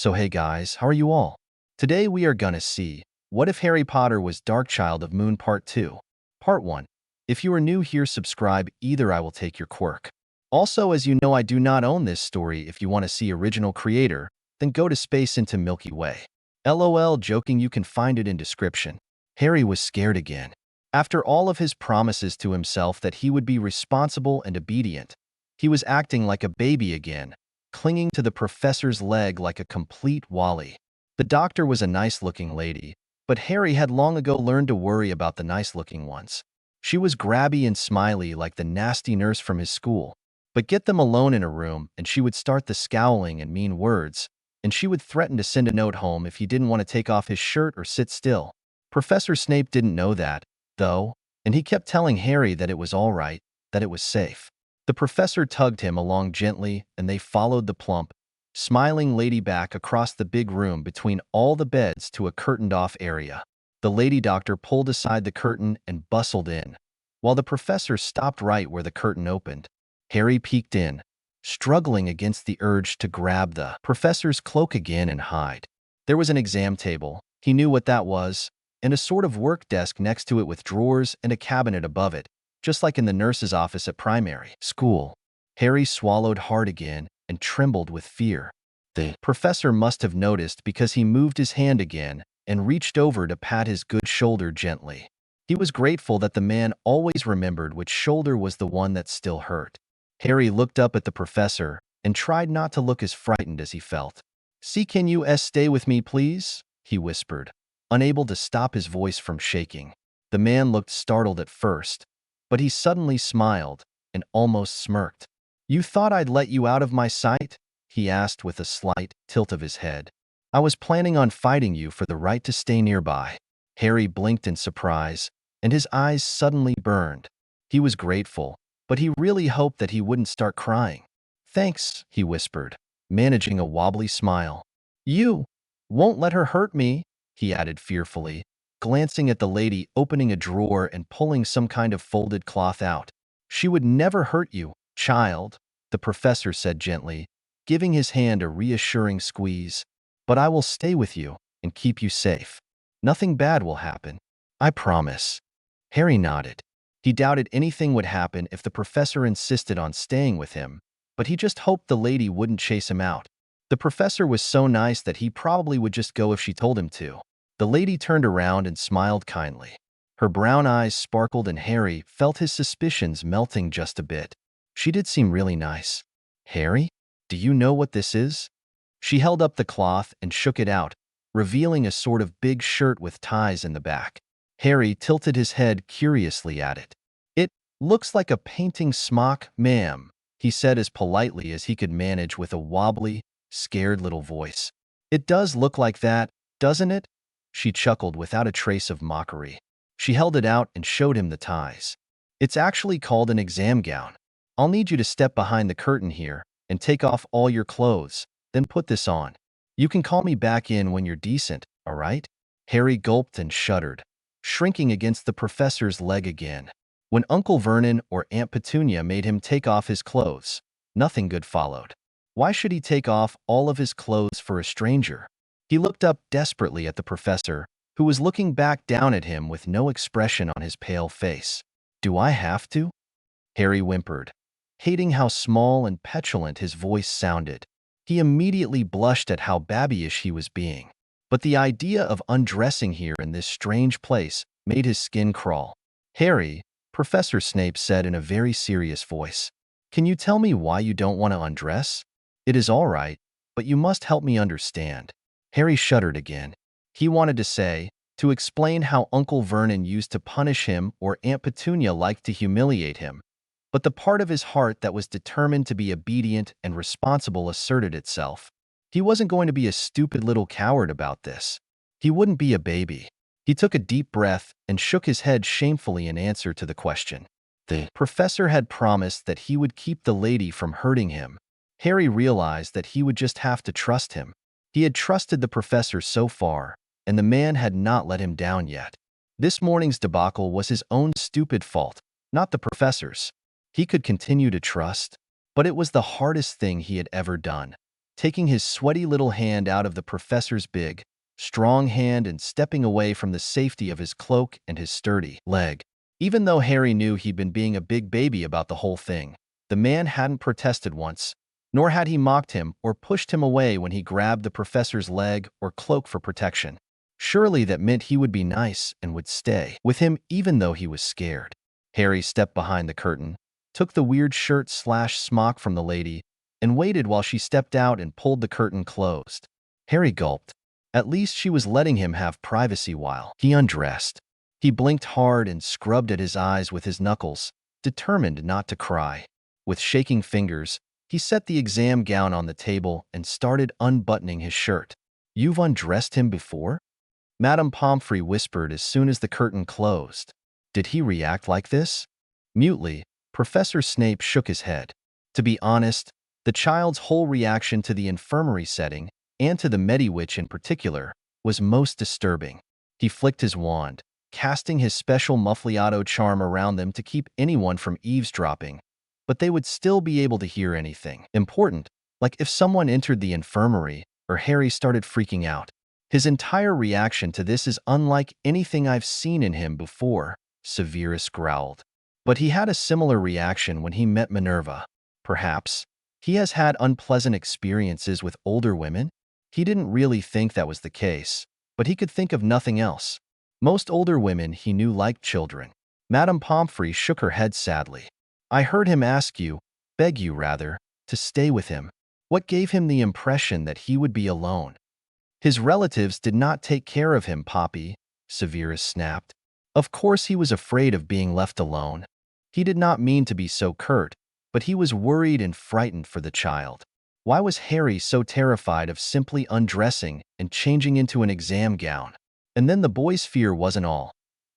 So hey guys, how are you all? Today we are gonna see, what if Harry Potter was Darkchild of Moon Part 2? Part 1. If you are new here, subscribe, either I will take your quirk. Also, as you know, I do not own this story. If you want to see original creator, then go to Space into Milky Way. LOL, joking, you can find it in description. Harry was scared again. After all of his promises to himself that he would be responsible and obedient, he was acting like a baby again, clinging to the professor's leg like a complete Wally. The doctor was a nice-looking lady, but Harry had long ago learned to worry about the nice-looking ones. She was grabby and smiley like the nasty nurse from his school. But get them alone in a room, and she would start the scowling and mean words, and she would threaten to send a note home if he didn't want to take off his shirt or sit still. Professor Snape didn't know that, though, and he kept telling Harry that it was all right, that it was safe. The professor tugged him along gently, and they followed the plump, smiling lady back across the big room between all the beds to a curtained-off area. The lady doctor pulled aside the curtain and bustled in, while the professor stopped right where the curtain opened. Harry peeked in, struggling against the urge to grab the professor's cloak again and hide. There was an exam table, he knew what that was, and a sort of work desk next to it with drawers and a cabinet above it, just like in the nurse's office at primary school. Harry swallowed hard again and trembled with fear. The professor must have noticed because he moved his hand again and reached over to pat his good shoulder gently. He was grateful that the man always remembered which shoulder was the one that still hurt. Harry looked up at the professor and tried not to look as frightened as he felt. "See, can you stay with me, please?" he whispered, unable to stop his voice from shaking. The man looked startled at first, but he suddenly smiled and almost smirked. "You thought I'd let you out of my sight?" he asked with a slight tilt of his head. "I was planning on fighting you for the right to stay nearby." Harry blinked in surprise, and his eyes suddenly burned. He was grateful, but he really hoped that he wouldn't start crying. "Thanks," he whispered, managing a wobbly smile. "You won't let her hurt me," he added fearfully, glancing at the lady opening a drawer and pulling some kind of folded cloth out. "She would never hurt you, child," the professor said gently, giving his hand a reassuring squeeze. "But I will stay with you and keep you safe. Nothing bad will happen. I promise." Harry nodded. He doubted anything would happen if the professor insisted on staying with him, but he just hoped the lady wouldn't chase him out. The professor was so nice that he probably would just go if she told him to. The lady turned around and smiled kindly. Her brown eyes sparkled, and Harry felt his suspicions melting just a bit. She did seem really nice. "Harry, do you know what this is?" She held up the cloth and shook it out, revealing a sort of big shirt with ties in the back. Harry tilted his head curiously at it. "It looks like a painting smock, ma'am," he said as politely as he could manage with a wobbly, scared little voice. "It does look like that, doesn't it?" She chuckled without a trace of mockery. She held it out and showed him the ties. "It's actually called an exam gown. I'll need you to step behind the curtain here and take off all your clothes, then put this on. You can call me back in when you're decent, all right?" Harry gulped and shuddered, shrinking against the professor's leg again. When Uncle Vernon or Aunt Petunia made him take off his clothes, nothing good followed. Why should he take off all of his clothes for a stranger? He looked up desperately at the professor, who was looking back down at him with no expression on his pale face. "Do I have to?" Harry whimpered, hating how small and petulant his voice sounded. He immediately blushed at how babyish he was being. But the idea of undressing here in this strange place made his skin crawl. "Harry," Professor Snape said in a very serious voice, "can you tell me why you don't want to undress? It is all right, but you must help me understand." Harry shuddered again. He wanted to say, to explain how Uncle Vernon used to punish him or Aunt Petunia liked to humiliate him, but the part of his heart that was determined to be obedient and responsible asserted itself. He wasn't going to be a stupid little coward about this. He wouldn't be a baby. He took a deep breath and shook his head shamefully in answer to the question. The professor had promised that he would keep the lady from hurting him. Harry realized that he would just have to trust him. He had trusted the professor so far, and the man had not let him down yet. This morning's debacle was his own stupid fault, not the professor's. He could continue to trust, but it was the hardest thing he had ever done. taking his sweaty little hand out of the professor's big, strong hand and stepping away from the safety of his cloak and his sturdy leg. Even though Harry knew he'd been being a big baby about the whole thing, the man hadn't protested once, nor had he mocked him or pushed him away when he grabbed the professor's leg or cloak for protection. Surely that meant he would be nice and would stay with him even though he was scared. Harry stepped behind the curtain, took the weird shirt/smock from the lady, and waited while she stepped out and pulled the curtain closed. Harry gulped. At least she was letting him have privacy while he undressed. He blinked hard and scrubbed at his eyes with his knuckles, determined not to cry. With shaking fingers, he set the exam gown on the table and started unbuttoning his shirt. "You've undressed him before?" Madame Pomfrey whispered as soon as the curtain closed. Did he react like this? Mutely, Professor Snape shook his head. To be honest, the child's whole reaction to the infirmary setting, and to the Mediwitch in particular, was most disturbing. He flicked his wand, casting his special muffliato charm around them to keep anyone from eavesdropping, but they would still be able to hear anything important, like if someone entered the infirmary or Harry started freaking out. His entire reaction to this is unlike anything I've seen in him before, Severus growled. But he had a similar reaction when he met Minerva. Perhaps he has had unpleasant experiences with older women? He didn't really think that was the case, but he could think of nothing else. Most older women he knew liked children. Madame Pomfrey shook her head sadly. I heard him ask you, beg you rather, to stay with him. What gave him the impression that he would be alone? His relatives did not take care of him, Poppy, Severus snapped. Of course he was afraid of being left alone. He did not mean to be so curt, but he was worried and frightened for the child. Why was Harry so terrified of simply undressing and changing into an exam gown? And then the boy's fear wasn't all.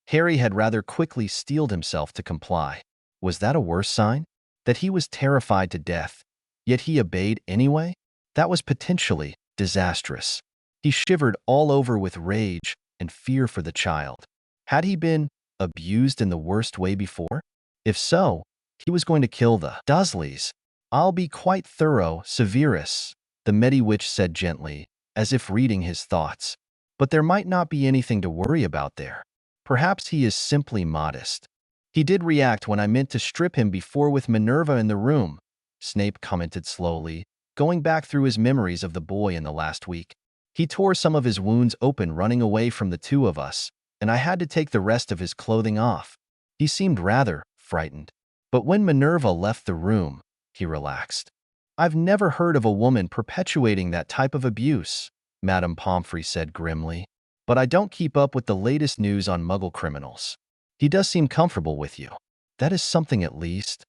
Harry had rather quickly steeled himself to comply. Was that a worse sign? That he was terrified to death, yet he obeyed anyway? That was potentially disastrous. He shivered all over with rage and fear for the child. Had he been abused in the worst way before? If so, he was going to kill the Dursleys. I'll be quite thorough, Severus, the Mediwitch said gently, as if reading his thoughts. But there might not be anything to worry about there. Perhaps he is simply modest. He did react when I meant to strip him before with Minerva in the room, Snape commented slowly, going back through his memories of the boy in the last week. He tore some of his wounds open running away from the two of us, and I had to take the rest of his clothing off. He seemed rather frightened. But when Minerva left the room, he relaxed. I've never heard of a woman perpetuating that type of abuse, Madame Pomfrey said grimly. But I don't keep up with the latest news on Muggle criminals. He does seem comfortable with you. That is something at least.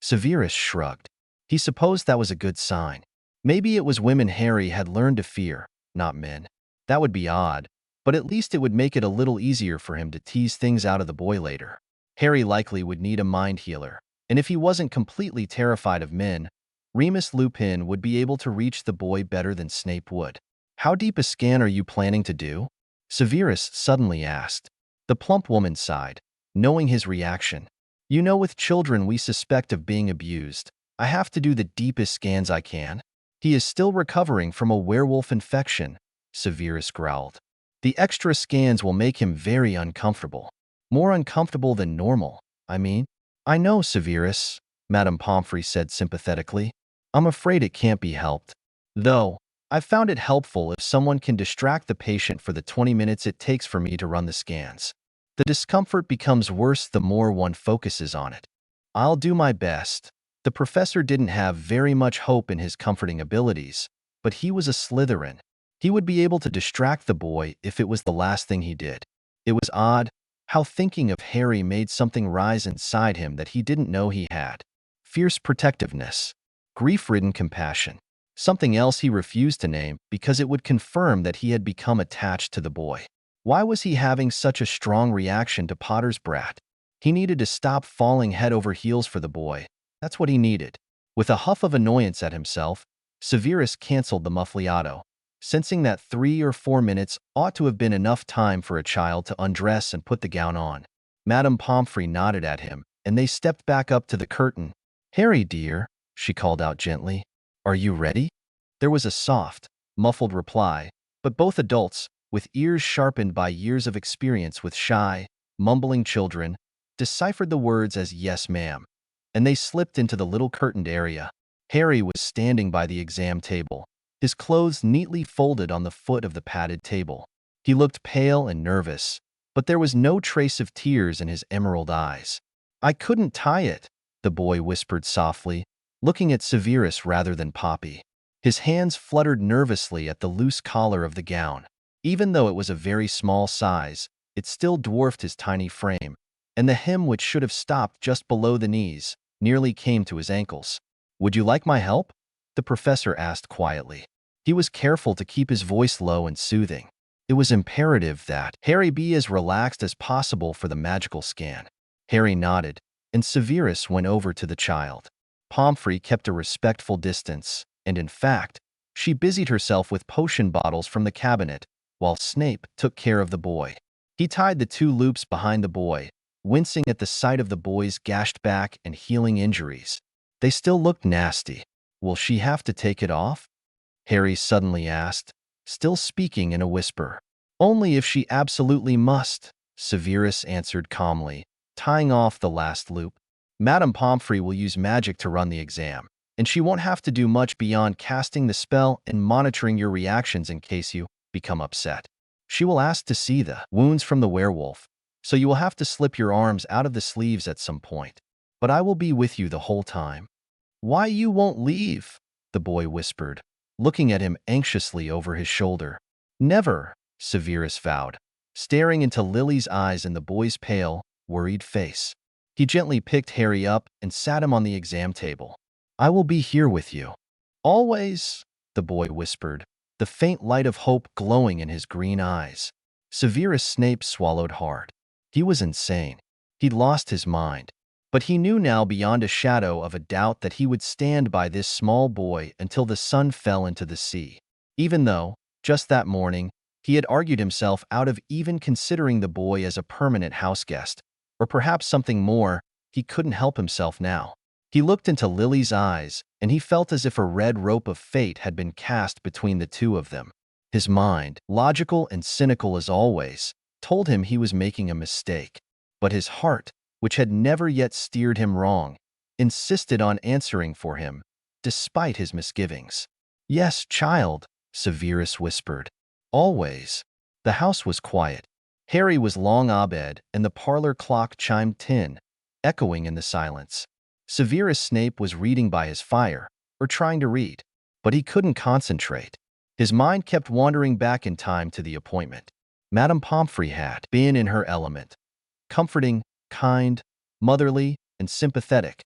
Severus shrugged. He supposed that was a good sign. Maybe it was women Harry had learned to fear, not men. That would be odd, but at least it would make it a little easier for him to tease things out of the boy later. Harry likely would need a mind healer, and if he wasn't completely terrified of men, Remus Lupin would be able to reach the boy better than Snape would. How deep a scan are you planning to do? Severus suddenly asked. The plump woman sighed, knowing his reaction. You know, with children we suspect of being abused, I have to do the deepest scans I can. He is still recovering from a werewolf infection, Severus growled. The extra scans will make him very uncomfortable. More uncomfortable than normal, I mean. I know, Severus, Madame Pomfrey said sympathetically. I'm afraid it can't be helped. Though, I've found it helpful if someone can distract the patient for the 20 minutes it takes for me to run the scans. The discomfort becomes worse the more one focuses on it. I'll do my best. The professor didn't have very much hope in his comforting abilities, but he was a Slytherin. He would be able to distract the boy if it was the last thing he did. It was odd how thinking of Harry made something rise inside him that he didn't know he had. Fierce protectiveness, grief-ridden compassion. Something else he refused to name because it would confirm that he had become attached to the boy. Why was he having such a strong reaction to Potter's brat? He needed to stop falling head over heels for the boy. That's what he needed. With a huff of annoyance at himself, Severus canceled the muffliato, sensing that 3 or 4 minutes ought to have been enough time for a child to undress and put the gown on. Madame Pomfrey nodded at him, and they stepped back up to the curtain. Harry, dear, she called out gently. Are you ready? There was a soft, muffled reply, but both adults, with ears sharpened by years of experience with shy, mumbling children, deciphered the words as "yes, ma'am," and they slipped into the little curtained area. Harry was standing by the exam table, his clothes neatly folded on the foot of the padded table. He looked pale and nervous, but there was no trace of tears in his emerald eyes. "I couldn't tie it," the boy whispered softly, looking at Severus rather than Poppy. His hands fluttered nervously at the loose collar of the gown. Even though it was a very small size, it still dwarfed his tiny frame, and the hem, which should have stopped just below the knees, nearly came to his ankles. "Would you like my help?" the professor asked quietly. He was careful to keep his voice low and soothing. It was imperative that Harry be as relaxed as possible for the magical scan. Harry nodded, and Severus went over to the child. Pomfrey kept a respectful distance, and in fact, she busied herself with potion bottles from the cabinet, while Snape took care of the boy. He tied the 2 loops behind the boy, wincing at the sight of the boy's gashed back and healing injuries. They still looked nasty. "Will she have to take it off?" Harry suddenly asked, still speaking in a whisper. "Only if she absolutely must," Severus answered calmly, tying off the last loop. "Madame Pomfrey will use magic to run the exam, and she won't have to do much beyond casting the spell and monitoring your reactions in case you become upset. She will ask to see the wounds from the werewolf, so you will have to slip your arms out of the sleeves at some point. But I will be with you the whole time." "Why you won't leave?" the boy whispered, looking at him anxiously over his shoulder. "Never," Severus vowed, staring into Lily's eyes and the boy's pale, worried face. He gently picked Harry up and sat him on the exam table. "I will be here with you." "Always," the boy whispered, the faint light of hope glowing in his green eyes. Severus Snape swallowed hard. He was insane. He'd lost his mind. But he knew now beyond a shadow of a doubt that he would stand by this small boy until the sun fell into the sea. Even though, just that morning, he had argued himself out of even considering the boy as a permanent houseguest, or perhaps something more, he couldn't help himself now. He looked into Lily's eyes, and he felt as if a red rope of fate had been cast between the two of them. His mind, logical and cynical as always, told him he was making a mistake. But his heart, which had never yet steered him wrong, insisted on answering for him, despite his misgivings. "Yes, child," Severus whispered. "Always." The house was quiet. Harry was long abed, and the parlor clock chimed 10, echoing in the silence. Severus Snape was reading by his fire, or trying to read, but he couldn't concentrate. His mind kept wandering back in time to the appointment. Madame Pomfrey had been in her element, comforting, kind, motherly, and sympathetic,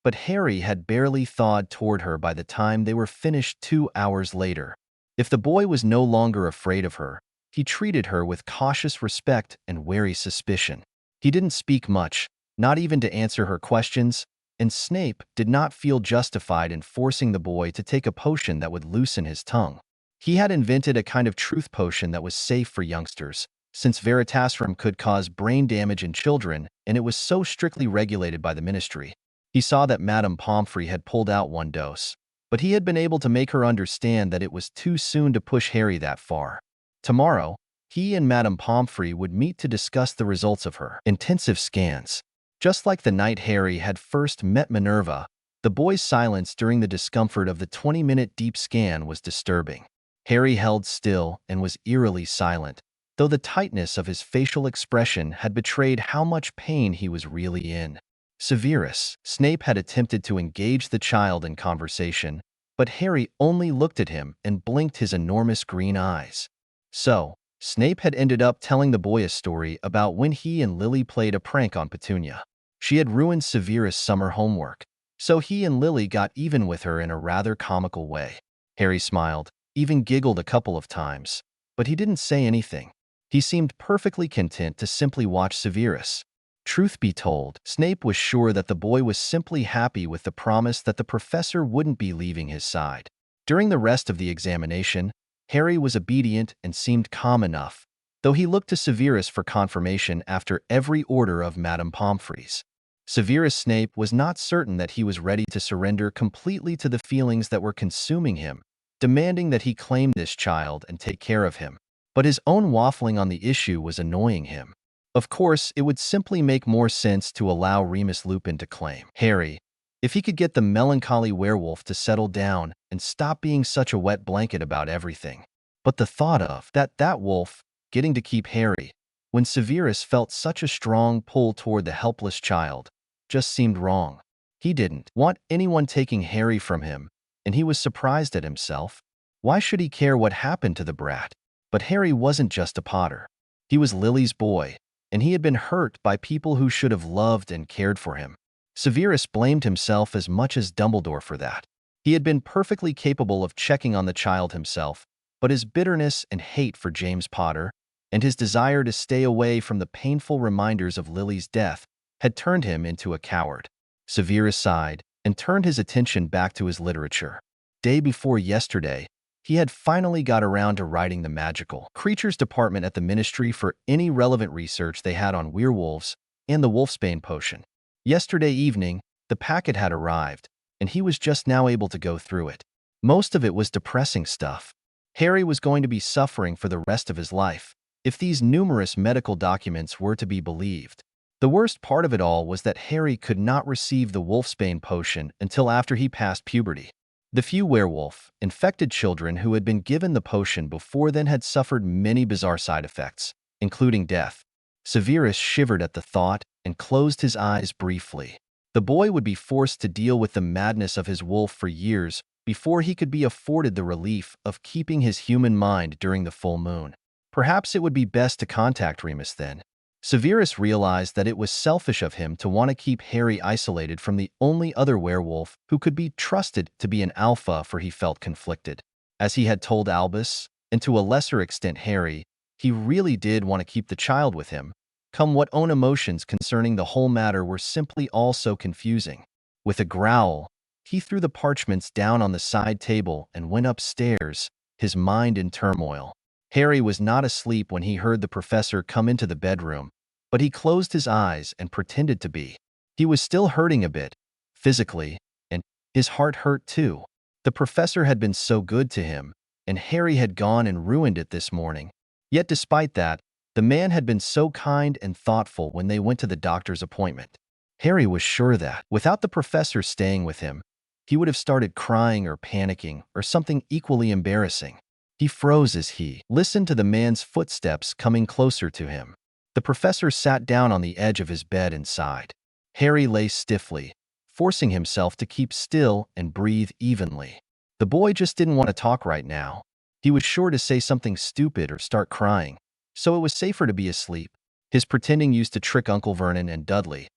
but Harry had barely thawed toward her by the time they were finished 2 hours later. If the boy was no longer afraid of her, he treated her with cautious respect and wary suspicion. He didn't speak much, not even to answer her questions, and Snape did not feel justified in forcing the boy to take a potion that would loosen his tongue. He had invented a kind of truth potion that was safe for youngsters, since Veritasium could cause brain damage in children, and it was so strictly regulated by the ministry. He saw that Madame Pomfrey had pulled out 1 dose, but he had been able to make her understand that it was too soon to push Harry that far. Tomorrow, he and Madame Pomfrey would meet to discuss the results of her intensive scans. Just like the night Harry had first met Minerva, the boy's silence during the discomfort of the 20-minute deep scan was disturbing. Harry held still and was eerily silent, though the tightness of his facial expression had betrayed how much pain he was really in. Severus Snape had attempted to engage the child in conversation, but Harry only looked at him and blinked his enormous green eyes. So, Snape had ended up telling the boy a story about when he and Lily played a prank on Petunia. She had ruined Severus' summer homework, so he and Lily got even with her in a rather comical way. Harry smiled, even giggled a couple of times, but he didn't say anything. He seemed perfectly content to simply watch Severus. Truth be told, Snape was sure that the boy was simply happy with the promise that the professor wouldn't be leaving his side. During the rest of the examination, Harry was obedient and seemed calm enough, though he looked to Severus for confirmation after every order of Madame Pomfrey's. Severus Snape was not certain that he was ready to surrender completely to the feelings that were consuming him, demanding that he claim this child and take care of him. But his own waffling on the issue was annoying him. Of course, it would simply make more sense to allow Remus Lupin to claim Harry, if he could get the melancholy werewolf to settle down and stop being such a wet blanket about everything. But the thought of that wolf getting to keep Harry, when Severus felt such a strong pull toward the helpless child, just seemed wrong. He didn't want anyone taking Harry from him, and he was surprised at himself. Why should he care what happened to the brat? But Harry wasn't just a Potter. He was Lily's boy, and he had been hurt by people who should have loved and cared for him. Severus blamed himself as much as Dumbledore for that. He had been perfectly capable of checking on the child himself, but his bitterness and hate for James Potter, and his desire to stay away from the painful reminders of Lily's death, had turned him into a coward. Severus sighed and turned his attention back to his literature. Day before yesterday, he had finally got around to writing the magical creatures department at the Ministry for any relevant research they had on werewolves and the wolfsbane potion. Yesterday evening, the packet had arrived, and he was just now able to go through it. Most of it was depressing stuff. Harry was going to be suffering for the rest of his life, if these numerous medical documents were to be believed. The worst part of it all was that Harry could not receive the wolfsbane potion until after he passed puberty. The few werewolf-infected children who had been given the potion before then had suffered many bizarre side effects, including death. Severus shivered at the thought and closed his eyes briefly. The boy would be forced to deal with the madness of his wolf for years before he could be afforded the relief of keeping his human mind during the full moon. Perhaps it would be best to contact Remus then. Severus realized that it was selfish of him to want to keep Harry isolated from the only other werewolf who could be trusted to be an alpha, for he felt conflicted. As he had told Albus, and to a lesser extent Harry, he really did want to keep the child with him. Come what own emotions concerning the whole matter were simply all so confusing. With a growl, he threw the parchments down on the side table and went upstairs, his mind in turmoil. Harry was not asleep when he heard the professor come into the bedroom, but he closed his eyes and pretended to be. He was still hurting a bit, physically, and his heart hurt too. The professor had been so good to him, and Harry had gone and ruined it this morning. Yet despite that, the man had been so kind and thoughtful when they went to the doctor's appointment. Harry was sure that, without the professor staying with him, he would have started crying or panicking or something equally embarrassing. He froze as he listened to the man's footsteps coming closer to him. The professor sat down on the edge of his bed and sighed. Harry lay stiffly, forcing himself to keep still and breathe evenly. The boy just didn't want to talk right now. He was sure to say something stupid or start crying, so it was safer to be asleep. His pretending used to trick Uncle Vernon and Dudley,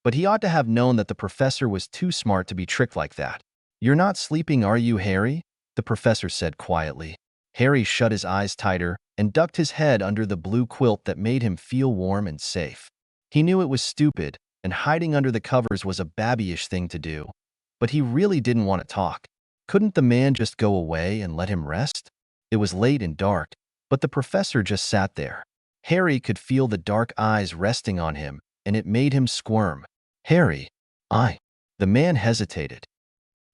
but he ought to have known that the professor was too smart to be tricked like that. "You're not sleeping, are you, Harry?" the professor said quietly. Harry shut his eyes tighter and ducked his head under the blue quilt that made him feel warm and safe. He knew it was stupid, and hiding under the covers was a babyish thing to do, but he really didn't want to talk. Couldn't the man just go away and let him rest? It was late and dark, but the professor just sat there. Harry could feel the dark eyes resting on him, and it made him squirm. "Harry, the man hesitated.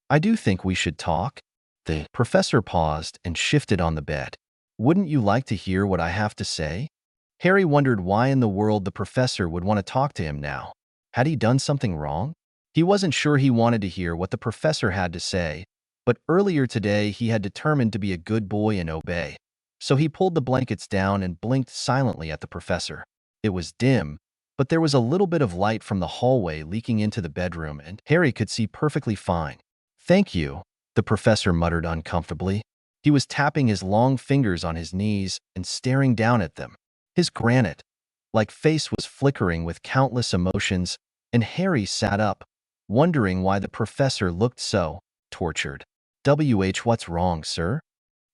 "I do think we should talk." The professor paused and shifted on the bed. "Wouldn't you like to hear what I have to say?" Harry wondered why in the world the professor would want to talk to him now. Had he done something wrong? He wasn't sure he wanted to hear what the professor had to say, but earlier today he had determined to be a good boy and obey. So he pulled the blankets down and blinked silently at the professor. It was dim, but there was a little bit of light from the hallway leaking into the bedroom, and Harry could see perfectly fine. "Thank you," the professor muttered uncomfortably. He was tapping his long fingers on his knees and staring down at them. His granite-like face was flickering with countless emotions, and Harry sat up, wondering why the professor looked so tortured. What's wrong, sir?"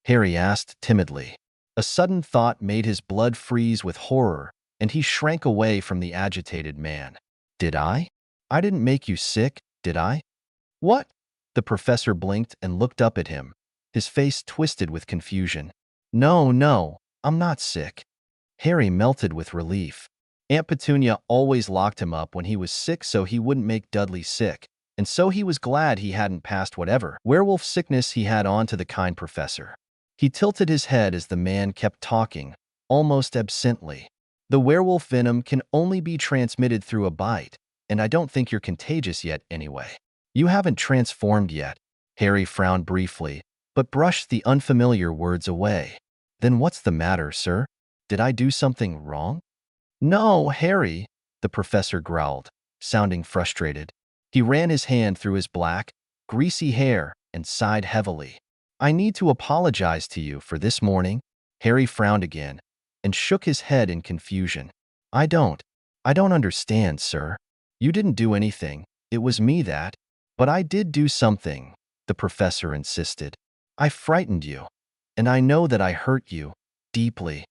Harry asked timidly. A sudden thought made his blood freeze with horror, and he shrank away from the agitated man. "Did I? I didn't make you sick, did I?" "What?" The professor blinked and looked up at him, his face twisted with confusion. No, I'm not sick." Harry melted with relief. Aunt Petunia always locked him up when he was sick so he wouldn't make Dudley sick, and so he was glad he hadn't passed whatever werewolf sickness he had on to the kind professor. He tilted his head as the man kept talking, almost absently. The werewolf venom can only be transmitted through a bite, and I don't think you're contagious yet anyway. You haven't transformed yet. Harry frowned briefly, but brushed the unfamiliar words away. Then what's the matter, sir? Did I do something wrong? No, Harry, the professor growled, sounding frustrated. He ran his hand through his black, greasy hair and sighed heavily. I need to apologize to you for this morning. Harry frowned again and shook his head in confusion. I don't understand, sir. You didn't do anything. It was me that. But I did do something, the professor insisted. I frightened you, and I know that I hurt you deeply.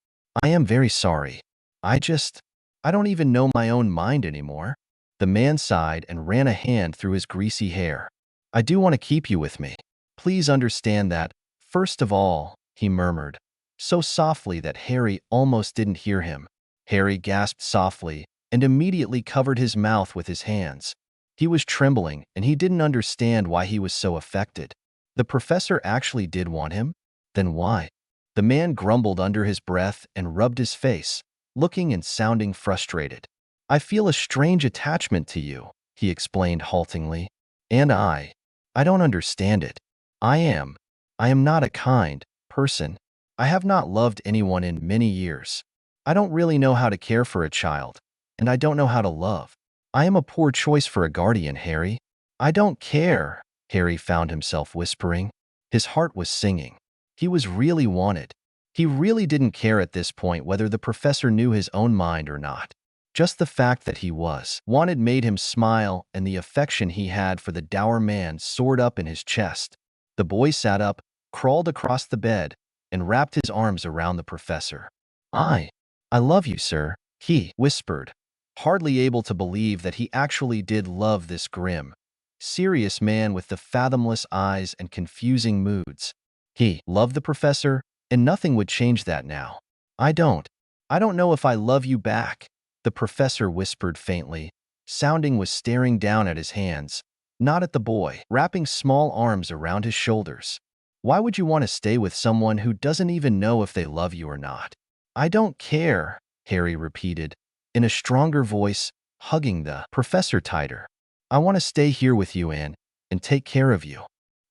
I am very sorry. I don't even know my own mind anymore. The man sighed and ran a hand through his greasy hair. I do want to keep you with me. Please understand that, first of all, he murmured, so softly that Harry almost didn't hear him. Harry gasped softly and immediately covered his mouth with his hands. He was trembling and he didn't understand why he was so affected. The professor actually did want him? Then why? The man grumbled under his breath and rubbed his face, looking and sounding frustrated. I feel a strange attachment to you, he explained haltingly. And I don't understand it. I am not a kind person. I have not loved anyone in many years. I don't really know how to care for a child, and I don't know how to love. I am a poor choice for a guardian, Harry. I don't care, Harry found himself whispering. His heart was singing. He was really wanted. He really didn't care at this point whether the professor knew his own mind or not. Just the fact that he was wanted made him smile, and the affection he had for the dour man soared up in his chest. The boy sat up, crawled across the bed, and wrapped his arms around the professor. I love you, sir, he whispered, hardly able to believe that he actually did love this grim, serious man with the fathomless eyes and confusing moods. He loved the professor, and nothing would change that now. I don't know if I love you back, the professor whispered faintly. Sounding was staring down at his hands, not at the boy, wrapping small arms around his shoulders. Why would you want to stay with someone who doesn't even know if they love you or not? I don't care, Harry repeated, in a stronger voice, hugging the professor tighter. I want to stay here with you, Anne, and take care of you.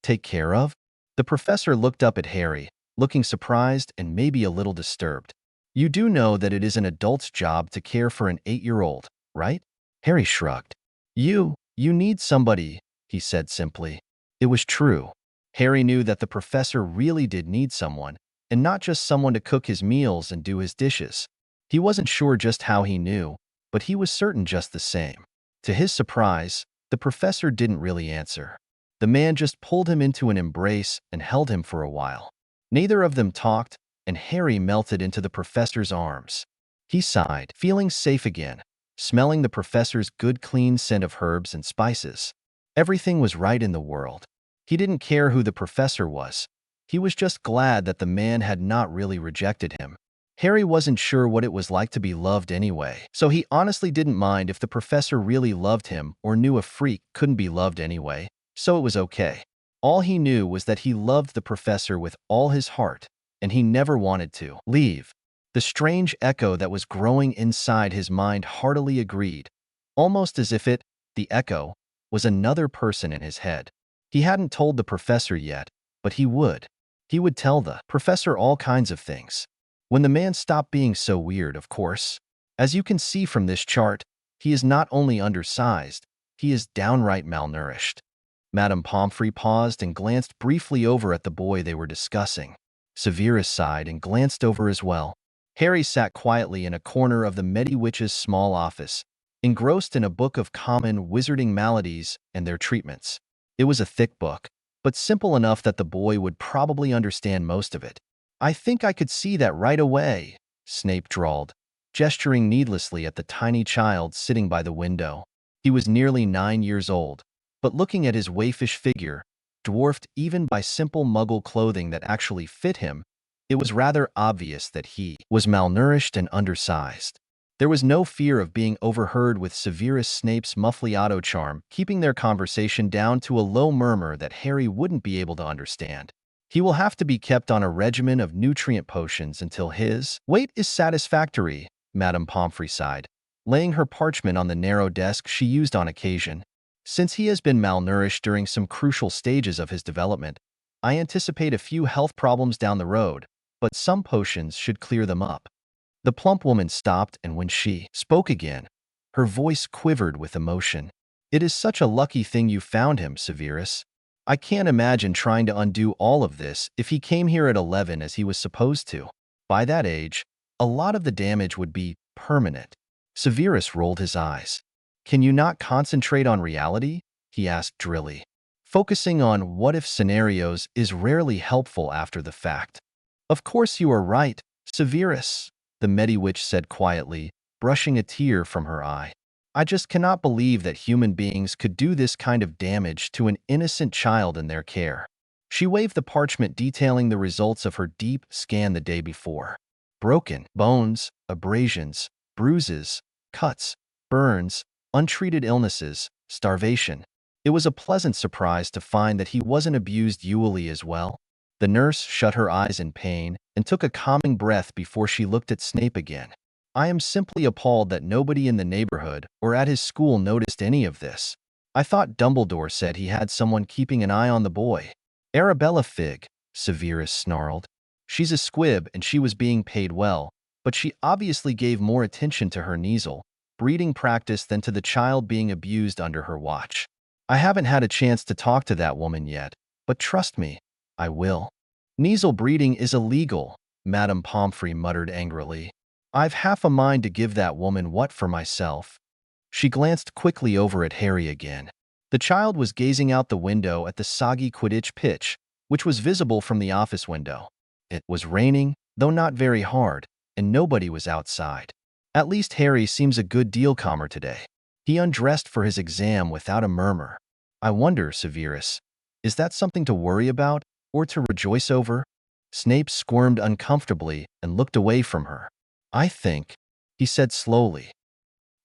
Take care of? The professor looked up at Harry, looking surprised and maybe a little disturbed. You do know that it is an adult's job to care for an 8-year-old, right? Harry shrugged. You need somebody, he said simply. It was true. Harry knew that the professor really did need someone, and not just someone to cook his meals and do his dishes. He wasn't sure just how he knew, but he was certain just the same. To his surprise, the professor didn't really answer. The man just pulled him into an embrace and held him for a while. Neither of them talked, and Harry melted into the professor's arms. He sighed, feeling safe again, smelling the professor's good clean scent of herbs and spices. Everything was right in the world. He didn't care who the professor was. He was just glad that the man had not really rejected him. Harry wasn't sure what it was like to be loved anyway, so he honestly didn't mind if the professor really loved him or knew a freak couldn't be loved anyway, so it was okay. All he knew was that he loved the professor with all his heart, and he never wanted to leave. The strange echo that was growing inside his mind heartily agreed, almost as if the echo, was another person in his head. He hadn't told the professor yet, but he would. He would tell the professor all kinds of things. When the man stopped being so weird, of course. As you can see from this chart, he is not only undersized, he is downright malnourished. Madame Pomfrey paused and glanced briefly over at the boy they were discussing. Severus sighed and glanced over as well. Harry sat quietly in a corner of the Mediwitch's small office, engrossed in a book of common wizarding maladies and their treatments. It was a thick book, but simple enough that the boy would probably understand most of it. I think I could see that right away, Snape drawled, gesturing needlessly at the tiny child sitting by the window. He was nearly 9 years old, but looking at his waifish figure, dwarfed even by simple muggle clothing that actually fit him, it was rather obvious that he was malnourished and undersized. There was no fear of being overheard, with Severus Snape's muffly auto charm keeping their conversation down to a low murmur that Harry wouldn't be able to understand. He will have to be kept on a regimen of nutrient potions until his weight is satisfactory, Madame Pomfrey sighed, laying her parchment on the narrow desk she used on occasion. Since he has been malnourished during some crucial stages of his development, I anticipate a few health problems down the road, but some potions should clear them up. The plump woman stopped, and when she spoke again, her voice quivered with emotion. It is such a lucky thing you found him, Severus. I can't imagine trying to undo all of this if he came here at 11 as he was supposed to. By that age, a lot of the damage would be permanent. Severus rolled his eyes. Can you not concentrate on reality? He asked drily. Focusing on what-if scenarios is rarely helpful after the fact. Of course you are right, Severus, the Mediwitch said quietly, brushing a tear from her eye. I just cannot believe that human beings could do this kind of damage to an innocent child in their care. She waved the parchment detailing the results of her deep scan the day before. Broken bones, abrasions, bruises, cuts, burns, untreated illnesses, starvation. It was a pleasant surprise to find that he wasn't abused YEA I as well. The nurse shut her eyes in pain and took a calming breath before she looked at Snape again. I am simply appalled that nobody in the neighborhood or at his school noticed any of this. I thought Dumbledore said he had someone keeping an eye on the boy. Arabella Fig, Severus snarled. She's a squib and she was being paid well, but she obviously gave more attention to her Kneazle breeding practice than to the child being abused under her watch. I haven't had a chance to talk to that woman yet, but trust me, I will. Kneazle breeding is illegal, Madame Pomfrey muttered angrily. I've half a mind to give that woman what for myself. She glanced quickly over at Harry again. The child was gazing out the window at the soggy Quidditch pitch, which was visible from the office window. It was raining, though not very hard, and nobody was outside. At least Harry seems a good deal calmer today. He undressed for his exam without a murmur. I wonder, Severus, is that something to worry about or to rejoice over? Snape squirmed uncomfortably and looked away from her. I think, he said slowly,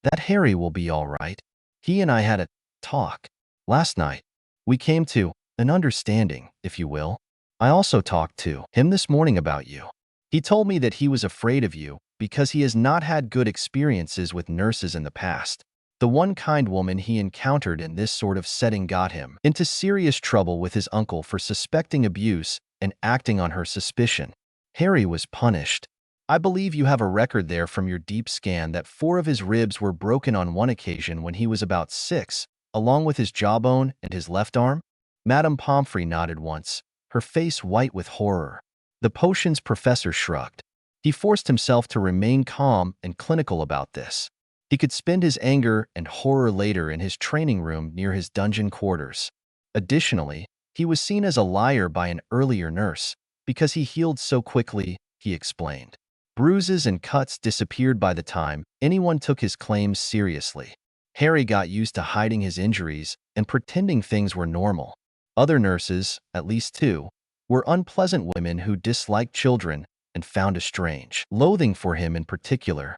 that Harry will be all right. He and I had a talk last night. We came to an understanding, if you will. I also talked to him this morning about you. He told me that he was afraid of you because he has not had good experiences with nurses in the past. The one kind woman he encountered in this sort of setting got him into serious trouble with his uncle for suspecting abuse and acting on her suspicion. Harry was punished. I believe you have a record there from your deep scan that 4 of his ribs were broken on one occasion when he was about 6, along with his jawbone and his left arm? Madame Pomfrey nodded once, her face white with horror. The potions professor shrugged. He forced himself to remain calm and clinical about this. He could spend his anger and horror later in his training room near his dungeon quarters. Additionally, he was seen as a liar by an earlier nurse because he healed so quickly, he explained. Bruises and cuts disappeared by the time anyone took his claims seriously. Harry got used to hiding his injuries and pretending things were normal. Other nurses, at least 2, were unpleasant women who disliked children and found a strange loathing for him in particular.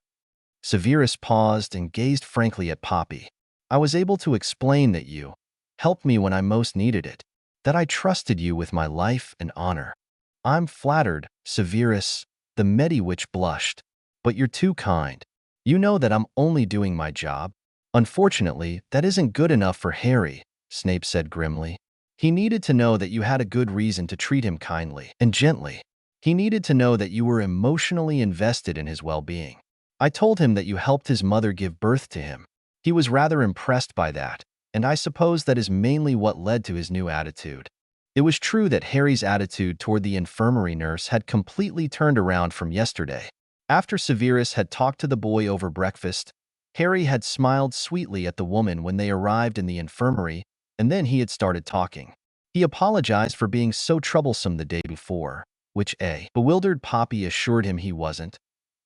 Severus paused and gazed frankly at Poppy. I was able to explain that you helped me when I most needed it, that I trusted you with my life and honor. I'm flattered, Severus. The Mediwitch blushed. But you're too kind. You know that I'm only doing my job. Unfortunately, that isn't good enough for Harry, Snape said grimly. He needed to know that you had a good reason to treat him kindly and gently. He needed to know that you were emotionally invested in his well-being. I told him that you helped his mother give birth to him. He was rather impressed by that, and I suppose that is mainly what led to his new attitude. It was true that Harry's attitude toward the infirmary nurse had completely turned around from yesterday. After Severus had talked to the boy over breakfast, Harry had smiled sweetly at the woman when they arrived in the infirmary, and then he had started talking. He apologized for being so troublesome the day before, which a bewildered Poppy assured him he wasn't,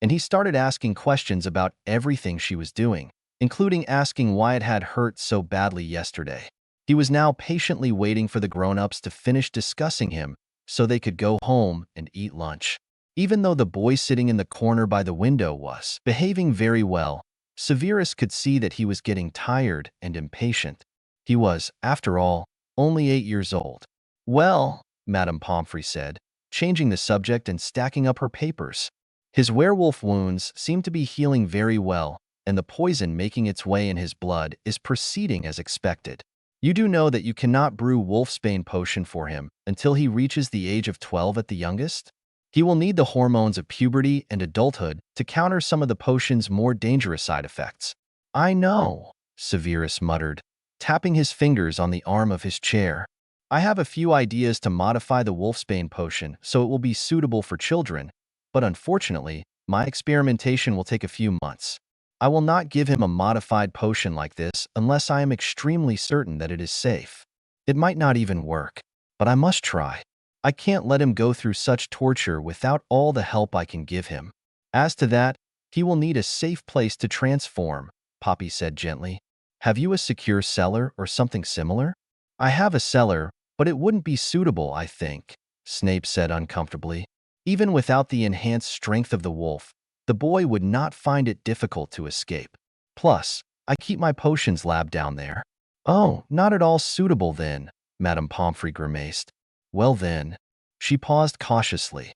and he started asking questions about everything she was doing, including asking why it had hurt so badly yesterday. He was now patiently waiting for the grown-ups to finish discussing him so they could go home and eat lunch. Even though the boy sitting in the corner by the window was behaving very well, Severus could see that he was getting tired and impatient. He was, after all, only 8 years old. "Well," Madame Pomfrey said, changing the subject and stacking up her papers. His werewolf wounds seem to be healing very well, and the poison making its way in his blood is proceeding as expected. You do know that you cannot brew wolfsbane potion for him until he reaches the age of 12 at the youngest? He will need the hormones of puberty and adulthood to counter some of the potion's more dangerous side effects. "I know," Severus muttered, tapping his fingers on the arm of his chair. "I have a few ideas to modify the wolfsbane potion so it will be suitable for children, but unfortunately, my experimentation will take a few months. I will not give him a modified potion like this unless I am extremely certain that it is safe. It might not even work, but I must try. I can't let him go through such torture without all the help I can give him. As to that, he will need a safe place to transform," Poppy said gently. "Have you a secure cellar or something similar?" "I have a cellar, but it wouldn't be suitable, I think," Snape said uncomfortably. Even without the enhanced strength of the wolf, the boy would not find it difficult to escape. "Plus, I keep my potions lab down there." "Oh, not at all suitable then," Madame Pomfrey grimaced. "Well then," she paused cautiously.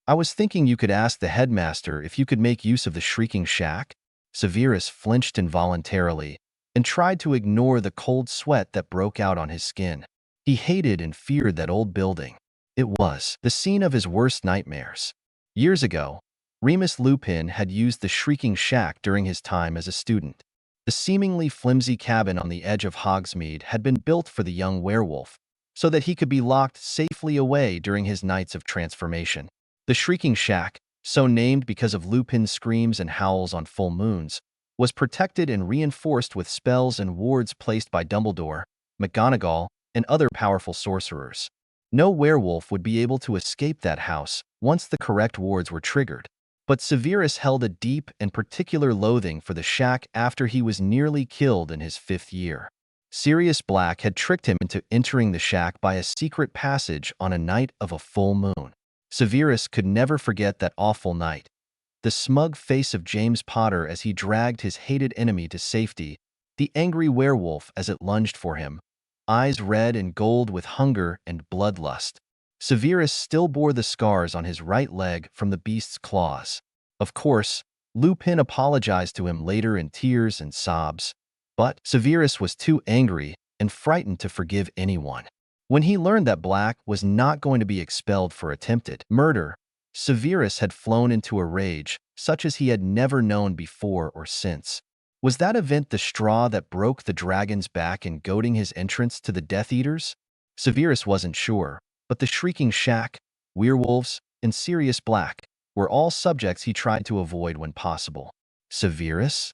"I was thinking you could ask the headmaster if you could make use of the Shrieking Shack." Severus flinched involuntarily and tried to ignore the cold sweat that broke out on his skin. He hated and feared that old building. It was the scene of his worst nightmares. Years ago, Remus Lupin had used the Shrieking Shack during his time as a student. The seemingly flimsy cabin on the edge of Hogsmeade had been built for the young werewolf, so that he could be locked safely away during his nights of transformation. The Shrieking Shack, so named because of Lupin's screams and howls on full moons, was protected and reinforced with spells and wards placed by Dumbledore, McGonagall, and other powerful sorcerers. No werewolf would be able to escape that house once the correct wards were triggered. But Severus held a deep and particular loathing for the shack after he was nearly killed in his 5th year. Sirius Black had tricked him into entering the shack by a secret passage on a night of a full moon. Severus could never forget that awful night. The smug face of James Potter as he dragged his hated enemy to safety, the angry werewolf as it lunged for him, eyes red and gold with hunger and bloodlust. Severus still bore the scars on his right leg from the beast's claws. Of course, Lupin apologized to him later in tears and sobs, but Severus was too angry and frightened to forgive anyone. When he learned that Black was not going to be expelled for attempted murder, Severus had flown into a rage such as he had never known before or since. Was that event the straw that broke the dragon's back in goading his entrance to the Death Eaters? Severus wasn't sure, but the Shrieking Shack, werewolves, and Sirius Black were all subjects he tried to avoid when possible. "Severus?"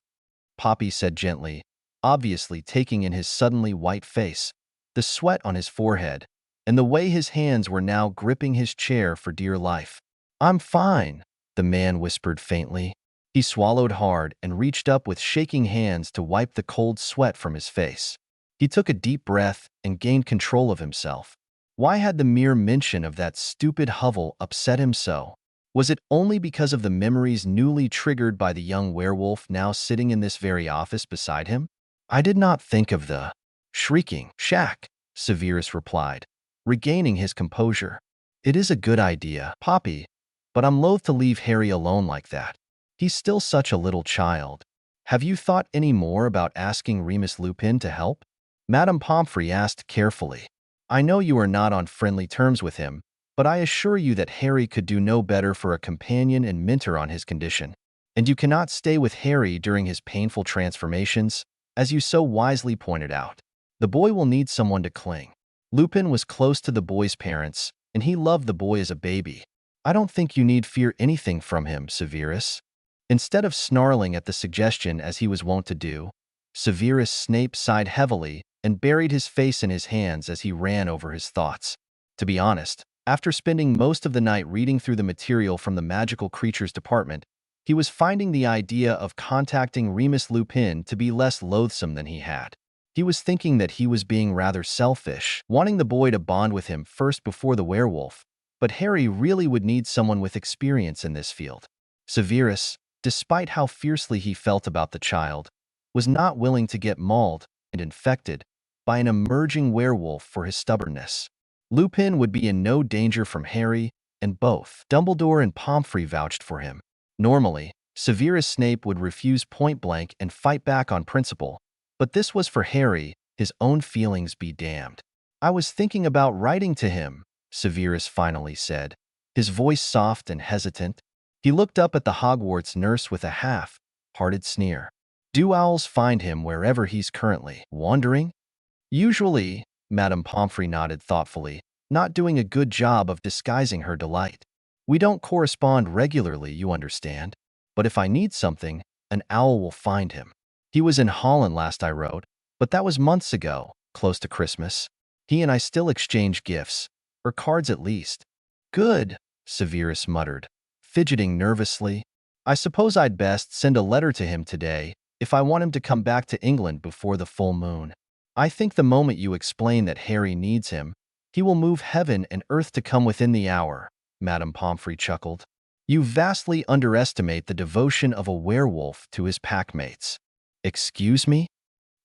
Poppy said gently, obviously taking in his suddenly white face, the sweat on his forehead, and the way his hands were now gripping his chair for dear life. "I'm fine," the man whispered faintly. He swallowed hard and reached up with shaking hands to wipe the cold sweat from his face. He took a deep breath and gained control of himself. Why had the mere mention of that stupid hovel upset him so? Was it only because of the memories newly triggered by the young werewolf now sitting in this very office beside him? "I did not think of the Shrieking Shack," Severus replied, regaining his composure. "It is a good idea, Poppy, but I'm loath to leave Harry alone like that. He's still such a little child. Have you thought any more about asking Remus Lupin to help?" Madame Pomfrey asked carefully. "I know you are not on friendly terms with him, but I assure you that Harry could do no better for a companion and mentor on his condition. And you cannot stay with Harry during his painful transformations, as you so wisely pointed out. The boy will need someone to cling." Lupin was close to the boy's parents, and he loved the boy as a baby. "I don't think you need fear anything from him, Severus." Instead of snarling at the suggestion as he was wont to do, Severus Snape sighed heavily and buried his face in his hands as he ran over his thoughts. To be honest, after spending most of the night reading through the material from the Magical Creatures Department, he was finding the idea of contacting Remus Lupin to be less loathsome than he had. He was thinking that he was being rather selfish, wanting the boy to bond with him first before the werewolf, but Harry really would need someone with experience in this field. Severus, despite how fiercely he felt about the child, was not willing to get mauled and infected by an emerging werewolf for his stubbornness. Lupin would be in no danger from Harry, and both Dumbledore and Pomfrey vouched for him. Normally, Severus Snape would refuse point-blank and fight back on principle, but this was for Harry, his own feelings be damned. "I was thinking about writing to him," Severus finally said, his voice soft and hesitant. He looked up at the Hogwarts nurse with a half-hearted sneer. "Do owls find him wherever he's currently wandering?" "Usually," Madame Pomfrey nodded thoughtfully, not doing a good job of disguising her delight. "We don't correspond regularly, you understand. But if I need something, an owl will find him. He was in Holland last I wrote, but that was months ago, close to Christmas. He and I still exchange gifts, or cards at least." "Good," Severus muttered, fidgeting nervously. "I suppose I'd best send a letter to him today if I want him to come back to England before the full moon. I think the moment you explain that Harry needs him, he will move heaven and earth to come within the hour," Madame Pomfrey chuckled. "You vastly underestimate the devotion of a werewolf to his packmates." "Excuse me?"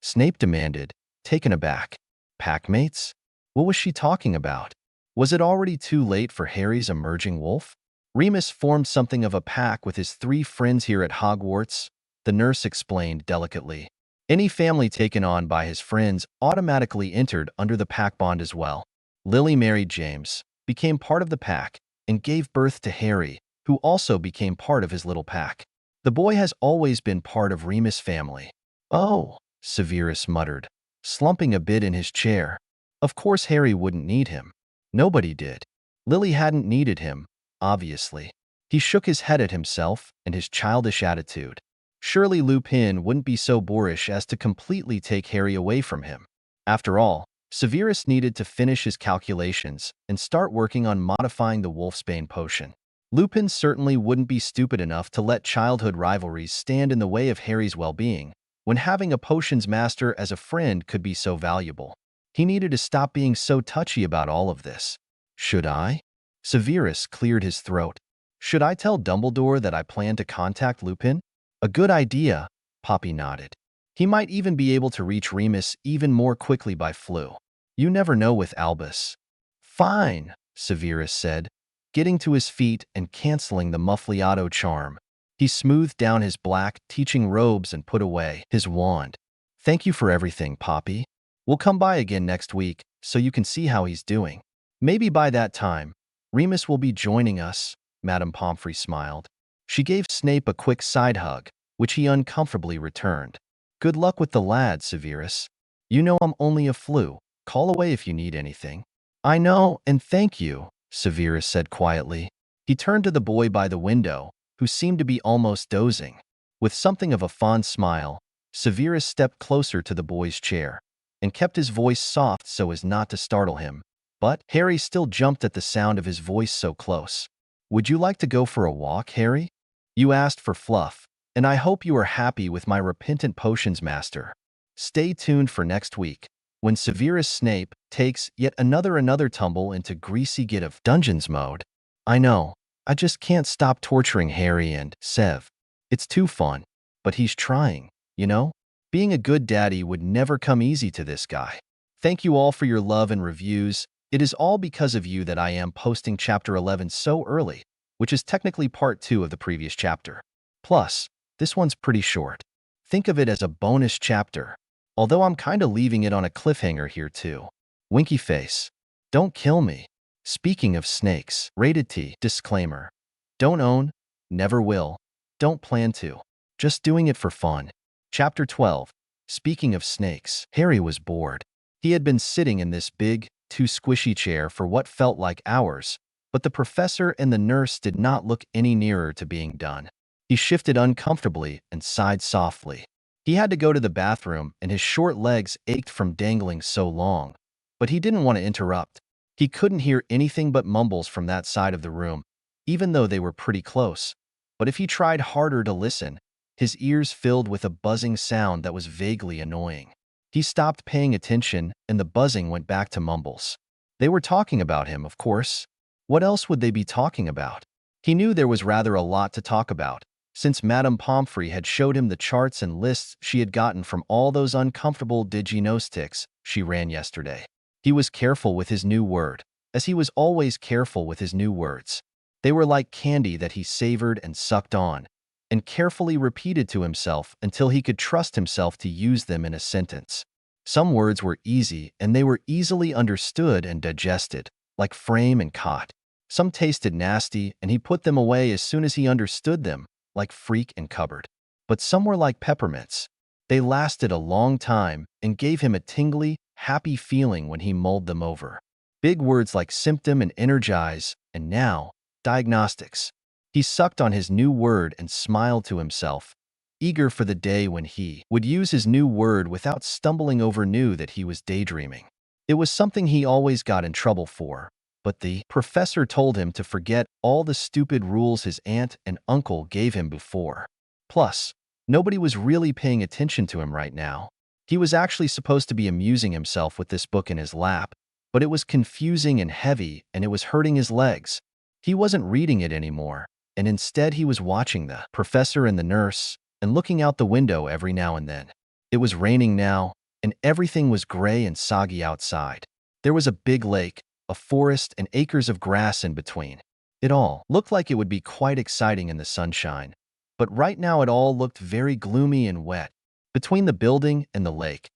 Snape demanded, taken aback. "Packmates? What was she talking about? Was it already too late for Harry's emerging wolf?" "Remus formed something of a pack with his 3 friends here at Hogwarts," the nurse explained delicately. "Any family taken on by his friends automatically entered under the pack bond as well. Lily married James, became part of the pack, and gave birth to Harry, who also became part of his little pack. The boy has always been part of Remus' family." "Oh," Severus muttered, slumping a bit in his chair. Of course Harry wouldn't need him. Nobody did. Lily hadn't needed him, obviously. He shook his head at himself and his childish attitude. Surely Lupin wouldn't be so boorish as to completely take Harry away from him. After all, Severus needed to finish his calculations and start working on modifying the Wolfsbane potion. Lupin certainly wouldn't be stupid enough to let childhood rivalries stand in the way of Harry's well-being, when having a potions master as a friend could be so valuable. He needed to stop being so touchy about all of this. "Should I?" Severus cleared his throat. "Should I tell Dumbledore that I plan to contact Lupin?" "A good idea," Poppy nodded. "He might even be able to reach Remus even more quickly by flu. You never know with Albus." "Fine," Severus said, getting to his feet and canceling the Muffliato charm. He smoothed down his black teaching robes and put away his wand. "Thank you for everything, Poppy. We'll come by again next week so you can see how he's doing. Maybe by that time, Remus will be joining us," Madame Pomfrey smiled. She gave Snape a quick side hug, which he uncomfortably returned. "Good luck with the lad, Severus. You know I'm only a flu. Call away if you need anything." "I know, and thank you," Severus said quietly. He turned to the boy by the window, who seemed to be almost dozing. With something of a fond smile, Severus stepped closer to the boy's chair and kept his voice soft so as not to startle him. But Harry still jumped at the sound of his voice so close. "Would you like to go for a walk, Harry? You asked for fluff, and I hope you are happy with my repentant potions master." Stay tuned for next week, when Severus Snape takes yet another tumble into greasy get of Dungeons mode. I know, I just can't stop torturing Harry and Sev. It's too fun, but he's trying, you know? Being a good daddy would never come easy to this guy. Thank you all for your love and reviews. It is all because of you that I am posting Chapter 11 so early, which is technically Part 2 of the previous chapter. Plus, this one's pretty short. Think of it as a bonus chapter, although I'm kinda leaving it on a cliffhanger here too. Winky face. Don't kill me. Speaking of snakes, rated T, disclaimer. Don't own, never will, don't plan to. Just doing it for fun. Chapter 12. Speaking of snakes, Harry was bored. He had been sitting in this big, too squishy chair for what felt like hours, but the professor and the nurse did not look any nearer to being done. He shifted uncomfortably and sighed softly. He had to go to the bathroom and his short legs ached from dangling so long. But he didn't want to interrupt. He couldn't hear anything but mumbles from that side of the room, even though they were pretty close. But if he tried harder to listen, his ears filled with a buzzing sound that was vaguely annoying. He stopped paying attention and the buzzing went back to mumbles. They were talking about him, of course. What else would they be talking about? He knew there was rather a lot to talk about, since Madame Pomfrey had showed him the charts and lists she had gotten from all those uncomfortable dignostics she ran yesterday. He was careful with his new word, as he was always careful with his new words. They were like candy that he savored and sucked on, and carefully repeated to himself until he could trust himself to use them in a sentence. Some words were easy, and they were easily understood and digested, like frame and cot. Some tasted nasty, and he put them away as soon as he understood them, like freak and cupboard. But some were like peppermints. They lasted a long time and gave him a tingly, happy feeling when he mulled them over. Big words like symptom and energize, and now, diagnostics. He sucked on his new word and smiled to himself, eager for the day when he would use his new word without stumbling over knew that he was daydreaming. It was something he always got in trouble for, but the professor told him to forget all the stupid rules his aunt and uncle gave him before. Plus, nobody was really paying attention to him right now. He was actually supposed to be amusing himself with this book in his lap, but it was confusing and heavy, and it was hurting his legs. He wasn't reading it anymore, and instead he was watching the professor and the nurse, and looking out the window every now and then. It was raining now, and everything was gray and soggy outside. There was a big lake, a forest, and acres of grass in between. It all looked like it would be quite exciting in the sunshine, but right now it all looked very gloomy and wet. Between the building and the lake,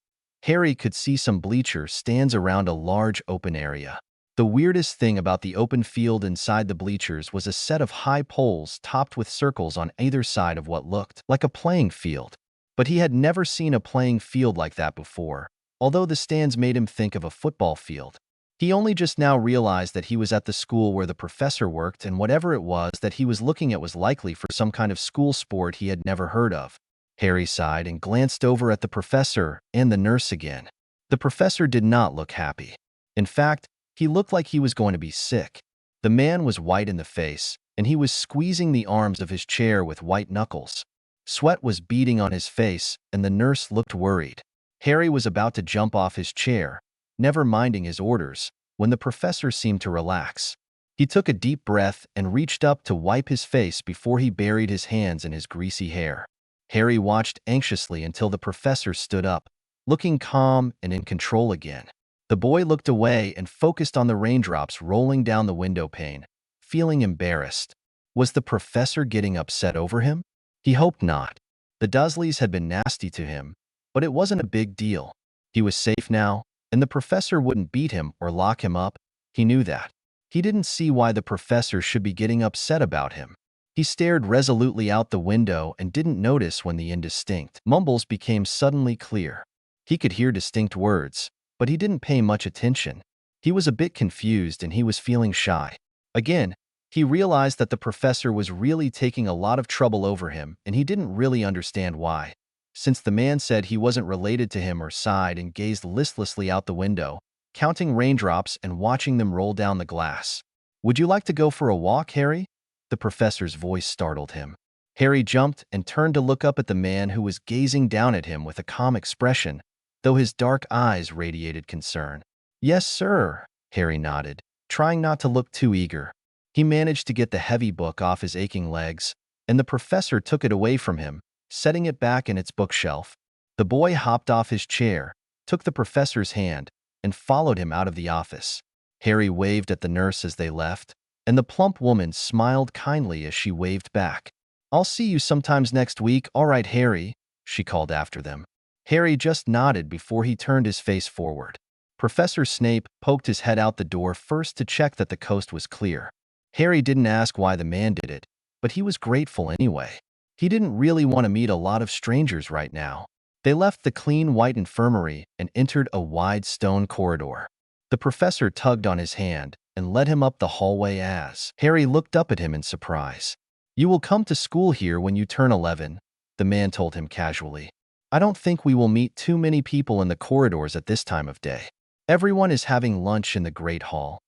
Harry could see some bleachers stands around a large open area. The weirdest thing about the open field inside the bleachers was a set of high poles topped with circles on either side of what looked like a playing field. But he had never seen a playing field like that before, although the stands made him think of a football field. He only just now realized that he was at the school where the professor worked, and whatever it was that he was looking at was likely for some kind of school sport he had never heard of. Harry sighed and glanced over at the professor and the nurse again. The professor did not look happy. In fact, he looked like he was going to be sick. The man was white in the face, and he was squeezing the arms of his chair with white knuckles. Sweat was beading on his face, and the nurse looked worried. Harry was about to jump off his chair, never minding his orders, when the professor seemed to relax. He took a deep breath and reached up to wipe his face before he buried his hands in his greasy hair. Harry watched anxiously until the professor stood up, looking calm and in control again. The boy looked away and focused on the raindrops rolling down the window pane, feeling embarrassed. Was the professor getting upset over him? He hoped not. The Dursleys had been nasty to him, but it wasn't a big deal. He was safe now, and the professor wouldn't beat him or lock him up. He knew that. He didn't see why the professor should be getting upset about him. He stared resolutely out the window and didn't notice when the indistinct mumbles became suddenly clear. He could hear distinct words, but he didn't pay much attention. He was a bit confused and he was feeling shy. Again, he realized that the professor was really taking a lot of trouble over him, and he didn't really understand why. Since the man said he wasn't related to him, or sighed and gazed listlessly out the window, counting raindrops and watching them roll down the glass. "Would you like to go for a walk, Harry?" The professor's voice startled him. Harry jumped and turned to look up at the man who was gazing down at him with a calm expression, though his dark eyes radiated concern. "Yes, sir," Harry nodded, trying not to look too eager. He managed to get the heavy book off his aching legs, and the professor took it away from him, setting it back in its bookshelf. The boy hopped off his chair, took the professor's hand, and followed him out of the office. Harry waved at the nurse as they left, and the plump woman smiled kindly as she waved back. "I'll see you sometimes next week, all right, Harry," she called after them. Harry just nodded before he turned his face forward. Professor Snape poked his head out the door first to check that the coast was clear. Harry didn't ask why the man did it, but he was grateful anyway. He didn't really want to meet a lot of strangers right now. They left the clean white infirmary and entered a wide stone corridor. The professor tugged on his hand and led him up the hallway as Harry looked up at him in surprise. "You will come to school here when you turn 11, the man told him casually. "I don't think we will meet too many people in the corridors at this time of day. Everyone is having lunch in the Great Hall."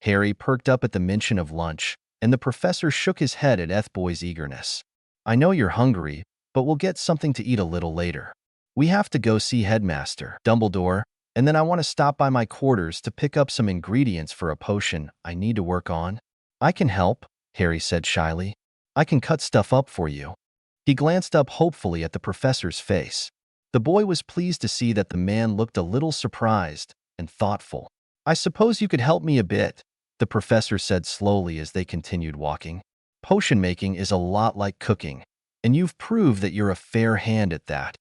Harry perked up at the mention of lunch, and the professor shook his head at Ethboy's eagerness. "I know you're hungry, but we'll get something to eat a little later. We have to go see Headmaster Dumbledore, and then I want to stop by my quarters to pick up some ingredients for a potion I need to work on." I can help, Harry said shyly. I can cut stuff up for you. He glanced up hopefully at the professor's face. The boy was pleased to see that the man looked a little surprised and thoughtful. I suppose you could help me a bit, the professor said slowly as they continued walking. Potion making is a lot like cooking, and you've proved that you're a fair hand at that.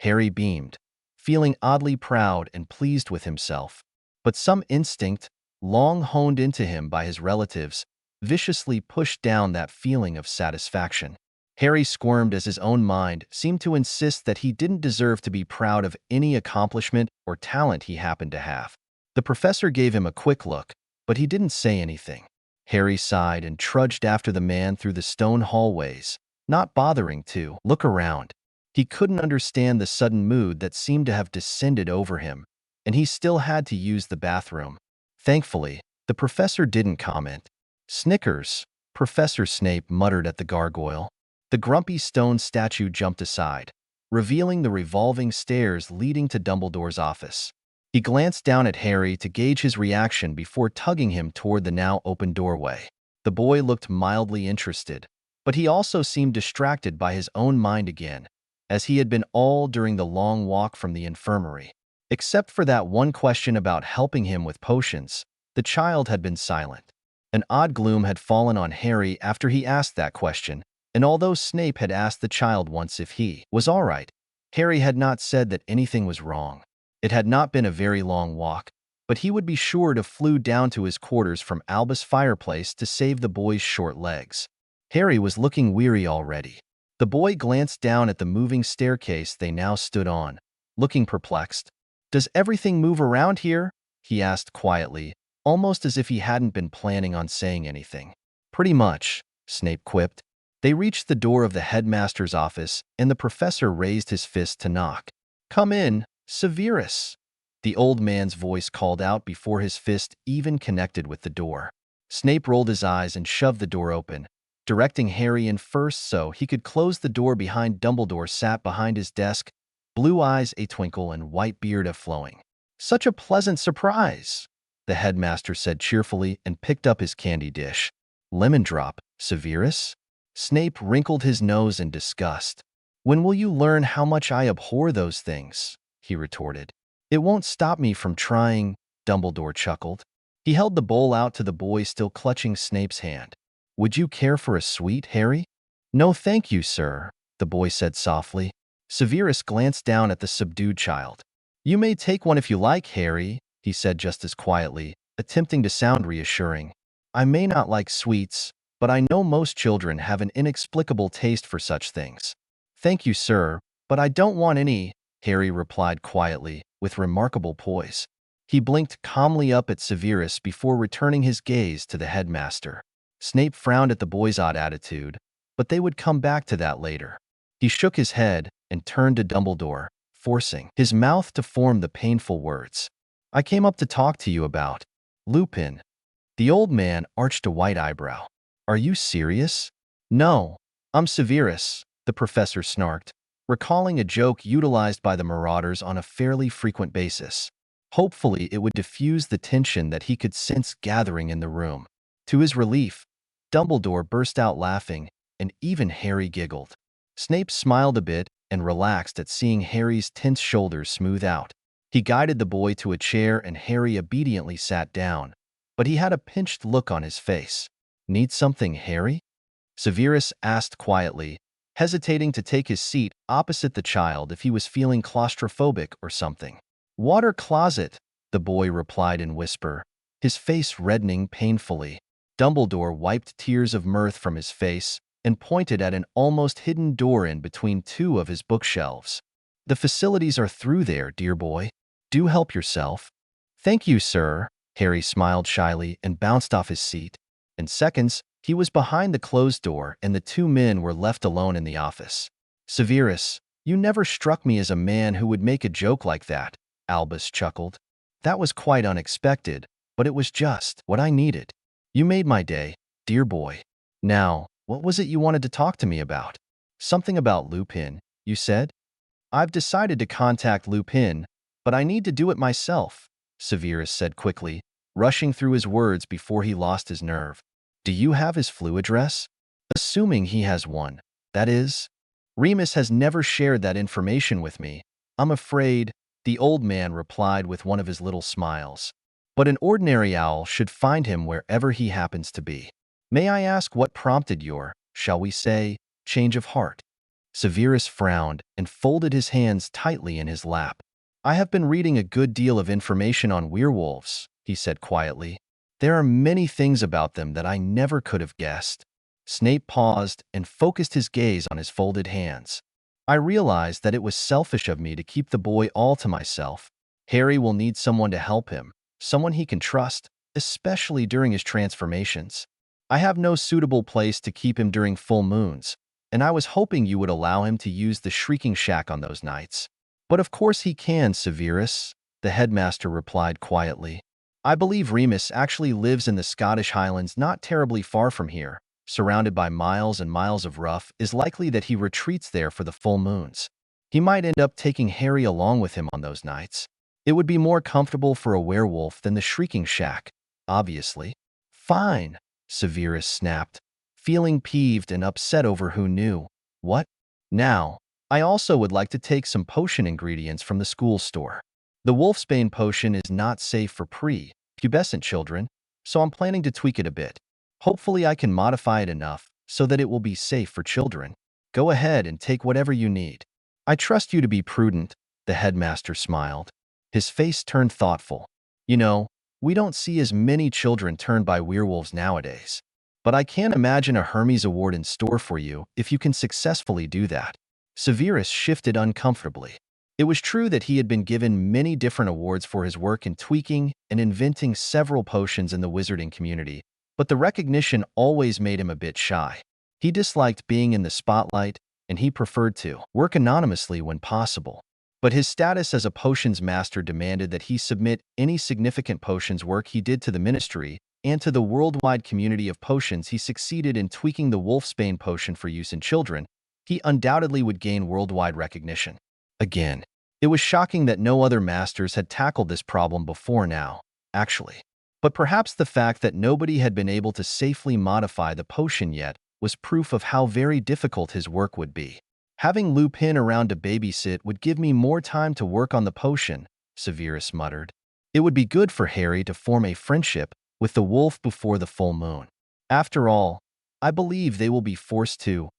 Harry beamed, feeling oddly proud and pleased with himself. But some instinct, long honed into him by his relatives, viciously pushed down that feeling of satisfaction. Harry squirmed as his own mind seemed to insist that he didn't deserve to be proud of any accomplishment or talent he happened to have. The professor gave him a quick look, but he didn't say anything. Harry sighed and trudged after the man through the stone hallways, not bothering to look around. He couldn't understand the sudden mood that seemed to have descended over him, and he still had to use the bathroom. Thankfully, the professor didn't comment. Snickers, Professor Snape muttered at the gargoyle. The grumpy stone statue jumped aside, revealing the revolving stairs leading to Dumbledore's office. He glanced down at Harry to gauge his reaction before tugging him toward the now open doorway. The boy looked mildly interested, but he also seemed distracted by his own mind again, as he had been all during the long walk from the infirmary. Except for that one question about helping him with potions, the child had been silent. An odd gloom had fallen on Harry after he asked that question, and although Snape had asked the child once if he was all right, Harry had not said that anything was wrong. It had not been a very long walk, but he would be sure to flew down to his quarters from Albus' fireplace to save the boy's short legs. Harry was looking weary already. The boy glanced down at the moving staircase they now stood on, looking perplexed. "Does everything move around here?" he asked quietly, almost as if he hadn't been planning on saying anything. "Pretty much," Snape quipped. They reached the door of the headmaster's office, and the professor raised his fist to knock. "Come in, Severus," the old man's voice called out before his fist even connected with the door. Snape rolled his eyes and shoved the door open, directing Harry in first so he could close the door behind. Dumbledore sat behind his desk, blue eyes a-twinkle and white beard a-flowing. "Such a pleasant surprise," the headmaster said cheerfully and picked up his candy dish. "Lemon drop, Severus?" Snape wrinkled his nose in disgust. "When will you learn how much I abhor those things?" he retorted. "It won't stop me from trying," Dumbledore chuckled. He held the bowl out to the boy still clutching Snape's hand. "Would you care for a sweet, Harry?" "No thank you, sir," the boy said softly. Severus glanced down at the subdued child. "You may take one if you like, Harry," he said just as quietly, attempting to sound reassuring. "I may not like sweets, but I know most children have an inexplicable taste for such things." "Thank you, sir, but I don't want any," Harry replied quietly, with remarkable poise. He blinked calmly up at Severus before returning his gaze to the headmaster. Snape frowned at the boy's odd attitude, but they would come back to that later. He shook his head and turned to Dumbledore, forcing his mouth to form the painful words. "I came up to talk to you about Lupin." The old man arched a white eyebrow. "Are you serious?" "No, I'm Severus," the professor snarked, recalling a joke utilized by the Marauders on a fairly frequent basis. Hopefully, it would diffuse the tension that he could sense gathering in the room. To his relief, Dumbledore burst out laughing, and even Harry giggled. Snape smiled a bit and relaxed at seeing Harry's tense shoulders smooth out. He guided the boy to a chair and Harry obediently sat down, but he had a pinched look on his face. "Need something, Harry?" Severus asked quietly, hesitating to take his seat opposite the child if he was feeling claustrophobic or something. "Water closet," the boy replied in whisper, his face reddening painfully. Dumbledore wiped tears of mirth from his face and pointed at an almost hidden door in between two of his bookshelves. "The facilities are through there, dear boy. Do help yourself." "Thank you, sir," Harry smiled shyly and bounced off his seat. In seconds, he was behind the closed door and the two men were left alone in the office. "Severus, you never struck me as a man who would make a joke like that," Albus chuckled. "That was quite unexpected, but it was just what I needed. You made my day, dear boy. Now, what was it you wanted to talk to me about?" "Something about Lupin, you said?" "I've decided to contact Lupin, but I need to do it myself," Severus said quickly, rushing through his words before he lost his nerve. Do you have his flu address? Assuming he has one. That is, Remus has never shared that information with me. I'm afraid, the old man replied with one of his little smiles. But an ordinary owl should find him wherever he happens to be. May I ask what prompted your, shall we say, change of heart? Severus frowned and folded his hands tightly in his lap. I have been reading a good deal of information on werewolves, he said quietly. There are many things about them that I never could have guessed. Snape paused and focused his gaze on his folded hands. I realized that it was selfish of me to keep the boy all to myself. Harry will need someone to help him, someone he can trust, especially during his transformations. I have no suitable place to keep him during full moons, and I was hoping you would allow him to use the Shrieking Shack on those nights. But of course he can, Severus, the headmaster replied quietly. I believe Remus actually lives in the Scottish Highlands not terribly far from here. Surrounded by miles and miles of rough, is likely that he retreats there for the full moons. He might end up taking Harry along with him on those nights. It would be more comfortable for a werewolf than the Shrieking Shack, obviously. Fine, Severus snapped, feeling peeved and upset over who knew what. Now, I also would like to take some potion ingredients from the school store. The Wolfsbane potion is not safe for pre-pubescent children, so I'm planning to tweak it a bit. Hopefully I can modify it enough so that it will be safe for children. Go ahead and take whatever you need. I trust you to be prudent, the headmaster smiled. His face turned thoughtful. You know, we don't see as many children turned by werewolves nowadays. But I can't imagine a Hermes Award in store for you if you can successfully do that. Severus shifted uncomfortably. It was true that he had been given many different awards for his work in tweaking and inventing several potions in the wizarding community, but the recognition always made him a bit shy. He disliked being in the spotlight, and he preferred to work anonymously when possible. But his status as a potions master demanded that he submit any significant potions work he did to the ministry and to the worldwide community of potions. He succeeded in tweaking the Wolfsbane potion for use in children. He undoubtedly would gain worldwide recognition. Again, it was shocking that no other masters had tackled this problem before now, actually. But perhaps the fact that nobody had been able to safely modify the potion yet was proof of how very difficult his work would be. Having Lupin around to babysit would give me more time to work on the potion, Severus muttered. It would be good for Harry to form a friendship with the wolf before the full moon. After all, I believe they will be forced to,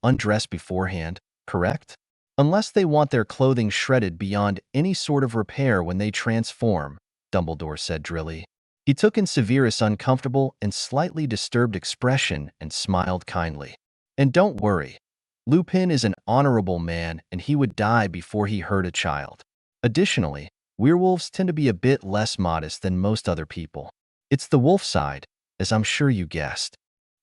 undress beforehand, correct? Unless they want their clothing shredded beyond any sort of repair when they transform, Dumbledore said drily. He took in Severus' uncomfortable and slightly disturbed expression and smiled kindly. And don't worry, Lupin is an honorable man and he would die before he hurt a child. Additionally, werewolves tend to be a bit less modest than most other people. It's the wolf side, as I'm sure you guessed.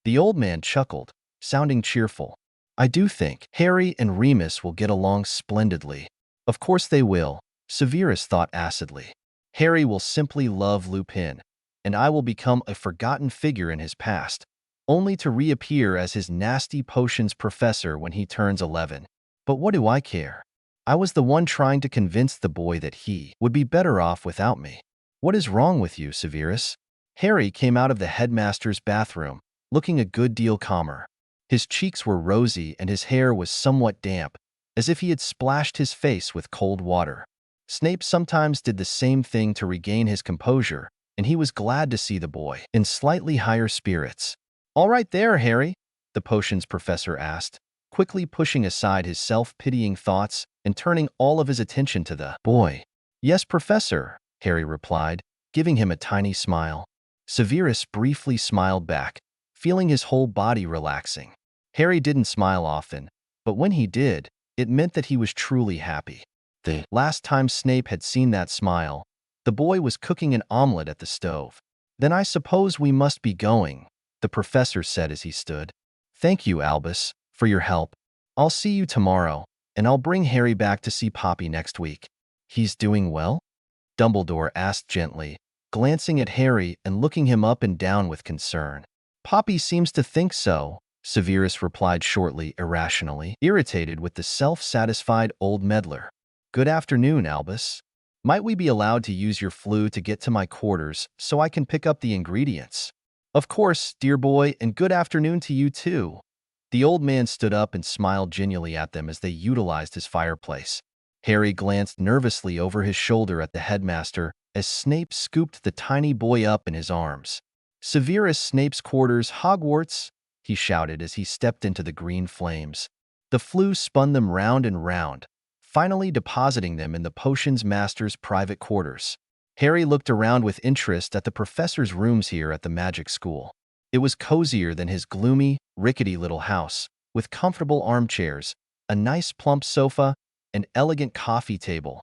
The old man chuckled, sounding cheerful. I do think Harry and Remus will get along splendidly. Of course they will, Severus thought acidly. Harry will simply love Lupin, and I will become a forgotten figure in his past, only to reappear as his nasty potions professor when he turns 11. But what do I care? I was the one trying to convince the boy that he would be better off without me. What is wrong with you, Severus? Harry came out of the headmaster's bathroom, looking a good deal calmer. His cheeks were rosy and his hair was somewhat damp, as if he had splashed his face with cold water. Snape sometimes did the same thing to regain his composure, and he was glad to see the boy in slightly higher spirits. All right there, Harry, the potions professor asked, quickly pushing aside his self-pitying thoughts and turning all of his attention to the boy. Yes, Professor, Harry replied, giving him a tiny smile. Severus briefly smiled back, feeling his whole body relaxing. Harry didn't smile often, but when he did, it meant that he was truly happy. The last time Snape had seen that smile, the boy was cooking an omelet at the stove. Then I suppose we must be going, the professor said as he stood. Thank you, Albus, for your help. I'll see you tomorrow, and I'll bring Harry back to see Poppy next week. He's doing well? Dumbledore asked gently, glancing at Harry and looking him up and down with concern. Poppy seems to think so, Severus replied shortly, irrationally, irritated with the self-satisfied old meddler. Good afternoon, Albus. Might we be allowed to use your flue to get to my quarters so I can pick up the ingredients? Of course, dear boy, and good afternoon to you too. The old man stood up and smiled genially at them as they utilized his fireplace. Harry glanced nervously over his shoulder at the headmaster as Snape scooped the tiny boy up in his arms. Severus Snape's quarters, Hogwarts, he shouted as he stepped into the green flames. The flue spun them round and round, finally depositing them in the potions master's private quarters. Harry looked around with interest at the professor's rooms here at the magic school. It was cozier than his gloomy, rickety little house, with comfortable armchairs, a nice plump sofa, an elegant coffee table,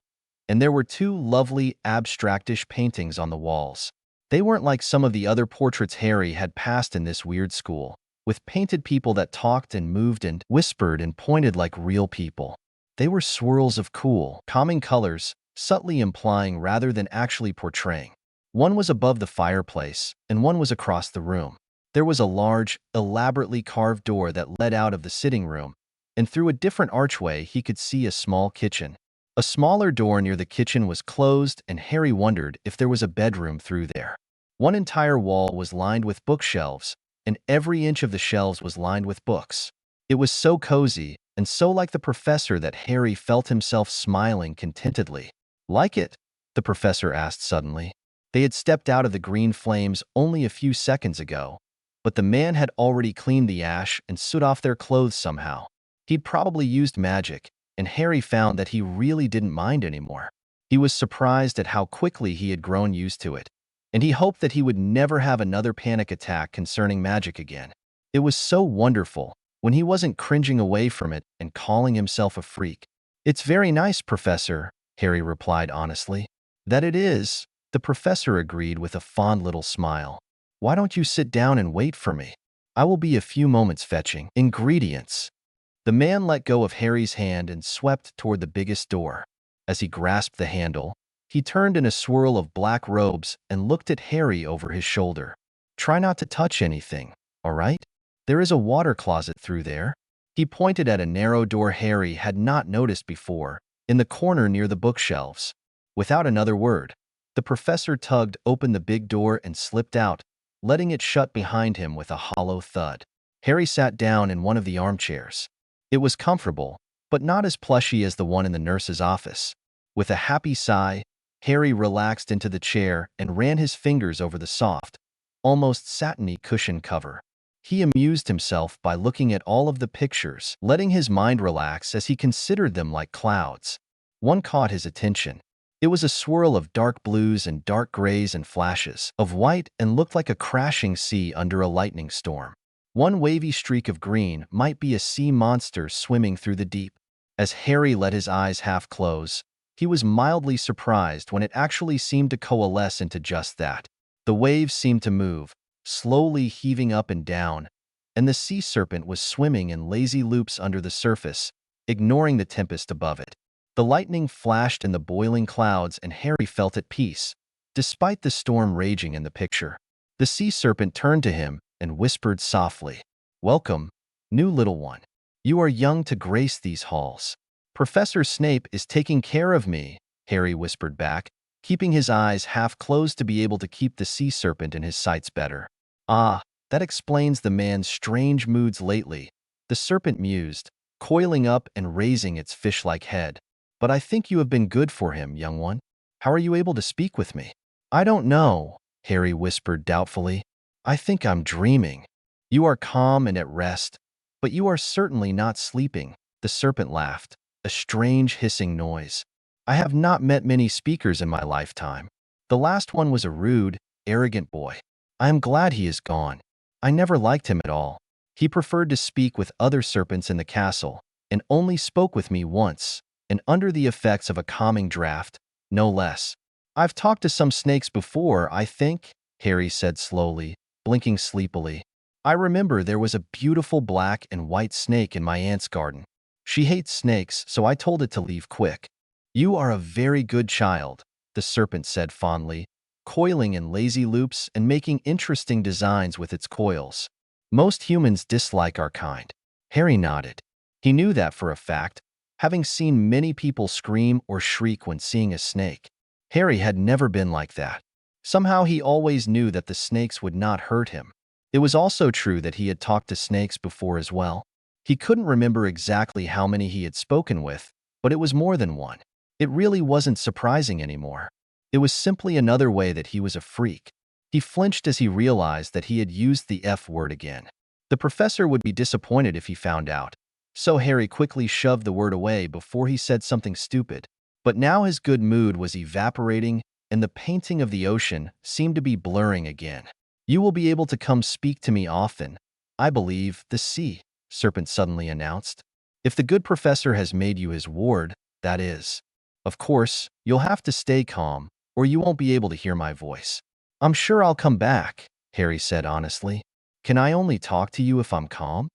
and there were two lovely, abstractish paintings on the walls. They weren't like some of the other portraits Harry had passed in this weird school, with painted people that talked and moved and whispered and pointed like real people. They were swirls of cool, calming colors, subtly implying rather than actually portraying. One was above the fireplace, and one was across the room. There was a large, elaborately carved door that led out of the sitting room, and through a different archway he could see a small kitchen. A smaller door near the kitchen was closed, and Harry wondered if there was a bedroom through there. One entire wall was lined with bookshelves, and every inch of the shelves was lined with books. It was so cozy, and so like the professor that Harry felt himself smiling contentedly. "Like it?" the professor asked suddenly. They had stepped out of the green flames only a few seconds ago, but the man had already cleaned the ash and soot off their clothes somehow. He'd probably used magic, and Harry found that he really didn't mind anymore. He was surprised at how quickly he had grown used to it, and he hoped that he would never have another panic attack concerning magic again. It was so wonderful when he wasn't cringing away from it and calling himself a freak. "It's very nice, Professor," Harry replied honestly. "That it is," the professor agreed with a fond little smile. "Why don't you sit down and wait for me? I will be a few moments fetching ingredients." The man let go of Harry's hand and swept toward the biggest door. As he grasped the handle, he turned in a swirl of black robes and looked at Harry over his shoulder. "Try not to touch anything, all right? There is a water closet through there." He pointed at a narrow door Harry had not noticed before, in the corner near the bookshelves. Without another word, the professor tugged open the big door and slipped out, letting it shut behind him with a hollow thud. Harry sat down in one of the armchairs. It was comfortable, but not as plushy as the one in the nurse's office. With a happy sigh, Harry relaxed into the chair and ran his fingers over the soft, almost satiny cushion cover. He amused himself by looking at all of the pictures, letting his mind relax as he considered them like clouds. One caught his attention. It was a swirl of dark blues and dark grays and flashes of white and looked like a crashing sea under a lightning storm. One wavy streak of green might be a sea monster swimming through the deep. As Harry let his eyes half close, he was mildly surprised when it actually seemed to coalesce into just that. The waves seemed to move, slowly heaving up and down, and the sea serpent was swimming in lazy loops under the surface, ignoring the tempest above it. The lightning flashed in the boiling clouds and Harry felt at peace, despite the storm raging in the picture. The sea serpent turned to him and whispered softly, "Welcome, new little one. You are young to grace these halls." "Professor Snape is taking care of me," Harry whispered back, keeping his eyes half closed to be able to keep the sea serpent in his sights better. "Ah, that explains the man's strange moods lately," the serpent mused, coiling up and raising its fish-like head. "But I think you have been good for him, young one. How are you able to speak with me?" "I don't know," Harry whispered doubtfully. "I think I'm dreaming." "You are calm and at rest, but you are certainly not sleeping," the serpent laughed, a strange hissing noise. "I have not met many speakers in my lifetime. The last one was a rude, arrogant boy. I am glad he is gone. I never liked him at all. He preferred to speak with other serpents in the castle, and only spoke with me once, and under the effects of a calming draught, no less." "I've talked to some snakes before, I think," Harry said slowly, blinking sleepily. "I remember there was a beautiful black and white snake in my aunt's garden. She hates snakes, so I told it to leave quick." "You are a very good child," the serpent said fondly, coiling in lazy loops and making interesting designs with its coils. "Most humans dislike our kind." Harry nodded. He knew that for a fact, having seen many people scream or shriek when seeing a snake. Harry had never been like that. Somehow he always knew that the snakes would not hurt him, It was also true that he had talked to snakes before as well. He couldn't remember exactly how many he had spoken with, but it was more than one. It really wasn't surprising anymore. It was simply another way that he was a freak. He flinched as he realized that he had used the F word again. The professor would be disappointed if he found out, so Harry quickly shoved the word away before he said something stupid. But now his good mood was evaporating, and the painting of the ocean seemed to be blurring again. "You will be able to come speak to me often, I believe, the sea," Serpent suddenly announced. "If the good professor has made you his ward, that is. Of course, you'll have to stay calm, or you won't be able to hear my voice." "I'm sure I'll come back," Harry said honestly. "Can I only talk to you if I'm calm?"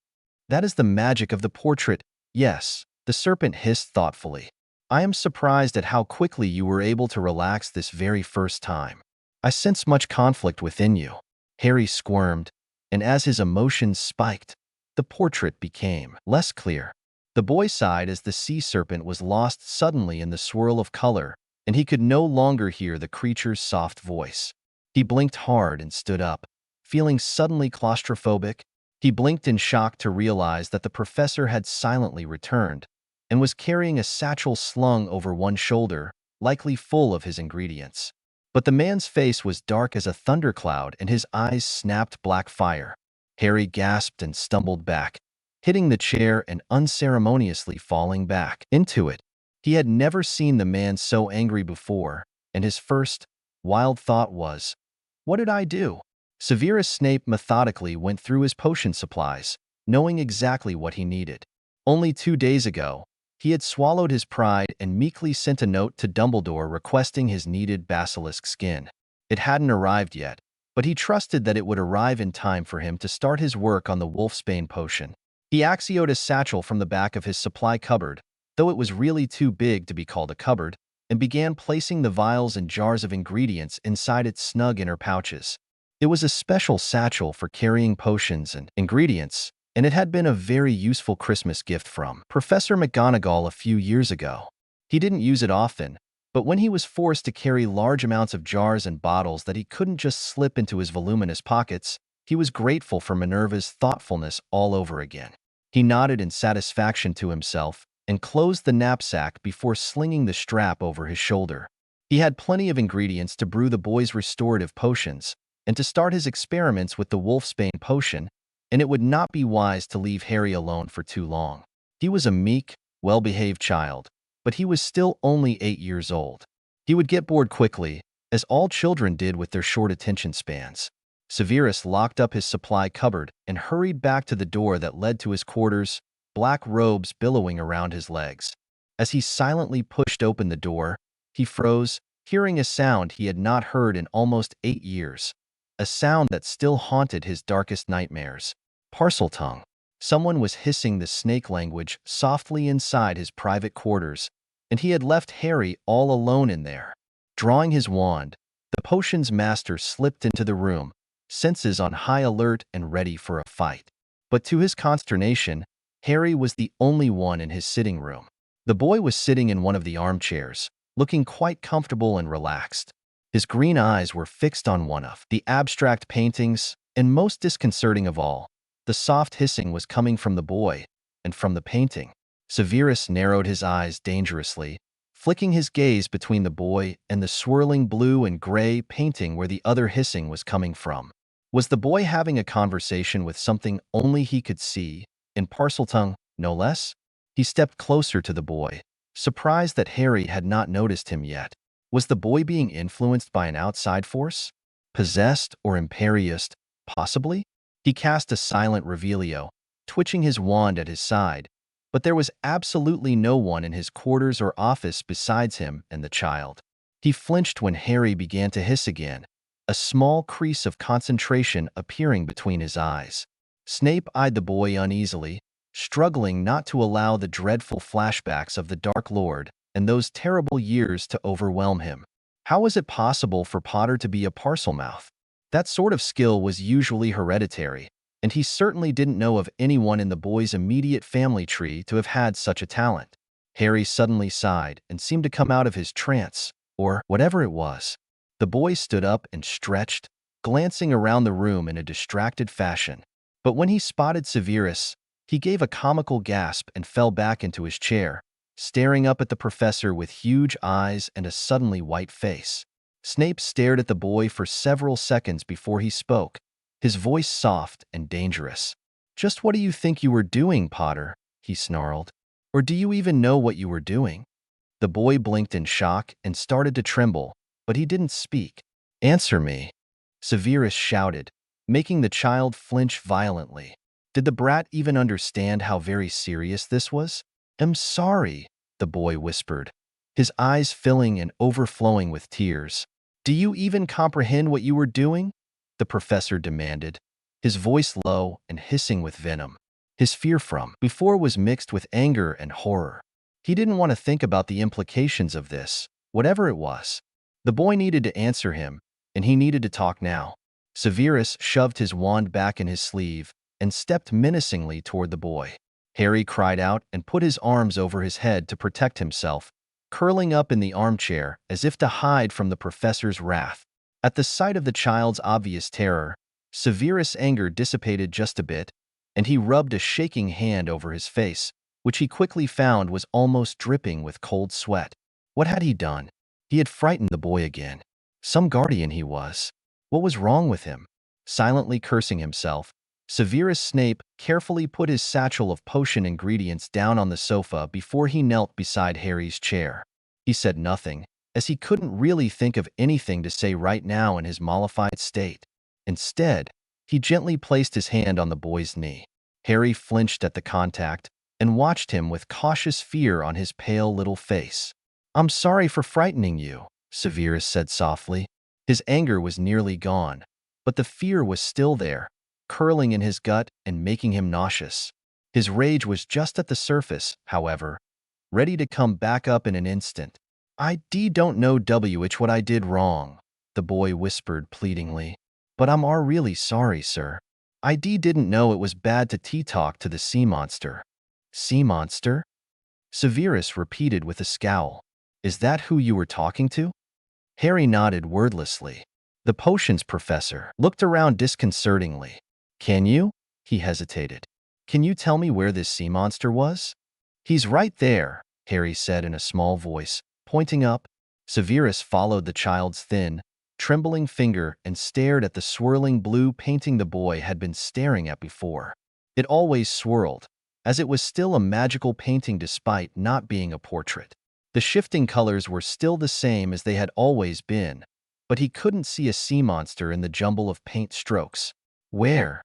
"That is the magic of the portrait, yes," the serpent hissed thoughtfully. "I am surprised at how quickly you were able to relax this very first time. I sense much conflict within you." Harry squirmed, and as his emotions spiked, the portrait became less clear. The boy sighed as the sea serpent was lost suddenly in the swirl of color, and he could no longer hear the creature's soft voice. He blinked hard and stood up, feeling suddenly claustrophobic. He blinked in shock to realize that the professor had silently returned and was carrying a satchel slung over one shoulder, likely full of his ingredients. But the man's face was dark as a thundercloud and his eyes snapped black fire. Harry gasped and stumbled back, hitting the chair and unceremoniously falling back into it. He had never seen the man so angry before, and his first, wild thought was, "What did I do?" Severus Snape methodically went through his potion supplies, knowing exactly what he needed. Only 2 days ago, he had swallowed his pride and meekly sent a note to Dumbledore requesting his needed basilisk skin. It hadn't arrived yet, but he trusted that it would arrive in time for him to start his work on the wolfsbane potion. He axioed a satchel from the back of his supply cupboard, though it was really too big to be called a cupboard, and began placing the vials and jars of ingredients inside its snug inner pouches. It was a special satchel for carrying potions and ingredients, and it had been a very useful Christmas gift from Professor McGonagall a few years ago. He didn't use it often, but when he was forced to carry large amounts of jars and bottles that he couldn't just slip into his voluminous pockets, he was grateful for Minerva's thoughtfulness all over again. He nodded in satisfaction to himself and closed the knapsack before slinging the strap over his shoulder. He had plenty of ingredients to brew the boy's restorative potions, and to start his experiments with the wolfsbane potion, and it would not be wise to leave Harry alone for too long. He was a meek, well-behaved child, but he was still only 8 years old. He would get bored quickly, as all children did with their short attention spans. Severus locked up his supply cupboard and hurried back to the door that led to his quarters, black robes billowing around his legs. As he silently pushed open the door, he froze, hearing a sound he had not heard in almost 8 years. A sound that still haunted his darkest nightmares. Parseltongue. Someone was hissing the snake language softly inside his private quarters, and he had left Harry all alone in there. Drawing his wand, the potion's master slipped into the room, senses on high alert and ready for a fight. But to his consternation, Harry was the only one in his sitting room. The boy was sitting in one of the armchairs, looking quite comfortable and relaxed. His green eyes were fixed on one of the abstract paintings, and most disconcerting of all, the soft hissing was coming from the boy and from the painting. Severus narrowed his eyes dangerously, flicking his gaze between the boy and the swirling blue and gray painting where the other hissing was coming from. Was the boy having a conversation with something only he could see, in Parseltongue, no less? He stepped closer to the boy, surprised that Harry had not noticed him yet. Was the boy being influenced by an outside force? Possessed or imperious, possibly? He cast a silent revelio, twitching his wand at his side, but there was absolutely no one in his quarters or office besides him and the child. He flinched when Harry began to hiss again, a small crease of concentration appearing between his eyes. Snape eyed the boy uneasily, struggling not to allow the dreadful flashbacks of the Dark Lord and those terrible years to overwhelm him. How was it possible for Potter to be a Parselmouth? That sort of skill was usually hereditary, and he certainly didn't know of anyone in the boy's immediate family tree to have had such a talent. Harry suddenly sighed and seemed to come out of his trance, or whatever it was. The boy stood up and stretched, glancing around the room in a distracted fashion. But when he spotted Severus, he gave a comical gasp and fell back into his chair, staring up at the professor with huge eyes and a suddenly white face. Snape stared at the boy for several seconds before he spoke, his voice soft and dangerous. "Just what do you think you were doing, Potter?" he snarled. "Or do you even know what you were doing?" The boy blinked in shock and started to tremble, but he didn't speak. "Answer me," Severus shouted, making the child flinch violently. Did the brat even understand how very serious this was? "I'm sorry," the boy whispered, his eyes filling and overflowing with tears. "Do you even comprehend what you were doing?" the professor demanded, his voice low and hissing with venom. His fear from before was mixed with anger and horror. He didn't want to think about the implications of this, whatever it was. The boy needed to answer him, and he needed to talk now. Severus shoved his wand back in his sleeve and stepped menacingly toward the boy. Harry cried out and put his arms over his head to protect himself, curling up in the armchair as if to hide from the professor's wrath. At the sight of the child's obvious terror, Severus' anger dissipated just a bit, and he rubbed a shaking hand over his face, which he quickly found was almost dripping with cold sweat. What had he done? He had frightened the boy again. Some guardian he was. What was wrong with him? Silently cursing himself, Severus Snape carefully put his satchel of potion ingredients down on the sofa before he knelt beside Harry's chair. He said nothing, as he couldn't really think of anything to say right now in his mollified state. Instead, he gently placed his hand on the boy's knee. Harry flinched at the contact and watched him with cautious fear on his pale little face. "I'm sorry for frightening you," Severus said softly. His anger was nearly gone, but the fear was still there, curling in his gut and making him nauseous. His rage was just at the surface, however, ready to come back up in an instant. "I don't know what I did wrong," the boy whispered pleadingly. "But I'm really sorry, sir. I didn't know it was bad to talk to the sea monster." "Sea monster?" Severus repeated with a scowl. "Is that who you were talking to?" Harry nodded wordlessly. The potions professor looked around disconcertingly. "Can you?" he hesitated. "Can you tell me where this sea monster was?" "He's right there," Harry said in a small voice, pointing up. Severus followed the child's thin, trembling finger and stared at the swirling blue painting the boy had been staring at before. It always swirled, as it was still a magical painting despite not being a portrait. The shifting colors were still the same as they had always been, but he couldn't see a sea monster in the jumble of paint strokes. "Where?"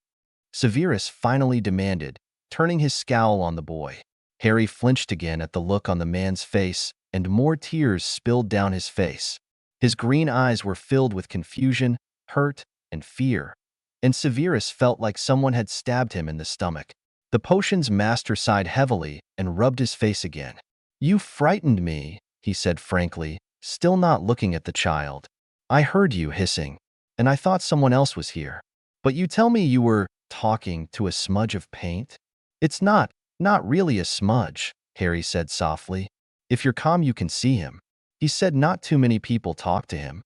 Severus finally demanded, turning his scowl on the boy. Harry flinched again at the look on the man's face, and more tears spilled down his face. His green eyes were filled with confusion, hurt, and fear, and Severus felt like someone had stabbed him in the stomach. The potion's master sighed heavily and rubbed his face again. "You frightened me," he said frankly, still not looking at the child. "I heard you hissing, and I thought someone else was here. But you tell me you were talking to a smudge of paint?" "It's not really a smudge," Harry said softly. "If you're calm, you can see him." He said not too many people talk to him.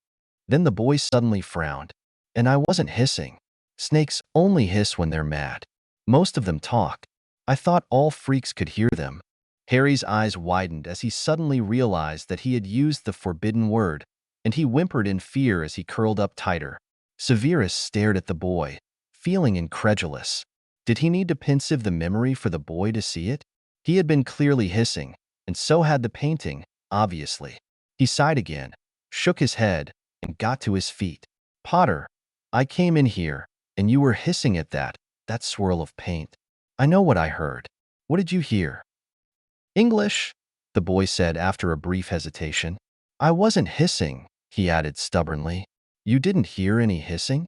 Then the boy suddenly frowned. "And I wasn't hissing. Snakes only hiss when they're mad. Most of them talk. I thought all freaks could hear them." Harry's eyes widened as he suddenly realized that he had used the forbidden word, and he whimpered in fear as he curled up tighter. Severus stared at the boy, feeling incredulous. Did he need to pensieve the memory for the boy to see it? He had been clearly hissing, and so had the painting, obviously. He sighed again, shook his head, and got to his feet. "Potter, I came in here, and you were hissing at that swirl of paint. I know what I heard. What did you hear?" "English," the boy said after a brief hesitation. "I wasn't hissing," he added stubbornly. "You didn't hear any hissing?"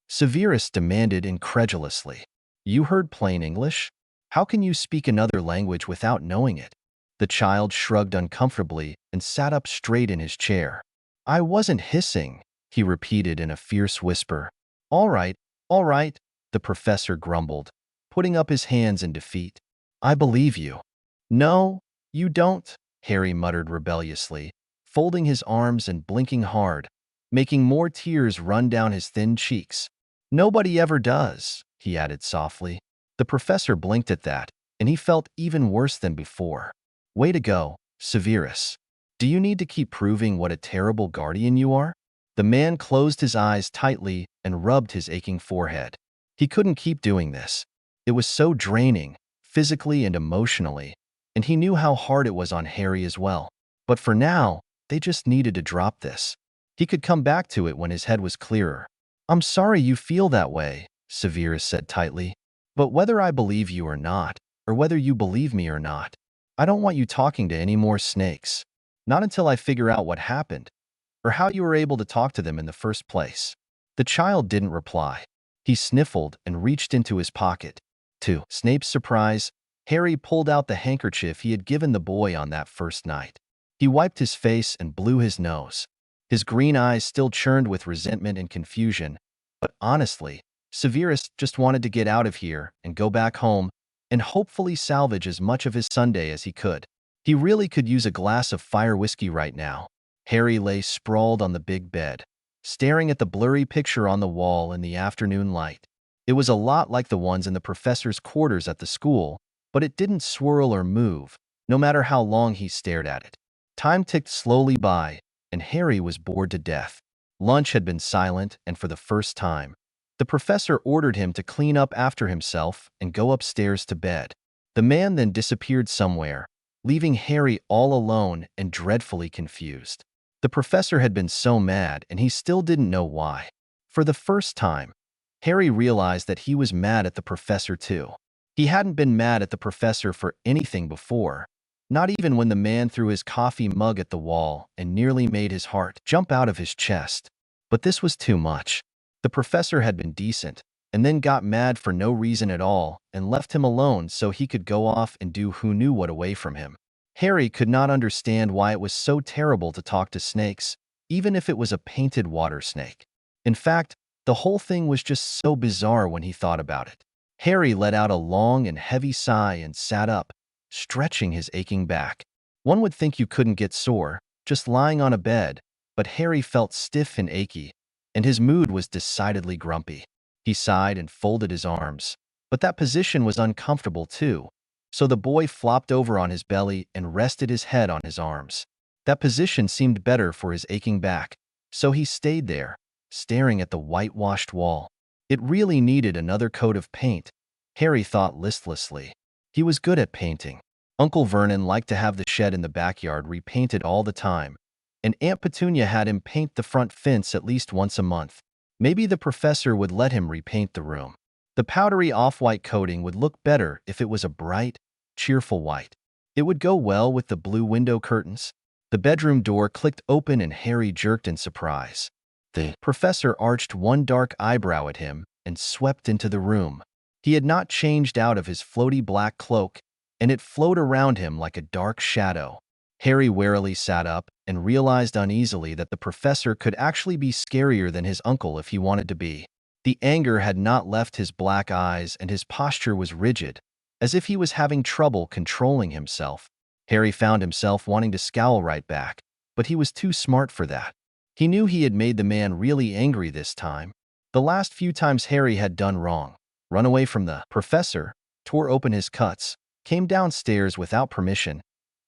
Severus demanded incredulously. "You heard plain English? How can you speak another language without knowing it?" The child shrugged uncomfortably and sat up straight in his chair. "I wasn't hissing," he repeated in a fierce whisper. All right," the professor grumbled, putting up his hands in defeat. "I believe you." "No, you don't," Harry muttered rebelliously, folding his arms and blinking hard. making more tears run down his thin cheeks. "Nobody ever does," he added softly. The professor blinked at that, and he felt even worse than before. "Way to go, Severus. Do you need to keep proving what a terrible guardian you are?" The man closed his eyes tightly and rubbed his aching forehead. He couldn't keep doing this. It was so draining, physically and emotionally, and he knew how hard it was on Harry as well. But for now, they just needed to drop this. He could come back to it when his head was clearer. "I'm sorry you feel that way," Severus said tightly. "But whether I believe you or not, or whether you believe me or not, I don't want you talking to any more snakes. Not until I figure out what happened, or how you were able to talk to them in the first place." The child didn't reply. He sniffled and reached into his pocket. To Snape's surprise, Harry pulled out the handkerchief he had given the boy on that first night. He wiped his face and blew his nose. His green eyes still churned with resentment and confusion, but honestly, Severus just wanted to get out of here and go back home and hopefully salvage as much of his Sunday as he could. He really could use a glass of fire whiskey right now. Harry lay sprawled on the big bed, staring at the blurry picture on the wall in the afternoon light. It was a lot like the ones in the professor's quarters at the school, but it didn't swirl or move, no matter how long he stared at it. Time ticked slowly by, and Harry was bored to death. Lunch had been silent, and for the first time, the professor ordered him to clean up after himself and go upstairs to bed. The man then disappeared somewhere, leaving Harry all alone and dreadfully confused. The professor had been so mad, and he still didn't know why. For the first time, Harry realized that he was mad at the professor too. He hadn't been mad at the professor for anything before, not even when the man threw his coffee mug at the wall and nearly made his heart jump out of his chest. But this was too much. The professor had been decent, and then got mad for no reason at all and left him alone so he could go off and do who knew what away from him. Harry could not understand why it was so terrible to talk to snakes, even if it was a painted water snake. In fact, the whole thing was just so bizarre when he thought about it. Harry let out a long and heavy sigh and sat up, stretching his aching back. One would think you couldn't get sore, just lying on a bed, but Harry felt stiff and achy, and his mood was decidedly grumpy. He sighed and folded his arms, but that position was uncomfortable too, so the boy flopped over on his belly and rested his head on his arms. That position seemed better for his aching back, so he stayed there, staring at the whitewashed wall. It really needed another coat of paint, Harry thought listlessly. He was good at painting. Uncle Vernon liked to have the shed in the backyard repainted all the time, and Aunt Petunia had him paint the front fence at least once a month. Maybe the professor would let him repaint the room. The powdery off-white coating would look better if it was a bright, cheerful white. It would go well with the blue window curtains. The bedroom door clicked open and Harry jerked in surprise. The professor arched one dark eyebrow at him and swept into the room. He had not changed out of his floaty black cloak, and it flowed around him like a dark shadow. Harry warily sat up and realized uneasily that the professor could actually be scarier than his uncle if he wanted to be. The anger had not left his black eyes, and his posture was rigid, as if he was having trouble controlling himself. Harry found himself wanting to scowl right back, but he was too smart for that. He knew he had made the man really angry this time. The last few times Harry had done wrong, run away from the professor, tore open his cuts, came downstairs without permission,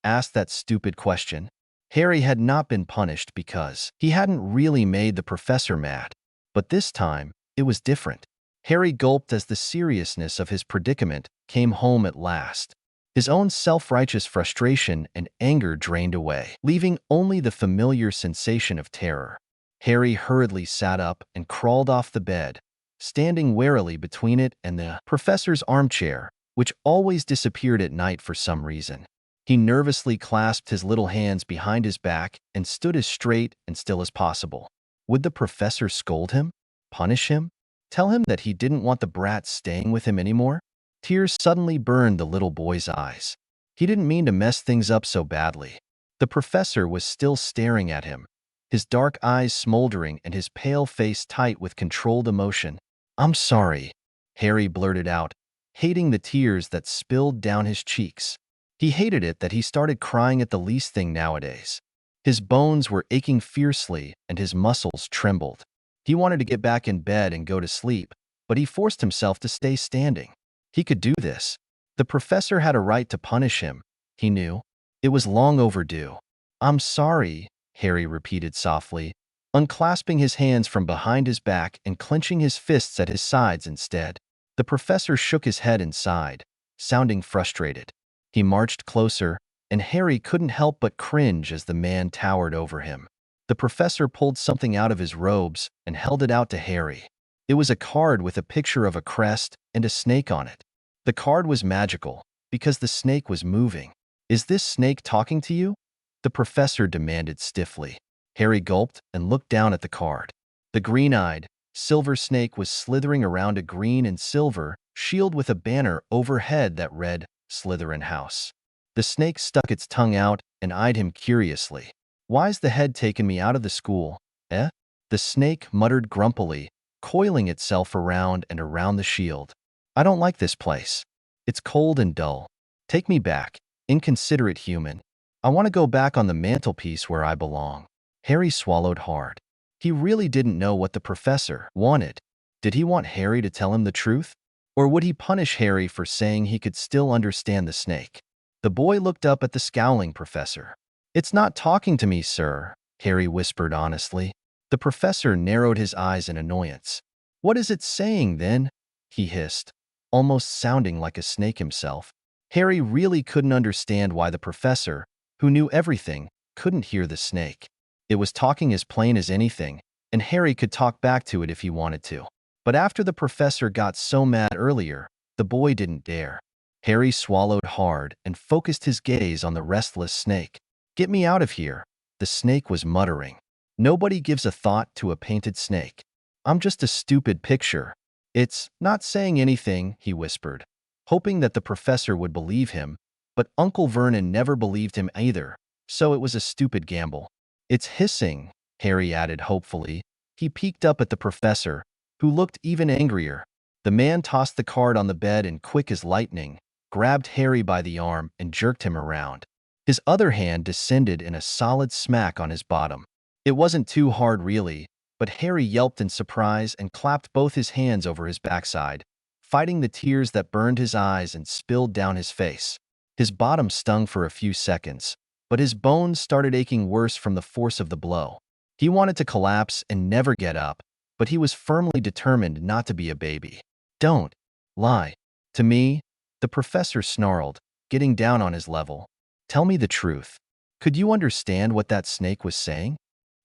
asked that stupid question. Harry had not been punished because he hadn't really made the professor mad. But this time, it was different. Harry gulped as the seriousness of his predicament came home at last. His own self-righteous frustration and anger drained away, leaving only the familiar sensation of terror. Harry hurriedly sat up and crawled off the bed, standing warily between it and the professor's armchair, which always disappeared at night for some reason. He nervously clasped his little hands behind his back and stood as straight and still as possible. Would the professor scold him? Punish him? Tell him that he didn't want the brat staying with him anymore? Tears suddenly burned the little boy's eyes. He didn't mean to mess things up so badly. The professor was still staring at him, his dark eyes smoldering and his pale face tight with controlled emotion. "I'm sorry," Harry blurted out, hating the tears that spilled down his cheeks. He hated it that he started crying at the least thing nowadays. His bones were aching fiercely and his muscles trembled. He wanted to get back in bed and go to sleep, but he forced himself to stay standing. He could do this. The professor had a right to punish him, he knew. It was long overdue. "I'm sorry," Harry repeated softly, unclasping his hands from behind his back and clenching his fists at his sides instead. The professor shook his head and sighed, sounding frustrated. He marched closer, and Harry couldn't help but cringe as the man towered over him. The professor pulled something out of his robes and held it out to Harry. It was a card with a picture of a crest and a snake on it. The card was magical because the snake was moving. "Is this snake talking to you?" the professor demanded stiffly. Harry gulped and looked down at the card. The green-eyed, silver snake was slithering around a green and silver shield with a banner overhead that read, "Slytherin House." The snake stuck its tongue out and eyed him curiously. "Why's the head taken me out of the school, eh?" The snake muttered grumpily, coiling itself around and around the shield. "I don't like this place. It's cold and dull. Take me back, inconsiderate human. I want to go back on the mantelpiece where I belong." Harry swallowed hard. He really didn't know what the professor wanted. Did he want Harry to tell him the truth? Or would he punish Harry for saying he could still understand the snake? The boy looked up at the scowling professor. "It's not talking to me, sir," Harry whispered honestly. The professor narrowed his eyes in annoyance. "What is it saying, then?" he hissed, almost sounding like a snake himself. Harry really couldn't understand why the professor, who knew everything, couldn't hear the snake. It was talking as plain as anything, and Harry could talk back to it if he wanted to. But after the professor got so mad earlier, the boy didn't dare. Harry swallowed hard and focused his gaze on the restless snake. "Get me out of here," the snake was muttering. "Nobody gives a thought to a painted snake. I'm just a stupid picture." "It's not saying anything," he whispered, hoping that the professor would believe him, but Uncle Vernon never believed him either, so it was a stupid gamble. "It's hissing," Harry added hopefully. He peeked up at the professor, who looked even angrier. The man tossed the card on the bed and, quick as lightning, grabbed Harry by the arm and jerked him around. His other hand descended in a solid smack on his bottom. It wasn't too hard really, but Harry yelped in surprise and clapped both his hands over his backside, fighting the tears that burned his eyes and spilled down his face. His bottom stung for a few seconds, but his bones started aching worse from the force of the blow. He wanted to collapse and never get up, but he was firmly determined not to be a baby. "Don't lie to me," the professor snarled, getting down on his level. "Tell me the truth. Could you understand what that snake was saying?"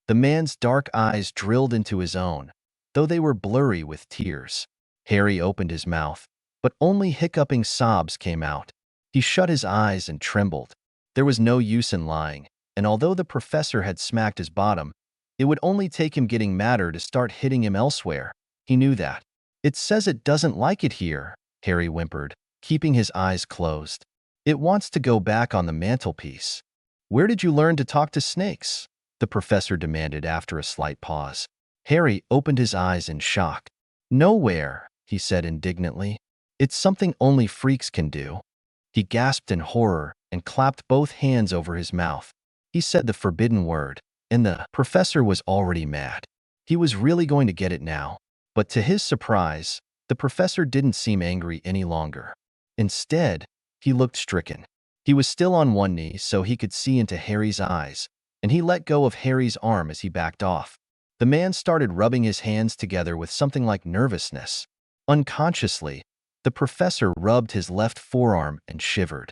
The man's dark eyes drilled into his own, though they were blurry with tears. Harry opened his mouth, but only hiccuping sobs came out. He shut his eyes and trembled. There was no use in lying, and although the professor had smacked his bottom, it would only take him getting madder to start hitting him elsewhere. He knew that. "It says it doesn't like it here," Harry whimpered, keeping his eyes closed. "It wants to go back on the mantelpiece." "Where did you learn to talk to snakes?" the professor demanded after a slight pause. Harry opened his eyes in shock. "Nowhere," he said indignantly. "It's something only freaks can do." He gasped in horror and clapped both hands over his mouth. He said the forbidden word, and the professor was already mad. He was really going to get it now. But to his surprise, the professor didn't seem angry any longer. Instead, he looked stricken. He was still on one knee so he could see into Harry's eyes, and he let go of Harry's arm as he backed off. The man started rubbing his hands together with something like nervousness. Unconsciously, the professor rubbed his left forearm and shivered.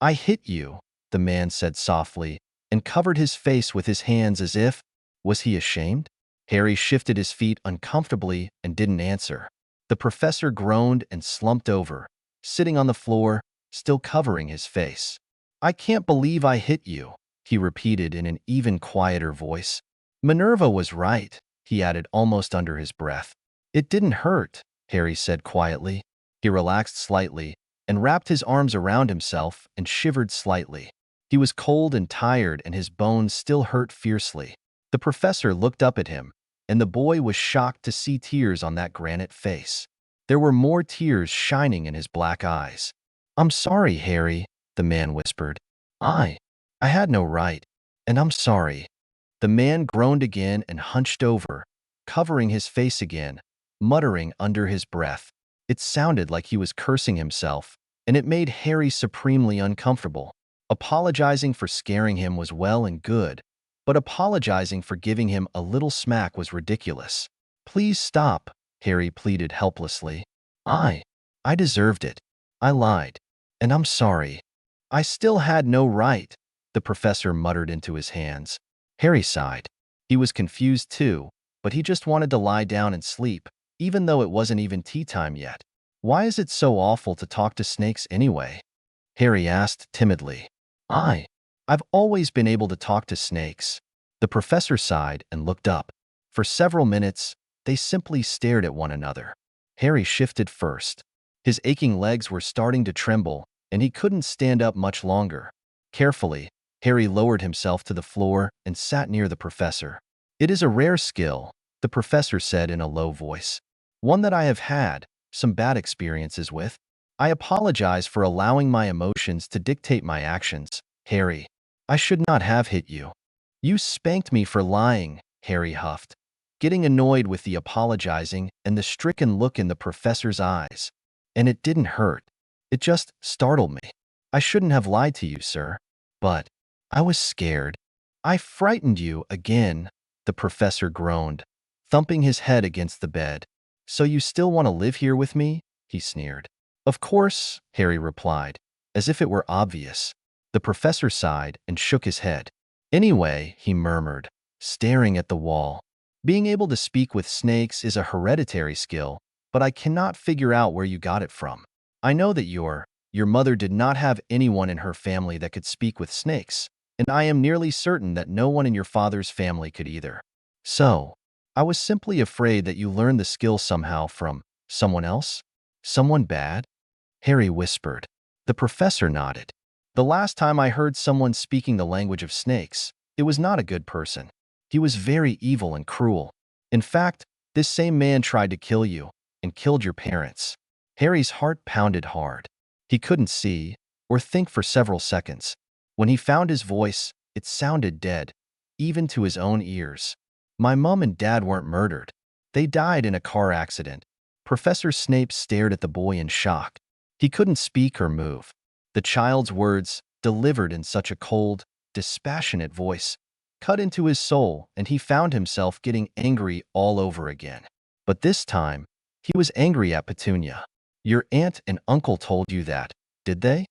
I hit you," the man said softly, and covered his face with his hands as if, was he ashamed? Harry shifted his feet uncomfortably and didn't answer. The professor groaned and slumped over, sitting on the floor, still covering his face. "I can't believe I hit you," he repeated in an even quieter voice. "Minerva was right," he added almost under his breath. "It didn't hurt," Harry said quietly. He relaxed slightly and wrapped his arms around himself and shivered slightly. He was cold and tired and his bones still hurt fiercely. The professor looked up at him, and the boy was shocked to see tears on that granite face. There were more tears shining in his black eyes. "I'm sorry, Harry," the man whispered. I had no right." And I'm sorry. The man groaned again and hunched over, covering his face again, muttering under his breath. It sounded like he was cursing himself, and it made Harry supremely uncomfortable. Apologizing for scaring him was well and good, but apologizing for giving him a little smack was ridiculous. Please stop, Harry pleaded helplessly. I deserved it. I lied. And I'm sorry. I still had no right, the professor muttered into his hands. Harry sighed. He was confused too, but he just wanted to lie down and sleep, even though it wasn't even tea time yet. Why is it so awful to talk to snakes anyway? Harry asked timidly. I've always been able to talk to snakes. The professor sighed and looked up. For several minutes, they simply stared at one another. Harry shifted first. His aching legs were starting to tremble, and he couldn't stand up much longer. Carefully, Harry lowered himself to the floor and sat near the professor. It is a rare skill, the professor said in a low voice. One that I have had some bad experiences with. I apologize for allowing my emotions to dictate my actions, Harry. I should not have hit you. You spanked me for lying, Harry huffed, getting annoyed with the apologizing and the stricken look in the professor's eyes. And it didn't hurt. It just startled me. I shouldn't have lied to you, sir. But I was scared. I frightened you again, the professor groaned, thumping his head against the bed. So you still want to live here with me? He sneered. Of course, Harry replied, as if it were obvious. The professor sighed and shook his head. Anyway, he murmured, staring at the wall. Being able to speak with snakes is a hereditary skill, but I cannot figure out where you got it from. I know that your mother did not have anyone in her family that could speak with snakes, and I am nearly certain that no one in your father's family could either. So, I was simply afraid that you learned the skill somehow from someone else? Someone bad? Harry whispered. The professor nodded. The last time I heard someone speaking the language of snakes, it was not a good person. He was very evil and cruel. In fact, this same man tried to kill you and killed your parents. Harry's heart pounded hard. He couldn't see or think for several seconds. When he found his voice, it sounded dead, even to his own ears. My mom and dad weren't murdered. They died in a car accident. Professor Snape stared at the boy in shock. He couldn't speak or move. The child's words, delivered in such a cold, dispassionate voice, cut into his soul, and he found himself getting angry all over again. But this time, he was angry at Petunia. Your aunt and uncle told you that, did they?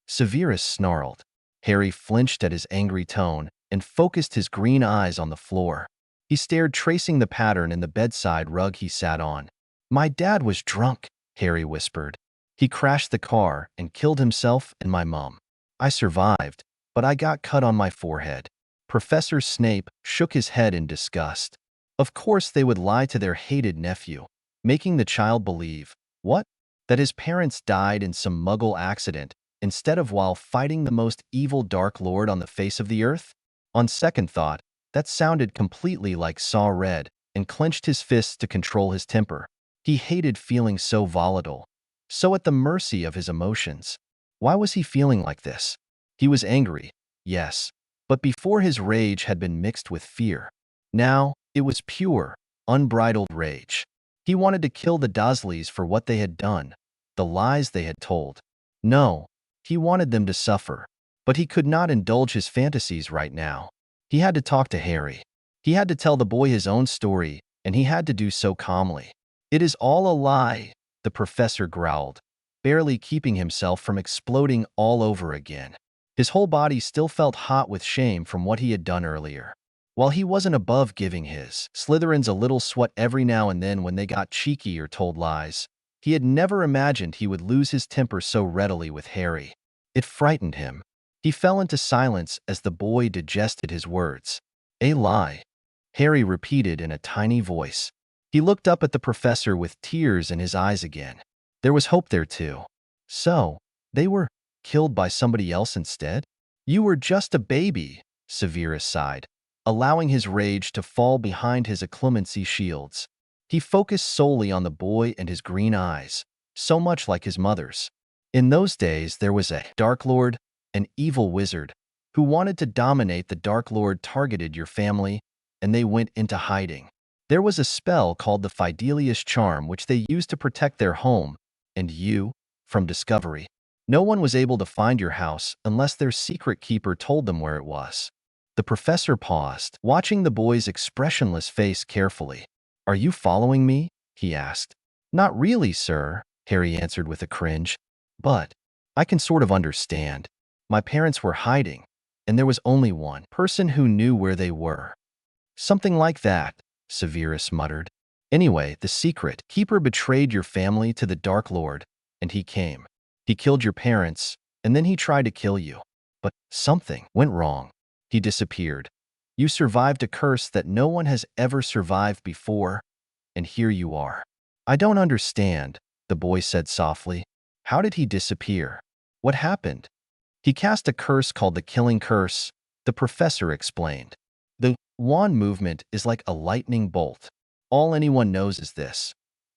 Severus snarled. Harry flinched at his angry tone and focused his green eyes on the floor. He stared, tracing the pattern in the bedside rug he sat on. My dad was drunk, Harry whispered. He crashed the car and killed himself and my mom. I survived, but I got cut on my forehead. Professor Snape shook his head in disgust. Of course they would lie to their hated nephew, making the child believe, what? That his parents died in some muggle accident instead of while fighting the most evil Dark Lord on the face of the earth? On second thought, that sounded completely like Saw Red, and clenched his fists to control his temper. He hated feeling so volatile, so at the mercy of his emotions. Why was he feeling like this? He was angry, yes, but before his rage had been mixed with fear. Now, it was pure, unbridled rage. He wanted to kill the Dursleys for what they had done, the lies they had told. No, he wanted them to suffer, but he could not indulge his fantasies right now. He had to talk to Harry. He had to tell the boy his own story, and he had to do so calmly. It is all a lie, the professor growled, barely keeping himself from exploding all over again. His whole body still felt hot with shame from what he had done earlier. While he wasn't above giving his Slytherins a little sweat every now and then when they got cheeky or told lies, he had never imagined he would lose his temper so readily with Harry. It frightened him. He fell into silence as the boy digested his words. A lie, Harry repeated in a tiny voice. He looked up at the professor with tears in his eyes again. There was hope there too. So, they were killed by somebody else instead? You were just a baby, Severus sighed, allowing his rage to fall behind his acclemency shields. He focused solely on the boy and his green eyes, so much like his mother's. In those days there was a Dark Lord, an evil wizard, who wanted to dominate the Dark Lord targeted your family, and they went into hiding. There was a spell called the Fidelius Charm which they used to protect their home, and you, from discovery. No one was able to find your house unless their secret keeper told them where it was. The professor paused, watching the boy's expressionless face carefully. "Are you following me?" he asked. "Not really, sir," Harry answered with a cringe. "But I can sort of understand. My parents were hiding, and there was only one person who knew where they were." "Something like that," Severus muttered. "Anyway, the secret keeper betrayed your family to the Dark Lord, and he came. He killed your parents, and then he tried to kill you. But something went wrong. He disappeared. You survived a curse that no one has ever survived before, and here you are." "I don't understand," the boy said softly. "How did he disappear? What happened?" "He cast a curse called the Killing Curse," the professor explained. "The wand movement is like a lightning bolt. All anyone knows is this.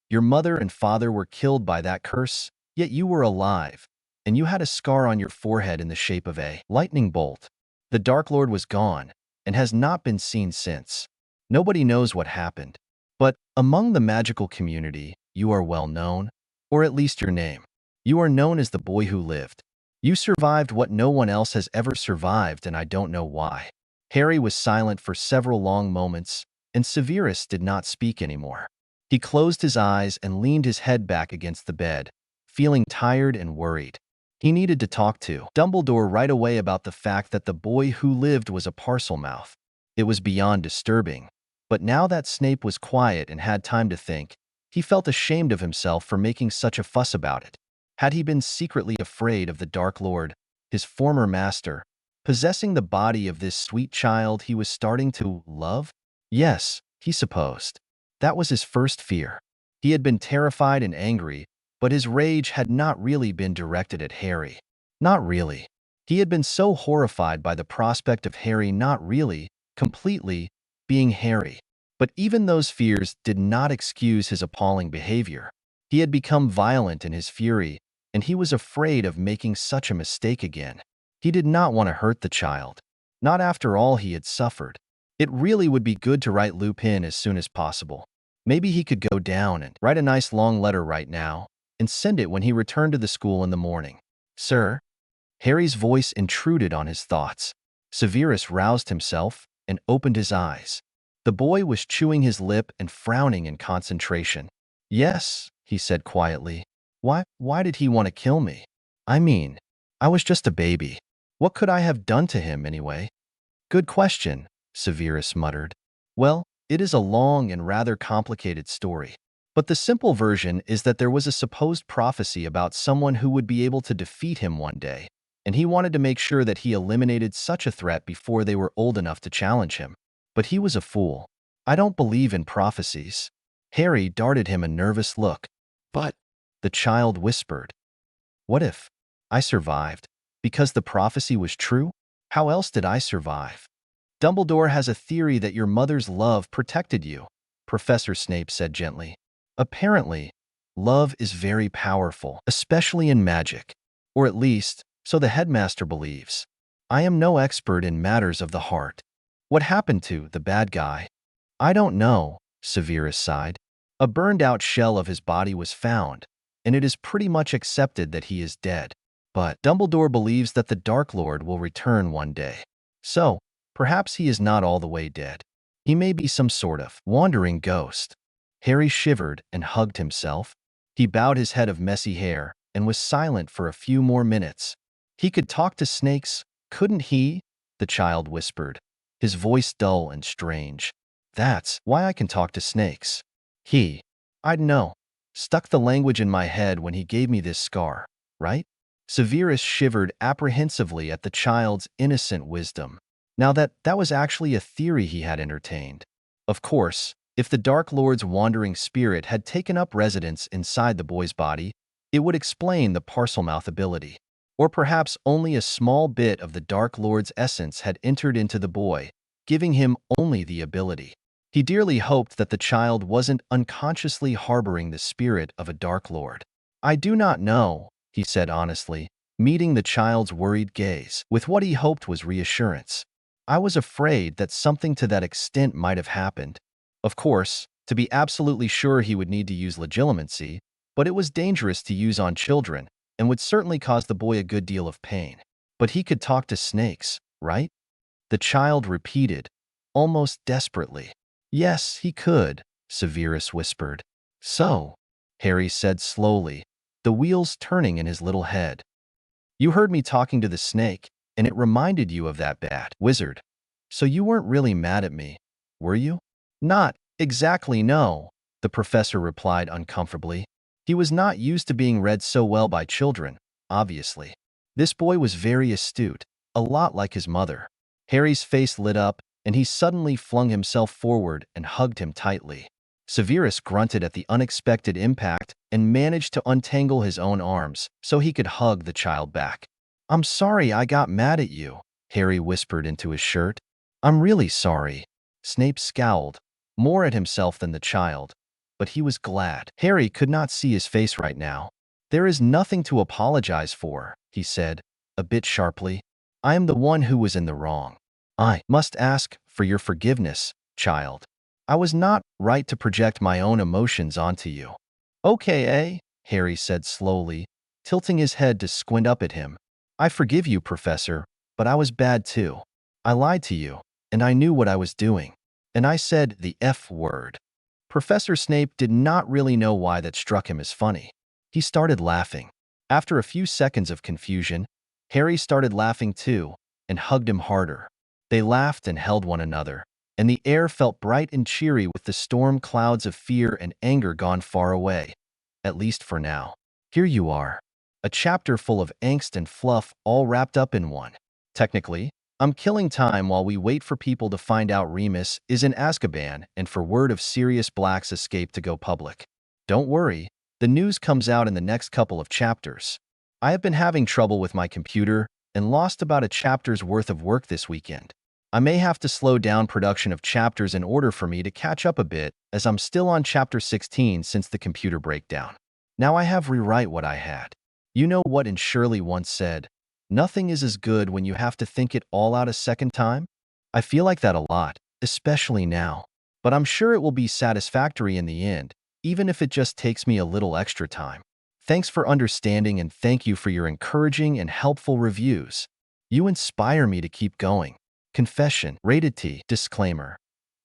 Your mother and father were killed by that curse, yet you were alive, and you had a scar on your forehead in the shape of a lightning bolt. The Dark Lord was gone, and has not been seen since. Nobody knows what happened. But among the magical community, you are well known, or at least your name. You are known as the boy who lived. You survived what no one else has ever survived, and I don't know why." Harry was silent for several long moments, and Severus did not speak anymore. He closed his eyes and leaned his head back against the bed, feeling tired and worried. He needed to talk to Dumbledore right away about the fact that the boy who lived was a Parselmouth. It was beyond disturbing, but now that Snape was quiet and had time to think, he felt ashamed of himself for making such a fuss about it. Had he been secretly afraid of the Dark Lord, his former master, possessing the body of this sweet child he was starting to love? Yes, he supposed. That was his first fear. He had been terrified and angry, but his rage had not really been directed at Harry. Not really. He had been so horrified by the prospect of Harry not really, completely, being Harry. But even those fears did not excuse his appalling behavior. He had become violent in his fury, and he was afraid of making such a mistake again. He did not want to hurt the child. Not after all he had suffered. It really would be good to write Lupin as soon as possible. Maybe he could go down and write a nice long letter right now, and send it when he returned to the school in the morning. "Sir?" Harry's voice intruded on his thoughts. Severus roused himself and opened his eyes. The boy was chewing his lip and frowning in concentration. "Yes," he said quietly. Why did he want to kill me? I mean, I was just a baby. What could I have done to him anyway?" "Good question," Severus muttered. "Well, it is a long and rather complicated story. But the simple version is that there was a supposed prophecy about someone who would be able to defeat him one day, and he wanted to make sure that he eliminated such a threat before they were old enough to challenge him. But he was a fool. I don't believe in prophecies." Harry darted him a nervous look. "But," the child whispered, "what if I survived? Because the prophecy was true? How else did I survive?" "Dumbledore has a theory that your mother's love protected you," Professor Snape said gently. "Apparently, love is very powerful, especially in magic. Or at least, so the headmaster believes. I am no expert in matters of the heart." "What happened to the bad guy?" "I don't know," Severus sighed. "A burned-out shell of his body was found, and it is pretty much accepted that he is dead. But Dumbledore believes that the Dark Lord will return one day. So, perhaps he is not all the way dead. He may be some sort of wandering ghost." Harry shivered and hugged himself. He bowed his head of messy hair and was silent for a few more minutes. "He could talk to snakes, couldn't he?" the child whispered, his voice dull and strange. "That's why I can talk to snakes. I'd know. Stuck the language in my head when he gave me this scar, right?" Severus shivered apprehensively at the child's innocent wisdom. Now that was actually a theory he had entertained. Of course, if the Dark Lord's wandering spirit had taken up residence inside the boy's body, it would explain the Parselmouth ability. Or perhaps only a small bit of the Dark Lord's essence had entered into the boy, giving him only the ability. He dearly hoped that the child wasn't unconsciously harboring the spirit of a Dark Lord. "I do not know," he said honestly. meeting the child's worried gaze with what he hoped was reassurance. I was afraid that something to that extent might have happened. Of course, to be absolutely sure he would need to use legilimency, but it was dangerous to use on children and would certainly cause the boy a good deal of pain. But he could talk to snakes, right? The child repeated, almost desperately. Yes, he could, Severus whispered. So, Harry said slowly, the wheels turning in his little head. You heard me talking to the snake, and it reminded you of that bad wizard. So you weren't really mad at me, were you? Not exactly, no, the professor replied uncomfortably. He was not used to being read so well by children, obviously. This boy was very astute, a lot like his mother. Harry's face lit up, and he suddenly flung himself forward and hugged him tightly. Severus grunted at the unexpected impact and managed to untangle his own arms so he could hug the child back. I'm sorry I got mad at you, Harry whispered into his shirt. I'm really sorry. Snape scowled, more at himself than the child, but he was glad. Harry could not see his face right now. There is nothing to apologize for, he said, a bit sharply. I am the one who was in the wrong. I must ask for your forgiveness, child. I was not right to project my own emotions onto you. Okay, eh? Harry said slowly, tilting his head to squint up at him. I forgive you, Professor, but I was bad too. I lied to you, and I knew what I was doing. And I said the F word. Professor Snape did not really know why that struck him as funny. He started laughing. After a few seconds of confusion, Harry started laughing too and hugged him harder. They laughed and held one another, and the air felt bright and cheery with the storm clouds of fear and anger gone far away, at least for now. Here you are, a chapter full of angst and fluff all wrapped up in one. Technically, I'm killing time while we wait for people to find out Remus is in Azkaban and for word of Sirius Black's escape to go public. Don't worry, the news comes out in the next couple of chapters. I have been having trouble with my computer and lost about a chapter's worth of work this weekend. I may have to slow down production of chapters in order for me to catch up a bit, as I'm still on chapter 16 since the computer breakdown. Now I have rewrite what I had. You know what in Shirley once said, nothing is as good when you have to think it all out a second time? I feel like that a lot, especially now. But I'm sure it will be satisfactory in the end, even if it just takes me a little extra time. Thanks for understanding and thank you for your encouraging and helpful reviews. You inspire me to keep going. Confession, rated T, disclaimer.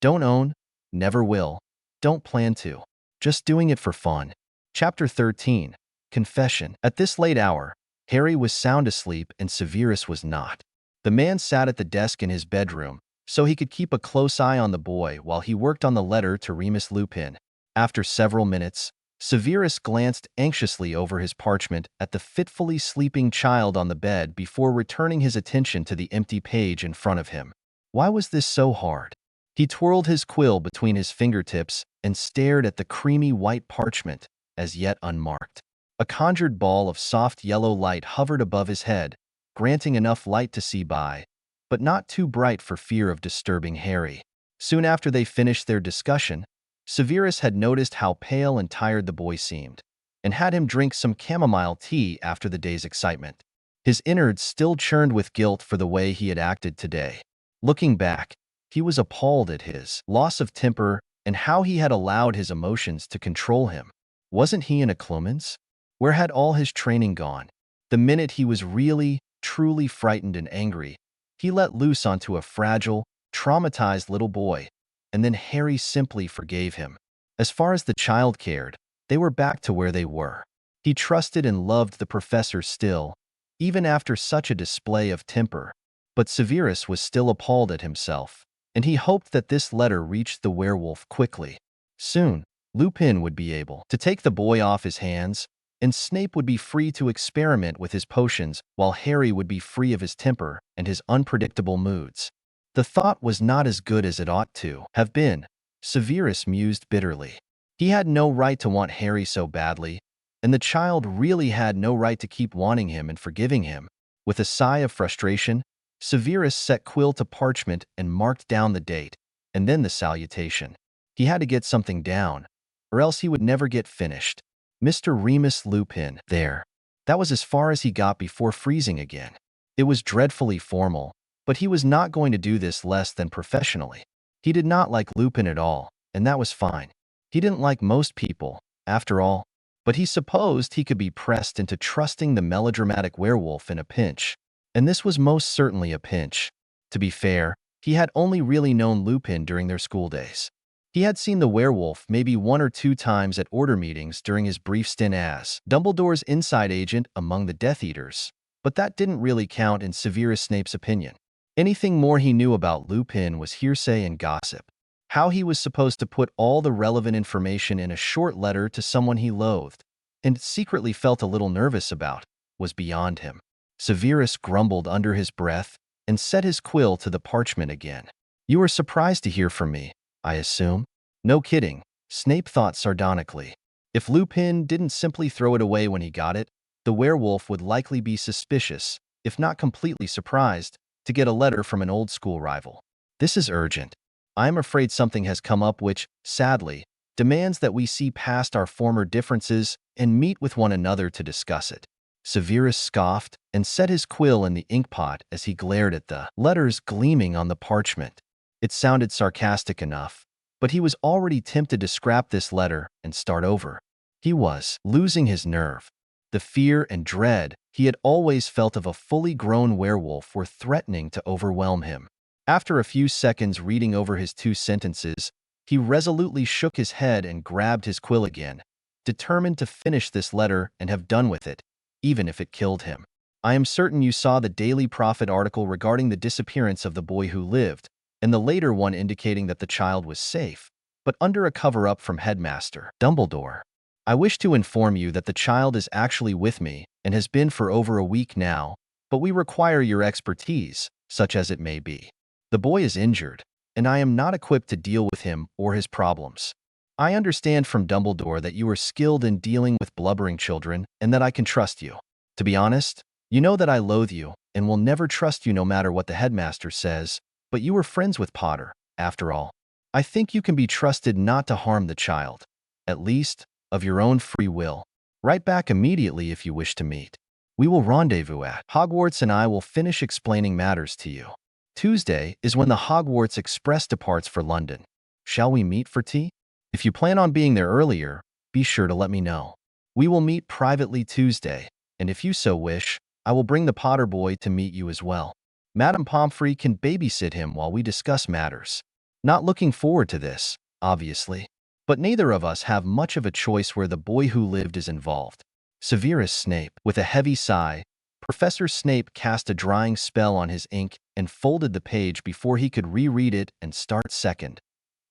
Don't own, never will, don't plan to. Just doing it for fun. Chapter 13, Confession. At this late hour, Harry was sound asleep and Severus was not. The man sat at the desk in his bedroom, so he could keep a close eye on the boy while he worked on the letter to Remus Lupin. After several minutes, Severus glanced anxiously over his parchment at the fitfully sleeping child on the bed before returning his attention to the empty page in front of him. Why was this so hard? He twirled his quill between his fingertips and stared at the creamy white parchment, as yet unmarked. A conjured ball of soft yellow light hovered above his head, granting enough light to see by, but not too bright for fear of disturbing Harry. Soon after they finished their discussion, Severus had noticed how pale and tired the boy seemed, and had him drink some chamomile tea after the day's excitement. His innards still churned with guilt for the way he had acted today. Looking back, he was appalled at his loss of temper and how he had allowed his emotions to control him. Wasn't he in a Clemens? Where had all his training gone? The minute he was really, truly frightened and angry, he let loose onto a fragile, traumatized little boy, and then Harry simply forgave him. As far as the child cared, they were back to where they were. He trusted and loved the professor still, even after such a display of temper. But Severus was still appalled at himself, and he hoped that this letter reached the werewolf quickly. Soon, Lupin would be able to take the boy off his hands, and Snape would be free to experiment with his potions while Harry would be free of his temper and his unpredictable moods. The thought was not as good as it ought to have been, Severus mused bitterly. He had no right to want Harry so badly, and the child really had no right to keep wanting him and forgiving him. With a sigh of frustration, Severus set quill to parchment and marked down the date, and then the salutation. He had to get something down, or else he would never get finished. Mr. Remus Lupin, there. That was as far as he got before freezing again. It was dreadfully formal, but he was not going to do this less than professionally. He did not like Lupin at all, and that was fine. He didn't like most people, after all, but he supposed he could be pressed into trusting the melodramatic werewolf in a pinch. And this was most certainly a pinch. To be fair, he had only really known Lupin during their school days. He had seen the werewolf maybe 1 or 2 times at order meetings during his brief stint as Dumbledore's inside agent among the Death Eaters, but that didn't really count in Severus Snape's opinion. Anything more he knew about Lupin was hearsay and gossip. How he was supposed to put all the relevant information in a short letter to someone he loathed, and secretly felt a little nervous about, was beyond him. Severus grumbled under his breath and set his quill to the parchment again. "You were surprised to hear from me, I assume?" "No kidding," Snape thought sardonically. If Lupin didn't simply throw it away when he got it, the werewolf would likely be suspicious, if not completely surprised, to get a letter from an old school rival. "This is urgent. I am afraid something has come up which, sadly, demands that we see past our former differences and meet with one another to discuss it." Severus scoffed and set his quill in the inkpot as he glared at the letters gleaming on the parchment. It sounded sarcastic enough, but he was already tempted to scrap this letter and start over. He was losing his nerve. The fear and dread he had always felt of a fully grown werewolf were threatening to overwhelm him. After a few seconds reading over his 2 sentences, he resolutely shook his head and grabbed his quill again, determined to finish this letter and have done with it, even if it killed him. "I am certain you saw the Daily Prophet article regarding the disappearance of the boy who lived, and the later one indicating that the child was safe, but under a cover-up from Headmaster Dumbledore. I wish to inform you that the child is actually with me and has been for over a week now, but we require your expertise, such as it may be. The boy is injured, and I am not equipped to deal with him or his problems. I understand from Dumbledore that you are skilled in dealing with blubbering children and that I can trust you. To be honest, you know that I loathe you and will never trust you no matter what the headmaster says, but you were friends with Potter, after all. I think you can be trusted not to harm the child, at least, of your own free will. Write back immediately if you wish to meet. We will rendezvous at Hogwarts and I will finish explaining matters to you. Tuesday is when the Hogwarts Express departs for London. Shall we meet for tea? If you plan on being there earlier, be sure to let me know. We will meet privately Tuesday, and if you so wish, I will bring the Potter boy to meet you as well. Madame Pomfrey can babysit him while we discuss matters. Not looking forward to this, obviously, but neither of us have much of a choice where the boy who lived is involved. Severus Snape." With a heavy sigh, Professor Snape cast a drying spell on his ink and folded the page before he could reread it and start second.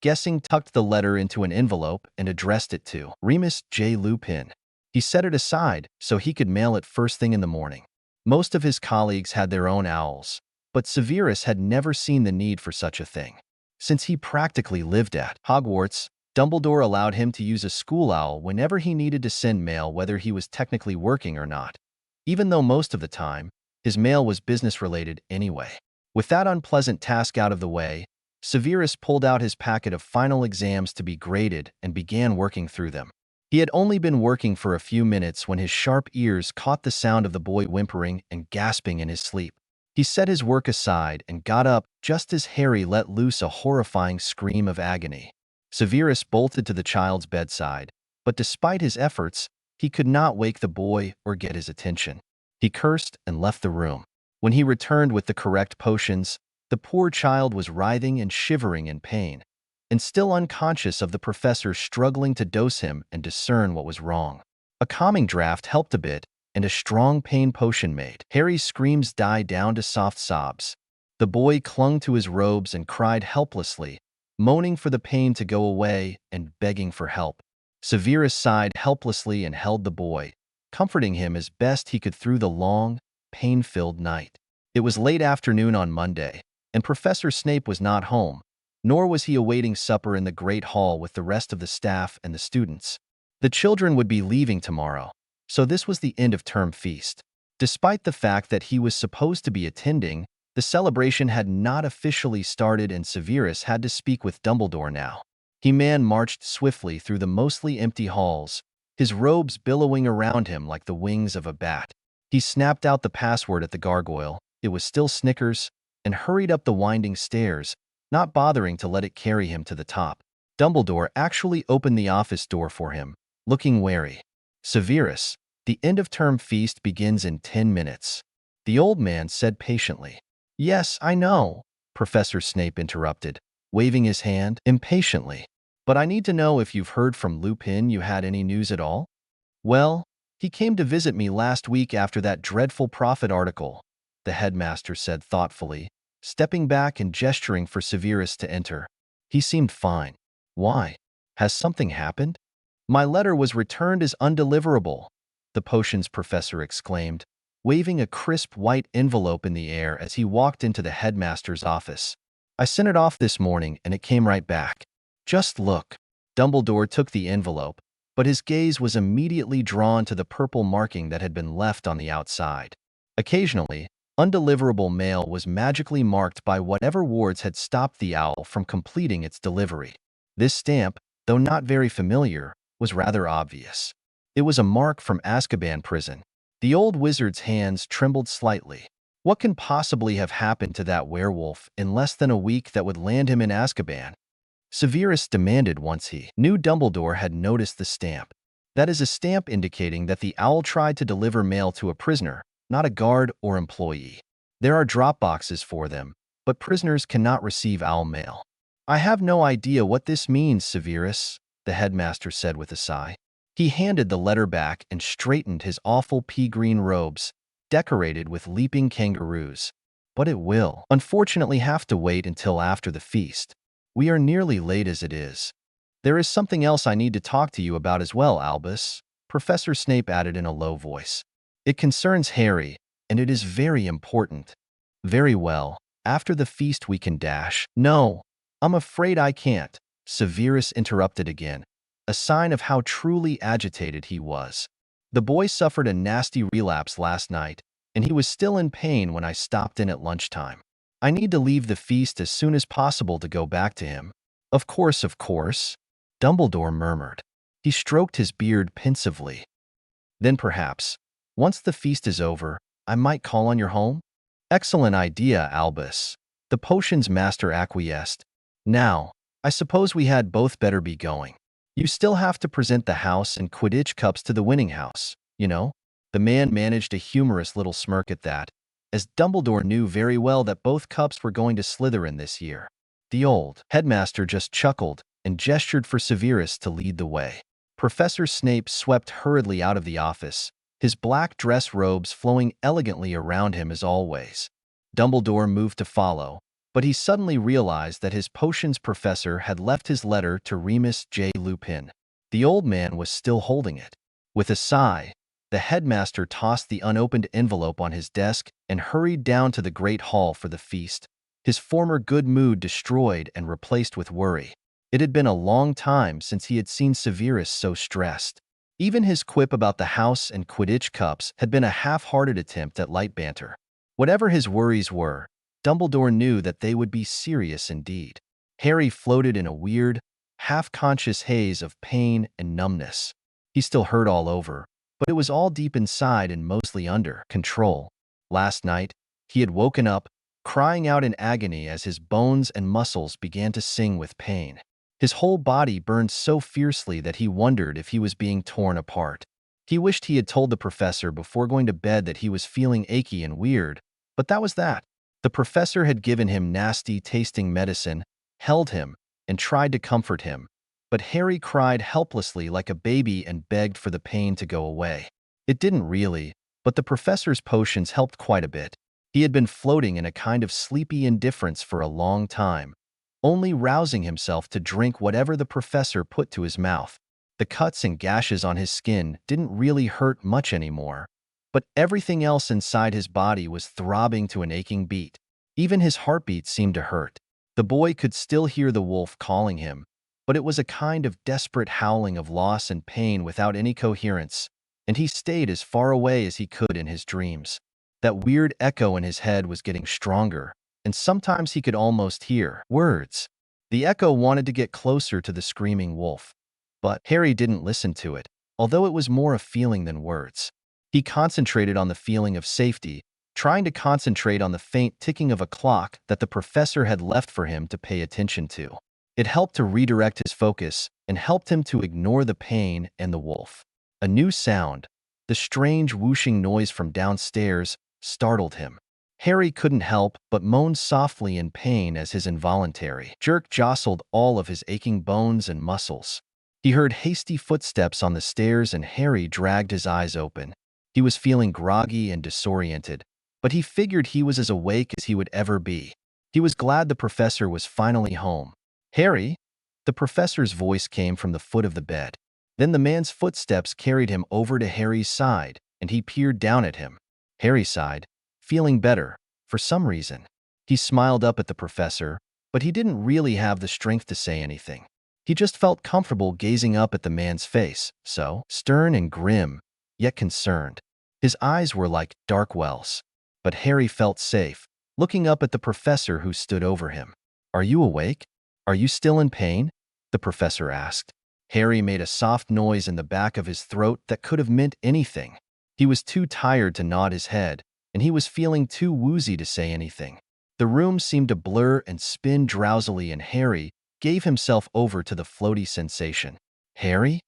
Guessing tucked the letter into an envelope and addressed it to Remus J. Lupin. He set it aside so he could mail it first thing in the morning. Most of his colleagues had their own owls, but Severus had never seen the need for such a thing. Since he practically lived at Hogwarts, Dumbledore allowed him to use a school owl whenever he needed to send mail, whether he was technically working or not, even though most of the time, his mail was business-related anyway. With that unpleasant task out of the way, Severus pulled out his packet of final exams to be graded and began working through them. He had only been working for a few minutes when his sharp ears caught the sound of the boy whimpering and gasping in his sleep. He set his work aside and got up just as Harry let loose a horrifying scream of agony. Severus bolted to the child's bedside, but despite his efforts, he could not wake the boy or get his attention. He cursed and left the room. When he returned with the correct potions, the poor child was writhing and shivering in pain, and still unconscious of the professor struggling to dose him and discern what was wrong. A calming draught helped a bit, and a strong pain potion made Harry's screams die down to soft sobs. The boy clung to his robes and cried helplessly, moaning for the pain to go away and begging for help. Severus sighed helplessly and held the boy, comforting him as best he could through the long, pain-filled night. It was late afternoon on Monday, and Professor Snape was not home, nor was he awaiting supper in the Great Hall with the rest of the staff and the students. The children would be leaving tomorrow, so this was the end of term feast. Despite the fact that he was supposed to be attending, the celebration had not officially started and Severus had to speak with Dumbledore now. He marched swiftly through the mostly empty halls, his robes billowing around him like the wings of a bat. He snapped out the password at the gargoyle, it was still Snickers, and hurried up the winding stairs, not bothering to let it carry him to the top. Dumbledore actually opened the office door for him, looking wary. Severus, the end-of-term feast begins in 10 minutes. The old man said patiently. Yes, I know, Professor Snape interrupted, waving his hand impatiently. But I need to know if you've heard from Lupin. You had any news at all? Well, he came to visit me last week after that dreadful prophet article, the headmaster said thoughtfully, stepping back and gesturing for Severus to enter. He seemed fine. Why? Has something happened? My letter was returned as undeliverable, the potions professor exclaimed, waving a crisp white envelope in the air as he walked into the headmaster's office. I sent it off this morning and it came right back. Just look. Dumbledore took the envelope, but his gaze was immediately drawn to the purple marking that had been left on the outside. Occasionally, undeliverable mail was magically marked by whatever wards had stopped the owl from completing its delivery. This stamp, though not very familiar, was rather obvious. It was a mark from Azkaban prison. The old wizard's hands trembled slightly. What can possibly have happened to that werewolf in less than a week that would land him in Azkaban? Severus demanded once he knew Dumbledore had noticed the stamp. That is a stamp indicating that the owl tried to deliver mail to a prisoner, not a guard or employee. There are drop boxes for them, but prisoners cannot receive owl mail. I have no idea what this means, Severus, the headmaster said with a sigh. He handed the letter back and straightened his awful pea-green robes, decorated with leaping kangaroos. But it will, unfortunately, have to wait until after the feast. We are nearly late as it is. There is something else I need to talk to you about as well, Albus, Professor Snape added in a low voice. It concerns Harry, and it is very important. Very well, after the feast we can dash. No, I'm afraid I can't, Severus interrupted again, a sign of how truly agitated he was. The boy suffered a nasty relapse last night, and he was still in pain when I stopped in at lunchtime. I need to leave the feast as soon as possible to go back to him. Of course, Dumbledore murmured. He stroked his beard pensively. Then perhaps, once the feast is over, I might call on your home? Excellent idea, Albus. The potions master acquiesced. Now, I suppose we had both better be going. You still have to present the house and Quidditch cups to the winning house, you know? The man managed a humorous little smirk at that, as Dumbledore knew very well that both cups were going to Slytherin this year. The old headmaster just chuckled and gestured for Severus to lead the way. Professor Snape swept hurriedly out of the office, his black dress robes flowing elegantly around him as always. Dumbledore moved to follow, but he suddenly realized that his potions professor had left his letter to Remus J. Lupin. The old man was still holding it. With a sigh, the headmaster tossed the unopened envelope on his desk and hurried down to the great hall for the feast, his former good mood destroyed and replaced with worry. It had been a long time since he had seen Severus so stressed. Even his quip about the house and Quidditch cups had been a half-hearted attempt at light banter. Whatever his worries were, Dumbledore knew that they would be serious indeed. Harry floated in a weird, half-conscious haze of pain and numbness. He still hurt all over, but it was all deep inside and mostly under control. Last night, he had woken up, crying out in agony as his bones and muscles began to sing with pain. His whole body burned so fiercely that he wondered if he was being torn apart. He wished he had told the professor before going to bed that he was feeling achy and weird, but that was that. The professor had given him nasty-tasting medicine, held him, and tried to comfort him, but Harry cried helplessly like a baby and begged for the pain to go away. It didn't really, but the professor's potions helped quite a bit. He had been floating in a kind of sleepy indifference for a long time, only rousing himself to drink whatever the professor put to his mouth. The cuts and gashes on his skin didn't really hurt much anymore, but everything else inside his body was throbbing to an aching beat. Even his heartbeat seemed to hurt. The boy could still hear the wolf calling him, but it was a kind of desperate howling of loss and pain without any coherence, and he stayed as far away as he could in his dreams. That weird echo in his head was getting stronger, and sometimes he could almost hear words. The echo wanted to get closer to the screaming wolf, but Harry didn't listen to it. although it was more a feeling than words. He concentrated on the feeling of safety, trying to concentrate on the faint ticking of a clock that the professor had left for him to pay attention to. It helped to redirect his focus and helped him to ignore the pain and the wolf. A new sound, the strange whooshing noise from downstairs, startled him. Harry couldn't help but moan softly in pain as his involuntary jerk jostled all of his aching bones and muscles. He heard hasty footsteps on the stairs and Harry dragged his eyes open. He was feeling groggy and disoriented, but he figured he was as awake as he would ever be. He was glad the professor was finally home. "Harry?" The professor's voice came from the foot of the bed. Then the man's footsteps carried him over to Harry's side, and he peered down at him. Harry sighed, feeling better, for some reason. He smiled up at the professor, but he didn't really have the strength to say anything. He just felt comfortable gazing up at the man's face, so stern and grim, yet concerned. His eyes were like dark wells. But Harry felt safe, looking up at the professor who stood over him. "Are you awake? Are you still in pain?" the professor asked. Harry made a soft noise in the back of his throat that could have meant anything. He was too tired to nod his head, and he was feeling too woozy to say anything. The room seemed to blur and spin drowsily, and Harry gave himself over to the floaty sensation. "Harry?"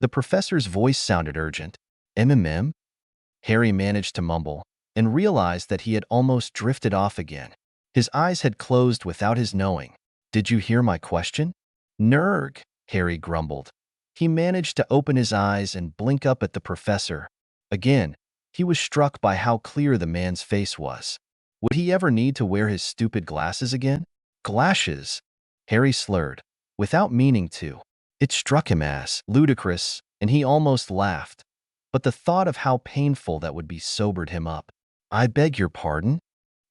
The professor's voice sounded urgent. "MMM?" Harry managed to mumble, and realized that he had almost drifted off again. His eyes had closed without his knowing. "Did you hear my question?" "Nerg," Harry grumbled. He managed to open his eyes and blink up at the professor. Again, he was struck by how clear the man's face was. Would he ever need to wear his stupid glasses again? Glasses? Harry slurred, without meaning to. It struck him as ludicrous, and he almost laughed. But the thought of how painful that would be sobered him up. "I beg your pardon?"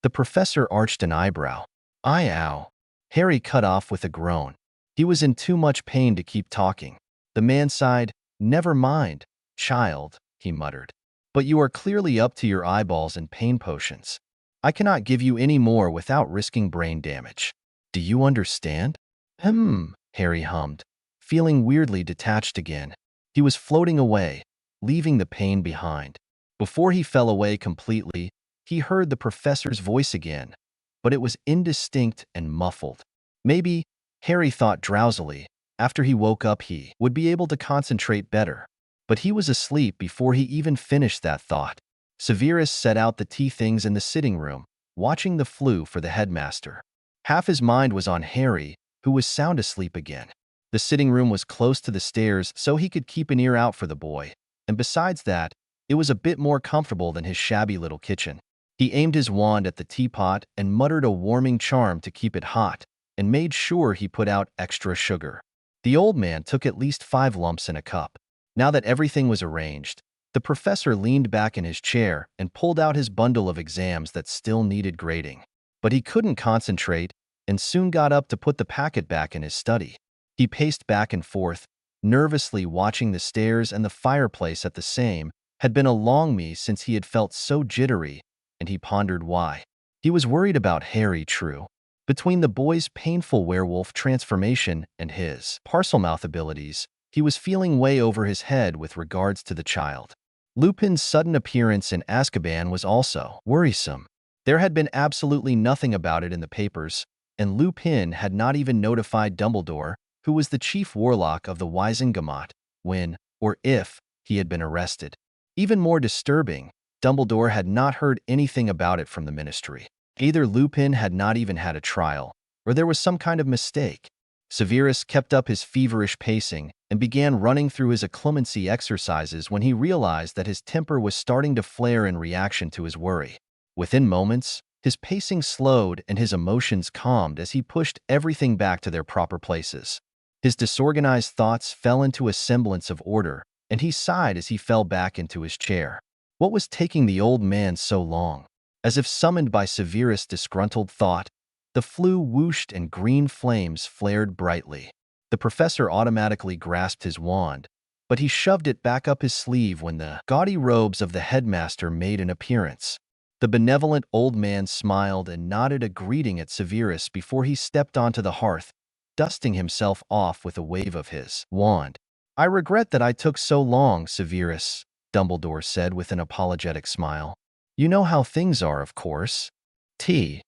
The professor arched an eyebrow. "Ow." Harry cut off with a groan. He was in too much pain to keep talking. The man sighed. "Never mind, child," he muttered. "But you are clearly up to your eyeballs in pain potions. I cannot give you any more without risking brain damage. Do you understand?" Harry hummed, feeling weirdly detached again. He was floating away, leaving the pain behind. Before he fell away completely, he heard the professor's voice again, but it was indistinct and muffled. Maybe, Harry thought drowsily, after he woke up he would be able to concentrate better. But he was asleep before he even finished that thought. Severus set out the tea things in the sitting room, watching the flue for the headmaster. Half his mind was on Harry, who was sound asleep again. The sitting room was close to the stairs, so he could keep an ear out for the boy, and besides that, it was a bit more comfortable than his shabby little kitchen. He aimed his wand at the teapot and muttered a warming charm to keep it hot, and made sure he put out extra sugar. The old man took at least 5 lumps in a cup. Now that everything was arranged, the professor leaned back in his chair and pulled out his bundle of exams that still needed grading. But he couldn't concentrate and soon got up to put the packet back in his study. He paced back and forth, nervously watching the stairs and the fireplace at the same. Had been a long me since he had felt so jittery, and he pondered why. He was worried about Harry, true. Between the boy's painful werewolf transformation and his Parselmouth abilities, he was feeling way over his head with regards to the child. Lupin's sudden appearance in Azkaban was also worrisome. There had been absolutely nothing about it in the papers, and Lupin had not even notified Dumbledore, who was the chief warlock of the Wisengamot, when, or if, he had been arrested. Even more disturbing, Dumbledore had not heard anything about it from the Ministry. Either Lupin had not even had a trial, or there was some kind of mistake. Severus kept up his feverish pacing and began running through his occlumency exercises when he realized that his temper was starting to flare in reaction to his worry. Within moments, his pacing slowed and his emotions calmed as he pushed everything back to their proper places. His disorganized thoughts fell into a semblance of order, and he sighed as he fell back into his chair. What was taking the old man so long? As if summoned by Severus' disgruntled thought, the flue whooshed and green flames flared brightly. The professor automatically grasped his wand, but he shoved it back up his sleeve when the gaudy robes of the headmaster made an appearance. The benevolent old man smiled and nodded a greeting at Severus before he stepped onto the hearth, dusting himself off with a wave of his wand. I regret that I took so long, Severus, Dumbledore said with an apologetic smile. You know how things are, of course. Tea.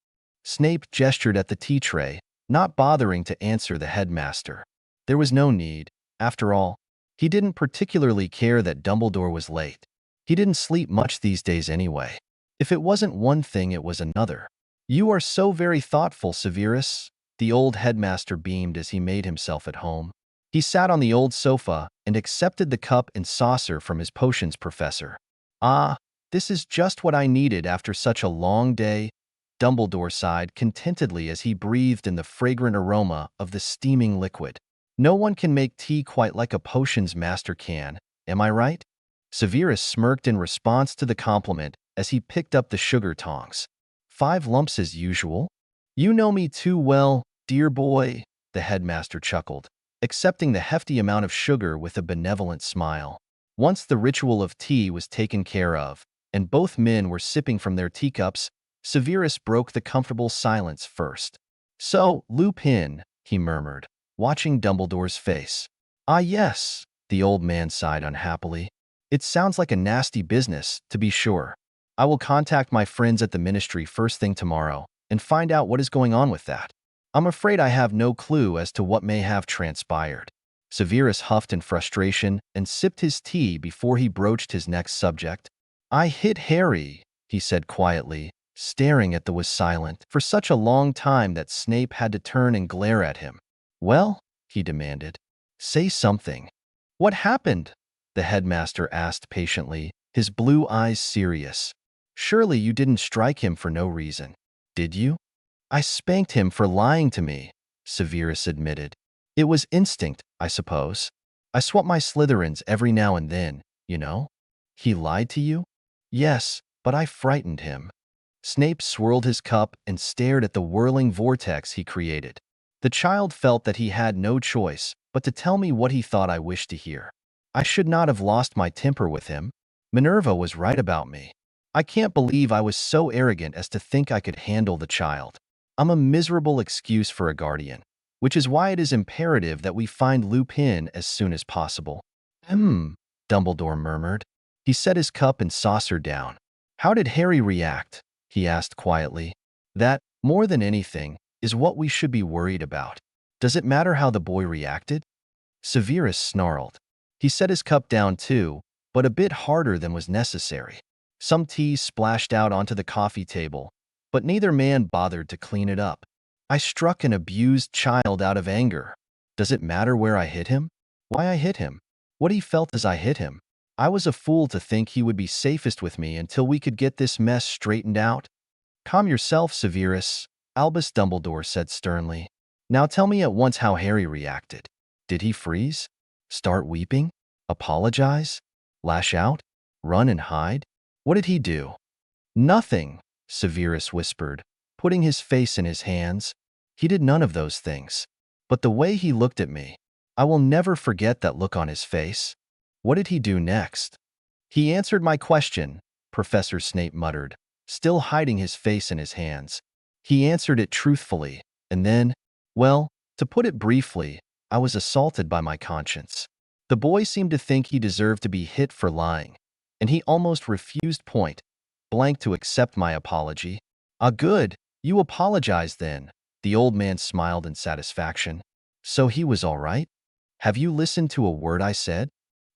Snape gestured at the tea tray, not bothering to answer the headmaster. There was no need. After all, he didn't particularly care that Dumbledore was late. He didn't sleep much these days anyway. If it wasn't one thing, it was another. You are so very thoughtful, Severus, the old headmaster beamed as he made himself at home. He sat on the old sofa and accepted the cup and saucer from his potions professor. Ah, this is just what I needed after such a long day. Dumbledore sighed contentedly as he breathed in the fragrant aroma of the steaming liquid. No one can make tea quite like a potions master can, am I right? Severus smirked in response to the compliment as he picked up the sugar tongs. 5 lumps as usual? You know me too well, dear boy, the headmaster chuckled, accepting the hefty amount of sugar with a benevolent smile. Once the ritual of tea was taken care of, and both men were sipping from their teacups, Severus broke the comfortable silence first. So, Lupin, he murmured, watching Dumbledore's face. Ah yes, the old man sighed unhappily. It sounds like a nasty business, to be sure. I will contact my friends at the ministry first thing tomorrow and find out what is going on with that. I'm afraid I have no clue as to what may have transpired. Severus huffed in frustration and sipped his tea before he broached his next subject. I hit Harry, he said quietly, staring at the was silent for such a long time that Snape had to turn and glare at him. Well, he demanded, say something. What happened? The headmaster asked patiently, his blue eyes serious. Surely you didn't strike him for no reason, did you? I spanked him for lying to me, Severus admitted. It was instinct, I suppose. I swap my Slytherins every now and then, you know. He lied to you? Yes, but I frightened him. Snape swirled his cup and stared at the whirling vortex he created. The child felt that he had no choice but to tell me what he thought I wished to hear. I should not have lost my temper with him. Minerva was right about me. I can't believe I was so arrogant as to think I could handle the child. I'm a miserable excuse for a guardian, which is why it is imperative that we find Lupin as soon as possible. Dumbledore murmured. He set his cup and saucer down. How did Harry react? He asked quietly. That, more than anything, is what we should be worried about. Does it matter how the boy reacted? Severus snarled. He set his cup down too, but a bit harder than was necessary. Some tea splashed out onto the coffee table, but neither man bothered to clean it up. I struck an abused child out of anger. Does it matter where I hit him? Why I hit him? What he felt as I hit him? I was a fool to think he would be safest with me until we could get this mess straightened out. Calm yourself, Severus, Albus Dumbledore said sternly. Now tell me at once how Harry reacted. Did he freeze? Start weeping? Apologize? Lash out? Run and hide? What did he do? Nothing, Severus whispered, putting his face in his hands. He did none of those things. But the way he looked at me, I will never forget that look on his face. What did he do next? He answered my question, Professor Snape muttered, still hiding his face in his hands. He answered it truthfully, and then, well, to put it briefly, I was assaulted by my conscience. The boy seemed to think he deserved to be hit for lying, and he almost refused point blank to accept my apology. Ah, good, you apologized then. The old man smiled in satisfaction. So he was all right? Have you listened to a word I said?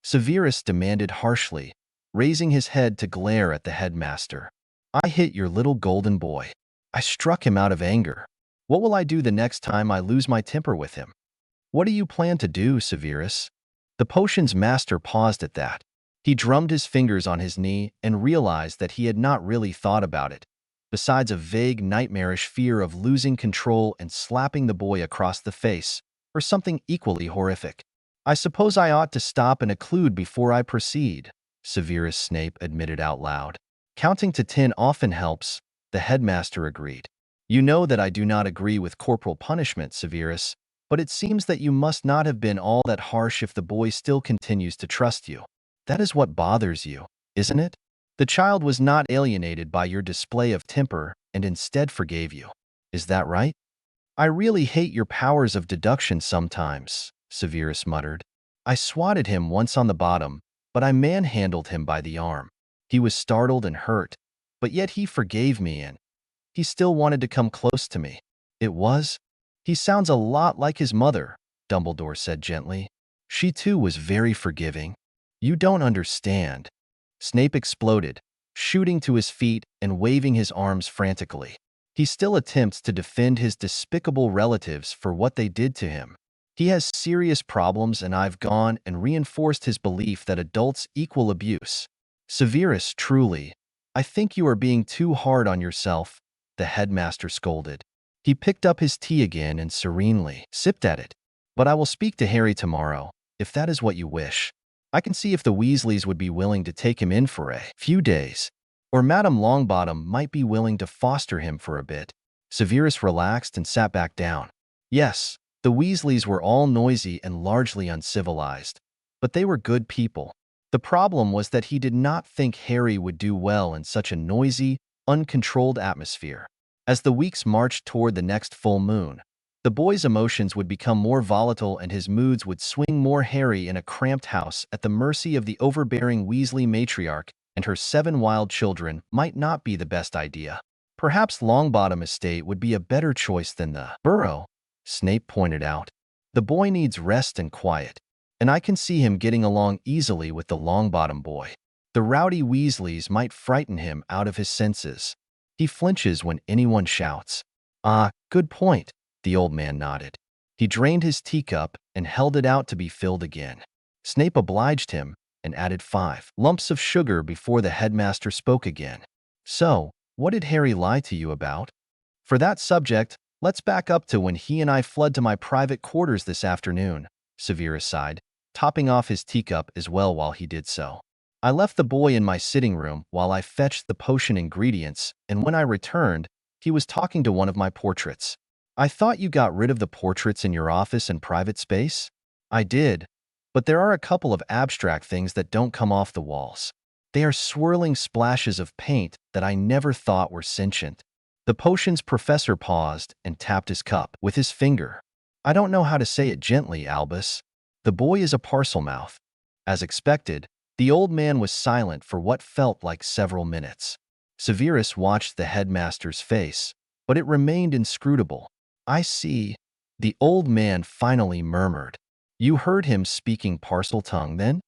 Severus demanded harshly, raising his head to glare at the headmaster. I hit your little golden boy. I struck him out of anger. What will I do the next time I lose my temper with him? What do you plan to do, Severus? The potions master paused at that. He drummed his fingers on his knee and realized that he had not really thought about it, besides a vague, nightmarish fear of losing control and slapping the boy across the face, or something equally horrific. I suppose I ought to stop and occlude before I proceed, Severus Snape admitted out loud. Counting to 10 often helps, the headmaster agreed. You know that I do not agree with corporal punishment, Severus, but it seems that you must not have been all that harsh if the boy still continues to trust you. That is what bothers you, isn't it? The child was not alienated by your display of temper and instead forgave you. Is that right? I really hate your powers of deduction sometimes, Severus muttered. I swatted him once on the bottom, but I manhandled him by the arm. He was startled and hurt, but yet he forgave me and he still wanted to come close to me. It was? He sounds a lot like his mother, Dumbledore said gently. She too was very forgiving. You don't understand. Snape exploded, shooting to his feet and waving his arms frantically. He still attempts to defend his despicable relatives for what they did to him. He has serious problems, and I've gone and reinforced his belief that adults equal abuse. Severus, truly, I think you are being too hard on yourself, the headmaster scolded. He picked up his tea again and serenely sipped at it. But I will speak to Harry tomorrow, if that is what you wish. I can see if the Weasleys would be willing to take him in for a few days, or Madame Longbottom might be willing to foster him for a bit. Severus relaxed and sat back down. Yes, the Weasleys were all noisy and largely uncivilized, but they were good people. The problem was that he did not think Harry would do well in such a noisy, uncontrolled atmosphere. As the weeks marched toward the next full moon, the boy's emotions would become more volatile and his moods would swing more. Harry in a cramped house at the mercy of the overbearing Weasley matriarch and her 7 wild children might not be the best idea. Perhaps Longbottom Estate would be a better choice than the Burrow, Snape pointed out. The boy needs rest and quiet, and I can see him getting along easily with the Longbottom boy. The rowdy Weasleys might frighten him out of his senses. He flinches when anyone shouts. Ah, good point, the old man nodded. He drained his teacup and held it out to be filled again. Snape obliged him and added 5 lumps of sugar before the headmaster spoke again. So, what did Harry lie to you about? For that subject, let's back up to when he and I fled to my private quarters this afternoon, Severus sighed, topping off his teacup as well while he did so. I left the boy in my sitting room while I fetched the potion ingredients, and when I returned, he was talking to one of my portraits. I thought you got rid of the portraits in your office and private space? I did, but there are a couple of abstract things that don't come off the walls. They are swirling splashes of paint that I never thought were sentient. The potion's professor paused and tapped his cup with his finger. I don't know how to say it gently, Albus. The boy is a Parselmouth. As expected, the old man was silent for what felt like several minutes. Severus watched the headmaster's face, but it remained inscrutable. I see, the old man finally murmured. You heard him speaking Parseltongue then?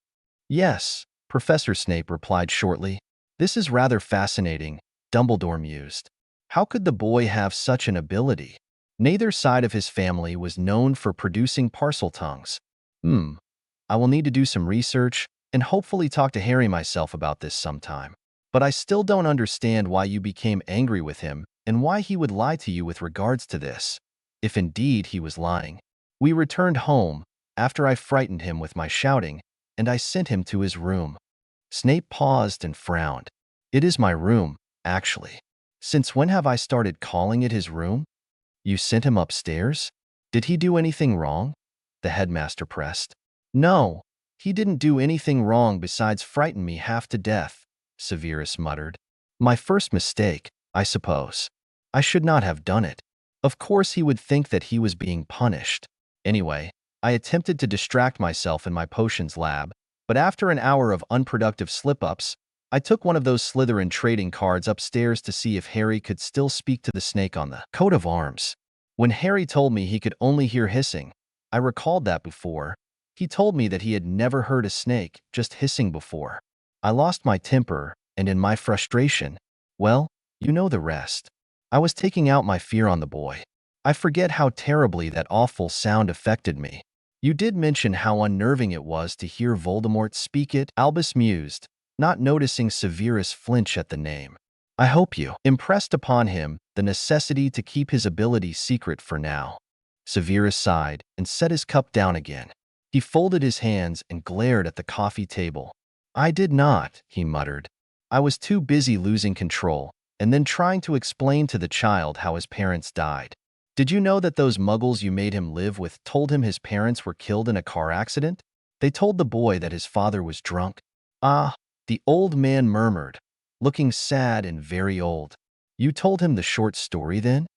Yes, Professor Snape replied shortly. This is rather fascinating, Dumbledore mused. How could the boy have such an ability? Neither side of his family was known for producing Parseltongues. I will need to do some research and hopefully talk to Harry myself about this sometime. But I still don't understand why you became angry with him and why he would lie to you with regards to this, if indeed he was lying. We returned home after I frightened him with my shouting, and I sent him to his room. Snape paused and frowned. It is my room, actually. Since when have I started calling it his room? You sent him upstairs? Did he do anything wrong? The headmaster pressed. No, he didn't do anything wrong besides frighten me half to death, Severus muttered. My first mistake, I suppose. I should not have done it. Of course he would think that he was being punished. Anyway, I attempted to distract myself in my potions lab, but after an hour of unproductive slip-ups, I took one of those Slytherin trading cards upstairs to see if Harry could still speak to the snake on the coat of arms. When Harry told me he could only hear hissing, I recalled that before. He told me that he had never heard a snake just hissing before. I lost my temper, and in my frustration, well, you know the rest. I was taking out my fear on the boy. I forget how terribly that awful sound affected me. You did mention how unnerving it was to hear Voldemort speak it, Albus mused, not noticing Severus flinch at the name. I hope you impressed upon him the necessity to keep his ability secret for now. Severus sighed and set his cup down again. He folded his hands and glared at the coffee table. I did not, he muttered. I was too busy losing control and then trying to explain to the child how his parents died. Did you know that those muggles you made him live with told him his parents were killed in a car accident? They told the boy that his father was drunk. Ah, the old man murmured, looking sad and very old. You told him the short story then?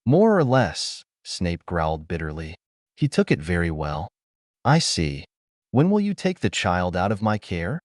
More or less, Snape growled bitterly. He took it very well. I see. When will you take the child out of my care?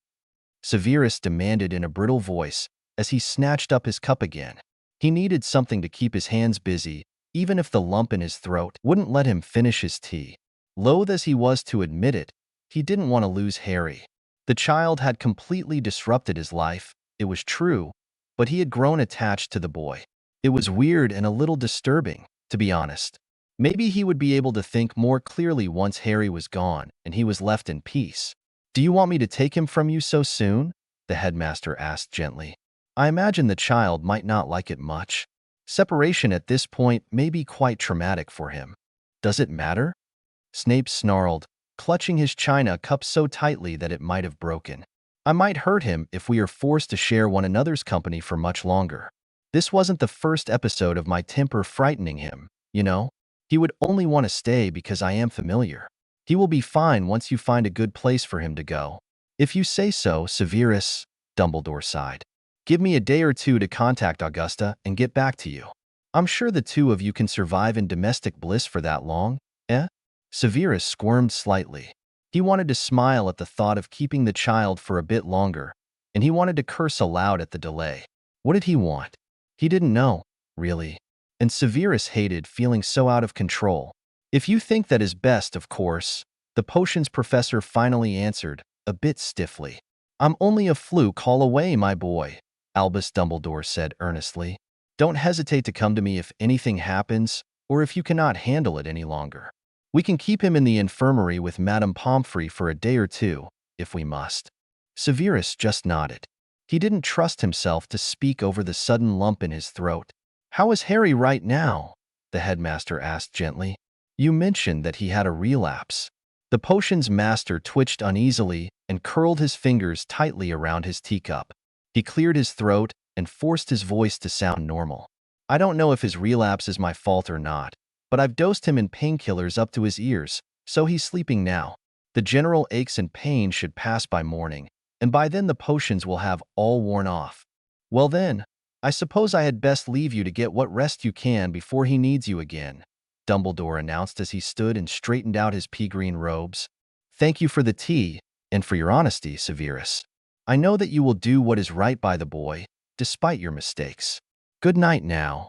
Severus demanded in a brittle voice as he snatched up his cup again. He needed something to keep his hands busy, even if the lump in his throat wouldn't let him finish his tea. Loath as he was to admit it, he didn't want to lose Harry. The child had completely disrupted his life, it was true, but he had grown attached to the boy. It was weird and a little disturbing, to be honest. Maybe he would be able to think more clearly once Harry was gone and he was left in peace. Do you want me to take him from you so soon? The headmaster asked gently. I imagine the child might not like it much. Separation at this point may be quite traumatic for him. Does it matter? Snape snarled, clutching his china cup so tightly that it might have broken. I might hurt him if we are forced to share one another's company for much longer. This wasn't the first episode of my temper frightening him, you know? He would only want to stay because I am familiar. He will be fine once you find a good place for him to go. If you say so, Severus, Dumbledore sighed. Give me a day or two to contact Augusta and get back to you. I'm sure the two of you can survive in domestic bliss for that long, eh? Severus squirmed slightly. He wanted to smile at the thought of keeping the child for a bit longer, and he wanted to curse aloud at the delay. What did he want? He didn't know, really. And Severus hated feeling so out of control. If you think that is best, of course, the potions professor finally answered, a bit stiffly. I'm only a fluke call away, my boy, Albus Dumbledore said earnestly. Don't hesitate to come to me if anything happens, or if you cannot handle it any longer. We can keep him in the infirmary with Madame Pomfrey for a day or two, if we must. Severus just nodded. He didn't trust himself to speak over the sudden lump in his throat. How is Harry right now? The headmaster asked gently. You mentioned that he had a relapse. The potions master twitched uneasily and curled his fingers tightly around his teacup. He cleared his throat and forced his voice to sound normal. I don't know if his relapse is my fault or not, but I've dosed him in painkillers up to his ears, so he's sleeping now. The general aches and pains should pass by morning, and by then the potions will have all worn off. Well then, I suppose I had best leave you to get what rest you can before he needs you again, Dumbledore announced as he stood and straightened out his pea-green robes. Thank you for the tea, and for your honesty, Severus. I know that you will do what is right by the boy, despite your mistakes. Good night now.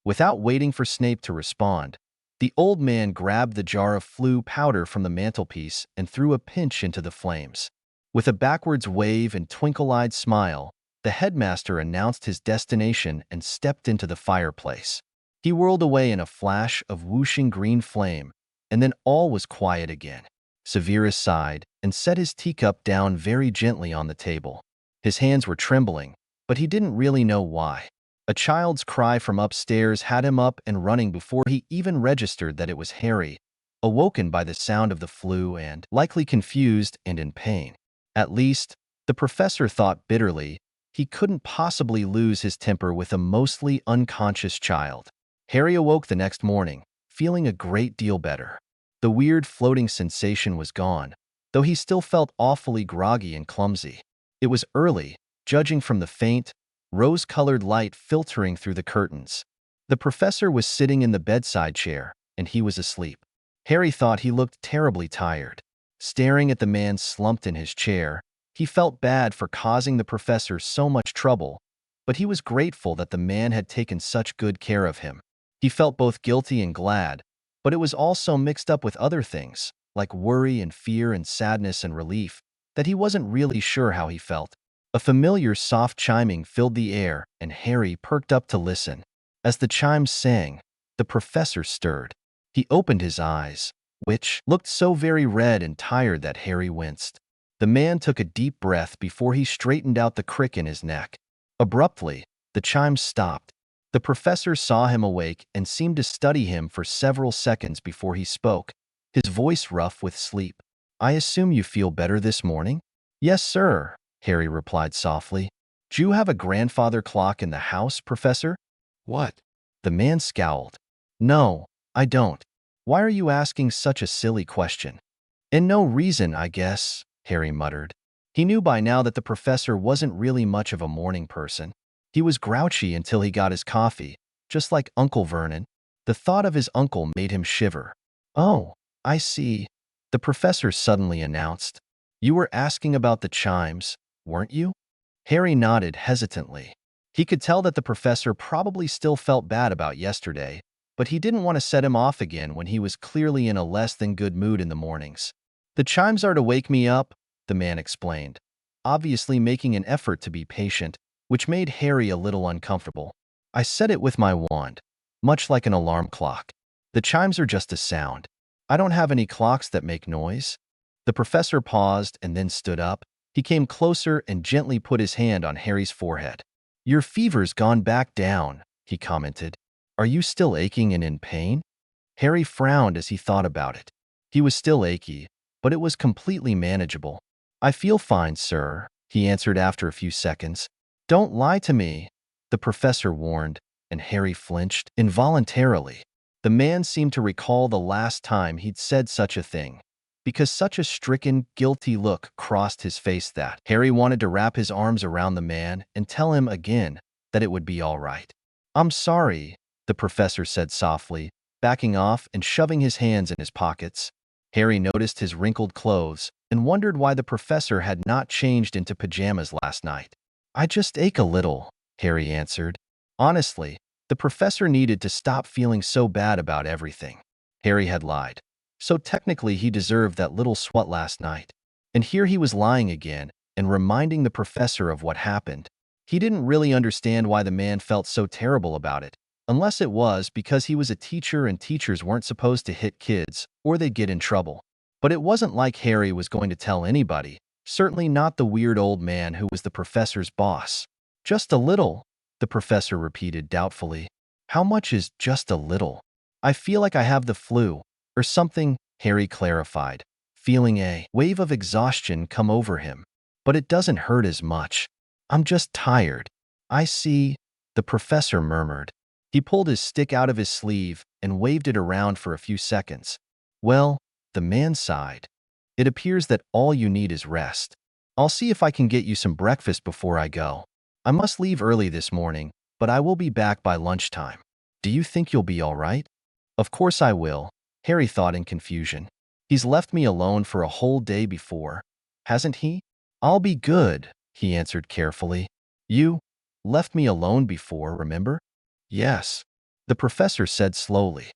Without waiting for Snape to respond, the old man grabbed the jar of flu powder from the mantelpiece and threw a pinch into the flames. With a backwards wave and twinkle-eyed smile, the headmaster announced his destination and stepped into the fireplace. He whirled away in a flash of whooshing green flame, and then all was quiet again. Severus sighed and set his teacup down very gently on the table. His hands were trembling, but he didn't really know why. A child's cry from upstairs had him up and running before he even registered that it was Harry, awoken by the sound of the flu and likely confused and in pain. At least, the professor thought bitterly, he couldn't possibly lose his temper with a mostly unconscious child. Harry awoke the next morning, feeling a great deal better. The weird floating sensation was gone, though he still felt awfully groggy and clumsy. It was early, judging from the faint, rose-colored light filtering through the curtains. The professor was sitting in the bedside chair, and he was asleep. Harry thought he looked terribly tired. Staring at the man slumped in his chair, he felt bad for causing the professor so much trouble, but he was grateful that the man had taken such good care of him. He felt both guilty and glad, but it was also mixed up with other things, like worry and fear and sadness and relief, that he wasn't really sure how he felt. A familiar soft chiming filled the air, and Harry perked up to listen. As the chimes sang, the professor stirred. He opened his eyes, which looked so very red and tired that Harry winced. The man took a deep breath before he straightened out the crick in his neck. Abruptly, the chimes stopped. The professor saw him awake and seemed to study him for several seconds before he spoke, his voice rough with sleep. I assume you feel better this morning? Yes, sir, Harry replied softly. Do you have a grandfather clock in the house, Professor? What? The man scowled. No, I don't. Why are you asking such a silly question? And no reason, I guess, Harry muttered. He knew by now that the professor wasn't really much of a morning person. He was grouchy until he got his coffee, just like Uncle Vernon. The thought of his uncle made him shiver. Oh, I see. The professor suddenly announced. You were asking about the chimes, weren't you? Harry nodded hesitantly. He could tell that the professor probably still felt bad about yesterday, but he didn't want to set him off again when he was clearly in a less than good mood in the mornings. The chimes are to wake me up, the man explained, obviously making an effort to be patient, which made Harry a little uncomfortable. I set it with my wand, much like an alarm clock. The chimes are just a sound. I don't have any clocks that make noise. The professor paused and then stood up. He came closer and gently put his hand on Harry's forehead. Your fever's gone back down, he commented. Are you still aching and in pain? Harry frowned as he thought about it. He was still achy, but it was completely manageable. I feel fine, sir, he answered after a few seconds. Don't lie to me, the professor warned, and Harry flinched involuntarily. The man seemed to recall the last time he'd said such a thing, because such a stricken, guilty look crossed his face that Harry wanted to wrap his arms around the man and tell him again that it would be all right. I'm sorry, the professor said softly, backing off and shoving his hands in his pockets. Harry noticed his wrinkled clothes and wondered why the professor had not changed into pajamas last night. I just ache a little, Harry answered. Honestly, the professor needed to stop feeling so bad about everything. Harry had lied. So technically he deserved that little swat last night. And here he was lying again and reminding the professor of what happened. He didn't really understand why the man felt so terrible about it, unless it was because he was a teacher and teachers weren't supposed to hit kids or they'd get in trouble. But it wasn't like Harry was going to tell anybody, certainly not the weird old man who was the professor's boss. Just a little, the professor repeated doubtfully. How much is just a little? I feel like I have the flu, or something, Harry clarified, feeling a wave of exhaustion come over him. But it doesn't hurt as much. I'm just tired. I see, the professor murmured. He pulled his stick out of his sleeve and waved it around for a few seconds. Well, the man sighed. It appears that all you need is rest. I'll see if I can get you some breakfast before I go. I must leave early this morning, but I will be back by lunchtime. Do you think you'll be all right? Of course I will, Harry thought in confusion. He's left me alone for a whole day before, hasn't he? I'll be good, he answered carefully. You left me alone before, remember? Yes, the professor said slowly.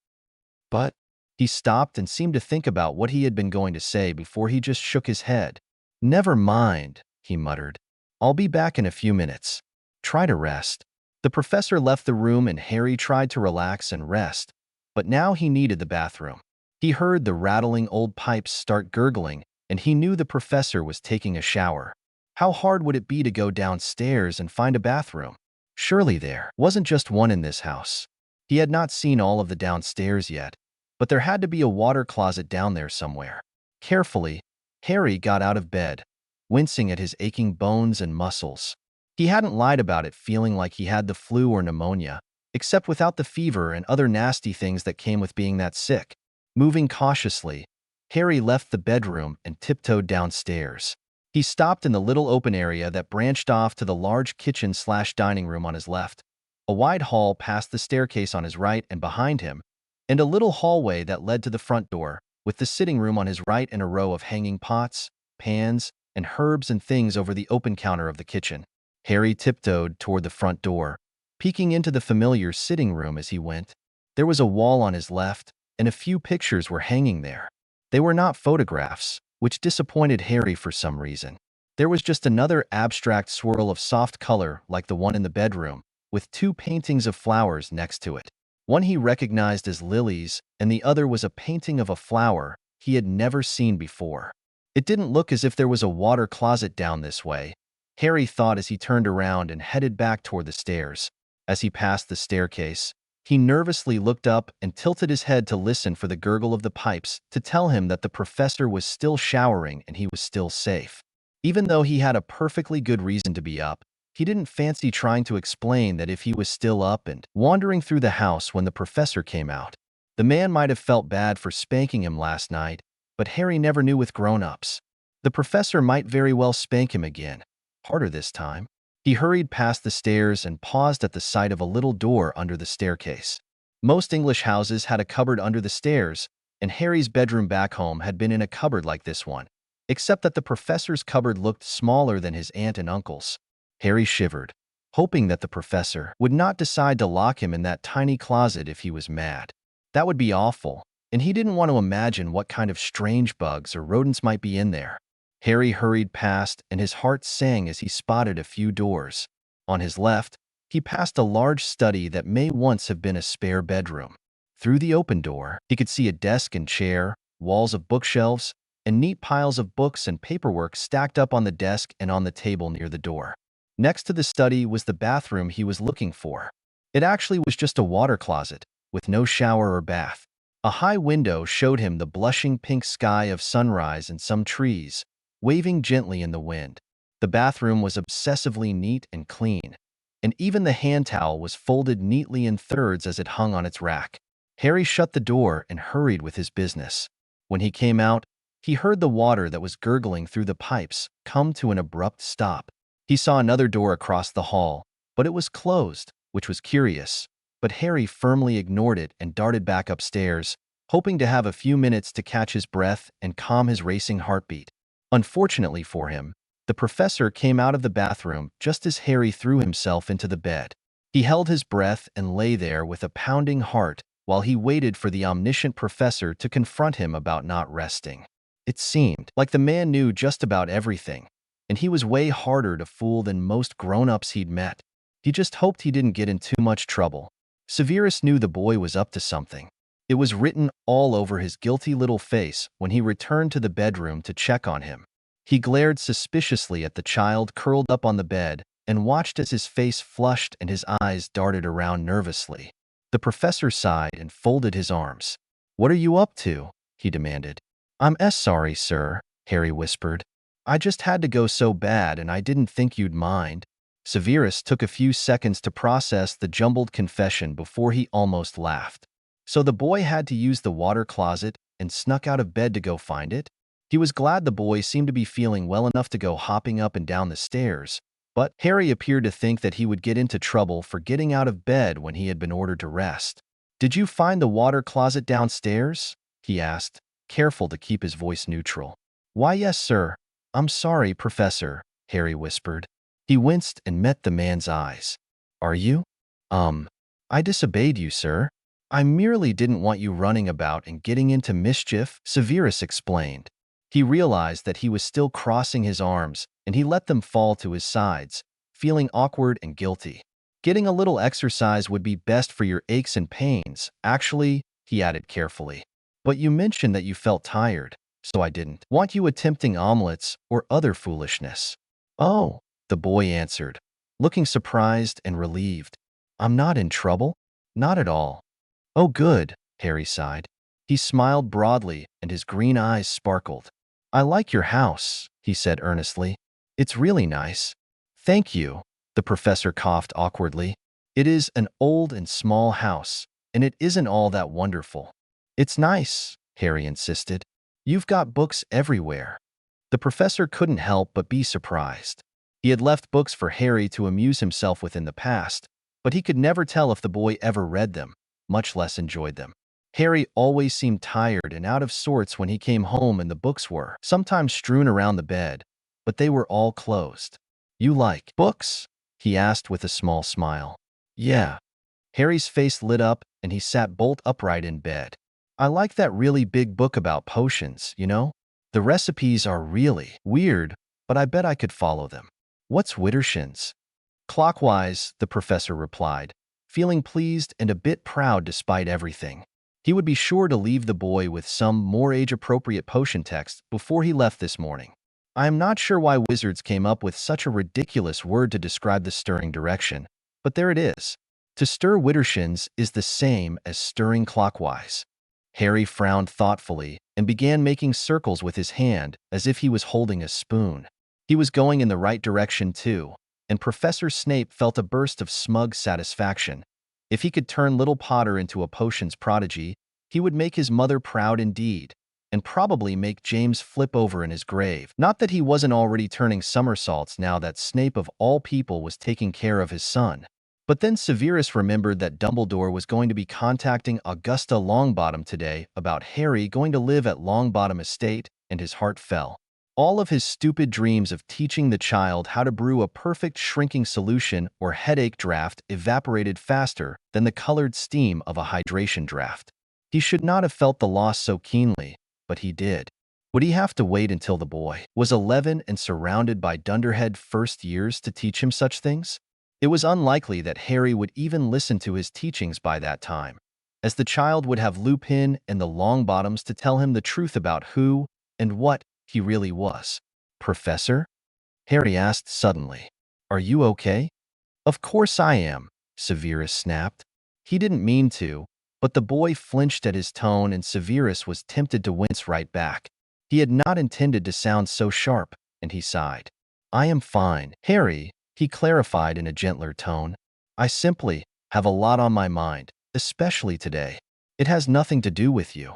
But he stopped and seemed to think about what he had been going to say before he just shook his head. Never mind, he muttered. I'll be back in a few minutes. Try to rest. The professor left the room and Harry tried to relax and rest, but now he needed the bathroom. He heard the rattling old pipes start gurgling, and he knew the professor was taking a shower. How hard would it be to go downstairs and find a bathroom? Surely there wasn't just one in this house. He had not seen all of the downstairs yet, but there had to be a water closet down there somewhere. Carefully, Harry got out of bed, wincing at his aching bones and muscles. He hadn't lied about it feeling like he had the flu or pneumonia, except without the fever and other nasty things that came with being that sick. Moving cautiously, Harry left the bedroom and tiptoed downstairs. He stopped in the little open area that branched off to the large kitchen/dining room on his left, a wide hall past the staircase on his right and behind him, and a little hallway that led to the front door, with the sitting room on his right and a row of hanging pots, pans, and herbs and things over the open counter of the kitchen. Harry tiptoed toward the front door, peeking into the familiar sitting room as he went. There was a wall on his left, and a few pictures were hanging there. They were not photographs, which disappointed Harry for some reason. There was just another abstract swirl of soft color like the one in the bedroom, with two paintings of flowers next to it. One he recognized as lilies, and the other was a painting of a flower he had never seen before. It didn't look as if there was a water closet down this way, Harry thought as he turned around and headed back toward the stairs. As he passed the staircase, he nervously looked up and tilted his head to listen for the gurgle of the pipes to tell him that the professor was still showering and he was still safe. Even though he had a perfectly good reason to be up, he didn't fancy trying to explain that if he was still up and wandering through the house when the professor came out. The man might have felt bad for spanking him last night, but Harry never knew with grown-ups. The professor might very well spank him again, harder this time. He hurried past the stairs and paused at the sight of a little door under the staircase. Most English houses had a cupboard under the stairs, and Harry's bedroom back home had been in a cupboard like this one, except that the professor's cupboard looked smaller than his aunt and uncle's. Harry shivered, hoping that the professor would not decide to lock him in that tiny closet if he was mad. That would be awful, and he didn't want to imagine what kind of strange bugs or rodents might be in there. Harry hurried past, and his heart sang as he spotted a few doors. On his left, he passed a large study that may once have been a spare bedroom. Through the open door, he could see a desk and chair, walls of bookshelves, and neat piles of books and paperwork stacked up on the desk and on the table near the door. Next to the study was the bathroom he was looking for. It actually was just a water closet, with no shower or bath. A high window showed him the blushing pink sky of sunrise and some trees, waving gently in the wind. The bathroom was obsessively neat and clean, and even the hand towel was folded neatly in thirds as it hung on its rack. Harry shut the door and hurried with his business. When he came out, he heard the water that was gurgling through the pipes come to an abrupt stop. He saw another door across the hall, but it was closed, which was curious. But Harry firmly ignored it and darted back upstairs, hoping to have a few minutes to catch his breath and calm his racing heartbeat. Unfortunately for him, the professor came out of the bathroom just as Harry threw himself into the bed. He held his breath and lay there with a pounding heart while he waited for the omniscient professor to confront him about not resting. It seemed like the man knew just about everything, and he was way harder to fool than most grown-ups he'd met. He just hoped he didn't get in too much trouble. Severus knew the boy was up to something. It was written all over his guilty little face when he returned to the bedroom to check on him. He glared suspiciously at the child curled up on the bed and watched as his face flushed and his eyes darted around nervously. The professor sighed and folded his arms. "What are you up to?" he demanded. "I'm sorry, sir," Harry whispered. "I just had to go so bad and I didn't think you'd mind." Severus took a few seconds to process the jumbled confession before he almost laughed. So the boy had to use the water closet and snuck out of bed to go find it? He was glad the boy seemed to be feeling well enough to go hopping up and down the stairs, but Harry appeared to think that he would get into trouble for getting out of bed when he had been ordered to rest. "Did you find the water closet downstairs?" he asked, careful to keep his voice neutral. "Why, yes, sir. I'm sorry, Professor," Harry whispered. He winced and met the man's eyes. "Are you? I disobeyed you, sir. I merely didn't want you running about and getting into mischief," Severus explained. He realized that he was still crossing his arms, and he let them fall to his sides, feeling awkward and guilty. "Getting a little exercise would be best for your aches and pains, actually," he added carefully. "But you mentioned that you felt tired, so I didn't want you attempting omelets or other foolishness." "Oh," the boy answered, looking surprised and relieved. "I'm not in trouble? Not at all." "Oh, good," Harry sighed. He smiled broadly, and his green eyes sparkled. "I like your house," he said earnestly. "It's really nice." "Thank you," the professor coughed awkwardly. "It is an old and small house, and it isn't all that wonderful." "It's nice," Harry insisted. "You've got books everywhere." The professor couldn't help but be surprised. He had left books for Harry to amuse himself with in the past, but he could never tell if the boy ever read them, much less enjoyed them. Harry always seemed tired and out of sorts when he came home, and the books were sometimes strewn around the bed, but they were all closed. "You like books?" he asked with a small smile. "Yeah." Harry's face lit up, and he sat bolt upright in bed. "I like that really big book about potions, you know? The recipes are really weird, but I bet I could follow them." "What's Widdershins?" "Clockwise," the professor replied, feeling pleased and a bit proud despite everything. He would be sure to leave the boy with some more age-appropriate potion text before he left this morning. I am not sure why wizards came up with such a ridiculous word to describe the stirring direction, but there it is. To stir Widdershins is the same as stirring clockwise. Harry frowned thoughtfully and began making circles with his hand as if he was holding a spoon. He was going in the right direction too, and Professor Snape felt a burst of smug satisfaction. If he could turn little Potter into a potions prodigy, he would make his mother proud indeed, and probably make James flip over in his grave. Not that he wasn't already turning somersaults now that Snape of all people was taking care of his son. But then Severus remembered that Dumbledore was going to be contacting Augusta Longbottom today about Harry going to live at Longbottom Estate, and his heart fell. All of his stupid dreams of teaching the child how to brew a perfect shrinking solution or headache draft evaporated faster than the colored steam of a hydration draft. He should not have felt the loss so keenly, but he did. Would he have to wait until the boy was 11 and surrounded by dunderhead first years to teach him such things? It was unlikely that Harry would even listen to his teachings by that time, as the child would have Lupin and the Longbottoms to tell him the truth about who and what he really was. "Professor?" Harry asked suddenly. "Are you okay?" "Of course I am," Severus snapped. He didn't mean to, but the boy flinched at his tone and Severus was tempted to wince right back. He had not intended to sound so sharp, and he sighed. "I am fine, Harry," he clarified in a gentler tone. "I simply have a lot on my mind, especially today. It has nothing to do with you."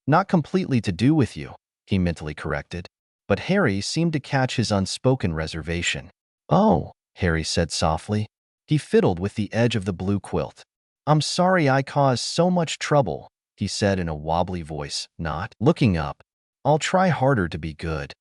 "Not completely to do with you," he mentally corrected. But Harry seemed to catch his unspoken reservation. "Oh," Harry said softly. He fiddled with the edge of the blue quilt. "I'm sorry I caused so much trouble," he said in a wobbly voice, not looking up. "I'll try harder to be good."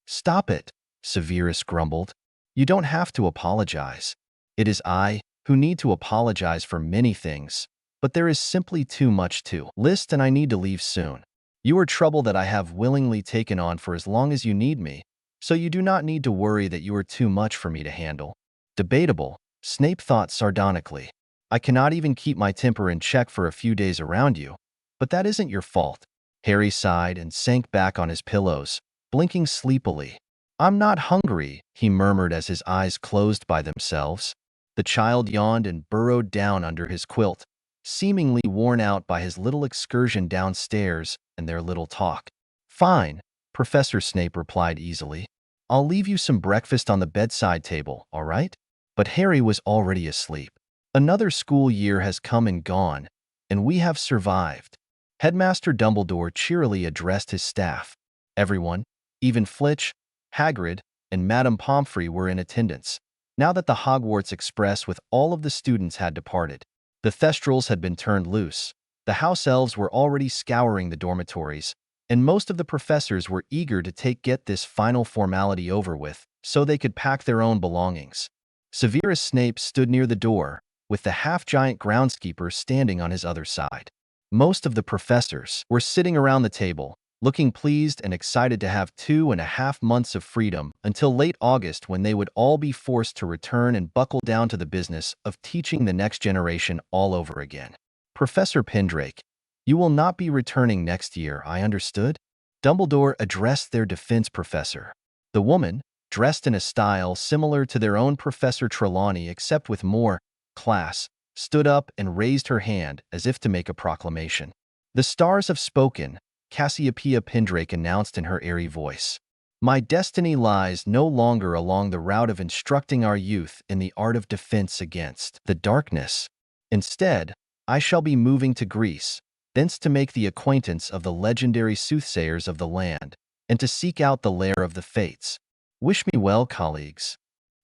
"Stop it," Severus grumbled. "You don't have to apologize. It is I who need to apologize for many things, but there is simply too much to list and I need to leave soon. You are trouble that I have willingly taken on for as long as you need me, so you do not need to worry that you are too much for me to handle." "Debatable," Snape thought sardonically. "I cannot even keep my temper in check for a few days around you, but that isn't your fault." Harry sighed and sank back on his pillows, blinking sleepily. "I'm not hungry," he murmured as his eyes closed by themselves. The child yawned and burrowed down under his quilt, seemingly worn out by his little excursion downstairs and their little talk. "Fine," Professor Snape replied easily. "I'll leave you some breakfast on the bedside table, all right?" But Harry was already asleep. Another school year has come and gone, and we have survived. Headmaster Dumbledore cheerily addressed his staff. Everyone, even Flitch, Hagrid, and Madame Pomfrey were in attendance, now that the Hogwarts Express with all of the students had departed. The Thestrals had been turned loose, the house elves were already scouring the dormitories, and most of the professors were eager to get this final formality over with so they could pack their own belongings. Severus Snape stood near the door, with the half-giant groundskeeper standing on his other side. Most of the professors were sitting around the table, looking pleased and excited to have 2.5 months of freedom until late August when they would all be forced to return and buckle down to the business of teaching the next generation all over again. "Professor Pendrake, you will not be returning next year, I understood?" Dumbledore addressed their defense professor. The woman, dressed in a style similar to their own Professor Trelawney except with more class, stood up and raised her hand as if to make a proclamation. "The stars have spoken," Cassiopeia Pendrake announced in her airy voice. "My destiny lies no longer along the route of instructing our youth in the art of defense against the darkness. Instead, I shall be moving to Greece, thence to make the acquaintance of the legendary soothsayers of the land, and to seek out the lair of the fates. Wish me well, colleagues."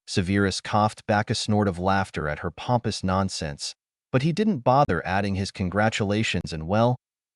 Severus coughed back a snort of laughter at her pompous nonsense, but he didn't bother adding his congratulations and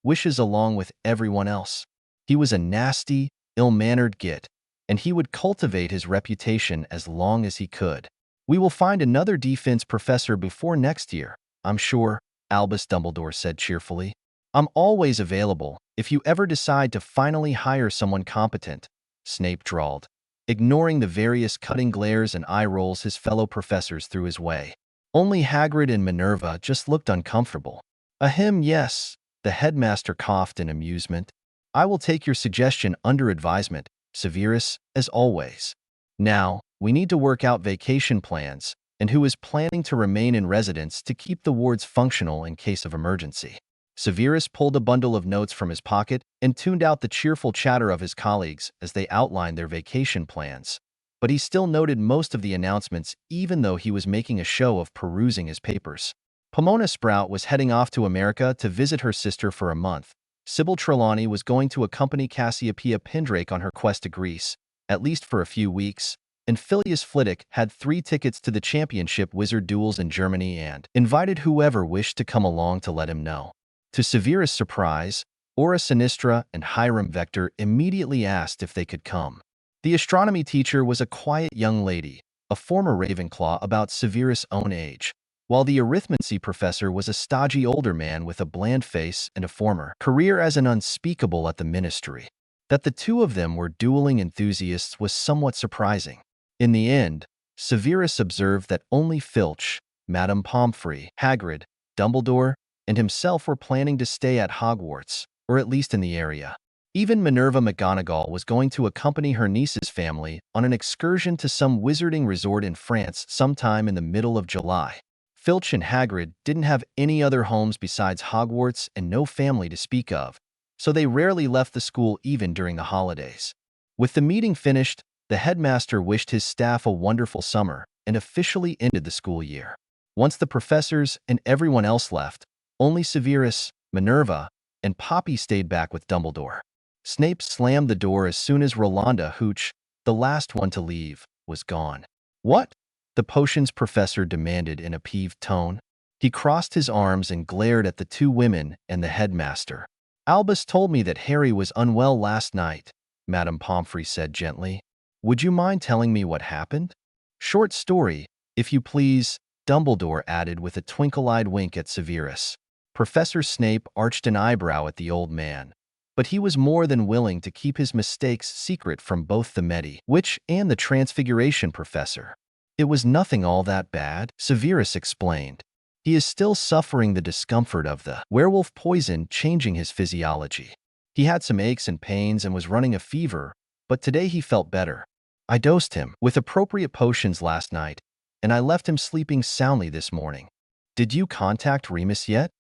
wishes along with everyone else. He was a nasty, ill-mannered git, and he would cultivate his reputation as long as he could. "We will find another defense professor before next year, I'm sure," Albus Dumbledore said cheerfully. "I'm always available if you ever decide to finally hire someone competent," Snape drawled, ignoring the various cutting glares and eye rolls his fellow professors threw his way. Only Hagrid and Minerva just looked uncomfortable. "Ahem, yes," the headmaster coughed in amusement. "I will take your suggestion under advisement, Severus, as always. Now, we need to work out vacation plans, and who is planning to remain in residence to keep the wards functional in case of emergency." Severus pulled a bundle of notes from his pocket and tuned out the cheerful chatter of his colleagues as they outlined their vacation plans. But he still noted most of the announcements even though he was making a show of perusing his papers. Pomona Sprout was heading off to America to visit her sister for a month. Sybil Trelawney was going to accompany Cassiopeia Pendrake on her quest to Greece, at least for a few weeks, and Phileas Flitwick had 3 tickets to the championship wizard duels in Germany and invited whoever wished to come along to let him know. To Severus' surprise, Aura Sinistra and Hiram Vector immediately asked if they could come. The astronomy teacher was a quiet young lady, a former Ravenclaw about Severus' own age, while the arithmancy professor was a stodgy older man with a bland face and a former career as an unspeakable at the ministry. That the two of them were dueling enthusiasts was somewhat surprising. In the end, Severus observed that only Filch, Madame Pomfrey, Hagrid, Dumbledore, and himself were planning to stay at Hogwarts, or at least in the area. Even Minerva McGonagall was going to accompany her niece's family on an excursion to some wizarding resort in France sometime in the middle of July. Filch and Hagrid didn't have any other homes besides Hogwarts and no family to speak of, so they rarely left the school even during the holidays. With the meeting finished, the headmaster wished his staff a wonderful summer and officially ended the school year. Once the professors and everyone else left, only Severus, Minerva, and Poppy stayed back with Dumbledore. Snape slammed the door as soon as Rolanda Hooch, the last one to leave, was gone. "What?" the potions professor demanded in a peeved tone. He crossed his arms and glared at the two women and the headmaster. "Albus told me that Harry was unwell last night," Madame Pomfrey said gently. "Would you mind telling me what happened?" "Short story, if you please," Dumbledore added with a twinkle-eyed wink at Severus. Professor Snape arched an eyebrow at the old man, but he was more than willing to keep his mistakes secret from both the Medi-Witch and the Transfiguration professor. "It was nothing all that bad," Severus explained. "He is still suffering the discomfort of the werewolf poison changing his physiology. He had some aches and pains and was running a fever, but today he felt better. I dosed him with appropriate potions last night, and I left him sleeping soundly this morning." "Did you contact Remus yet?"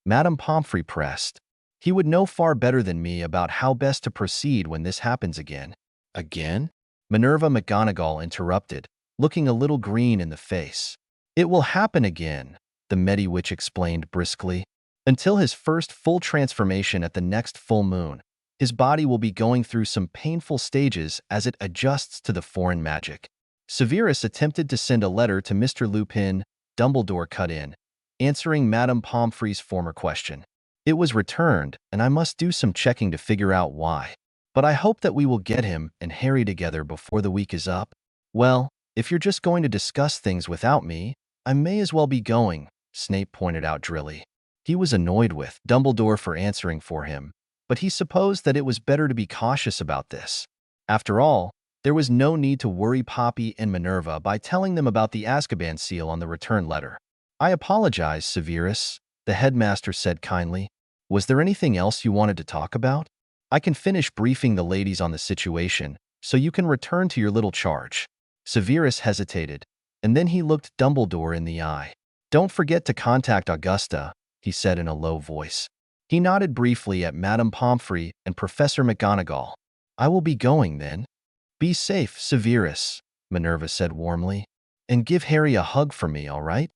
Madame Pomfrey pressed. "He would know far better than me about how best to proceed when this happens again." "Again?" Minerva McGonagall interrupted, looking a little green in the face. "It will happen again," the Medi-Witch explained briskly. "Until his first full transformation at the next full moon, his body will be going through some painful stages as it adjusts to the foreign magic." Severus attempted to send a letter to Mr. Lupin, Dumbledore cut in, answering Madame Pomfrey's former question. "It was returned, and I must do some checking to figure out why. But I hope that we will get him and Harry together before the week is up." "Well, if you're just going to discuss things without me, I may as well be going," Snape pointed out drily. He was annoyed with Dumbledore for answering for him, but he supposed that it was better to be cautious about this. After all, there was no need to worry Poppy and Minerva by telling them about the Azkaban seal on the return letter. "I apologize, Severus," the headmaster said kindly. "Was there anything else you wanted to talk about? I can finish briefing the ladies on the situation, so you can return to your little charge." Severus hesitated, and then he looked Dumbledore in the eye. "Don't forget to contact Augusta," he said in a low voice. He nodded briefly at Madame Pomfrey and Professor McGonagall. "I will be going then." "Be safe, Severus," Minerva said warmly. "And give Harry a hug for me, all right?"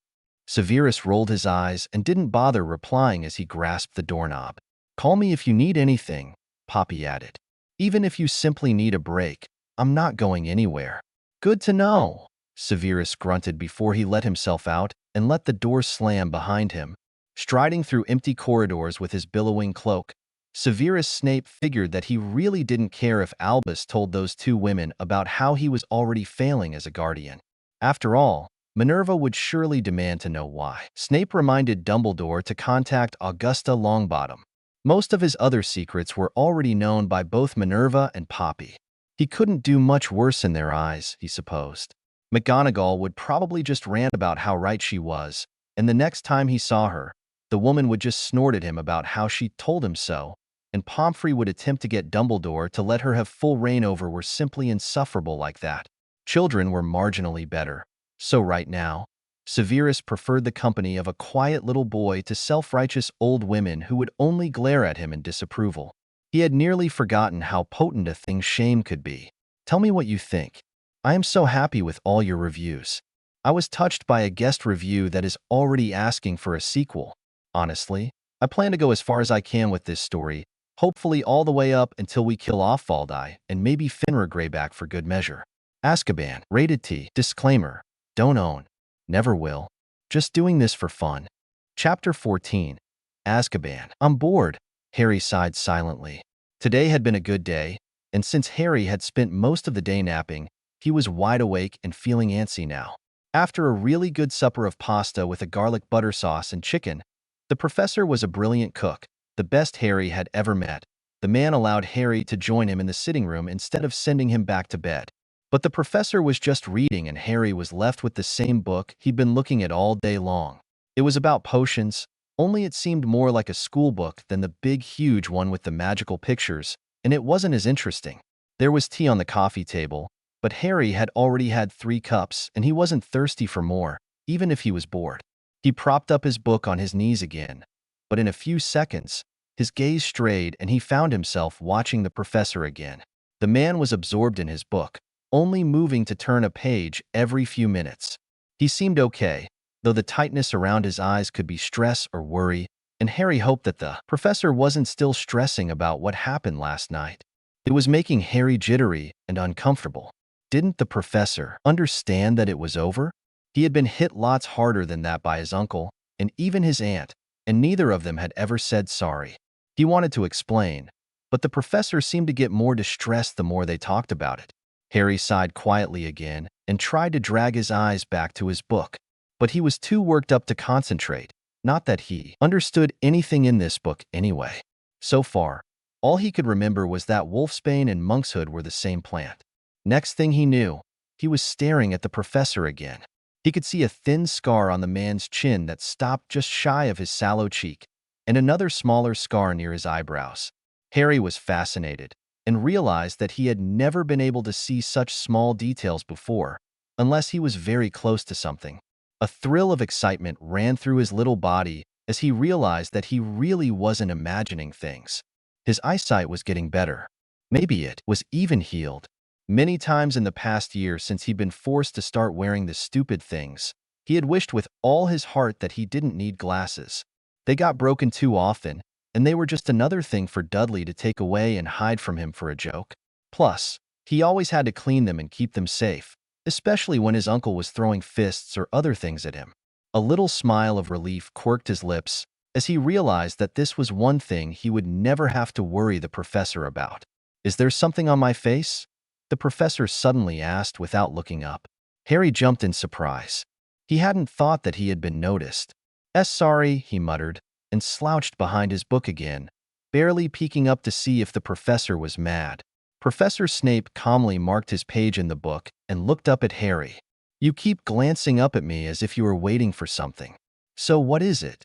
Severus rolled his eyes and didn't bother replying as he grasped the doorknob. "Call me if you need anything," Poppy added. "Even if you simply need a break, I'm not going anywhere." "Good to know," Severus grunted before he let himself out and let the door slam behind him. Striding through empty corridors with his billowing cloak, Severus Snape figured that he really didn't care if Albus told those two women about how he was already failing as a guardian. After all, Minerva would surely demand to know why. Snape reminded Dumbledore to contact Augusta Longbottom. Most of his other secrets were already known by both Minerva and Poppy. He couldn't do much worse in their eyes, he supposed. McGonagall would probably just rant about how right she was, and the next time he saw her, the woman would just snort at him about how she told him so, and Pomfrey would attempt to get Dumbledore to let her have full reign over were simply insufferable like that. Children were marginally better. So right now, Severus preferred the company of a quiet little boy to self-righteous old women who would only glare at him in disapproval. He had nearly forgotten how potent a thing shame could be. "Tell me what you think. I am so happy with all your reviews. I was touched by a guest review that is already asking for a sequel. Honestly, I plan to go as far as I can with this story, hopefully all the way up until we kill off Valdi and maybe Finra Greyback for good measure." Azkaban, rated T. Disclaimer. Don't own. Never will. Just doing this for fun. Chapter 14. Azkaban. I'm bored. Harry sighed silently. Today had been a good day, and since Harry had spent most of the day napping, he was wide awake and feeling antsy now. After a really good supper of pasta with a garlic butter sauce and chicken, the professor was a brilliant cook, the best Harry had ever met. The man allowed Harry to join him in the sitting room instead of sending him back to bed. But the professor was just reading and Harry was left with the same book he'd been looking at all day long. It was about potions, only it seemed more like a school book than the big huge one with the magical pictures, and it wasn't as interesting. There was tea on the coffee table, but Harry had already had 3 cups and he wasn't thirsty for more, even if he was bored. He propped up his book on his knees again, but in a few seconds, his gaze strayed and he found himself watching the professor again. The man was absorbed in his book, only moving to turn a page every few minutes. He seemed okay, though the tightness around his eyes could be stress or worry, and Harry hoped that the professor wasn't still stressing about what happened last night. It was making Harry jittery and uncomfortable. Didn't the professor understand that it was over? He had been hit lots harder than that by his uncle, and even his aunt, and neither of them had ever said sorry. He wanted to explain, but the professor seemed to get more distressed the more they talked about it. Harry sighed quietly again and tried to drag his eyes back to his book, but he was too worked up to concentrate, not that he understood anything in this book anyway. So far, all he could remember was that wolfsbane and monkshood were the same plant. Next thing he knew, he was staring at the professor again. He could see a thin scar on the man's chin that stopped just shy of his sallow cheek, and another smaller scar near his eyebrows. Harry was fascinated and realized that he had never been able to see such small details before, unless he was very close to something. A thrill of excitement ran through his little body as he realized that he really wasn't imagining things. His eyesight was getting better. Maybe it was even healed. Many times in the past year since he'd been forced to start wearing the stupid things, he had wished with all his heart that he didn't need glasses. They got broken too often, and they were just another thing for Dudley to take away and hide from him for a joke. Plus, he always had to clean them and keep them safe, especially when his uncle was throwing fists or other things at him. A little smile of relief quirked his lips as he realized that this was one thing he would never have to worry the professor about. "Is there something on my face?" the professor suddenly asked without looking up. Harry jumped in surprise. He hadn't thought that he had been noticed. Sorry," he muttered, and slouched behind his book again, barely peeking up to see if the professor was mad. Professor Snape calmly marked his page in the book and looked up at Harry. "You keep glancing up at me as if you were waiting for something. So what is it?"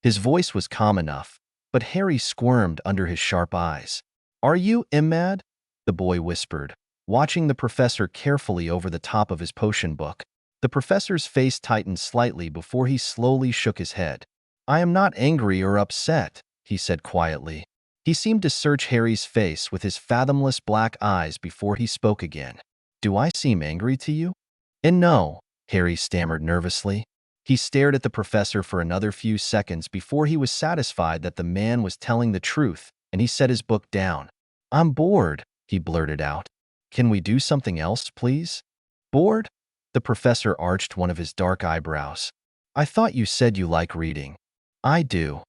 His voice was calm enough, but Harry squirmed under his sharp eyes. "Are you mad?" the boy whispered, watching the professor carefully over the top of his potion book. The professor's face tightened slightly before he slowly shook his head. "I am not angry or upset," he said quietly. He seemed to search Harry's face with his fathomless black eyes before he spoke again. "Do I seem angry to you?" "And no," Harry stammered nervously. He stared at the professor for another few seconds before he was satisfied that the man was telling the truth, and he set his book down. "I'm bored," he blurted out. "Can we do something else, please?" "Bored?" The professor arched one of his dark eyebrows. "I thought you said you like reading." "I do,"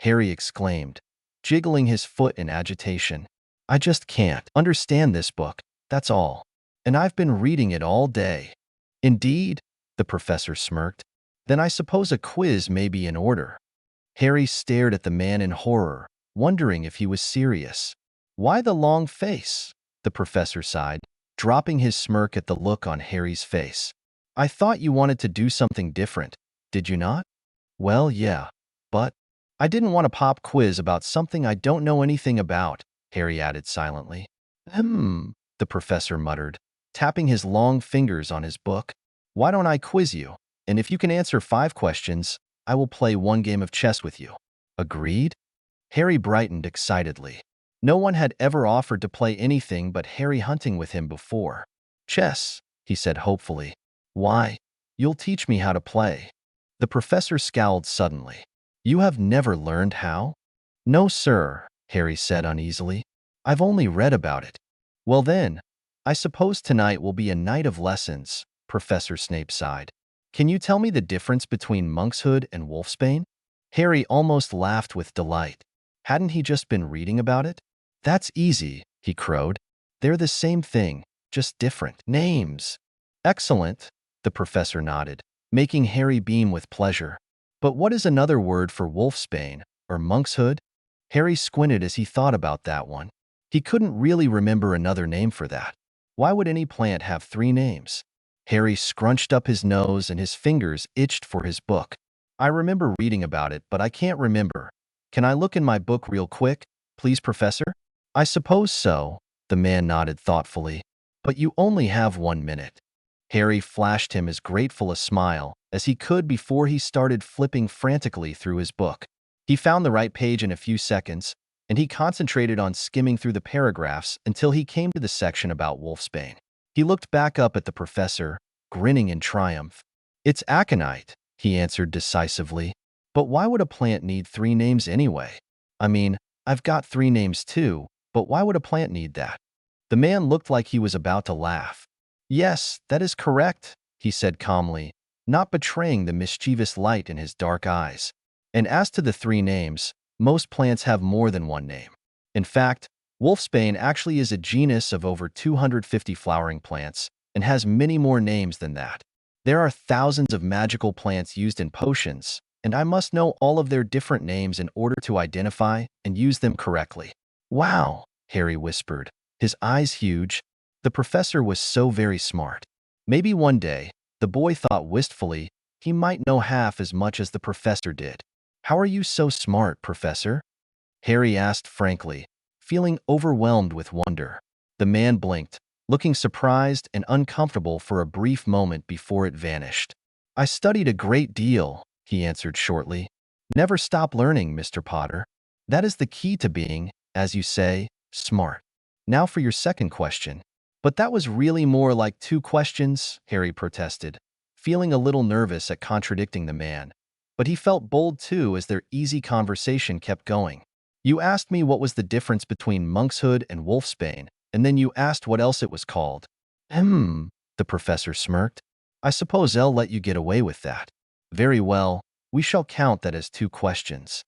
Harry exclaimed, jiggling his foot in agitation. "I just can't understand this book, that's all. And I've been reading it all day." "Indeed?" the professor smirked. "Then I suppose a quiz may be in order." Harry stared at the man in horror, wondering if he was serious. "Why the long face?" the professor sighed, dropping his smirk at the look on Harry's face. "I thought you wanted to do something different, did you not?" "Well, yeah, but I didn't want a pop quiz about something I don't know anything about," Harry added silently. The professor muttered, tapping his long fingers on his book. "Why don't I quiz you? And if you can answer 5 questions, I will play 1 game of chess with you." "Agreed?" Harry brightened excitedly. No one had ever offered to play anything but Harry hunting with him before. "Chess," he said hopefully. "Why? You'll teach me how to play." The professor scowled suddenly. "You have never learned how?" "No, sir," Harry said uneasily. "I've only read about it." "Well then, I suppose tonight will be a night of lessons, Professor Snape sighed. Can you tell me the difference between monkshood and wolfsbane? Harry almost laughed with delight. Hadn't he just been reading about it? That's easy, he crowed. They're the same thing, just different names. Excellent, the professor nodded, making Harry beam with pleasure. But what is another word for wolfsbane, or monkshood? Harry squinted as he thought about that one. He couldn't really remember another name for that. Why would any plant have three names? Harry scrunched up his nose and his fingers itched for his book. I remember reading about it, but I can't remember. Can I look in my book real quick, please, Professor? I suppose so, the man nodded thoughtfully. But you only have 1 minute. Harry flashed him as grateful a smile as he could before he started flipping frantically through his book. He found the right page in a few seconds, and he concentrated on skimming through the paragraphs until he came to the section about wolfsbane. He looked back up at the professor, grinning in triumph. It's aconite, he answered decisively. But why would a plant need three names anyway? I mean, I've got three names too, but why would a plant need that? The man looked like he was about to laugh. Yes, that is correct, he said calmly, not betraying the mischievous light in his dark eyes. And as to the three names, most plants have more than one name. In fact, wolfsbane actually is a genus of over 250 flowering plants and has many more names than that. There are thousands of magical plants used in potions, and I must know all of their different names in order to identify and use them correctly. Wow, Harry whispered, his eyes huge. The professor was so very smart. Maybe one day, the boy thought wistfully, he might know half as much as the professor did. How are you so smart, Professor? Harry asked frankly, feeling overwhelmed with wonder. The man blinked, looking surprised and uncomfortable for a brief moment before it vanished. I studied a great deal, he answered shortly. Never stop learning, Mr. Potter. That is the key to being, as you say, smart. Now for your second question. But that was really more like two questions, Harry protested, feeling a little nervous at contradicting the man. But he felt bold too as their easy conversation kept going. You asked me what was the difference between monkshood and wolfsbane, and then you asked what else it was called. The professor smirked. I suppose I'll let you get away with that. Very well, we shall count that as two questions.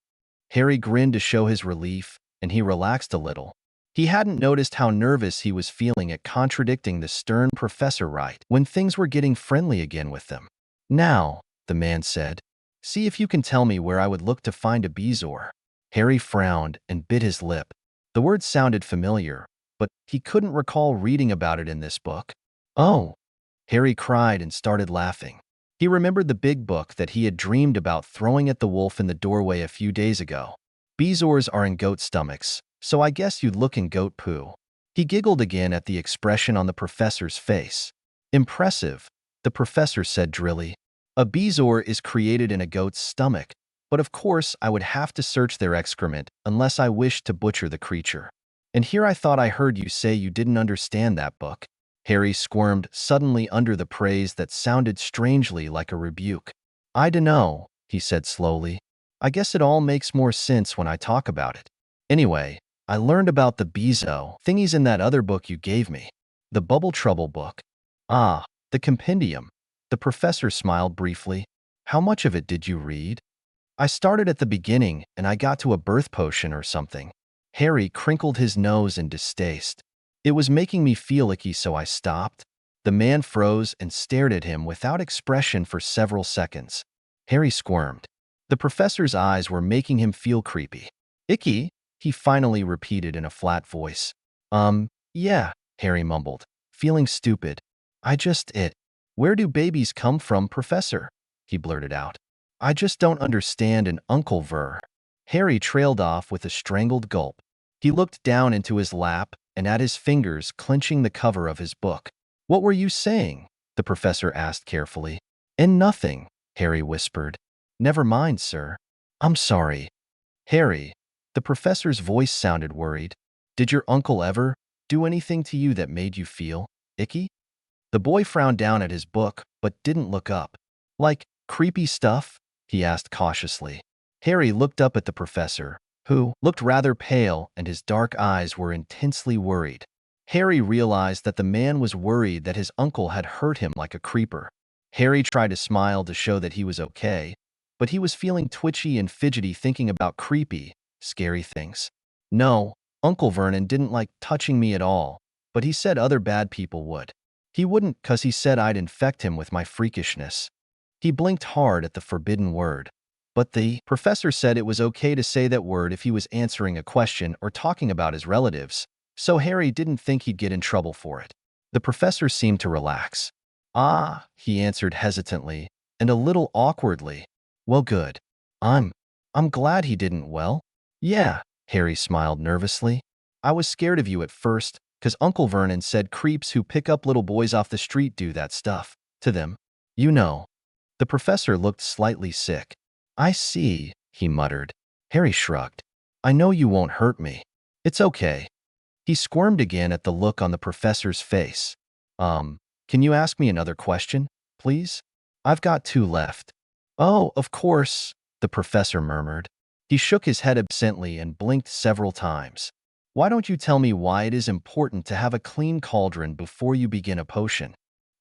Harry grinned to show his relief, and he relaxed a little. He hadn't noticed how nervous he was feeling at contradicting the stern professor right when things were getting friendly again with them. Now, the man said, see if you can tell me where I would look to find a bezoar. Harry frowned and bit his lip. The word sounded familiar, but he couldn't recall reading about it in this book. Oh! Harry cried and started laughing. He remembered the big book that he had dreamed about throwing at the wolf in the doorway a few days ago. Bezoars are in goat stomachs, so I guess you'd look in goat poo. He giggled again at the expression on the professor's face. Impressive, the professor said drily. A bezoar is created in a goat's stomach, but of course I would have to search their excrement unless I wished to butcher the creature. And here I thought I heard you say you didn't understand that book. Harry squirmed suddenly under the praise that sounded strangely like a rebuke. I dunno, he said slowly. I guess it all makes more sense when I talk about it. Anyway, I learned about the bezo thingies in that other book you gave me. The Bubble Trouble book. Ah, the compendium. The professor smiled briefly. How much of it did you read? I started at the beginning and I got to a birth potion or something. Harry crinkled his nose in distaste. It was making me feel icky, so I stopped. The man froze and stared at him without expression for several seconds. Harry squirmed. The professor's eyes were making him feel creepy. Icky? He finally repeated in a flat voice. Yeah, Harry mumbled, feeling stupid. Where do babies come from, Professor? He blurted out. I just don't understand an Uncle Ver. Harry trailed off with a strangled gulp. He looked down into his lap and at his fingers clenching the cover of his book. What were you saying? The professor asked carefully. Nothing, Harry whispered. Never mind, sir. I'm sorry. Harry, the professor's voice sounded worried. Did your uncle ever do anything to you that made you feel icky? The boy frowned down at his book but didn't look up. Like creepy stuff? He asked cautiously. Harry looked up at the professor, who looked rather pale and his dark eyes were intensely worried. Harry realized that the man was worried that his uncle had hurt him like a creeper. Harry tried to smile to show that he was okay, but he was feeling twitchy and fidgety thinking about creepy, scary things. No, Uncle Vernon didn't like touching me at all, but he said other bad people would. He wouldn't 'cause he said I'd infect him with my freakishness. He blinked hard at the forbidden word. But the professor said it was okay to say that word if he was answering a question or talking about his relatives, so Harry didn't think he'd get in trouble for it. The professor seemed to relax. Ah, he answered hesitantly and a little awkwardly. Well, good. I'm glad he didn't. Well, yeah, Harry smiled nervously. I was scared of you at first, 'cause Uncle Vernon said creeps who pick up little boys off the street do that stuff to them. You know. The professor looked slightly sick. I see, he muttered. Harry shrugged. I know you won't hurt me. It's okay. He squirmed again at the look on the professor's face. Can you ask me another question, please? I've got 2 left. Oh, of course, the professor murmured. He shook his head absently and blinked several times. Why don't you tell me why it is important to have a clean cauldron before you begin a potion?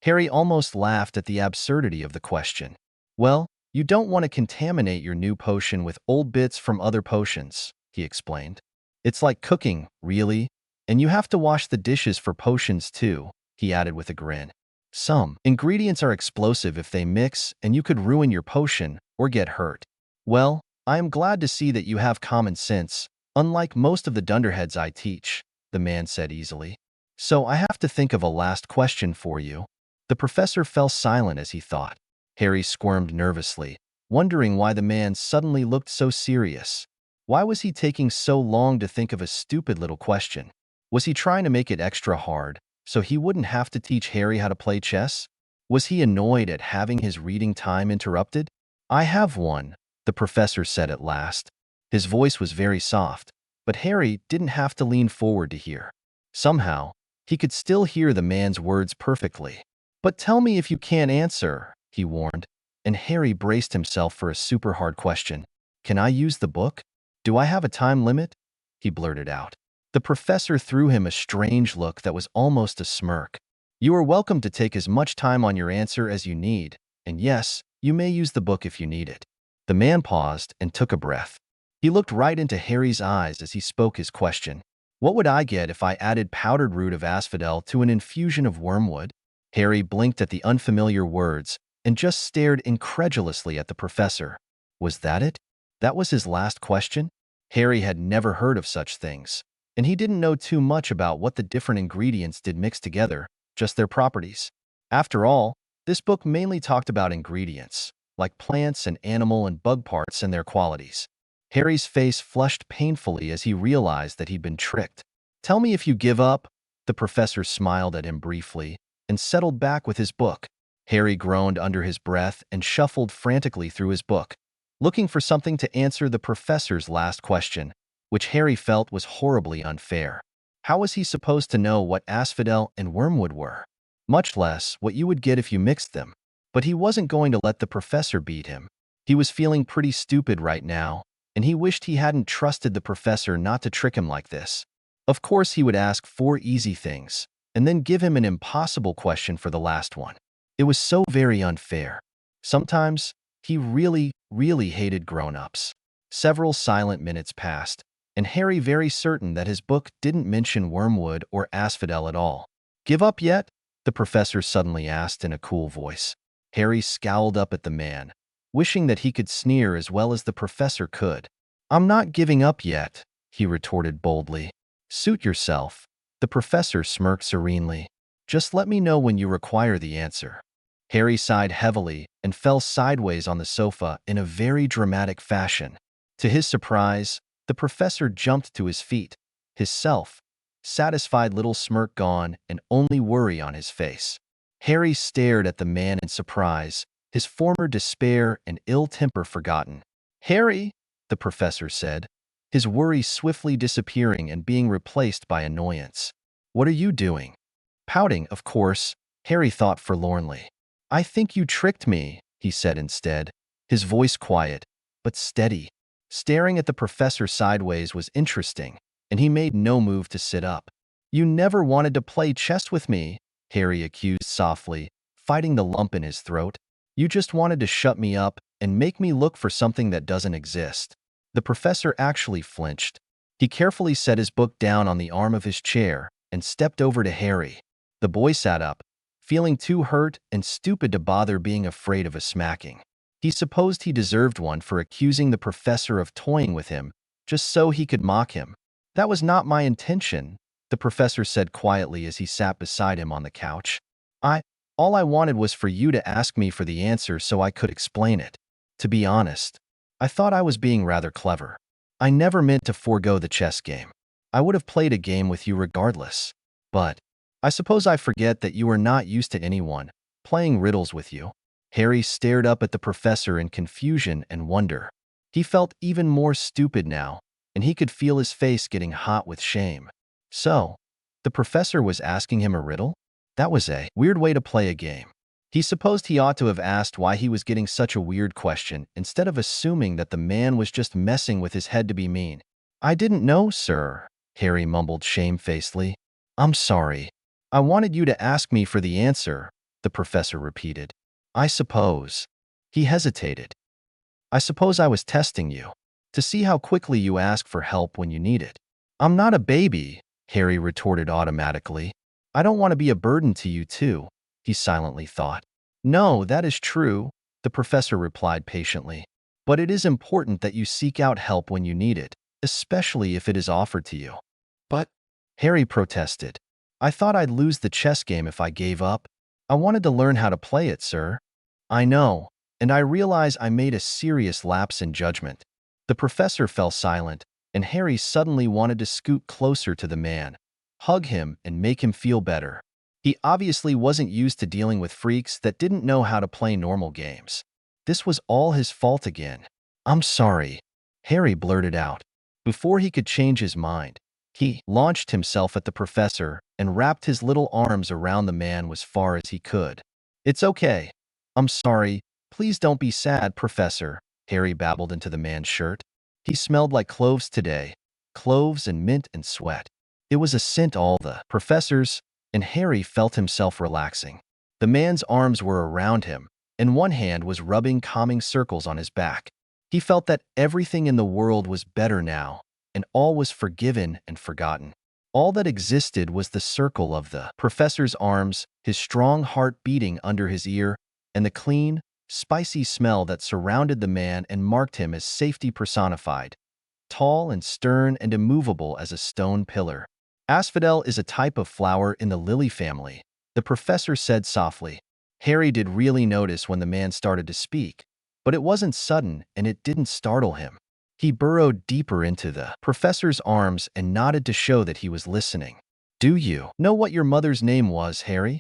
Harry almost laughed at the absurdity of the question. Well, you don't want to contaminate your new potion with old bits from other potions, he explained. It's like cooking, really, and you have to wash the dishes for potions too, he added with a grin. Some ingredients are explosive if they mix, and you could ruin your potion or get hurt. Well, I am glad to see that you have common sense, unlike most of the dunderheads I teach, the man said easily. So I have to think of a last question for you. The professor fell silent as he thought. Harry squirmed nervously, wondering why the man suddenly looked so serious. Why was he taking so long to think of a stupid little question? Was he trying to make it extra hard, so he wouldn't have to teach Harry how to play chess? Was he annoyed at having his reading time interrupted? I have one, the professor said at last. His voice was very soft, but Harry didn't have to lean forward to hear. Somehow, he could still hear the man's words perfectly. But tell me if you can't answer, he warned, and Harry braced himself for a super hard question. Can I use the book? Do I have a time limit? He blurted out. The professor threw him a strange look that was almost a smirk. You are welcome to take as much time on your answer as you need, and yes, you may use the book if you need it. The man paused and took a breath. He looked right into Harry's eyes as he spoke his question. What would I get if I added powdered root of asphodel to an infusion of wormwood? Harry blinked at the unfamiliar words and just stared incredulously at the professor. Was that it? That was his last question? Harry had never heard of such things, and he didn't know too much about what the different ingredients did mixed together, just their properties. After all, this book mainly talked about ingredients, like plants and animal and bug parts and their qualities. Harry's face flushed painfully as he realized that he'd been tricked. Tell me if you give up, the professor smiled at him briefly and settled back with his book. Harry groaned under his breath and shuffled frantically through his book, looking for something to answer the professor's last question, which Harry felt was horribly unfair. How was he supposed to know what asphodel and wormwood were? Much less what you would get if you mixed them. But he wasn't going to let the professor beat him. He was feeling pretty stupid right now, and he wished he hadn't trusted the professor not to trick him like this. Of course, he would ask 4 easy things, and then give him an impossible question for the last one. It was so very unfair. Sometimes, he really hated grown-ups. Several silent minutes passed, and Harry very certain that his book didn't mention wormwood or asphodel at all. Give up yet? The professor suddenly asked in a cool voice. Harry scowled up at the man, wishing that he could sneer as well as the professor could. I'm not giving up yet, he retorted boldly. Suit yourself. The professor smirked serenely. Just let me know when you require the answer. Harry sighed heavily and fell sideways on the sofa in a very dramatic fashion. To his surprise, the professor jumped to his feet, his self-satisfied little smirk gone and only worry on his face. Harry stared at the man in surprise, his former despair and ill temper forgotten. Harry, the professor said, his worry swiftly disappearing and being replaced by annoyance. What are you doing? Pouting, of course, Harry thought forlornly. I think you tricked me, he said instead, his voice quiet, but steady. Staring at the professor sideways was interesting, and he made no move to sit up. You never wanted to play chess with me, Harry accused softly, fighting the lump in his throat. You just wanted to shut me up and make me look for something that doesn't exist. The professor actually flinched. He carefully set his book down on the arm of his chair and stepped over to Harry. The boy sat up, feeling too hurt and stupid to bother being afraid of a smacking. He supposed he deserved one for accusing the professor of toying with him, just so he could mock him. That was not my intention, the professor said quietly as he sat beside him on the couch. All I wanted was for you to ask me for the answer so I could explain it. To be honest, I thought I was being rather clever. I never meant to forego the chess game. I would have played a game with you regardless. But I suppose I forget that you are not used to anyone playing riddles with you. Harry stared up at the professor in confusion and wonder. He felt even more stupid now, and he could feel his face getting hot with shame. So, the professor was asking him a riddle? That was a weird way to play a game. He supposed he ought to have asked why he was getting such a weird question instead of assuming that the man was just messing with his head to be mean. I didn't know, sir, Harry mumbled shamefacedly. I'm sorry. I wanted you to ask me for the answer, the professor repeated. I suppose. He hesitated. I suppose I was testing you, to see how quickly you ask for help when you need it. I'm not a baby, Harry retorted automatically. I don't want to be a burden to you too, he silently thought. No, that is true, the professor replied patiently. But it is important that you seek out help when you need it, especially if it is offered to you. But, Harry protested, I thought I'd lose the chess game if I gave up. I wanted to learn how to play it, sir. I know, and I realize I made a serious lapse in judgment. The professor fell silent, and Harry suddenly wanted to scoot closer to the man, hug him, and make him feel better. He obviously wasn't used to dealing with freaks that didn't know how to play normal games. This was all his fault again. I'm sorry, Harry blurted out. Before he could change his mind, he launched himself at the professor and wrapped his little arms around the man as far as he could. It's okay. I'm sorry. Please don't be sad, Professor, Harry babbled into the man's shirt. He smelled like cloves today, cloves and mint and sweat. It was a scent all the professors, and Harry felt himself relaxing. The man's arms were around him, and one hand was rubbing calming circles on his back. He felt that everything in the world was better now, and all was forgiven and forgotten. All that existed was the circle of the professor's arms, his strong heart beating under his ear, and the clean, spicy smell that surrounded the man and marked him as safety personified, tall and stern and immovable as a stone pillar. Asphodel is a type of flower in the lily family, the professor said softly. Harry did really notice when the man started to speak, but it wasn't sudden and it didn't startle him. He burrowed deeper into the professor's arms and nodded to show that he was listening. Do you know what your mother's name was, Harry?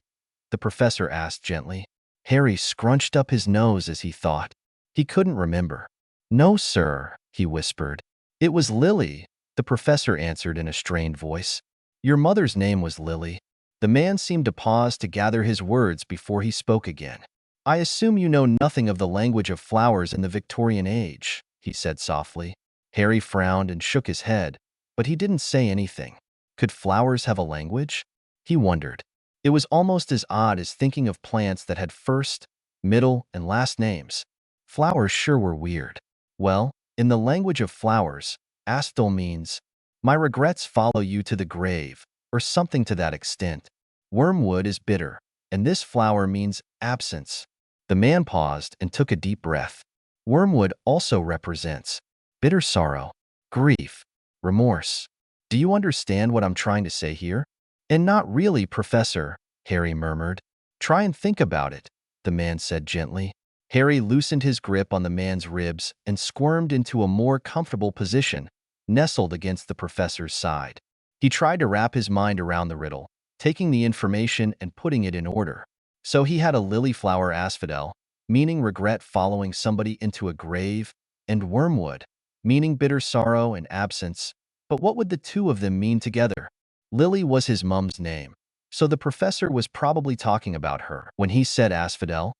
The professor asked gently. Harry scrunched up his nose as he thought. He couldn't remember. No, sir, he whispered. It was Lily, the professor answered in a strained voice. Your mother's name was Lily. The man seemed to pause to gather his words before he spoke again. I assume you know nothing of the language of flowers in the Victorian age, he said softly. Harry frowned and shook his head, but he didn't say anything. Could flowers have a language? He wondered. It was almost as odd as thinking of plants that had first, middle, and last names. Flowers sure were weird. Well, in the language of flowers, asphodel means, my regrets follow you to the grave, or something to that extent. Wormwood is bitter, and this flower means absence. The man paused and took a deep breath. Wormwood also represents bitter sorrow, grief, remorse. Do you understand what I'm trying to say here? And not really, Professor, Harry murmured. Try and think about it, the man said gently. Harry loosened his grip on the man's ribs and squirmed into a more comfortable position, nestled against the professor's side. He tried to wrap his mind around the riddle, taking the information and putting it in order. So he had a lily flower asphodel, meaning regret following somebody into a grave, and wormwood, meaning bitter sorrow and absence. But what would the two of them mean together? Lily was his mum's name, so the professor was probably talking about her when he said asphodel.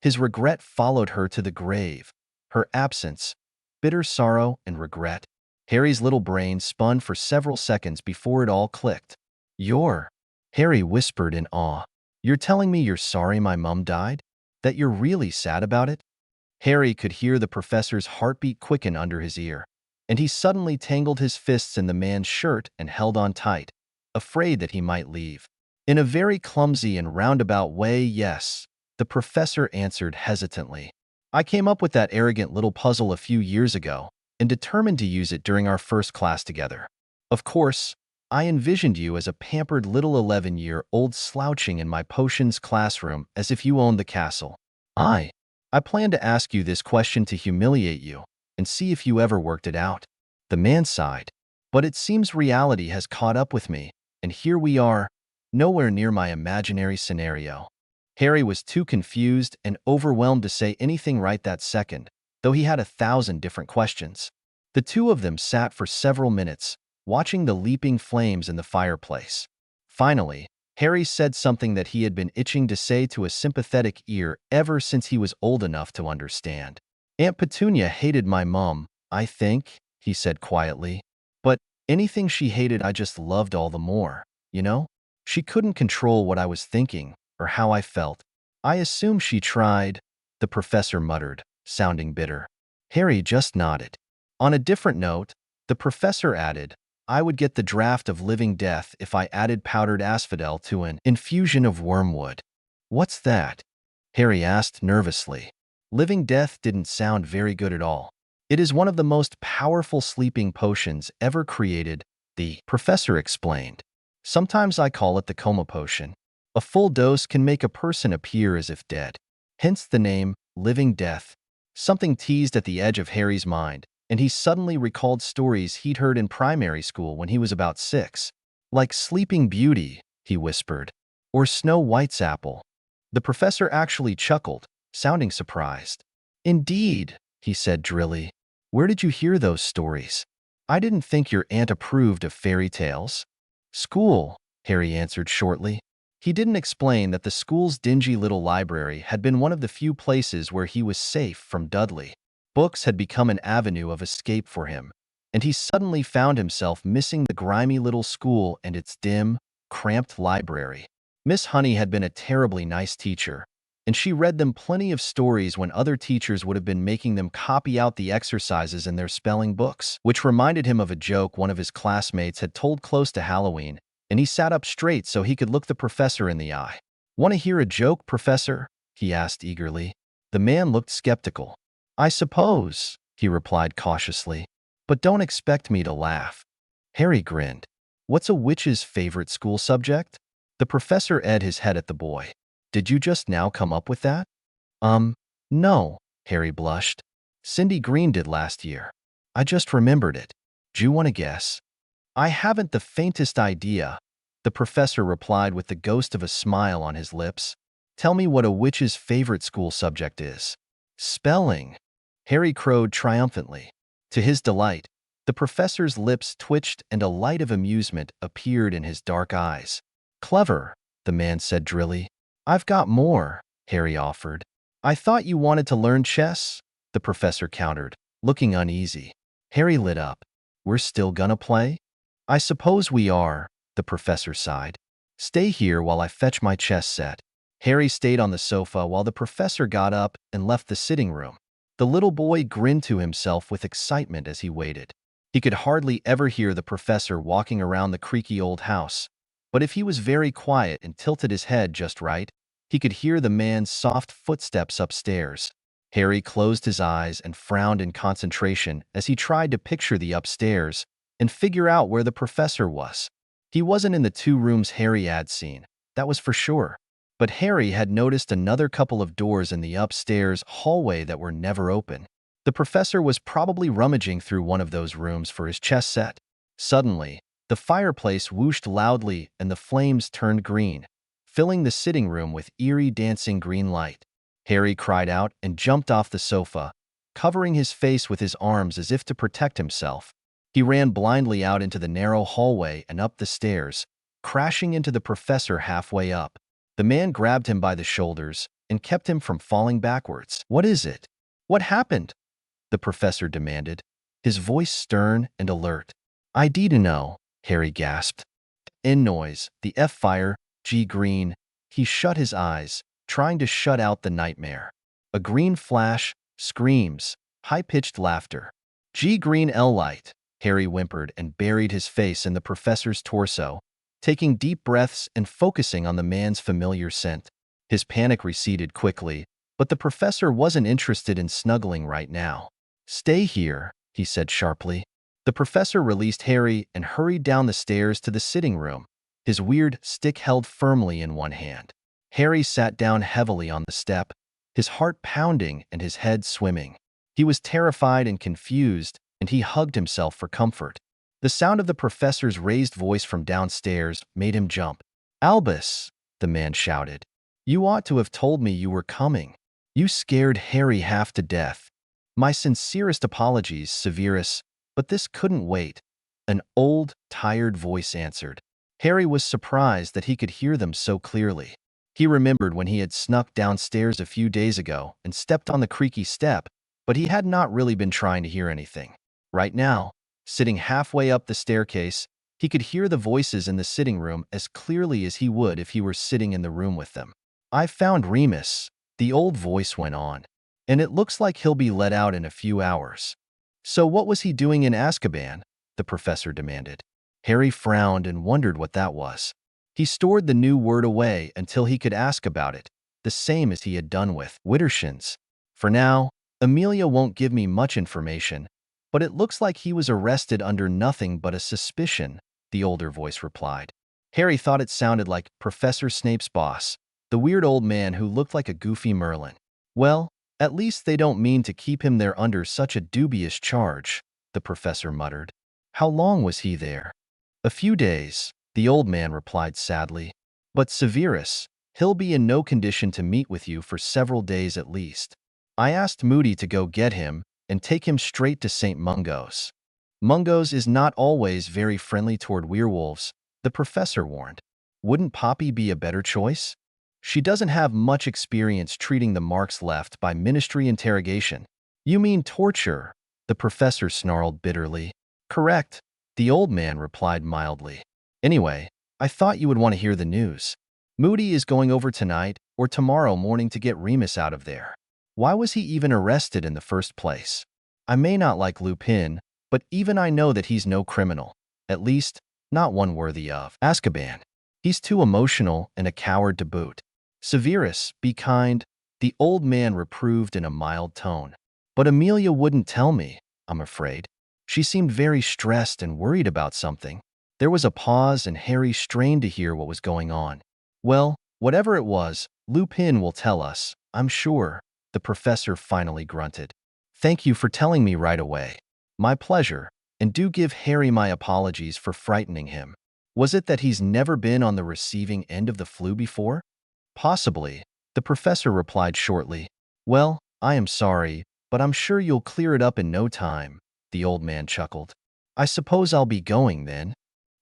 His regret followed her to the grave, her absence, bitter sorrow and regret. Harry's little brain spun for several seconds before it all clicked. You're... Harry whispered in awe. You're telling me you're sorry my mum died? That you're really sad about it? Harry could hear the professor's heartbeat quicken under his ear, and he suddenly tangled his fists in the man's shirt and held on tight, afraid that he might leave. In a very clumsy and roundabout way, yes, the professor answered hesitantly. I came up with that arrogant little puzzle a few years ago and determined to use it during our first class together. Of course, I envisioned you as a pampered little 11-year-old slouching in my potions classroom as if you owned the castle. I plan to ask you this question to humiliate you and see if you ever worked it out. The man sighed. But it seems reality has caught up with me, and here we are, nowhere near my imaginary scenario. Harry was too confused and overwhelmed to say anything right that second, though he had 1,000 different questions. The two of them sat for several minutes, watching the leaping flames in the fireplace. Finally, Harry said something that he had been itching to say to a sympathetic ear ever since he was old enough to understand. Aunt Petunia hated my mom, I think, he said quietly. But anything she hated I just loved all the more, you know? She couldn't control what I was thinking or how I felt. I assume she tried, the professor muttered, sounding bitter. Harry just nodded. On a different note, the professor added, I would get the draft of living death if I added powdered asphodel to an infusion of wormwood. What's that? Harry asked nervously. Living death didn't sound very good at all. It is one of the most powerful sleeping potions ever created, the professor explained. Sometimes I call it the coma potion. A full dose can make a person appear as if dead. Hence the name, living death. Something teased at the edge of Harry's mind, and he suddenly recalled stories he'd heard in primary school when he was about 6. Like Sleeping Beauty, he whispered, or Snow White's apple. The professor actually chuckled, sounding surprised. Indeed, he said drily. Where did you hear those stories? I didn't think your aunt approved of fairy tales. School, Harry answered shortly. He didn't explain that the school's dingy little library had been one of the few places where he was safe from Dudley. Books had become an avenue of escape for him, and he suddenly found himself missing the grimy little school and its dim, cramped library. Miss Honey had been a terribly nice teacher, and she read them plenty of stories when other teachers would have been making them copy out the exercises in their spelling books, which reminded him of a joke one of his classmates had told close to Halloween, and he sat up straight so he could look the professor in the eye. Want to hear a joke, Professor? He asked eagerly. The man looked skeptical. I suppose, he replied cautiously, but don't expect me to laugh. Harry grinned. What's a witch's favorite school subject? The professor edged his head at the boy. Did you just now come up with that? No, Harry blushed. Cindy Green did last year. I just remembered it. Do you want to guess? I haven't the faintest idea, the professor replied with the ghost of a smile on his lips. Tell me what a witch's favorite school subject is. Spelling. Harry crowed triumphantly. To his delight, the professor's lips twitched and a light of amusement appeared in his dark eyes. Clever, the man said drily. I've got more, Harry offered. I thought you wanted to learn chess, the professor countered, looking uneasy. Harry lit up. We're still gonna play? I suppose we are, the professor sighed. Stay here while I fetch my chess set. Harry stayed on the sofa while the professor got up and left the sitting room. The little boy grinned to himself with excitement as he waited. He could hardly ever hear the professor walking around the creaky old house, but if he was very quiet and tilted his head just right, he could hear the man's soft footsteps upstairs. Harry closed his eyes and frowned in concentration as he tried to picture the upstairs and figure out where the professor was. He wasn't in the 2 rooms Harry had seen, that was for sure. But Harry had noticed another couple of doors in the upstairs hallway that were never open. The professor was probably rummaging through one of those rooms for his chess set. Suddenly, the fireplace whooshed loudly and the flames turned green, filling the sitting room with eerie dancing green light. Harry cried out and jumped off the sofa, covering his face with his arms as if to protect himself. He ran blindly out into the narrow hallway and up the stairs, crashing into the professor halfway up. The man grabbed him by the shoulders and kept him from falling backwards. What is it? What happened? The professor demanded, his voice stern and alert. I need to know, Harry gasped. N noise, the F fire, G green. He shut his eyes, trying to shut out the nightmare. A green flash, screams, high-pitched laughter. G green L light, Harry whimpered and buried his face in the professor's torso, taking deep breaths and focusing on the man's familiar scent. His panic receded quickly, but the professor wasn't interested in snuggling right now. "Stay here," he said sharply. The professor released Harry and hurried down the stairs to the sitting room, his weird stick held firmly in one hand. Harry sat down heavily on the step, his heart pounding and his head swimming. He was terrified and confused, and he hugged himself for comfort. The sound of the professor's raised voice from downstairs made him jump. "Albus," the man shouted, "you ought to have told me you were coming. You scared Harry half to death. My sincerest apologies, Severus, but this couldn't wait." An old, tired voice answered. Harry was surprised that he could hear them so clearly. He remembered when he had snuck downstairs a few days ago and stepped on the creaky step, but he had not really been trying to hear anything. Right now, sitting halfway up the staircase, he could hear the voices in the sitting room as clearly as he would if he were sitting in the room with them. "I found Remus," the old voice went on, "and it looks like he'll be let out in a few hours." "So what was he doing in Azkaban?" the professor demanded. Harry frowned and wondered what that was. He stored the new word away until he could ask about it, the same as he had done with Widdershins. "For now, Amelia won't give me much information, but it looks like he was arrested under nothing but a suspicion," the older voice replied. Harry thought it sounded like Professor Snape's boss, the weird old man who looked like a goofy Merlin. "Well, at least they don't mean to keep him there under such a dubious charge," the professor muttered. "How long was he there?" "A few days," the old man replied sadly. "But Severus, he'll be in no condition to meet with you for several days at least. I asked Moody to go get him and take him straight to St. Mungo's." "Mungo's is not always very friendly toward werewolves," the professor warned. "Wouldn't Poppy be a better choice? She doesn't have much experience treating the marks left by ministry interrogation." "You mean torture?" the professor snarled bitterly. "Correct," the old man replied mildly. "Anyway, I thought you would want to hear the news. Moody is going over tonight or tomorrow morning to get Remus out of there. Why was he even arrested in the first place? I may not like Lupin, but even I know that he's no criminal. At least, not one worthy of Azkaban. He's too emotional and a coward to boot. Severus, be kind," the old man reproved in a mild tone. "But Amelia wouldn't tell me, I'm afraid. She seemed very stressed and worried about something." There was a pause and Harry strained to hear what was going on. "Well, whatever it was, Lupin will tell us, I'm sure," the professor finally grunted. "Thank you for telling me right away." "My pleasure, and do give Harry my apologies for frightening him. Was it that he's never been on the receiving end of the flu before?" "Possibly," the professor replied shortly. "Well, I am sorry, but I'm sure you'll clear it up in no time," the old man chuckled. "I suppose I'll be going then."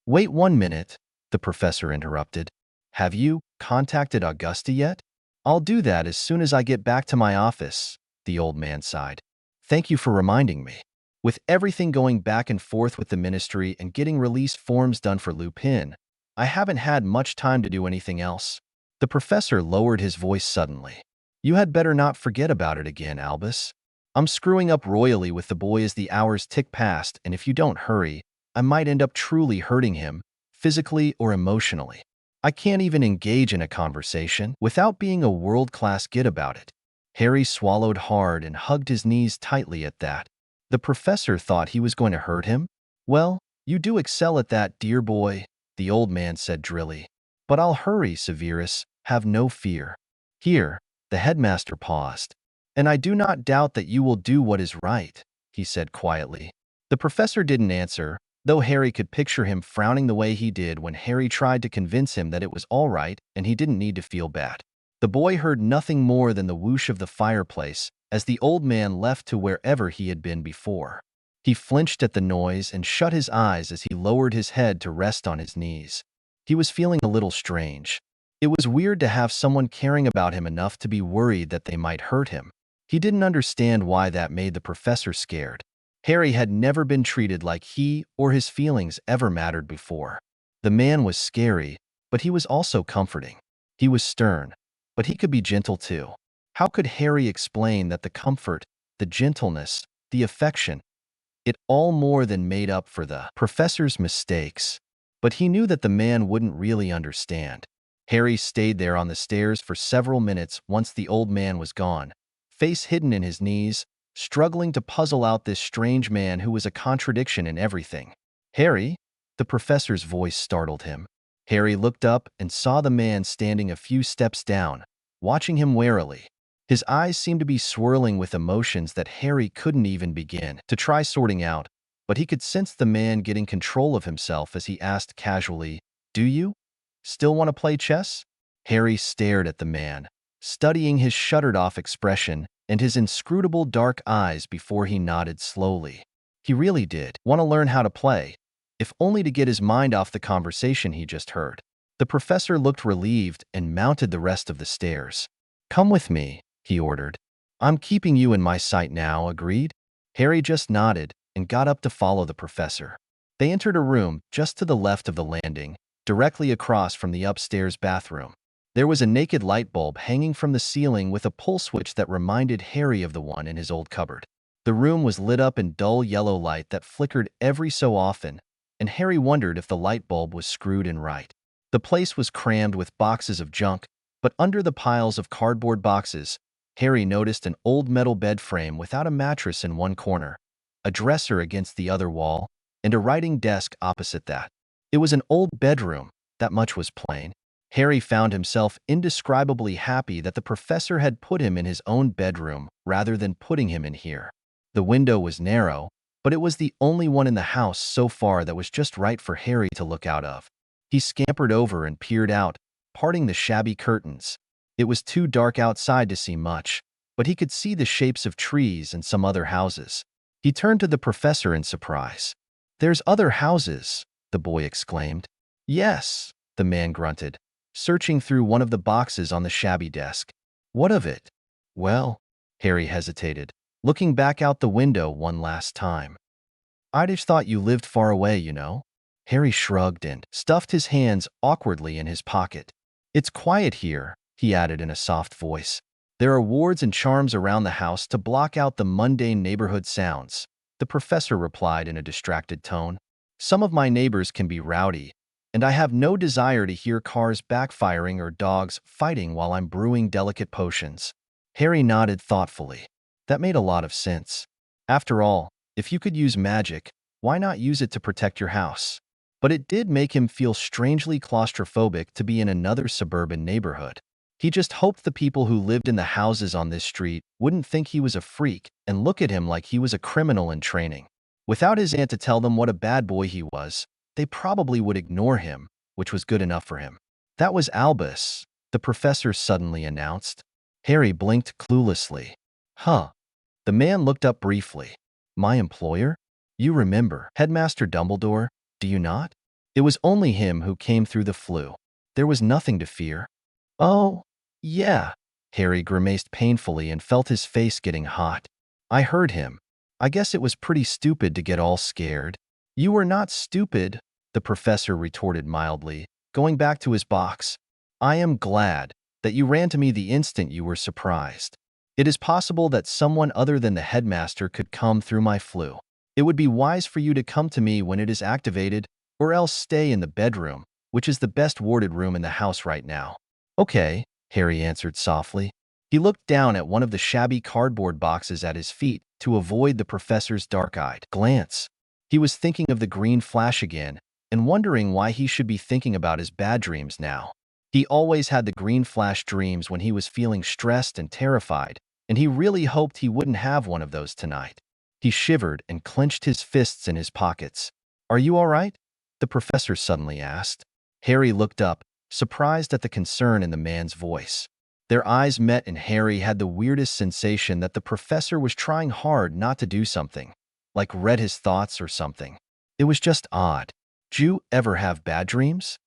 "Wait 1 minute," the professor interrupted. "Have you contacted Augusta yet?" "I'll do that as soon as I get back to my office," the old man sighed. "Thank you for reminding me. With everything going back and forth with the ministry and getting release forms done for Lupin, I haven't had much time to do anything else." The professor lowered his voice suddenly. "You had better not forget about it again, Albus. I'm screwing up royally with the boy as the hours tick past, and if you don't hurry, I might end up truly hurting him, physically or emotionally. I can't even engage in a conversation without being a world-class git about it." Harry swallowed hard and hugged his knees tightly at that. The professor thought he was going to hurt him. "Well, you do excel at that, dear boy," the old man said drily. "But I'll hurry, Severus, have no fear." "Here," the headmaster paused. "And I do not doubt that you will do what is right," he said quietly. The professor didn't answer, though Harry could picture him frowning the way he did when Harry tried to convince him that it was all right and he didn't need to feel bad. The boy heard nothing more than the whoosh of the fireplace as the old man left to wherever he had been before. He flinched at the noise and shut his eyes as he lowered his head to rest on his knees. He was feeling a little strange. It was weird to have someone caring about him enough to be worried that they might hurt him. He didn't understand why that made the professor scared. Harry had never been treated like he or his feelings ever mattered before. The man was scary, but he was also comforting. He was stern, but he could be gentle too. How could Harry explain that the comfort, the gentleness, the affection, it all more than made up for the professor's mistakes? But he knew that the man wouldn't really understand. Harry stayed there on the stairs for several minutes once the old man was gone, face hidden in his knees, struggling to puzzle out this strange man who was a contradiction in everything. "Harry?" The professor's voice startled him. Harry looked up and saw the man standing a few steps down, watching him warily. His eyes seemed to be swirling with emotions that Harry couldn't even begin to try sorting out, but he could sense the man getting control of himself as he asked casually, "Do you still want to play chess?" Harry stared at the man, studying his shuttered-off expression and his inscrutable dark eyes before he nodded slowly. He really did want to learn how to play, if only to get his mind off the conversation he just heard. The professor looked relieved and mounted the rest of the stairs. "Come with me," he ordered. "I'm keeping you in my sight now, agreed?" Harry just nodded and got up to follow the professor. They entered a room just to the left of the landing, directly across from the upstairs bathroom. There was a naked light bulb hanging from the ceiling with a pull switch that reminded Harry of the one in his old cupboard. The room was lit up in dull yellow light that flickered every so often, and Harry wondered if the light bulb was screwed in right. The place was crammed with boxes of junk, but under the piles of cardboard boxes, Harry noticed an old metal bed frame without a mattress in one corner, a dresser against the other wall, and a writing desk opposite that. It was an old bedroom, that much was plain. Harry found himself indescribably happy that the professor had put him in his own bedroom rather than putting him in here. The window was narrow, but it was the only one in the house so far that was just right for Harry to look out of. He scampered over and peered out, parting the shabby curtains. It was too dark outside to see much, but he could see the shapes of trees and some other houses. He turned to the professor in surprise. "There's other houses," the boy exclaimed. "Yes," the man grunted, searching through one of the boxes on the shabby desk. "What of it?" "Well," Harry hesitated, looking back out the window one last time. "I just thought you lived far away, you know." Harry shrugged and stuffed his hands awkwardly in his pocket. "It's quiet here," he added in a soft voice. "There are wards and charms around the house to block out the mundane neighborhood sounds," the professor replied in a distracted tone. "Some of my neighbors can be rowdy, and I have no desire to hear cars backfiring or dogs fighting while I'm brewing delicate potions." Harry nodded thoughtfully. That made a lot of sense. After all, if you could use magic, why not use it to protect your house? But it did make him feel strangely claustrophobic to be in another suburban neighborhood. He just hoped the people who lived in the houses on this street wouldn't think he was a freak and look at him like he was a criminal in training. Without his aunt to tell them what a bad boy he was, they probably would ignore him, which was good enough for him. "That was Albus," the professor suddenly announced. Harry blinked cluelessly. "Huh." The man looked up briefly. "My employer? You remember Headmaster Dumbledore, do you not? It was only him who came through the flu. There was nothing to fear." "Oh, yeah." Harry grimaced painfully and felt his face getting hot. "I heard him. I guess it was pretty stupid to get all scared." "You were not stupid," the professor retorted mildly, going back to his box. "I am glad that you ran to me the instant you were surprised. It is possible that someone other than the headmaster could come through my flu. It would be wise for you to come to me when it is activated, or else stay in the bedroom, which is the best warded room in the house right now." "Okay," Harry answered softly. He looked down at one of the shabby cardboard boxes at his feet to avoid the professor's dark-eyed glance. He was thinking of the green flash again and wondering why he should be thinking about his bad dreams now. He always had the green flash dreams when he was feeling stressed and terrified, and he really hoped he wouldn't have one of those tonight. He shivered and clenched his fists in his pockets. "Are you all right?" the professor suddenly asked. Harry looked up, surprised at the concern in the man's voice. Their eyes met and Harry had the weirdest sensation that the professor was trying hard not to do something, like read his thoughts or something. It was just odd. "Do you ever have bad dreams?"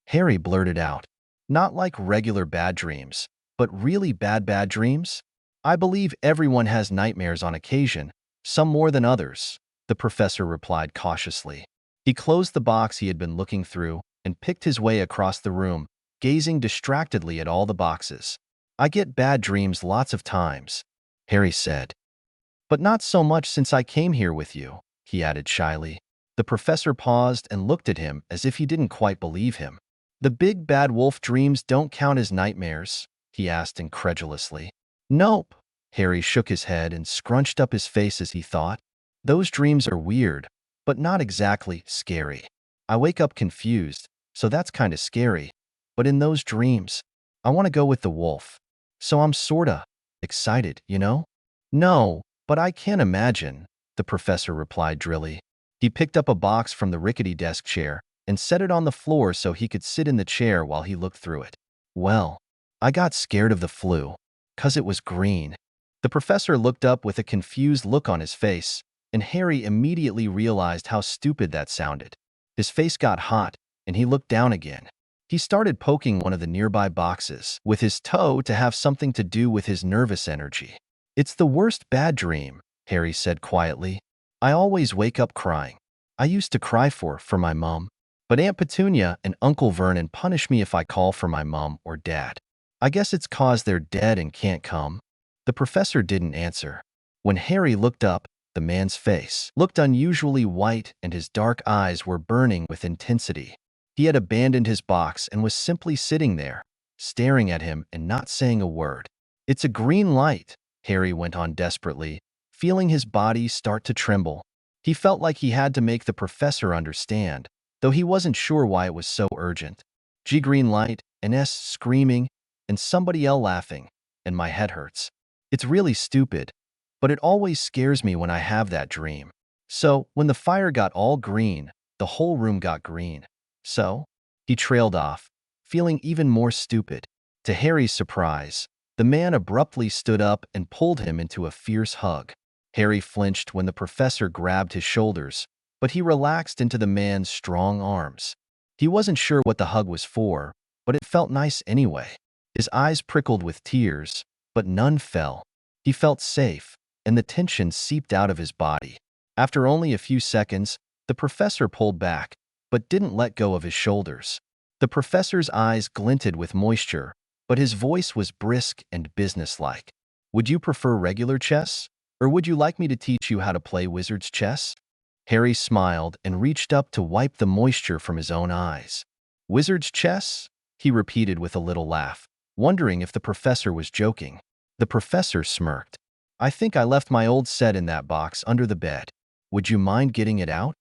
Harry blurted out. "Not like regular bad dreams, but really bad dreams? I believe everyone has nightmares on occasion, some more than others," the professor replied cautiously. He closed the box he had been looking through and picked his way across the room, gazing distractedly at all the boxes. I get bad dreams lots of times, Harry said. But not so much since I came here with you, he added shyly. The professor paused and looked at him as if he didn't quite believe him. The big bad wolf dreams don't count as nightmares, he asked incredulously. Nope. Harry shook his head and scrunched up his face as he thought. Those dreams are weird, but not exactly scary. I wake up confused, so that's kinda scary. But in those dreams, I want to go with the wolf. So I'm sorta excited, you know? No, but I can't imagine, the professor replied drily. He picked up a box from the rickety desk chair and set it on the floor so he could sit in the chair while he looked through it. Well, I got scared of the flu, 'cause it was green. The professor looked up with a confused look on his face, and Harry immediately realized how stupid that sounded. His face got hot, and he looked down again. He started poking one of the nearby boxes with his toe to have something to do with his nervous energy. It's the worst bad dream, Harry said quietly. I always wake up crying. I used to cry for my mom. But Aunt Petunia and Uncle Vernon punish me if I call for my mom or dad. I guess it's 'cause they're dead and can't come. The professor didn't answer. When Harry looked up, the man's face looked unusually white and his dark eyes were burning with intensity. He had abandoned his box and was simply sitting there, staring at him and not saying a word. It's a green light, Harry went on desperately, feeling his body start to tremble. He felt like he had to make the professor understand, though he wasn't sure why it was so urgent. G green light, and S screaming, and somebody else laughing, and my head hurts. It's really stupid, but it always scares me when I have that dream. So, when the fire got all green, the whole room got green. So? He trailed off, feeling even more stupid. To Harry's surprise, the man abruptly stood up and pulled him into a fierce hug. Harry flinched when the professor grabbed his shoulders, but he relaxed into the man's strong arms. He wasn't sure what the hug was for, but it felt nice anyway. His eyes prickled with tears, but none fell. He felt safe, and the tension seeped out of his body. After only a few seconds, the professor pulled back, but didn't let go of his shoulders. The professor's eyes glinted with moisture, but his voice was brisk and businesslike. Would you prefer regular chess, or would you like me to teach you how to play wizard's chess? Harry smiled and reached up to wipe the moisture from his own eyes. Wizard's chess? He repeated with a little laugh, wondering if the professor was joking. The professor smirked. I think I left my old set in that box under the bed. Would you mind getting it out?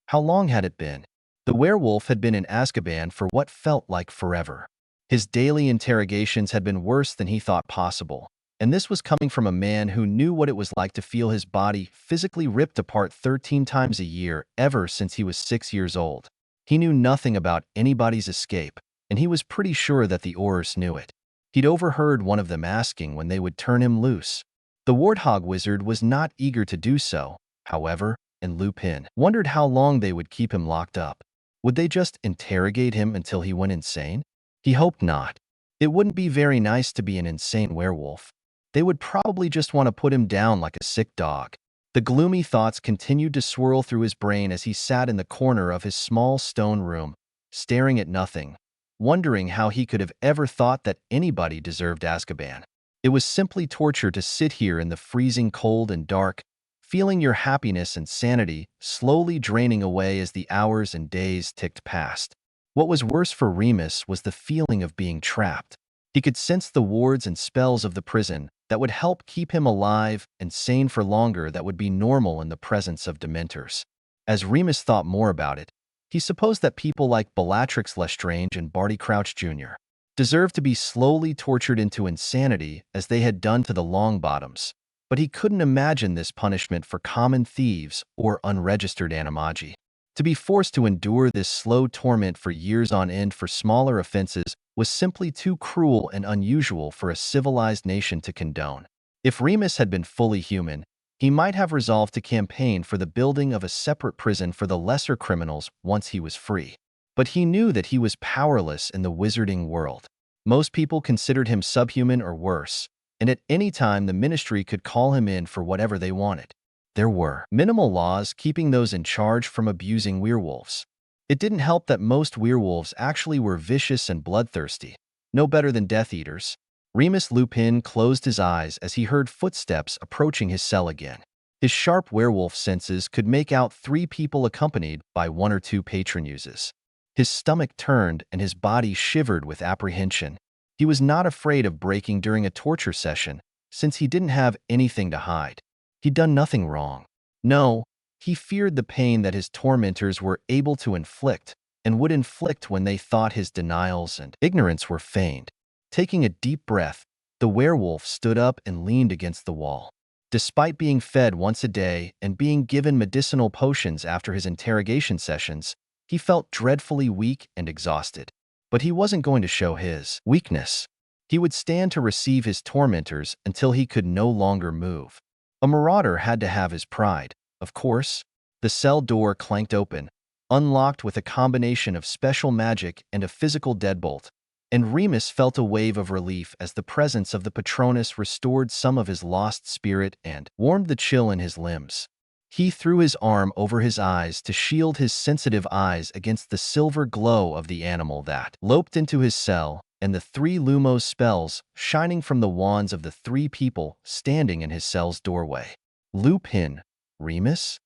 How long had it been? The werewolf had been in Azkaban for what felt like forever. His daily interrogations had been worse than he thought possible, and this was coming from a man who knew what it was like to feel his body physically ripped apart 13 times a year ever since he was 6 years old. He knew nothing about anybody's escape, and he was pretty sure that the Aurors knew it. He'd overheard one of them asking when they would turn him loose. The warthog wizard was not eager to do so, however, and Lupin wondered how long they would keep him locked up. Would they just interrogate him until he went insane? He hoped not. It wouldn't be very nice to be an insane werewolf. They would probably just want to put him down like a sick dog. The gloomy thoughts continued to swirl through his brain as he sat in the corner of his small stone room, staring at nothing, wondering how he could have ever thought that anybody deserved Azkaban. It was simply torture to sit here in the freezing cold and dark, feeling your happiness and sanity slowly draining away as the hours and days ticked past. What was worse for Remus was the feeling of being trapped. He could sense the wards and spells of the prison that would help keep him alive and sane for longer that would be normal in the presence of Dementors. As Remus thought more about it, he supposed that people like Bellatrix Lestrange and Barty Crouch Jr. deserved to be slowly tortured into insanity as they had done to the Longbottoms. But he couldn't imagine this punishment for common thieves or unregistered animagi. To be forced to endure this slow torment for years on end for smaller offenses was simply too cruel and unusual for a civilized nation to condone. If Remus had been fully human, he might have resolved to campaign for the building of a separate prison for the lesser criminals once he was free. But he knew that he was powerless in the wizarding world. Most people considered him subhuman or worse, and at any time the ministry could call him in for whatever they wanted. There were minimal laws keeping those in charge from abusing werewolves. It didn't help that most werewolves actually were vicious and bloodthirsty, no better than Death Eaters. Remus Lupin closed his eyes as he heard footsteps approaching his cell again. His sharp werewolf senses could make out 3 people accompanied by 1 or 2 patron youths. His stomach turned and his body shivered with apprehension. He was not afraid of breaking during a torture session, since he didn't have anything to hide. He'd done nothing wrong. No, he feared the pain that his tormentors were able to inflict and would inflict when they thought his denials and ignorance were feigned. Taking a deep breath, the werewolf stood up and leaned against the wall. Despite being fed once a day and being given medicinal potions after his interrogation sessions, he felt dreadfully weak and exhausted. But he wasn't going to show his weakness. He would stand to receive his tormentors until he could no longer move. A marauder had to have his pride, of course. The cell door clanked open, unlocked with a combination of special magic and a physical deadbolt, and Remus felt a wave of relief as the presence of the Patronus restored some of his lost spirit and warmed the chill in his limbs. He threw his arm over his eyes to shield his sensitive eyes against the silver glow of the animal that loped into his cell and the 3 Lumos spells shining from the wands of the 3 people standing in his cell's doorway. Lupin, Remus?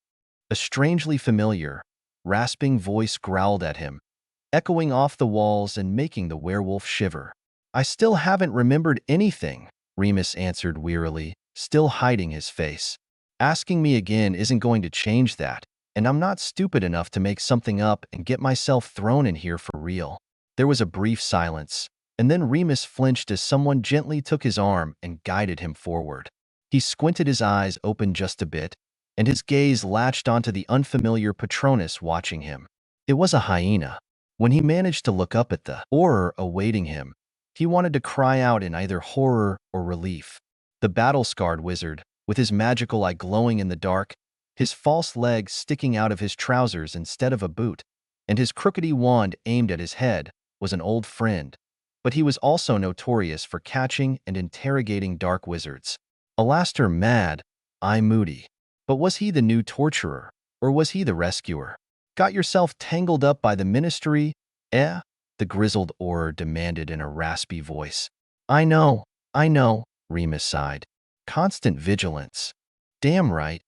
A strangely familiar, rasping voice growled at him, echoing off the walls and making the werewolf shiver. I still haven't remembered anything, Remus answered wearily, still hiding his face. Asking me again isn't going to change that, and I'm not stupid enough to make something up and get myself thrown in here for real. There was a brief silence, and then Remus flinched as someone gently took his arm and guided him forward. He squinted his eyes open just a bit, and his gaze latched onto the unfamiliar Patronus watching him. It was a hyena. When he managed to look up at the horror awaiting him, he wanted to cry out in either horror or relief. The battle-scarred wizard, with his magical eye glowing in the dark, his false leg sticking out of his trousers instead of a boot, and his crookedy wand aimed at his head, was an old friend. But he was also notorious for catching and interrogating dark wizards. Alastair mad, I moody. But was he the new torturer, or was he the rescuer? Got yourself tangled up by the ministry, eh? The grizzled Auror demanded in a raspy voice. I know, Remus sighed. Constant vigilance. Damn right.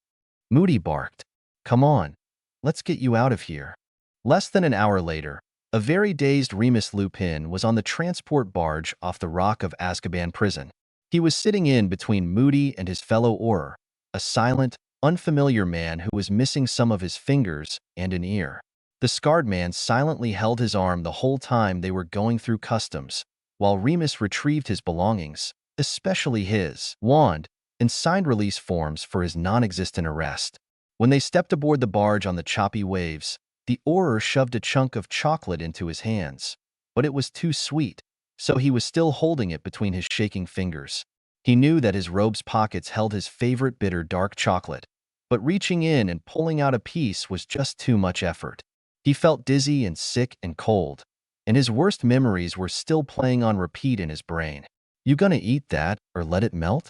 Moody barked. Come on, let's get you out of here. Less than an hour later, a very dazed Remus Lupin was on the transport barge off the Rock of Azkaban prison. He was sitting in between Moody and his fellow Auror, a silent, unfamiliar man who was missing some of his fingers and an ear. The scarred man silently held his arm the whole time they were going through customs, while Remus retrieved his belongings, especially his wand, and signed release forms for his non-existent arrest. When they stepped aboard the barge on the choppy waves, the Auror shoved a chunk of chocolate into his hands, but it was too sweet, so he was still holding it between his shaking fingers. He knew that his robe's pockets held his favorite bitter dark chocolate, but reaching in and pulling out a piece was just too much effort. He felt dizzy and sick and cold, and his worst memories were still playing on repeat in his brain. You gonna eat that or let it melt?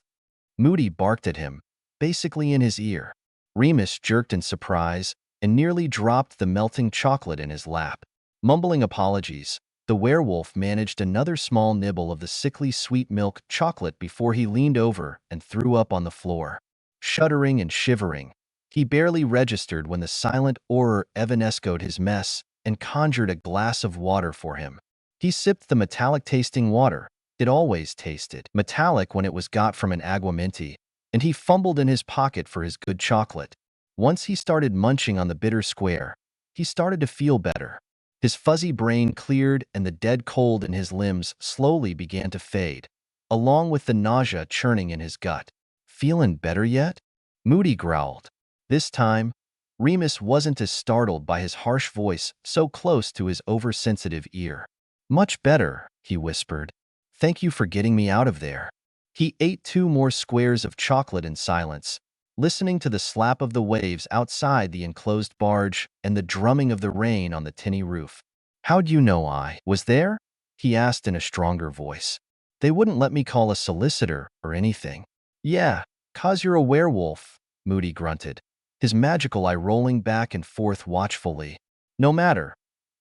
Moody barked at him, basically in his ear. Remus jerked in surprise and nearly dropped the melting chocolate in his lap. Mumbling apologies, the werewolf managed another small nibble of the sickly sweet milk chocolate before he leaned over and threw up on the floor. Shuddering and shivering, he barely registered when the silent Auror evanescoed his mess and conjured a glass of water for him. He sipped the metallic-tasting water. It always tasted metallic when it was got from an aguamenti, and he fumbled in his pocket for his good chocolate. Once he started munching on the bitter square, he started to feel better. His fuzzy brain cleared and the dead cold in his limbs slowly began to fade, along with the nausea churning in his gut. Feeling better yet? Moody growled. This time, Remus wasn't as startled by his harsh voice so close to his oversensitive ear. Much better, he whispered. Thank you for getting me out of there. He ate 2 more squares of chocolate in silence, listening to the slap of the waves outside the enclosed barge and the drumming of the rain on the tinny roof. How'd you know I was there? He asked in a stronger voice. They wouldn't let me call a solicitor or anything. Yeah, 'cause you're a werewolf, Moody grunted, his magical eye rolling back and forth watchfully. No matter,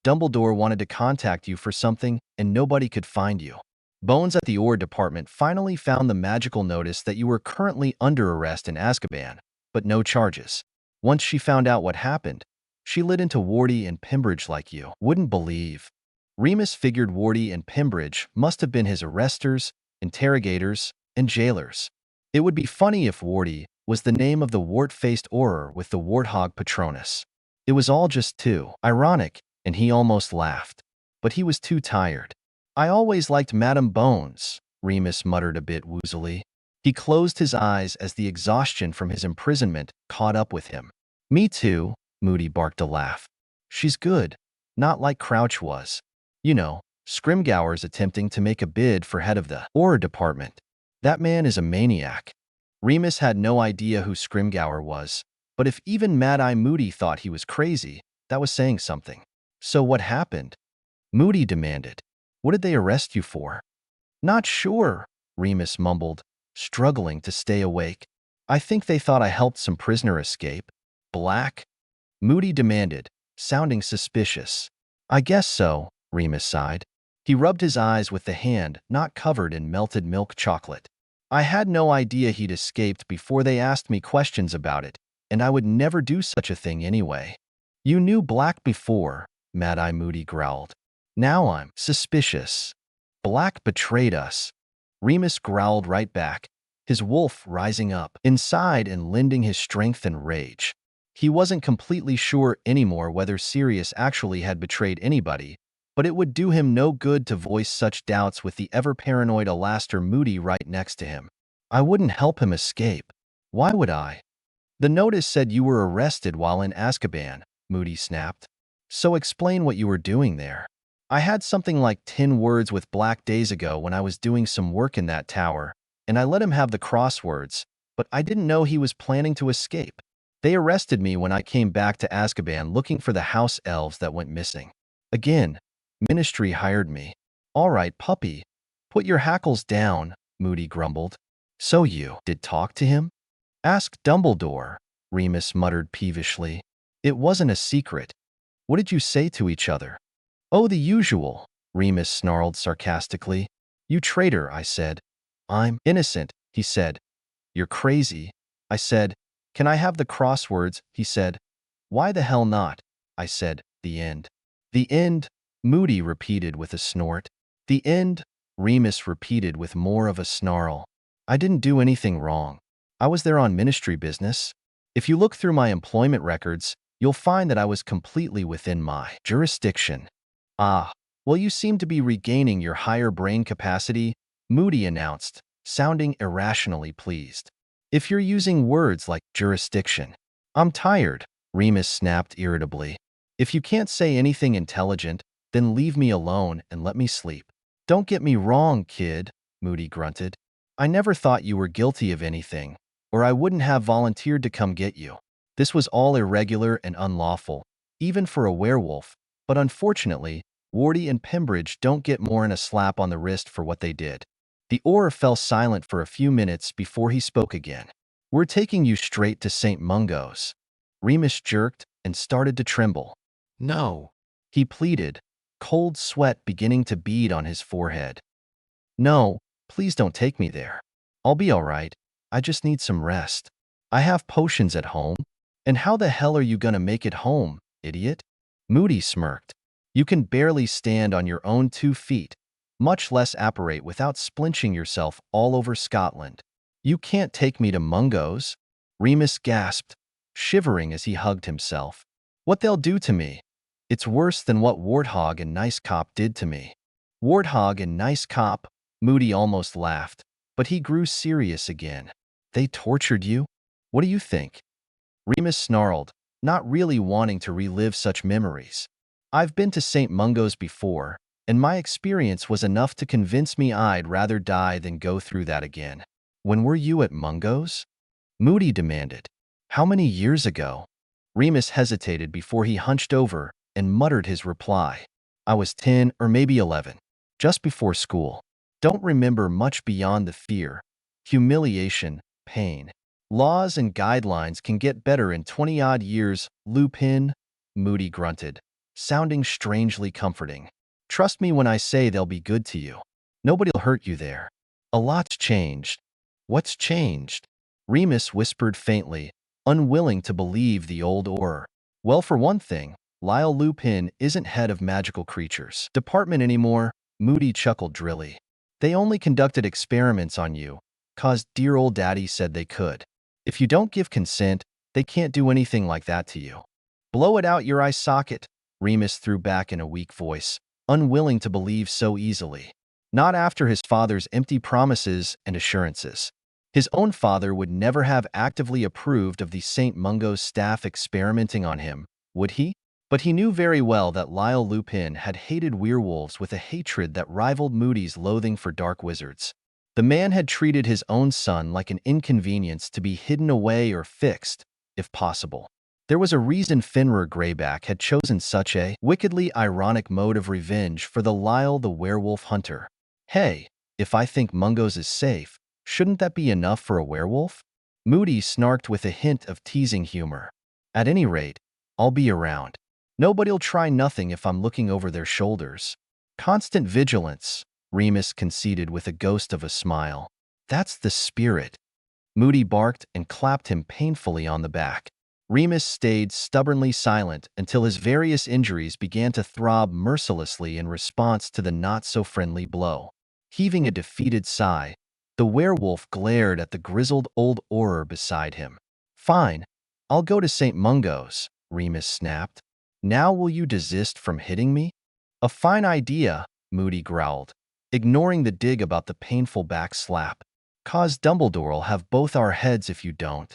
Dumbledore wanted to contact you for something, and nobody could find you. Bones at the OR department finally found the magical notice that you were currently under arrest in Azkaban, but no charges. Once she found out what happened, she lit into Wardy and Pimbridge like you wouldn't believe. Remus figured Wardy and Pimbridge must have been his arresters, interrogators, and jailers. It would be funny if Wardy was the name of the wart-faced Auror with the warthog Patronus. It was all just too ironic, and he almost laughed. But he was too tired. I always liked Madame Bones, Remus muttered a bit woozily. He closed his eyes as the exhaustion from his imprisonment caught up with him. Me too, Moody barked a laugh. She's good, not like Crouch was. You know, Scrimgeour's attempting to make a bid for head of the OR department. That man is a maniac. Remus had no idea who Scrimgeour was, but if even Mad-Eye Moody thought he was crazy, that was saying something. So what happened? Moody demanded. What did they arrest you for? Not sure, Remus mumbled, struggling to stay awake. I think they thought I helped some prisoner escape. Black? Moody demanded, sounding suspicious. I guess so, Remus sighed. He rubbed his eyes with the hand not covered in melted milk chocolate. I had no idea he'd escaped before they asked me questions about it, and I would never do such a thing anyway. You knew Black before, Mad-Eye Moody growled. Now I'm suspicious. Black betrayed us. Remus growled right back, his wolf rising up inside and lending his strength and rage. He wasn't completely sure anymore whether Sirius actually had betrayed anybody, but it would do him no good to voice such doubts with the ever-paranoid Alastair Moody right next to him. I wouldn't help him escape. Why would I? The notice said you were arrested while in Azkaban, Moody snapped. So explain what you were doing there. I had something like 10 words with Black days ago when I was doing some work in that tower, and I let him have the crosswords, but I didn't know he was planning to escape. They arrested me when I came back to Azkaban looking for the house elves that went missing. Again, Ministry hired me. All right, puppy. Put your hackles down, Moody grumbled. So you did talk to him? Ask Dumbledore, Remus muttered peevishly. It wasn't a secret. What did you say to each other? Oh, the usual, Remus snarled sarcastically. You traitor, I said. I'm innocent, he said. You're crazy, I said. Can I have the crosswords, he said. Why the hell not? I said. The end. The end, Moody repeated with a snort. The end, Remus repeated with more of a snarl. I didn't do anything wrong. I was there on ministry business. If you look through my employment records, you'll find that I was completely within my jurisdiction. Ah, well, you seem to be regaining your higher brain capacity, Moody announced, sounding irrationally pleased. If you're using words like jurisdiction. I'm tired, Remus snapped irritably. If you can't say anything intelligent, then leave me alone and let me sleep. Don't get me wrong, kid, Moody grunted. I never thought you were guilty of anything, or I wouldn't have volunteered to come get you. This was all irregular and unlawful, even for a werewolf, but unfortunately, Wardy and Pimbridge don't get more'n a slap on the wrist for what they did. The Auror fell silent for a few minutes before he spoke again. We're taking you straight to St. Mungo's. Remus jerked and started to tremble. No, he pleaded, cold sweat beginning to bead on his forehead. No, please don't take me there. I'll be all right. I just need some rest. I have potions at home. And how the hell are you gonna make it home, idiot? Moody smirked. You can barely stand on your own 2 feet, much less apparate without splinching yourself all over Scotland. You can't take me to Mungo's? Remus gasped, shivering as he hugged himself. What they'll do to me? It's worse than what Warthog and Nice Cop did to me. Warthog and Nice Cop, Moody almost laughed, but he grew serious again. They tortured you? What do you think? Remus snarled, not really wanting to relive such memories. I've been to St. Mungo's before, and my experience was enough to convince me I'd rather die than go through that again. When were you at Mungo's? Moody demanded. How many years ago? Remus hesitated before he hunched over and muttered his reply. I was 10 or maybe 11, just before school. Don't remember much beyond the fear, humiliation, pain. Laws and guidelines can get better in 20-odd years, Lupin, Moody grunted, sounding strangely comforting. "Trust me when I say they'll be good to you. Nobody'll hurt you there." "A lot's changed." "What's changed?" Remus whispered faintly, unwilling to believe the old horror. "Well, for one thing, Lyle Lupin isn't head of magical creatures department anymore." Moody chuckled drily. "They only conducted experiments on you, 'cause dear old daddy said they could. If you don't give consent, they can't do anything like that to you." "Blow it out your eye socket," Remus threw back in a weak voice, unwilling to believe so easily. Not after his father's empty promises and assurances. His own father would never have actively approved of the St. Mungo's staff experimenting on him, would he? But he knew very well that Lyle Lupin had hated werewolves with a hatred that rivaled Moody's loathing for dark wizards. The man had treated his own son like an inconvenience to be hidden away or fixed, if possible. There was a reason Fenrir Greyback had chosen such a wickedly ironic mode of revenge for the Lyle the werewolf hunter. "Hey, if I think Mungo's is safe, shouldn't that be enough for a werewolf?" Moody snarked with a hint of teasing humor. "At any rate, I'll be around. Nobody'll try nothing if I'm looking over their shoulders." "Constant vigilance," Remus conceded with a ghost of a smile. "That's the spirit." Moody barked and clapped him painfully on the back. Remus stayed stubbornly silent until his various injuries began to throb mercilessly in response to the not-so-friendly blow. Heaving a defeated sigh, the werewolf glared at the grizzled old horror beside him. "Fine, I'll go to St. Mungo's," Remus snapped. "Now will you desist from hitting me?" "A fine idea," Moody growled, ignoring the dig about the painful back slap. "'Cause Dumbledore'll have both our heads if you don't."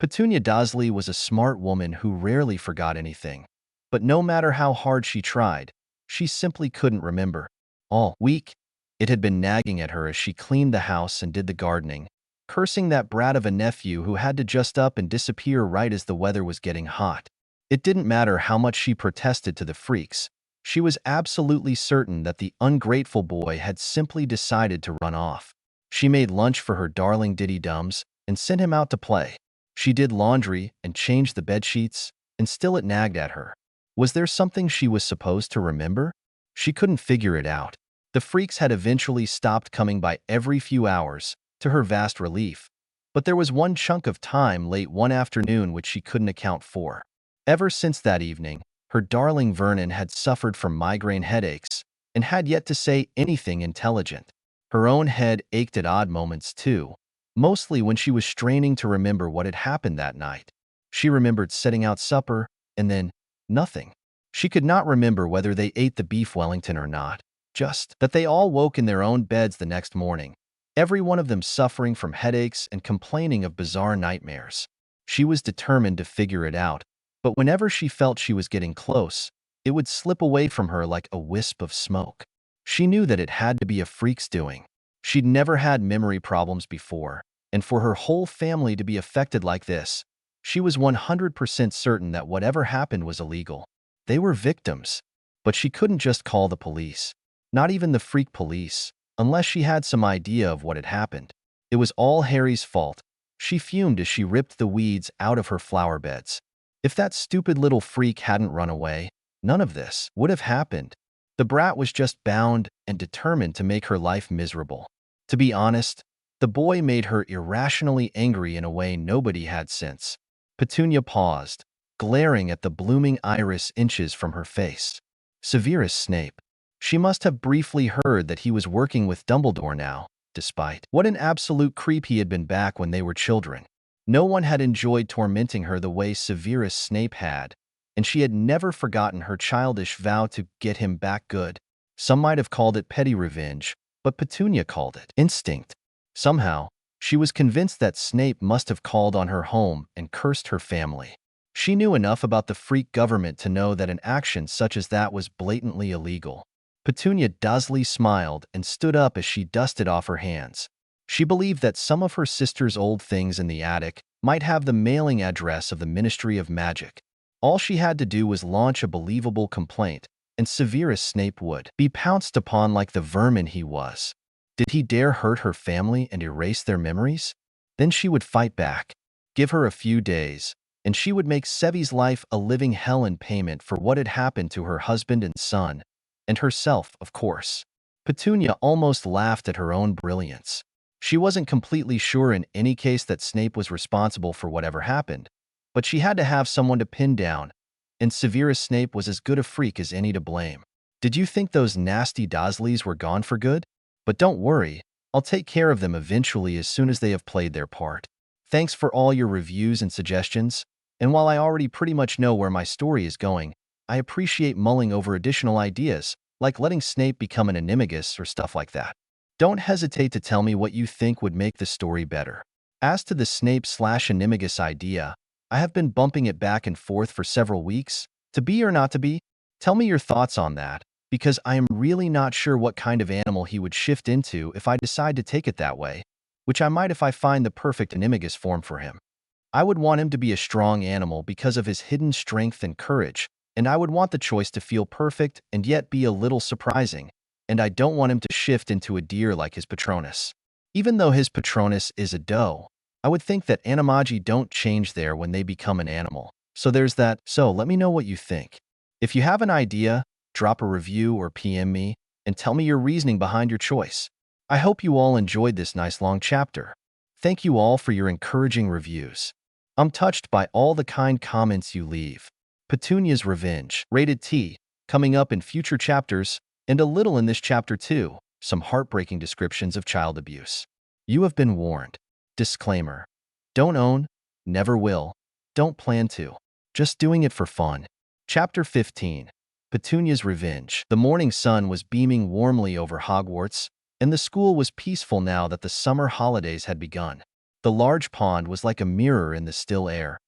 Petunia Dawsley was a smart woman who rarely forgot anything. But no matter how hard she tried, she simply couldn't remember. All week, it had been nagging at her as she cleaned the house and did the gardening, cursing that brat of a nephew who had to just up and disappear right as the weather was getting hot. It didn't matter how much she protested to the freaks. She was absolutely certain that the ungrateful boy had simply decided to run off. She made lunch for her darling Diddy-Dums and sent him out to play. She did laundry and changed the bedsheets, and still it nagged at her. Was there something she was supposed to remember? She couldn't figure it out. The freaks had eventually stopped coming by every few hours, to her vast relief. But there was one chunk of time late one afternoon which she couldn't account for. Ever since that evening, her darling Vernon had suffered from migraine headaches and had yet to say anything intelligent. Her own head ached at odd moments, too, mostly when she was straining to remember what had happened that night. She remembered setting out supper, and then nothing. She could not remember whether they ate the beef Wellington or not, just that they all woke in their own beds the next morning, every one of them suffering from headaches and complaining of bizarre nightmares. She was determined to figure it out, but whenever she felt she was getting close, it would slip away from her like a wisp of smoke. She knew that it had to be a freak's doing. She'd never had memory problems before, and for her whole family to be affected like this, she was 100% certain that whatever happened was illegal. They were victims, but she couldn't just call the police. Not even the freak police, unless she had some idea of what had happened. It was all Harry's fault. She fumed as she ripped the weeds out of her flower beds. If that stupid little freak hadn't run away, none of this would have happened. The brat was just bound and determined to make her life miserable. To be honest, the boy made her irrationally angry in a way nobody had since. Petunia paused, glaring at the blooming iris inches from her face. Severus Snape. She must have briefly heard that he was working with Dumbledore now, despite what an absolute creep he had been back when they were children. No one had enjoyed tormenting her the way Severus Snape had, and she had never forgotten her childish vow to get him back good. Some might have called it petty revenge, but Petunia called it instinct. Somehow, she was convinced that Snape must have called on her home and cursed her family. She knew enough about the freak government to know that an action such as that was blatantly illegal. Petunia Dawsley smiled and stood up as she dusted off her hands. She believed that some of her sister's old things in the attic might have the mailing address of the Ministry of Magic. All she had to do was launch a believable complaint, and Severus Snape would be pounced upon like the vermin he was. Did he dare hurt her family and erase their memories? Then she would fight back. Give her a few days, and she would make Sevy's life a living hell in payment for what had happened to her husband and son, and herself, of course. Petunia almost laughed at her own brilliance. She wasn't completely sure in any case that Snape was responsible for whatever happened, but she had to have someone to pin down, and Severus Snape was as good a freak as any to blame. Did you think those nasty Dursleys were gone for good? But don't worry, I'll take care of them eventually as soon as they have played their part. Thanks for all your reviews and suggestions, and while I already pretty much know where my story is going, I appreciate mulling over additional ideas, like letting Snape become an animagus or stuff like that. Don't hesitate to tell me what you think would make the story better. As to the Snape/animagus idea, I have been bumping it back and forth for several weeks. To be or not to be? Tell me your thoughts on that, because I am really not sure what kind of animal he would shift into if I decide to take it that way, which I might if I find the perfect animagus form for him. I would want him to be a strong animal because of his hidden strength and courage, and I would want the choice to feel perfect and yet be a little surprising, and I don't want him to shift into a deer like his Patronus. Even though his Patronus is a doe, I would think that animagi don't change there when they become an animal. So there's that. So let me know what you think. If you have an idea, drop a review or PM me and tell me your reasoning behind your choice. I hope you all enjoyed this nice long chapter. Thank you all for your encouraging reviews. I'm touched by all the kind comments you leave. Petunia's Revenge, rated T, coming up in future chapters, and a little in this chapter too, some heartbreaking descriptions of child abuse. You have been warned. Disclaimer. Don't own, never will, don't plan to. Just doing it for fun. Chapter 15. Petunia's Revenge. The morning sun was beaming warmly over Hogwarts, and the school was peaceful now that the summer holidays had begun. The large pond was like a mirror in the still air,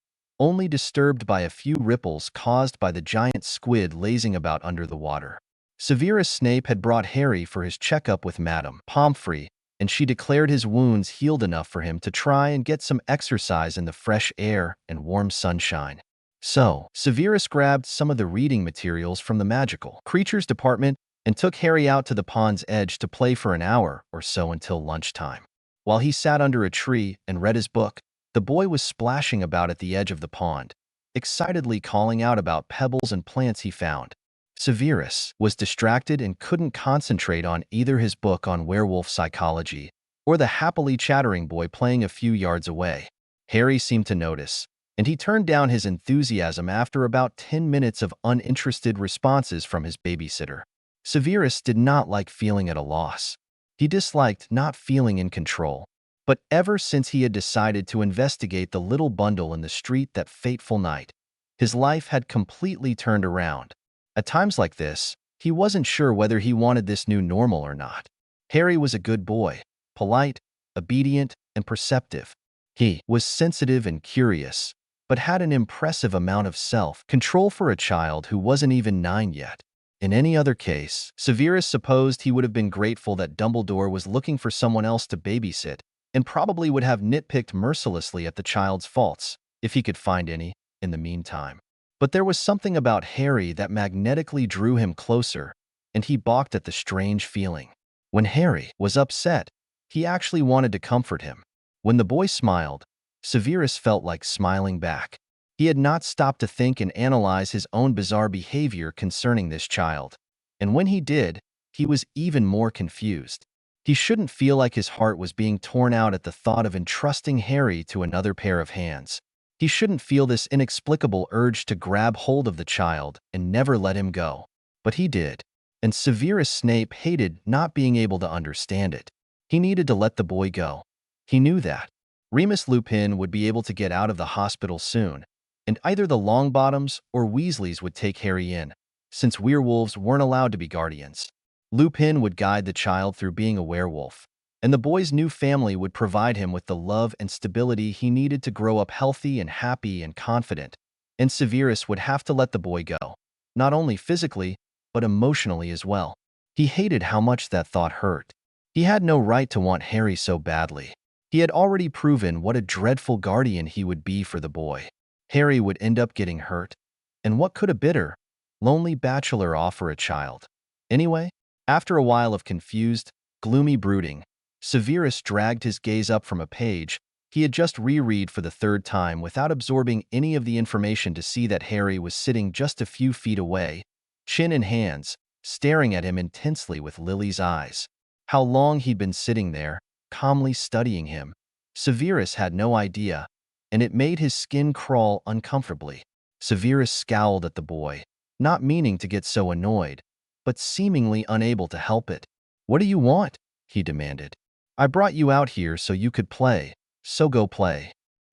only disturbed by a few ripples caused by the giant squid lazing about under the water. Severus Snape had brought Harry for his checkup with Madame Pomfrey, and she declared his wounds healed enough for him to try and get some exercise in the fresh air and warm sunshine. So, Severus grabbed some of the reading materials from the magical creatures department and took Harry out to the pond's edge to play for an hour or so until lunchtime. While he sat under a tree and read his book, the boy was splashing about at the edge of the pond, excitedly calling out about pebbles and plants he found. Severus was distracted and couldn't concentrate on either his book on werewolf psychology or the happily chattering boy playing a few yards away. Harry seemed to notice, and he turned down his enthusiasm after about 10 minutes of uninterested responses from his babysitter. Severus did not like feeling at a loss. He disliked not feeling in control. But ever since he had decided to investigate the little bundle in the street that fateful night, his life had completely turned around. At times like this, he wasn't sure whether he wanted this new normal or not. Harry was a good boy, polite, obedient, and perceptive. He was sensitive and curious, but had an impressive amount of self-control for a child who wasn't even 9 yet. In any other case, Severus supposed he would have been grateful that Dumbledore was looking for someone else to babysit, and probably would have nitpicked mercilessly at the child's faults, if he could find any, in the meantime. But there was something about Harry that magnetically drew him closer, and he balked at the strange feeling. When Harry was upset, he actually wanted to comfort him. When the boy smiled, Severus felt like smiling back. He had not stopped to think and analyze his own bizarre behavior concerning this child, and when he did, he was even more confused. He shouldn't feel like his heart was being torn out at the thought of entrusting Harry to another pair of hands. He shouldn't feel this inexplicable urge to grab hold of the child and never let him go. But he did, and Severus Snape hated not being able to understand it. He needed to let the boy go. He knew that. Remus Lupin would be able to get out of the hospital soon, and either the Longbottoms or Weasleys would take Harry in, since werewolves weren't allowed to be guardians. Lupin would guide the child through being a werewolf, and the boy's new family would provide him with the love and stability he needed to grow up healthy and happy and confident, and Severus would have to let the boy go, not only physically, but emotionally as well. He hated how much that thought hurt. He had no right to want Harry so badly. He had already proven what a dreadful guardian he would be for the boy. Harry would end up getting hurt, and what could a bitter, lonely bachelor offer a child? Anyway, after a while of confused, gloomy brooding, Severus dragged his gaze up from a page He had just reread for the third time without absorbing any of the information to see that Harry was sitting just a few feet away, chin in hands, staring at him intensely with Lily's eyes. How long he'd been sitting there, calmly studying him, Severus had no idea, and it made his skin crawl uncomfortably. Severus scowled at the boy, not meaning to get so annoyed, but seemingly unable to help it. "What do you want?" he demanded. "I brought you out here so you could play, so go play."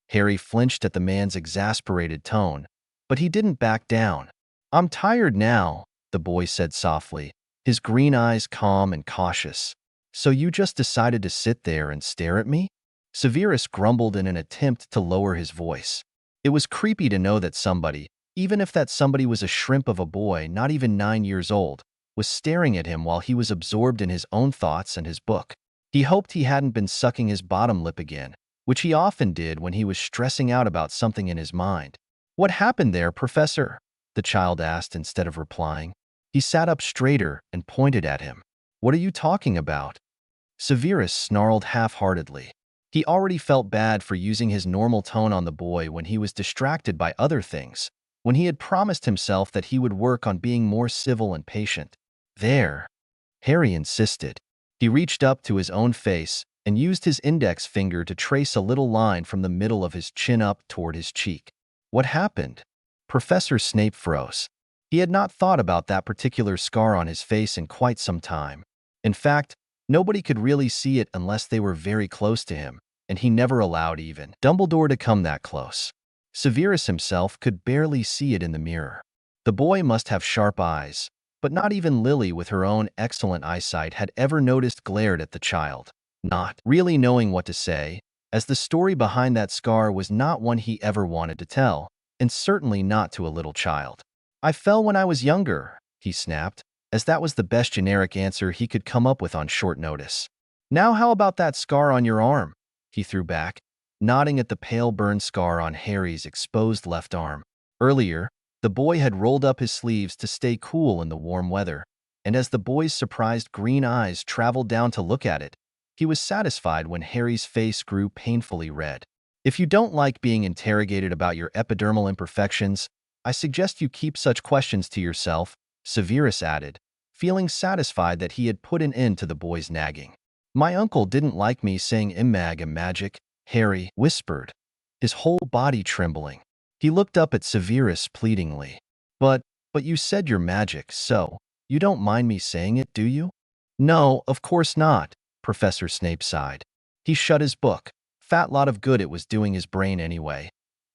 Harry flinched at the man's exasperated tone, but he didn't back down. "I'm tired now," the boy said softly, his green eyes calm and cautious. "So you just decided to sit there and stare at me?" Severus grumbled in an attempt to lower his voice. It was creepy to know that somebody, even if that somebody was a shrimp of a boy not even 9 years old, was staring at him while he was absorbed in his own thoughts and his book. He hoped he hadn't been sucking his bottom lip again, which he often did when he was stressing out about something in his mind. "What happened there, Professor?" the child asked instead of replying. He sat up straighter and pointed at him. "What are you talking about?" Severus snarled half-heartedly. He already felt bad for using his normal tone on the boy when he was distracted by other things, when he had promised himself that he would work on being more civil and patient. "There," Harry insisted. He reached up to his own face and used his index finger to trace a little line from the middle of his chin up toward his cheek. "What happened?" Professor Snape froze. He had not thought about that particular scar on his face in quite some time. In fact, nobody could really see it unless they were very close to him, and he never allowed even Dumbledore to come that close. Severus himself could barely see it in the mirror. The boy must have sharp eyes, but not even Lily with her own excellent eyesight had ever noticed glared at the child, not really knowing what to say, as the story behind that scar was not one he ever wanted to tell, and certainly not to a little child. "I fell when I was younger," he snapped, as that was the best generic answer he could come up with on short notice. "Now how about that scar on your arm?" he threw back, nodding at the pale burn scar on Harry's exposed left arm. Earlier, the boy had rolled up his sleeves to stay cool in the warm weather, and as the boy's surprised green eyes traveled down to look at it, he was satisfied when Harry's face grew painfully red. "If you don't like being interrogated about your epidermal imperfections, I suggest you keep such questions to yourself," Severus added, feeling satisfied that he had put an end to the boy's nagging. "My uncle didn't like me saying magic," Harry whispered, his whole body trembling. He looked up at Severus pleadingly. But you said you're magic, so you don't mind me saying it, do you?" "No, of course not," Professor Snape sighed. He shut his book, fat lot of good it was doing his brain anyway,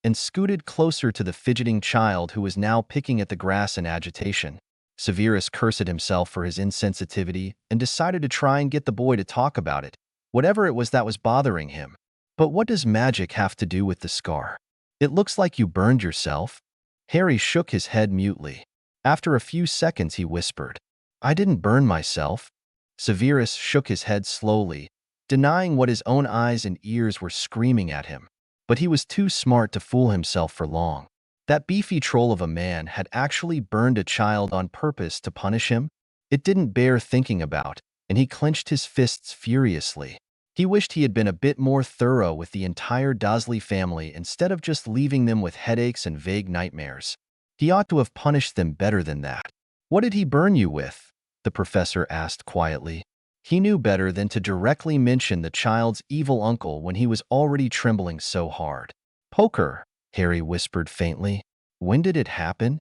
and scooted closer to the fidgeting child who was now picking at the grass in agitation. Severus cursed himself for his insensitivity and decided to try and get the boy to talk about it, whatever it was that was bothering him. "But what does magic have to do with the scar? It looks like you burned yourself." Harry shook his head mutely. After a few seconds, he whispered, "I didn't burn myself." Severus shook his head slowly, denying what his own eyes and ears were screaming at him. But he was too smart to fool himself for long. That beefy troll of a man had actually burned a child on purpose to punish him? It didn't bear thinking about, and he clenched his fists furiously. He wished he had been a bit more thorough with the entire Dursley family instead of just leaving them with headaches and vague nightmares. He ought to have punished them better than that. "What did he burn you with?" the professor asked quietly. He knew better than to directly mention the child's evil uncle when he was already trembling so hard. "Poker," Harry whispered faintly. "When did it happen?"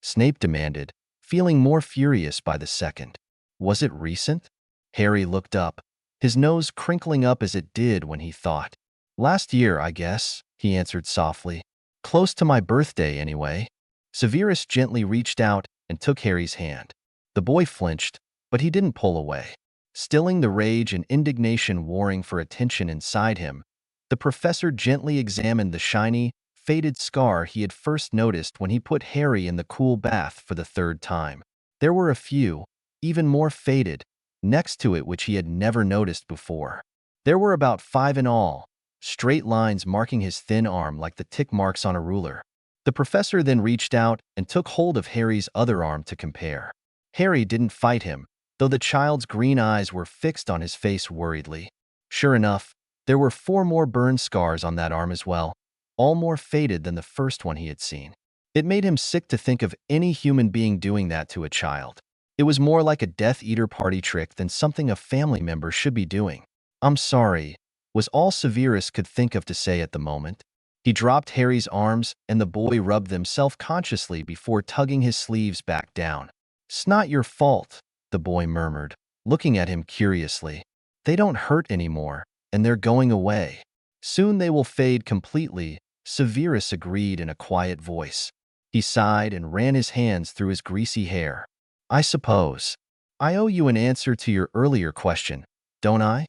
Snape demanded, feeling more furious by the second. "Was it recent?" Harry looked up, his nose crinkling up as it did when he thought. "Last year, I guess," he answered softly. "Close to my birthday, anyway." Severus gently reached out and took Harry's hand. The boy flinched, but he didn't pull away. Stilling the rage and indignation warring for attention inside him, the professor gently examined the shiny, faded scar he had first noticed when he put Harry in the cool bath for the third time. There were a few, even more faded, next to it which he had never noticed before. There were about 5 in all, straight lines marking his thin arm like the tick marks on a ruler. The professor then reached out and took hold of Harry's other arm to compare. Harry didn't fight him, though the child's green eyes were fixed on his face worriedly. Sure enough, There were 4 more burn scars on that arm as well, all more faded than the first one he had seen. It made him sick to think of any human being doing that to a child. It was more like a Death Eater party trick than something a family member should be doing. "I'm sorry," was all Severus could think of to say at the moment. He dropped Harry's arms, and the boy rubbed them self-consciously before tugging his sleeves back down. "'S not your fault," the boy murmured, looking at him curiously. "They don't hurt anymore, and they're going away. Soon they will fade completely," Severus agreed in a quiet voice. He sighed and ran his hands through his greasy hair. "I suppose I owe you an answer to your earlier question, don't I?"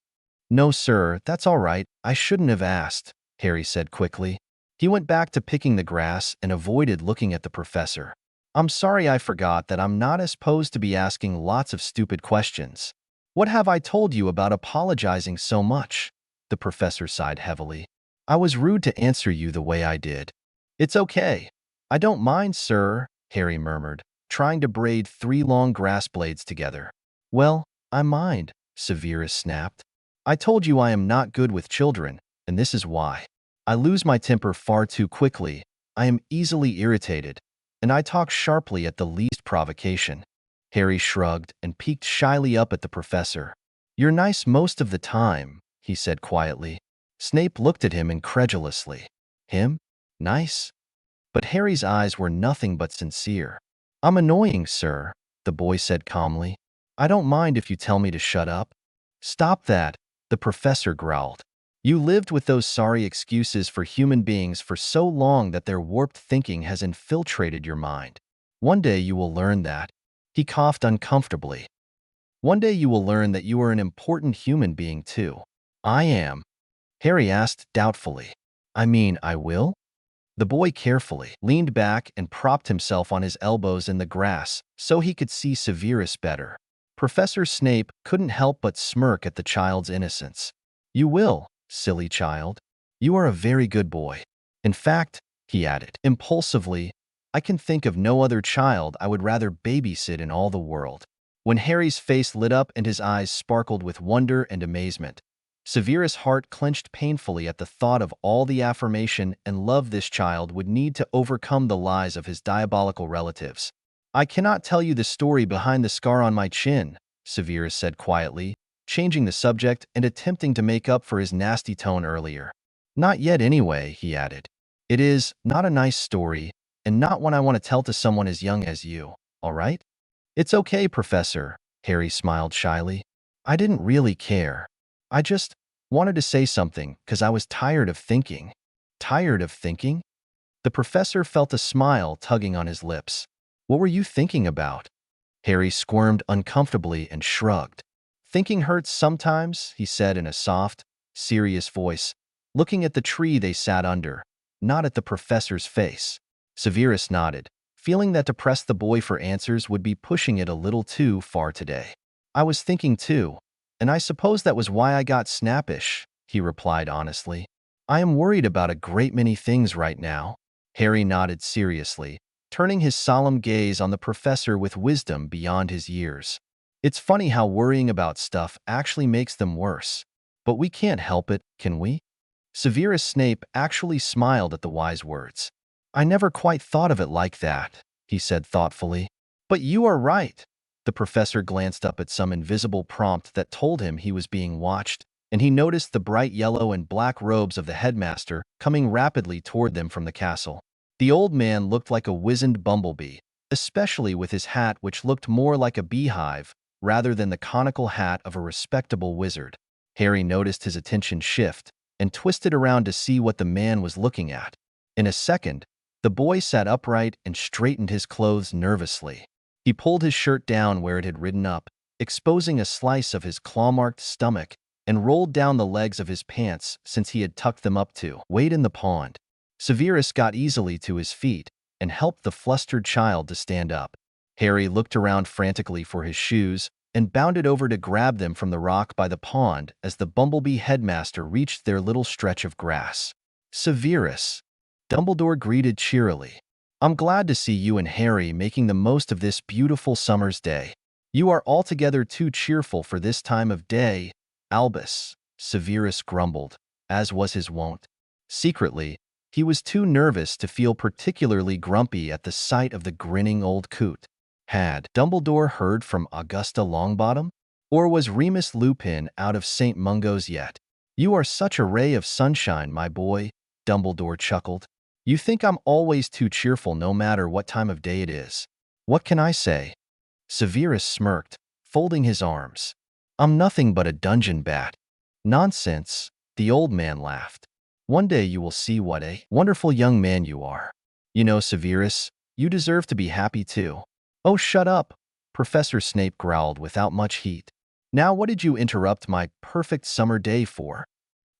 "No, sir, that's all right. I shouldn't have asked," Harry said quickly. He went back to picking the grass and avoided looking at the professor. "I'm sorry, I forgot that I'm not supposed to be asking lots of stupid questions. What have I told you about apologizing so much?" The professor sighed heavily. "I was rude to answer you the way I did." "It's okay. I don't mind, sir," Harry murmured, trying to braid 3 long grass blades together. "Well, I mind," Severus snapped. "I told you I am not good with children, and this is why. I lose my temper far too quickly, I am easily irritated, and I talk sharply at the least provocation." Harry shrugged and peeked shyly up at the professor. "You're nice most of the time," he said quietly. Snape looked at him incredulously. Him? Nice? But Harry's eyes were nothing but sincere. "I'm annoying, sir," the boy said calmly. "I don't mind if you tell me to shut up." "Stop that," the professor growled. "You lived with those sorry excuses for human beings for so long that their warped thinking has infiltrated your mind. One day you will learn that." He coughed uncomfortably. "One day you will learn that you are an important human being too." "I am?" Harry asked doubtfully. "I mean, I will?" The boy carefully leaned back and propped himself on his elbows in the grass so he could see Severus better. Professor Snape couldn't help but smirk at the child's innocence. "You will, silly child. You are a very good boy. In fact," he added impulsively, "I can think of no other child I would rather babysit in all the world." When Harry's face lit up and his eyes sparkled with wonder and amazement, Severus' heart clenched painfully at the thought of all the affirmation and love this child would need to overcome the lies of his diabolical relatives. "I cannot tell you the story behind the scar on my chin," Severus said quietly, changing the subject and attempting to make up for his nasty tone earlier. "Not yet anyway," he added. "It is not a nice story, and not one I want to tell to someone as young as you, all right?" "It's okay, Professor," Harry smiled shyly. "I didn't really care. I just wanted to say something because I was tired of thinking." "Tired of thinking?" The professor felt a smile tugging on his lips. "What were you thinking about?" Harry squirmed uncomfortably and shrugged. "Thinking hurts sometimes," he said in a soft, serious voice, looking at the tree they sat under, not at the professor's face. Severus nodded, feeling that to press the boy for answers would be pushing it a little too far today. "I was thinking too, and I suppose that was why I got snappish," he replied honestly. "I am worried about a great many things right now." Harry nodded seriously, turning his solemn gaze on the professor with wisdom beyond his years. "It's funny how worrying about stuff actually makes them worse. But we can't help it, can we?" Severus Snape actually smiled at the wise words. "I never quite thought of it like that," he said thoughtfully. "But you are right." The professor glanced up at some invisible prompt that told him he was being watched, and he noticed the bright yellow and black robes of the headmaster coming rapidly toward them from the castle. The old man looked like a wizened bumblebee, especially with his hat which looked more like a beehive rather than the conical hat of a respectable wizard. Harry noticed his attention shift and twisted around to see what the man was looking at. In a second, the boy sat upright and straightened his clothes nervously. He pulled his shirt down where it had ridden up, exposing a slice of his claw-marked stomach, and rolled down the legs of his pants since he had tucked them up to wade in the pond. Severus got easily to his feet and helped the flustered child to stand up. Harry looked around frantically for his shoes and bounded over to grab them from the rock by the pond as the bumblebee headmaster reached their little stretch of grass. "Severus," Dumbledore greeted cheerily. "I'm glad to see you and Harry making the most of this beautiful summer's day. You are altogether too cheerful for this time of day, Albus," Severus grumbled, as was his wont. Secretly, he was too nervous to feel particularly grumpy at the sight of the grinning old coot. Had Dumbledore heard from Augusta Longbottom? Or was Remus Lupin out of St. Mungo's yet? "You are such a ray of sunshine, my boy," Dumbledore chuckled. "You think I'm always too cheerful no matter what time of day it is. What can I say?" Severus smirked, folding his arms. "I'm nothing but a dungeon bat." "Nonsense," the old man laughed. "One day you will see what a wonderful young man you are. You know, Severus, you deserve to be happy too." "Oh, shut up," Professor Snape growled without much heat. "Now what did you interrupt my perfect summer day for?"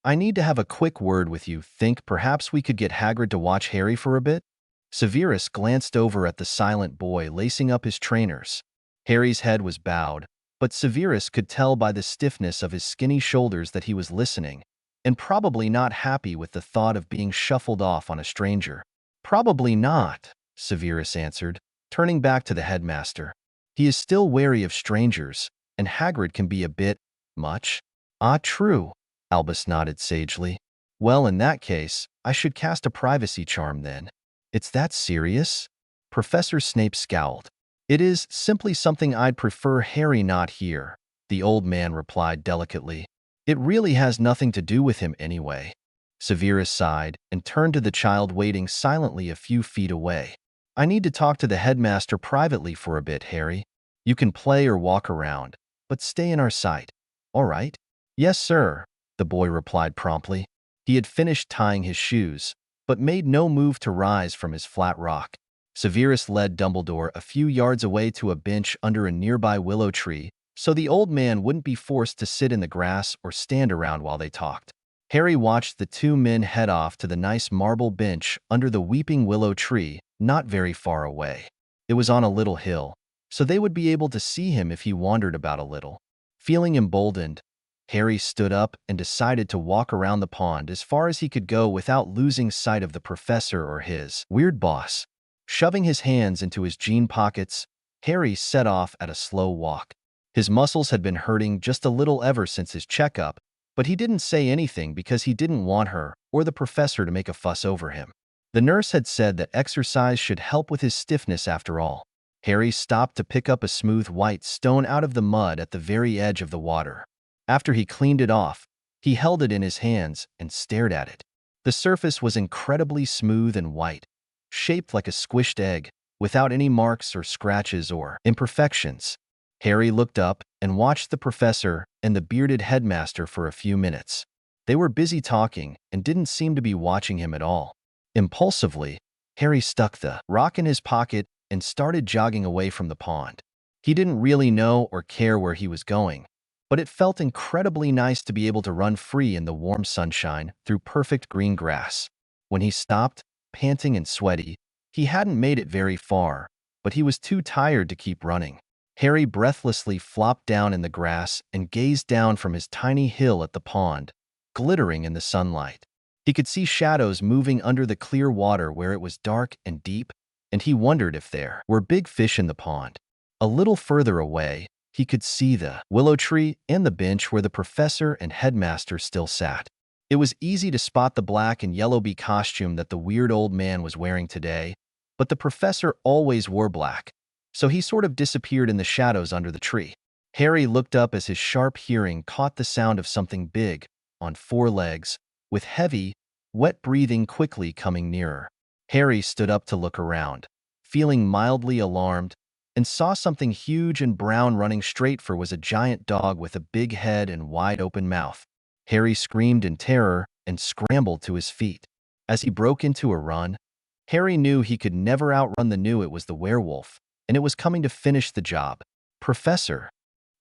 "I need to have a quick word with you. Think perhaps we could get Hagrid to watch Harry for a bit?" Severus glanced over at the silent boy lacing up his trainers. Harry's head was bowed, but Severus could tell by the stiffness of his skinny shoulders that he was listening, and probably not happy with the thought of being shuffled off on a stranger. "Probably not," Severus answered, turning back to the headmaster. "He is still wary of strangers, and Hagrid can be a bit much." "Ah, true," Albus nodded sagely. "Well, in that case, I should cast a privacy charm then." "It's that serious?" Professor Snape scowled. "It is simply something I'd prefer Harry not hear," the old man replied delicately. "It really has nothing to do with him anyway." Severus sighed and turned to the child waiting silently a few feet away. "I need to talk to the headmaster privately for a bit, Harry. You can play or walk around, but stay in our sight. All right?" "Yes, sir," the boy replied promptly. He had finished tying his shoes, but made no move to rise from his flat rock. Severus led Dumbledore a few yards away to a bench under a nearby willow tree, so the old man wouldn't be forced to sit in the grass or stand around while they talked. Harry watched the two men head off to the nice marble bench under the weeping willow tree, not very far away. It was on a little hill, so they would be able to see him if he wandered about a little. Feeling emboldened, Harry stood up and decided to walk around the pond as far as he could go without losing sight of the professor or his weird boss. Shoving his hands into his jean pockets, Harry set off at a slow walk. His muscles had been hurting just a little ever since his checkup, but he didn't say anything because he didn't want her or the professor to make a fuss over him. The nurse had said that exercise should help with his stiffness after all. Harry stopped to pick up a smooth white stone out of the mud at the very edge of the water. After he cleaned it off, he held it in his hands and stared at it. The surface was incredibly smooth and white, shaped like a squished egg, without any marks or scratches or imperfections. Harry looked up and watched the professor and the bearded headmaster for a few minutes. They were busy talking and didn't seem to be watching him at all. Impulsively, Harry stuck the rock in his pocket and started jogging away from the pond. He didn't really know or care where he was going, but it felt incredibly nice to be able to run free in the warm sunshine through perfect green grass. When he stopped, panting and sweaty, he hadn't made it very far, but he was too tired to keep running. Harry breathlessly flopped down in the grass and gazed down from his tiny hill at the pond, glittering in the sunlight. He could see shadows moving under the clear water where it was dark and deep, and he wondered if there were big fish in the pond. A little further away, he could see the willow tree and the bench where the professor and headmaster still sat. It was easy to spot the black and yellow bee costume that the weird old man was wearing today, but the professor always wore black, so he sort of disappeared in the shadows under the tree. Harry looked up as his sharp hearing caught the sound of something big, on four legs, with heavy, wet breathing quickly coming nearer. Harry stood up to look around, feeling mildly alarmed, and saw something huge and brown running straight for was a giant dog with a big head and wide-open mouth. Harry screamed in terror and scrambled to his feet. As he broke into a run, Harry knew he could never outrun the new it was the werewolf, and it was coming to finish the job. "Professor!"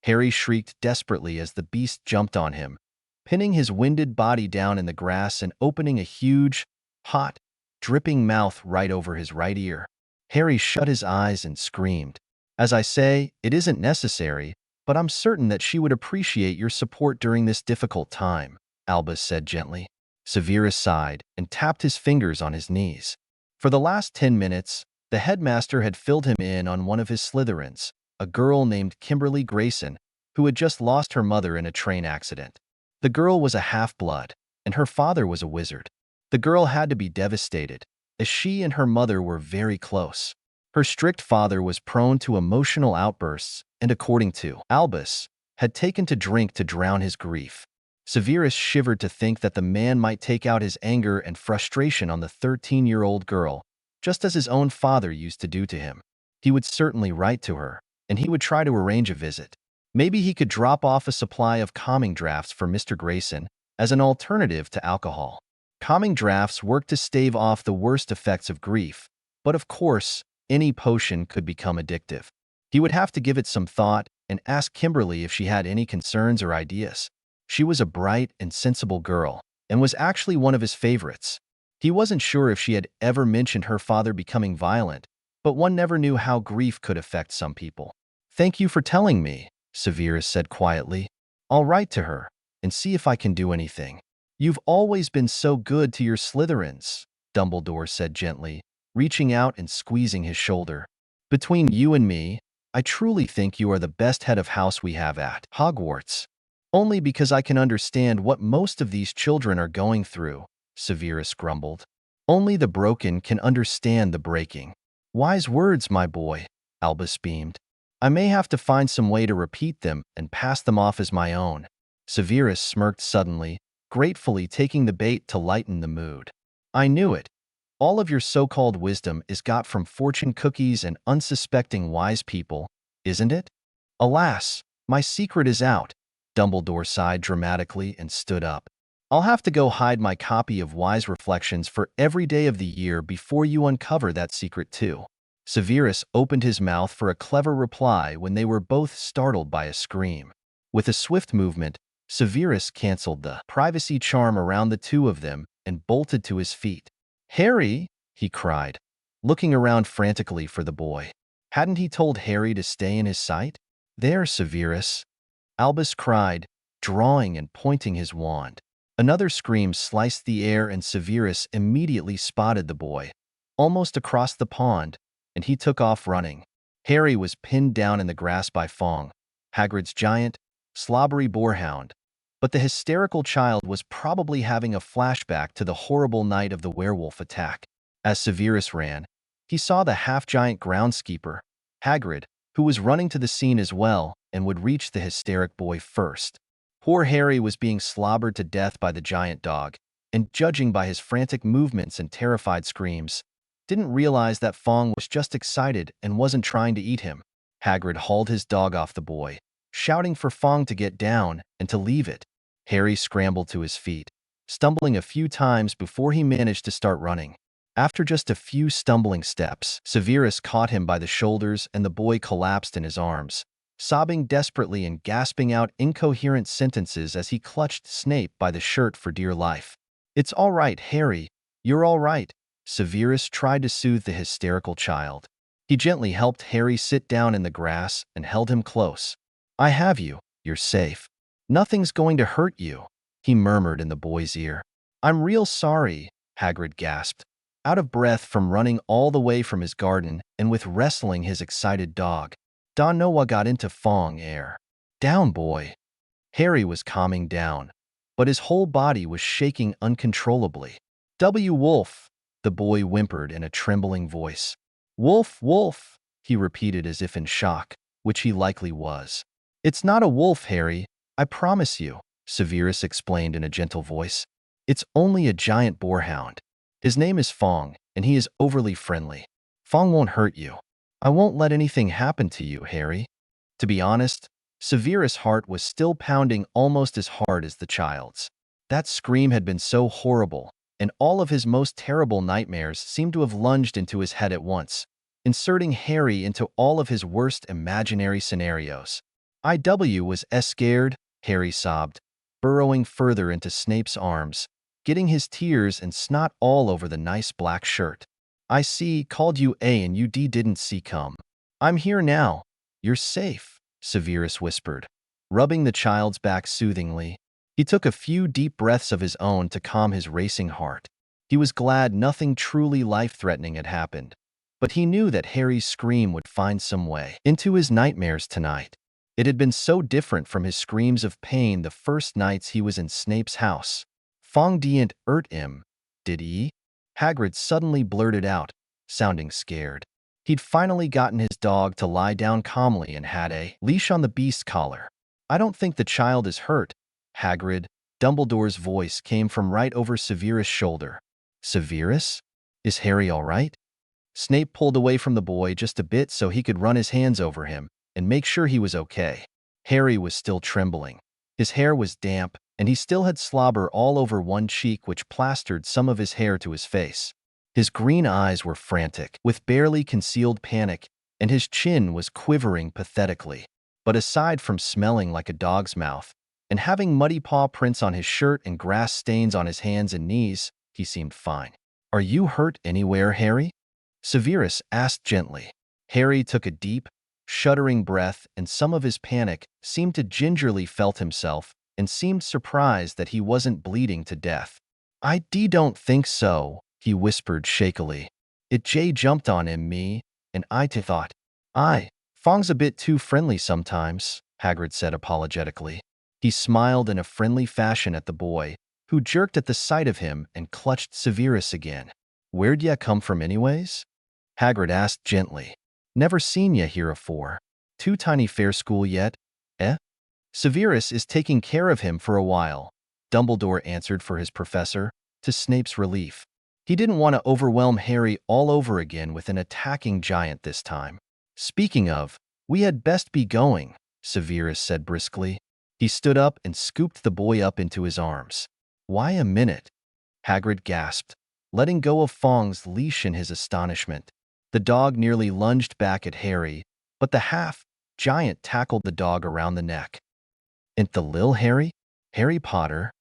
Harry shrieked desperately as the beast jumped on him, pinning his winded body down in the grass and opening a huge, hot, dripping mouth right over his right ear. Harry shut his eyes and screamed. "As I say, it isn't necessary, but I'm certain that she would appreciate your support during this difficult time," Albus said gently. Severus sighed and tapped his fingers on his knees. For the last 10 minutes, the headmaster had filled him in on one of his Slytherins, a girl named Kimberly Grayson, who had just lost her mother in a train accident. The girl was a half-blood, and her father was a wizard. The girl had to be devastated, as she and her mother were very close. Her strict father was prone to emotional outbursts and, according to Albus, had taken to drink to drown his grief. Severus shivered to think that the man might take out his anger and frustration on the 13-year-old girl, just as his own father used to do to him. He would certainly write to her, and he would try to arrange a visit. Maybe he could drop off a supply of calming drafts for Mr. Grayson as an alternative to alcohol. Calming drafts work to stave off the worst effects of grief, but of course, any potion could become addictive. He would have to give it some thought and ask Kimberly if she had any concerns or ideas. She was a bright and sensible girl, and was actually one of his favorites. He wasn't sure if she had ever mentioned her father becoming violent, but one never knew how grief could affect some people. "Thank you for telling me," Severus said quietly. "I'll write to her and see if I can do anything." "You've always been so good to your Slytherins," Dumbledore said gently, reaching out and squeezing his shoulder. "Between you and me, I truly think you are the best head of house we have at Hogwarts." "Only because I can understand what most of these children are going through," Severus grumbled. "Only the broken can understand the breaking." "Wise words, my boy," Albus beamed. "I may have to find some way to repeat them and pass them off as my own." Severus smirked suddenly, gratefully taking the bait to lighten the mood. "I knew it. All of your so-called wisdom is got from fortune cookies and unsuspecting wise people, isn't it?" "Alas, my secret is out," Dumbledore sighed dramatically and stood up. "I'll have to go hide my copy of Wise Reflections for every day of the year before you uncover that secret too." Severus opened his mouth for a clever reply when they were both startled by a scream. With a swift movement, Severus canceled the privacy charm around the two of them and bolted to his feet. "Harry!" he cried, looking around frantically for the boy. Hadn't he told Harry to stay in his sight? "There, Severus!" Albus cried, drawing and pointing his wand. Another scream sliced the air and Severus immediately spotted the boy, almost across the pond, and he took off running. Harry was pinned down in the grass by Fong, Hagrid's giant, slobbery boarhound, but the hysterical child was probably having a flashback to the horrible night of the werewolf attack. As Severus ran, he saw the half-giant groundskeeper, Hagrid, who was running to the scene as well and would reach the hysteric boy first. Poor Harry was being slobbered to death by the giant dog, and judging by his frantic movements and terrified screams, didn't realize that Fong was just excited and wasn't trying to eat him. Hagrid hauled his dog off the boy, shouting for Fong to get down and to leave it. Harry scrambled to his feet, stumbling a few times before he managed to start running. After just a few stumbling steps, Severus caught him by the shoulders and the boy collapsed in his arms, sobbing desperately and gasping out incoherent sentences as he clutched Snape by the shirt for dear life. "It's all right, Harry. You're all right." Severus tried to soothe the hysterical child. He gently helped Harry sit down in the grass and held him close. "I have you. You're safe. Nothing's going to hurt you," he murmured in the boy's ear. "I'm real sorry," Hagrid gasped, out of breath from running all the way from his garden and with wrestling his excited dog. "Don't know what got into Fong air." "Down, boy." Harry was calming down, but his whole body was shaking uncontrollably. "Wolf," the boy whimpered in a trembling voice. "Wolf, wolf," he repeated as if in shock, which he likely was. "It's not a wolf, Harry, I promise you," Severus explained in a gentle voice. "It's only a giant boarhound. His name is Fong, and he is overly friendly. Fong won't hurt you. I won't let anything happen to you, Harry." To be honest, Severus' heart was still pounding almost as hard as the child's. That scream had been so horrible, and all of his most terrible nightmares seemed to have lunged into his head at once, inserting Harry into all of his worst imaginary scenarios. "IW was scared," Harry sobbed, burrowing further into Snape's arms, getting his tears and snot all over the nice black shirt. "I see, called you A and you didn't see come. I'm here now. You're safe," Severus whispered, rubbing the child's back soothingly. He took a few deep breaths of his own to calm his racing heart. He was glad nothing truly life-threatening had happened, but he knew that Harry's scream would find some way into his nightmares tonight. It had been so different from his screams of pain the first nights he was in Snape's house. "Fong didn't hurt him, did he?" Hagrid suddenly blurted out, sounding scared. He'd finally gotten his dog to lie down calmly and had a leash on the beast's collar. "I don't think the child is hurt, Hagrid." Dumbledore's voice came from right over Severus' shoulder. "Severus? Is Harry all right?" Snape pulled away from the boy just a bit so he could run his hands over him and make sure he was okay. Harry was still trembling. His hair was damp, and he still had slobber all over one cheek which plastered some of his hair to his face. His green eyes were frantic, with barely concealed panic, and his chin was quivering pathetically. But aside from smelling like a dog's mouth, and having muddy paw prints on his shirt and grass stains on his hands and knees, he seemed fine. "Are you hurt anywhere, Harry?" Severus asked gently. Harry took a deep, shuddering breath, and some of his panic seemed to gingerly felt himself and seemed surprised that he wasn't bleeding to death. "I don't think so," he whispered shakily. "It jumped on him, me, and I thought. Fong's a bit too friendly sometimes," Hagrid said apologetically. He smiled in a friendly fashion at the boy, who jerked at the sight of him and clutched Severus again. "Where'd ya come from anyways?" Hagrid asked gently. "Never seen ya here afore. Too tiny fair school yet, eh?" "Severus is taking care of him for a while," Dumbledore answered for his professor, to Snape's relief. He didn't want to overwhelm Harry all over again with an attacking giant this time. "Speaking of, we had best be going," Severus said briskly. He stood up and scooped the boy up into his arms. "Why a minute?" Hagrid gasped, letting go of Fong's leash in his astonishment. The dog nearly lunged back at Harry, but the half-giant tackled the dog around the neck. "Ain't the lil Harry? Harry Potter?"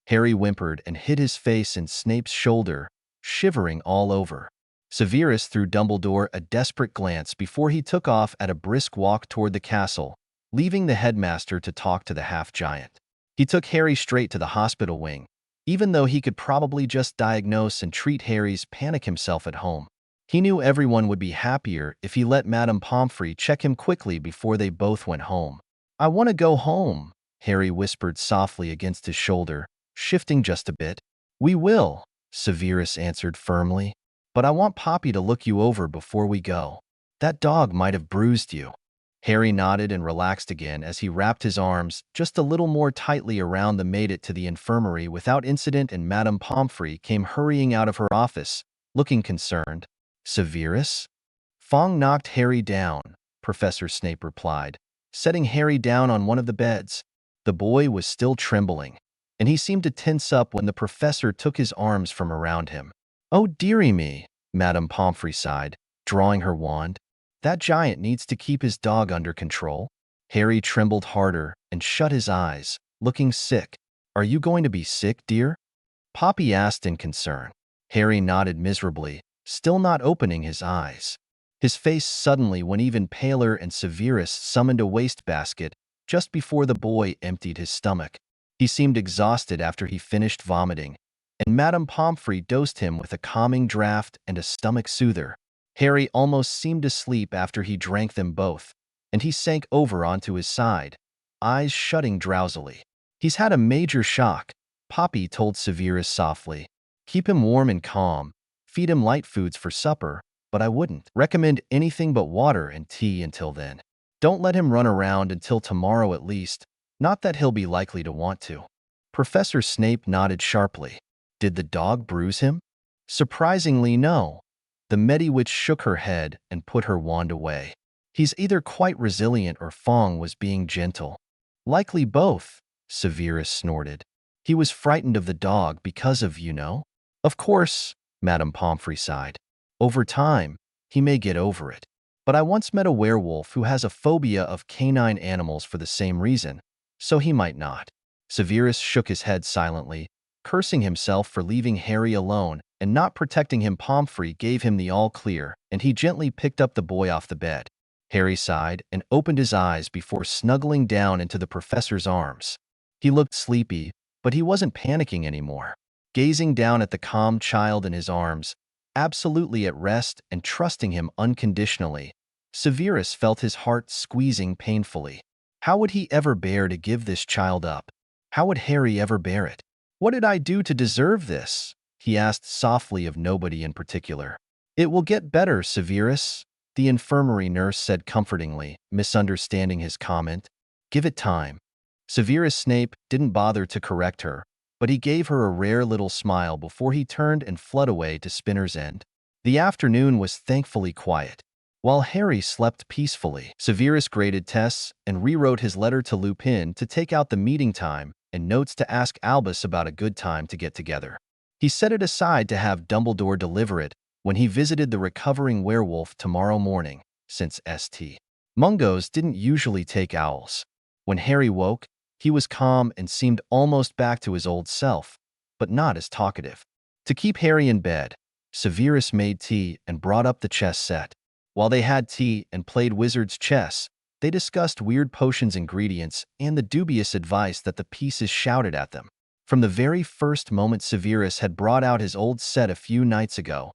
Harry whimpered and hid his face in Snape's shoulder, shivering all over. Severus threw Dumbledore a desperate glance before he took off at a brisk walk toward the castle, leaving the headmaster to talk to the half-giant. He took Harry straight to the hospital wing, even though he could probably just diagnose and treat Harry's panic himself at home. He knew everyone would be happier if he let Madame Pomfrey check him quickly before they both went home. "I want to go home," Harry whispered softly against his shoulder, shifting just a bit. "We will," Severus answered firmly. "But I want Poppy to look you over before we go. That dog might have bruised you." Harry nodded and relaxed again as he wrapped his arms just a little more tightly around them. Made it to the infirmary without incident, and Madame Pomfrey came hurrying out of her office, looking concerned. "Severus?" "Fong knocked Harry down," Professor Snape replied, setting Harry down on one of the beds. The boy was still trembling, and he seemed to tense up when the professor took his arms from around him. "Oh, dearie me," Madame Pomfrey sighed, drawing her wand. "That giant needs to keep his dog under control." Harry trembled harder and shut his eyes, looking sick. "Are you going to be sick, dear?" Poppy asked in concern. Harry nodded miserably, still not opening his eyes. His face suddenly went even paler, and Severus summoned a wastebasket just before the boy emptied his stomach. He seemed exhausted after he finished vomiting, and Madame Pomfrey dosed him with a calming draught and a stomach soother. Harry almost seemed to sleep after he drank them both, and he sank over onto his side, eyes shutting drowsily. "He's had a major shock," Poppy told Severus softly. "Keep him warm and calm. Feed him light foods for supper, but I wouldn't recommend anything but water and tea until then. Don't let him run around until tomorrow at least, not that he'll be likely to want to." Professor Snape nodded sharply. "Did the dog bruise him?" "Surprisingly, no." The Mediwitch shook her head and put her wand away. "He's either quite resilient or Fong was being gentle." "Likely both," Severus snorted. "He was frightened of the dog because of, you know." "Of course," Madame Pomfrey sighed. "Over time, he may get over it. But I once met a werewolf who has a phobia of canine animals for the same reason, so he might not." Severus shook his head silently, cursing himself for leaving Harry alone and not protecting him. Pomfrey gave him the all-clear, and he gently picked up the boy off the bed. Harry sighed and opened his eyes before snuggling down into the professor's arms. He looked sleepy, but he wasn't panicking anymore. Gazing down at the calm child in his arms, absolutely at rest and trusting him unconditionally, Severus felt his heart squeezing painfully. How would he ever bear to give this child up? How would Harry ever bear it? What did I do to deserve this? He asked softly of nobody in particular. It will get better, Severus, the infirmary nurse said comfortingly, misunderstanding his comment. Give it time. Severus Snape didn't bother to correct her, but he gave her a rare little smile before he turned and fled away to Spinner's End. The afternoon was thankfully quiet. While Harry slept peacefully, Severus graded tests and rewrote his letter to Lupin to take out the meeting time and notes to ask Albus about a good time to get together. He set it aside to have Dumbledore deliver it when he visited the recovering werewolf tomorrow morning, since St. Mungo's didn't usually take owls. When Harry woke, he was calm and seemed almost back to his old self, but not as talkative. To keep Harry in bed, Severus made tea and brought up the chess set. While they had tea and played wizard's chess, they discussed weird potions' ingredients and the dubious advice that the pieces shouted at them. From the very first moment Severus had brought out his old set a few nights ago,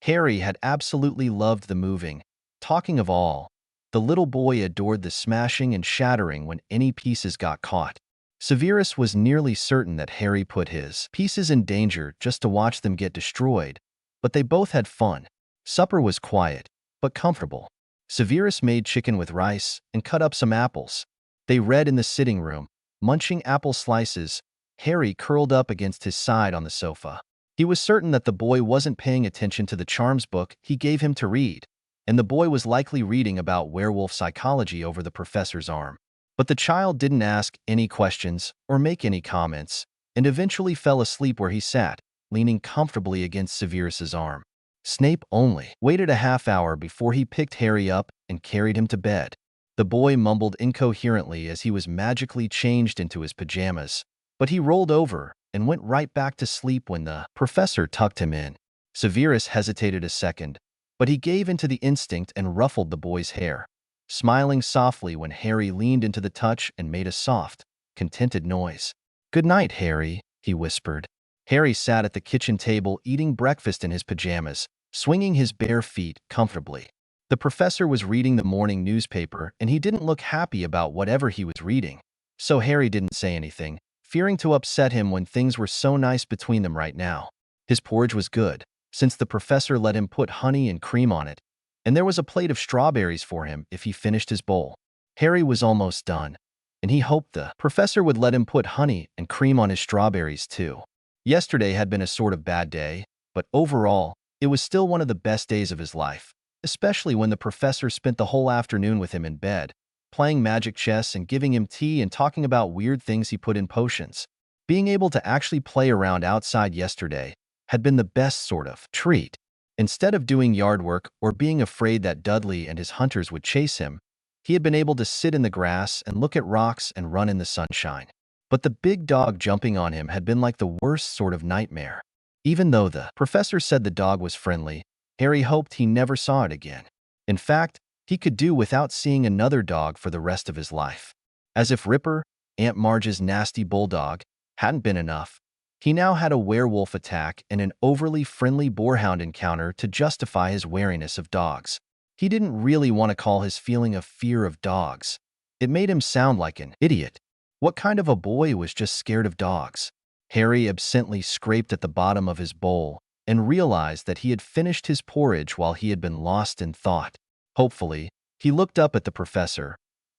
Harry had absolutely loved the moving. Talking of all, the little boy adored the smashing and shattering when any pieces got caught. Severus was nearly certain that Harry put his pieces in danger just to watch them get destroyed, but they both had fun. Supper was quiet, but comfortable. Severus made chicken with rice and cut up some apples. They read in the sitting room, munching apple slices, Harry curled up against his side on the sofa. He was certain that the boy wasn't paying attention to the charms book he gave him to read, and the boy was likely reading about werewolf psychology over the professor's arm. But the child didn't ask any questions or make any comments, and eventually fell asleep where he sat, leaning comfortably against Severus's arm. Snape only waited a half hour before he picked Harry up and carried him to bed. The boy mumbled incoherently as he was magically changed into his pajamas, but he rolled over and went right back to sleep when the professor tucked him in. Severus hesitated a second, but he gave into the instinct and ruffled the boy's hair, smiling softly when Harry leaned into the touch and made a soft, contented noise. "Good night, Harry," he whispered. Harry sat at the kitchen table eating breakfast in his pajamas, swinging his bare feet comfortably. The professor was reading the morning newspaper, and he didn't look happy about whatever he was reading. So Harry didn't say anything, fearing to upset him when things were so nice between them right now. His porridge was good, since the professor let him put honey and cream on it, and there was a plate of strawberries for him if he finished his bowl. Harry was almost done, and he hoped the professor would let him put honey and cream on his strawberries too. Yesterday had been a sort of bad day, but overall, it was still one of the best days of his life, especially when the professor spent the whole afternoon with him in bed, playing magic chess and giving him tea and talking about weird things he put in potions. Being able to actually play around outside yesterday had been the best sort of treat. Instead of doing yard work or being afraid that Dudley and his hunters would chase him, he had been able to sit in the grass and look at rocks and run in the sunshine. But the big dog jumping on him had been like the worst sort of nightmare. Even though the professor said the dog was friendly, Harry hoped he never saw it again. In fact, he could do without seeing another dog for the rest of his life. As if Ripper, Aunt Marge's nasty bulldog, hadn't been enough, he now had a werewolf attack and an overly friendly boarhound encounter to justify his wariness of dogs. He didn't really want to call his feeling of fear of dogs. It made him sound like an idiot. What kind of a boy was just scared of dogs? Harry absently scraped at the bottom of his bowl and realized that he had finished his porridge while he had been lost in thought. Hopefully, he looked up at the professor,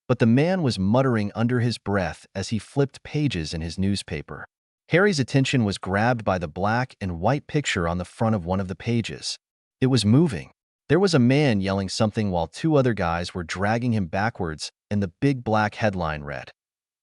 but the man was muttering under his breath as he flipped pages in his newspaper. Harry's attention was grabbed by the black and white picture on the front of one of the pages. It was moving. There was a man yelling something while two other guys were dragging him backwards, and the big black headline read,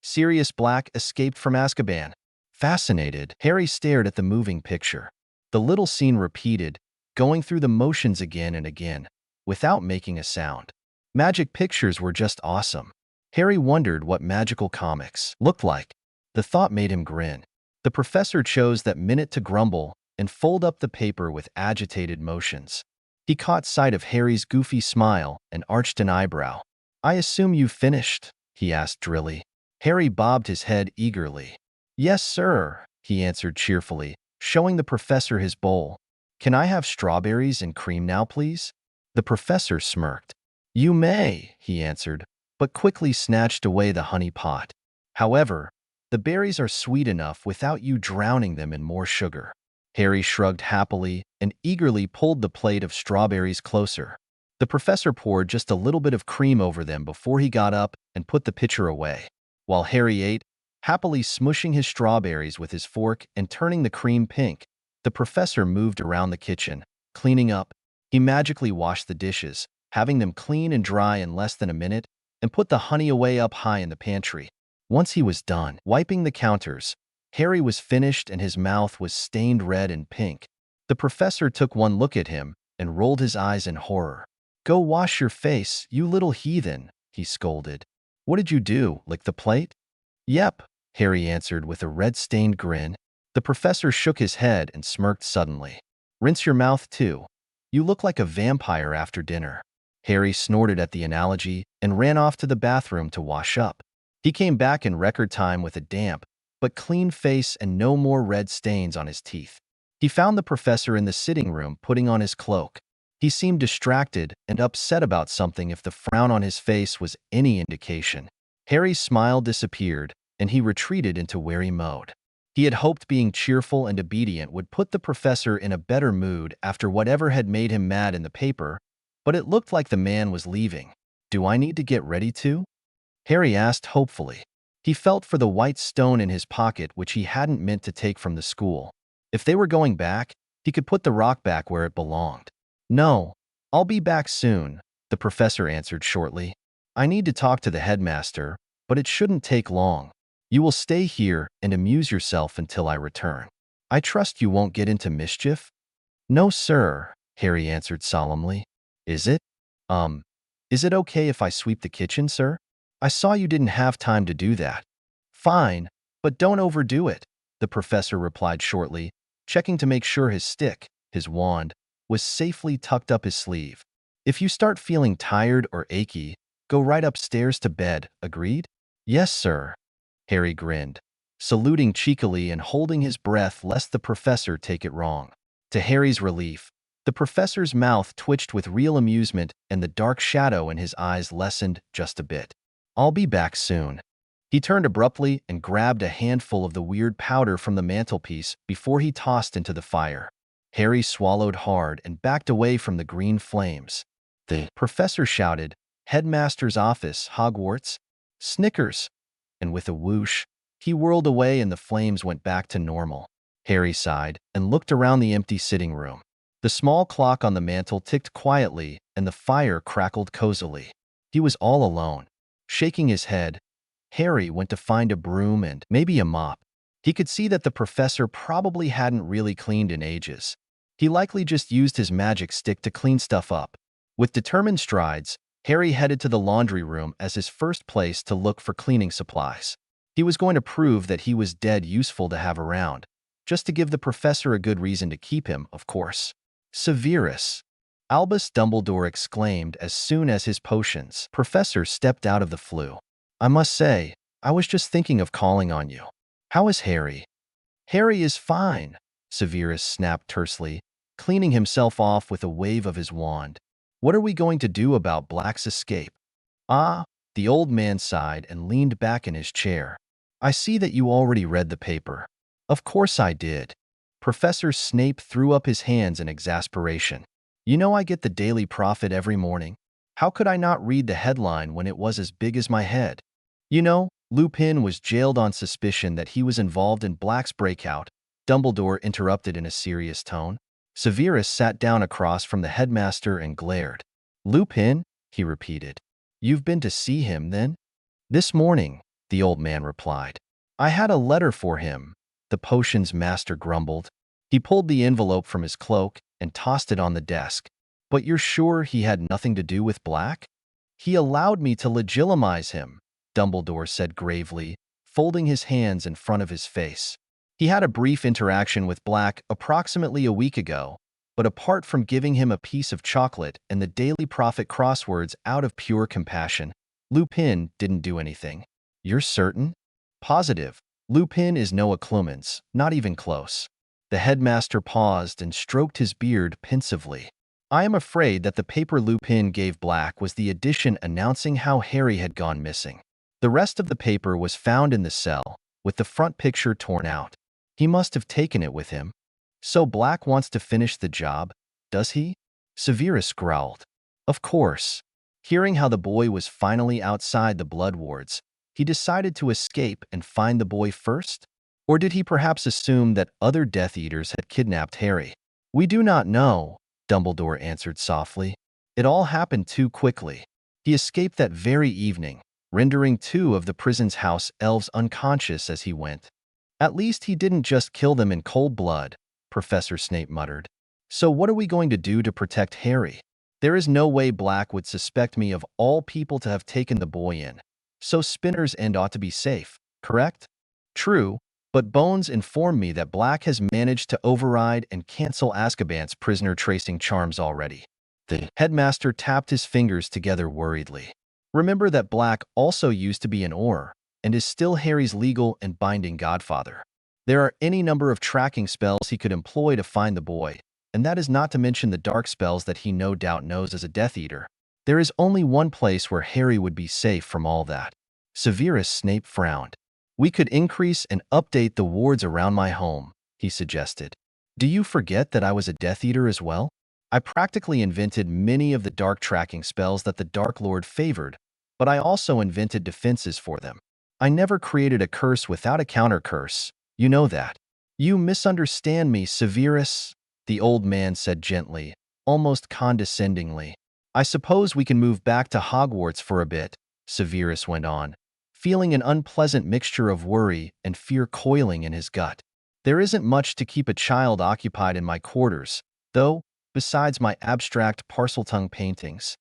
"Sirius Black escaped from Azkaban." Fascinated, Harry stared at the moving picture. The little scene repeated, going through the motions again and again, without making a sound. Magic pictures were just awesome. Harry wondered what magical comics looked like. The thought made him grin. The professor chose that minute to grumble and fold up the paper with agitated motions. He caught sight of Harry's goofy smile and arched an eyebrow. "I assume you've finished?" he asked drily. Harry bobbed his head eagerly. "Yes, sir," he answered cheerfully, showing the professor his bowl. "Can I have strawberries and cream now, please?" The professor smirked. "You may," he answered, but quickly snatched away the honey pot. However, the berries are sweet enough without you drowning them in more sugar. Harry shrugged happily and eagerly pulled the plate of strawberries closer. The professor poured just a little bit of cream over them before he got up and put the pitcher away. While Harry ate, happily smushing his strawberries with his fork and turning the cream pink, the professor moved around the kitchen, cleaning up. He magically washed the dishes, having them clean and dry in less than a minute, and put the honey away up high in the pantry. Once he was done wiping the counters, Harry was finished and his mouth was stained red and pink. The professor took one look at him and rolled his eyes in horror. "Go wash your face, you little heathen," he scolded. "What did you do, lick the plate?" "Yep," Harry answered with a red-stained grin. The professor shook his head and smirked suddenly. "Rinse your mouth, too. You look like a vampire after dinner." Harry snorted at the analogy and ran off to the bathroom to wash up. He came back in record time with a damp, but clean face and no more red stains on his teeth. He found the professor in the sitting room putting on his cloak. He seemed distracted and upset about something if the frown on his face was any indication. Harry's smile disappeared, and he retreated into wary mode. He had hoped being cheerful and obedient would put the professor in a better mood after whatever had made him mad in the paper, but it looked like the man was leaving. "Do I need to get ready too?" Harry asked hopefully. He felt for the white stone in his pocket which he hadn't meant to take from the school. If they were going back, he could put the rock back where it belonged. "No, I'll be back soon," the professor answered shortly. "I need to talk to the headmaster, but it shouldn't take long. You will stay here and amuse yourself until I return. I trust you won't get into mischief?" "No, sir," Harry answered solemnly. Is it? Is it okay if I sweep the kitchen, sir? I saw you didn't have time to do that." "Fine, but don't overdo it," the professor replied shortly, checking to make sure his stick, his wand, was safely tucked up his sleeve. "If you start feeling tired or achy, go right upstairs to bed, agreed?" "Yes, sir." Harry grinned, saluting cheekily and holding his breath lest the professor take it wrong. To Harry's relief, the professor's mouth twitched with real amusement and the dark shadow in his eyes lessened just a bit. "I'll be back soon." He turned abruptly and grabbed a handful of the weird powder from the mantelpiece before he tossed into the fire. Harry swallowed hard and backed away from the green flames. The professor shouted, "Headmaster's office, Hogwarts." "Snickers!" And with a whoosh, he whirled away and the flames went back to normal. Harry sighed and looked around the empty sitting room. The small clock on the mantel ticked quietly and the fire crackled cozily. He was all alone. Shaking his head, Harry went to find a broom and maybe a mop. He could see that the professor probably hadn't really cleaned in ages. He likely just used his magic stick to clean stuff up. With determined strides, Harry headed to the laundry room as his first place to look for cleaning supplies. He was going to prove that he was dead useful to have around, just to give the professor a good reason to keep him, of course. "Severus!" Albus Dumbledore exclaimed as soon as his potions professor stepped out of the flue. "I must say, I was just thinking of calling on you. How is Harry?" "Harry is fine," Severus snapped tersely, cleaning himself off with a wave of his wand. "What are we going to do about Black's escape?" "Ah," the old man sighed and leaned back in his chair. "I see that you already read the paper." "Of course I did." Professor Snape threw up his hands in exasperation. "You know I get the Daily Prophet every morning. How could I not read the headline when it was as big as my head? You know, Lupin was jailed on suspicion that he was involved in Black's breakout," Dumbledore interrupted in a serious tone. Severus sat down across from the headmaster and glared. "Lupin?" he repeated. "You've been to see him, then?" "This morning," the old man replied. "I had a letter for him," the potions master grumbled. He pulled the envelope from his cloak and tossed it on the desk. "But you're sure he had nothing to do with Black?" "He allowed me to legitimize him," Dumbledore said gravely, folding his hands in front of his face. "He had a brief interaction with Black approximately a week ago, but apart from giving him a piece of chocolate and the Daily Prophet crosswords out of pure compassion, Lupin didn't do anything." "You're certain?" "Positive. Lupin is no Occlumens, not even close." The headmaster paused and stroked his beard pensively. I am afraid that the paper Lupin gave Black was the edition announcing how Harry had gone missing. The rest of the paper was found in the cell, with the front picture torn out. He must have taken it with him. So Black wants to finish the job, does he? Severus growled. Of course. Hearing how the boy was finally outside the blood wards, he decided to escape and find the boy first? Or did he perhaps assume that other Death Eaters had kidnapped Harry? We do not know, Dumbledore answered softly. It all happened too quickly. He escaped that very evening, rendering 2 of the prison's house elves unconscious as he went. At least he didn't just kill them in cold blood, Professor Snape muttered. So what are we going to do to protect Harry? There is no way Black would suspect me of all people to have taken the boy in. So Spinner's End ought to be safe, correct? True, but Bones informed me that Black has managed to override and cancel Azkaban's prisoner tracing charms already. The headmaster tapped his fingers together worriedly. Remember that Black also used to be an Auror, and is still Harry's legal and binding godfather. There are any number of tracking spells he could employ to find the boy, and that is not to mention the dark spells that he no doubt knows as a Death Eater. There is only one place where Harry would be safe from all that. Severus Snape frowned. We could increase and update the wards around my home, he suggested. Do you forget that I was a Death Eater as well? I practically invented many of the dark tracking spells that the Dark Lord favored, but I also invented defenses for them. I never created a curse without a counter curse. You know that. You misunderstand me, Severus, the old man said gently, almost condescendingly. I suppose we can move back to Hogwarts for a bit, Severus went on, feeling an unpleasant mixture of worry and fear coiling in his gut. There isn't much to keep a child occupied in my quarters, though, besides my abstract Parseltongue paintings.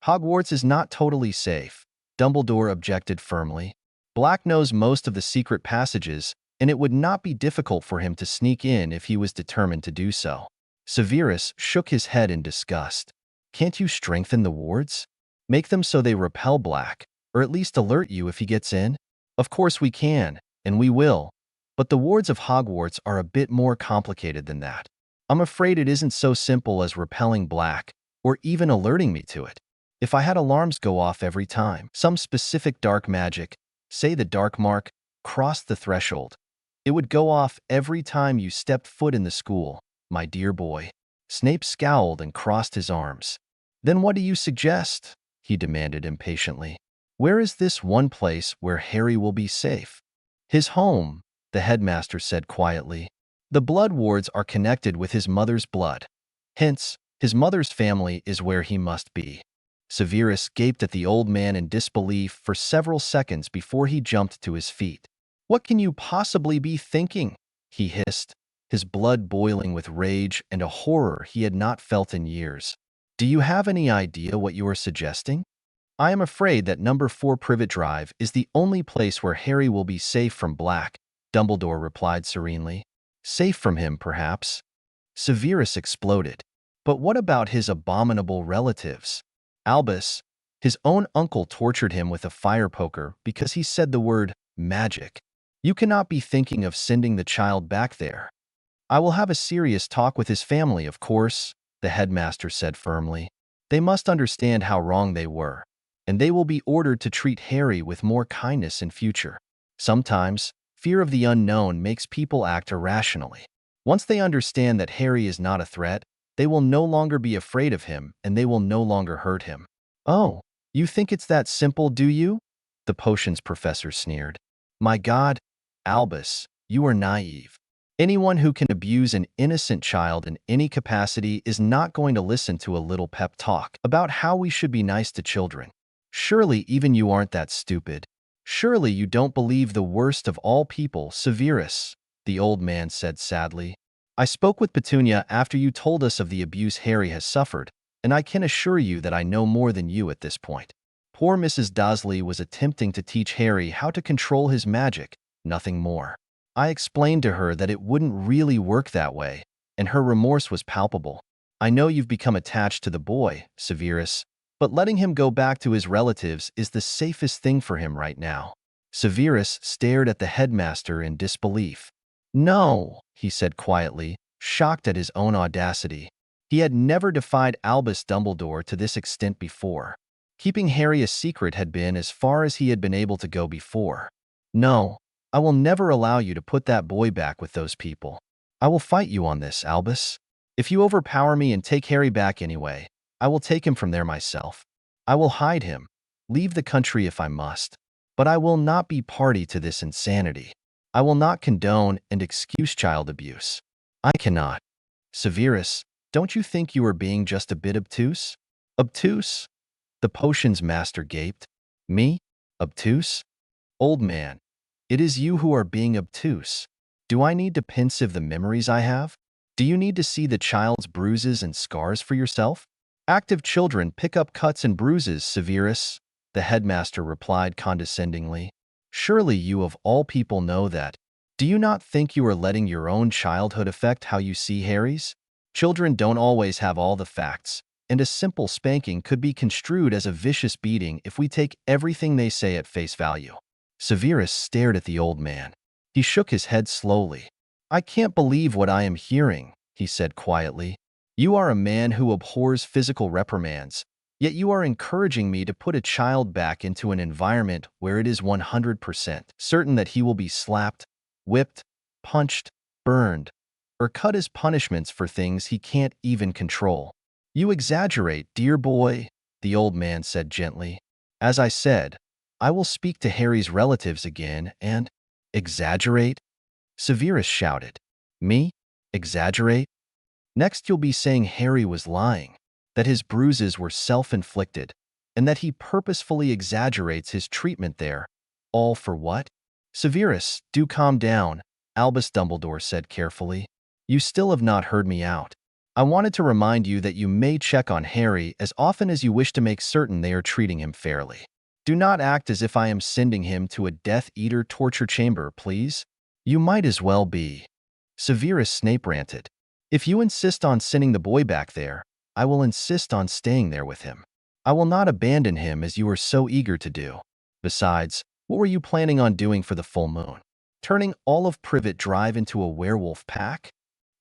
Hogwarts is not totally safe, Dumbledore objected firmly. Black knows most of the secret passages, and it would not be difficult for him to sneak in if he was determined to do so. Severus shook his head in disgust. Can't you strengthen the wards? Make them so they repel Black, or at least alert you if he gets in? Of course we can, and we will, but the wards of Hogwarts are a bit more complicated than that. I'm afraid it isn't so simple as repelling Black, or even alerting me to it. If I had alarms go off every time some specific dark magic, say the Dark Mark, crossed the threshold, it would go off every time you stepped foot in the school, my dear boy. Snape scowled and crossed his arms. Then what do you suggest? He demanded impatiently. Where is this one place where Harry will be safe? His home, the headmaster said quietly. The blood wards are connected with his mother's blood. Hence, his mother's family is where he must be. Severus gaped at the old man in disbelief for several seconds before he jumped to his feet. What can you possibly be thinking? He hissed, his blood boiling with rage and a horror he had not felt in years. Do you have any idea what you are suggesting? I am afraid that number 4 Privet Drive is the only place where Harry will be safe from Black, Dumbledore replied serenely. Safe from him, perhaps. Severus exploded. But what about his abominable relatives? Albus, his own uncle, tortured him with a fire poker because he said the word magic. You cannot be thinking of sending the child back there. I will have a serious talk with his family, of course, the headmaster said firmly. They must understand how wrong they were, and they will be ordered to treat Harry with more kindness in future. Sometimes, fear of the unknown makes people act irrationally. Once they understand that Harry is not a threat, they will no longer be afraid of him and they will no longer hurt him. Oh, you think it's that simple, do you? The potions professor sneered. My God, Albus, you are naive. Anyone who can abuse an innocent child in any capacity is not going to listen to a little pep talk about how we should be nice to children. Surely even you aren't that stupid. Surely you don't believe the worst of all people, Severus, the old man said sadly. I spoke with Petunia after you told us of the abuse Harry has suffered, and I can assure you that I know more than you at this point. Poor Mrs. Dursley was attempting to teach Harry how to control his magic, nothing more. I explained to her that it wouldn't really work that way, and her remorse was palpable. I know you've become attached to the boy, Severus, but letting him go back to his relatives is the safest thing for him right now. Severus stared at the headmaster in disbelief. No, he said quietly, shocked at his own audacity. He had never defied Albus Dumbledore to this extent before. Keeping Harry a secret had been as far as he had been able to go before. No, I will never allow you to put that boy back with those people. I will fight you on this, Albus. If you overpower me and take Harry back anyway, I will take him from there myself. I will hide him, leave the country if I must. But I will not be party to this insanity. I will not condone and excuse child abuse. I cannot. Severus, don't you think you are being just a bit obtuse? Obtuse? The potion's master gaped. Me? Obtuse? Old man, it is you who are being obtuse. Do I need to pensive the memories I have? Do you need to see the child's bruises and scars for yourself? Active children pick up cuts and bruises, Severus, the headmaster replied condescendingly. Surely you of all people know that. Do you not think you are letting your own childhood affect how you see Harry's? Children don't always have all the facts, and a simple spanking could be construed as a vicious beating if we take everything they say at face value. Severus stared at the old man. He shook his head slowly. I can't believe what I am hearing, he said quietly. You are a man who abhors physical reprimands, yet you are encouraging me to put a child back into an environment where it is 100% certain that he will be slapped, whipped, punched, burned, or cut as punishments for things he can't even control. You exaggerate, dear boy, the old man said gently. As I said, I will speak to Harry's relatives again and… Exaggerate? Severus shouted. Me? Exaggerate? Next you'll be saying Harry was lying, that his bruises were self-inflicted, and that he purposefully exaggerates his treatment there. All for what? Severus, do calm down, Albus Dumbledore said carefully. You still have not heard me out. I wanted to remind you that you may check on Harry as often as you wish to make certain they are treating him fairly. Do not act as if I am sending him to a Death Eater torture chamber, please. You might as well be. Severus Snape ranted. If you insist on sending the boy back there, I will insist on staying there with him. I will not abandon him as you are so eager to do. Besides, what were you planning on doing for the full moon? Turning all of Privet Drive into a werewolf pack?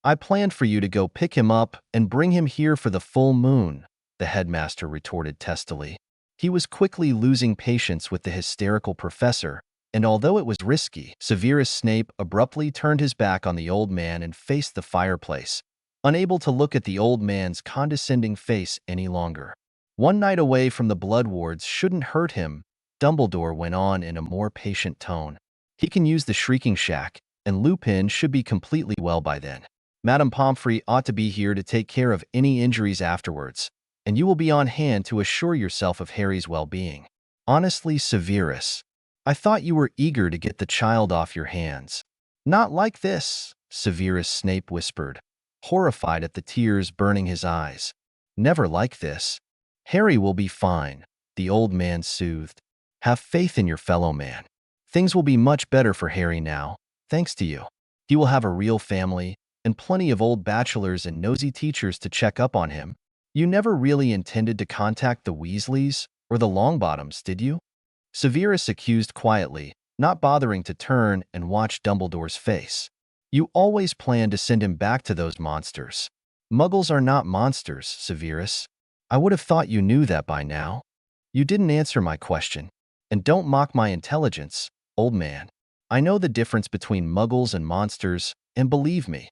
I planned for you to go pick him up and bring him here for the full moon, the headmaster retorted testily. He was quickly losing patience with the hysterical professor, and although it was risky, Severus Snape abruptly turned his back on the old man and faced the fireplace, unable to look at the old man's condescending face any longer. One night away from the blood wards shouldn't hurt him, Dumbledore went on in a more patient tone. He can use the Shrieking Shack, and Lupin should be completely well by then. Madame Pomfrey ought to be here to take care of any injuries afterwards, and you will be on hand to assure yourself of Harry's well-being. Honestly, Severus, I thought you were eager to get the child off your hands. Not like this, Severus Snape whispered, horrified at the tears burning his eyes. Never like this. Harry will be fine, the old man soothed. Have faith in your fellow man. Things will be much better for Harry now, thanks to you. He will have a real family, and plenty of old bachelors and nosy teachers to check up on him. You never really intended to contact the Weasleys or the Longbottoms, did you? Severus accused quietly, not bothering to turn and watch Dumbledore's face. You always planned to send him back to those monsters. Muggles are not monsters, Severus. I would have thought you knew that by now. You didn't answer my question. And don't mock my intelligence, old man. I know the difference between Muggles and monsters, and believe me,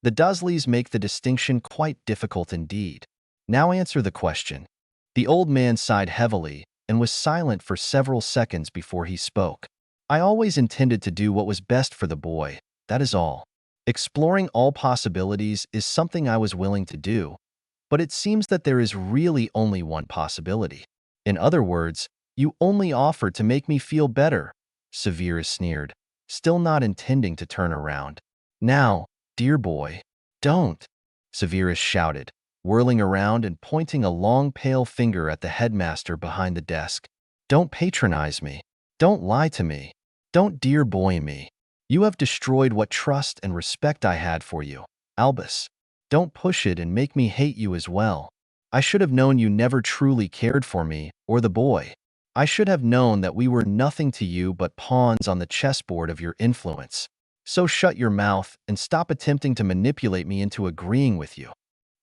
the Dursleys make the distinction quite difficult indeed. Now answer the question. The old man sighed heavily and was silent for several seconds before he spoke. I always intended to do what was best for the boy, that is all. Exploring all possibilities is something I was willing to do, but it seems that there is really only one possibility. In other words, you only offered to make me feel better, Severus sneered, still not intending to turn around. Now, dear boy, don't, Severus shouted, whirling around and pointing a long pale finger at the headmaster behind the desk. Don't patronize me. Don't lie to me. Don't dear boy me. You have destroyed what trust and respect I had for you, Albus. Don't push it and make me hate you as well. I should have known you never truly cared for me or the boy. I should have known that we were nothing to you but pawns on the chessboard of your influence. So shut your mouth and stop attempting to manipulate me into agreeing with you.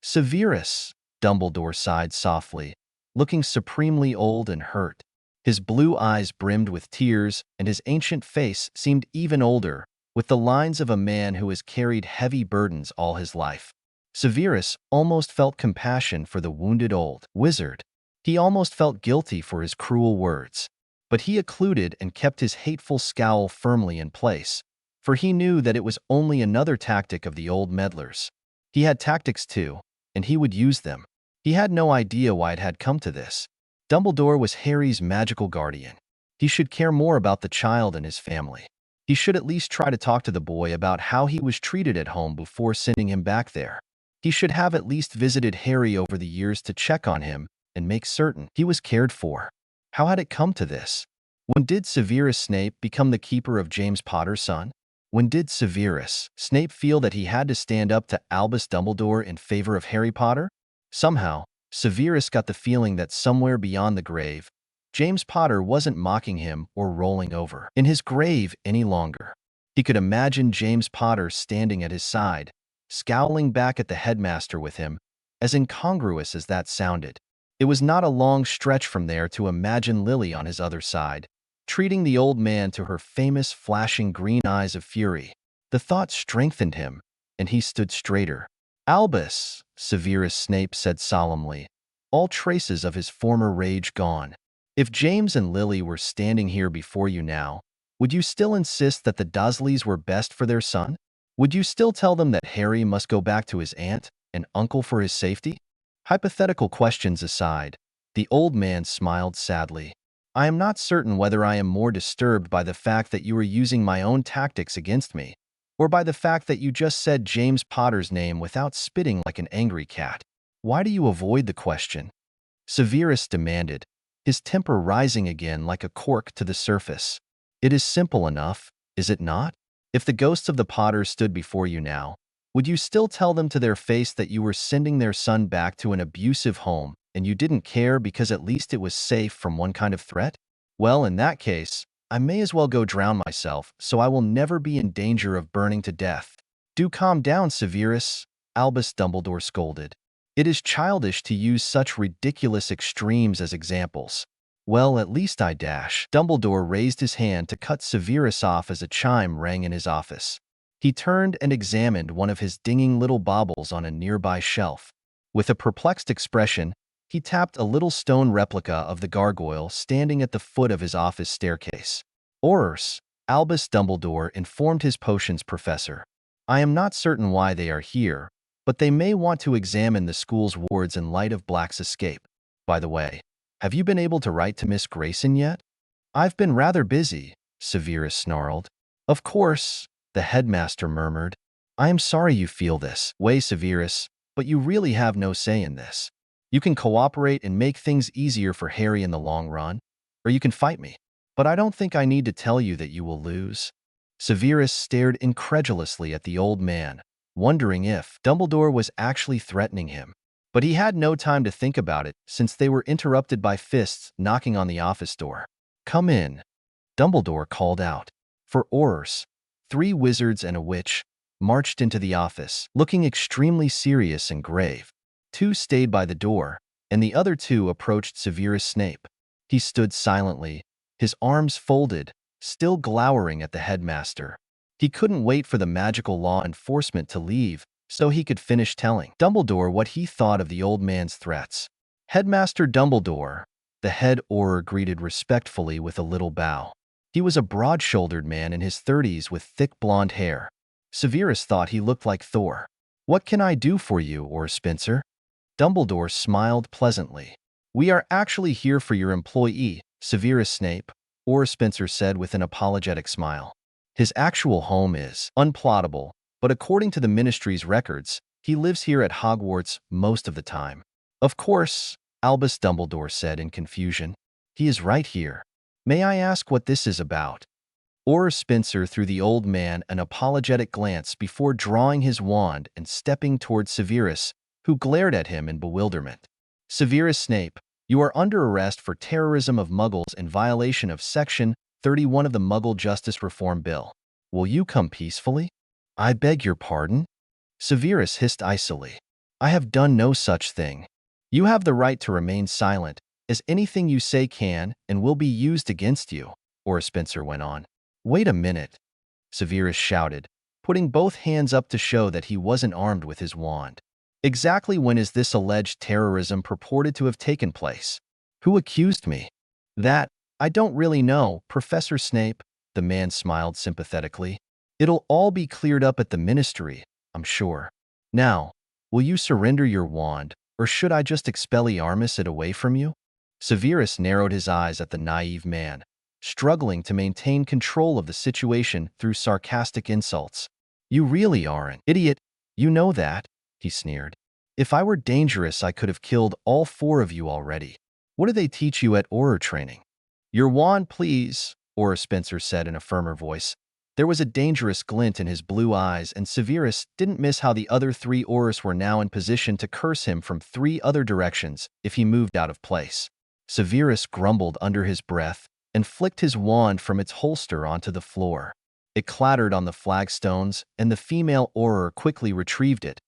Severus, Dumbledore sighed softly, looking supremely old and hurt. His blue eyes brimmed with tears, and his ancient face seemed even older, with the lines of a man who has carried heavy burdens all his life. Severus almost felt compassion for the wounded old wizard. He almost felt guilty for his cruel words. But he occluded and kept his hateful scowl firmly in place, for he knew that it was only another tactic of the old meddlers. He had tactics too, and he would use them. He had no idea why it had come to this. Dumbledore was Harry's magical guardian. He should care more about the child and his family. He should at least try to talk to the boy about how he was treated at home before sending him back there. He should have at least visited Harry over the years to check on him and make certain he was cared for. How had it come to this? When did Severus Snape become the keeper of James Potter's son? When did Severus Snape feel that he had to stand up to Albus Dumbledore in favor of Harry Potter? Somehow, Severus got the feeling that somewhere beyond the grave, James Potter wasn't mocking him or rolling over in his grave any longer. He could imagine James Potter standing at his side, scowling back at the headmaster with him, as incongruous as that sounded. It was not a long stretch from there to imagine Lily on his other side, treating the old man to her famous flashing green eyes of fury. The thought strengthened him, and he stood straighter. "Albus," Severus Snape said solemnly, all traces of his former rage gone. "If James and Lily were standing here before you now, would you still insist that the Dursleys were best for their son? Would you still tell them that Harry must go back to his aunt and uncle for his safety?" Hypothetical questions aside, the old man smiled sadly. "I am not certain whether I am more disturbed by the fact that you are using my own tactics against me, or by the fact that you just said James Potter's name without spitting like an angry cat. Why do you avoid the question?" Severus demanded, his temper rising again like a cork to the surface. "It is simple enough, is it not? If the ghosts of the Potters stood before you now, would you still tell them to their face that you were sending their son back to an abusive home and you didn't care because at least it was safe from one kind of threat? Well, in that case, I may as well go drown myself, so I will never be in danger of burning to death." "Do calm down, Severus," Albus Dumbledore scolded. "It is childish to use such ridiculous extremes as examples." "Well, at least I dash." Dumbledore raised his hand to cut Severus off as a chime rang in his office. He turned and examined one of his dinging little baubles on a nearby shelf. With a perplexed expression, he tapped a little stone replica of the gargoyle standing at the foot of his office staircase. "Aurors," Albus Dumbledore informed his potions professor. "I am not certain why they are here, but they may want to examine the school's wards in light of Black's escape. By the way, have you been able to write to Miss Grayson yet?" "I've been rather busy," Severus snarled. "Of course," the headmaster murmured. "I am sorry you feel this way, Severus, but you really have no say in this. You can cooperate and make things easier for Harry in the long run, or you can fight me. But I don't think I need to tell you that you will lose." Severus stared incredulously at the old man, wondering if Dumbledore was actually threatening him. But he had no time to think about it, since they were interrupted by fists knocking on the office door. "Come in," Dumbledore called out. For Aurors, 3 wizards and a witch, marched into the office, looking extremely serious and grave. 2 stayed by the door, and the other 2 approached Severus Snape. He stood silently, his arms folded, still glowering at the headmaster. He couldn't wait for the magical law enforcement to leave so he could finish telling Dumbledore what he thought of the old man's threats. "Headmaster Dumbledore," the head Auror greeted respectfully with a little bow. He was a broad-shouldered man in his 30s with thick blonde hair. Severus thought he looked like Thor. "What can I do for you, Auror Spencer?" Dumbledore smiled pleasantly. "We are actually here for your employee, Severus Snape," Auror Spencer said with an apologetic smile. "His actual home is unplottable, but according to the Ministry's records, he lives here at Hogwarts most of the time." "Of course," Albus Dumbledore said in confusion. "He is right here. May I ask what this is about?" Auror Spencer threw the old man an apologetic glance before drawing his wand and stepping toward Severus, who glared at him in bewilderment. "Severus Snape, you are under arrest for terrorism of Muggles in violation of Section 31 of the Muggle Justice Reform Bill. Will you come peacefully?" "I beg your pardon?" Severus hissed icily. I have done no such thing. You have the right to remain silent, as anything you say can and will be used against you, Aura Spencer went on. Wait a minute, Severus shouted, putting both hands up to show that he wasn't armed with his wand. Exactly when is this alleged terrorism purported to have taken place? Who accused me? That, I don't really know, Professor Snape, the man smiled sympathetically. It'll all be cleared up at the ministry, I'm sure. Now, will you surrender your wand, or should I just expelliarmus it away from you? Severus narrowed his eyes at the naive man, struggling to maintain control of the situation through sarcastic insults. You really are an idiot, you know that, he sneered. If I were dangerous, I could have killed all four of you already. What do they teach you at Auror training? Your wand, please, Aura Spencer said in a firmer voice. There was a dangerous glint in his blue eyes, and Severus didn't miss how the other three Aurors were now in position to curse him from three other directions if he moved out of place. Severus grumbled under his breath and flicked his wand from its holster onto the floor. It clattered on the flagstones, and the female Auror quickly retrieved it,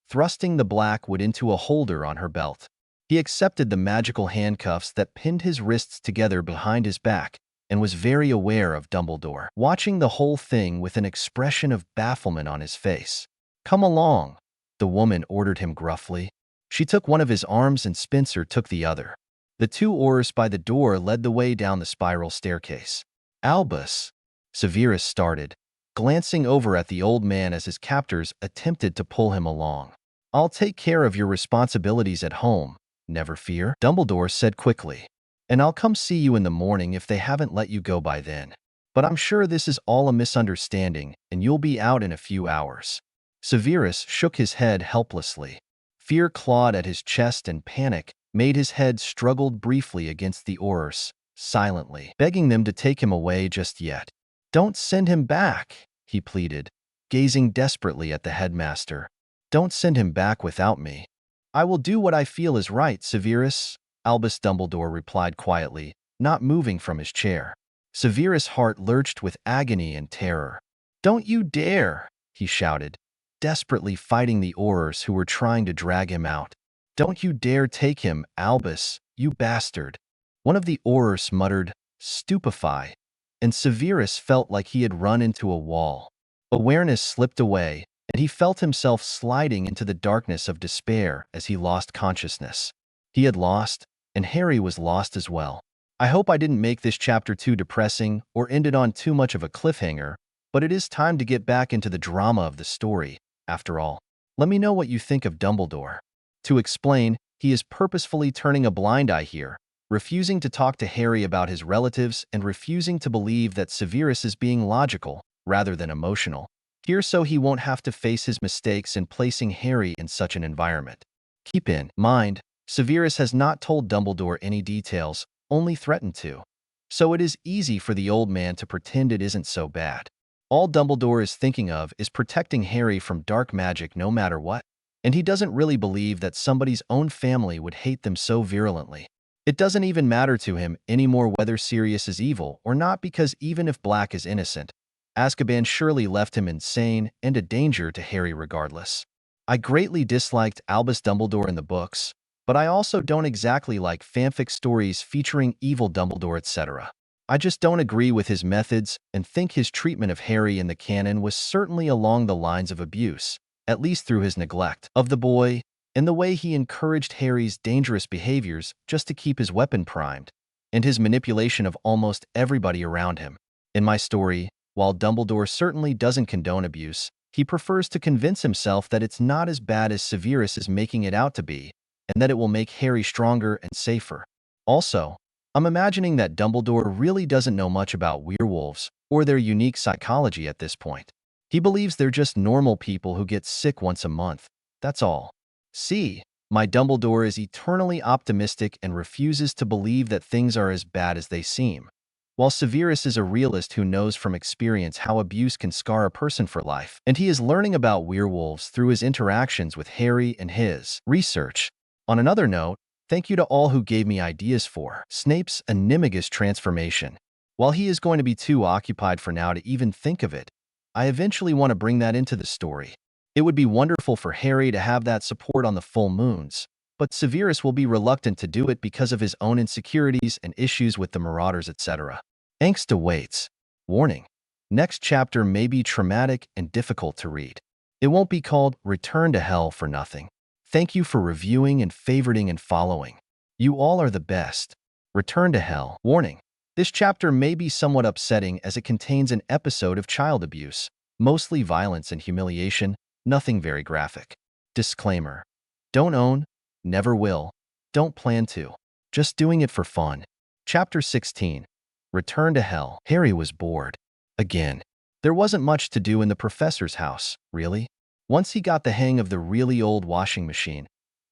thrusting the black wood into a holder on her belt. He accepted the magical handcuffs that pinned his wrists together behind his back and was very aware of Dumbledore, watching the whole thing with an expression of bafflement on his face. Come along, the woman ordered him gruffly. She took one of his arms and Spencer took the other. The two Aurors by the door led the way down the spiral staircase. Albus, Severus started, glancing over at the old man as his captors attempted to pull him along. I'll take care of your responsibilities at home, never fear, Dumbledore said quickly. And I'll come see you in the morning if they haven't let you go by then. But I'm sure this is all a misunderstanding, and you'll be out in a few hours. Severus shook his head helplessly. Fear clawed at his chest and panic made his head struggled briefly against the Aurors, silently, begging them to take him away just yet. Don't send him back, he pleaded, gazing desperately at the headmaster. Don't send him back without me. I will do what I feel is right, Severus, Albus Dumbledore replied quietly, not moving from his chair. Severus' heart lurched with agony and terror. Don't you dare, he shouted, desperately fighting the Aurors who were trying to drag him out. Don't you dare take him, Albus, you bastard. One of the Aurors muttered, stupefy, and Severus felt like he had run into a wall. Awareness slipped away, and he felt himself sliding into the darkness of despair as he lost consciousness. He had lost, and Harry was lost as well. I hope I didn't make this chapter too depressing or ended on too much of a cliffhanger, but it is time to get back into the drama of the story, after all. Let me know what you think of Dumbledore. To explain, he is purposefully turning a blind eye here, refusing to talk to Harry about his relatives and refusing to believe that Severus is being logical rather than emotional. Here so he won't have to face his mistakes in placing Harry in such an environment. Keep in mind, Severus has not told Dumbledore any details, only threatened to. So it is easy for the old man to pretend it isn't so bad. All Dumbledore is thinking of is protecting Harry from dark magic no matter what, and he doesn't really believe that somebody's own family would hate them so virulently. It doesn't even matter to him anymore whether Sirius is evil or not, because even if Black is innocent, Azkaban surely left him insane and a danger to Harry regardless. I greatly disliked Albus Dumbledore in the books, but I also don't exactly like fanfic stories featuring evil Dumbledore, etc. I just don't agree with his methods and think his treatment of Harry in the canon was certainly along the lines of abuse, at least through his neglect of the boy and the way he encouraged Harry's dangerous behaviors just to keep his weapon primed, and his manipulation of almost everybody around him. In my story, while Dumbledore certainly doesn't condone abuse, he prefers to convince himself that it's not as bad as Severus is making it out to be, and that it will make Harry stronger and safer. Also, I'm imagining that Dumbledore really doesn't know much about werewolves or their unique psychology at this point. He believes they're just normal people who get sick once a month. That's all. See, my Dumbledore is eternally optimistic and refuses to believe that things are as bad as they seem, while Severus is a realist who knows from experience how abuse can scar a person for life, and he is learning about werewolves through his interactions with Harry and his research. On another note, thank you to all who gave me ideas for Snape's Animagus transformation. While he is going to be too occupied for now to even think of it, I eventually want to bring that into the story. It would be wonderful for Harry to have that support on the full moons, but Severus will be reluctant to do it because of his own insecurities and issues with the Marauders, etc. Angst awaits. Warning. Next chapter may be traumatic and difficult to read. It won't be called Return to Hell for nothing. Thank you for reviewing and favoriting and following. You all are the best. Return to Hell. Warning. This chapter may be somewhat upsetting as it contains an episode of child abuse, mostly violence and humiliation, nothing very graphic. Disclaimer. Don't own, never will, don't plan to. Just doing it for fun. Chapter 16. Return to Hell. Harry was bored. Again. There wasn't much to do in the professor's house, really. Once he got the hang of the really old washing machine,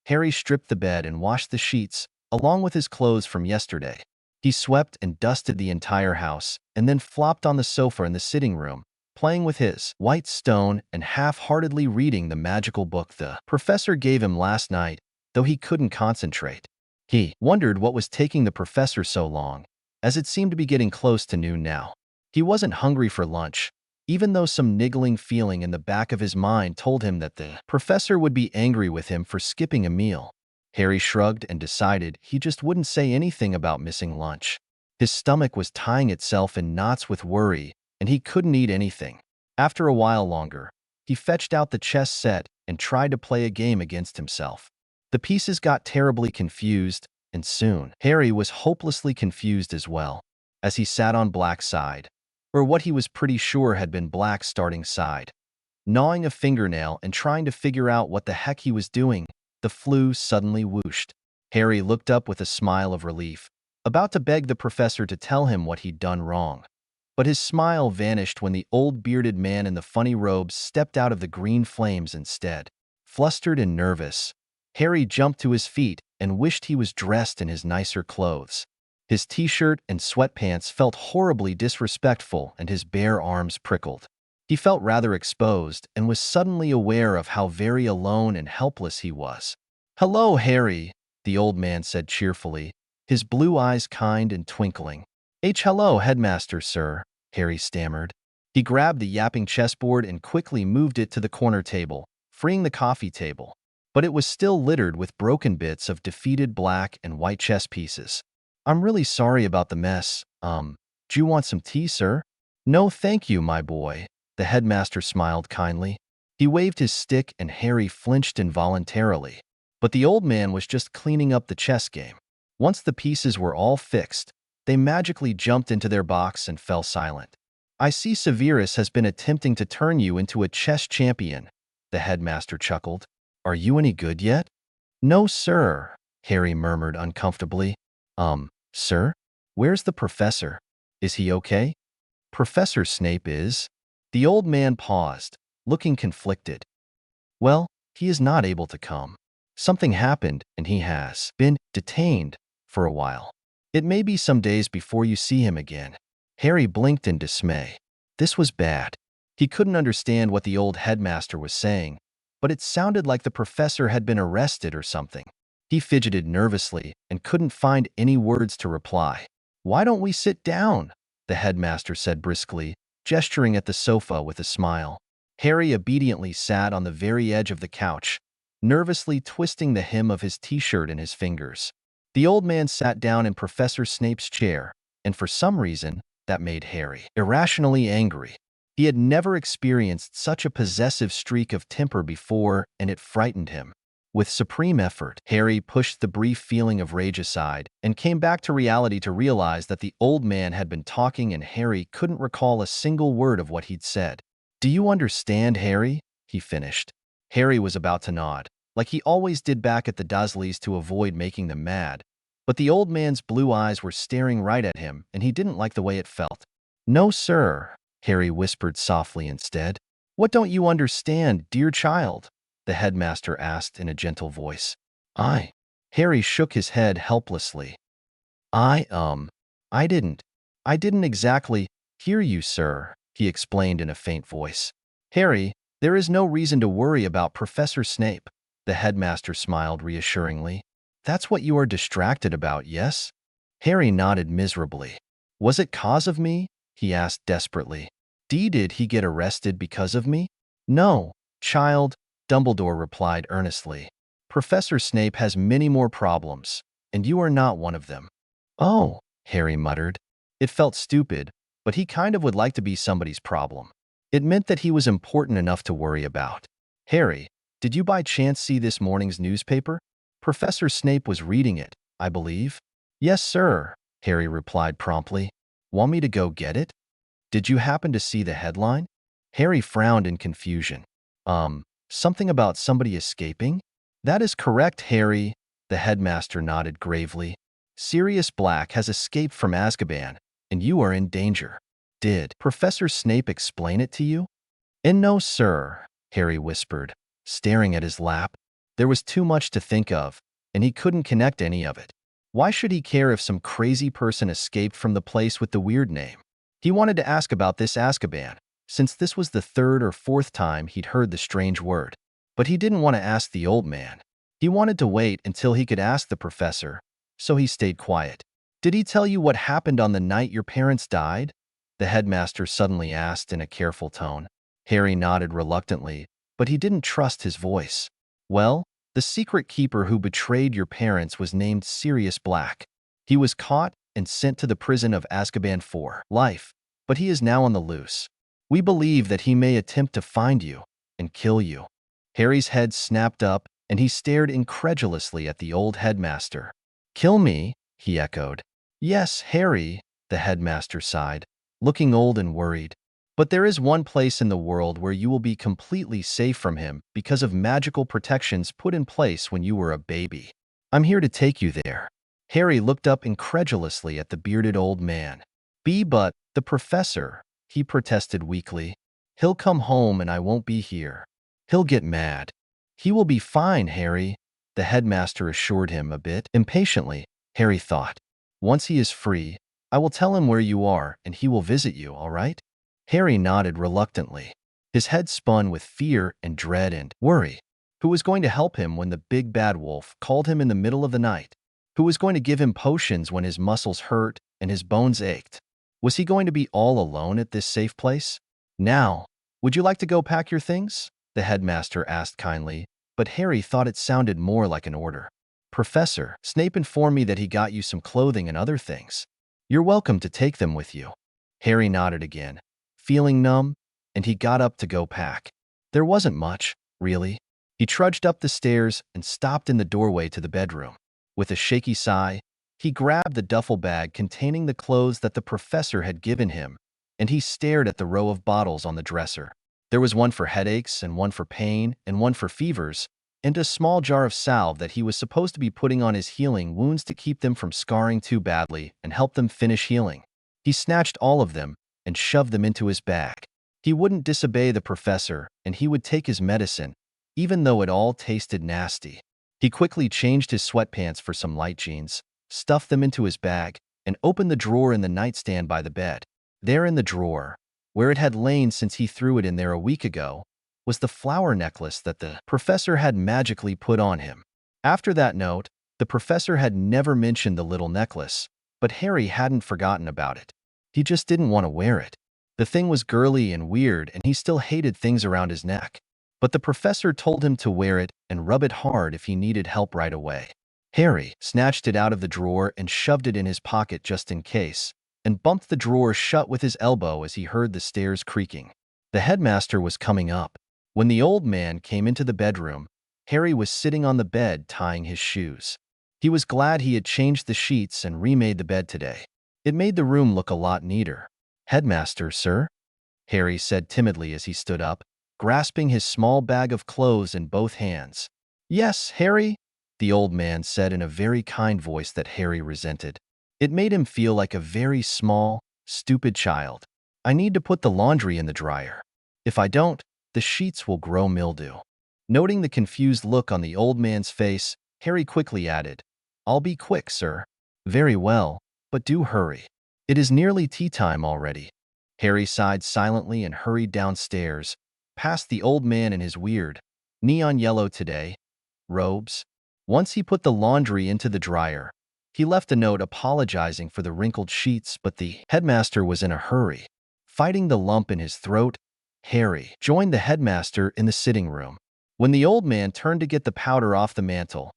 Harry stripped the bed and washed the sheets, along with his clothes from yesterday. He swept and dusted the entire house, and then flopped on the sofa in the sitting room, playing with his white stone and half-heartedly reading the magical book the professor gave him last night, though he couldn't concentrate. He wondered what was taking the professor so long, as it seemed to be getting close to noon now. He wasn't hungry for lunch, even though some niggling feeling in the back of his mind told him that the professor would be angry with him for skipping a meal. Harry shrugged and decided he just wouldn't say anything about missing lunch. His stomach was tying itself in knots with worry, and he couldn't eat anything. After a while longer, he fetched out the chess set and tried to play a game against himself. The pieces got terribly confused, and soon Harry was hopelessly confused as well, as he sat on black's side, or what he was pretty sure had been black's starting side. Gnawing a fingernail and trying to figure out what the heck he was doing, the flu suddenly whooshed. Harry looked up with a smile of relief, about to beg the professor to tell him what he'd done wrong. But his smile vanished when the old bearded man in the funny robes stepped out of the green flames instead. Flustered and nervous, Harry jumped to his feet and wished he was dressed in his nicer clothes. His t-shirt and sweatpants felt horribly disrespectful and his bare arms prickled. He felt rather exposed and was suddenly aware of how very alone and helpless he was. "Hello, Harry," the old man said cheerfully, his blue eyes kind and twinkling. Hello, headmaster, sir," Harry stammered. He grabbed the yapping chessboard and quickly moved it to the corner table, freeing the coffee table. But it was still littered with broken bits of defeated black and white chess pieces. "I'm really sorry about the mess. Do you want some tea, sir?" "No, thank you, my boy." The headmaster smiled kindly. He waved his stick and Harry flinched involuntarily. But the old man was just cleaning up the chess game. Once the pieces were all fixed, they magically jumped into their box and fell silent. "I see Severus has been attempting to turn you into a chess champion," the headmaster chuckled. "Are you any good yet?" "No, sir," Harry murmured uncomfortably. Sir? Where's the professor? Is he okay?" "Professor Snape is." The old man paused, looking conflicted. "Well, he is not able to come. Something happened and he has been detained for a while. It may be some days before you see him again." Harry blinked in dismay. This was bad. He couldn't understand what the old headmaster was saying, but it sounded like the professor had been arrested or something. He fidgeted nervously and couldn't find any words to reply. "Why don't we sit down?" the headmaster said briskly, gesturing at the sofa with a smile. Harry obediently sat on the very edge of the couch, nervously twisting the hem of his t-shirt in his fingers. The old man sat down in Professor Snape's chair, and for some reason, that made Harry irrationally angry. He had never experienced such a possessive streak of temper before, and it frightened him. With supreme effort, Harry pushed the brief feeling of rage aside and came back to reality to realize that the old man had been talking and Harry couldn't recall a single word of what he'd said. "Do you understand, Harry?" he finished. Harry was about to nod, like he always did back at the Dursleys to avoid making them mad, but the old man's blue eyes were staring right at him and he didn't like the way it felt. "No, sir," Harry whispered softly instead. "What don't you understand, dear child?" the headmaster asked in a gentle voice. Harry shook his head helplessly. I didn't exactly hear you, sir," he explained in a faint voice. "Harry, there is no reason to worry about Professor Snape," the headmaster smiled reassuringly. "That's what you are distracted about, yes?" Harry nodded miserably. "Was it cause of me?" he asked desperately. "Did he get arrested because of me?" "No, Child, Dumbledore replied earnestly. Professor Snape has many more problems, and you are not one of them. Oh, Harry muttered. It felt stupid, but he kind of would like to be somebody's problem. It meant that he was important enough to worry about. Harry, did you by chance see this morning's newspaper? Professor Snape was reading it, I believe. Yes, sir, Harry replied promptly. Want me to go get it? Did you happen to see the headline? Harry frowned in confusion. Something about somebody escaping? That is correct, Harry, the headmaster nodded gravely. Sirius Black has escaped from Azkaban, and you are in danger. Did Professor Snape explain it to you? And no, sir, Harry whispered, staring at his lap. There was too much to think of, and he couldn't connect any of it. Why should he care if some crazy person escaped from the place with the weird name? He wanted to ask about this Azkaban, since this was the third or fourth time he'd heard the strange word. But he didn't want to ask the old man. He wanted to wait until he could ask the professor, so he stayed quiet. Did he tell you what happened on the night your parents died? The headmaster suddenly asked in a careful tone. Harry nodded reluctantly, but he didn't trust his voice. Well, the secret keeper who betrayed your parents was named Sirius Black. He was caught and sent to the prison of Azkaban for life, but he is now on the loose. We believe that he may attempt to find you and kill you. Harry's head snapped up, and he stared incredulously at the old headmaster. Kill me? He echoed. Yes, Harry, the headmaster sighed, looking old and worried. But there is one place in the world where you will be completely safe from him because of magical protections put in place when you were a baby. I'm here to take you there. Harry looked up incredulously at the bearded old man. But the professor, he protested weakly. He'll come home and I won't be here. He'll get mad. He will be fine, Harry, the headmaster assured him a bit impatiently. Harry thought, once he is free, I will tell him where you are and he will visit you, all right? Harry nodded reluctantly. His head spun with fear and dread and worry. Who was going to help him when the big bad wolf called him in the middle of the night? Who was going to give him potions when his muscles hurt and his bones ached? Was he going to be all alone at this safe place? Now, would you like to go pack your things? The headmaster asked kindly, but Harry thought it sounded more like an order. Professor, Snape informed me that he got you some clothing and other things. You're welcome to take them with you. Harry nodded again, feeling numb, and he got up to go pack. There wasn't much, really. He trudged up the stairs and stopped in the doorway to the bedroom. With a shaky sigh, he grabbed the duffel bag containing the clothes that the professor had given him, and he stared at the row of bottles on the dresser. There was one for headaches and one for pain and one for fevers, and a small jar of salve that he was supposed to be putting on his healing wounds to keep them from scarring too badly and help them finish healing. He snatched all of them and shoved them into his bag. He wouldn't disobey the professor, and he would take his medicine, even though it all tasted nasty. He quickly changed his sweatpants for some light jeans, stuffed them into his bag, and opened the drawer in the nightstand by the bed. There in the drawer, where it had lain since he threw it in there a week ago, was the flower necklace that the professor had magically put on him. After that note, the professor had never mentioned the little necklace, but Harry hadn't forgotten about it. He just didn't want to wear it. The thing was girly and weird, and he still hated things around his neck. But the professor told him to wear it and rub it hard if he needed help right away. Harry snatched it out of the drawer and shoved it in his pocket just in case, and bumped the drawer shut with his elbow as he heard the stairs creaking. The headmaster was coming up. When the old man came into the bedroom, Harry was sitting on the bed tying his shoes. He was glad he had changed the sheets and remade the bed today. It made the room look a lot neater. Headmaster, sir? Harry said timidly as he stood up, grasping his small bag of clothes in both hands. Yes, Harry, the old man said in a very kind voice that Harry resented. It made him feel like a very small, stupid child. I need to put the laundry in the dryer. If I don't, the sheets will grow mildew. Noting the confused look on the old man's face, Harry quickly added, I'll be quick, sir. Very well, but do hurry. It is nearly tea time already. Harry sighed silently and hurried downstairs, past the old man in his weird, neon yellow today, robes. Once he put the laundry into the dryer, he left a note apologizing for the wrinkled sheets, but the headmaster was in a hurry. Fighting the lump in his throat, Harry joined the headmaster in the sitting room. When the old man turned to get the powder off the mantel,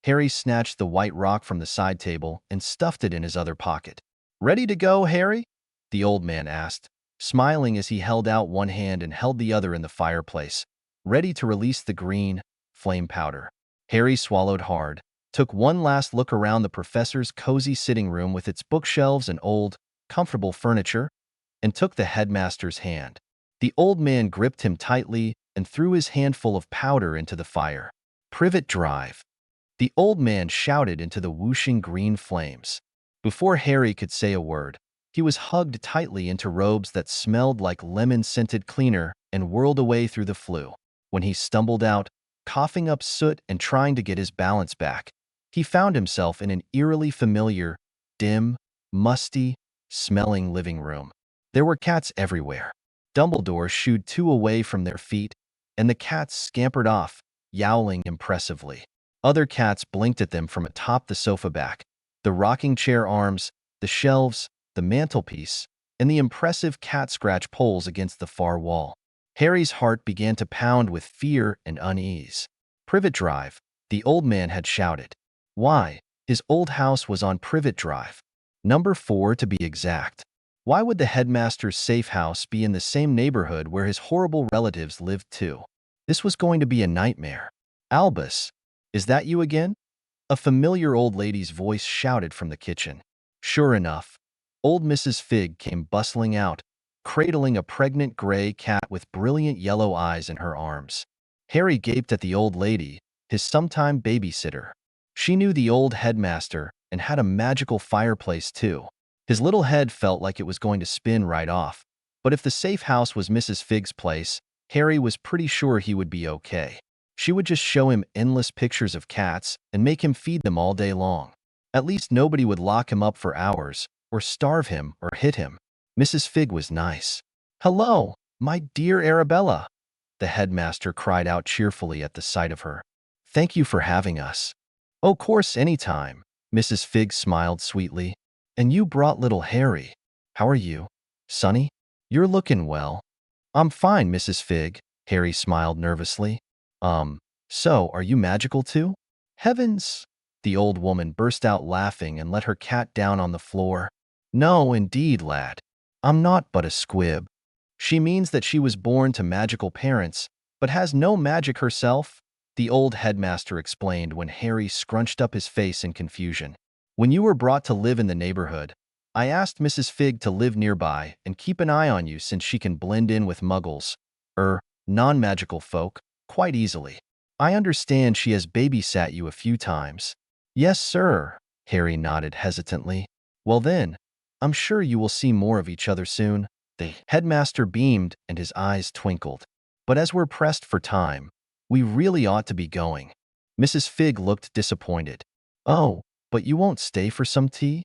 Harry snatched the white rock from the side table and stuffed it in his other pocket. "Ready to go, Harry?" the old man asked, smiling as he held out one hand and held the other in the fireplace, ready to release the green flame powder. Harry swallowed hard, took one last look around the professor's cozy sitting room with its bookshelves and old, comfortable furniture, and took the headmaster's hand. The old man gripped him tightly and threw his handful of powder into the fire. "Privet drive!" the old man shouted into the whooshing green flames. Before Harry could say a word, he was hugged tightly into robes that smelled like lemon-scented cleaner and whirled away through the flue. When he stumbled out, coughing up soot and trying to get his balance back, he found himself in an eerily familiar, dim, musty, smelling living room. There were cats everywhere. Dumbledore shooed two away from their feet, and the cats scampered off, yowling impressively. Other cats blinked at them from atop the sofa back, the rocking chair arms, the shelves, the mantelpiece, and the impressive cat scratch poles against the far wall. Harry's heart began to pound with fear and unease. "Privet Drive," the old man had shouted. Why, his old house was on Privet Drive. Number 4 to be exact. Why would the headmaster's safe house be in the same neighborhood where his horrible relatives lived too? This was going to be a nightmare. "Albus, is that you again?" a familiar old lady's voice shouted from the kitchen. Sure enough, old Mrs. Fig came bustling out, cradling a pregnant gray cat with brilliant yellow eyes in her arms. Harry gaped at the old lady, his sometime babysitter. She knew the old headmaster and had a magical fireplace too. His little head felt like it was going to spin right off, but if the safe house was Mrs. Fig's place, Harry was pretty sure he would be okay. She would just show him endless pictures of cats and make him feed them all day long. At least nobody would lock him up for hours, or starve him, or hit him. Mrs. Fig was nice. "Hello, my dear Arabella," the headmaster cried out cheerfully at the sight of her. "Thank you for having us." "Oh, course, anytime," Mrs. Fig smiled sweetly. "And you brought little Harry. How are you, Sonny? You're looking well." "I'm fine, Mrs. Fig," Harry smiled nervously. So are you magical too?" "Heavens!" the old woman burst out laughing and let her cat down on the floor. "No, indeed, lad. I'm not but a squib. She means that she was born to magical parents, but has no magic herself," the old headmaster explained when Harry scrunched up his face in confusion. "When you were brought to live in the neighborhood, I asked Mrs. Fig to live nearby and keep an eye on you since she can blend in with muggles, non-magical folk, quite easily. I understand she has babysat you a few times." "Yes, sir," Harry nodded hesitantly. "Well then, I'm sure you will see more of each other soon." The headmaster beamed and his eyes twinkled. "But as we're pressed for time, we really ought to be going." Mrs. Fig looked disappointed. "Oh, but you won't stay for some tea?"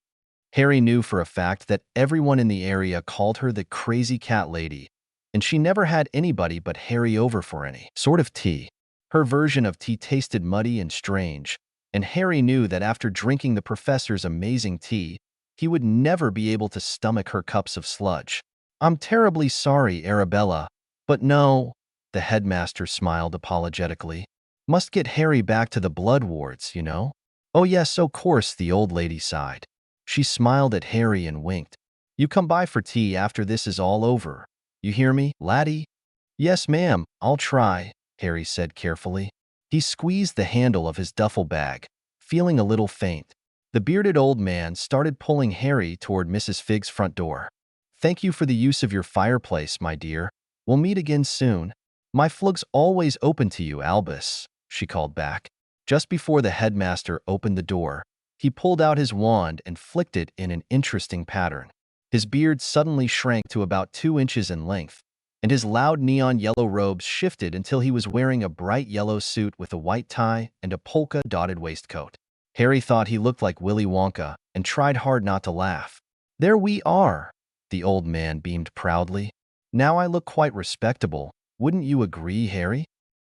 Harry knew for a fact that everyone in the area called her the crazy cat lady, and she never had anybody but Harry over for any sort of tea. Her version of tea tasted muddy and strange, and Harry knew that after drinking the professor's amazing tea, he would never be able to stomach her cups of sludge. "I'm terribly sorry, Arabella, but no," the headmaster smiled apologetically. "Must get Harry back to the blood wards, you know." "Oh yes, of course," the old lady sighed. She smiled at Harry and winked. "You come by for tea after this is all over. You hear me, laddie?" "Yes, ma'am, I'll try," Harry said carefully. He squeezed the handle of his duffel bag, feeling a little faint. The bearded old man started pulling Harry toward Mrs. Fig's front door. "Thank you for the use of your fireplace, my dear. We'll meet again soon." "My flug's always open to you, Albus," she called back. Just before the headmaster opened the door, he pulled out his wand and flicked it in an interesting pattern. His beard suddenly shrank to about 2 inches in length, and his loud neon yellow robes shifted until he was wearing a bright yellow suit with a white tie and a polka-dotted waistcoat. Harry thought he looked like Willy Wonka and tried hard not to laugh. "There we are," the old man beamed proudly. "Now I look quite respectable. Wouldn't you agree, Harry?"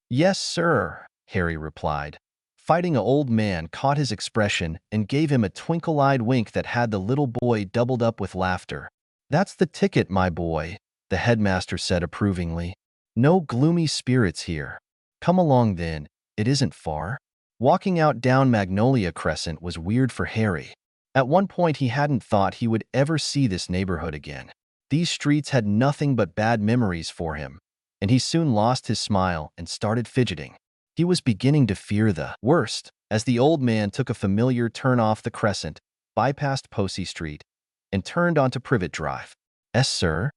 "Yes, sir," Harry replied. Fighting a old man caught his expression and gave him a twinkle-eyed wink that had the little boy doubled up with laughter. "That's the ticket, my boy," the headmaster said approvingly. No gloomy spirits here. Come along then, it isn't far. Walking out down Magnolia Crescent was weird for Harry. At one point he hadn't thought he would ever see this neighborhood again. These streets had nothing but bad memories for him, and he soon lost his smile and started fidgeting. He was beginning to fear the worst as the old man took a familiar turn off the crescent, bypassed Posey Street, and turned onto Privet Drive. "Yes, sir?"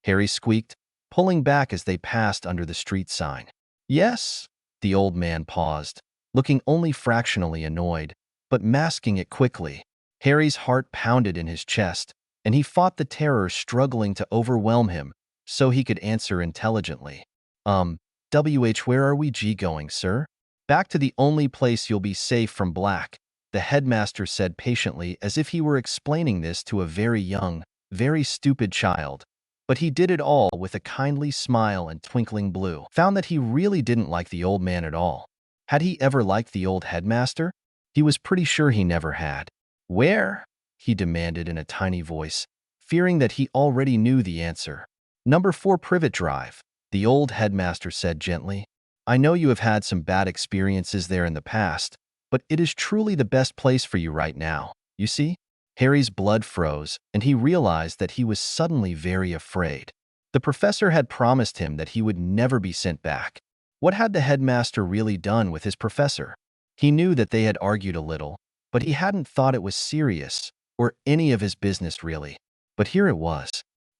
Harry squeaked, pulling back as they passed under the street sign. "Yes?" The old man paused, looking only fractionally annoyed, but masking it quickly. Harry's heart pounded in his chest, and he fought the terror struggling to overwhelm him so he could answer intelligently. Where are we going, sir?" "Back to the only place you'll be safe from Black," the headmaster said patiently as if he were explaining this to a very young, very stupid child. But he did it all with a kindly smile and twinkling blue. Found that he really didn't like the old man at all. Had he ever liked the old headmaster? He was pretty sure he never had. "Where?" he demanded in a tiny voice, fearing that he already knew the answer. "Number 4 Privet Drive," the old headmaster said gently. "I know you have had some bad experiences there in the past, but it is truly the best place for you right now, you see?" Harry's blood froze, and he realized that he was suddenly very afraid. The professor had promised him that he would never be sent back. What had the headmaster really done with his professor? He knew that they had argued a little, but he hadn't thought it was serious, or any of his business really. But here it was.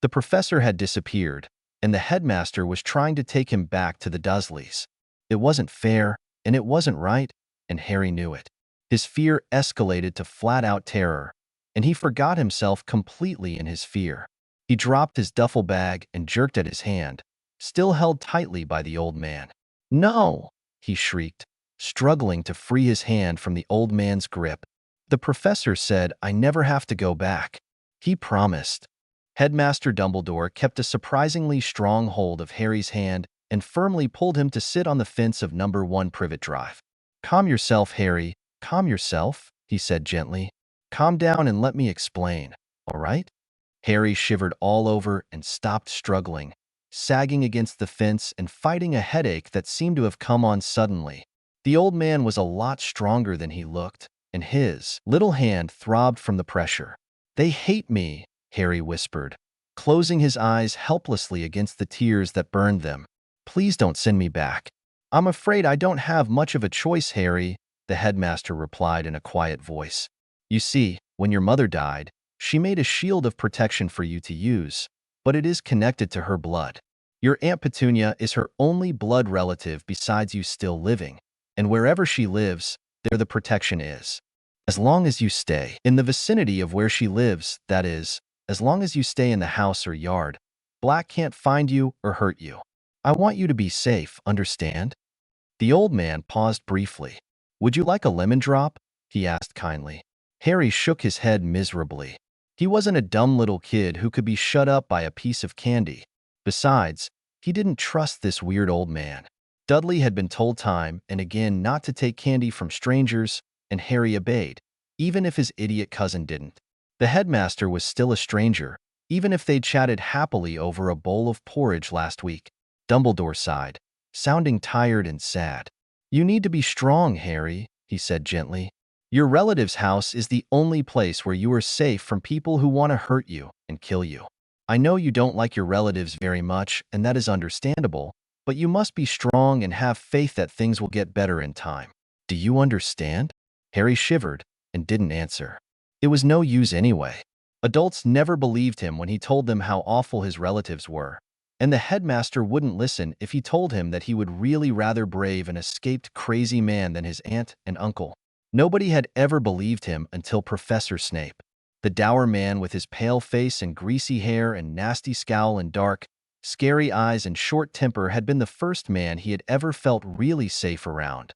The professor had disappeared, and the headmaster was trying to take him back to the Dursleys. It wasn't fair, and it wasn't right, and Harry knew it. His fear escalated to flat-out terror, and he forgot himself completely in his fear. He dropped his duffel bag and jerked at his hand, still held tightly by the old man. "No!" he shrieked, struggling to free his hand from the old man's grip. "The professor said I never have to go back. He promised." Headmaster Dumbledore kept a surprisingly strong hold of Harry's hand and firmly pulled him to sit on the fence of number 1 Privet Drive. "Calm yourself, Harry. Calm yourself," he said gently. "Calm down and let me explain, all right?" Harry shivered all over and stopped struggling, sagging against the fence and fighting a headache that seemed to have come on suddenly. The old man was a lot stronger than he looked, and his little hand throbbed from the pressure. "They hate me," Harry whispered, closing his eyes helplessly against the tears that burned them. "Please don't send me back." "I'm afraid I don't have much of a choice, Harry," the headmaster replied in a quiet voice. "You see, when your mother died, she made a shield of protection for you to use, but it is connected to her blood. Your Aunt Petunia is her only blood relative besides you still living, and wherever she lives, there the protection is. As long as you stay in the vicinity of where she lives, that is, as long as you stay in the house or yard, Black can't find you or hurt you. I want you to be safe, understand?" The old man paused briefly. "Would you like a lemon drop?" he asked kindly. Harry shook his head miserably. He wasn't a dumb little kid who could be shut up by a piece of candy. Besides, he didn't trust this weird old man. Dudley had been told time and again not to take candy from strangers, and Harry obeyed, even if his idiot cousin didn't. The headmaster was still a stranger, even if they'd chatted happily over a bowl of porridge last week. Dumbledore sighed, sounding tired and sad. "You need to be strong, Harry," he said gently. "Your relative's house is the only place where you are safe from people who want to hurt you and kill you. I know you don't like your relatives very much, and that is understandable, but you must be strong and have faith that things will get better in time. Do you understand?" Harry shivered and didn't answer. It was no use anyway. Adults never believed him when he told them how awful his relatives were, and the headmaster wouldn't listen if he told him that he would really rather brave an escaped crazy man than his aunt and uncle. Nobody had ever believed him until Professor Snape. The dour man with his pale face and greasy hair and nasty scowl and dark, scary eyes and short temper had been the first man he had ever felt really safe around.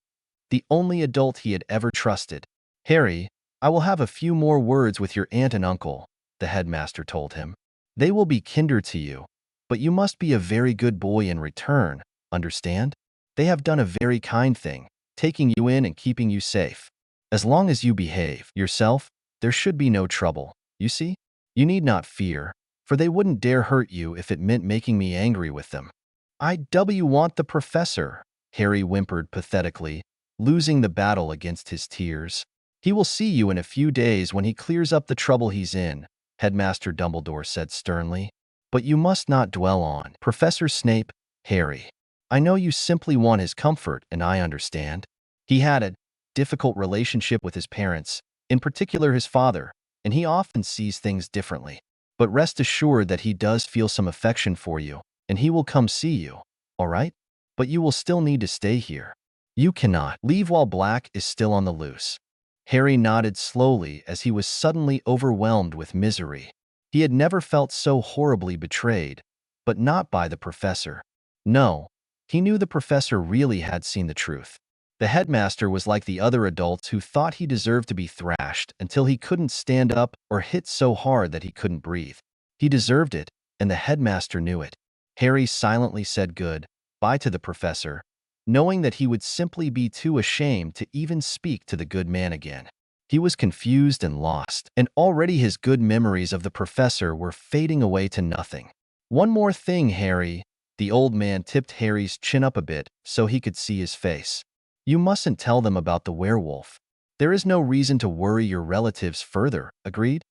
The only adult he had ever trusted. "Harry, I will have a few more words with your aunt and uncle," the headmaster told him. "They will be kinder to you, but you must be a very good boy in return, understand? They have done a very kind thing, taking you in and keeping you safe. As long as you behave yourself, there should be no trouble, you see? You need not fear, for they wouldn't dare hurt you if it meant making me angry with them." want the professor, Harry whimpered pathetically, losing the battle against his tears. He will see you in a few days when he clears up the trouble he's in, Headmaster Dumbledore said sternly. But you must not dwell on Professor Snape, Harry. I know you simply want his comfort, and I understand. He had a difficult relationship with his parents, in particular his father, and he often sees things differently. But rest assured that he does feel some affection for you, and he will come see you, all right? But you will still need to stay here. You cannot leave while Black is still on the loose. Harry nodded slowly as he was suddenly overwhelmed with misery. He had never felt so horribly betrayed, but not by the professor. No, he knew the professor really had seen the truth. The headmaster was like the other adults who thought he deserved to be thrashed until he couldn't stand up or hit so hard that he couldn't breathe. He deserved it, and the headmaster knew it. Harry silently said goodbye to the professor, knowing that he would simply be too ashamed to even speak to the good man again. He was confused and lost, and already his good memories of the professor were fading away to nothing. One more thing, Harry. The old man tipped Harry's chin up a bit so he could see his face. You mustn't tell them about the werewolf. There is no reason to worry your relatives further, agreed?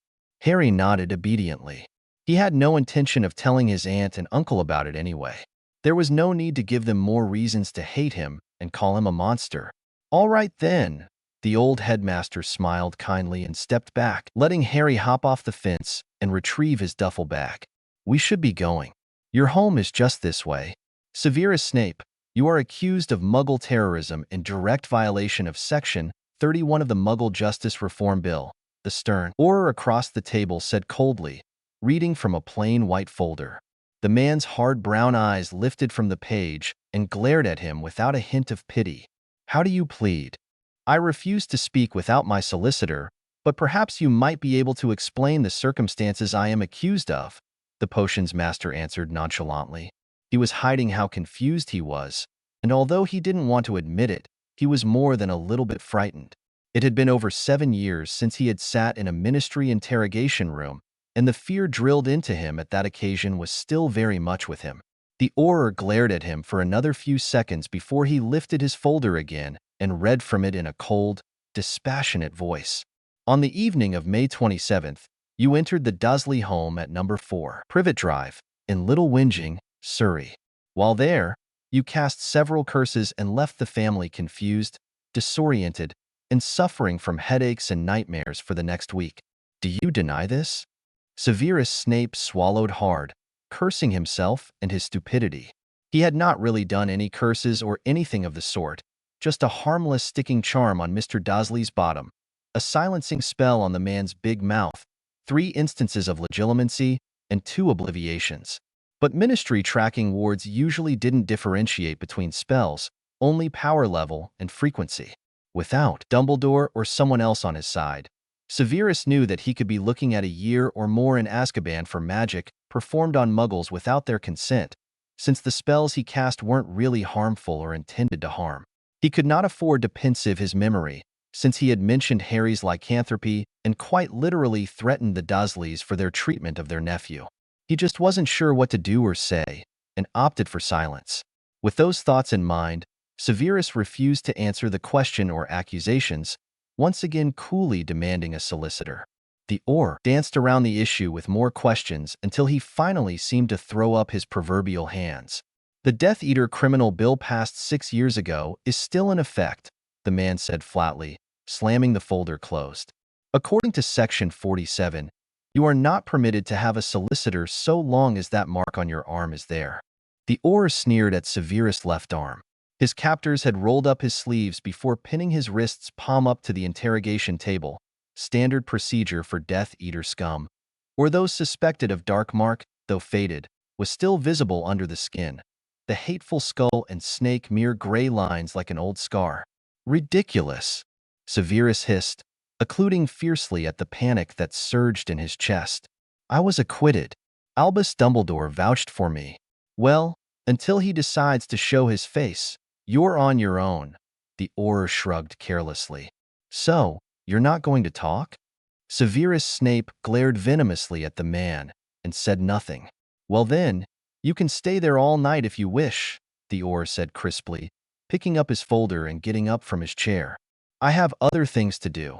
Harry nodded obediently. He had no intention of telling his aunt and uncle about it anyway. There was no need to give them more reasons to hate him and call him a monster. All right then. The old headmaster smiled kindly and stepped back, letting Harry hop off the fence and retrieve his duffel bag. We should be going. Your home is just this way. Severus Snape, you are accused of Muggle terrorism in direct violation of Section 31 of the Muggle Justice Reform Bill, the stern orator across the table said coldly, reading from a plain white folder. The man's hard brown eyes lifted from the page and glared at him without a hint of pity. How do you plead? I refuse to speak without my solicitor, but perhaps you might be able to explain the circumstances I am accused of, the potions master answered nonchalantly. He was hiding how confused he was, and although he didn't want to admit it, he was more than a little bit frightened. It had been over 7 years since he had sat in a ministry interrogation room, and the fear drilled into him at that occasion was still very much with him. The orator glared at him for another few seconds before he lifted his folder again and read from it in a cold, dispassionate voice. On the evening of May 27th, you entered the Dursley home at number 4 Privet Drive in Little Whinging, Surrey. While there, you cast several curses and left the family confused, disoriented, and suffering from headaches and nightmares for the next week. Do you deny this? Severus Snape swallowed hard, cursing himself and his stupidity. He had not really done any curses or anything of the sort, just a harmless sticking charm on Mr. Dursley's bottom, a silencing spell on the man's big mouth, 3 instances of legilimency, and 2 obliviations. But ministry tracking wards usually didn't differentiate between spells, only power level and frequency. Without Dumbledore or someone else on his side, Severus knew that he could be looking at a year or more in Azkaban for magic performed on Muggles without their consent, since the spells he cast weren't really harmful or intended to harm. He could not afford to pensive his memory, since he had mentioned Harry's lycanthropy and quite literally threatened the Dursleys for their treatment of their nephew. He just wasn't sure what to do or say, and opted for silence. With those thoughts in mind, Severus refused to answer the question or accusations, once again coolly demanding a solicitor. The orator danced around the issue with more questions until he finally seemed to throw up his proverbial hands. The Death Eater criminal bill passed 6 years ago is still in effect, the man said flatly, slamming the folder closed. According to Section 47, you are not permitted to have a solicitor so long as that mark on your arm is there. The orator sneered at Severus' left arm. His captors had rolled up his sleeves before pinning his wrists palm up to the interrogation table, standard procedure for Death Eater scum, or those suspected of dark mark, though faded, was still visible under the skin. The hateful skull and snake mere gray lines like an old scar. Ridiculous, Severus hissed, occluding fiercely at the panic that surged in his chest. I was acquitted. Albus Dumbledore vouched for me. Well, until he decides to show his face, you're on your own, the orator shrugged carelessly. So, you're not going to talk? Severus Snape glared venomously at the man and said nothing. Well then, You can stay there all night if you wish, the oar said crisply, picking up his folder and getting up from his chair. I have other things to do.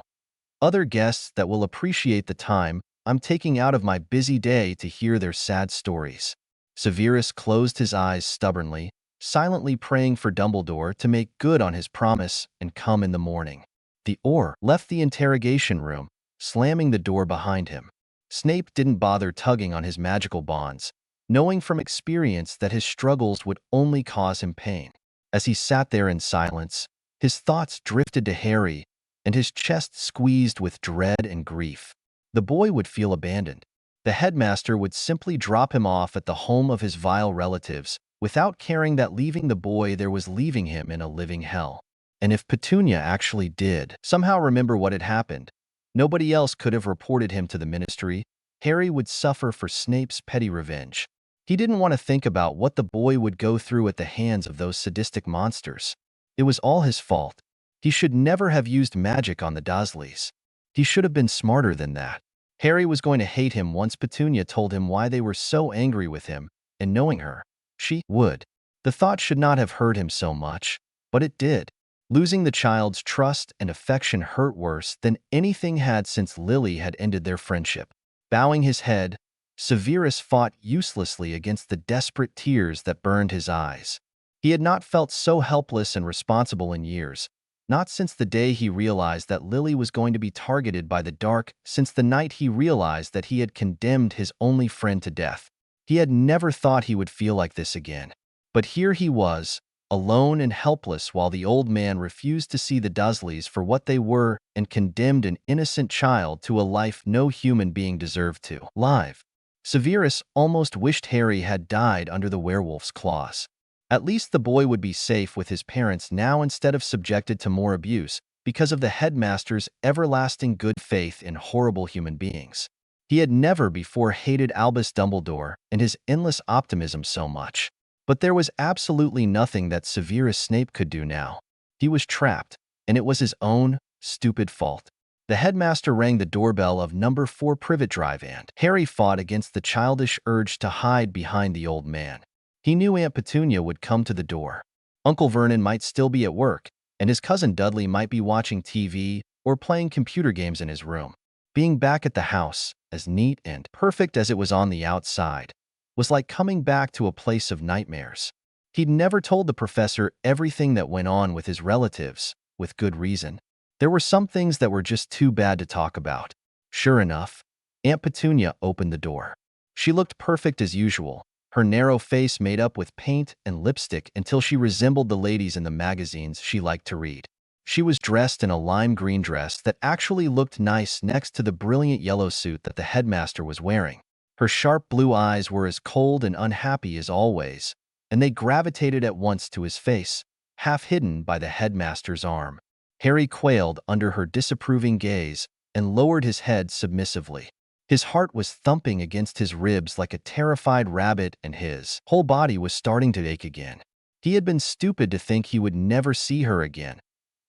Other guests that will appreciate the time I'm taking out of my busy day to hear their sad stories. Severus closed his eyes stubbornly, silently praying for Dumbledore to make good on his promise and come in the morning. The oar left the interrogation room, slamming the door behind him. Snape didn't bother tugging on his magical bonds, knowing from experience that his struggles would only cause him pain. As he sat there in silence, his thoughts drifted to Harry, and his chest squeezed with dread and grief. The boy would feel abandoned. The headmaster would simply drop him off at the home of his vile relatives, without caring that leaving the boy there was leaving him in a living hell. And if Petunia actually did somehow remember what had happened, nobody else could have reported him to the ministry. Harry would suffer for Snape's petty revenge. He didn't want to think about what the boy would go through at the hands of those sadistic monsters. It was all his fault. He should never have used magic on the Dursleys. He should have been smarter than that. Harry was going to hate him once Petunia told him why they were so angry with him, and knowing her, she would. The thought should not have hurt him so much, but it did. Losing the child's trust and affection hurt worse than anything had since Lily had ended their friendship. Bowing his head, Severus fought uselessly against the desperate tears that burned his eyes. He had not felt so helpless and responsible in years, not since the day he realized that Lily was going to be targeted by the dark, since the night he realized that he had condemned his only friend to death. He had never thought he would feel like this again. But here he was, alone and helpless while the old man refused to see the Dursleys for what they were and condemned an innocent child to a life no human being deserved to live. Severus almost wished Harry had died under the werewolf's claws. At least the boy would be safe with his parents now instead of subjected to more abuse because of the headmaster's everlasting good faith in horrible human beings. He had never before hated Albus Dumbledore and his endless optimism so much. But there was absolutely nothing that Severus Snape could do now. He was trapped, and it was his own stupid fault. The headmaster rang the doorbell of number 4 Privet Drive and Harry fought against the childish urge to hide behind the old man. He knew Aunt Petunia would come to the door. Uncle Vernon might still be at work, and his cousin Dudley might be watching TV or playing computer games in his room. Being back at the house, as neat and perfect as it was on the outside, was like coming back to a place of nightmares. He'd never told the professor everything that went on with his relatives, with good reason. There were some things that were just too bad to talk about. Sure enough, Aunt Petunia opened the door. She looked perfect as usual, her narrow face made up with paint and lipstick until she resembled the ladies in the magazines she liked to read. She was dressed in a lime green dress that actually looked nice next to the brilliant yellow suit that the headmaster was wearing. Her sharp blue eyes were as cold and unhappy as always, and they gravitated at once to his face, half hidden by the headmaster's arm. Harry quailed under her disapproving gaze and lowered his head submissively. His heart was thumping against his ribs like a terrified rabbit, and his whole body was starting to ache again. He had been stupid to think he would never see her again.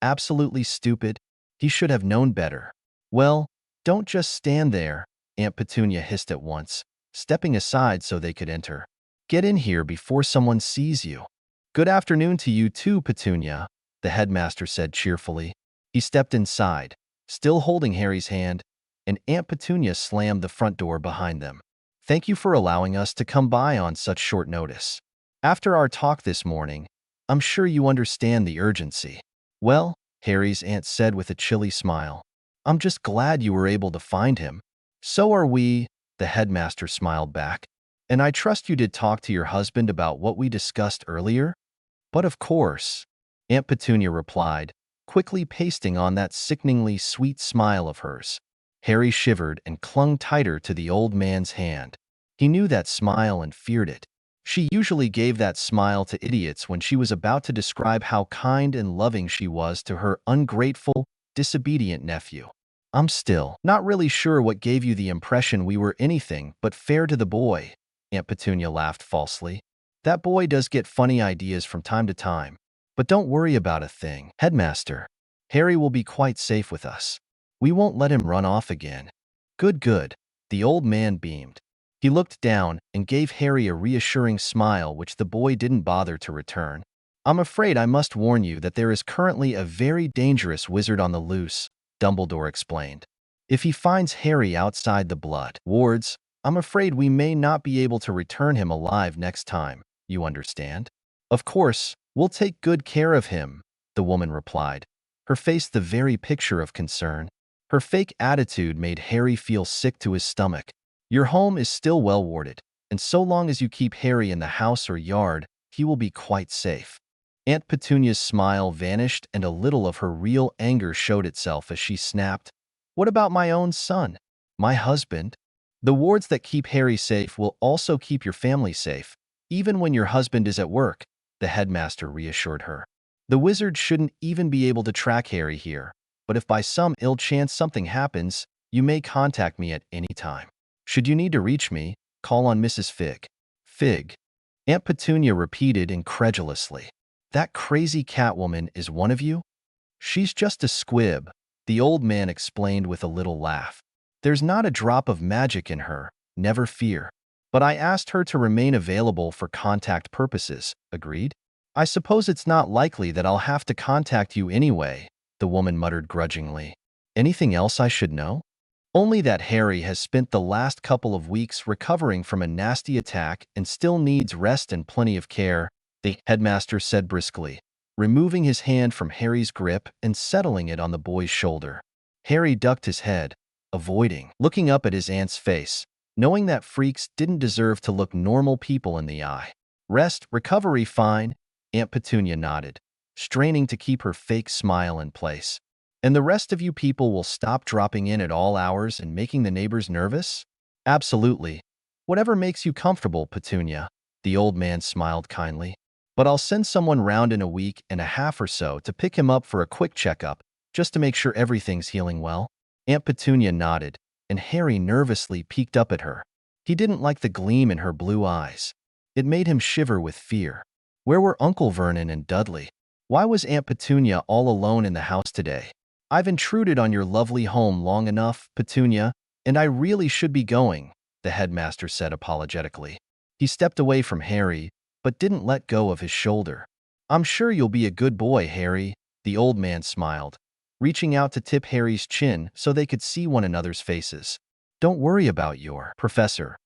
Absolutely stupid. He should have known better. Well, don't just stand there, Aunt Petunia hissed at once, stepping aside so they could enter. Get in here before someone sees you. Good afternoon to you too, Petunia, the headmaster said cheerfully. He stepped inside, still holding Harry's hand, and Aunt Petunia slammed the front door behind them. Thank you for allowing us to come by on such short notice. After our talk this morning, I'm sure you understand the urgency. Well, Harry's aunt said with a chilly smile, I'm just glad you were able to find him. So are we, the headmaster smiled back. And I trust you did talk to your husband about what we discussed earlier? But of course, Aunt Petunia replied, quickly pasting on that sickeningly sweet smile of hers. Harry shivered and clung tighter to the old man's hand. He knew that smile and feared it. She usually gave that smile to idiots when she was about to describe how kind and loving she was to her ungrateful, disobedient nephew. I'm still not really sure what gave you the impression we were anything but fair to the boy, Aunt Petunia laughed falsely. That boy does get funny ideas from time to time. But don't worry about a thing, Headmaster. Harry will be quite safe with us. We won't let him run off again. Good, good. The old man beamed. He looked down and gave Harry a reassuring smile which the boy didn't bother to return. I'm afraid I must warn you that there is currently a very dangerous wizard on the loose, Dumbledore explained. If he finds Harry outside the blood wards, I'm afraid we may not be able to return him alive next time, you understand? Of course, we'll take good care of him, the woman replied, her face the very picture of concern. Her fake attitude made Harry feel sick to his stomach. Your home is still well warded, and so long as you keep Harry in the house or yard, he will be quite safe. Aunt Petunia's smile vanished and a little of her real anger showed itself as she snapped, "What about my own son? My husband? The wards that keep Harry safe will also keep your family safe, even when your husband is at work," the headmaster reassured her. "The wizard shouldn't even be able to track Harry here, but if by some ill chance something happens, you may contact me at any time. Should you need to reach me, call on Mrs. Fig." Fig, Aunt Petunia repeated incredulously. "That crazy Catwoman is one of you?" "She's just a squib," the old man explained with a little laugh. "There's not a drop of magic in her, never fear. But I asked her to remain available for contact purposes, agreed? I suppose it's not likely that I'll have to contact you anyway," the woman muttered grudgingly. "Anything else I should know?" "Only that Harry has spent the last couple of weeks recovering from a nasty attack and still needs rest and plenty of care," the headmaster said briskly, removing his hand from Harry's grip and settling it on the boy's shoulder. Harry ducked his head, avoiding looking up at his aunt's face, knowing that freaks didn't deserve to look normal people in the eye. "Rest, recovery, fine," Aunt Petunia nodded, straining to keep her fake smile in place. "And the rest of you people will stop dropping in at all hours and making the neighbors nervous?" "Absolutely. Whatever makes you comfortable, Petunia," the old man smiled kindly. "But I'll send someone round in a week and a half or so to pick him up for a quick checkup, just to make sure everything's healing well." Aunt Petunia nodded, and Harry nervously peeked up at her. He didn't like the gleam in her blue eyes. It made him shiver with fear. Where were Uncle Vernon and Dudley? Why was Aunt Petunia all alone in the house today? "I've intruded on your lovely home long enough, Petunia, and I really should be going," the headmaster said apologetically. He stepped away from Harry, but didn't let go of his shoulder. "I'm sure you'll be a good boy, Harry," the old man smiled, reaching out to tip Harry's chin so they could see one another's faces. "Don't worry about your professor.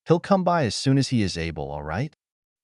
He'll come by as soon as he is able, all right?"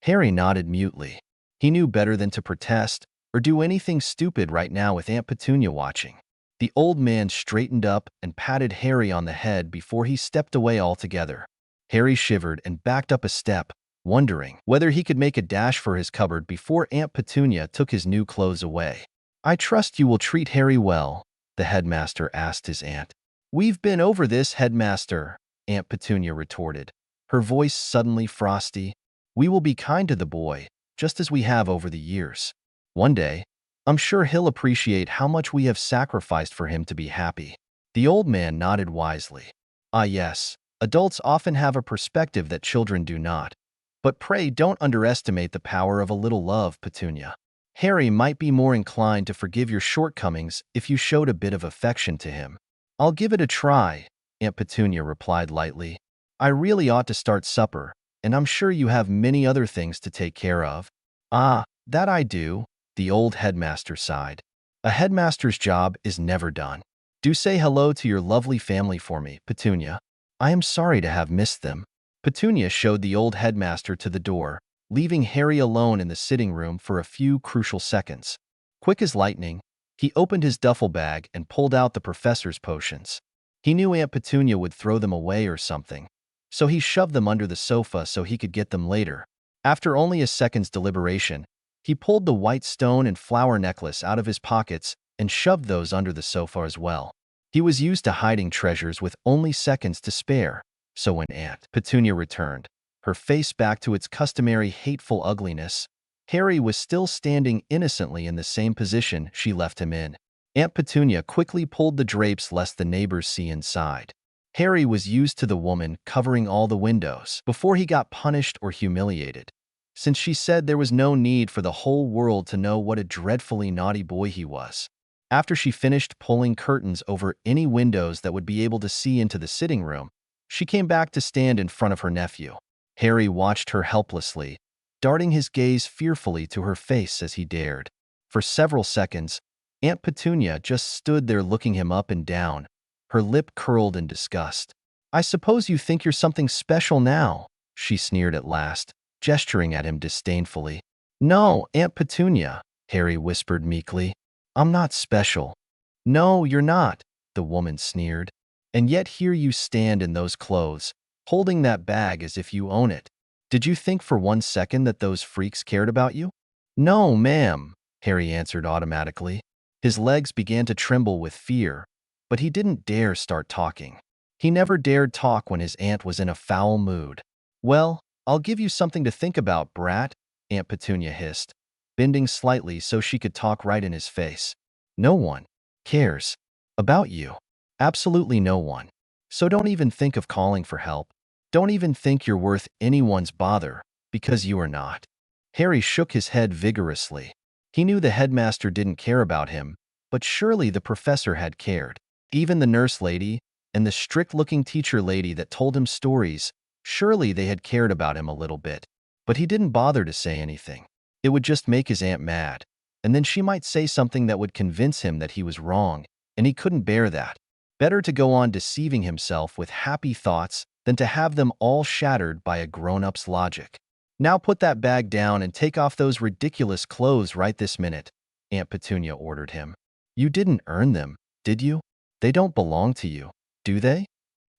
Harry nodded mutely. He knew better than to protest or do anything stupid right now with Aunt Petunia watching. The old man straightened up and patted Harry on the head before he stepped away altogether. Harry shivered and backed up a step, wondering whether he could make a dash for his cupboard before Aunt Petunia took his new clothes away. "I trust you will treat Harry well?" the headmaster asked his aunt. "We've been over this, headmaster," Aunt Petunia retorted, her voice suddenly frosty. "We will be kind to the boy, just as we have over the years. One day, I'm sure he'll appreciate how much we have sacrificed for him to be happy." The old man nodded wisely. "Ah yes, adults often have a perspective that children do not. But pray don't underestimate the power of a little love, Petunia. Harry might be more inclined to forgive your shortcomings if you showed a bit of affection to him." "I'll give it a try," Aunt Petunia replied lightly. "I really ought to start supper, and I'm sure you have many other things to take care of." "Ah, that I do," the old headmaster sighed. "A headmaster's job is never done. Do say hello to your lovely family for me, Petunia. I am sorry to have missed them." Petunia showed the old headmaster to the door, leaving Harry alone in the sitting room for a few crucial seconds. Quick as lightning, he opened his duffel bag and pulled out the professor's potions. He knew Aunt Petunia would throw them away or something, so he shoved them under the sofa so he could get them later. After only a second's deliberation, he pulled the white stone and flower necklace out of his pockets and shoved those under the sofa as well. He was used to hiding treasures with only seconds to spare, so when Aunt Petunia returned, her face back to its customary hateful ugliness, Harry was still standing innocently in the same position she left him in. Aunt Petunia quickly pulled the drapes lest the neighbors see inside. Harry was used to the woman covering all the windows before he got punished or humiliated, since she said there was no need for the whole world to know what a dreadfully naughty boy he was. After she finished pulling curtains over any windows that would be able to see into the sitting room, She came back to stand in front of her nephew. Harry watched her helplessly, darting his gaze fearfully to her face as he dared. For several seconds, Aunt Petunia just stood there looking him up and down, her lip curled in disgust. "I suppose you think you're something special now," she sneered at last, gesturing at him disdainfully. "No, Aunt Petunia," Harry whispered meekly. "I'm not special." "No, you're not," the woman sneered. "And yet here you stand in those clothes, holding that bag as if you own it. Did you think for one second that those freaks cared about you?" "No, ma'am," Harry answered automatically. His legs began to tremble with fear, but he didn't dare start talking. He never dared talk when his aunt was in a foul mood. "Well, I'll give you something to think about, brat," Aunt Petunia hissed, bending slightly so she could talk right in his face. "No one cares about you. Absolutely no one. So don't even think of calling for help. Don't even think you're worth anyone's bother, because you are not." Harry shook his head vigorously. He knew the headmaster didn't care about him, but surely the professor had cared. Even the nurse lady and the strict-looking teacher lady that told him stories, surely they had cared about him a little bit. But he didn't bother to say anything. It would just make his aunt mad, and then she might say something that would convince him that he was wrong, and he couldn't bear that. Better to go on deceiving himself with happy thoughts than to have them all shattered by a grown-up's logic. "Now put that bag down and take off those ridiculous clothes right this minute," Aunt Petunia ordered him. "You didn't earn them, did you? They don't belong to you, do they?"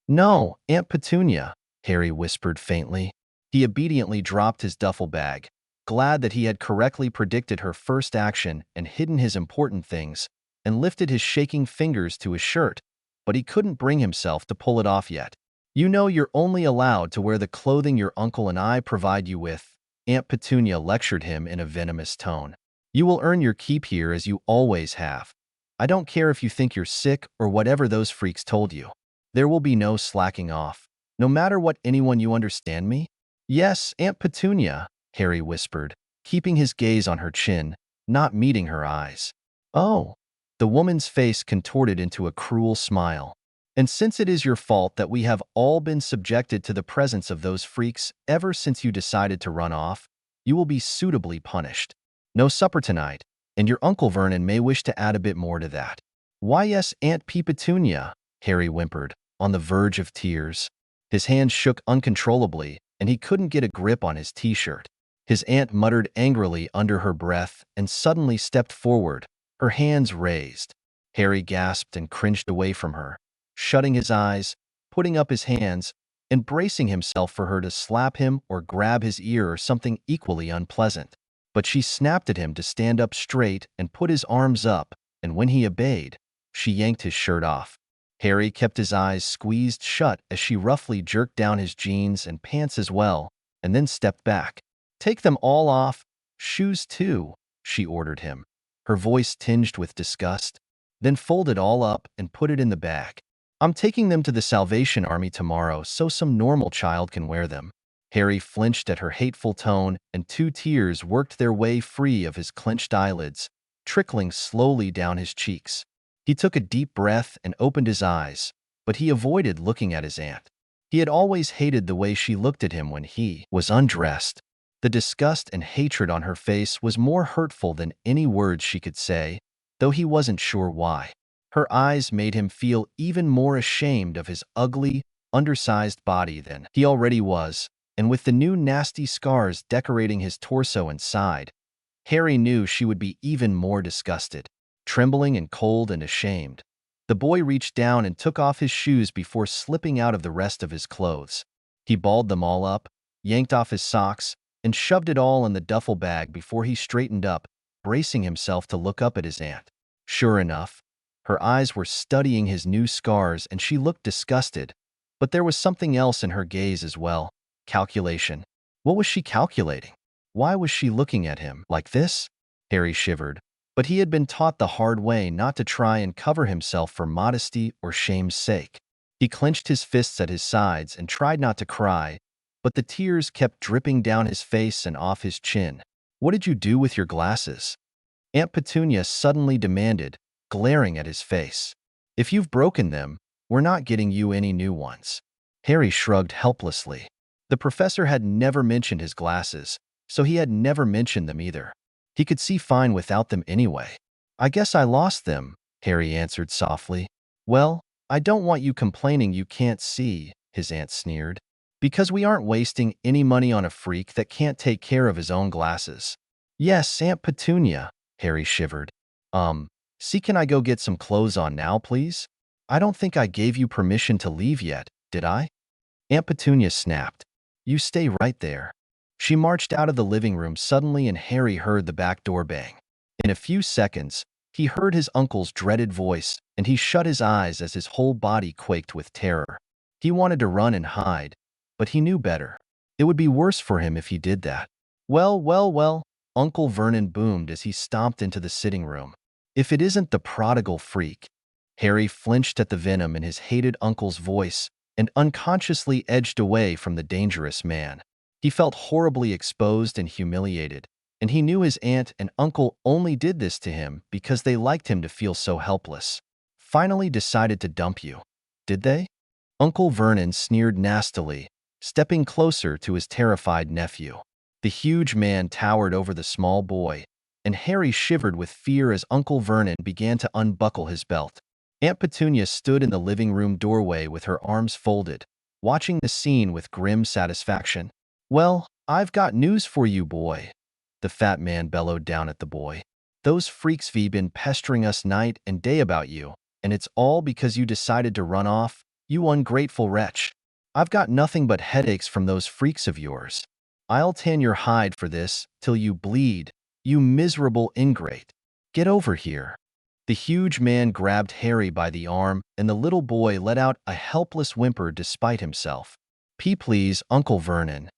"No, Aunt Petunia," Harry whispered faintly. He obediently dropped his duffel bag, glad that he had correctly predicted her first action and hidden his important things, and lifted his shaking fingers to his shirt, but he couldn't bring himself to pull it off yet. "You know you're only allowed to wear the clothing your uncle and I provide you with," Aunt Petunia lectured him in a venomous tone. "You will earn your keep here as you always have. I don't care if you think you're sick or whatever those freaks told you. There will be no slacking off, no matter what anyone you understand me?" "Yes, Aunt Petunia," Harry whispered, keeping his gaze on her chin, not meeting her eyes. "Oh." The woman's face contorted into a cruel smile. "And since it is your fault that we have all been subjected to the presence of those freaks ever since you decided to run off, you will be suitably punished. No supper tonight, and your Uncle Vernon may wish to add a bit more to that." "Why, yes, Aunt Petunia," Harry whimpered, on the verge of tears. His hands shook uncontrollably, and he couldn't get a grip on his t-shirt. His aunt muttered angrily under her breath and suddenly stepped forward, her hands raised. Harry gasped and cringed away from her, shutting his eyes, putting up his hands, and bracing himself for her to slap him or grab his ear or something equally unpleasant. But she snapped at him to stand up straight and put his arms up, and when he obeyed, she yanked his shirt off. Harry kept his eyes squeezed shut as she roughly jerked down his jeans and pants as well, and then stepped back. "Take them all off, shoes too," she ordered him, her voice tinged with disgust. "Then fold it all up and put it in the bag. I'm taking them to the Salvation Army tomorrow so some normal child can wear them." Harry flinched at her hateful tone, and 2 tears worked their way free of his clenched eyelids, trickling slowly down his cheeks. He took a deep breath and opened his eyes, but he avoided looking at his aunt. He had always hated the way she looked at him when he was undressed. The disgust and hatred on her face was more hurtful than any words she could say, though he wasn't sure why. Her eyes made him feel even more ashamed of his ugly, undersized body than he already was, and with the new nasty scars decorating his torso and side, Harry knew she would be even more disgusted. Trembling and cold and ashamed, the boy reached down and took off his shoes before slipping out of the rest of his clothes. He balled them all up, yanked off his socks, and shoved it all in the duffel bag before he straightened up, bracing himself to look up at his aunt. Sure enough, her eyes were studying his new scars and she looked disgusted, but there was something else in her gaze as well. Calculation. What was she calculating? Why was she looking at him like this? Harry shivered, but he had been taught the hard way not to try and cover himself for modesty or shame's sake. He clenched his fists at his sides and tried not to cry, but the tears kept dripping down his face and off his chin. "What did you do with your glasses?" Aunt Petunia suddenly demanded, glaring at his face. "If you've broken them, we're not getting you any new ones." Harry shrugged helplessly. The professor had never mentioned his glasses, so he had never mentioned them either. He could see fine without them anyway. I guess I lost them, Harry answered softly. Well, I don't want you complaining you can't see, his aunt sneered. Because we aren't wasting any money on a freak that can't take care of his own glasses. Yes, Aunt Petunia, Harry shivered. See, can I go get some clothes on now, please? I don't think I gave you permission to leave yet, did I? Aunt Petunia snapped. You stay right there. She marched out of the living room suddenly and Harry heard the back door bang. In a few seconds, he heard his uncle's dreaded voice and he shut his eyes as his whole body quaked with terror. He wanted to run and hide, but he knew better. It would be worse for him if he did that. Well, well, well, Uncle Vernon boomed as he stomped into the sitting room. If it isn't the prodigal freak. Harry flinched at the venom in his hated uncle's voice and unconsciously edged away from the dangerous man. He felt horribly exposed and humiliated, and he knew his aunt and uncle only did this to him because they liked him to feel so helpless. Finally decided to dump you, did they? Uncle Vernon sneered nastily, stepping closer to his terrified nephew. The huge man towered over the small boy, and Harry shivered with fear as Uncle Vernon began to unbuckle his belt. Aunt Petunia stood in the living room doorway with her arms folded, watching the scene with grim satisfaction. Well, I've got news for you, boy, the fat man bellowed down at the boy. Those freaks have been pestering us night and day about you, and it's all because you decided to run off, you ungrateful wretch. I've got nothing but headaches from those freaks of yours. I'll tan your hide for this till you bleed, you miserable ingrate. Get over here. The huge man grabbed Harry by the arm, and the little boy let out a helpless whimper despite himself. Please, Uncle Vernon.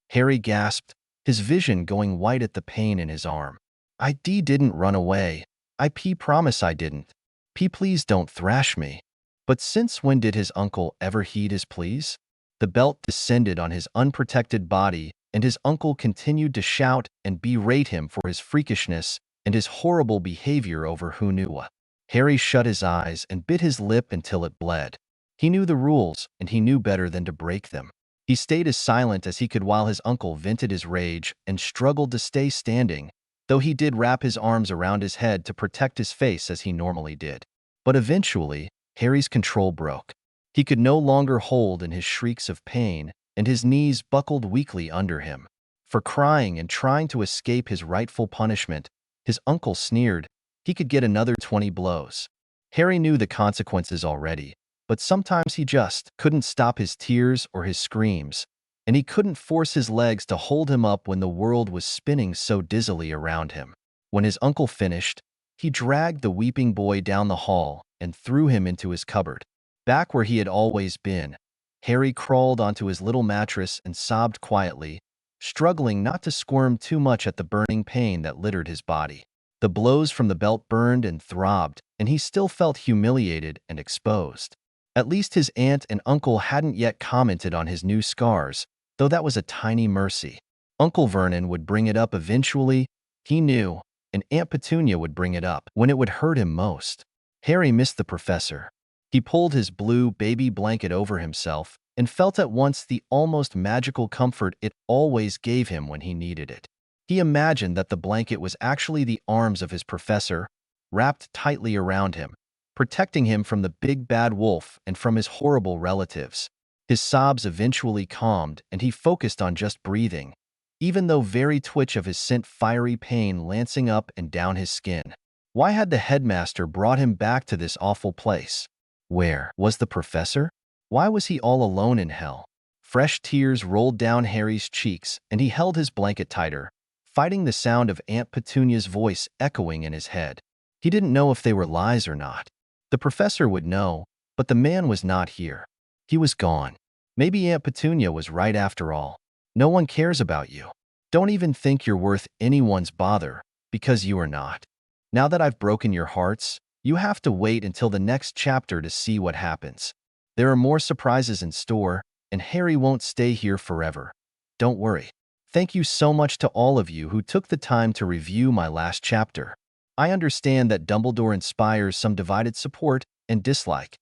Harry gasped, his vision going white at the pain in his arm. I didn't run away. I promise I didn't. Please don't thrash me. But since when did his uncle ever heed his pleas? The belt descended on his unprotected body, and his uncle continued to shout and berate him for his freakishness and his horrible behavior over Hunua. Harry shut his eyes and bit his lip until it bled. He knew the rules, and he knew better than to break them. He stayed as silent as he could while his uncle vented his rage and struggled to stay standing, though he did wrap his arms around his head to protect his face as he normally did. But eventually, Harry's control broke. He could no longer hold in his shrieks of pain, and his knees buckled weakly under him. For crying and trying to escape his rightful punishment, his uncle sneered, he could get another 20 blows. Harry knew the consequences already, but sometimes he just couldn't stop his tears or his screams, and he couldn't force his legs to hold him up when the world was spinning so dizzily around him. When his uncle finished, he dragged the weeping boy down the hall and threw him into his cupboard. Back where he had always been, Harry crawled onto his little mattress and sobbed quietly, struggling not to squirm too much at the burning pain that littered his body. The blows from the belt burned and throbbed, and he still felt humiliated and exposed. At least his aunt and uncle hadn't yet commented on his new scars, though that was a tiny mercy. Uncle Vernon would bring it up eventually, he knew, and Aunt Petunia would bring it up when it would hurt him most. Harry missed the professor. He pulled his blue baby blanket over himself and felt at once the almost magical comfort it always gave him when he needed it. He imagined that the blanket was actually the arms of his professor, wrapped tightly around him, protecting him from the big bad wolf and from his horrible relatives. His sobs eventually calmed, and he focused on just breathing, even though very twitch of his sent fiery pain lancing up and down his skin. Why had the headmaster brought him back to this awful place? Where was the professor? Why was he all alone in hell? Fresh tears rolled down Harry's cheeks, and he held his blanket tighter, fighting the sound of Aunt Petunia's voice echoing in his head. He didn't know if they were lies or not. The professor would know, but the man was not here. He was gone. Maybe Aunt Petunia was right after all. No one cares about you. Don't even think you're worth anyone's bother, because you are not. Now that I've broken your hearts, you have to wait until the next chapter to see what happens. There are more surprises in store, and Harry won't stay here forever. Don't worry. Thank you so much to all of you who took the time to review my last chapter. I understand that Dumbledore inspires some divided support and dislike.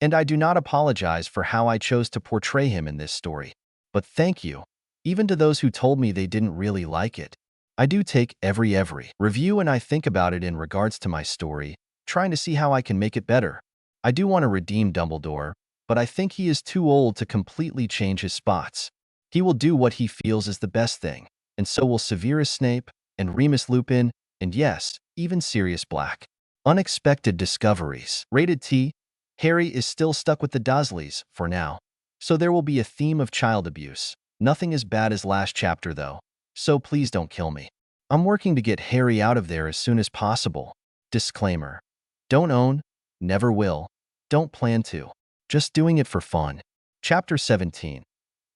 And I do not apologize for how I chose to portray him in this story. But thank you, even to those who told me they didn't really like it. I do take every review and I think about it in regards to my story, trying to see how I can make it better. I do want to redeem Dumbledore, but I think he is too old to completely change his spots. He will do what he feels is the best thing, and so will Severus Snape, and Remus Lupin, and yes, even Sirius Black. Unexpected discoveries. Rated T. Harry is still stuck with the Dursleys, for now. So there will be a theme of child abuse. Nothing as bad as last chapter, though. So please don't kill me. I'm working to get Harry out of there as soon as possible. Disclaimer. Don't own, never will, don't plan to. Just doing it for fun. Chapter 17.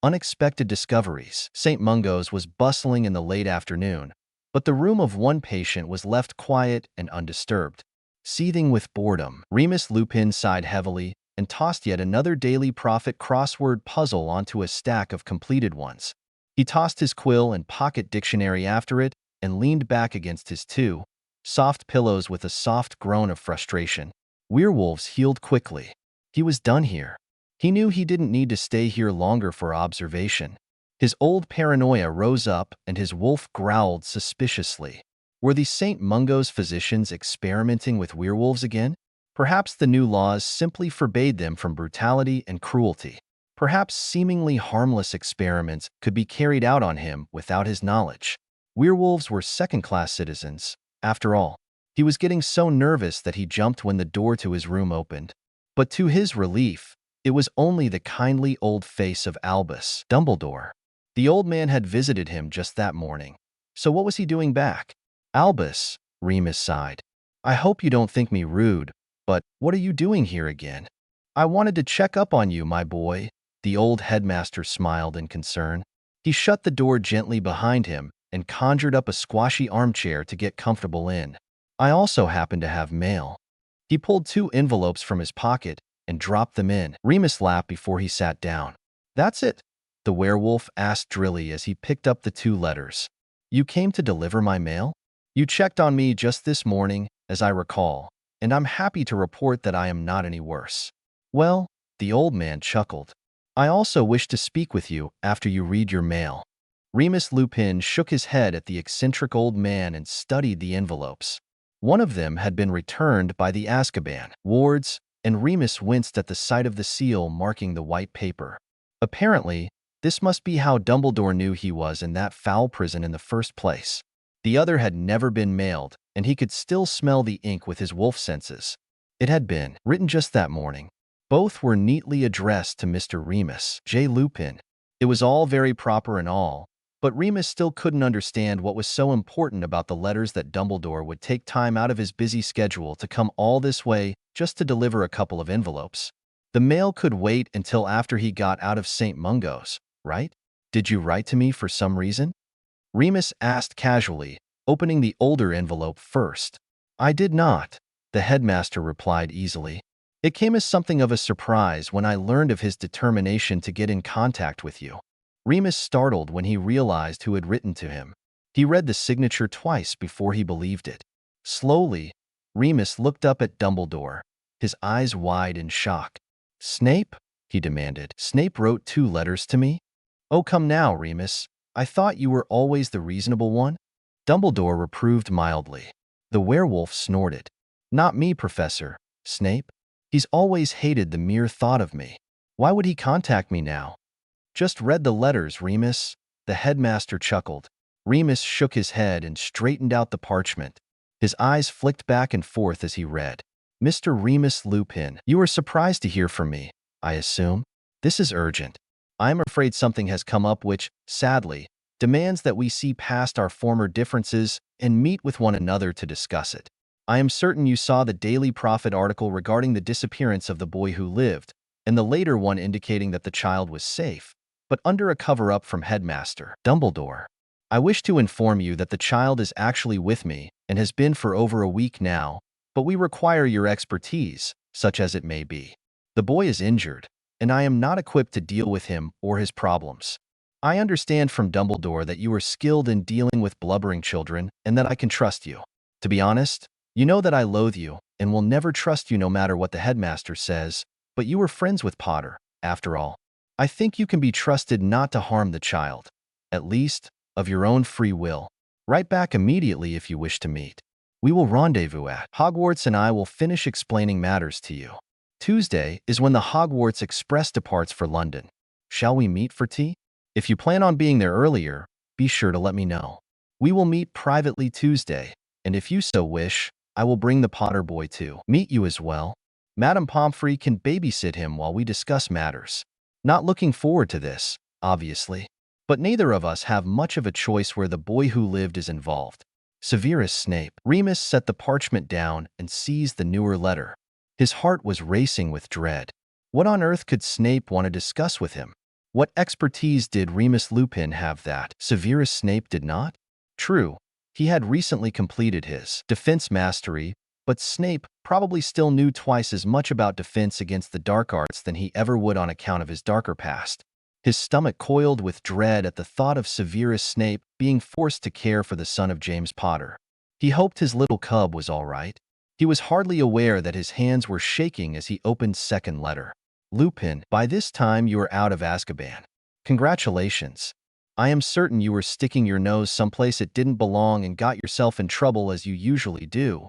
Unexpected discoveries. St. Mungo's was bustling in the late afternoon, but the room of one patient was left quiet and undisturbed. Seething with boredom, Remus Lupin sighed heavily and tossed yet another Daily Prophet crossword puzzle onto a stack of completed ones. He tossed his quill and pocket dictionary after it and leaned back against his two soft pillows with a soft groan of frustration. Werewolves healed quickly. He was done here. He knew he didn't need to stay here longer for observation. His old paranoia rose up and his wolf growled suspiciously. Were the St. Mungo's physicians experimenting with werewolves again? Perhaps the new laws simply forbade them from brutality and cruelty. Perhaps seemingly harmless experiments could be carried out on him without his knowledge. Werewolves were second-class citizens, after all. He was getting so nervous that he jumped when the door to his room opened. But to his relief, it was only the kindly old face of Albus Dumbledore. The old man had visited him just that morning. So what was he doing back? Albus, Remus sighed. I hope you don't think me rude, but what are you doing here again? I wanted to check up on you, my boy. The old headmaster smiled in concern. He shut the door gently behind him and conjured up a squashy armchair to get comfortable in. I also happen to have mail. He pulled 2 envelopes from his pocket and dropped them in. Remus laughed before he sat down. That's it? The werewolf asked drily as he picked up the 2 letters. You came to deliver my mail? You checked on me just this morning, as I recall, and I'm happy to report that I am not any worse. Well, the old man chuckled. I also wish to speak with you after you read your mail. Remus Lupin shook his head at the eccentric old man and studied the envelopes. One of them had been returned by the Azkaban wards, and Remus winced at the sight of the seal marking the white paper. Apparently, this must be how Dumbledore knew he was in that foul prison in the first place. The other had never been mailed, and he could still smell the ink with his wolf senses. It had been written just that morning. Both were neatly addressed to Mr. Remus J. Lupin. It was all very proper and all, but Remus still couldn't understand what was so important about the letters that Dumbledore would take time out of his busy schedule to come all this way just to deliver a couple of envelopes. The mail could wait until after he got out of St. Mungo's, right? Did you write to me for some reason? Remus asked casually, opening the older envelope first. I did not, the headmaster replied easily. It came as something of a surprise when I learned of his determination to get in contact with you. Remus startled when he realized who had written to him. He read the signature twice before he believed it. Slowly, Remus looked up at Dumbledore, his eyes wide in shock. Snape? He demanded. Snape wrote 2 letters to me? Oh, come now, Remus. I thought you were always the reasonable one? Dumbledore reproved mildly. The werewolf snorted. Not me, Professor. Snape? He's always hated the mere thought of me. Why would he contact me now? Just read the letters, Remus. The headmaster chuckled. Remus shook his head and straightened out the parchment. His eyes flicked back and forth as he read. Mr. Remus Lupin, you are surprised to hear from me, I assume? This is urgent. I am afraid something has come up which, sadly, demands that we see past our former differences and meet with one another to discuss it. I am certain you saw the Daily Prophet article regarding the disappearance of the boy who lived, and the later one indicating that the child was safe, but under a cover-up from Headmaster Dumbledore. I wish to inform you that the child is actually with me and has been for over a week now, but we require your expertise, such as it may be. The boy is injured, and I am not equipped to deal with him or his problems. I understand from Dumbledore that you are skilled in dealing with blubbering children and that I can trust you. To be honest, you know that I loathe you and will never trust you no matter what the headmaster says, But you were friends with Potter, after all. I think you can be trusted not to harm the child, at least of your own free will. Write back immediately if you wish to meet. We will rendezvous at Hogwarts and I will finish explaining matters to you. Tuesday is when the Hogwarts Express departs for London. Shall we meet for tea? If you plan on being there earlier, be sure to let me know. We will meet privately Tuesday, and if you so wish, I will bring the Potter boy to meet you as well. Madame Pomfrey can babysit him while we discuss matters. Not looking forward to this, obviously. But neither of us have much of a choice where the boy who lived is involved. Severus Snape. Remus set the parchment down and seized the newer letter. His heart was racing with dread. What on earth could Snape want to discuss with him? What expertise did Remus Lupin have that Severus Snape did not? True, he had recently completed his defense mastery, but Snape probably still knew twice as much about defense against the dark arts than he ever would on account of his darker past. His stomach coiled with dread at the thought of Severus Snape being forced to care for the son of James Potter. He hoped his little cub was all right. He was hardly aware that his hands were shaking as he opened second letter. Lupin, by this time you are out of Azkaban. Congratulations. I am certain you were sticking your nose someplace it didn't belong and got yourself in trouble as you usually do.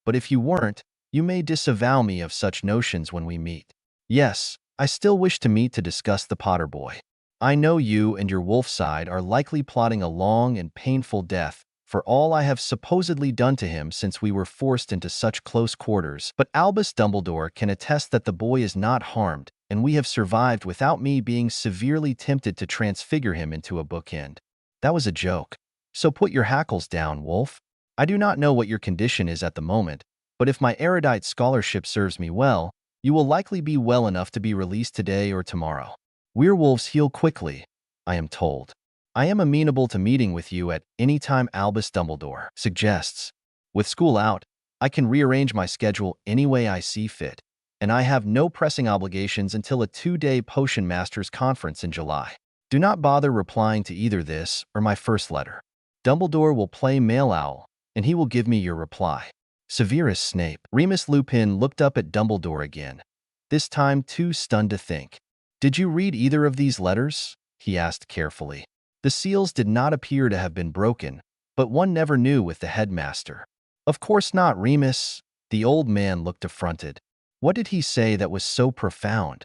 But if you weren't, you may disavow me of such notions when we meet. Yes, I still wish to meet to discuss the Potter boy. I know you and your wolf side are likely plotting a long and painful death for all I have supposedly done to him since we were forced into such close quarters, but Albus Dumbledore can attest that the boy is not harmed, and we have survived without me being severely tempted to transfigure him into a bookend. That was a joke. So put your hackles down, Wolf. I do not know what your condition is at the moment, but if my erudite scholarship serves me well, you will likely be well enough to be released today or tomorrow. Werewolves heal quickly, I am told. I am amenable to meeting with you at any time Albus Dumbledore suggests. With school out, I can rearrange my schedule any way I see fit, and I have no pressing obligations until a 2-day Potion Masters conference in July. Do not bother replying to either this or my first letter. Dumbledore will play Mail Owl, and he will give me your reply. Severus Snape. Remus Lupin looked up at Dumbledore again, this time too stunned to think. Did you read either of these letters? He asked carefully. The seals did not appear to have been broken, but one never knew with the headmaster. Of course not, Remus. The old man looked affronted. What did he say that was so profound?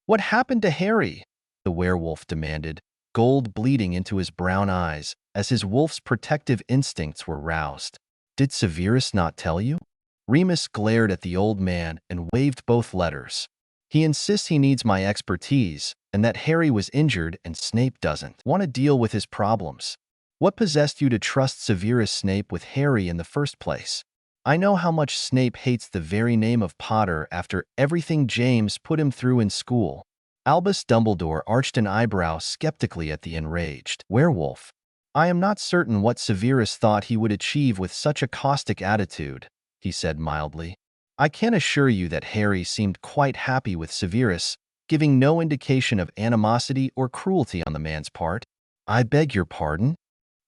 What happened to Harry? The werewolf demanded, gold bleeding into his brown eyes as his wolf's protective instincts were roused. Did Severus not tell you? Remus glared at the old man and waved both letters. He insists he needs my expertise and that Harry was injured and Snape doesn't want to deal with his problems. What possessed you to trust Severus Snape with Harry in the first place? I know how much Snape hates the very name of Potter after everything James put him through in school. Albus Dumbledore arched an eyebrow skeptically at the enraged werewolf. I am not certain what Severus thought he would achieve with such a caustic attitude, he said mildly. I can assure you that Harry seemed quite happy with Severus, giving no indication of animosity or cruelty on the man's part. I beg your pardon?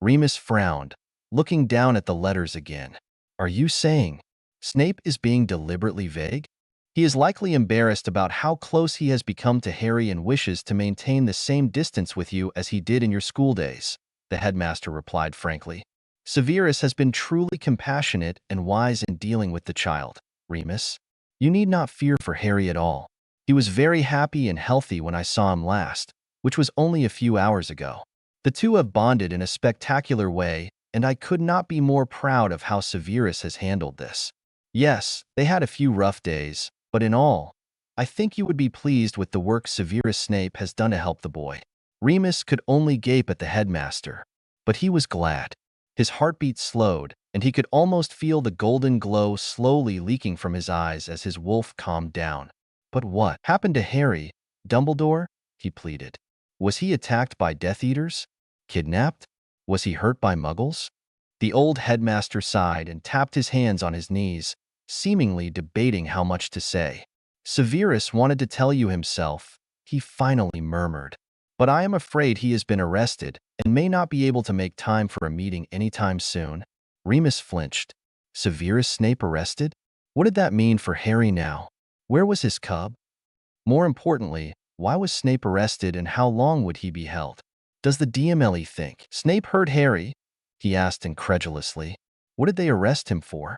Remus frowned, looking down at the letters again. Are you saying Snape is being deliberately vague? He is likely embarrassed about how close he has become to Harry and wishes to maintain the same distance with you as he did in your school days, the headmaster replied frankly. Severus has been truly compassionate and wise in dealing with the child, Remus. You need not fear for Harry at all. He was very happy and healthy when I saw him last, which was only a few hours ago. The two have bonded in a spectacular way, and I could not be more proud of how Severus has handled this. Yes, they had a few rough days, but in all, I think you would be pleased with the work Severus Snape has done to help the boy. Remus could only gape at the headmaster, but he was glad. His heartbeat slowed, and he could almost feel the golden glow slowly leaking from his eyes as his wolf calmed down. But what happened to Harry, Dumbledore? He pleaded. Was he attacked by Death Eaters? Kidnapped? Was he hurt by Muggles? The old headmaster sighed and tapped his hands on his knees, seemingly debating how much to say. Severus wanted to tell you himself, he finally murmured. But I am afraid he has been arrested and may not be able to make time for a meeting anytime soon. Remus flinched. Severus Snape arrested? What did that mean for Harry now? Where was his cub? More importantly, why was Snape arrested and how long would he be held? Does the DMLE think Snape hurt Harry? He asked incredulously. What did they arrest him for?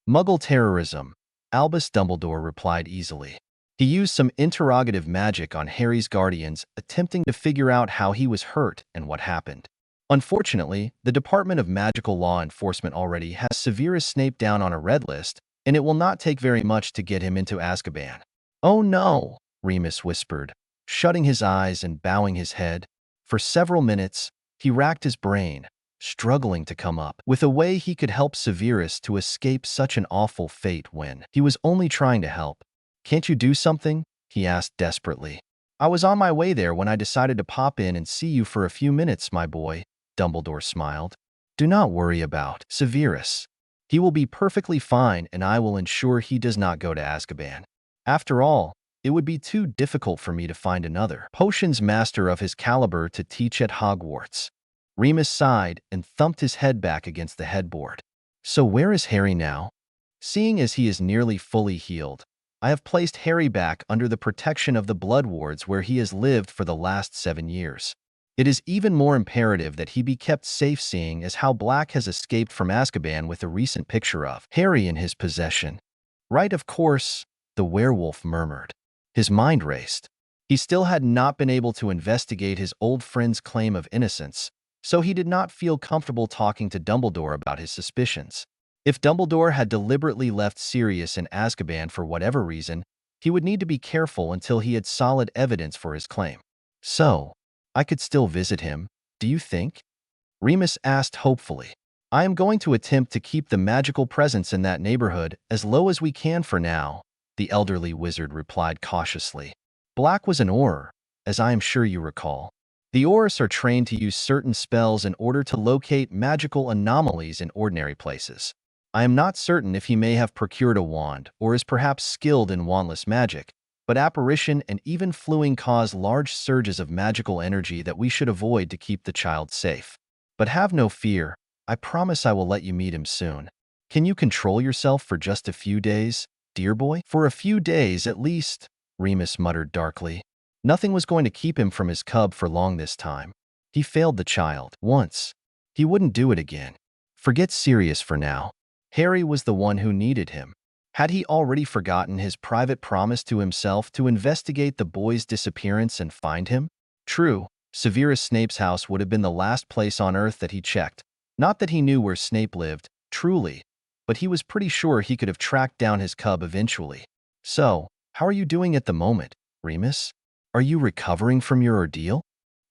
Muggle terrorism, Albus Dumbledore replied easily. He used some interrogative magic on Harry's guardians, attempting to figure out how he was hurt and what happened. Unfortunately, the Department of Magical Law Enforcement already has Severus Snape down on a red list, and it will not take very much to get him into Azkaban. Oh no, Remus whispered, shutting his eyes and bowing his head. For several minutes, he racked his brain, struggling to come up with a way he could help Severus to escape such an awful fate when he was only trying to help. Can't you do something? He asked desperately. I was on my way there when I decided to pop in and see you for a few minutes, my boy, Dumbledore smiled. Do not worry about Severus. He will be perfectly fine and I will ensure he does not go to Azkaban. After all, it would be too difficult for me to find another potions master of his caliber to teach at Hogwarts. Remus sighed and thumped his head back against the headboard. So where is Harry now? Seeing as he is nearly fully healed, I have placed Harry back under the protection of the Blood Wards where he has lived for the last 7 years. It is even more imperative that he be kept safe, seeing as how Black has escaped from Azkaban with a recent picture of Harry in his possession. Right, of course, the werewolf murmured. His mind raced. He still had not been able to investigate his old friend's claim of innocence, so he did not feel comfortable talking to Dumbledore about his suspicions. If Dumbledore had deliberately left Sirius in Azkaban for whatever reason, he would need to be careful until he had solid evidence for his claim. So, I could still visit him, do you think? Remus asked hopefully. I am going to attempt to keep the magical presence in that neighborhood as low as we can for now, the elderly wizard replied cautiously. Black was an Auror, as I am sure you recall. The Aurors are trained to use certain spells in order to locate magical anomalies in ordinary places. I am not certain if he may have procured a wand or is perhaps skilled in wandless magic, but apparition and even fluing cause large surges of magical energy that we should avoid to keep the child safe. But have no fear, I promise I will let you meet him soon. Can you control yourself for just a few days, dear boy? For a few days at least, Remus muttered darkly. Nothing was going to keep him from his cub for long this time. He failed the child once. He wouldn't do it again. Forget Sirius for now. Harry was the one who needed him. Had he already forgotten his private promise to himself to investigate the boy's disappearance and find him? True, Severus Snape's house would have been the last place on Earth that he checked. Not that he knew where Snape lived, truly, but he was pretty sure he could have tracked down his cub eventually. So, how are you doing at the moment, Remus? Are you recovering from your ordeal?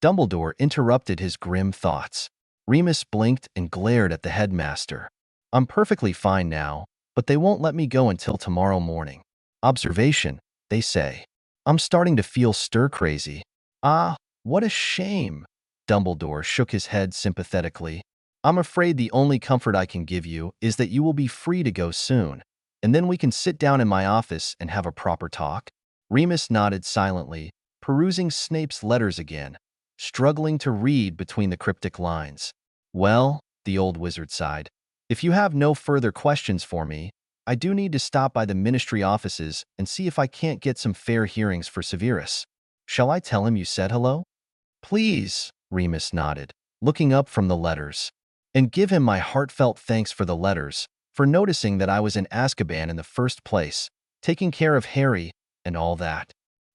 Dumbledore interrupted his grim thoughts. Remus blinked and glared at the headmaster. I'm perfectly fine now, but they won't let me go until tomorrow morning. Observation, they say. I'm starting to feel stir-crazy. Ah, what a shame. Dumbledore shook his head sympathetically. I'm afraid the only comfort I can give you is that you will be free to go soon, and then we can sit down in my office and have a proper talk. Remus nodded silently, perusing Snape's letters again, struggling to read between the cryptic lines. Well, the old wizard sighed. If you have no further questions for me, I do need to stop by the ministry offices and see if I can't get some fair hearings for Severus. Shall I tell him you said hello? Please, Remus nodded, looking up from the letters. And give him my heartfelt thanks for the letters, for noticing that I was in Azkaban in the first place, taking care of Harry, and all that.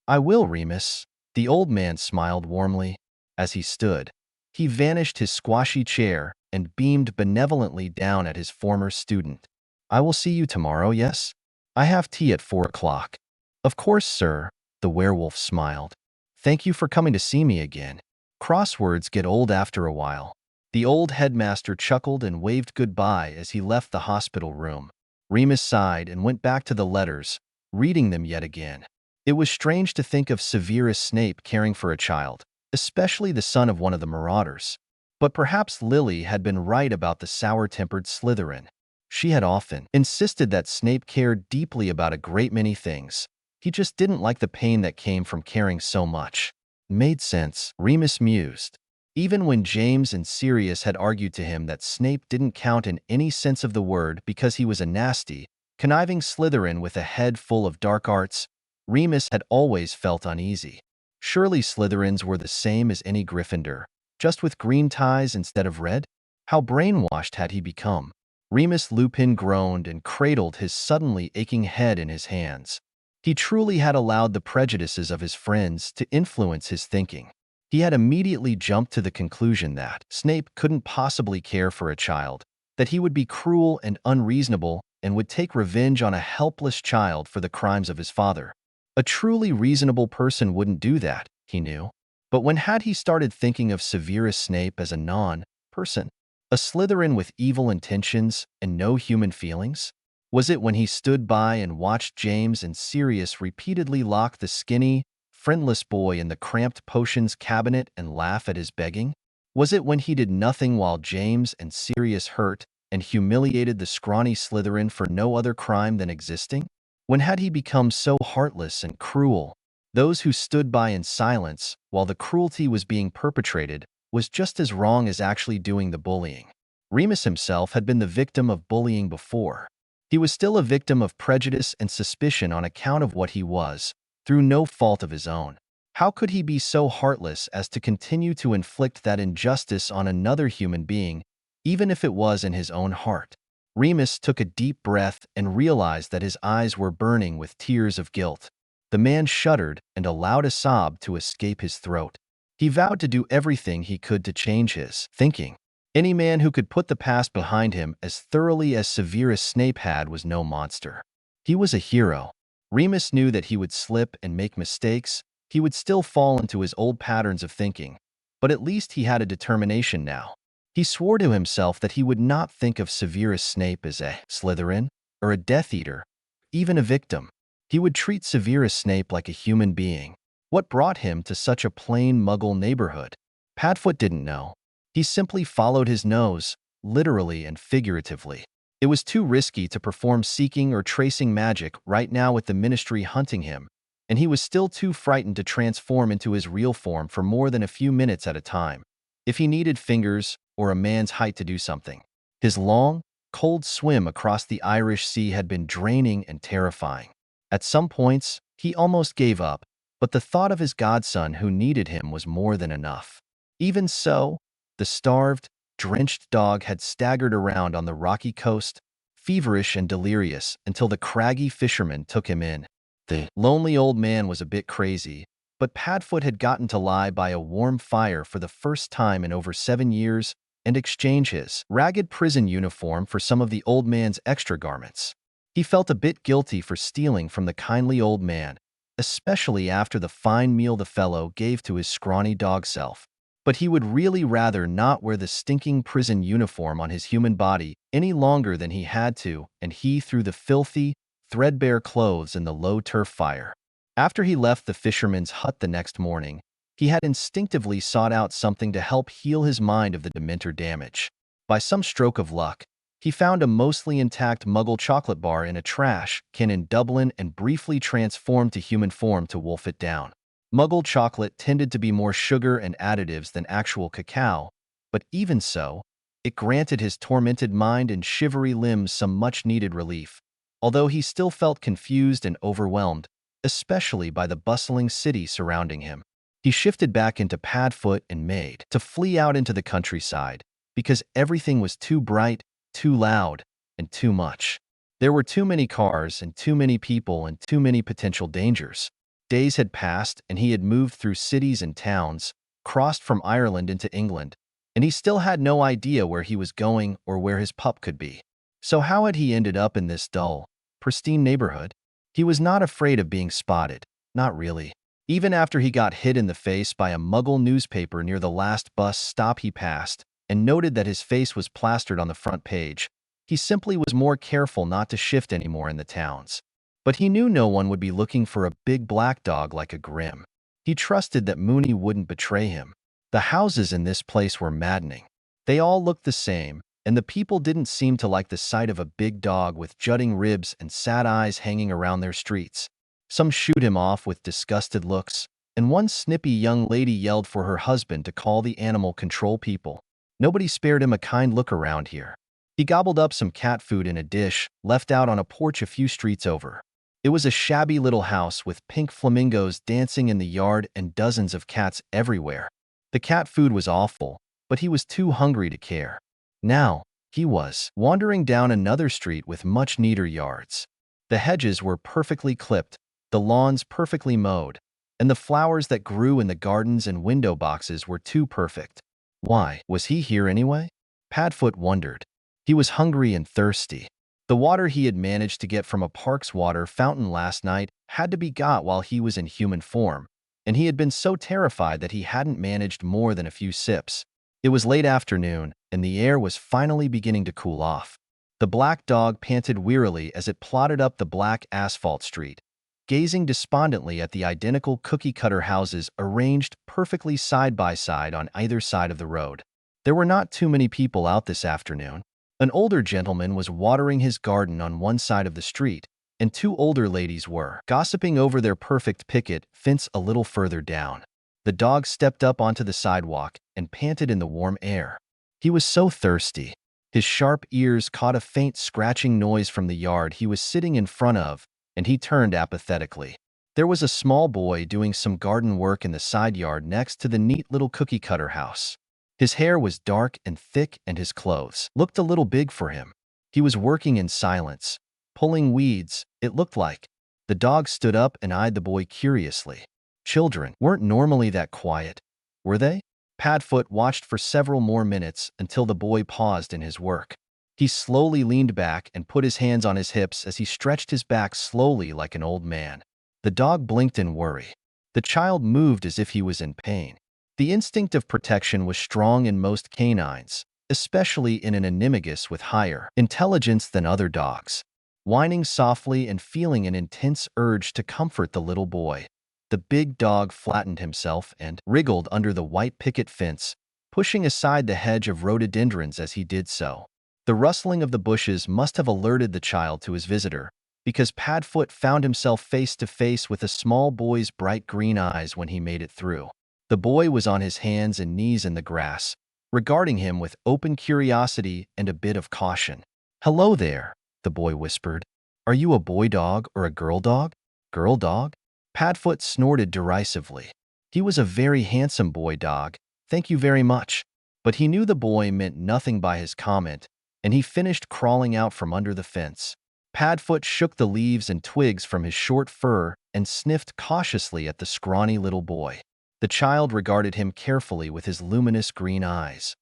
I will, Remus. The old man smiled warmly. As he stood, he vanished his squashy chair and beamed benevolently down at his former student. I will see you tomorrow, yes? I have tea at 4 o'clock. Of course, sir, the werewolf smiled. Thank you for coming to see me again. Crosswords get old after a while. The old headmaster chuckled and waved goodbye as he left the hospital room. Remus sighed and went back to the letters, reading them yet again. It was strange to think of Severus Snape caring for a child, especially the son of one of the Marauders. But perhaps Lily had been right about the sour-tempered Slytherin. She had often insisted that Snape cared deeply about a great many things. He just didn't like the pain that came from caring so much. Made sense, Remus mused. Even when James and Sirius had argued to him that Snape didn't count in any sense of the word because he was a nasty, conniving Slytherin with a head full of dark arts, Remus had always felt uneasy. Surely Slytherins were the same as any Gryffindor, just with green ties instead of red? How brainwashed had he become? Remus Lupin groaned and cradled his suddenly aching head in his hands. He truly had allowed the prejudices of his friends to influence his thinking. He had immediately jumped to the conclusion that Snape couldn't possibly care for a child, that he would be cruel and unreasonable and would take revenge on a helpless child for the crimes of his father. A truly reasonable person wouldn't do that, he knew. But when had he started thinking of Severus Snape as a non-person? A Slytherin with evil intentions and no human feelings? Was it when he stood by and watched James and Sirius repeatedly lock the skinny, friendless boy in the cramped potions cabinet and laugh at his begging? Was it when he did nothing while James and Sirius hurt and humiliated the scrawny Slytherin for no other crime than existing? When had he become so heartless and cruel? Those who stood by in silence while the cruelty was being perpetrated was just as wrong as actually doing the bullying. Remus himself had been the victim of bullying before. He was still a victim of prejudice and suspicion on account of what he was, through no fault of his own. How could he be so heartless as to continue to inflict that injustice on another human being, even if it was in his own heart? Remus took a deep breath and realized that his eyes were burning with tears of guilt. The man shuddered and allowed a sob to escape his throat. He vowed to do everything he could to change his thinking. Any man who could put the past behind him as thoroughly as Severus Snape had was no monster. He was a hero. Remus knew that he would slip and make mistakes. He would still fall into his old patterns of thinking, but at least he had a determination now. He swore to himself that he would not think of Severus Snape as a Slytherin or a Death Eater, even a victim. He would treat Severus Snape like a human being. What brought him to such a plain Muggle neighborhood? Padfoot didn't know. He simply followed his nose, literally and figuratively. It was too risky to perform seeking or tracing magic right now with the Ministry hunting him, and he was still too frightened to transform into his real form for more than a few minutes at a time, if he needed fingers or a man's height to do something. His long, cold swim across the Irish Sea had been draining and terrifying. At some points, he almost gave up, but the thought of his godson who needed him was more than enough. Even so, the starved, drenched dog had staggered around on the rocky coast, feverish and delirious, until the craggy fisherman took him in. The lonely old man was a bit crazy, but Padfoot had gotten to lie by a warm fire for the first time in over 7 years and exchange his ragged prison uniform for some of the old man's extra garments. He felt a bit guilty for stealing from the kindly old man, especially after the fine meal the fellow gave to his scrawny dog self. But he would really rather not wear the stinking prison uniform on his human body any longer than he had to, and he threw the filthy, threadbare clothes in the low turf fire. After he left the fisherman's hut the next morning, he had instinctively sought out something to help heal his mind of the Dementor damage. By some stroke of luck, he found a mostly intact Muggle chocolate bar in a trash can in Dublin and briefly transformed to human form to wolf it down. Muggle chocolate tended to be more sugar and additives than actual cacao, but even so, it granted his tormented mind and shivery limbs some much-needed relief, although he still felt confused and overwhelmed, especially by the bustling city surrounding him. He shifted back into Padfoot and made to flee out into the countryside, because everything was too bright, too loud, and too much. There were too many cars and too many people and too many potential dangers. Days had passed, and he had moved through cities and towns, crossed from Ireland into England, and he still had no idea where he was going or where his pup could be. So how had he ended up in this dull, pristine neighborhood? He was not afraid of being spotted, not really. Even after he got hit in the face by a Muggle newspaper near the last bus stop he passed, and noted that his face was plastered on the front page, he simply was more careful not to shift anymore in the towns. But he knew no one would be looking for a big black dog like a Grim. He trusted that Moony wouldn't betray him. The houses in this place were maddening. They all looked the same, and the people didn't seem to like the sight of a big dog with jutting ribs and sad eyes hanging around their streets. Some shooed him off with disgusted looks, and one snippy young lady yelled for her husband to call the animal control people. Nobody spared him a kind look around here. He gobbled up some cat food in a dish, left out on a porch a few streets over. It was a shabby little house with pink flamingos dancing in the yard and dozens of cats everywhere. The cat food was awful, but he was too hungry to care. Now, he was wandering down another street with much neater yards. The hedges were perfectly clipped, the lawns perfectly mowed, and the flowers that grew in the gardens and window boxes were too perfect. Why was he here anyway? Padfoot wondered. He was hungry and thirsty. The water he had managed to get from a park's water fountain last night had to be got while he was in human form, and he had been so terrified that he hadn't managed more than a few sips. It was late afternoon, and the air was finally beginning to cool off. The black dog panted wearily as it plodded up the black asphalt street, gazing despondently at the identical cookie-cutter houses arranged perfectly side by side on either side of the road. There were not too many people out this afternoon. An older gentleman was watering his garden on one side of the street, and two older ladies were gossiping over their perfect picket fence a little further down. The dog stepped up onto the sidewalk and panted in the warm air. He was so thirsty. His sharp ears caught a faint scratching noise from the yard he was sitting in front of, and he turned apathetically. There was a small boy doing some garden work in the side yard next to the neat little cookie-cutter house. His hair was dark and thick, and his clothes looked a little big for him. He was working in silence, pulling weeds, it looked like. The dog stood up and eyed the boy curiously. Children weren't normally that quiet, were they? Padfoot watched for several more minutes until the boy paused in his work. He slowly leaned back and put his hands on his hips as he stretched his back slowly like an old man. The dog blinked in worry. The child moved as if he was in pain. The instinct of protection was strong in most canines, especially in an animagus with higher intelligence than other dogs. Whining softly and feeling an intense urge to comfort the little boy, the big dog flattened himself and wriggled under the white picket fence, pushing aside the hedge of rhododendrons as he did so. The rustling of the bushes must have alerted the child to his visitor, because Padfoot found himself face to face with a small boy's bright green eyes when he made it through. The boy was on his hands and knees in the grass, regarding him with open curiosity and a bit of caution. "Hello there," the boy whispered. "Are you a boy dog or a girl dog?" "Girl dog?" Padfoot snorted derisively. He was a very handsome boy dog, thank you very much. But he knew the boy meant nothing by his comment, and he finished crawling out from under the fence. Padfoot shook the leaves and twigs from his short fur and sniffed cautiously at the scrawny little boy. The child regarded him carefully with his luminous green eyes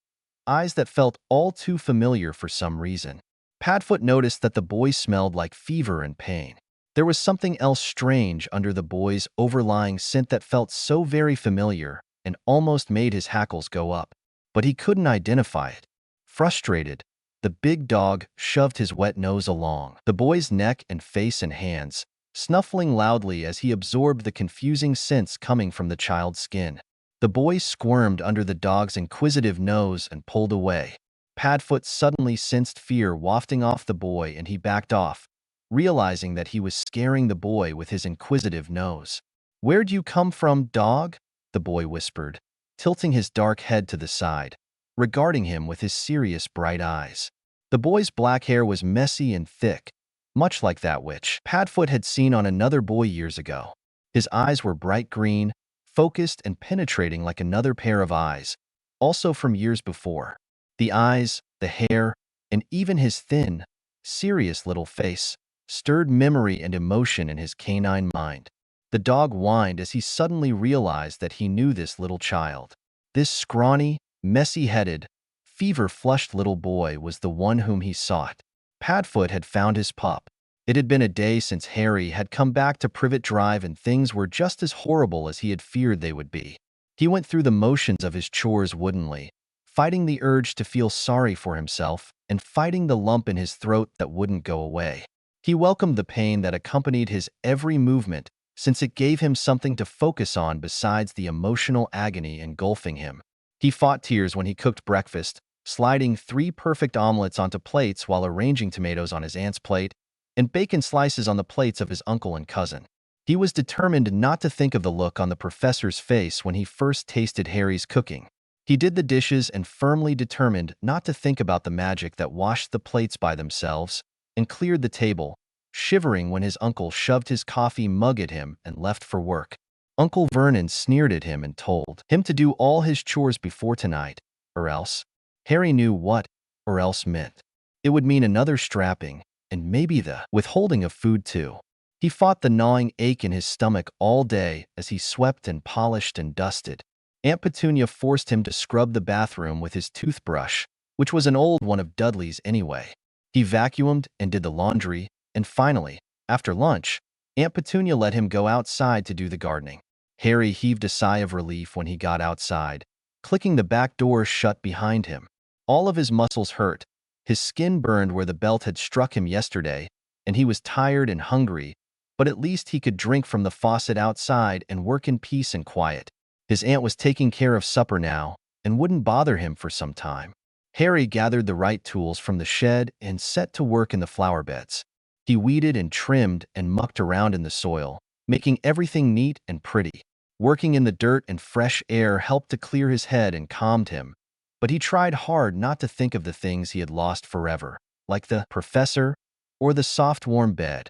that felt all too familiar for some reason. Padfoot noticed that the boy smelled like fever and pain. There was something else strange under the boy's overlying scent that felt so very familiar and almost made his hackles go up. But he couldn't identify it. Frustrated, the big dog shoved his wet nose along the boy's neck and face and hands, snuffling loudly as he absorbed the confusing scents coming from the child's skin. The boy squirmed under the dog's inquisitive nose and pulled away. Padfoot suddenly sensed fear wafting off the boy, and he backed off, realizing that he was scaring the boy with his inquisitive nose. "Where'd you come from, dog?" the boy whispered, tilting his dark head to the side, regarding him with his serious bright eyes. The boy's black hair was messy and thick, much like that which Padfoot had seen on another boy years ago. His eyes were bright green, focused and penetrating like another pair of eyes, also from years before. The eyes, the hair, and even his thin, serious little face stirred memory and emotion in his canine mind. The dog whined as he suddenly realized that he knew this little child. This scrawny, messy-headed, fever-flushed little boy was the one whom he sought. Padfoot had found his pup. It had been a day since Harry had come back to Privet Drive, and things were just as horrible as he had feared they would be. He went through the motions of his chores woodenly, fighting the urge to feel sorry for himself and fighting the lump in his throat that wouldn't go away. He welcomed the pain that accompanied his every movement, since it gave him something to focus on besides the emotional agony engulfing him. He fought tears when he cooked breakfast, sliding 3 perfect omelets onto plates while arranging tomatoes on his aunt's plate and bacon slices on the plates of his uncle and cousin. He was determined not to think of the look on the professor's face when he first tasted Harry's cooking. He did the dishes and firmly determined not to think about the magic that washed the plates by themselves and cleared the table, shivering when his uncle shoved his coffee mug at him and left for work. Uncle Vernon sneered at him and told him to do all his chores before tonight, or else. Harry knew what or else meant. It would mean another strapping, and maybe the withholding of food too. He fought the gnawing ache in his stomach all day as he swept and polished and dusted. Aunt Petunia forced him to scrub the bathroom with his toothbrush, which was an old one of Dudley's anyway. He vacuumed and did the laundry, and finally, after lunch, Aunt Petunia let him go outside to do the gardening. Harry heaved a sigh of relief when he got outside, clicking the back door shut behind him. All of his muscles hurt, his skin burned where the belt had struck him yesterday, and he was tired and hungry, but at least he could drink from the faucet outside and work in peace and quiet. His aunt was taking care of supper now and wouldn't bother him for some time. Harry gathered the right tools from the shed and set to work in the flower beds. He weeded and trimmed and mucked around in the soil, making everything neat and pretty. Working in the dirt and fresh air helped to clear his head and calmed him, but he tried hard not to think of the things he had lost forever, like the professor, or the soft warm bed,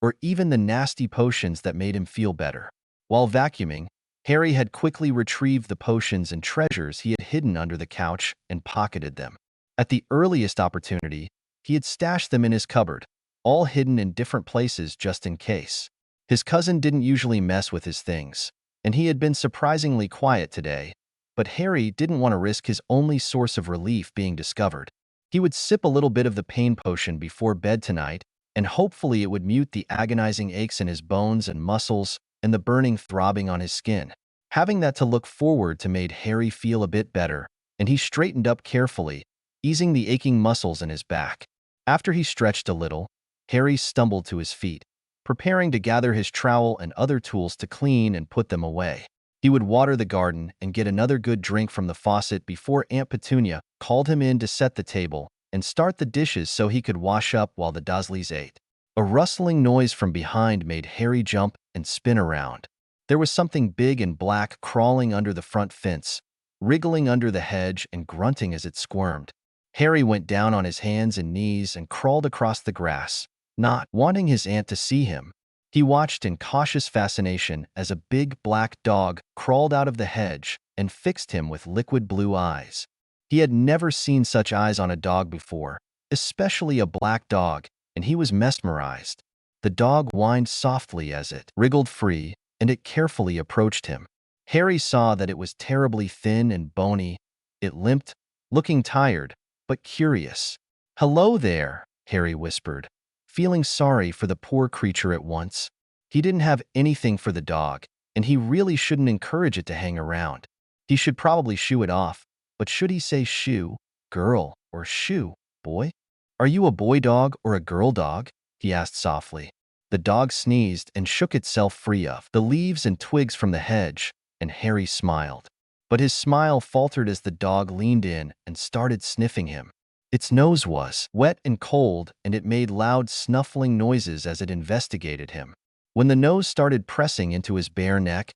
or even the nasty potions that made him feel better. While vacuuming, Harry had quickly retrieved the potions and treasures he had hidden under the couch and pocketed them. At the earliest opportunity, he had stashed them in his cupboard, all hidden in different places just in case. His cousin didn't usually mess with his things, and he had been surprisingly quiet today, but Harry didn't want to risk his only source of relief being discovered. He would sip a little bit of the pain potion before bed tonight, and hopefully it would mute the agonizing aches in his bones and muscles and the burning throbbing on his skin. Having that to look forward to made Harry feel a bit better, and he straightened up carefully, easing the aching muscles in his back. After he stretched a little, Harry stumbled to his feet, preparing to gather his trowel and other tools to clean and put them away. He would water the garden and get another good drink from the faucet before Aunt Petunia called him in to set the table and start the dishes so he could wash up while the Dursleys ate. A rustling noise from behind made Harry jump and spin around. There was something big and black crawling under the front fence, wriggling under the hedge and grunting as it squirmed. Harry went down on his hands and knees and crawled across the grass, not wanting his aunt to see him. He watched in cautious fascination as a big black dog crawled out of the hedge and fixed him with liquid blue eyes. He had never seen such eyes on a dog before, especially a black dog, and he was mesmerized. The dog whined softly as it wriggled free, and it carefully approached him. Harry saw that it was terribly thin and bony. It limped, looking tired, but curious. "Hello there," Harry whispered, feeling sorry for the poor creature at once. He didn't have anything for the dog, and he really shouldn't encourage it to hang around. He should probably shoo it off, but should he say shoo, girl, or shoo, boy? "Are you a boy dog or a girl dog?" he asked softly. The dog sneezed and shook itself free of the leaves and twigs from the hedge, and Harry smiled. But his smile faltered as the dog leaned in and started sniffing him. Its nose was wet and cold, and it made loud snuffling noises as it investigated him. When the nose started pressing into his bare neck,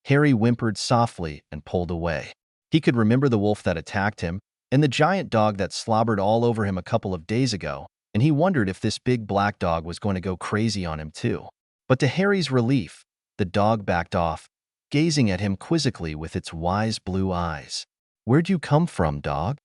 Harry whimpered softly and pulled away. He could remember the wolf that attacked him and the giant dog that slobbered all over him a couple of days ago, and he wondered if this big black dog was going to go crazy on him too. But to Harry's relief, the dog backed off, gazing at him quizzically with its wise blue eyes. "Where'd you come from, dog?"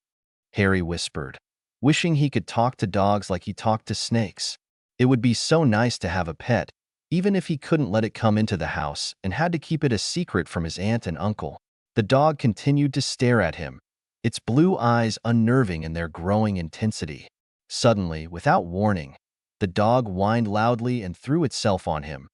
Harry whispered, wishing he could talk to dogs like he talked to snakes. It would be so nice to have a pet, even if he couldn't let it come into the house and had to keep it a secret from his aunt and uncle. The dog continued to stare at him, its blue eyes unnerving in their growing intensity. Suddenly, without warning, the dog whined loudly and threw itself on him,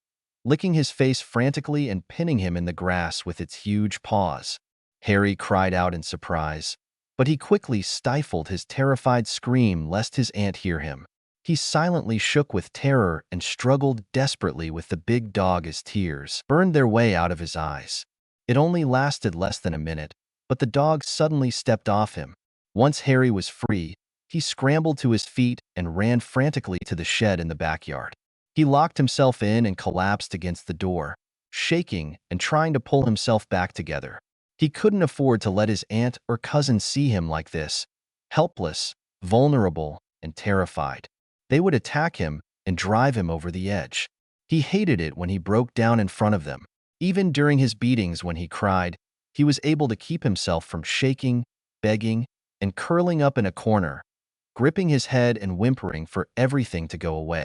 licking his face frantically and pinning him in the grass with its huge paws. Harry cried out in surprise, but he quickly stifled his terrified scream lest his aunt hear him. He silently shook with terror and struggled desperately with the big dog as tears burned their way out of his eyes. It only lasted less than a minute, but the dog suddenly stepped off him. Once Harry was free, he scrambled to his feet and ran frantically to the shed in the backyard. He locked himself in and collapsed against the door, shaking and trying to pull himself back together. He couldn't afford to let his aunt or cousin see him like this, helpless, vulnerable, and terrified. They would attack him, and drive him over the edge. He hated it when he broke down in front of them. Even during his beatings when he cried, he was able to keep himself from shaking, begging, and curling up in a corner, gripping his head and whimpering for everything to go away.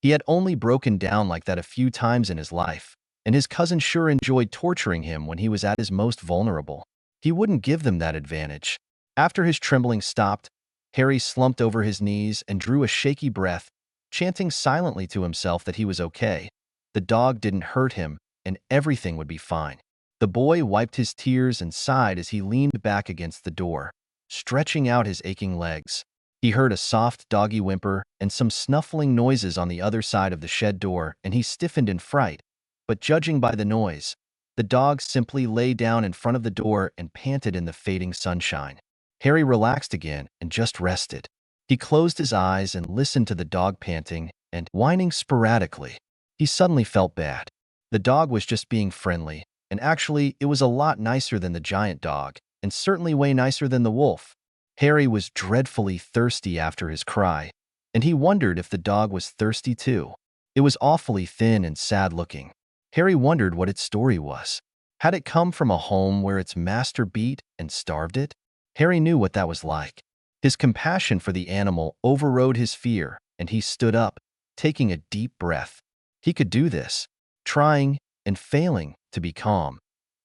He had only broken down like that a few times in his life, and his cousin sure enjoyed torturing him when he was at his most vulnerable. He wouldn't give them that advantage. After his trembling stopped, Harry slumped over his knees and drew a shaky breath, chanting silently to himself that he was okay. The dog didn't hurt him, and everything would be fine. The boy wiped his tears and sighed as he leaned back against the door, stretching out his aching legs. He heard a soft doggy whimper and some snuffling noises on the other side of the shed door, and he stiffened in fright. But judging by the noise, the dog simply lay down in front of the door and panted in the fading sunshine. Harry relaxed again and just rested. He closed his eyes and listened to the dog panting and whining sporadically. He suddenly felt bad. The dog was just being friendly, and actually it was a lot nicer than the giant dog, and certainly way nicer than the wolf. Harry was dreadfully thirsty after his cry, and he wondered if the dog was thirsty too. It was awfully thin and sad-looking. Harry wondered what its story was. Had it come from a home where its master beat and starved it? Harry knew what that was like. His compassion for the animal overrode his fear, and he stood up, taking a deep breath. He could do this, trying and failing to be calm.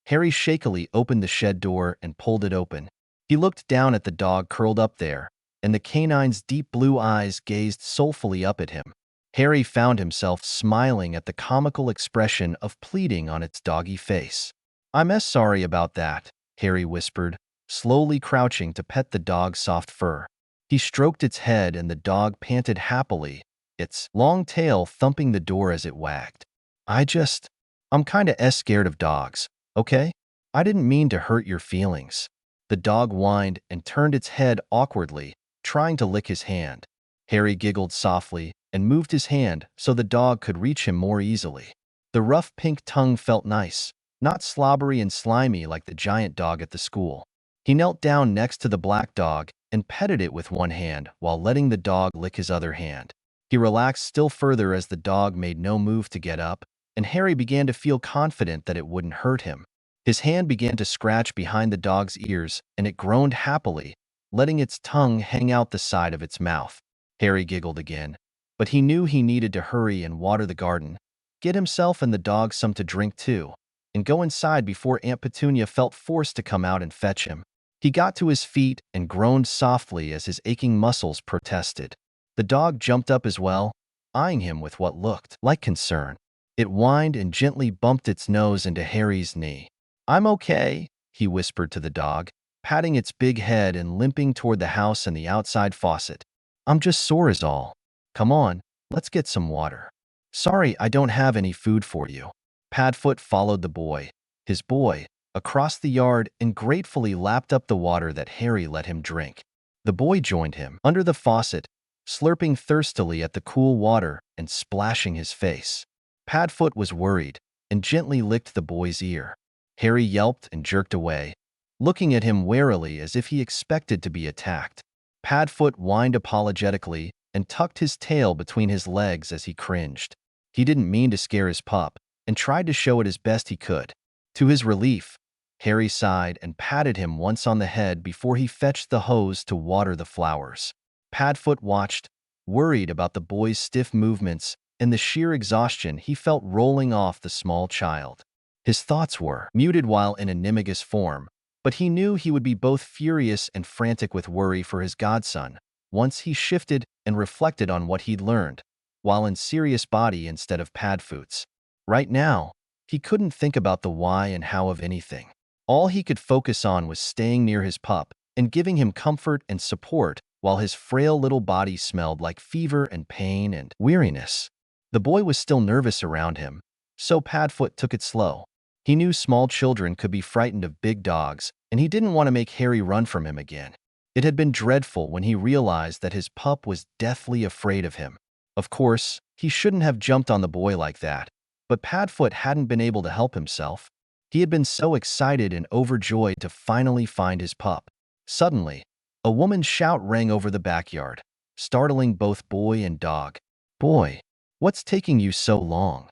Harry shakily opened the shed door and pulled it open. He looked down at the dog curled up there, and the canine's deep blue eyes gazed soulfully up at him. Harry found himself smiling at the comical expression of pleading on its doggy face. "I'm sorry about that," Harry whispered, slowly crouching to pet the dog's soft fur. He stroked its head and the dog panted happily, its long tail thumping the door as it wagged. I'm kinda scared of dogs, okay? I didn't mean to hurt your feelings." The dog whined and turned its head awkwardly, trying to lick his hand. Harry giggled softly and moved his hand so the dog could reach him more easily. The rough pink tongue felt nice, not slobbery and slimy like the giant dog at the school. He knelt down next to the black dog and petted it with one hand while letting the dog lick his other hand. He relaxed still further as the dog made no move to get up, and Harry began to feel confident that it wouldn't hurt him. His hand began to scratch behind the dog's ears, and it groaned happily, letting its tongue hang out the side of its mouth. Harry giggled again, but he knew he needed to hurry and water the garden, get himself and the dog some to drink too, and go inside before Aunt Petunia felt forced to come out and fetch him. He got to his feet and groaned softly as his aching muscles protested. The dog jumped up as well, eyeing him with what looked like concern. It whined and gently bumped its nose into Harry's knee. "I'm okay," he whispered to the dog, patting its big head and limping toward the house and the outside faucet. "I'm just sore is all. Come on, let's get some water." "Sorry, I don't have any food for you." Padfoot followed the boy, his boy, across the yard and gratefully lapped up the water that Harry let him drink. The boy joined him under the faucet, slurping thirstily at the cool water and splashing his face. Padfoot was worried and gently licked the boy's ear. Harry yelped and jerked away, looking at him warily as if he expected to be attacked. Padfoot whined apologetically and tucked his tail between his legs as he cringed. He didn't mean to scare his pup and tried to show it as best he could. To his relief, Harry sighed and patted him once on the head before he fetched the hose to water the flowers. Padfoot watched, worried about the boy's stiff movements and the sheer exhaustion he felt rolling off the small child. His thoughts were muted while in a animagus form, but he knew he would be both furious and frantic with worry for his godson once he shifted and reflected on what he'd learned, while in serious body instead of Padfoot's. Right now, he couldn't think about the why and how of anything. All he could focus on was staying near his pup and giving him comfort and support while his frail little body smelled like fever and pain and weariness. The boy was still nervous around him, so Padfoot took it slow. He knew small children could be frightened of big dogs, and he didn't want to make Harry run from him again. It had been dreadful when he realized that his pup was deathly afraid of him. Of course, he shouldn't have jumped on the boy like that, but Padfoot hadn't been able to help himself. He had been so excited and overjoyed to finally find his pup. Suddenly, a woman's shout rang over the backyard, startling both boy and dog. "Boy, What's taking you so long?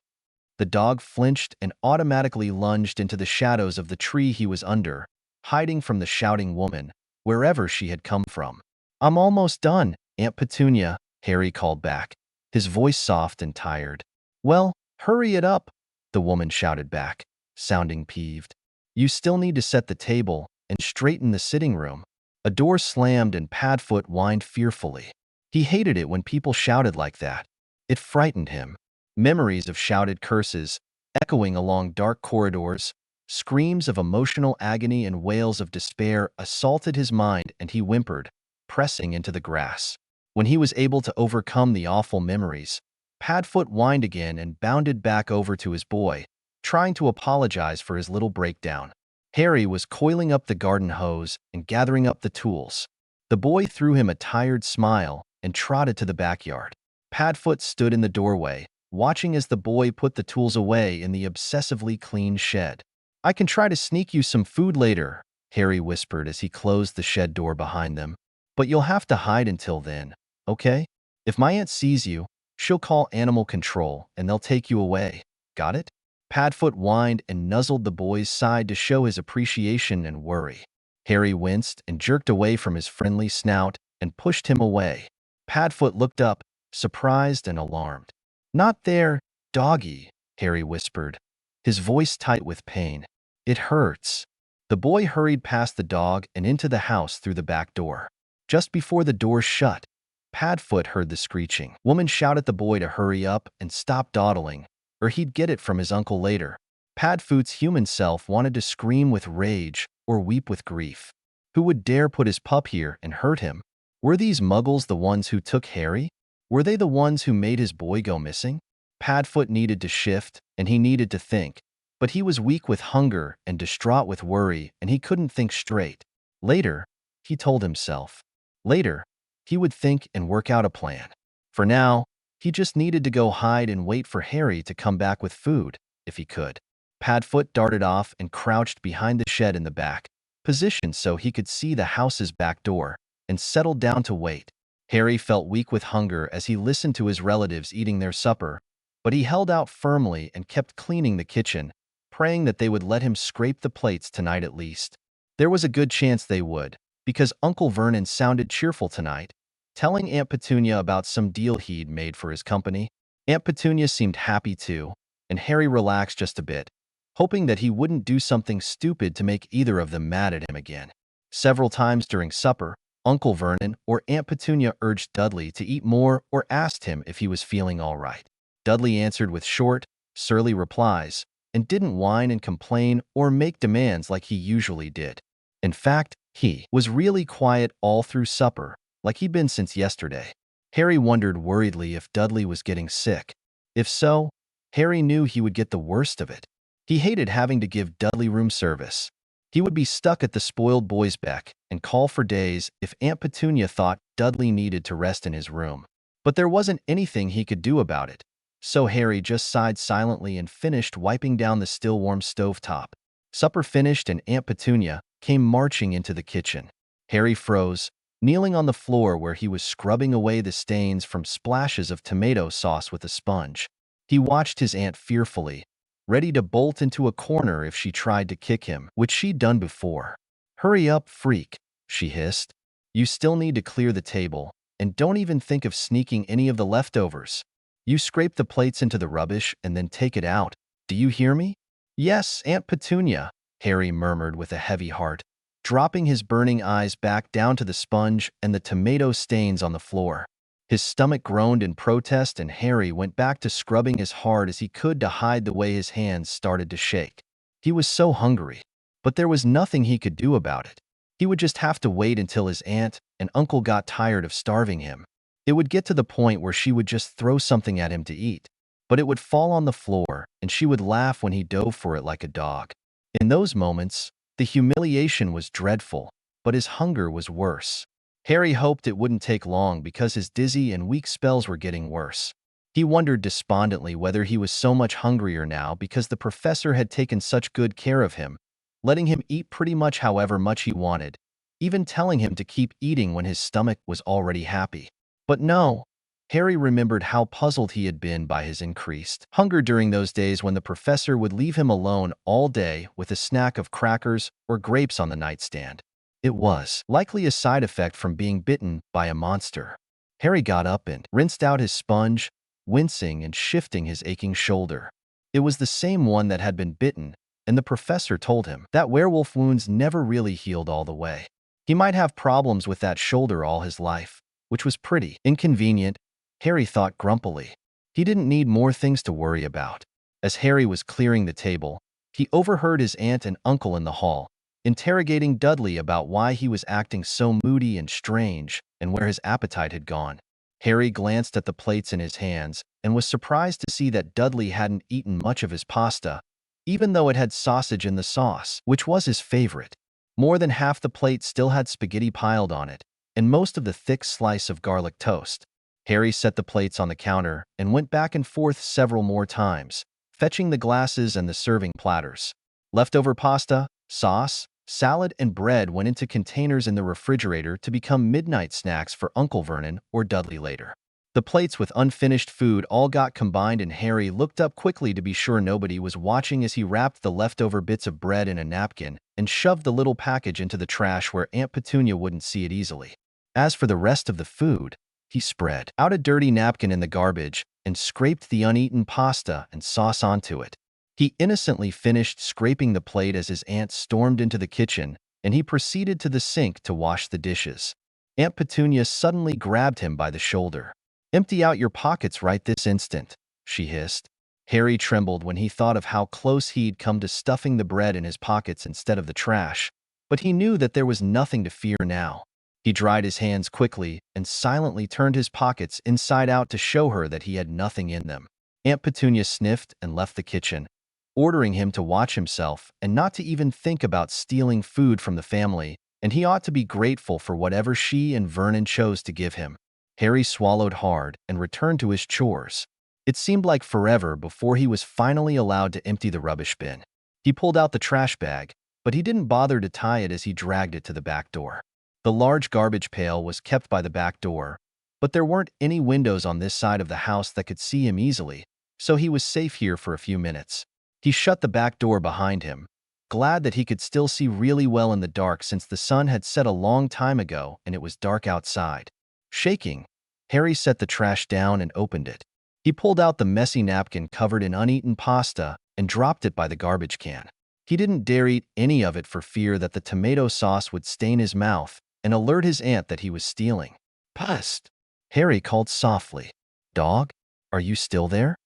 The dog flinched and automatically lunged into the shadows of the tree he was under, hiding from the shouting woman, wherever she had come from. I'm almost done, Aunt Petunia, Harry called back, his voice soft and tired. Well, hurry it up, the woman shouted back, sounding peeved. You still need to set the table and straighten the sitting room. A door slammed and Padfoot whined fearfully. He hated it when people shouted like that. It frightened him. Memories of shouted curses, echoing along dark corridors, screams of emotional agony and wails of despair assaulted his mind, and he whimpered, pressing into the grass. When he was able to overcome the awful memories, Padfoot whined again and bounded back over to his boy, trying to apologize for his little breakdown. Harry was coiling up the garden hose and gathering up the tools. The boy threw him a tired smile and trotted to the backyard. Padfoot stood in the doorway, watching as the boy put the tools away in the obsessively clean shed. I can try to sneak you some food later, Harry whispered as he closed the shed door behind them. But you'll have to hide until then, okay? If my aunt sees you, she'll call animal control and they'll take you away. Got it? Padfoot whined and nuzzled the boy's side to show his appreciation and worry. Harry winced and jerked away from his friendly snout and pushed him away. Padfoot looked up, surprised and alarmed. Not there, doggy, Harry whispered, his voice tight with pain. It hurts. The boy hurried past the dog and into the house through the back door. Just before the door shut, Padfoot heard the screeching. Woman shout at the boy to hurry up and stop dawdling, or he'd get it from his uncle later. Padfoot's human self wanted to scream with rage or weep with grief. Who would dare put his pup here and hurt him? Were these muggles the ones who took Harry? Were they the ones who made his boy go missing? Padfoot needed to shift, and he needed to think. But he was weak with hunger and distraught with worry, and he couldn't think straight. Later, he told himself. Later, he would think and work out a plan. For now, he just needed to go hide and wait for Harry to come back with food, if he could. Padfoot darted off and crouched behind the shed in the back, positioned so he could see the house's back door, and settled down to wait. Harry felt weak with hunger as he listened to his relatives eating their supper, but he held out firmly and kept cleaning the kitchen, praying that they would let him scrape the plates tonight at least. There was a good chance they would, because Uncle Vernon sounded cheerful tonight, telling Aunt Petunia about some deal he'd made for his company. Aunt Petunia seemed happy too, and Harry relaxed just a bit, hoping that he wouldn't do something stupid to make either of them mad at him again. Several times during supper, Uncle Vernon or Aunt Petunia urged Dudley to eat more or asked him if he was feeling all right. Dudley answered with short, surly replies and didn't whine and complain or make demands like he usually did. In fact, he was really quiet all through supper, like he'd been since yesterday. Harry wondered worriedly if Dudley was getting sick. If so, Harry knew he would get the worst of it. He hated having to give Dudley room service. He would be stuck at the spoiled boy's beck and call for days if Aunt Petunia thought Dudley needed to rest in his room. But there wasn't anything he could do about it, so Harry just sighed silently and finished wiping down the still-warm stovetop. Supper finished and Aunt Petunia came marching into the kitchen. Harry froze, kneeling on the floor where he was scrubbing away the stains from splashes of tomato sauce with a sponge. He watched his aunt fearfully, ready to bolt into a corner if she tried to kick him, which she'd done before. Hurry up, freak, she hissed. You still need to clear the table, and don't even think of sneaking any of the leftovers. You scrape the plates into the rubbish and then take it out. Do you hear me? Yes, Aunt Petunia, Harry murmured with a heavy heart, dropping his burning eyes back down to the sponge and the tomato stains on the floor. His stomach groaned in protest and Harry went back to scrubbing as hard as he could to hide the way his hands started to shake. He was so hungry, but there was nothing he could do about it. He would just have to wait until his aunt and uncle got tired of starving him. It would get to the point where she would just throw something at him to eat, but it would fall on the floor and she would laugh when he dove for it like a dog. In those moments, the humiliation was dreadful, but his hunger was worse. Harry hoped it wouldn't take long because his dizzy and weak spells were getting worse. He wondered despondently whether he was so much hungrier now because the professor had taken such good care of him, letting him eat pretty much however much he wanted, even telling him to keep eating when his stomach was already happy. But no, Harry remembered how puzzled he had been by his increased hunger during those days when the professor would leave him alone all day with a snack of crackers or grapes on the nightstand. It was likely a side effect from being bitten by a monster. Harry got up and rinsed out his sponge, wincing and shifting his aching shoulder. It was the same one that had been bitten, and the professor told him that werewolf wounds never really healed all the way. He might have problems with that shoulder all his life, which was pretty inconvenient, Harry thought grumpily. He didn't need more things to worry about. As Harry was clearing the table, he overheard his aunt and uncle in the hall, interrogating Dudley about why he was acting so moody and strange and where his appetite had gone. Harry glanced at the plates in his hands and was surprised to see that Dudley hadn't eaten much of his pasta, even though it had sausage in the sauce, which was his favorite. More than half the plate still had spaghetti piled on it, and most of the thick slice of garlic toast. Harry set the plates on the counter and went back and forth several more times, fetching the glasses and the serving platters. Leftover pasta, sauce, salad, and bread went into containers in the refrigerator to become midnight snacks for Uncle Vernon or Dudley later. The plates with unfinished food all got combined, and Harry looked up quickly to be sure nobody was watching as he wrapped the leftover bits of bread in a napkin and shoved the little package into the trash where Aunt Petunia wouldn't see it easily. As for the rest of the food, he spread out a dirty napkin in the garbage and scraped the uneaten pasta and sauce onto it. He innocently finished scraping the plate as his aunt stormed into the kitchen, and he proceeded to the sink to wash the dishes. Aunt Petunia suddenly grabbed him by the shoulder. "Empty out your pockets right this instant," she hissed. Harry trembled when he thought of how close he'd come to stuffing the bread in his pockets instead of the trash, but he knew that there was nothing to fear now. He dried his hands quickly and silently turned his pockets inside out to show her that he had nothing in them. Aunt Petunia sniffed and left the kitchen, ordering him to watch himself and not to even think about stealing food from the family, and he ought to be grateful for whatever she and Vernon chose to give him. Harry swallowed hard and returned to his chores. It seemed like forever before he was finally allowed to empty the rubbish bin. He pulled out the trash bag, but he didn't bother to tie it as he dragged it to the back door. The large garbage pail was kept by the back door, but there weren't any windows on this side of the house that could see him easily, so he was safe here for a few minutes. He shut the back door behind him, glad that he could still see really well in the dark since the sun had set a long time ago and it was dark outside. Shaking, Harry set the trash down and opened it. He pulled out the messy napkin covered in uneaten pasta and dropped it by the garbage can. He didn't dare eat any of it for fear that the tomato sauce would stain his mouth and alert his aunt that he was stealing. "Pust!" Harry called softly. "Dog, are you still there?"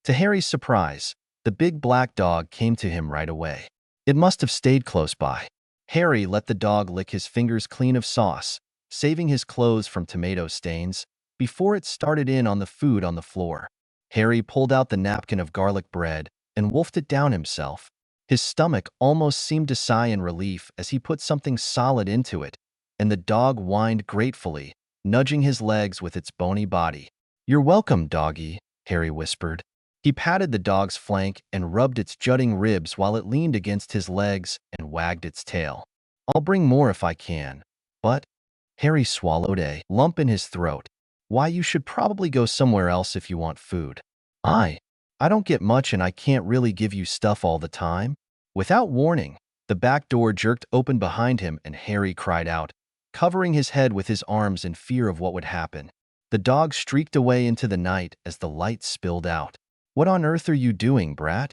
To Harry's surprise, the big black dog came to him right away. It must have stayed close by. Harry let the dog lick his fingers clean of sauce, saving his clothes from tomato stains, before it started in on the food on the floor. Harry pulled out the napkin of garlic bread and wolfed it down himself. His stomach almost seemed to sigh in relief as he put something solid into it, and the dog whined gratefully, nudging his legs with its bony body. "You're welcome, doggy," Harry whispered. He patted the dog's flank and rubbed its jutting ribs while it leaned against his legs and wagged its tail. "I'll bring more if I can, but—" Harry swallowed a lump in his throat. "Why, you should probably go somewhere else if you want food." I don't get much and I can't really give you stuff all the time." Without warning, the back door jerked open behind him and Harry cried out, covering his head with his arms in fear of what would happen. The dog streaked away into the night as the lights spilled out. "What on earth are you doing, brat?"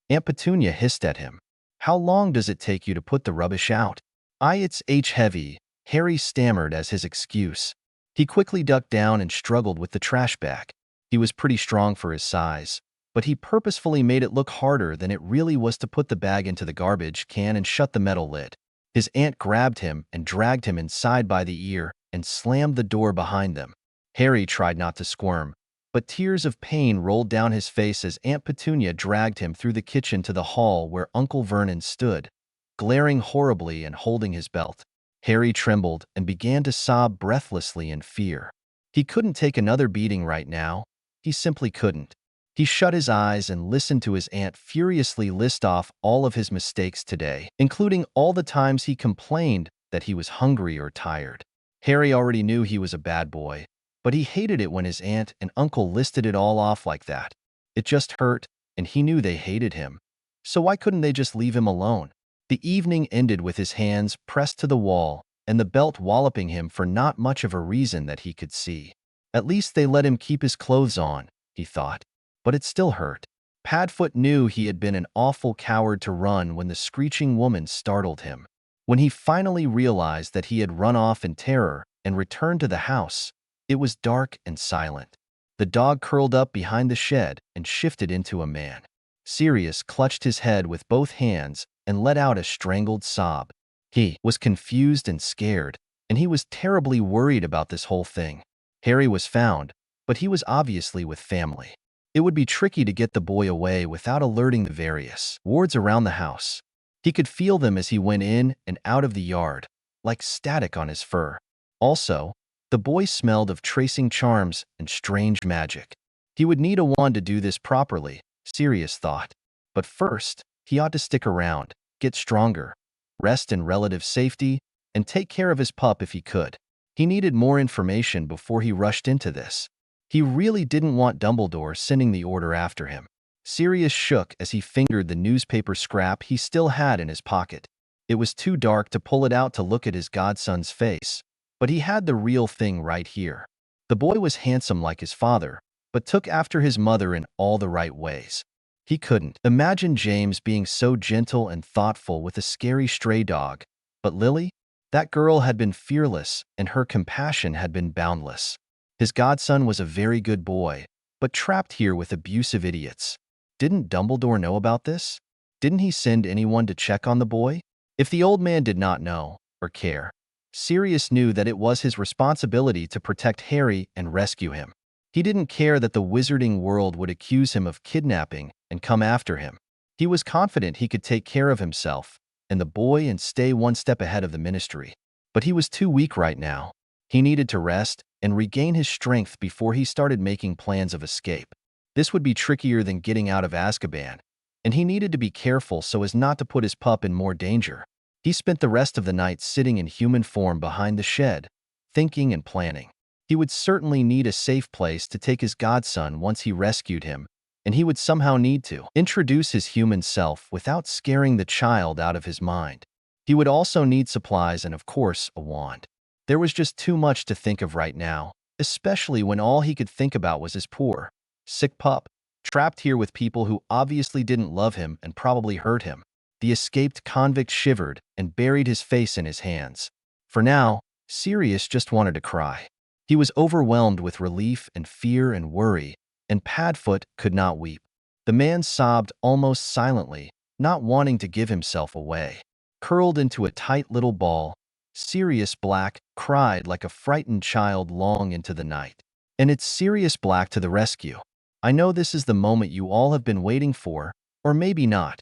Aunt Petunia hissed at him. "How long does it take you to put the rubbish out?" It's heavy," Harry stammered as his excuse. He quickly ducked down and struggled with the trash bag. He was pretty strong for his size, but he purposefully made it look harder than it really was to put the bag into the garbage can and shut the metal lid. His aunt grabbed him and dragged him inside by the ear and slammed the door behind them. Harry tried not to squirm, but tears of pain rolled down his face as Aunt Petunia dragged him through the kitchen to the hall where Uncle Vernon stood, glaring horribly and holding his belt. Harry trembled and began to sob breathlessly in fear. He couldn't take another beating right now. He simply couldn't. He shut his eyes and listened to his aunt furiously list off all of his mistakes today, including all the times he complained that he was hungry or tired. Harry already knew he was a bad boy, But he hated it when his aunt and uncle listed it all off like that. It just hurt, and he knew they hated him. So why couldn't they just leave him alone? The evening ended with his hands pressed to the wall and the belt walloping him for not much of a reason that he could see. At least they let him keep his clothes on, he thought. But it still hurt. Padfoot knew he had been an awful coward to run when the screeching woman startled him. When he finally realized that he had run off in terror and returned to the house, it was dark and silent. The dog curled up behind the shed and shifted into a man. Sirius clutched his head with both hands and let out a strangled sob. He was confused and scared, and he was terribly worried about this whole thing. Harry was found, but he was obviously with family. It would be tricky to get the boy away without alerting the various wards around the house. He could feel them as he went in and out of the yard, like static on his fur. Also, the boy smelled of tracing charms and strange magic. He would need a wand to do this properly, Sirius thought. But first, he ought to stick around, get stronger, rest in relative safety, and take care of his pup if he could. He needed more information before he rushed into this. He really didn't want Dumbledore sending the order after him. Sirius shook as he fingered the newspaper scrap he still had in his pocket. It was too dark to pull it out to look at his godson's face, but he had the real thing right here. The boy was handsome like his father, but took after his mother in all the right ways. He couldn't imagine James being so gentle and thoughtful with a scary stray dog. But Lily? That girl had been fearless, and her compassion had been boundless. His godson was a very good boy, but trapped here with abusive idiots. Didn't Dumbledore know about this? Didn't he send anyone to check on the boy? If the old man did not know, or care, Sirius knew that it was his responsibility to protect Harry and rescue him. He didn't care that the wizarding world would accuse him of kidnapping and come after him. He was confident he could take care of himself and the boy and stay one step ahead of the ministry. But he was too weak right now. He needed to rest and regain his strength before he started making plans of escape. This would be trickier than getting out of Azkaban, and he needed to be careful so as not to put his pup in more danger. He spent the rest of the night sitting in human form behind the shed, thinking and planning. He would certainly need a safe place to take his godson once he rescued him, and he would somehow need to introduce his human self without scaring the child out of his mind. He would also need supplies and, of course, a wand. There was just too much to think of right now, especially when all he could think about was his poor, sick pup, trapped here with people who obviously didn't love him and probably hurt him. The escaped convict shivered and buried his face in his hands. For now, Sirius just wanted to cry. He was overwhelmed with relief and fear and worry, and Padfoot could not weep. The man sobbed almost silently, not wanting to give himself away. Curled into a tight little ball, Sirius Black cried like a frightened child long into the night. And it's Sirius Black to the rescue. I know this is the moment you all have been waiting for, or maybe not,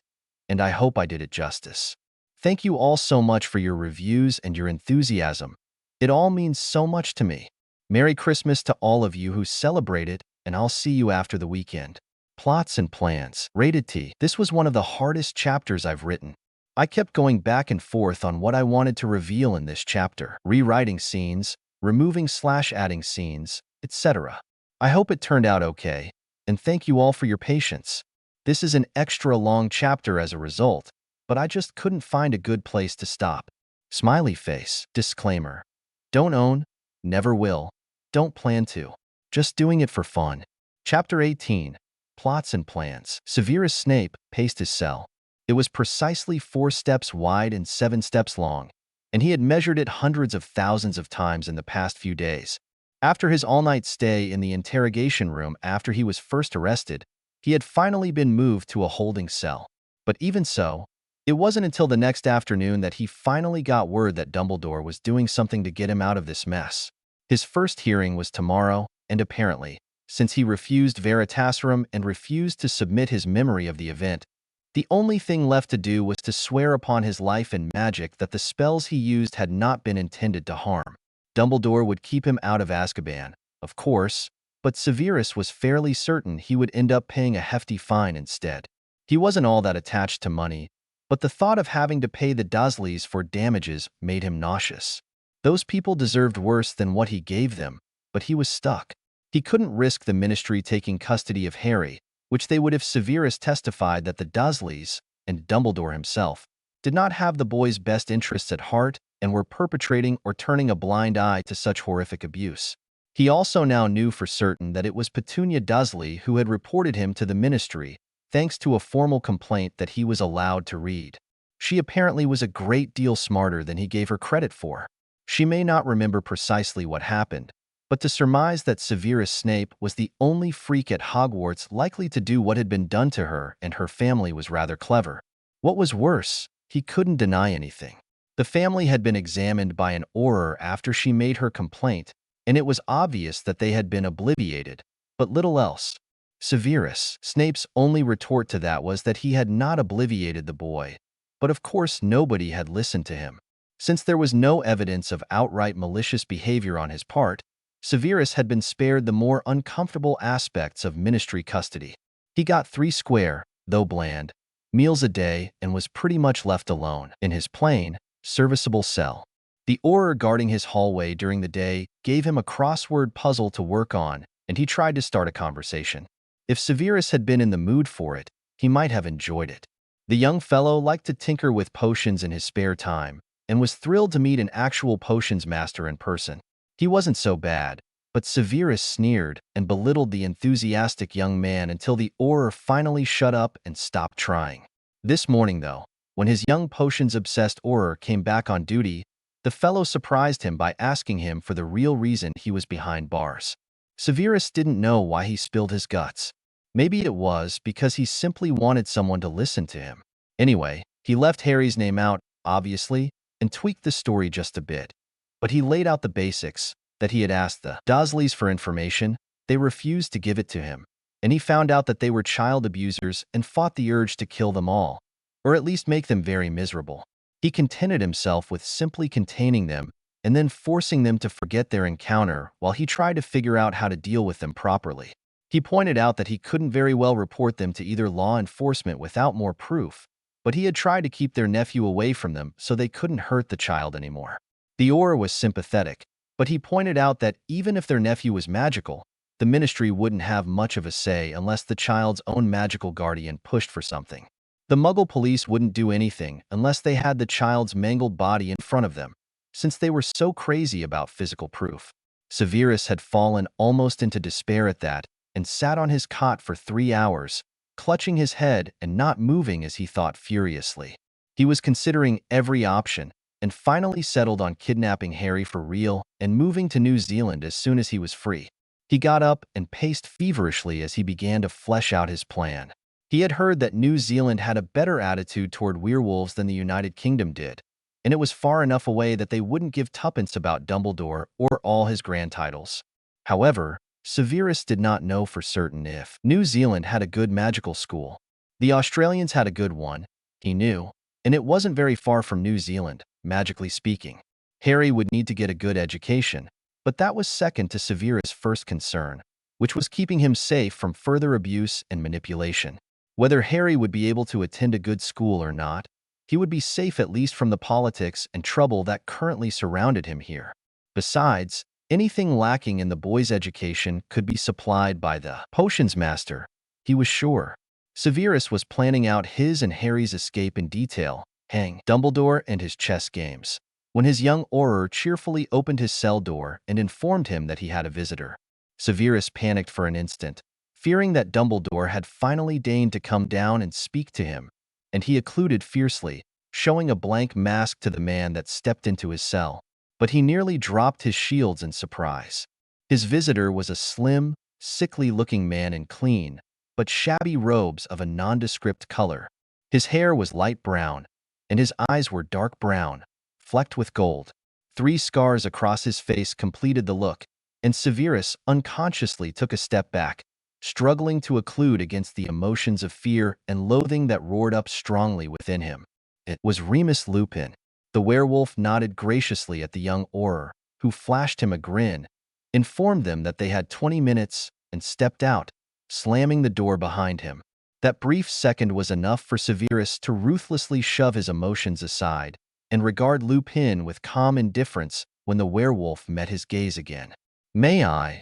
and I hope I did it justice. Thank you all so much for your reviews and your enthusiasm. It all means so much to me. Merry Christmas to all of you who celebrate it, and I'll see you after the weekend. Plots and plans. Rated T. This was one of the hardest chapters I've written. I kept going back and forth on what I wanted to reveal in this chapter, rewriting scenes, removing/adding scenes, etc. I hope it turned out okay, and thank you all for your patience. This is an extra long chapter as a result, but I just couldn't find a good place to stop. Smiley face. Disclaimer. Don't own, never will, don't plan to. Just doing it for fun. Chapter 18. Plots and Plans. Severus Snape paced his cell. It was precisely 4 steps wide and 7 steps long, and he had measured it hundreds of thousands of times in the past few days. After his all-night stay in the interrogation room after he was first arrested, he had finally been moved to a holding cell. But even so, it wasn't until the next afternoon that he finally got word that Dumbledore was doing something to get him out of this mess. His first hearing was tomorrow, and apparently, since he refused Veritaserum and refused to submit his memory of the event, the only thing left to do was to swear upon his life and magic that the spells he used had not been intended to harm. Dumbledore would keep him out of Azkaban, of course, but Severus was fairly certain he would end up paying a hefty fine instead. He wasn't all that attached to money, but the thought of having to pay the Dursleys for damages made him nauseous. Those people deserved worse than what he gave them, but he was stuck. He couldn't risk the ministry taking custody of Harry, which they would if Severus testified that the Dursleys, and Dumbledore himself, did not have the boy's best interests at heart and were perpetrating or turning a blind eye to such horrific abuse. He also now knew for certain that it was Petunia Dursley who had reported him to the ministry, thanks to a formal complaint that he was allowed to read. She apparently was a great deal smarter than he gave her credit for. She may not remember precisely what happened, but to surmise that Severus Snape was the only freak at Hogwarts likely to do what had been done to her and her family was rather clever. What was worse, he couldn't deny anything. The family had been examined by an Auror after she made her complaint, and it was obvious that they had been obliviated, but little else. Severus Snape's only retort to that was that he had not obliviated the boy, but of course nobody had listened to him. Since there was no evidence of outright malicious behavior on his part, Severus had been spared the more uncomfortable aspects of ministry custody. He got 3 square, though bland, meals a day and was pretty much left alone in his plain, serviceable cell. The Auror guarding his hallway during the day gave him a crossword puzzle to work on, and he tried to start a conversation. If Severus had been in the mood for it, he might have enjoyed it. The young fellow liked to tinker with potions in his spare time, and was thrilled to meet an actual potions master in person. He wasn't so bad, but Severus sneered and belittled the enthusiastic young man until the Auror finally shut up and stopped trying. This morning, though, when his young potions-obsessed Auror came back on duty, the fellow surprised him by asking him for the real reason he was behind bars. Severus didn't know why he spilled his guts. Maybe it was because he simply wanted someone to listen to him. Anyway, he left Harry's name out, obviously, and tweaked the story just a bit. But he laid out the basics, that he had asked the Dursleys for information, they refused to give it to him, and he found out that they were child abusers and fought the urge to kill them all, or at least make them very miserable. He contented himself with simply containing them and then forcing them to forget their encounter while he tried to figure out how to deal with them properly. He pointed out that he couldn't very well report them to either law enforcement without more proof, but he had tried to keep their nephew away from them so they couldn't hurt the child anymore. The Auror was sympathetic, but he pointed out that even if their nephew was magical, the ministry wouldn't have much of a say unless the child's own magical guardian pushed for something. The Muggle police wouldn't do anything unless they had the child's mangled body in front of them, since they were so crazy about physical proof. Severus had fallen almost into despair at that and sat on his cot for 3 hours, clutching his head and not moving as he thought furiously. He was considering every option and finally settled on kidnapping Harry for real and moving to New Zealand as soon as he was free. He got up and paced feverishly as he began to flesh out his plan. He had heard that New Zealand had a better attitude toward werewolves than the United Kingdom did, and it was far enough away that they wouldn't give tuppence about Dumbledore or all his grand titles. However, Severus did not know for certain if New Zealand had a good magical school. The Australians had a good one, he knew, and it wasn't very far from New Zealand, magically speaking. Harry would need to get a good education, but that was second to Severus' first concern, which was keeping him safe from further abuse and manipulation. Whether Harry would be able to attend a good school or not, he would be safe at least from the politics and trouble that currently surrounded him here. Besides, anything lacking in the boy's education could be supplied by the potions master, he was sure. Severus was planning out his and Harry's escape in detail, hang Dumbledore and his chess games, when his young Auror cheerfully opened his cell door and informed him that he had a visitor. Severus panicked for an instant, fearing that Dumbledore had finally deigned to come down and speak to him, and he occluded fiercely, showing a blank mask to the man that stepped into his cell. But he nearly dropped his shields in surprise. His visitor was a slim, sickly-looking man in clean, but shabby robes of a nondescript color. His hair was light brown, and his eyes were dark brown, flecked with gold. 3 scars across his face completed the look, and Severus unconsciously took a step back, struggling to occlude against the emotions of fear and loathing that roared up strongly within him. It was Remus Lupin. The werewolf nodded graciously at the young Auror, who flashed him a grin, informed them that they had 20 minutes, and stepped out, slamming the door behind him. That brief second was enough for Severus to ruthlessly shove his emotions aside and regard Lupin with calm indifference when the werewolf met his gaze again. May I?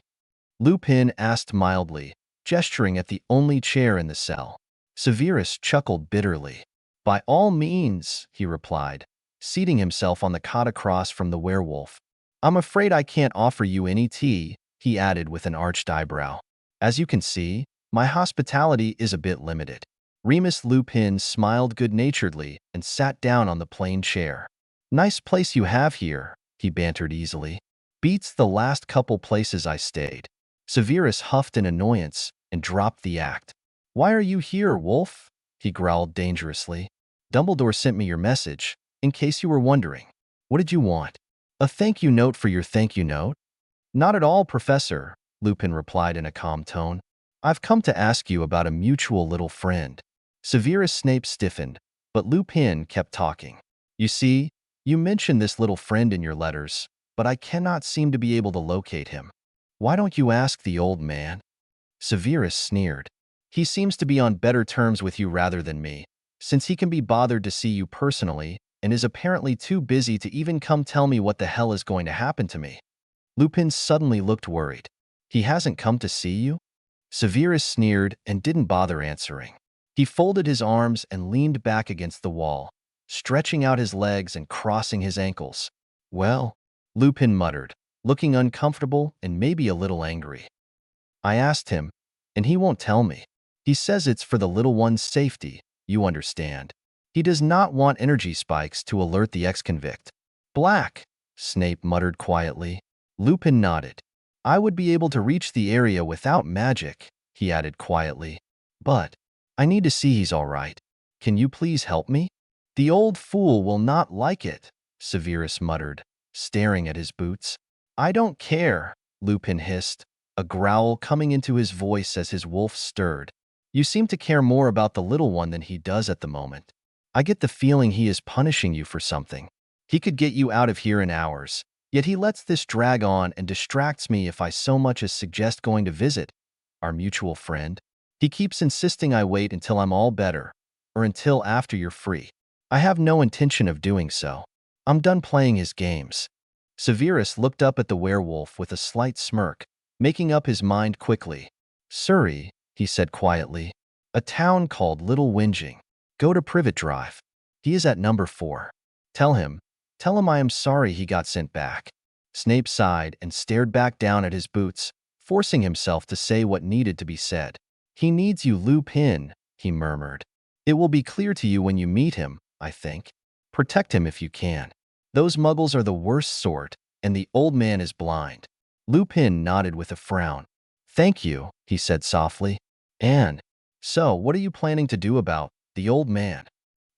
Lupin asked mildly, gesturing at the only chair in the cell. Severus chuckled bitterly. By all means, he replied, seating himself on the cot across from the werewolf. I'm afraid I can't offer you any tea, he added with an arched eyebrow. As you can see, my hospitality is a bit limited. Remus Lupin smiled good-naturedly and sat down on the plain chair. Nice place you have here, he bantered easily. Beats the last couple places I stayed. Severus huffed in annoyance and dropped the act. Why are you here, Wolf? He growled dangerously. Dumbledore sent me your message, in case you were wondering. What did you want? A thank you note for your thank you note? Not at all, Professor, Lupin replied in a calm tone. I've come to ask you about a mutual little friend. Severus Snape stiffened, but Lupin kept talking. You see, you mentioned this little friend in your letters, but I cannot seem to be able to locate him. Why don't you ask the old man? Severus sneered. He seems to be on better terms with you rather than me, since he can be bothered to see you personally and is apparently too busy to even come tell me what the hell is going to happen to me. Lupin suddenly looked worried. He hasn't come to see you? Severus sneered and didn't bother answering. He folded his arms and leaned back against the wall, stretching out his legs and crossing his ankles. Well, Lupin muttered, looking uncomfortable and maybe a little angry. I asked him, and he won't tell me. He says it's for the little one's safety, you understand. He does not want energy spikes to alert the ex-convict. Black, Snape muttered quietly. Lupin nodded. I would be able to reach the area without magic, he added quietly. But I need to see he's all right. Can you please help me? The old fool will not like it, Severus muttered, staring at his boots. I don't care, Lupin hissed, a growl coming into his voice as his wolf stirred. You seem to care more about the little one than he does at the moment. I get the feeling he is punishing you for something. He could get you out of here in hours, yet he lets this drag on and distracts me if I so much as suggest going to visit our mutual friend. He keeps insisting I wait until I'm all better, or until after you're free. I have no intention of doing so. I'm done playing his games. Severus looked up at the werewolf with a slight smirk, making up his mind quickly. Surrey, he said quietly, a town called Little Whinging. Go to Privet Drive. He is at number 4. Tell him I am sorry he got sent back. Snape sighed and stared back down at his boots, forcing himself to say what needed to be said. He needs you, Lupin, he murmured. It will be clear to you when you meet him, I think. Protect him if you can. Those muggles are the worst sort, and the old man is blind. Lupin nodded with a frown. Thank you, he said softly. And so, what are you planning to do about the old man?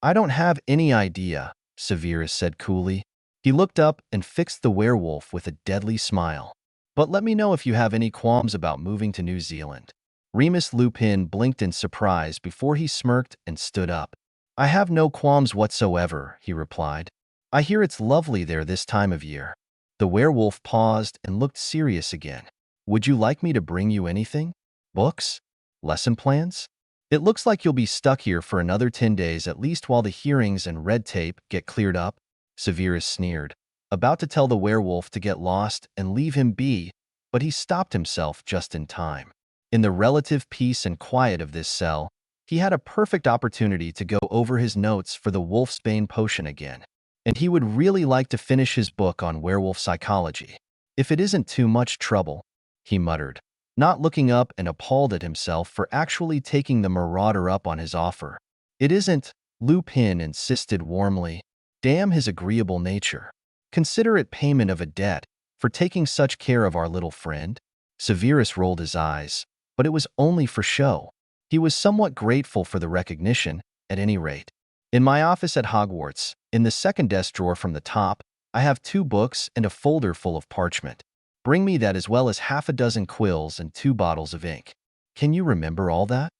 I don't have any idea, Severus said coolly. He looked up and fixed the werewolf with a deadly smile. But let me know if you have any qualms about moving to New Zealand. Remus Lupin blinked in surprise before he smirked and stood up. I have no qualms whatsoever, he replied. I hear it's lovely there this time of year. The werewolf paused and looked serious again. Would you like me to bring you anything? Books? Lesson plans? It looks like you'll be stuck here for another 10 days at least while the hearings and red tape get cleared up, Severus sneered, about to tell the werewolf to get lost and leave him be, but he stopped himself just in time. In the relative peace and quiet of this cell, he had a perfect opportunity to go over his notes for the Wolfsbane potion again, and he would really like to finish his book on werewolf psychology. If it isn't too much trouble, he muttered, not looking up and appalled at himself for actually taking the marauder up on his offer. It isn't, Lupin insisted warmly. Damn his agreeable nature. Consider it payment of a debt for taking such care of our little friend. Severus rolled his eyes, but it was only for show. He was somewhat grateful for the recognition, at any rate. In my office at Hogwarts, in the second desk drawer from the top, I have 2 books and a folder full of parchment. Bring me that as well as half a dozen quills and 2 bottles of ink. Can you remember all that?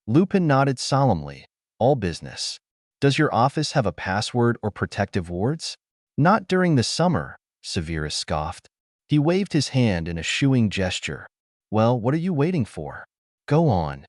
Lupin nodded solemnly. All business. Does your office have a password or protective wards? Not during the summer, Severus scoffed. He waved his hand in a shooing gesture. Well, what are you waiting for? Go on.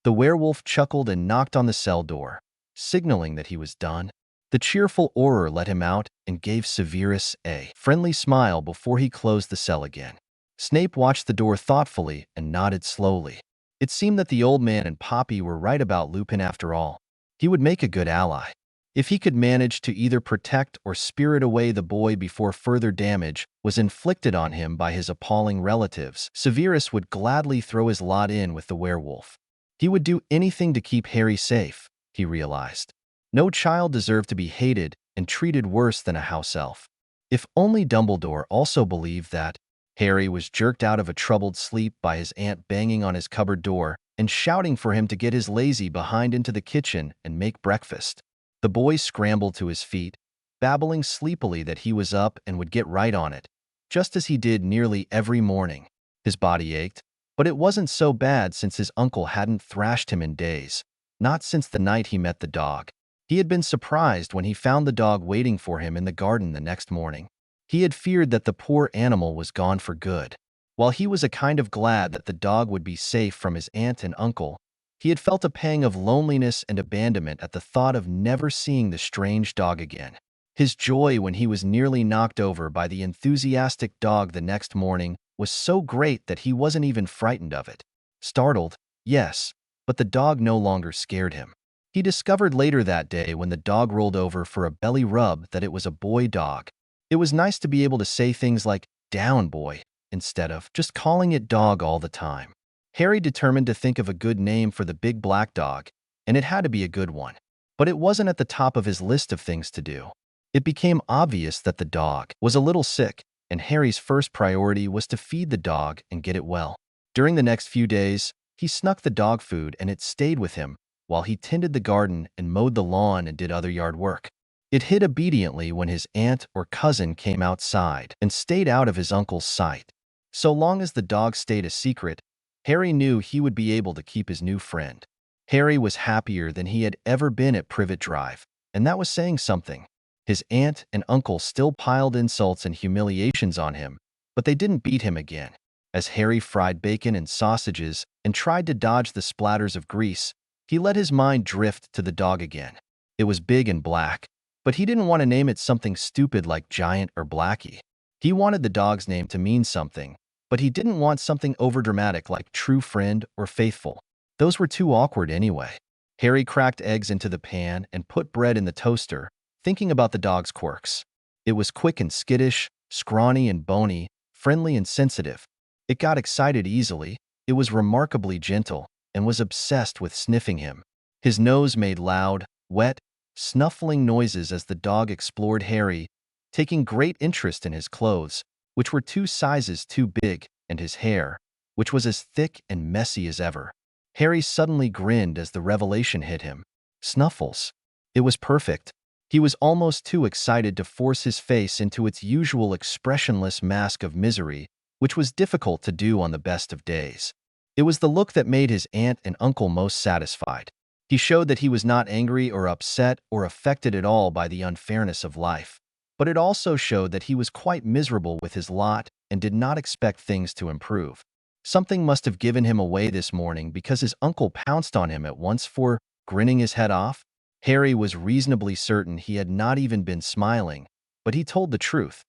The werewolf chuckled and knocked on the cell door, signaling that he was done. The cheerful Auror let him out and gave Severus a friendly smile before he closed the cell again. Snape watched the door thoughtfully and nodded slowly. It seemed that the old man and Poppy were right about Lupin after all. He would make a good ally. If he could manage to either protect or spirit away the boy before further damage was inflicted on him by his appalling relatives, Severus would gladly throw his lot in with the werewolf. He would do anything to keep Harry safe, he realized. No child deserved to be hated and treated worse than a house elf. If only Dumbledore also believed that. Harry was jerked out of a troubled sleep by his aunt banging on his cupboard door and shouting for him to get his lazy behind into the kitchen and make breakfast. The boy scrambled to his feet, babbling sleepily that he was up and would get right on it, just as he did nearly every morning. His body ached, but it wasn't so bad since his uncle hadn't thrashed him in days, not since the night he met the dog. He had been surprised when he found the dog waiting for him in the garden the next morning. He had feared that the poor animal was gone for good. While he was a kind of glad that the dog would be safe from his aunt and uncle, he had felt a pang of loneliness and abandonment at the thought of never seeing the strange dog again. His joy when he was nearly knocked over by the enthusiastic dog the next morning was so great that he wasn't even frightened of it. Startled, yes, but the dog no longer scared him. He discovered later that day when the dog rolled over for a belly rub that it was a boy dog. It was nice to be able to say things like, "Down, boy," instead of just calling it dog all the time. Harry determined to think of a good name for the big black dog, and it had to be a good one. But it wasn't at the top of his list of things to do. It became obvious that the dog was a little sick, and Harry's first priority was to feed the dog and get it well. During the next few days, he snuck the dog food and it stayed with him while he tended the garden and mowed the lawn and did other yard work. It hid obediently when his aunt or cousin came outside and stayed out of his uncle's sight. So long as the dog stayed a secret, Harry knew he would be able to keep his new friend. Harry was happier than he had ever been at Privet Drive, and that was saying something. His aunt and uncle still piled insults and humiliations on him, but they didn't beat him again. As Harry fried bacon and sausages and tried to dodge the splatters of grease, he let his mind drift to the dog again. It was big and black, but he didn't want to name it something stupid like Giant or Blackie. He wanted the dog's name to mean something, but he didn't want something overdramatic like True Friend or Faithful. Those were too awkward anyway. Harry cracked eggs into the pan and put bread in the toaster, thinking about the dog's quirks. It was quick and skittish, scrawny and bony, friendly and sensitive. It got excited easily, it was remarkably gentle, and was obsessed with sniffing him. His nose made loud, wet, snuffling noises as the dog explored Harry, taking great interest in his clothes, which were 2 sizes too big, and his hair, which was as thick and messy as ever. Harry suddenly grinned as the revelation hit him. Snuffles. It was perfect. He was almost too excited to force his face into its usual expressionless mask of misery, which was difficult to do on the best of days. It was the look that made his aunt and uncle most satisfied. He showed that he was not angry or upset or affected at all by the unfairness of life, but it also showed that he was quite miserable with his lot and did not expect things to improve. Something must have given him away this morning because his uncle pounced on him at once for grinning his head off. Harry was reasonably certain he had not even been smiling, but he told the truth,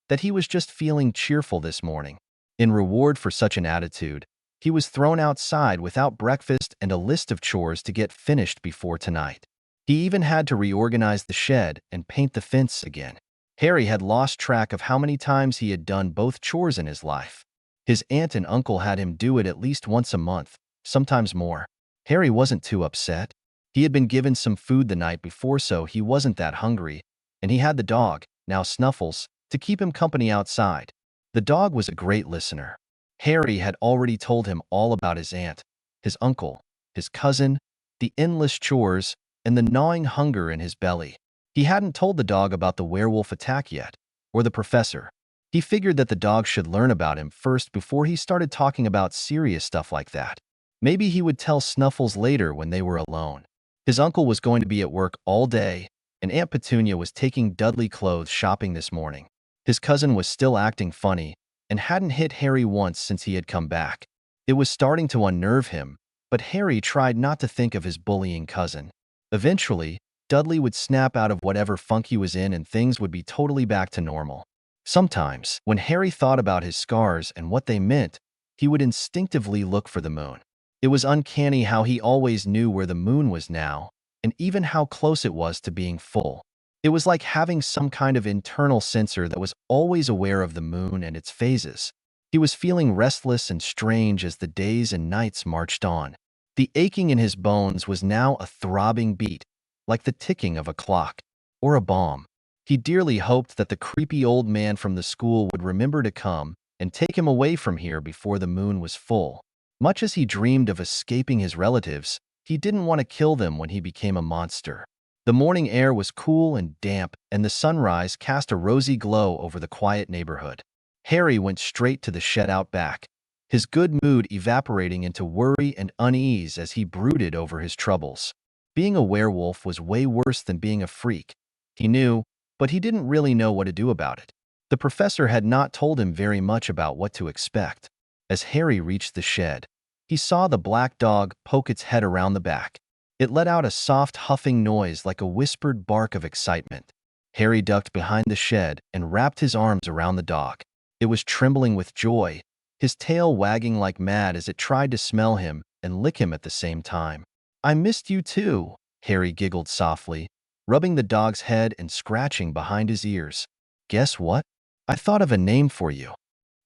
that he was just feeling cheerful this morning. In reward for such an attitude, he was thrown outside without breakfast and a list of chores to get finished before tonight. He even had to reorganize the shed and paint the fence again. Harry had lost track of how many times he had done both chores in his life. His aunt and uncle had him do it at least once a month, sometimes more. Harry wasn't too upset. He had been given some food the night before, so he wasn't that hungry, and he had the dog, now Snuffles, to keep him company outside. The dog was a great listener. Harry had already told him all about his aunt, his uncle, his cousin, the endless chores, and the gnawing hunger in his belly. He hadn't told the dog about the werewolf attack yet, or the professor. He figured that the dog should learn about him first before he started talking about serious stuff like that. Maybe he would tell Snuffles later when they were alone. His uncle was going to be at work all day, and Aunt Petunia was taking Dudley clothes shopping this morning. His cousin was still acting funny and hadn't hit Harry once since he had come back. It was starting to unnerve him, but Harry tried not to think of his bullying cousin. Eventually, Dudley would snap out of whatever funk he was in and things would be totally back to normal. Sometimes, when Harry thought about his scars and what they meant, he would instinctively look for the moon. It was uncanny how he always knew where the moon was now, and even how close it was to being full. It was like having some kind of internal sensor that was always aware of the moon and its phases. He was feeling restless and strange as the days and nights marched on. The aching in his bones was now a throbbing beat, like the ticking of a clock or a bomb. He dearly hoped that the creepy old man from the school would remember to come and take him away from here before the moon was full. Much as he dreamed of escaping his relatives, he didn't want to kill them when he became a monster. The morning air was cool and damp, and the sunrise cast a rosy glow over the quiet neighborhood. Harry went straight to the shed out back, his good mood evaporating into worry and unease as he brooded over his troubles. Being a werewolf was way worse than being a freak. He knew, but he didn't really know what to do about it. The professor had not told him very much about what to expect. As Harry reached the shed, he saw the black dog poke its head around the back. It let out a soft huffing noise like a whispered bark of excitement. Harry ducked behind the shed and wrapped his arms around the dog. It was trembling with joy, his tail wagging like mad as it tried to smell him and lick him at the same time. "I missed you too," Harry giggled softly, rubbing the dog's head and scratching behind his ears. "Guess what? I thought of a name for you,"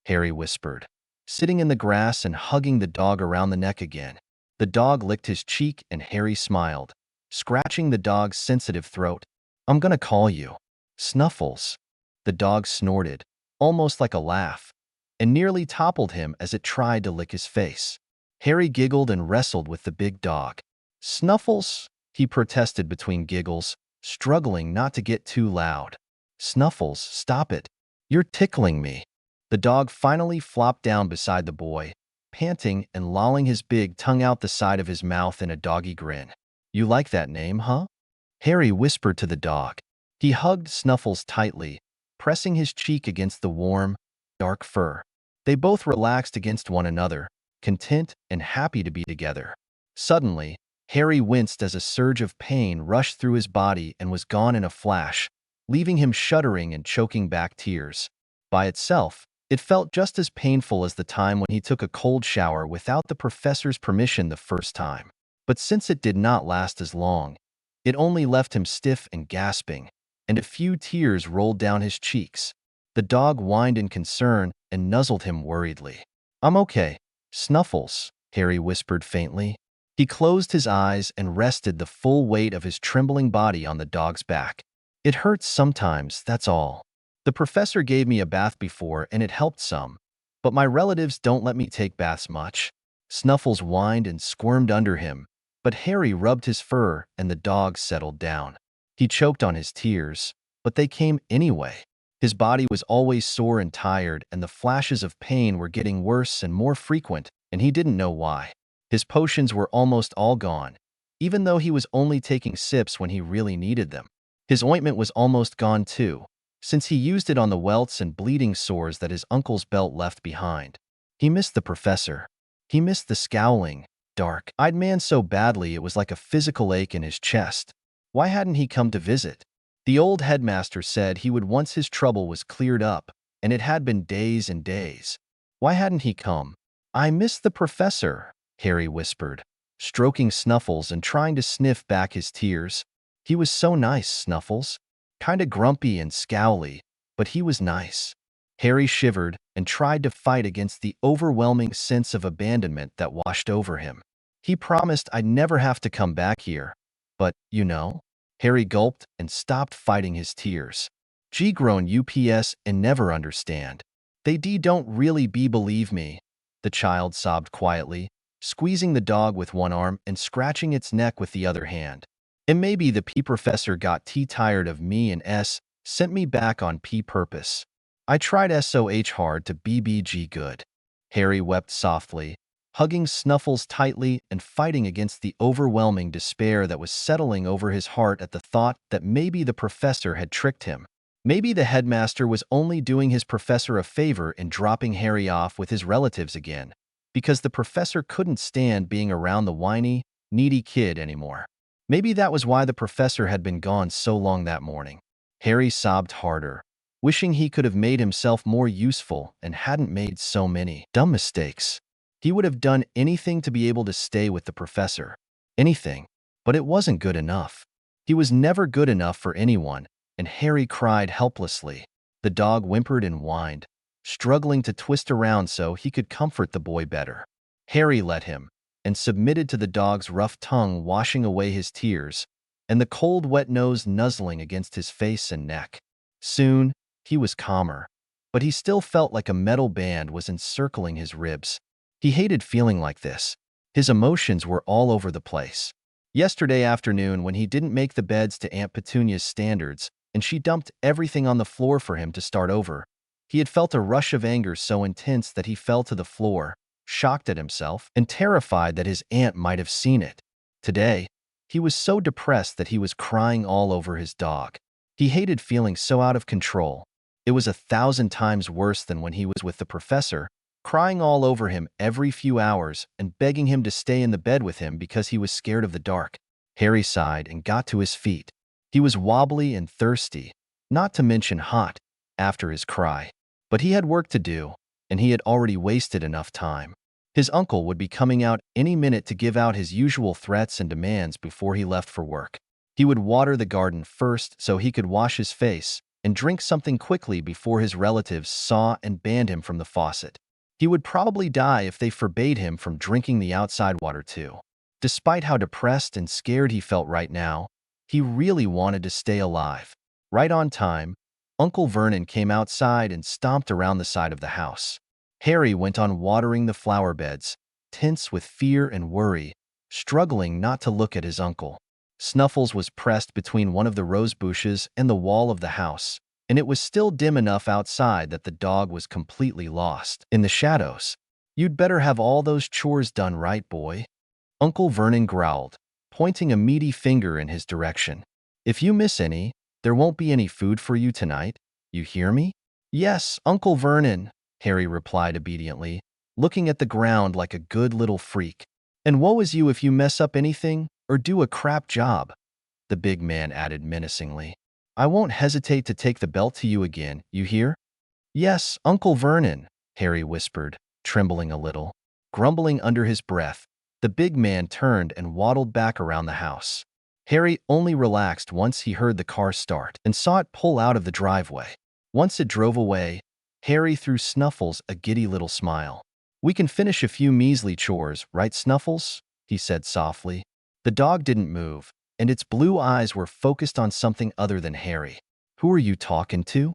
Harry whispered, sitting in the grass and hugging the dog around the neck again. The dog licked his cheek and Harry smiled, scratching the dog's sensitive throat. "I'm gonna call you Snuffles." The dog snorted, almost like a laugh, and nearly toppled him as it tried to lick his face. Harry giggled and wrestled with the big dog. "Snuffles," he protested between giggles, struggling not to get too loud. "Snuffles, stop it. You're tickling me." The dog finally flopped down beside the boy, panting and lolling his big tongue out the side of his mouth in a doggy grin. "You like that name, huh?" Harry whispered to the dog. He hugged Snuffles tightly, pressing his cheek against the warm, dark fur. They both relaxed against one another, content and happy to be together. Suddenly, Harry winced as a surge of pain rushed through his body and was gone in a flash, leaving him shuddering and choking back tears. By itself, it felt just as painful as the time when he took a cold shower without the professor's permission the first time. But since it did not last as long, it only left him stiff and gasping, and a few tears rolled down his cheeks. The dog whined in concern and nuzzled him worriedly. "I'm okay, Snuffles," Harry whispered faintly. He closed his eyes and rested the full weight of his trembling body on the dog's back. "It hurts sometimes, that's all. The professor gave me a bath before and it helped some, but my relatives don't let me take baths much." Snuffles whined and squirmed under him, but Harry rubbed his fur and the dog settled down. He choked on his tears, but they came anyway. His body was always sore and tired, and the flashes of pain were getting worse and more frequent, and he didn't know why. His potions were almost all gone, even though he was only taking sips when he really needed them. His ointment was almost gone too, since he used it on the welts and bleeding sores that his uncle's belt left behind. He missed the professor. He missed the scowling, dark-eyed man so badly it was like a physical ache in his chest. Why hadn't he come to visit? The old headmaster said he would once his trouble was cleared up, and it had been days and days. Why hadn't he come? "I miss the professor," Harry whispered, stroking Snuffles and trying to sniff back his tears. "He was so nice, Snuffles. Kinda grumpy and scowly, but he was nice." Harry shivered and tried to fight against the overwhelming sense of abandonment that washed over him. "He promised I'd never have to come back here, but, you know." Harry gulped and stopped fighting his tears. "G grown UPS and never understand. They don't really believe me," the child sobbed quietly, squeezing the dog with one arm and scratching its neck with the other hand. "And maybe the P professor got tired of me and sent me back on P purpose. I tried SOH hard to BBG good." Harry wept softly, hugging Snuffles tightly and fighting against the overwhelming despair that was settling over his heart at the thought that maybe the professor had tricked him. Maybe the headmaster was only doing his professor a favor in dropping Harry off with his relatives again, because the professor couldn't stand being around the whiny, needy kid anymore. Maybe that was why the professor had been gone so long that morning. Harry sobbed harder, wishing he could have made himself more useful and hadn't made so many dumb mistakes. He would have done anything to be able to stay with the professor. Anything. But it wasn't good enough. He was never good enough for anyone, and Harry cried helplessly. The dog whimpered and whined, struggling to twist around so he could comfort the boy better. Harry let him, and submitted to the dog's rough tongue washing away his tears, and the cold, wet nose nuzzling against his face and neck. Soon, he was calmer, but he still felt like a metal band was encircling his ribs. He hated feeling like this. His emotions were all over the place. Yesterday afternoon, when he didn't make the beds to Aunt Petunia's standards, and she dumped everything on the floor for him to start over, he had felt a rush of anger so intense that he fell to the floor, shocked at himself and terrified that his aunt might have seen it. Today, he was so depressed that he was crying all over his dog. He hated feeling so out of control. It was 1,000 times worse than when he was with the professor, crying all over him every few hours and begging him to stay in the bed with him because he was scared of the dark. Harry sighed and got to his feet. He was wobbly and thirsty, not to mention hot, after his cry. But he had work to do, and he had already wasted enough time. His uncle would be coming out any minute to give out his usual threats and demands before he left for work. He would water the garden first so he could wash his face and drink something quickly before his relatives saw and banned him from the faucet. He would probably die if they forbade him from drinking the outside water too. Despite how depressed and scared he felt right now, he really wanted to stay alive. Right on time, Uncle Vernon came outside and stomped around the side of the house. Harry went on watering the flower beds, tense with fear and worry, struggling not to look at his uncle. Snuffles was pressed between one of the rose bushes and the wall of the house, and it was still dim enough outside that the dog was completely lost in the shadows. "You'd better have all those chores done right, boy," Uncle Vernon growled, pointing a meaty finger in his direction. "If you miss any, there won't be any food for you tonight. You hear me?" "Yes, Uncle Vernon," Harry replied obediently, looking at the ground like a good little freak. "And woe is you if you mess up anything or do a crap job," the big man added menacingly. "I won't hesitate to take the belt to you again, you hear?" "Yes, Uncle Vernon," Harry whispered, trembling a little. Grumbling under his breath, the big man turned and waddled back around the house. Harry only relaxed once he heard the car start and saw it pull out of the driveway. Once it drove away, Harry threw Snuffles a giddy little smile. "We can finish a few measly chores, right, Snuffles?" he said softly. The dog didn't move, and its blue eyes were focused on something other than Harry. "Who are you talking to?"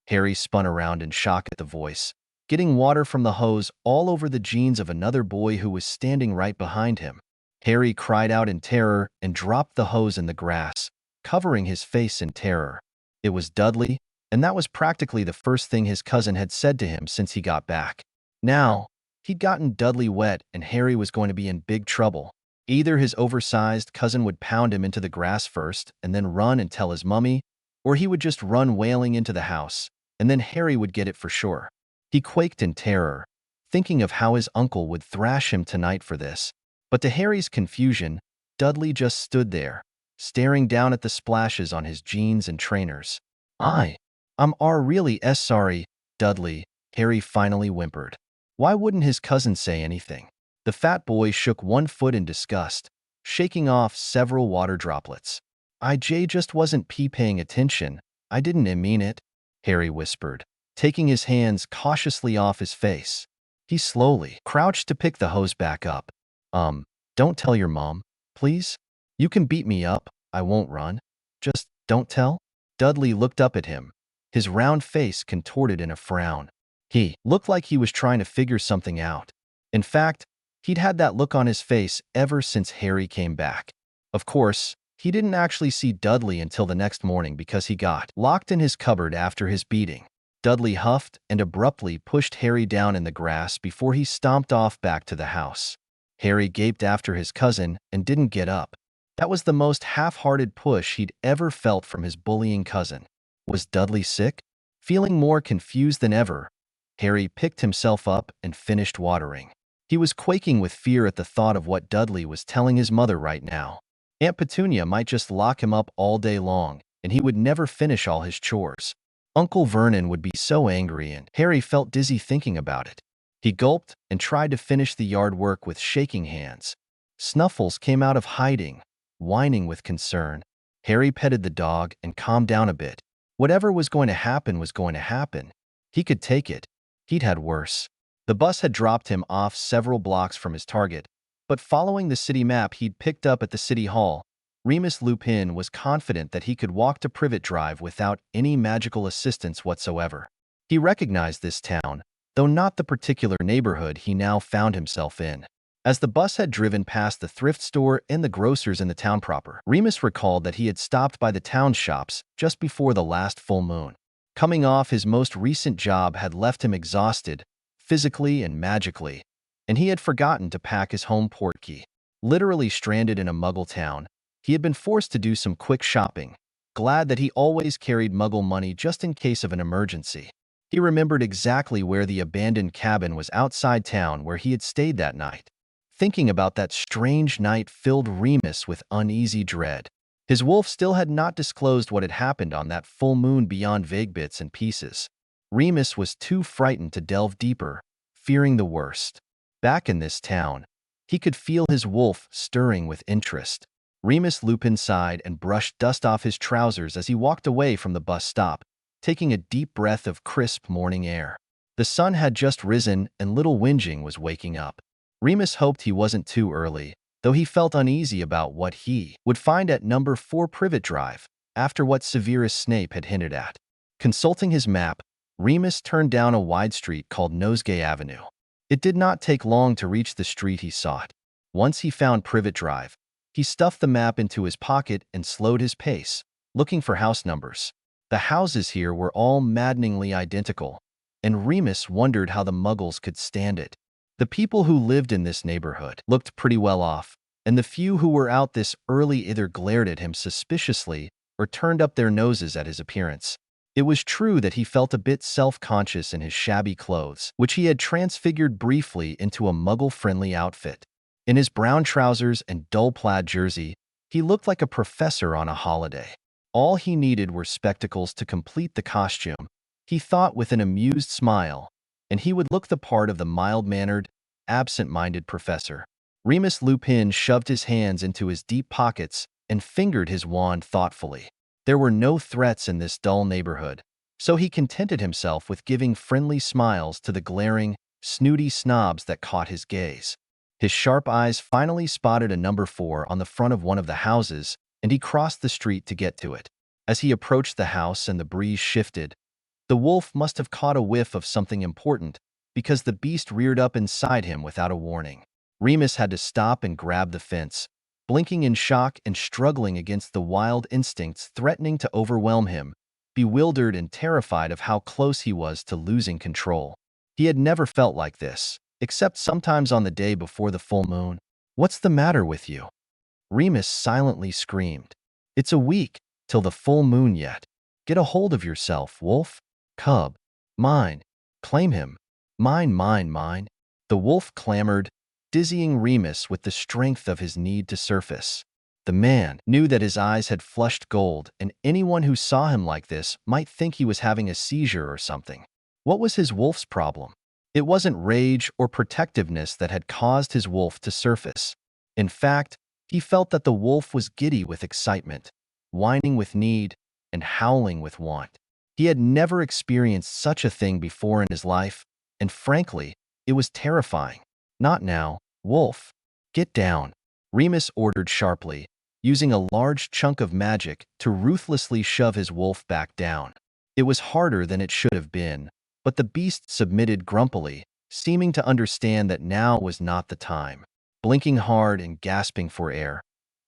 Harry spun around in shock at the voice, getting water from the hose all over the jeans of another boy who was standing right behind him. Harry cried out in terror and dropped the hose in the grass, covering his face in terror. It was Dudley, and that was practically the first thing his cousin had said to him since he got back. Now, he'd gotten Dudley wet and Harry was going to be in big trouble. Either his oversized cousin would pound him into the grass first and then run and tell his mummy, or he would just run wailing into the house, and then Harry would get it for sure. He quaked in terror, thinking of how his uncle would thrash him tonight for this. But to Harry's confusion, Dudley just stood there, staring down at the splashes on his jeans and trainers. I'm really sorry, Dudley," Harry finally whimpered. Why wouldn't his cousin say anything? The fat boy shook one foot in disgust, shaking off several water droplets. "I just wasn't paying attention. I didn't mean it," Harry whispered, taking his hands cautiously off his face. He slowly crouched to pick the hose back up. Don't tell your mom, please? You can beat me up, I won't run. Just don't tell?" Dudley looked up at him, his round face contorted in a frown. He looked like he was trying to figure something out. In fact, he'd had that look on his face ever since Harry came back. Of course, he didn't actually see Dudley until the next morning because he got locked in his cupboard after his beating. Dudley huffed and abruptly pushed Harry down in the grass before he stomped off back to the house. Harry gaped after his cousin and didn't get up. That was the most half-hearted push he'd ever felt from his bullying cousin. Was Dudley sick? Feeling more confused than ever, Harry picked himself up and finished watering. He was quaking with fear at the thought of what Dudley was telling his mother right now. Aunt Petunia might just lock him up all day long, and he would never finish all his chores. Uncle Vernon would be so angry, and Harry felt dizzy thinking about it. He gulped and tried to finish the yard work with shaking hands. Snuffles came out of hiding, whining with concern. Harry petted the dog and calmed down a bit. Whatever was going to happen was going to happen. He could take it. He'd had worse. The bus had dropped him off several blocks from his target, but following the city map he'd picked up at the city hall, Remus Lupin was confident that he could walk to Privet Drive without any magical assistance whatsoever. He recognized this town, though not the particular neighborhood he now found himself in. As the bus had driven past the thrift store and the grocers in the town proper, Remus recalled that he had stopped by the town shops just before the last full moon. Coming off his most recent job had left him exhausted, physically and magically, and he had forgotten to pack his home portkey. Literally stranded in a Muggle town, he had been forced to do some quick shopping, glad that he always carried Muggle money just in case of an emergency. He remembered exactly where the abandoned cabin was outside town where he had stayed that night. Thinking about that strange night filled Remus with uneasy dread. His wolf still had not disclosed what had happened on that full moon beyond vague bits and pieces. Remus was too frightened to delve deeper, fearing the worst. Back in this town, he could feel his wolf stirring with interest. Remus Lupin sighed and brushed dust off his trousers as he walked away from the bus stop, taking a deep breath of crisp morning air. The sun had just risen and little Whinging was waking up. Remus hoped he wasn't too early, though he felt uneasy about what he would find at number 4 Privet Drive, after what Severus Snape had hinted at. Consulting his map, Remus turned down a wide street called Nosegay Avenue. It did not take long to reach the street he sought. Once he found Privet Drive, he stuffed the map into his pocket and slowed his pace, looking for house numbers. The houses here were all maddeningly identical, and Remus wondered how the Muggles could stand it. The people who lived in this neighborhood looked pretty well off, and the few who were out this early either glared at him suspiciously or turned up their noses at his appearance. It was true that he felt a bit self-conscious in his shabby clothes, which he had transfigured briefly into a Muggle-friendly outfit. In his brown trousers and dull plaid jersey, he looked like a professor on a holiday. All he needed were spectacles to complete the costume, he thought with an amused smile, and he would look the part of the mild-mannered, absent-minded professor. Remus Lupin shoved his hands into his deep pockets and fingered his wand thoughtfully. There were no threats in this dull neighborhood, so he contented himself with giving friendly smiles to the glaring, snooty snobs that caught his gaze. His sharp eyes finally spotted a number 4 on the front of one of the houses, and he crossed the street to get to it. As he approached the house and the breeze shifted, the wolf must have caught a whiff of something important, because the beast reared up inside him without a warning. Remus had to stop and grab the fence, blinking in shock and struggling against the wild instincts threatening to overwhelm him, bewildered and terrified of how close he was to losing control. He had never felt like this, except sometimes on the day before the full moon. "What's the matter with you?" Remus silently screamed. "It's a week till the full moon yet. Get a hold of yourself, wolf. Cub. Mine. Claim him. Mine, mine, mine." The wolf clamored, dizzying Remus with the strength of his need to surface. The man knew that his eyes had flushed gold, and anyone who saw him like this might think he was having a seizure or something. What was his wolf's problem? It wasn't rage or protectiveness that had caused his wolf to surface. In fact, he felt that the wolf was giddy with excitement, whining with need, and howling with want. He had never experienced such a thing before in his life, and frankly, it was terrifying. "Not now, wolf. Get down," Remus ordered sharply, using a large chunk of magic to ruthlessly shove his wolf back down. It was harder than it should have been, but the beast submitted grumpily, seeming to understand that now was not the time. Blinking hard and gasping for air,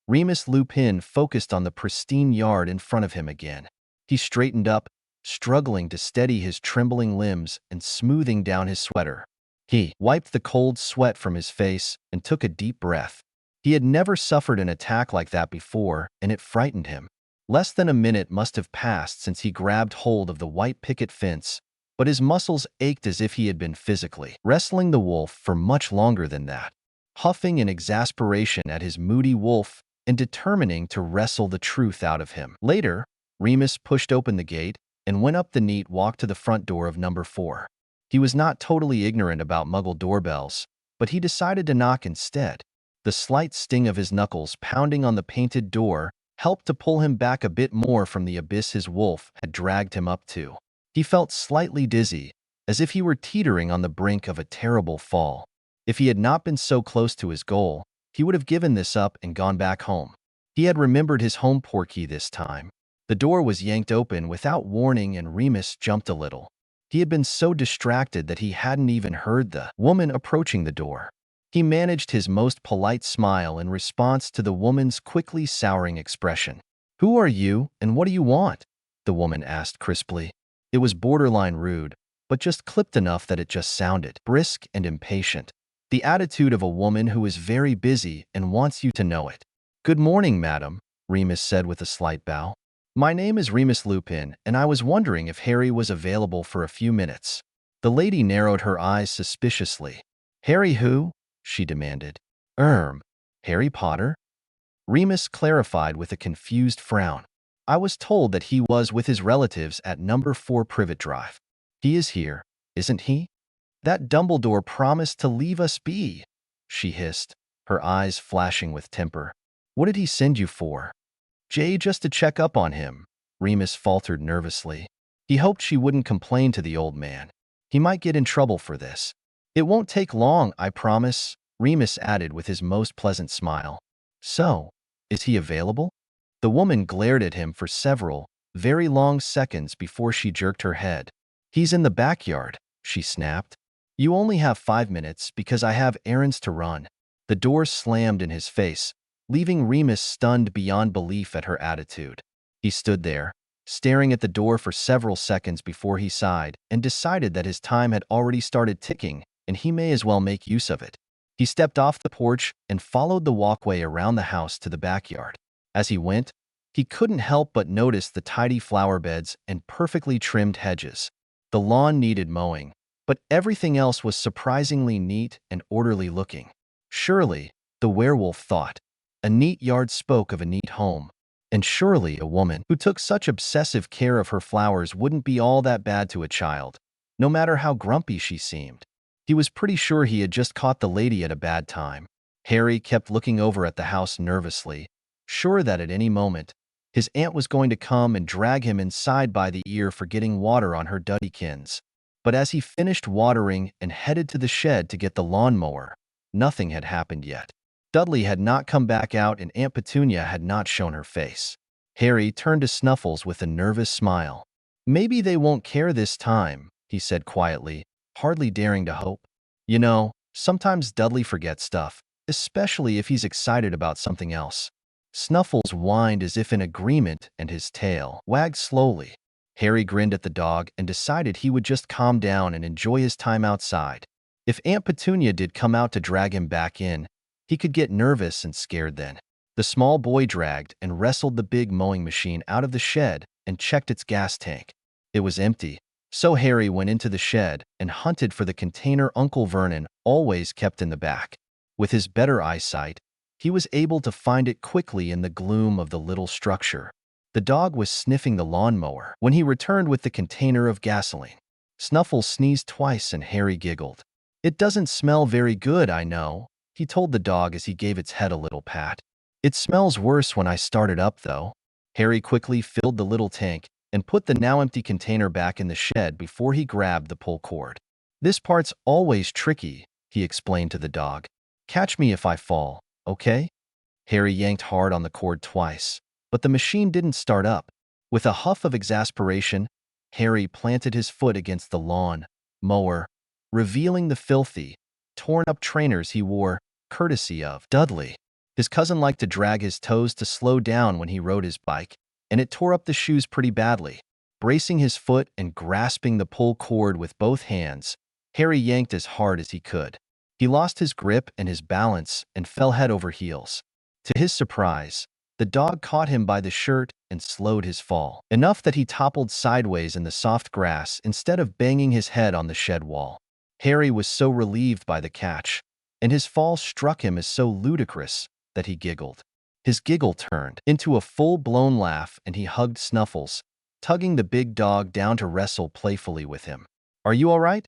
Remus Lupin focused on the pristine yard in front of him again. He straightened up, struggling to steady his trembling limbs and smoothing down his sweater. He wiped the cold sweat from his face and took a deep breath. He had never suffered an attack like that before, and it frightened him. Less than a minute must have passed since he grabbed hold of the white picket fence, but his muscles ached as if he had been physically wrestling the wolf for much longer than that. Huffing in exasperation at his moody wolf and determining to wrestle the truth out of him. Later, Remus pushed open the gate, and went up the neat walk to the front door of number 4. He was not totally ignorant about Muggle doorbells, but he decided to knock instead. The slight sting of his knuckles pounding on the painted door helped to pull him back a bit more from the abyss his wolf had dragged him up to. He felt slightly dizzy, as if he were teetering on the brink of a terrible fall. If he had not been so close to his goal, he would have given this up and gone back home. He had remembered his home portkey this time. The door was yanked open without warning and Remus jumped a little. He had been so distracted that he hadn't even heard the woman approaching the door. He managed his most polite smile in response to the woman's quickly souring expression. "Who are you and what do you want?" the woman asked crisply. It was borderline rude, but just clipped enough that it just sounded brisk and impatient. The attitude of a woman who is very busy and wants you to know it. "Good morning, madam," Remus said with a slight bow. "My name is Remus Lupin, and I was wondering if Harry was available for a few minutes." The lady narrowed her eyes suspiciously. "Harry who?" she demanded. Harry Potter?" Remus clarified with a confused frown. "I was told that he was with his relatives at number 4 Privet Drive." "He is here, isn't he?" "That Dumbledore promised to leave us be," she hissed, her eyes flashing with temper. "What did he send you for?" "Jay, just to check up on him," Remus faltered nervously. He hoped she wouldn't complain to the old man. He might get in trouble for this. "It won't take long, I promise," Remus added with his most pleasant smile. "So, is he available?" The woman glared at him for several, very long seconds before she jerked her head. "He's in the backyard," she snapped. "You only have 5 minutes because I have errands to run." The door slammed in his face, leaving Remus stunned beyond belief at her attitude. He stood there, staring at the door for several seconds before he sighed and decided that his time had already started ticking and he may as well make use of it. He stepped off the porch and followed the walkway around the house to the backyard. As he went, he couldn't help but notice the tidy flower beds and perfectly trimmed hedges. The lawn needed mowing, but everything else was surprisingly neat and orderly looking. Surely, the werewolf thought, a neat yard spoke of a neat home. And surely a woman who took such obsessive care of her flowers wouldn't be all that bad to a child, no matter how grumpy she seemed. He was pretty sure he had just caught the lady at a bad time. Harry kept looking over at the house nervously, sure that at any moment, his aunt was going to come and drag him inside by the ear for getting water on her duddykins. But as he finished watering and headed to the shed to get the lawnmower, nothing had happened yet. Dudley had not come back out and Aunt Petunia had not shown her face. Harry turned to Snuffles with a nervous smile. "Maybe they won't care this time," he said quietly, hardly daring to hope. "You know, sometimes Dudley forgets stuff, especially if he's excited about something else." Snuffles whined as if in agreement and his tail wagged slowly. Harry grinned at the dog and decided he would just calm down and enjoy his time outside. If Aunt Petunia did come out to drag him back in, he could get nervous and scared then. The small boy dragged and wrestled the big mowing machine out of the shed and checked its gas tank. It was empty, so Harry went into the shed and hunted for the container Uncle Vernon always kept in the back. With his better eyesight, he was able to find it quickly in the gloom of the little structure. The dog was sniffing the lawnmower when he returned with the container of gasoline. Snuffles sneezed twice and Harry giggled. "It doesn't smell very good, I know," he told the dog as he gave its head a little pat. "It smells worse when I start it up, though." Harry quickly filled the little tank and put the now empty container back in the shed before he grabbed the pull cord. "This part's always tricky," he explained to the dog. "Catch me if I fall, okay?" Harry yanked hard on the cord twice, but the machine didn't start up. With a huff of exasperation, Harry planted his foot against the lawn mower, revealing the filthy, torn-up trainers he wore, courtesy of Dudley. His cousin liked to drag his toes to slow down when he rode his bike, and it tore up the shoes pretty badly. Bracing his foot and grasping the pull cord with both hands, Harry yanked as hard as he could. He lost his grip and his balance and fell head over heels. To his surprise, the dog caught him by the shirt and slowed his fall, enough that he toppled sideways in the soft grass instead of banging his head on the shed wall. Harry was so relieved by the catch, and his fall struck him as so ludicrous that he giggled. His giggle turned into a full-blown laugh and he hugged Snuffles, tugging the big dog down to wrestle playfully with him. "Are you all right?"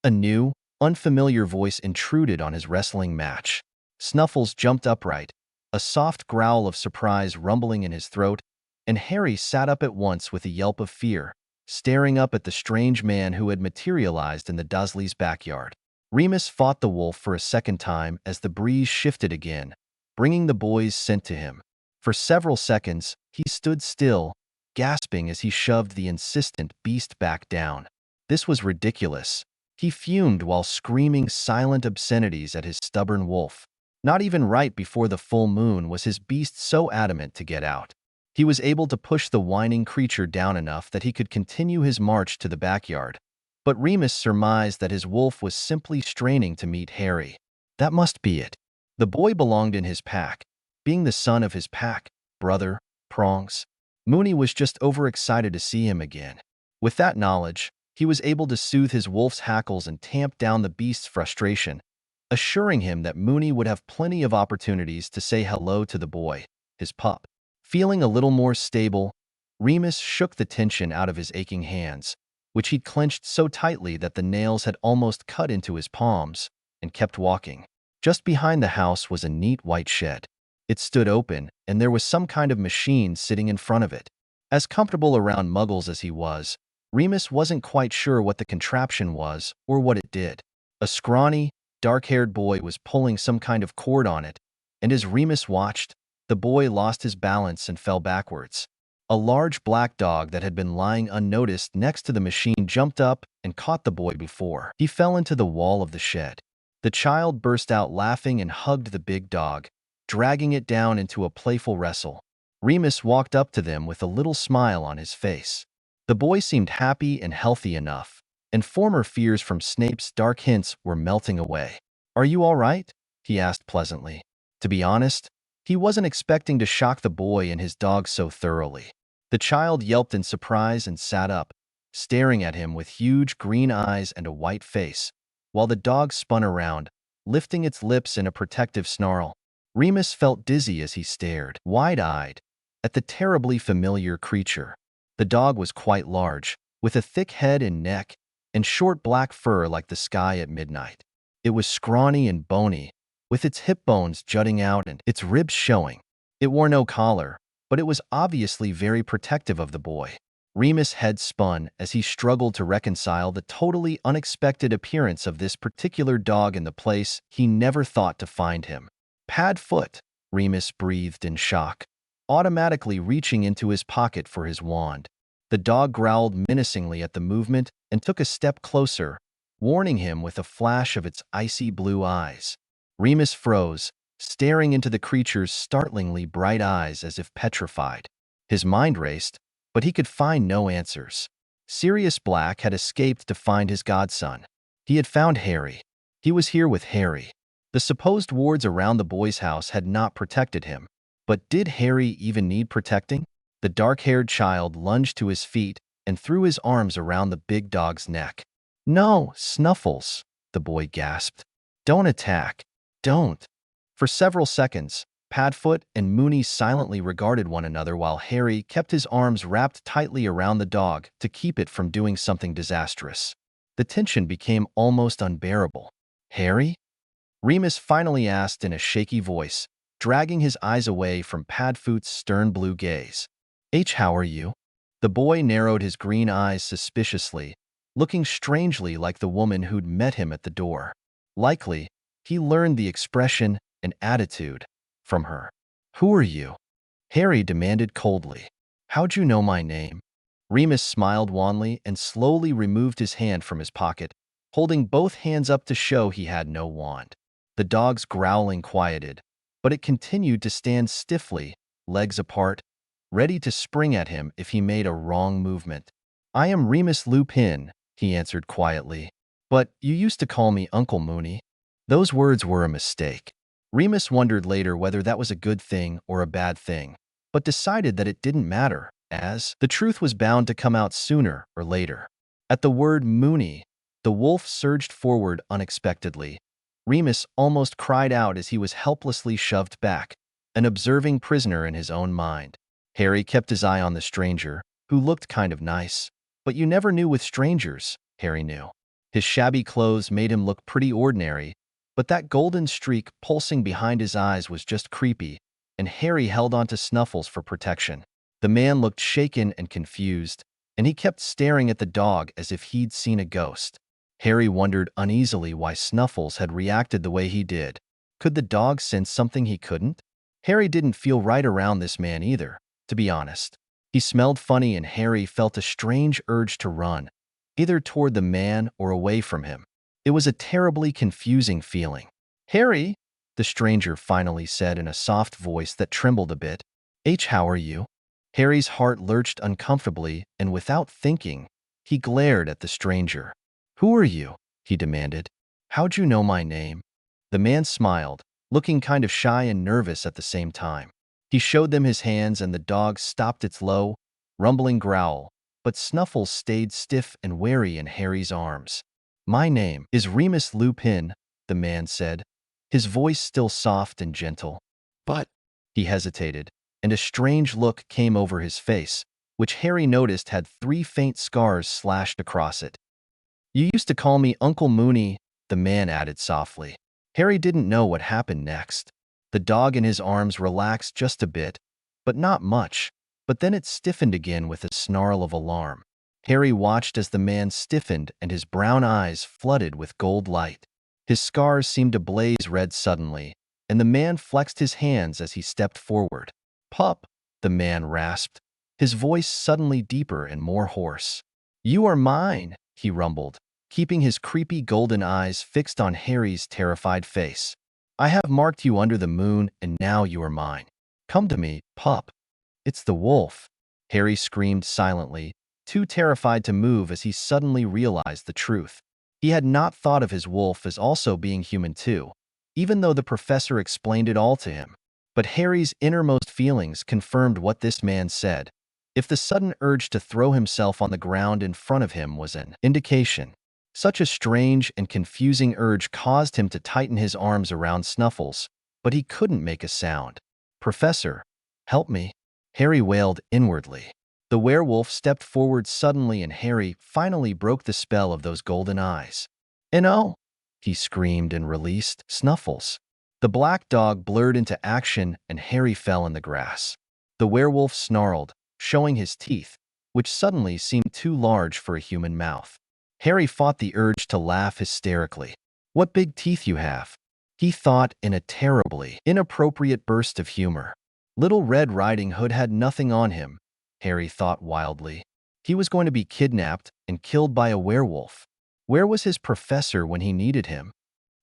A new, unfamiliar voice intruded on his wrestling match. Snuffles jumped upright, a soft growl of surprise rumbling in his throat, and Harry sat up at once with a yelp of fear, staring up at the strange man who had materialized in the Dursleys' backyard. Remus fought the wolf for a second time as the breeze shifted again, bringing the boys' scent to him. For several seconds, he stood still, gasping as he shoved the insistent beast back down. This was ridiculous. He fumed while screaming silent obscenities at his stubborn wolf. Not even right before the full moon was his beast so adamant to get out. He was able to push the whining creature down enough that he could continue his march to the backyard. But Remus surmised that his wolf was simply straining to meet Harry. That must be it. The boy belonged in his pack, being the son of his pack brother, Prongs. Mooney was just overexcited to see him again. With that knowledge, he was able to soothe his wolf's hackles and tamp down the beast's frustration, assuring him that Mooney would have plenty of opportunities to say hello to the boy, his pup. Feeling a little more stable, Remus shook the tension out of his aching hands, which he'd clenched so tightly that the nails had almost cut into his palms, and kept walking. Just behind the house was a neat white shed. It stood open, and there was some kind of machine sitting in front of it. As comfortable around muggles as he was, Remus wasn't quite sure what the contraption was or what it did. A scrawny, dark-haired boy was pulling some kind of cord on it, and as Remus watched, the boy lost his balance and fell backwards. A large black dog that had been lying unnoticed next to the machine jumped up and caught the boy before he fell into the wall of the shed. The child burst out laughing and hugged the big dog, dragging it down into a playful wrestle. Remus walked up to them with a little smile on his face. The boy seemed happy and healthy enough, and former fears from Snape's dark hints were melting away. "Are you all right?" he asked pleasantly. To be honest, he wasn't expecting to shock the boy and his dog so thoroughly. The child yelped in surprise and sat up, staring at him with huge green eyes and a white face, while the dog spun around, lifting its lips in a protective snarl. Remus felt dizzy as he stared, wide-eyed, at the terribly familiar creature. The dog was quite large, with a thick head and neck, and short black fur like the sky at midnight. It was scrawny and bony, with its hip bones jutting out and its ribs showing. It wore no collar, but it was obviously very protective of the boy. Remus' head spun as he struggled to reconcile the totally unexpected appearance of this particular dog in the place he never thought to find him. "Padfoot," Remus breathed in shock, automatically reaching into his pocket for his wand. The dog growled menacingly at the movement and took a step closer, warning him with a flash of its icy blue eyes. Remus froze, staring into the creature's startlingly bright eyes as if petrified. His mind raced, but he could find no answers. Sirius Black had escaped to find his godson. He had found Harry. He was here with Harry. The supposed wards around the boy's house had not protected him. But did Harry even need protecting? The dark-haired child lunged to his feet and threw his arms around the big dog's neck. "No, Snuffles," the boy gasped. "Don't attack. Don't." For several seconds, Padfoot and Mooney silently regarded one another while Harry kept his arms wrapped tightly around the dog to keep it from doing something disastrous. The tension became almost unbearable. "Harry?" Remus finally asked in a shaky voice, dragging his eyes away from Padfoot's stern blue gaze. "How are you?" The boy narrowed his green eyes suspiciously, looking strangely like the woman who'd met him at the door. Likely, he learned the expression and attitude from her. "Who are you?" Harry demanded coldly. "How'd you know my name?" Remus smiled wanly and slowly removed his hand from his pocket, holding both hands up to show he had no wand. The dog's growling quieted, but it continued to stand stiffly, legs apart, ready to spring at him if he made a wrong movement. "I am Remus Lupin," he answered quietly. "But you used to call me Uncle Mooney." Those words were a mistake. Remus wondered later whether that was a good thing or a bad thing, but decided that it didn't matter, as the truth was bound to come out sooner or later. At the word Mooney, the wolf surged forward unexpectedly. Remus almost cried out as he was helplessly shoved back, an observing prisoner in his own mind. Harry kept his eye on the stranger, who looked kind of nice. But you never knew with strangers, Harry knew. His shabby clothes made him look pretty ordinary, but that golden streak pulsing behind his eyes was just creepy, and Harry held on to Snuffles for protection. The man looked shaken and confused, and he kept staring at the dog as if he'd seen a ghost. Harry wondered uneasily why Snuffles had reacted the way he did. Could the dog sense something he couldn't? Harry didn't feel right around this man either, to be honest. He smelled funny and Harry felt a strange urge to run, either toward the man or away from him. It was a terribly confusing feeling. "Harry," the stranger finally said in a soft voice that trembled a bit. "How are you?" Harry's heart lurched uncomfortably, and without thinking, he glared at the stranger. "Who are you?" he demanded. "How'd you know my name?" The man smiled, looking kind of shy and nervous at the same time. He showed them his hands and the dog stopped its low, rumbling growl, but Snuffles stayed stiff and wary in Harry's arms. "My name is Remus Lupin," the man said, his voice still soft and gentle. "But," he hesitated, and a strange look came over his face, which Harry noticed had 3 faint scars slashed across it. "You used to call me Uncle Mooney," the man added softly. Harry didn't know what happened next. The dog in his arms relaxed just a bit, but not much, but then it stiffened again with a snarl of alarm. Harry watched as the man stiffened and his brown eyes flooded with gold light. His scars seemed to blaze red suddenly, and the man flexed his hands as he stepped forward. "Pup," the man rasped, his voice suddenly deeper and more hoarse. "You are mine," he rumbled, keeping his creepy golden eyes fixed on Harry's terrified face. "I have marked you under the moon, and now you are mine. Come to me, pup." "It's the wolf," Harry screamed silently, too terrified to move as he suddenly realized the truth. He had not thought of his wolf as also being human too, even though the professor explained it all to him. But Harry's innermost feelings confirmed what this man said. If the sudden urge to throw himself on the ground in front of him was an indication, such a strange and confusing urge caused him to tighten his arms around Snuffles, but he couldn't make a sound. "Professor, help me," Harry wailed inwardly. The werewolf stepped forward suddenly and Harry finally broke the spell of those golden eyes. "No!" he screamed and released Snuffles. The black dog blurred into action and Harry fell in the grass. The werewolf snarled, showing his teeth, which suddenly seemed too large for a human mouth. Harry fought the urge to laugh hysterically. "What big teeth you have," he thought in a terribly inappropriate burst of humor. Little Red Riding Hood had nothing on him, Harry thought wildly. He was going to be kidnapped and killed by a werewolf. Where was his professor when he needed him?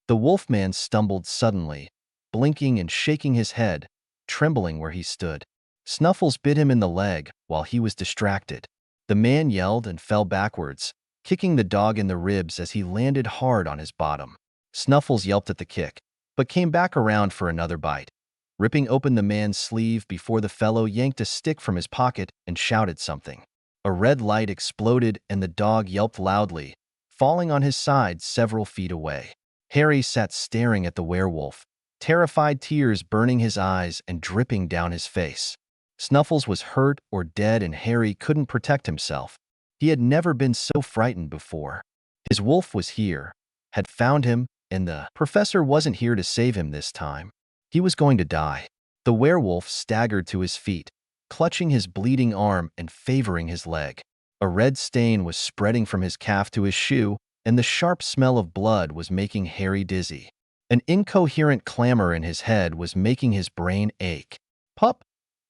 The wolfman stumbled suddenly, blinking and shaking his head, trembling where he stood. Snuffles bit him in the leg while he was distracted. The man yelled and fell backwards, kicking the dog in the ribs as he landed hard on his bottom. Snuffles yelped at the kick, but came back around for another bite, ripping open the man's sleeve before the fellow yanked a stick from his pocket and shouted something. A red light exploded and the dog yelped loudly, falling on his side several feet away. Harry sat staring at the werewolf, terrified tears burning his eyes and dripping down his face. Snuffles was hurt or dead and Harry couldn't protect himself. He had never been so frightened before. His wolf was here, had found him, and the professor wasn't here to save him this time. He was going to die. The werewolf staggered to his feet, clutching his bleeding arm and favoring his leg. A red stain was spreading from his calf to his shoe, and the sharp smell of blood was making Harry dizzy. An incoherent clamor in his head was making his brain ache. "Pup!"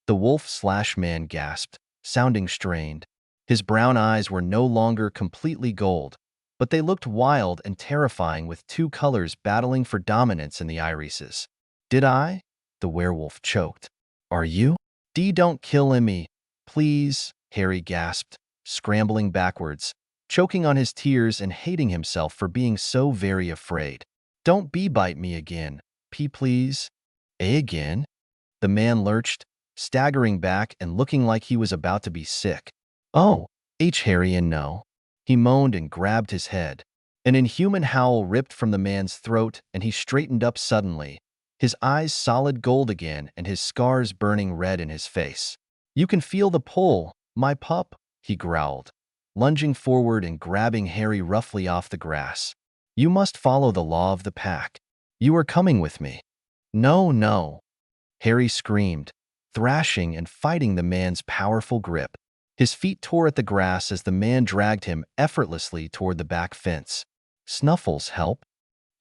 the wolf-slash-man gasped, sounding strained. His brown eyes were no longer completely gold, but they looked wild and terrifying with 2 colors battling for dominance in the irises. "Did I?" the werewolf choked. "Are you?" Don't kill me, please," Harry gasped, scrambling backwards, choking on his tears and hating himself for being so very afraid. "Don't bite me again, please." Again? The man lurched, staggering back and looking like he was about to be sick. "Oh, Harry, and no." He moaned and grabbed his head. An inhuman howl ripped from the man's throat and he straightened up suddenly, his eyes solid gold again and his scars burning red in his face. "You can feel the pull, my pup," he growled, lunging forward and grabbing Harry roughly off the grass. "You must follow the law of the pack. You are coming with me." "No, no," Harry screamed, thrashing and fighting the man's powerful grip. His feet tore at the grass as the man dragged him effortlessly toward the back fence. "Snuffles, help!"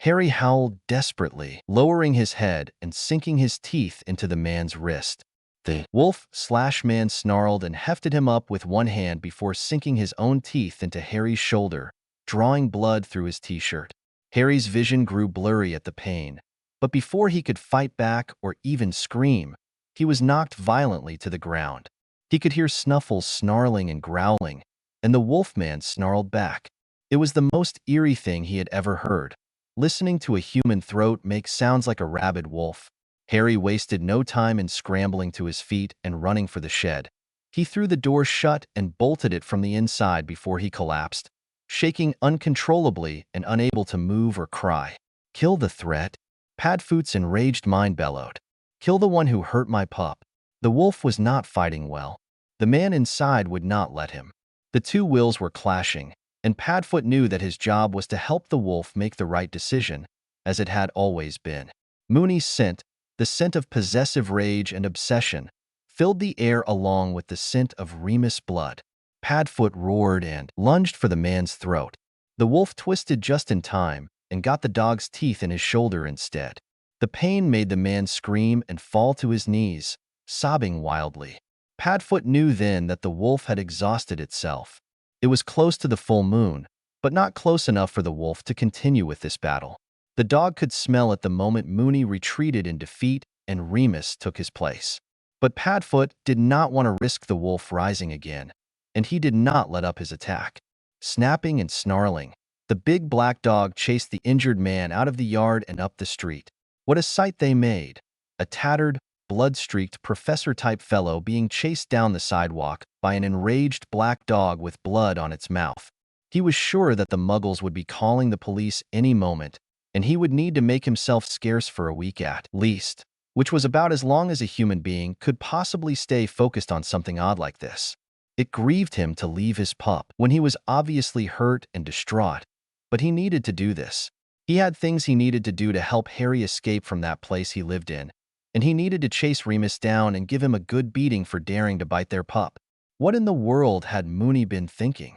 Harry howled desperately, lowering his head and sinking his teeth into the man's wrist. The wolf/man snarled and hefted him up with one hand before sinking his own teeth into Harry's shoulder, drawing blood through his t-shirt. Harry's vision grew blurry at the pain, but before he could fight back or even scream, he was knocked violently to the ground. He could hear Snuffles snarling and growling, and the wolfman snarled back. It was the most eerie thing he had ever heard. Listening to a human throat make sounds like a rabid wolf. Harry wasted no time in scrambling to his feet and running for the shed. He threw the door shut and bolted it from the inside before he collapsed, shaking uncontrollably and unable to move or cry. "Kill the threat," Padfoot's enraged mind bellowed. "Kill the one who hurt my pup." The wolf was not fighting well. The man inside would not let him. The two wills were clashing, and Padfoot knew that his job was to help the wolf make the right decision, as it had always been. Mooney's scent, the scent of possessive rage and obsession, filled the air along with the scent of Remus blood. Padfoot roared and lunged for the man's throat. The wolf twisted just in time and got the dog's teeth in his shoulder instead. The pain made the man scream and fall to his knees, sobbing wildly. Padfoot knew then that the wolf had exhausted itself. It was close to the full moon, but not close enough for the wolf to continue with this battle. The dog could smell it the moment Mooney retreated in defeat and Remus took his place. But Padfoot did not want to risk the wolf rising again, and he did not let up his attack. Snapping and snarling, the big black dog chased the injured man out of the yard and up the street. What a sight they made! A tattered, blood-streaked professor-type fellow being chased down the sidewalk by an enraged black dog with blood on its mouth. He was sure that the Muggles would be calling the police any moment, and he would need to make himself scarce for a week at least, which was about as long as a human being could possibly stay focused on something odd like this. It grieved him to leave his pup when he was obviously hurt and distraught, but he needed to do this. He had things he needed to do to help Harry escape from that place he lived in, and he needed to chase Remus down and give him a good beating for daring to bite their pup. What in the world had Mooney been thinking?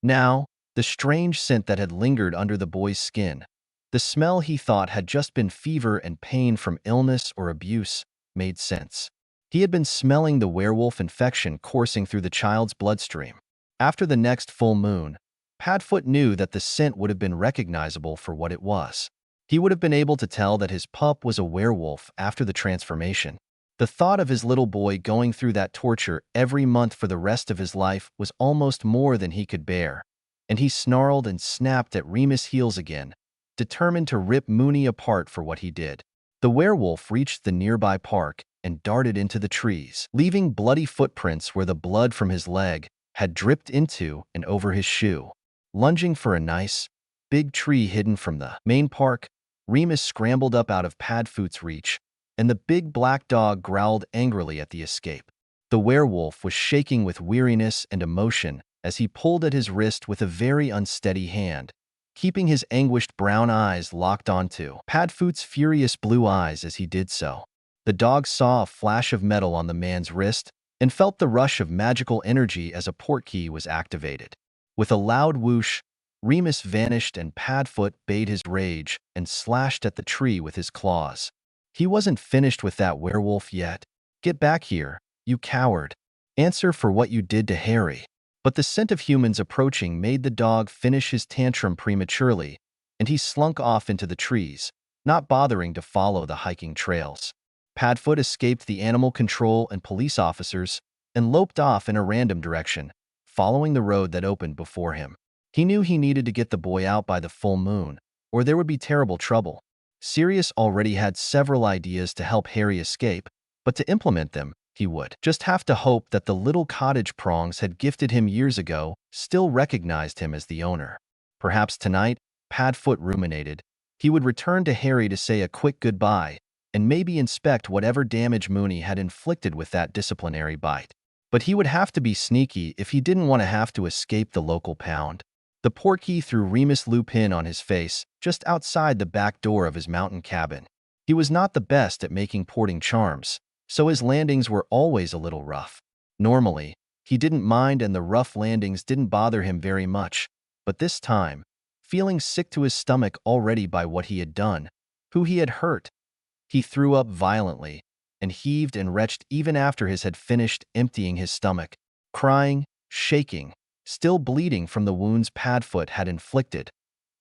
Now, the strange scent that had lingered under the boy's skin, the smell he thought had just been fever and pain from illness or abuse, made sense. He had been smelling the werewolf infection coursing through the child's bloodstream. After the next full moon, Padfoot knew that the scent would have been recognizable for what it was. He would have been able to tell that his pup was a werewolf after the transformation. The thought of his little boy going through that torture every month for the rest of his life was almost more than he could bear, and he snarled and snapped at Remus' heels again, determined to rip Mooney apart for what he did. The werewolf reached the nearby park and darted into the trees, leaving bloody footprints where the blood from his leg had dripped into and over his shoe. Lunging for a nice, big tree hidden from the main park, Remus scrambled up out of Padfoot's reach, and the big black dog growled angrily at the escape. The werewolf was shaking with weariness and emotion as he pulled at his wrist with a very unsteady hand, keeping his anguished brown eyes locked onto Padfoot's furious blue eyes as he did so. The dog saw a flash of metal on the man's wrist and felt the rush of magical energy as a portkey was activated. With a loud whoosh, Remus vanished and Padfoot bayed his rage and slashed at the tree with his claws. He wasn't finished with that werewolf yet. "Get back here, you coward. Answer for what you did to Harry." But the scent of humans approaching made the dog finish his tantrum prematurely, and he slunk off into the trees, not bothering to follow the hiking trails. Padfoot escaped the animal control and police officers and loped off in a random direction, following the road that opened before him. He knew he needed to get the boy out by the full moon, or there would be terrible trouble. Sirius already had several ideas to help Harry escape, but to implement them, he would just have to hope that the little cottage prongs had gifted him years ago still recognized him as the owner. Perhaps tonight, Padfoot ruminated, he would return to Harry to say a quick goodbye and maybe inspect whatever damage Mooney had inflicted with that disciplinary bite. But he would have to be sneaky if he didn't want to have to escape the local pound. The portkey threw Remus Lupin on his face just outside the back door of his mountain cabin. He was not the best at making porting charms, so his landings were always a little rough. Normally, he didn't mind and the rough landings didn't bother him very much, but this time, feeling sick to his stomach already by what he had done, who he had hurt, he threw up violently and heaved and retched even after his had finished emptying his stomach, crying, shaking, still bleeding from the wounds Padfoot had inflicted.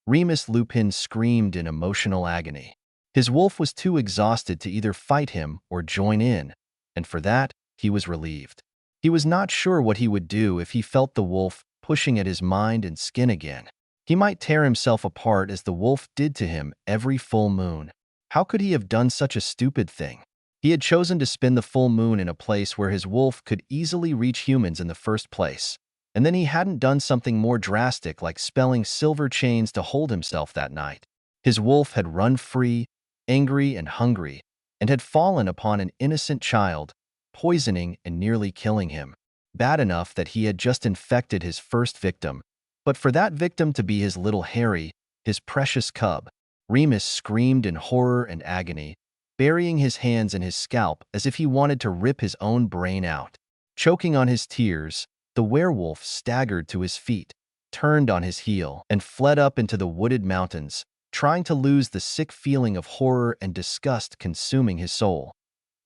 Remus Lupin screamed in emotional agony. His wolf was too exhausted to either fight him or join in, and for that, he was relieved. He was not sure what he would do if he felt the wolf pushing at his mind and skin again. He might tear himself apart as the wolf did to him every full moon. How could he have done such a stupid thing? He had chosen to spend the full moon in a place where his wolf could easily reach humans in the first place. And then he hadn't done something more drastic like spelling silver chains to hold himself that night. His wolf had run free, angry and hungry, and had fallen upon an innocent child, poisoning and nearly killing him. Bad enough that he had just infected his first victim, but for that victim to be his little Harry, his precious cub. Remus screamed in horror and agony, burying his hands in his scalp as if he wanted to rip his own brain out. Choking on his tears, the werewolf staggered to his feet, turned on his heel, and fled up into the wooded mountains, trying to lose the sick feeling of horror and disgust consuming his soul.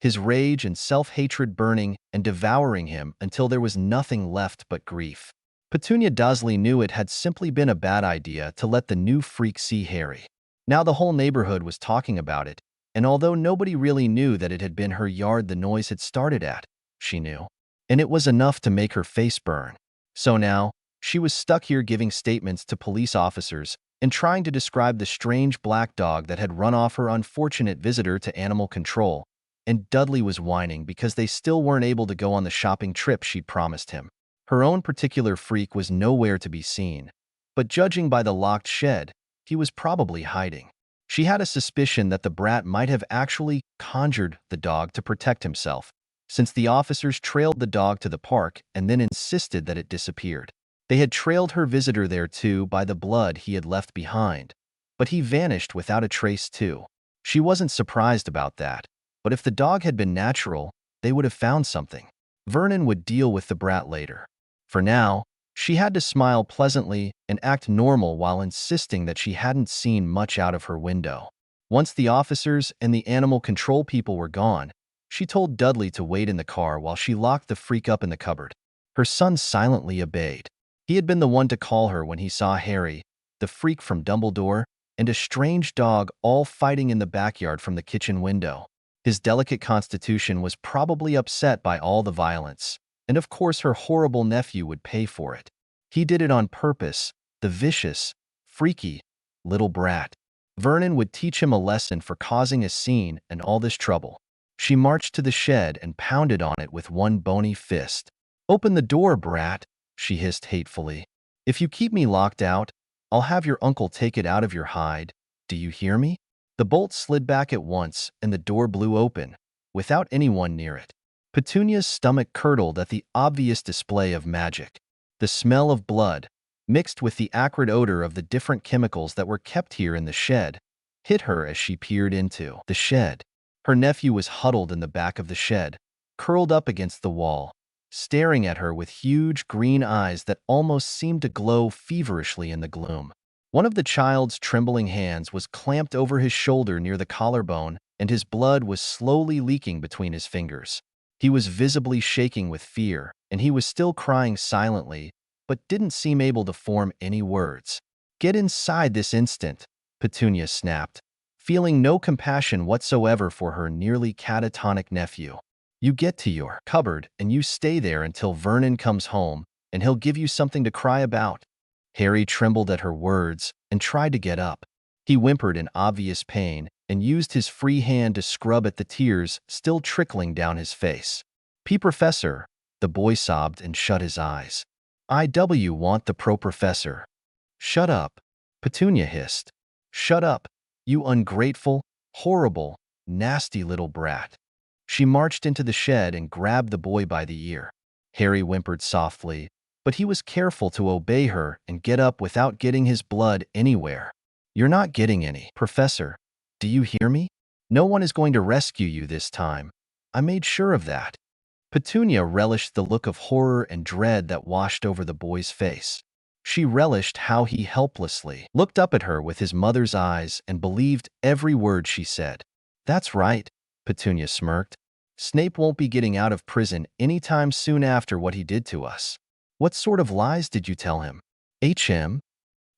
His rage and self-hatred burning and devouring him until there was nothing left but grief. Petunia Dawsley knew it had simply been a bad idea to let the new freak see Harry. Now the whole neighborhood was talking about it, and although nobody really knew that it had been her yard the noise had started at, she knew. And it was enough to make her face burn. So now, she was stuck here giving statements to police officers and trying to describe the strange black dog that had run off her unfortunate visitor to animal control, and Dudley was whining because they still weren't able to go on the shopping trip she'd promised him. Her own particular freak was nowhere to be seen, but judging by the locked shed, he was probably hiding. She had a suspicion that the brat might have actually conjured the dog to protect himself, since the officers trailed the dog to the park and then insisted that it disappeared. They had trailed her visitor there too by the blood he had left behind, but he vanished without a trace too. She wasn't surprised about that, but if the dog had been natural, they would have found something. Vernon would deal with the brat later. For now, she had to smile pleasantly and act normal while insisting that she hadn't seen much out of her window. Once the officers and the animal control people were gone, she told Dudley to wait in the car while she locked the freak up in the cupboard. Her son silently obeyed. He had been the one to call her when he saw Harry, the freak from Dumbledore, and a strange dog all fighting in the backyard from the kitchen window. His delicate constitution was probably upset by all the violence, and of course her horrible nephew would pay for it. He did it on purpose, the vicious, freaky, little brat. Vernon would teach him a lesson for causing a scene and all this trouble. She marched to the shed and pounded on it with one bony fist. "Open the door, brat," she hissed hatefully. "If you keep me locked out, I'll have your uncle take it out of your hide. Do you hear me?" The bolt slid back at once and the door blew open, without anyone near it. Petunia's stomach curdled at the obvious display of magic. The smell of blood, mixed with the acrid odor of the different chemicals that were kept here in the shed, hit her as she peered into the shed. Her nephew was huddled in the back of the shed, curled up against the wall, staring at her with huge green eyes that almost seemed to glow feverishly in the gloom. One of the child's trembling hands was clamped over his shoulder near the collarbone, and his blood was slowly leaking between his fingers. He was visibly shaking with fear, and he was still crying silently, but didn't seem able to form any words. "Get inside this instant," Petunia snapped, feeling no compassion whatsoever for her nearly catatonic nephew. "You get to your cupboard and you stay there until Vernon comes home, and he'll give you something to cry about." Harry trembled at her words and tried to get up. He whimpered in obvious pain and used his free hand to scrub at the tears still trickling down his face. "Professor," the boy sobbed and shut his eyes. "I want the professor." "Shut up," Petunia hissed. "Shut up, you ungrateful, horrible, nasty little brat." She marched into the shed and grabbed the boy by the ear. Harry whimpered softly, but he was careful to obey her and get up without getting his blood anywhere. You're not getting any. Professor, do you hear me? No one is going to rescue you this time. I made sure of that. Petunia relished the look of horror and dread that washed over the boy's face. She relished how he helplessly looked up at her with his mother's eyes and believed every word she said. That's right, Petunia smirked. Snape won't be getting out of prison anytime soon after what he did to us. What sort of lies did you tell him? HM?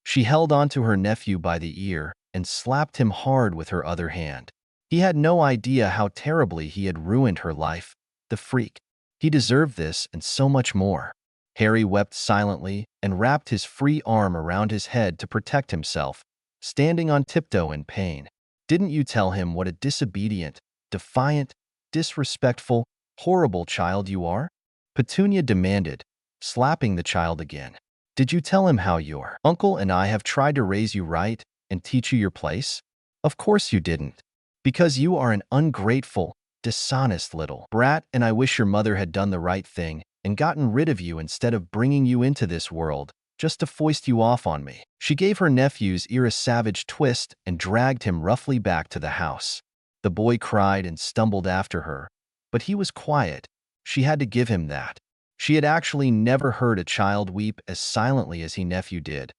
She held onto her nephew by the ear and slapped him hard with her other hand. He had no idea how terribly he had ruined her life, the freak. He deserved this and so much more. Harry wept silently and wrapped his free arm around his head to protect himself, standing on tiptoe in pain. Didn't you tell him what a disobedient, defiant, disrespectful, horrible child you are? Petunia demanded, slapping the child again. Did you tell him how your uncle and I have tried to raise you right and teach you your place? Of course you didn't. Because you are an ungrateful, dishonest little brat, and I wish your mother had done the right thing and gotten rid of you instead of bringing you into this world just to foist you off on me. She gave her nephew's ear a savage twist and dragged him roughly back to the house. The boy cried and stumbled after her, but he was quiet. She had to give him that. She had actually never heard a child weep as silently as her nephew did,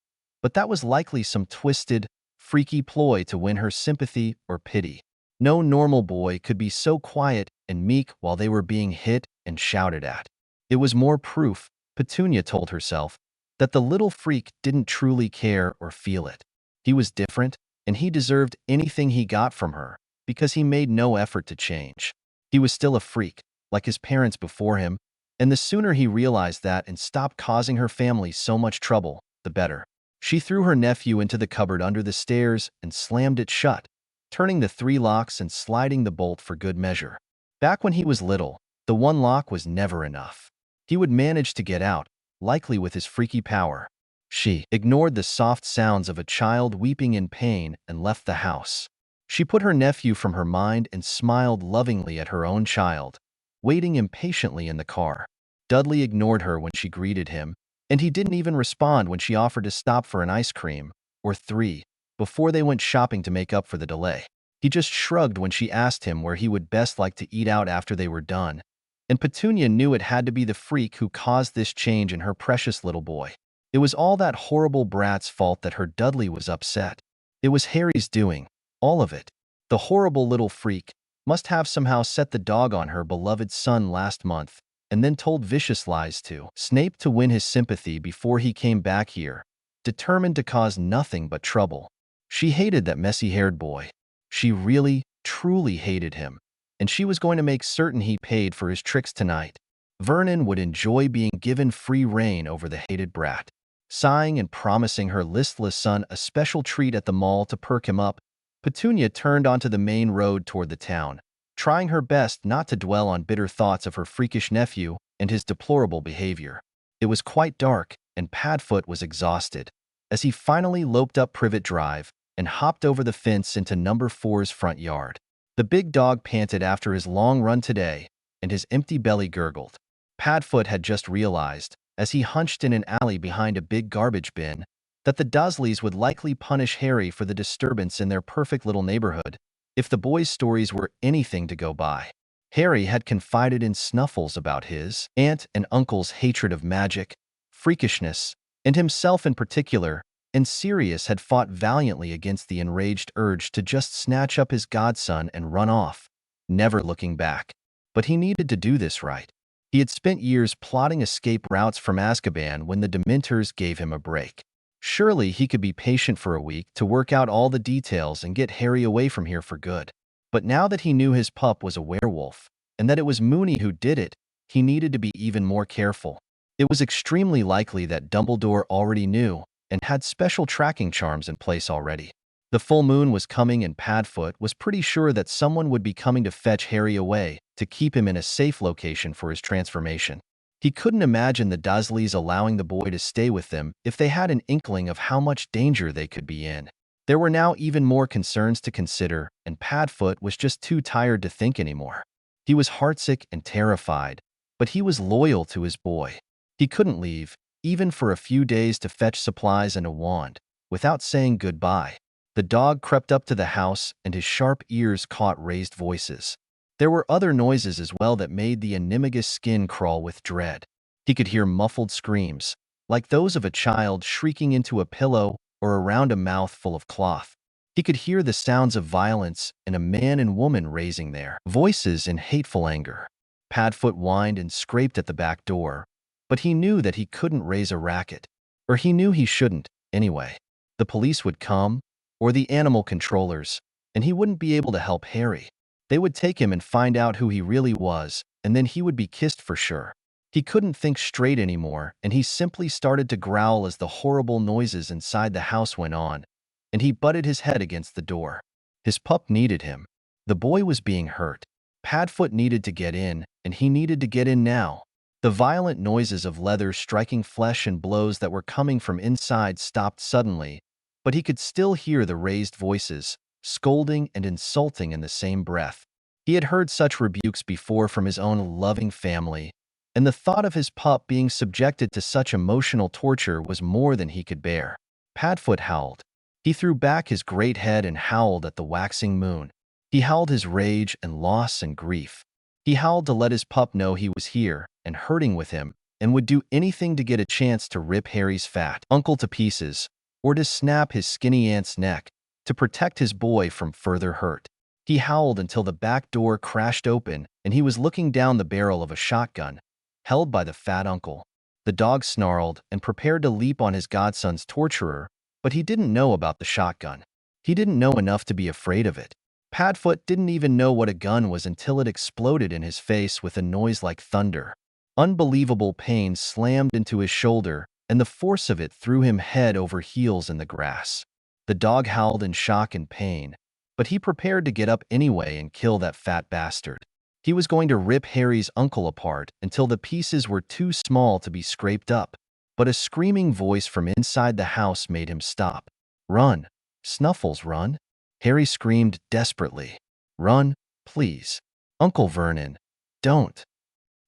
but that was likely some twisted, freaky ploy to win her sympathy or pity. No normal boy could be so quiet and meek while they were being hit and shouted at. It was more proof, Petunia told herself, that the little freak didn't truly care or feel it. He was different, and he deserved anything he got from her because he made no effort to change. He was still a freak, like his parents before him, and the sooner he realized that and stopped causing her family so much trouble, the better. She threw her nephew into the cupboard under the stairs and slammed it shut, turning the 3 locks and sliding the bolt for good measure. Back when he was little, the 1 lock was never enough. He would manage to get out, likely with his freaky power. She ignored the soft sounds of a child weeping in pain and left the house. She put her nephew from her mind and smiled lovingly at her own child, waiting impatiently in the car. Dudley ignored her when she greeted him, and he didn't even respond when she offered to stop for an ice cream, or 3, before they went shopping to make up for the delay. He just shrugged when she asked him where he would best like to eat out after they were done, and Petunia knew it had to be the freak who caused this change in her precious little boy. It was all that horrible brat's fault that her Dudley was upset. It was Harry's doing, all of it. The horrible little freak must have somehow set the dog on her beloved son last month, and then told vicious lies to Snape to win his sympathy before he came back here, determined to cause nothing but trouble. She hated that messy-haired boy. She really, truly hated him, and she was going to make certain he paid for his tricks tonight. Vernon would enjoy being given free rein over the hated brat. Sighing and promising her listless son a special treat at the mall to perk him up, Petunia turned onto the main road toward the town, trying her best not to dwell on bitter thoughts of her freakish nephew and his deplorable behavior. It was quite dark, and Padfoot was exhausted, as he finally loped up Privet Drive and hopped over the fence into number 4's front yard. The big dog panted after his long run today, and his empty belly gurgled. Padfoot had just realized, as he hunched in an alley behind a big garbage bin, that the Dursleys would likely punish Harry for the disturbance in their perfect little neighborhood, if the boys' stories were anything to go by. Harry had confided in Snuffles about his aunt and uncle's hatred of magic, freakishness, and himself in particular, and Sirius had fought valiantly against the enraged urge to just snatch up his godson and run off, never looking back. But he needed to do this right. He had spent years plotting escape routes from Azkaban when the Dementors gave him a break. Surely he could be patient for a week to work out all the details and get Harry away from here for good. But now that he knew his pup was a werewolf, and that it was Moony who did it, he needed to be even more careful. It was extremely likely that Dumbledore already knew, and had special tracking charms in place already. The full moon was coming, and Padfoot was pretty sure that someone would be coming to fetch Harry away to keep him in a safe location for his transformation. He couldn't imagine the Dursleys allowing the boy to stay with them if they had an inkling of how much danger they could be in. There were now even more concerns to consider, and Padfoot was just too tired to think anymore. He was heartsick and terrified, but he was loyal to his boy. He couldn't leave, even for a few days to fetch supplies and a wand, without saying goodbye. The dog crept up to the house, and his sharp ears caught raised voices. There were other noises as well that made the animagus skin crawl with dread. He could hear muffled screams, like those of a child shrieking into a pillow or around a mouth full of cloth. He could hear the sounds of violence and a man and woman raising their voices in hateful anger. Padfoot whined and scraped at the back door, but he knew that he couldn't raise a racket. Or he knew he shouldn't, anyway. The police would come, or the animal controllers, and he wouldn't be able to help Harry. They would take him and find out who he really was, and then he would be kissed for sure. He couldn't think straight anymore, and he simply started to growl as the horrible noises inside the house went on, and he butted his head against the door. His pup needed him. The boy was being hurt. Padfoot needed to get in, and he needed to get in now. The violent noises of leather striking flesh and blows that were coming from inside stopped suddenly, but he could still hear the raised voices, scolding and insulting in the same breath. He had heard such rebukes before from his own loving family, and the thought of his pup being subjected to such emotional torture was more than he could bear. Padfoot howled. He threw back his great head and howled at the waxing moon. He howled his rage and loss and grief. He howled to let his pup know he was here and hurting with him and would do anything to get a chance to rip Harry's fat uncle to pieces or to snap his skinny aunt's neck to protect his boy from further hurt. He howled until the back door crashed open and he was looking down the barrel of a shotgun held by the fat uncle. The dog snarled and prepared to leap on his godson's torturer, but he didn't know about the shotgun. He didn't know enough to be afraid of it. Padfoot didn't even know what a gun was until it exploded in his face with a noise like thunder. Unbelievable pain slammed into his shoulder, and the force of it threw him head over heels in the grass. The dog howled in shock and pain, but he prepared to get up anyway and kill that fat bastard. He was going to rip Harry's uncle apart until the pieces were too small to be scraped up, but a screaming voice from inside the house made him stop. "Run, Snuffles, run!" Harry screamed desperately. "Run, please. Uncle Vernon, don't."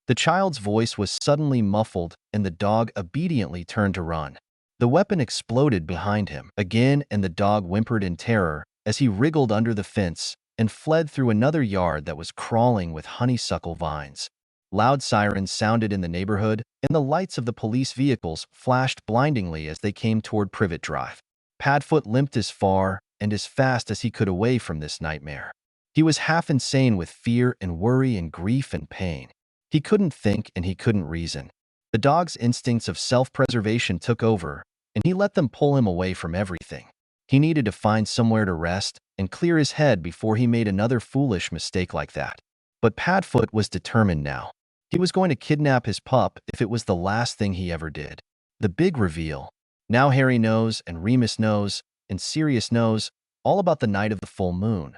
The child's voice was suddenly muffled, and the dog obediently turned to run. The weapon exploded behind him again, and the dog whimpered in terror as he wriggled under the fence and fled through another yard that was crawling with honeysuckle vines. Loud sirens sounded in the neighborhood, and the lights of the police vehicles flashed blindingly as they came toward Privet Drive. Padfoot limped as far and as fast as he could away from this nightmare. He was half insane with fear and worry and grief and pain. He couldn't think and he couldn't reason. The dog's instincts of self-preservation took over, and he let them pull him away from everything. He needed to find somewhere to rest and clear his head before he made another foolish mistake like that. But Padfoot was determined now. He was going to kidnap his pup if it was the last thing he ever did. The big reveal. Now Harry knows, and Remus knows, and Sirius knows all about the night of the full moon.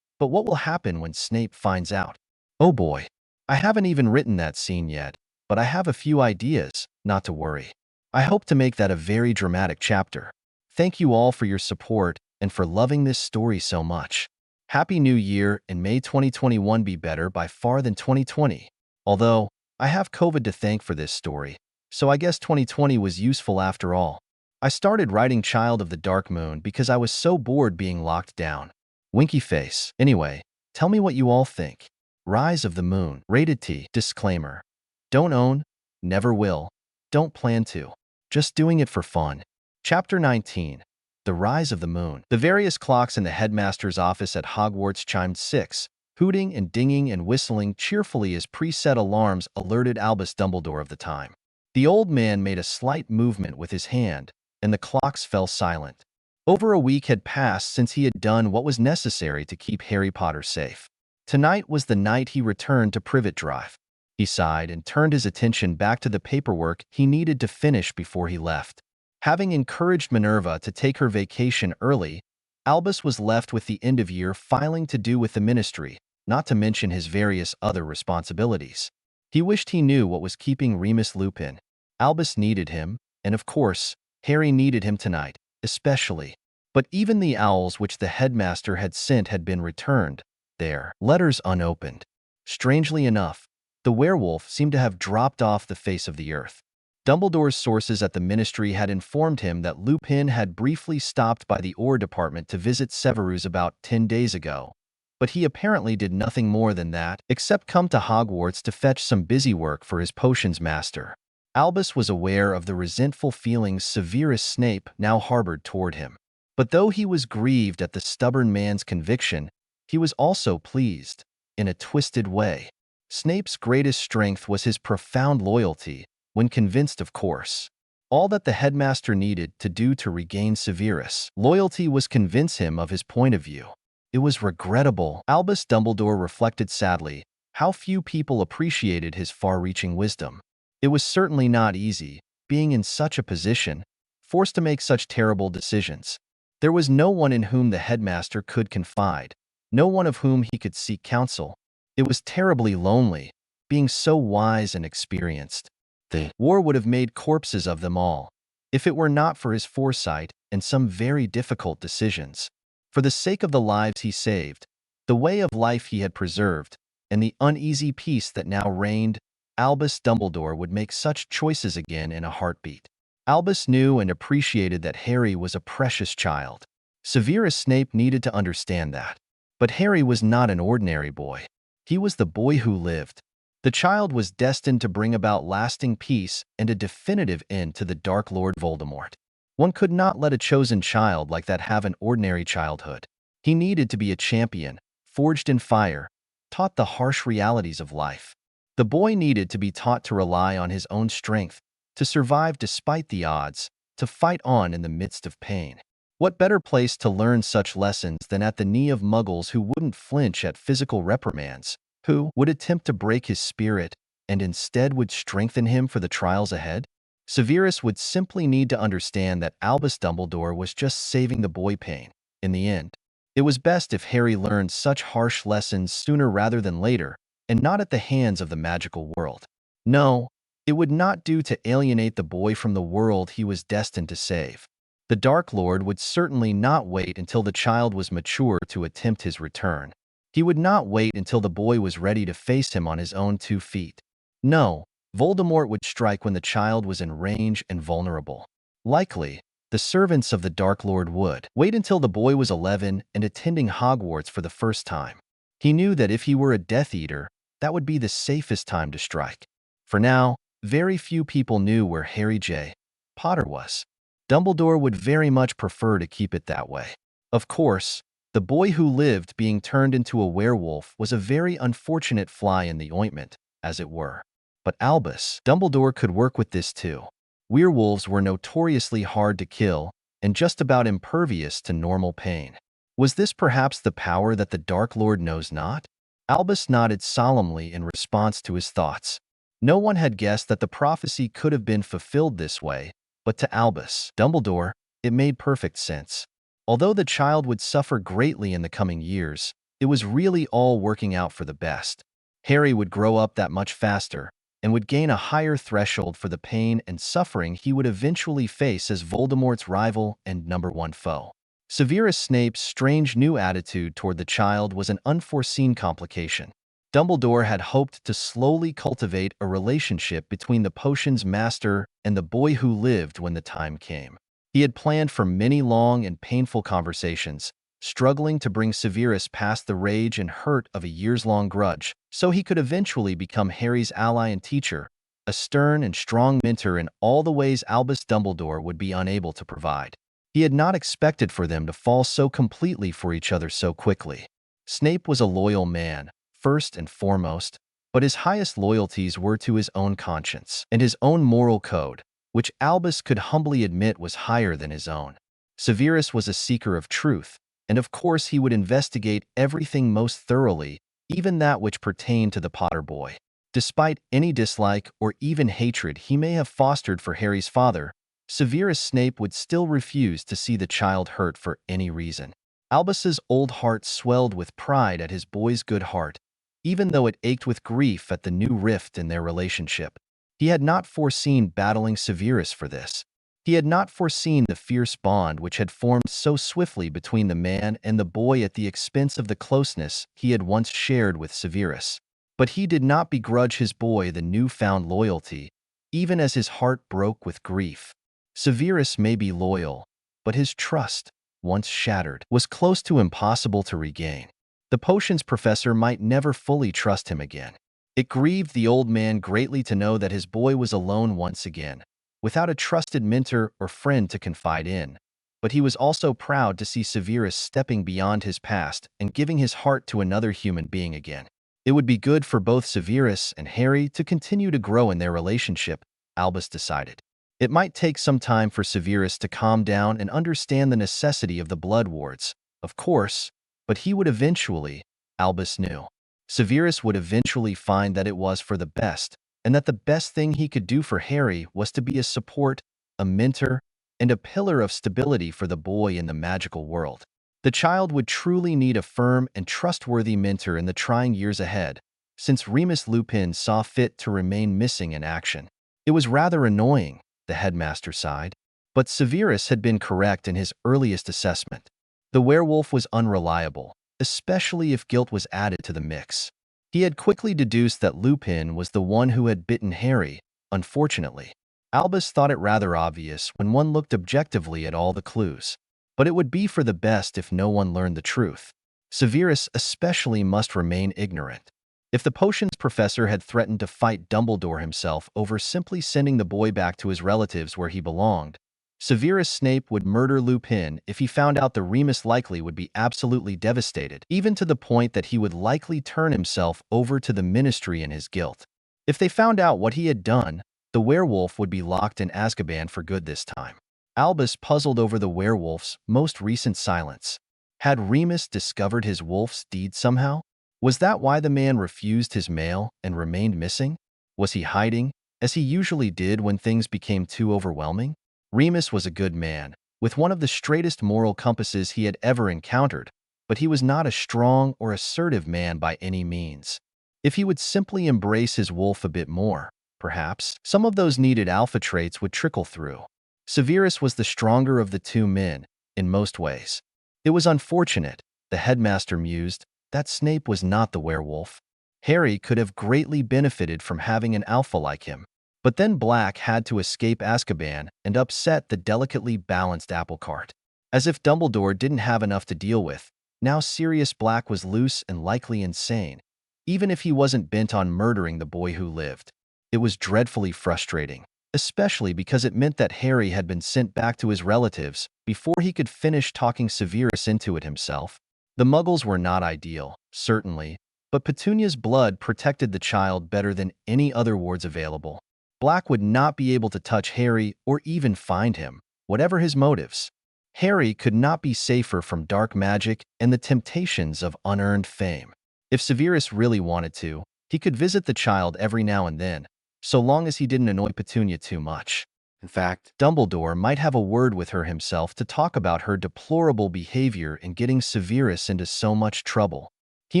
But what will happen when Snape finds out? Oh boy. I haven't even written that scene yet, but I have a few ideas, not to worry. I hope to make that a very dramatic chapter. Thank you all for your support and for loving this story so much. Happy New Year, and may 2021 be better by far than 2020. Although, I have COVID to thank for this story, so I guess 2020 was useful after all. I started writing Child of the Dark Moon because I was so bored being locked down. Winky face. Anyway, tell me what you all think. Rise of the Moon. Rated T. Disclaimer. Don't own, never will, don't plan to. Just doing it for fun. Chapter 19. The Rise of the Moon. The various clocks in the headmaster's office at Hogwarts chimed 6, hooting and dinging and whistling cheerfully as preset alarms alerted Albus Dumbledore of the time. The old man made a slight movement with his hand, and the clocks fell silent. Over a week had passed since he had done what was necessary to keep Harry Potter safe. Tonight was the night he returned to Privet Drive. He sighed and turned his attention back to the paperwork he needed to finish before he left. Having encouraged Minerva to take her vacation early, Albus was left with the end-of-year filing to do with the ministry, not to mention his various other responsibilities. He wished he knew what was keeping Remus Lupin. Albus needed him, and of course, Harry needed him tonight, especially. But even the owls which the headmaster had sent had been returned, their letters unopened. Strangely enough, The werewolf seemed to have dropped off the face of the earth. Dumbledore's sources at the Ministry had informed him that Lupin had briefly stopped by the ore department to visit Severus about 10 days ago. But he apparently did nothing more than that, except come to Hogwarts to fetch some busy work for his potions master. Albus was aware of the resentful feelings Severus Snape now harbored toward him. But though he was grieved at the stubborn man's conviction, he was also pleased, in a twisted way. Snape's greatest strength was his profound loyalty, when convinced, of course. All that the headmaster needed to do to regain Severus' loyalty was convince him of his point of view. It was regrettable, Albus Dumbledore reflected sadly, how few people appreciated his far-reaching wisdom. It was certainly not easy, being in such a position, forced to make such terrible decisions. There was no one in whom the headmaster could confide, no one of whom he could seek counsel. It was terribly lonely, being so wise and experienced. The war would have made corpses of them all, if it were not for his foresight and some very difficult decisions. For the sake of the lives he saved, the way of life he had preserved, and the uneasy peace that now reigned, Albus Dumbledore would make such choices again in a heartbeat. Albus knew and appreciated that Harry was a precious child. Severus Snape needed to understand that. But Harry was not an ordinary boy. He was the boy who lived. The child was destined to bring about lasting peace and a definitive end to the Dark Lord Voldemort. One could not let a chosen child like that have an ordinary childhood. He needed to be a champion, forged in fire, taught the harsh realities of life. The boy needed to be taught to rely on his own strength, to survive despite the odds, to fight on in the midst of pain. What better place to learn such lessons than at the knee of muggles who wouldn't flinch at physical reprimands, who would attempt to break his spirit and instead would strengthen him for the trials ahead? Severus would simply need to understand that Albus Dumbledore was just saving the boy pain. In the end, it was best if Harry learned such harsh lessons sooner rather than later, and not at the hands of the magical world. No, it would not do to alienate the boy from the world he was destined to save. The Dark Lord would certainly not wait until the child was mature to attempt his return. He would not wait until the boy was ready to face him on his own 2 feet. No, Voldemort would strike when the child was in range and vulnerable. Likely, the servants of the Dark Lord would wait until the boy was 11 and attending Hogwarts for the first time. He knew that if he were a Death Eater, that would be the safest time to strike. For now, very few people knew where Harry J. Potter was. Dumbledore would very much prefer to keep it that way. Of course, the boy who lived being turned into a werewolf was a very unfortunate fly in the ointment, as it were. But Albus Dumbledore could work with this too. Werewolves were notoriously hard to kill and just about impervious to normal pain. Was this perhaps the power that the Dark Lord knows not? Albus nodded solemnly in response to his thoughts. No one had guessed that the prophecy could have been fulfilled this way, but to Albus Dumbledore, it made perfect sense. Although the child would suffer greatly in the coming years, it was really all working out for the best. Harry would grow up that much faster and would gain a higher threshold for the pain and suffering he would eventually face as Voldemort's rival and #1 foe. Severus Snape's strange new attitude toward the child was an unforeseen complication. Dumbledore had hoped to slowly cultivate a relationship between the potion's master and the boy who lived when the time came. He had planned for many long and painful conversations, struggling to bring Severus past the rage and hurt of a years-long grudge, so he could eventually become Harry's ally and teacher, a stern and strong mentor in all the ways Albus Dumbledore would be unable to provide. He had not expected for them to fall so completely for each other so quickly. Snape was a loyal man, first and foremost, but his highest loyalties were to his own conscience and his own moral code, which Albus could humbly admit was higher than his own. Severus was a seeker of truth, and of course he would investigate everything most thoroughly, even that which pertained to the Potter boy. Despite any dislike or even hatred he may have fostered for Harry's father, Severus Snape would still refuse to see the child hurt for any reason. Albus's old heart swelled with pride at his boy's good heart, even though it ached with grief at the new rift in their relationship. He had not foreseen battling Severus for this. He had not foreseen the fierce bond which had formed so swiftly between the man and the boy at the expense of the closeness he had once shared with Severus. But he did not begrudge his boy the newfound loyalty, even as his heart broke with grief. Severus may be loyal, but his trust, once shattered, was close to impossible to regain. The potions professor might never fully trust him again. It grieved the old man greatly to know that his boy was alone once again, without a trusted mentor or friend to confide in. But he was also proud to see Severus stepping beyond his past and giving his heart to another human being again. It would be good for both Severus and Harry to continue to grow in their relationship, Albus decided. It might take some time for Severus to calm down and understand the necessity of the blood wards, of course, but he would eventually, Albus knew. Severus would eventually find that it was for the best, and that the best thing he could do for Harry was to be a support, a mentor, and a pillar of stability for the boy in the magical world. The child would truly need a firm and trustworthy mentor in the trying years ahead, since Remus Lupin saw fit to remain missing in action. It was rather annoying, the headmaster sighed. But Severus had been correct in his earliest assessment. The werewolf was unreliable, especially if guilt was added to the mix. He had quickly deduced that Lupin was the one who had bitten Harry, unfortunately. Albus thought it rather obvious when one looked objectively at all the clues. But it would be for the best if no one learned the truth. Severus especially must remain ignorant. If the potions professor had threatened to fight Dumbledore himself over simply sending the boy back to his relatives where he belonged, Severus Snape would murder Lupin if he found out. The Remus likely would be absolutely devastated, even to the point that he would likely turn himself over to the Ministry in his guilt. If they found out what he had done, the werewolf would be locked in Azkaban for good this time. Albus puzzled over the werewolf's most recent silence. Had Remus discovered his wolf's deed somehow? Was that why the man refused his mail and remained missing? Was he hiding, as he usually did when things became too overwhelming? Remus was a good man, with one of the straightest moral compasses he had ever encountered, but he was not a strong or assertive man by any means. If he would simply embrace his wolf a bit more, perhaps, some of those needed alpha traits would trickle through. Severus was the stronger of the two men, in most ways. It was unfortunate, the headmaster mused, that Snape was not the werewolf. Harry could have greatly benefited from having an alpha like him. But then Black had to escape Azkaban and upset the delicately balanced apple cart. As if Dumbledore didn't have enough to deal with, now Sirius Black was loose and likely insane, even if he wasn't bent on murdering the boy who lived. It was dreadfully frustrating, especially because it meant that Harry had been sent back to his relatives before he could finish talking Severus into it himself. The Muggles were not ideal, certainly, but Petunia's blood protected the child better than any other wards available. Black would not be able to touch Harry or even find him, whatever his motives. Harry could not be safer from dark magic and the temptations of unearned fame. If Severus really wanted to, he could visit the child every now and then, so long as he didn't annoy Petunia too much. In fact, Dumbledore might have a word with her himself to talk about her deplorable behavior in getting Severus into so much trouble. He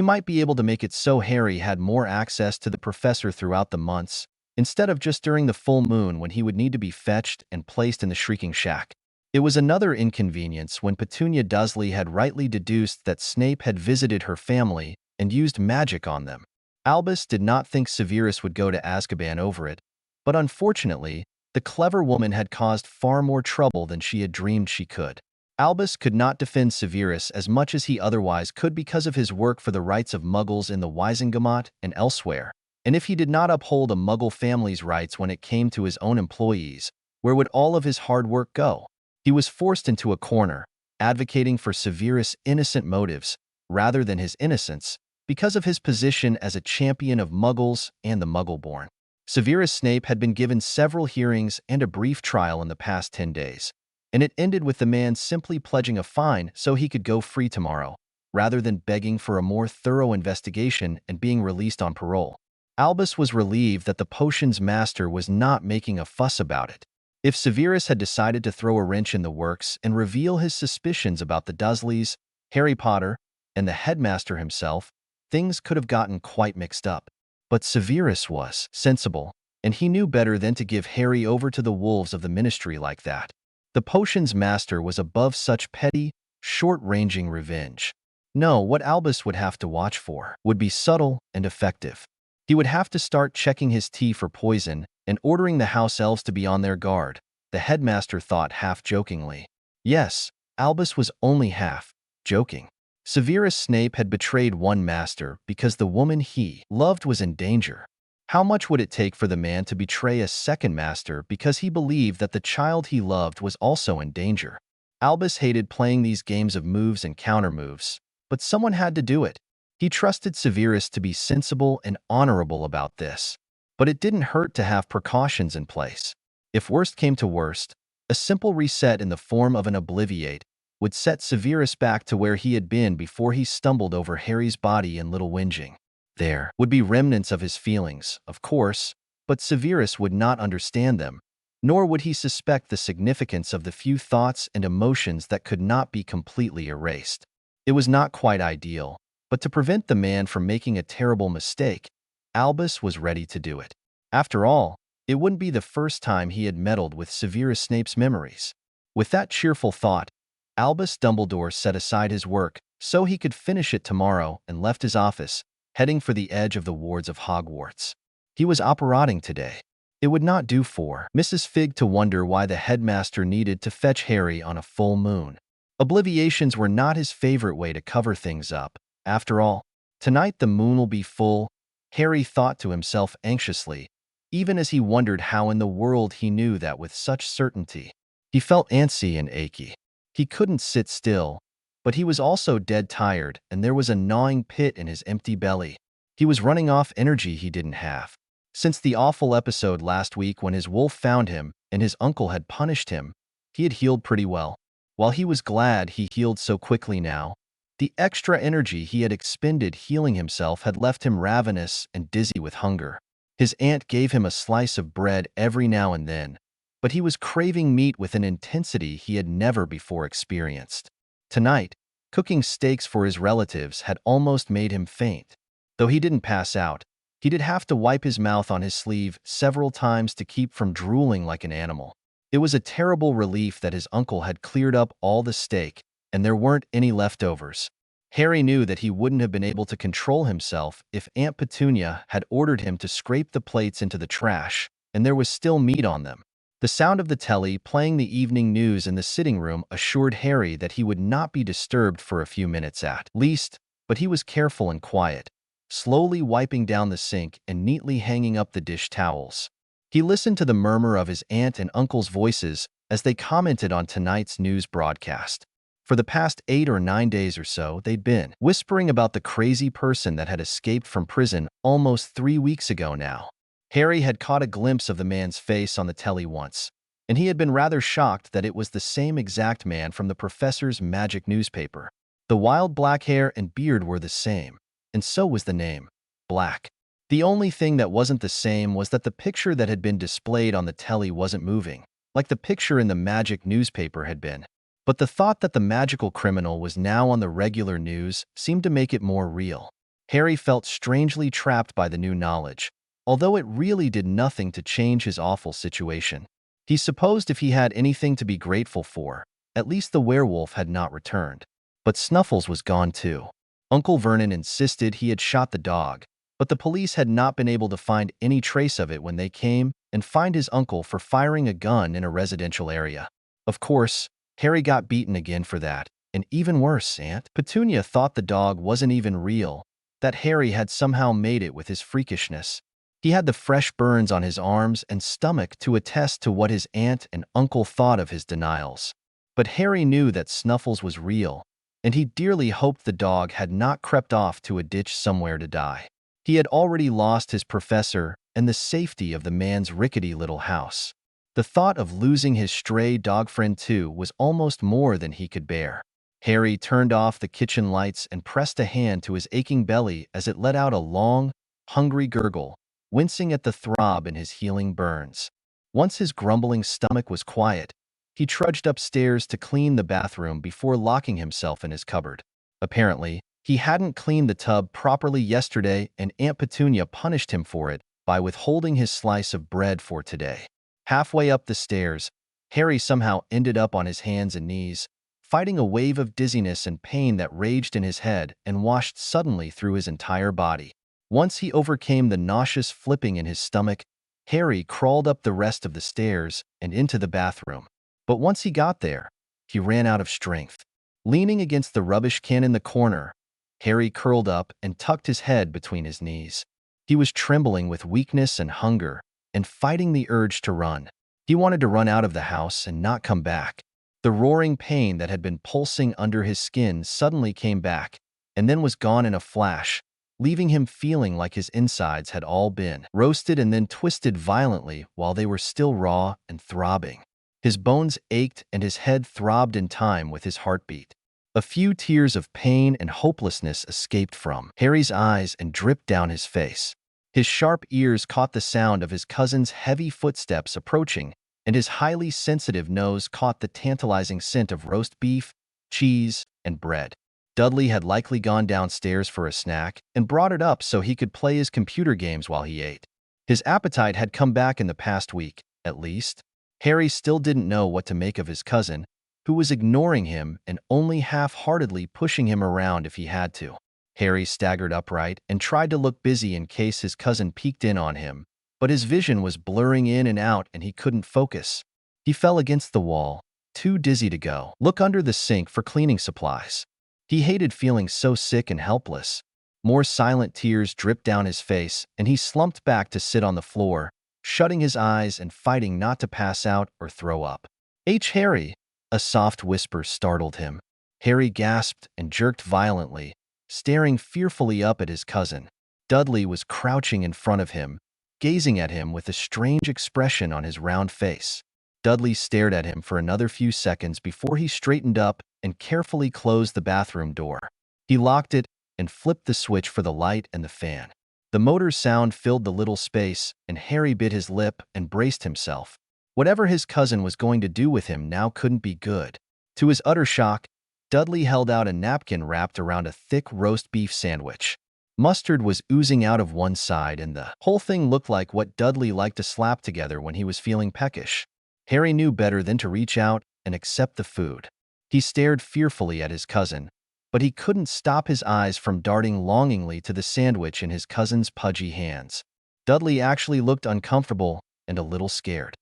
might be able to make it so Harry had more access to the professor throughout the months, instead of just during the full moon when he would need to be fetched and placed in the Shrieking Shack. It was another inconvenience when Petunia Dursley had rightly deduced that Snape had visited her family and used magic on them. Albus did not think Severus would go to Azkaban over it, but unfortunately, the clever woman had caused far more trouble than she had dreamed she could. Albus could not defend Severus as much as he otherwise could because of his work for the rights of Muggles in the Wizengamot and elsewhere. And if he did not uphold a Muggle family's rights when it came to his own employees, where would all of his hard work go? He was forced into a corner, advocating for Severus' innocent motives rather than his innocence, because of his position as a champion of Muggles and the Muggle-born. Severus Snape had been given several hearings and a brief trial in the past 10 days, and it ended with the man simply pledging a fine so he could go free tomorrow, rather than begging for a more thorough investigation and being released on parole. Albus was relieved that the potion's master was not making a fuss about it. If Severus had decided to throw a wrench in the works and reveal his suspicions about the Dursleys, Harry Potter, and the headmaster himself, things could have gotten quite mixed up. But Severus was sensible, and he knew better than to give Harry over to the wolves of the Ministry like that. The potion's master was above such petty, short-ranging revenge. No, what Albus would have to watch for would be subtle and effective. He would have to start checking his tea for poison and ordering the house elves to be on their guard, the headmaster thought half-jokingly. Yes, Albus was only half joking. Severus Snape had betrayed one master because the woman he loved was in danger. How much would it take for the man to betray a second master because he believed that the child he loved was also in danger? Albus hated playing these games of moves and countermoves, but someone had to do it. He trusted Severus to be sensible and honorable about this. But it didn't hurt to have precautions in place. If worst came to worst, a simple reset in the form of an obliviate would set Severus back to where he had been before he stumbled over Harry's body in Little Whinging. There would be remnants of his feelings, of course, but Severus would not understand them, nor would he suspect the significance of the few thoughts and emotions that could not be completely erased. It was not quite ideal, but to prevent the man from making a terrible mistake, Albus was ready to do it. After all, it wouldn't be the first time he had meddled with Severus Snape's memories. With that cheerful thought, Albus Dumbledore set aside his work so he could finish it tomorrow and left his office, heading for the edge of the wards of Hogwarts. He was operating today. It would not do for Mrs. Fig to wonder why the headmaster needed to fetch Harry on a full moon. Obliviations were not his favorite way to cover things up. After all, tonight the moon will be full, Harry thought to himself anxiously, even as he wondered how in the world he knew that with such certainty. He felt antsy and achy. He couldn't sit still, but he was also dead tired, and there was a gnawing pit in his empty belly. He was running off energy he didn't have. Since the awful episode last week when his wolf found him and his uncle had punished him, he had healed pretty well. While he was glad he healed so quickly now, the extra energy he had expended healing himself had left him ravenous and dizzy with hunger. His aunt gave him a slice of bread every now and then, but he was craving meat with an intensity he had never before experienced. Tonight, cooking steaks for his relatives had almost made him faint. Though he didn't pass out, he did have to wipe his mouth on his sleeve several times to keep from drooling like an animal. It was a terrible relief that his uncle had cleared up all the steak, and there weren't any leftovers. Harry knew that he wouldn't have been able to control himself if Aunt Petunia had ordered him to scrape the plates into the trash, and there was still meat on them. The sound of the telly playing the evening news in the sitting room assured Harry that he would not be disturbed for a few minutes at least, but he was careful and quiet, slowly wiping down the sink and neatly hanging up the dish towels. He listened to the murmur of his aunt and uncle's voices as they commented on tonight's news broadcast. For the past 8 or 9 days or so, they'd been whispering about the crazy person that had escaped from prison almost 3 weeks ago now. Harry had caught a glimpse of the man's face on the telly once, and he had been rather shocked that it was the same exact man from the professor's magic newspaper. The wild black hair and beard were the same, and so was the name, Black. The only thing that wasn't the same was that the picture that had been displayed on the telly wasn't moving, like the picture in the magic newspaper had been. But the thought that the magical criminal was now on the regular news seemed to make it more real. Harry felt strangely trapped by the new knowledge, although it really did nothing to change his awful situation. He supposed if he had anything to be grateful for, at least the werewolf had not returned. But Snuffles was gone too. Uncle Vernon insisted he had shot the dog, but the police had not been able to find any trace of it when they came and fined his uncle for firing a gun in a residential area. Of course, Harry got beaten again for that, and even worse, Aunt Petunia thought the dog wasn't even real, that Harry had somehow made it with his freakishness. He had the fresh burns on his arms and stomach to attest to what his aunt and uncle thought of his denials. But Harry knew that Snuffles was real, and he dearly hoped the dog had not crept off to a ditch somewhere to die. He had already lost his professor and the safety of the man's rickety little house. The thought of losing his stray dog friend too was almost more than he could bear. Harry turned off the kitchen lights and pressed a hand to his aching belly as it let out a long, hungry gurgle, wincing at the throb in his healing burns. Once his grumbling stomach was quiet, he trudged upstairs to clean the bathroom before locking himself in his cupboard. Apparently, he hadn't cleaned the tub properly yesterday, and Aunt Petunia punished him for it by withholding his slice of bread for today. Halfway up the stairs, Harry somehow ended up on his hands and knees, fighting a wave of dizziness and pain that raged in his head and washed suddenly through his entire body. Once he overcame the nauseous flipping in his stomach, Harry crawled up the rest of the stairs and into the bathroom. But once he got there, he ran out of strength. Leaning against the rubbish can in the corner, Harry curled up and tucked his head between his knees. He was trembling with weakness and hunger and fighting the urge to run. He wanted to run out of the house and not come back. The roaring pain that had been pulsing under his skin suddenly came back and then was gone in a flash, leaving him feeling like his insides had all been roasted and then twisted violently while they were still raw and throbbing. His bones ached and his head throbbed in time with his heartbeat. A few tears of pain and hopelessness escaped from Harry's eyes and dripped down his face. His sharp ears caught the sound of his cousin's heavy footsteps approaching, and his highly sensitive nose caught the tantalizing scent of roast beef, cheese, and bread. Dudley had likely gone downstairs for a snack and brought it up so he could play his computer games while he ate. His appetite had come back in the past week, at least. Harry still didn't know what to make of his cousin, who was ignoring him and only half-heartedly pushing him around if he had to. Harry staggered upright and tried to look busy in case his cousin peeked in on him, but his vision was blurring in and out and he couldn't focus. He fell against the wall, too dizzy to go look under the sink for cleaning supplies. He hated feeling so sick and helpless. More silent tears dripped down his face, and he slumped back to sit on the floor, shutting his eyes and fighting not to pass out or throw up. Harry!" A soft whisper startled him. Harry gasped and jerked violently, staring fearfully up at his cousin. Dudley was crouching in front of him, gazing at him with a strange expression on his round face. Dudley stared at him for another few seconds before he straightened up and carefully closed the bathroom door. He locked it and flipped the switch for the light and the fan. The motor's sound filled the little space, and Harry bit his lip and braced himself. Whatever his cousin was going to do with him now couldn't be good. To his utter shock, Dudley held out a napkin wrapped around a thick roast beef sandwich. Mustard was oozing out of one side, and the whole thing looked like what Dudley liked to slap together when he was feeling peckish. Harry knew better than to reach out and accept the food. He stared fearfully at his cousin, but he couldn't stop his eyes from darting longingly to the sandwich in his cousin's pudgy hands. Dudley actually looked uncomfortable and a little scared.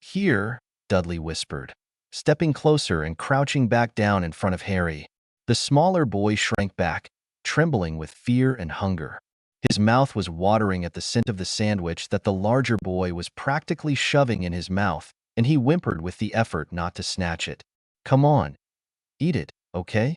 Here," Dudley whispered, stepping closer and crouching back down in front of Harry. The smaller boy shrank back, trembling with fear and hunger. His mouth was watering at the scent of the sandwich that the larger boy was practically shoving in his mouth, and he whimpered with the effort not to snatch it. "Come on, eat it, okay?"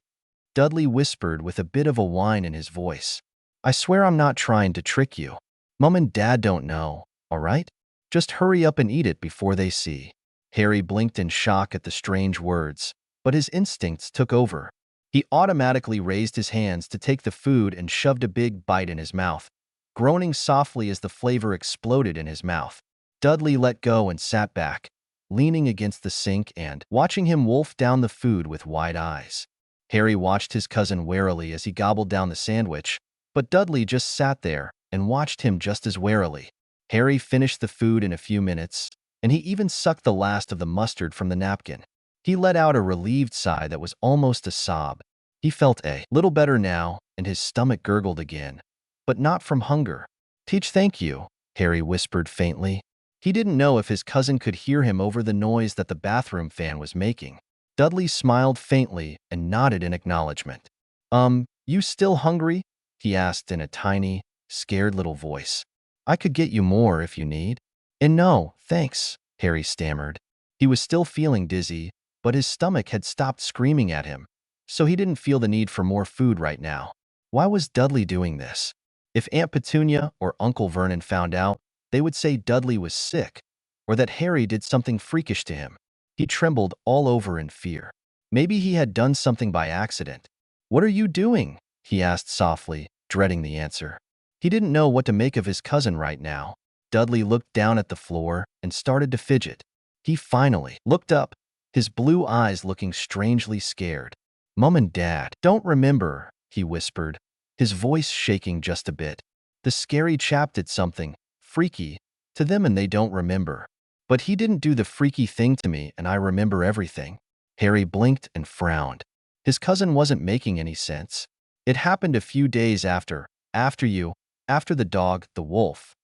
Dudley whispered with a bit of a whine in his voice. "I swear I'm not trying to trick you. Mom and Dad don't know, all right? Just hurry up and eat it before they see." Harry blinked in shock at the strange words, but his instincts took over. He automatically raised his hands to take the food and shoved a big bite in his mouth, groaning softly as the flavor exploded in his mouth. Dudley let go and sat back, leaning against the sink and watching him wolf down the food with wide eyes. Harry watched his cousin warily as he gobbled down the sandwich, but Dudley just sat there and watched him just as warily. Harry finished the food in a few minutes, and he even sucked the last of the mustard from the napkin. He let out a relieved sigh that was almost a sob. He felt a little better now, and his stomach gurgled again, but not from hunger. Thank you," Harry whispered faintly. He didn't know if his cousin could hear him over the noise that the bathroom fan was making. Dudley smiled faintly and nodded in acknowledgement. You still hungry?" he asked in a tiny, scared little voice. "I could get you more if you need." "And no, thanks," Harry stammered. He was still feeling dizzy, but his stomach had stopped screaming at him, so he didn't feel the need for more food right now. Why was Dudley doing this? If Aunt Petunia or Uncle Vernon found out, they would say Dudley was sick, or that Harry did something freakish to him. He trembled all over in fear. Maybe he had done something by accident. "What are you doing?" he asked softly, dreading the answer. He didn't know what to make of his cousin right now. Dudley looked down at the floor and started to fidget. He finally looked up, his blue eyes looking strangely scared. "Mom and Dad don't remember," he whispered, his voice shaking just a bit. "The scary chap did something freaky to them and they don't remember. But he didn't do the freaky thing to me and I remember everything." Harry blinked and frowned. His cousin wasn't making any sense. "It happened a few days after you After the dog, the wolf.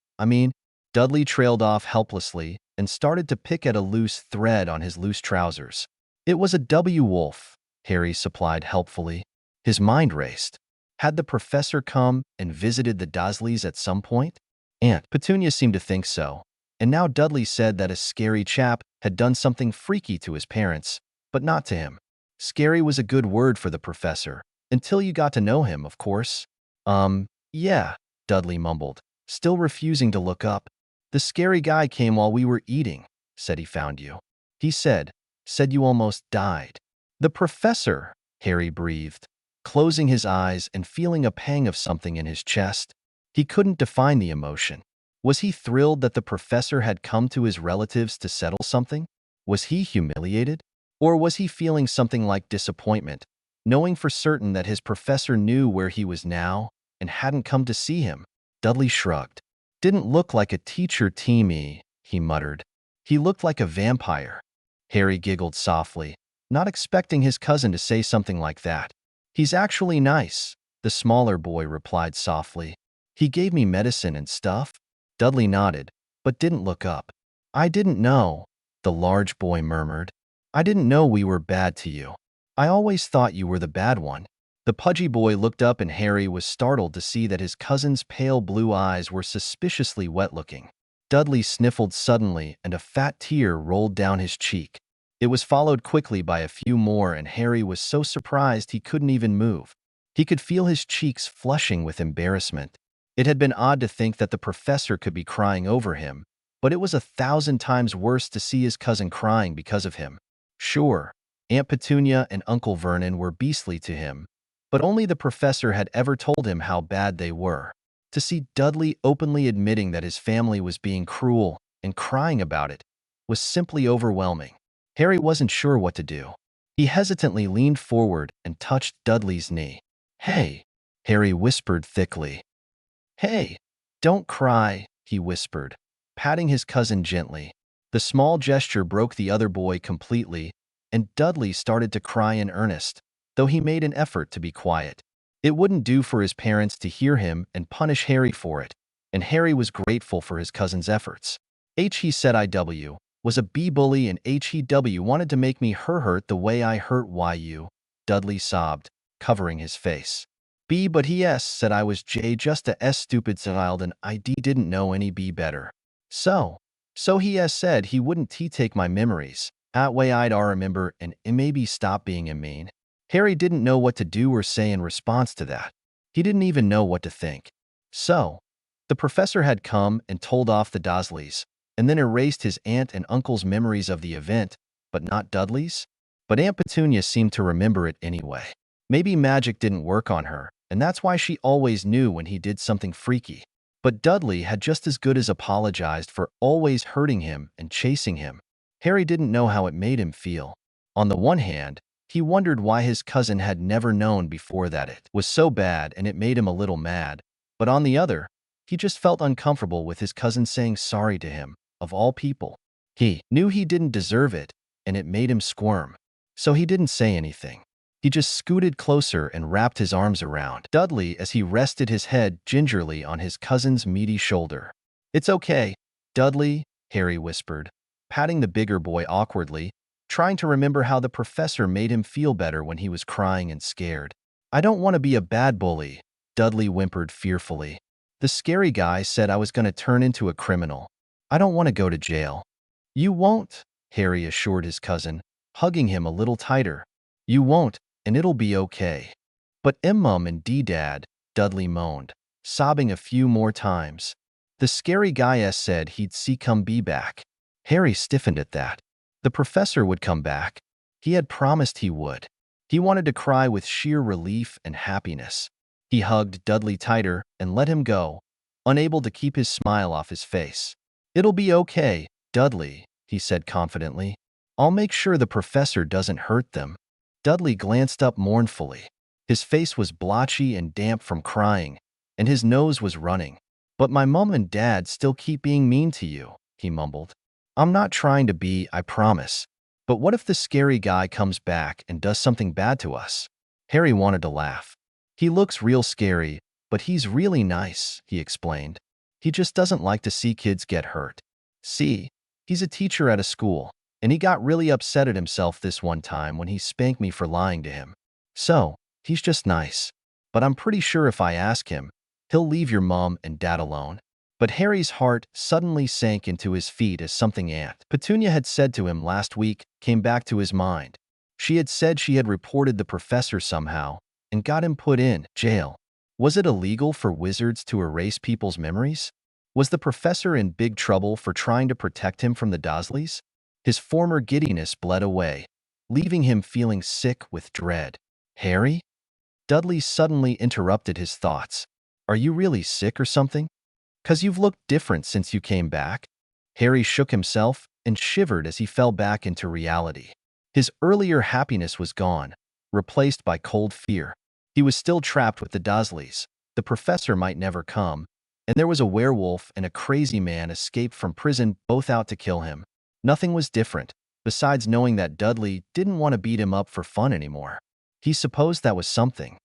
Dudley trailed off helplessly and started to pick at a loose thread on his loose trousers. It was a wolf, Harry supplied helpfully. His mind raced. Had the professor come and visited the Dursleys at some point? Aunt Petunia seemed to think so, and now Dudley said that a scary chap had done something freaky to his parents, but not to him. Scary was a good word for the professor, until you got to know him, of course. Yeah, Dudley mumbled, still refusing to look up. The scary guy came while we were eating, said he found you. He said you almost died. The professor, Harry breathed, closing his eyes and feeling a pang of something in his chest. He couldn't define the emotion. Was he thrilled that the professor had come to his relatives to settle something? Was he humiliated? Or was he feeling something like disappointment, knowing for certain that his professor knew where he was now and hadn't come to see him? Dudley shrugged. Didn't look like a teacher to me, he muttered. He looked like a vampire. Harry giggled softly, not expecting his cousin to say something like that. He's actually nice, the smaller boy replied softly. He gave me medicine and stuff. Dudley nodded, but didn't look up. I didn't know, the large boy murmured. I didn't know we were bad to you. I always thought you were the bad one. The pudgy boy looked up and Harry was startled to see that his cousin's pale blue eyes were suspiciously wet-looking. Dudley sniffled suddenly and a fat tear rolled down his cheek. It was followed quickly by a few more and Harry was so surprised he couldn't even move. He could feel his cheeks flushing with embarrassment. It had been odd to think that the professor could be crying over him, but it was 1,000 times worse to see his cousin crying because of him. Sure, Aunt Petunia and Uncle Vernon were beastly to him, but only the professor had ever told him how bad they were. To see Dudley openly admitting that his family was being cruel and crying about it was simply overwhelming. Harry wasn't sure what to do. He hesitantly leaned forward and touched Dudley's knee. Hey, Harry whispered thickly. Hey, don't cry, he whispered, patting his cousin gently. The small gesture broke the other boy completely, and Dudley started to cry in earnest, though he made an effort to be quiet. It wouldn't do for his parents to hear him and punish Harry for it, and Harry was grateful for his cousin's efforts. He said IW was a B-bully and HEW wanted to make me hurt the way I hurt YU, Dudley sobbed, covering his face. B but he said I was J just a stupid child and I didn't know any B better. So he said he wouldn't take my memories, that way I'd remember and maybe stop being a mean. Harry didn't know what to do or say in response to that. He didn't even know what to think. So, the professor had come and told off the Dursleys, and then erased his aunt and uncle's memories of the event, but not Dudley's? But Aunt Petunia seemed to remember it anyway. Maybe magic didn't work on her, and that's why she always knew when he did something freaky. But Dudley had just as good as apologized for always hurting him and chasing him. Harry didn't know how it made him feel. On the one hand, he wondered why his cousin had never known before that it was so bad and it made him a little mad. But on the other, he just felt uncomfortable with his cousin saying sorry to him, of all people. He knew he didn't deserve it, and it made him squirm. So he didn't say anything. He just scooted closer and wrapped his arms around Dudley as he rested his head gingerly on his cousin's meaty shoulder. It's okay, Dudley, Harry whispered, patting the bigger boy awkwardly, trying to remember how the professor made him feel better when he was crying and scared. I don't want to be a bad bully, Dudley whimpered fearfully. The scary guy said I was going to turn into a criminal. I don't want to go to jail. You won't, Harry assured his cousin, hugging him a little tighter. You won't, and it'll be okay. But Mum and Dad, Dudley moaned, sobbing a few more times. The scary guy said he'd come be back. Harry stiffened at that. The professor would come back. He had promised he would. He wanted to cry with sheer relief and happiness. He hugged Dudley tighter and let him go, unable to keep his smile off his face. It'll be okay, Dudley, he said confidently. I'll make sure the professor doesn't hurt them. Dudley glanced up mournfully. His face was blotchy and damp from crying, and his nose was running. But my mom and dad still keep being mean to you, he mumbled. I'm not trying to be, I promise. But what if the scary guy comes back and does something bad to us? Harry wanted to laugh. He looks real scary, But he's really nice, he explained. He just doesn't like to see kids get hurt. See, he's a teacher at a school, and he got really upset at himself this one time when he spanked me for lying to him. So, he's just nice. But I'm pretty sure if I ask him, he'll leave your mom and dad alone. But Harry's heart suddenly sank into his feet as something Aunt Petunia had said to him last week came back to his mind. She had said she had reported the professor somehow and got him put in jail. Was it illegal for wizards to erase people's memories? Was the professor in big trouble for trying to protect him from the Dursleys? His former giddiness bled away, leaving him feeling sick with dread. Harry? Dudley suddenly interrupted his thoughts. Are you really sick or something? 'Cause you've looked different since you came back. Harry shook himself and shivered as he fell back into reality. His earlier happiness was gone, replaced by cold fear. He was still trapped with the Dursleys. The professor might never come, and there was a werewolf and a crazy man escaped from prison, both out to kill him. Nothing was different, besides knowing that Dudley didn't want to beat him up for fun anymore. He supposed that was something.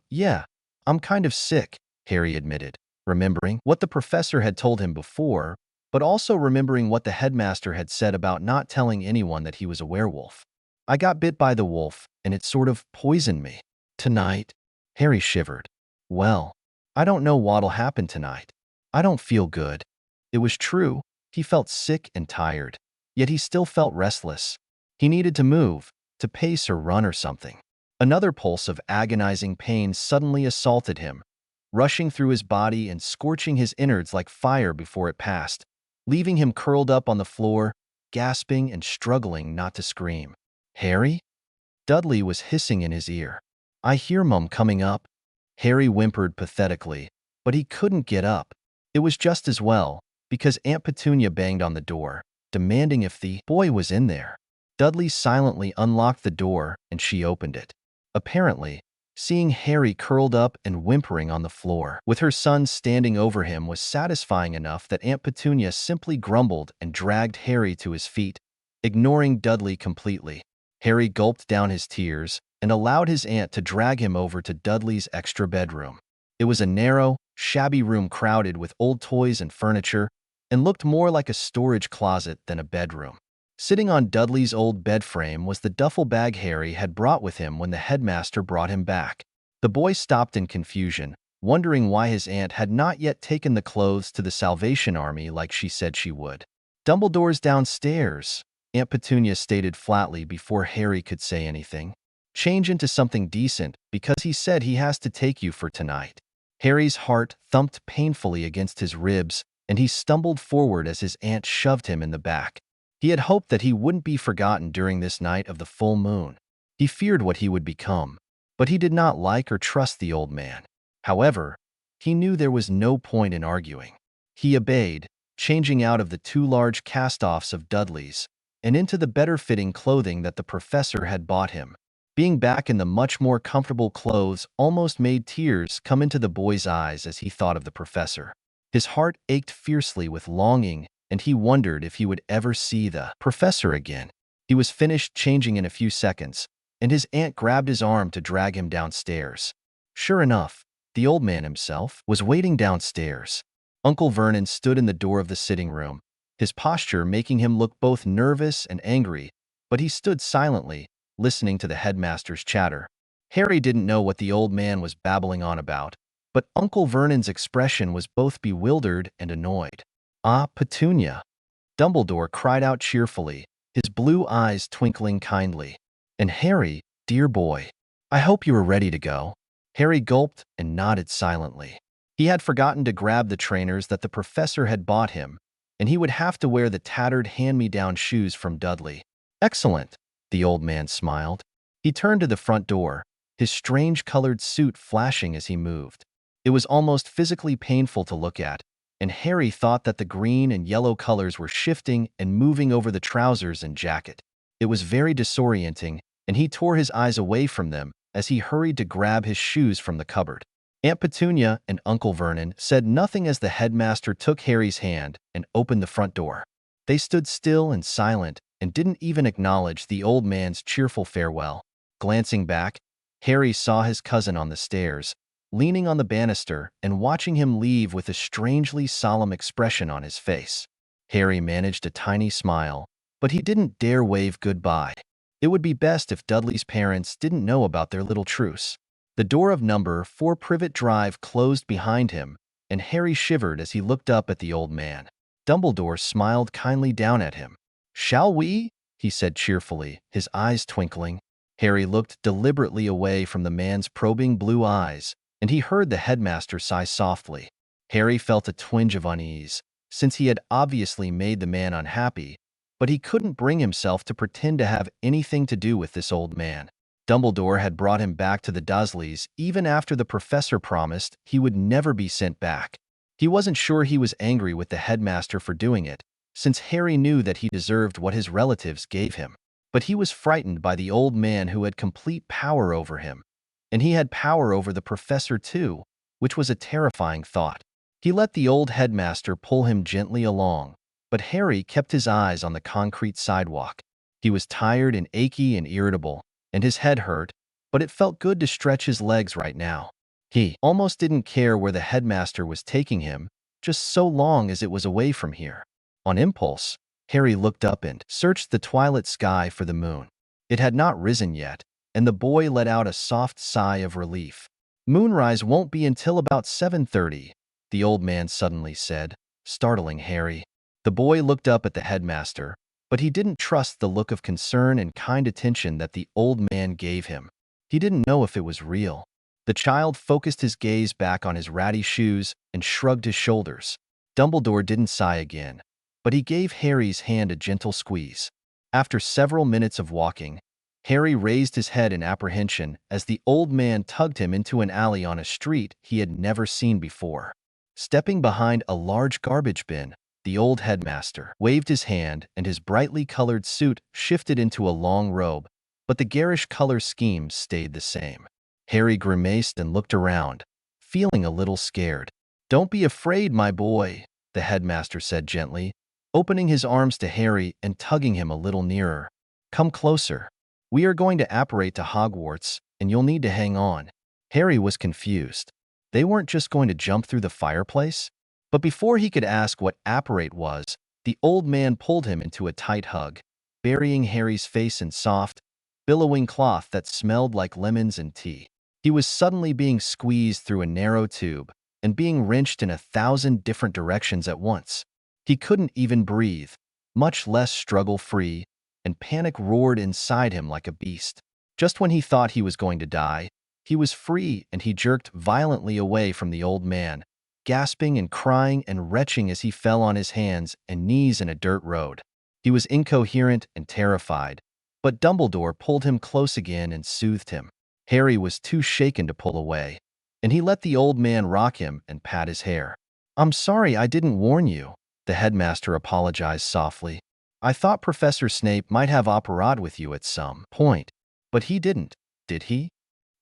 Yeah, I'm kind of sick, Harry admitted, remembering what the professor had told him before, but also remembering what the headmaster had said about not telling anyone that he was a werewolf. I got bit by the wolf, and it sort of poisoned me. Tonight? Harry shivered. Well, I don't know what'll happen tonight. I don't feel good. It was true. He felt sick and tired, yet he still felt restless. He needed to move, to pace or run or something. Another pulse of agonizing pain suddenly assaulted him, rushing through his body and scorching his innards like fire before it passed, leaving him curled up on the floor, gasping and struggling not to scream. Harry? Dudley was hissing in his ear. I hear Mum coming up. Harry whimpered pathetically, but he couldn't get up. It was just as well, because Aunt Petunia banged on the door, demanding if the boy was in there. Dudley silently unlocked the door and she opened it. Apparently, seeing Harry curled up and whimpering on the floor, with her son standing over him, was satisfying enough that Aunt Petunia simply grumbled and dragged Harry to his feet, ignoring Dudley completely. Harry gulped down his tears and allowed his aunt to drag him over to Dudley's extra bedroom. It was a narrow, shabby room crowded with old toys and furniture, and looked more like a storage closet than a bedroom. Sitting on Dudley's old bed frame was the duffel bag Harry had brought with him when the headmaster brought him back. The boy stopped in confusion, wondering why his aunt had not yet taken the clothes to the Salvation Army like she said she would. Dumbledore's downstairs, Aunt Petunia stated flatly before Harry could say anything. Change into something decent, because he said he has to take you for tonight. Harry's heart thumped painfully against his ribs, and he stumbled forward as his aunt shoved him in the back. He had hoped that he wouldn't be forgotten during this night of the full moon. He feared what he would become, but he did not like or trust the old man. However, he knew there was no point in arguing. He obeyed, changing out of the two large cast-offs of Dudley's and into the better-fitting clothing that the professor had bought him. Being back in the much more comfortable clothes almost made tears come into the boy's eyes as he thought of the professor. His heart ached fiercely with longing, and he wondered if he would ever see the professor again. He was finished changing in a few seconds, and his aunt grabbed his arm to drag him downstairs. Sure enough, the old man himself was waiting downstairs. Uncle Vernon stood in the door of the sitting room, his posture making him look both nervous and angry, but he stood silently, listening to the headmaster's chatter. Harry didn't know what the old man was babbling on about, but Uncle Vernon's expression was both bewildered and annoyed. Ah, Petunia! Dumbledore cried out cheerfully, his blue eyes twinkling kindly. And Harry, dear boy, I hope you are ready to go. Harry gulped and nodded silently. He had forgotten to grab the trainers that the professor had bought him, and he would have to wear the tattered hand-me-down shoes from Dudley. Excellent, the old man smiled. He turned to the front door, his strange-colored suit flashing as he moved. It was almost physically painful to look at, and Harry thought that the green and yellow colors were shifting and moving over the trousers and jacket. It was very disorienting, and he tore his eyes away from them as he hurried to grab his shoes from the cupboard. Aunt Petunia and Uncle Vernon said nothing as the headmaster took Harry's hand and opened the front door. They stood still and silent and didn't even acknowledge the old man's cheerful farewell. Glancing back, Harry saw his cousin on the stairs, leaning on the banister and watching him leave with a strangely solemn expression on his face. Harry managed a tiny smile, but he didn't dare wave goodbye. It would be best if Dudley's parents didn't know about their little truce. The door of number 4 Privet Drive closed behind him, and Harry shivered as he looked up at the old man. Dumbledore smiled kindly down at him. "Shall we?" he said cheerfully, his eyes twinkling. Harry looked deliberately away from the man's probing blue eyes, and he heard the headmaster sigh softly. Harry felt a twinge of unease, since he had obviously made the man unhappy, but he couldn't bring himself to pretend to have anything to do with this old man. Dumbledore had brought him back to the Dursleys even after the professor promised he would never be sent back. He wasn't sure he was angry with the headmaster for doing it, since Harry knew that he deserved what his relatives gave him. But he was frightened by the old man who had complete power over him, and he had power over the professor too, which was a terrifying thought. He let the old headmaster pull him gently along, but Harry kept his eyes on the concrete sidewalk. He was tired and achy and irritable, and his head hurt, but it felt good to stretch his legs right now. He almost didn't care where the headmaster was taking him, just so long as it was away from here. On impulse, Harry looked up and searched the twilight sky for the moon. It had not risen yet, and the boy let out a soft sigh of relief. "Moonrise won't be until about 7:30, the old man suddenly said, startling Harry. The boy looked up at the headmaster, but he didn't trust the look of concern and kind attention that the old man gave him. He didn't know if it was real. The child focused his gaze back on his ratty shoes and shrugged his shoulders. Dumbledore didn't sigh again, but he gave Harry's hand a gentle squeeze. After several minutes of walking, Harry raised his head in apprehension as the old man tugged him into an alley on a street he had never seen before. Stepping behind a large garbage bin, the old headmaster waved his hand and his brightly colored suit shifted into a long robe, but the garish color scheme stayed the same. Harry grimaced and looked around, feeling a little scared. "Don't be afraid, my boy," the headmaster said gently, opening his arms to Harry and tugging him a little nearer. "Come closer. We are going to apparate to Hogwarts, and you'll need to hang on." Harry was confused. They weren't just going to jump through the fireplace? But before he could ask what apparate was, the old man pulled him into a tight hug, burying Harry's face in soft, billowing cloth that smelled like lemons and tea. He was suddenly being squeezed through a narrow tube and being wrenched in 1,000 different directions at once. He couldn't even breathe, much less struggle free, and panic roared inside him like a beast. Just when he thought he was going to die, he was free and he jerked violently away from the old man, gasping and crying and retching as he fell on his hands and knees in a dirt road. He was incoherent and terrified, but Dumbledore pulled him close again and soothed him. Harry was too shaken to pull away, and he let the old man rock him and pat his hair. "I'm sorry I didn't warn you," the headmaster apologized softly. "I thought Professor Snape might have operated with you at some point, but he didn't, did he?"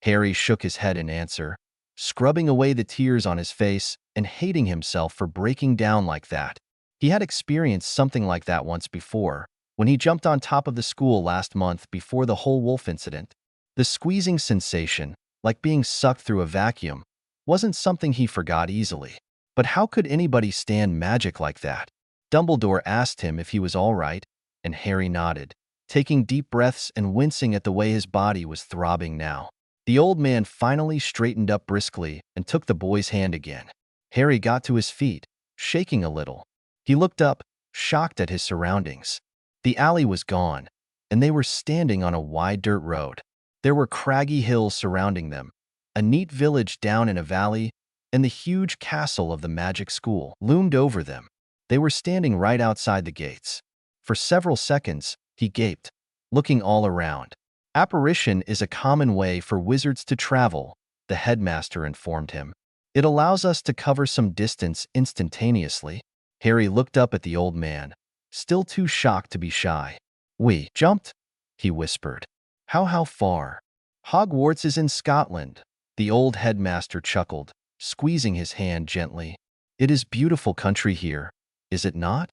Harry shook his head in answer, scrubbing away the tears on his face and hating himself for breaking down like that. He had experienced something like that once before, when he jumped on top of the school last month before the whole wolf incident. The squeezing sensation, like being sucked through a vacuum, wasn't something he forgot easily. But how could anybody stand magic like that? Dumbledore asked him if he was all right, and Harry nodded, taking deep breaths and wincing at the way his body was throbbing now. The old man finally straightened up briskly and took the boy's hand again. Harry got to his feet, shaking a little. He looked up, shocked at his surroundings. The alley was gone, and they were standing on a wide dirt road. There were craggy hills surrounding them, a neat village down in a valley, and the huge castle of the magic school loomed over them. They were standing right outside the gates. For several seconds, he gaped, looking all around. "Apparition is a common way for wizards to travel," the headmaster informed him. "It allows us to cover some distance instantaneously." Harry looked up at the old man, still too shocked to be shy. "We jumped?" he whispered. How far?" "Hogwarts is in Scotland," the old headmaster chuckled, squeezing his hand gently. "It is beautiful country here, is it not?"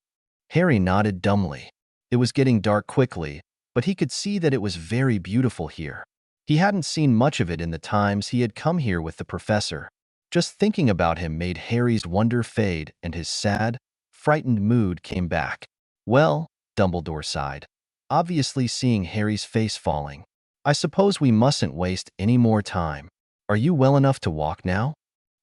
Harry nodded dumbly. It was getting dark quickly, but he could see that it was very beautiful here. He hadn't seen much of it in the times he had come here with the professor. Just thinking about him made Harry's wonder fade and his sad, frightened mood came back. Well, Dumbledore sighed, obviously seeing Harry's face falling. I suppose we mustn't waste any more time. Are you well enough to walk now?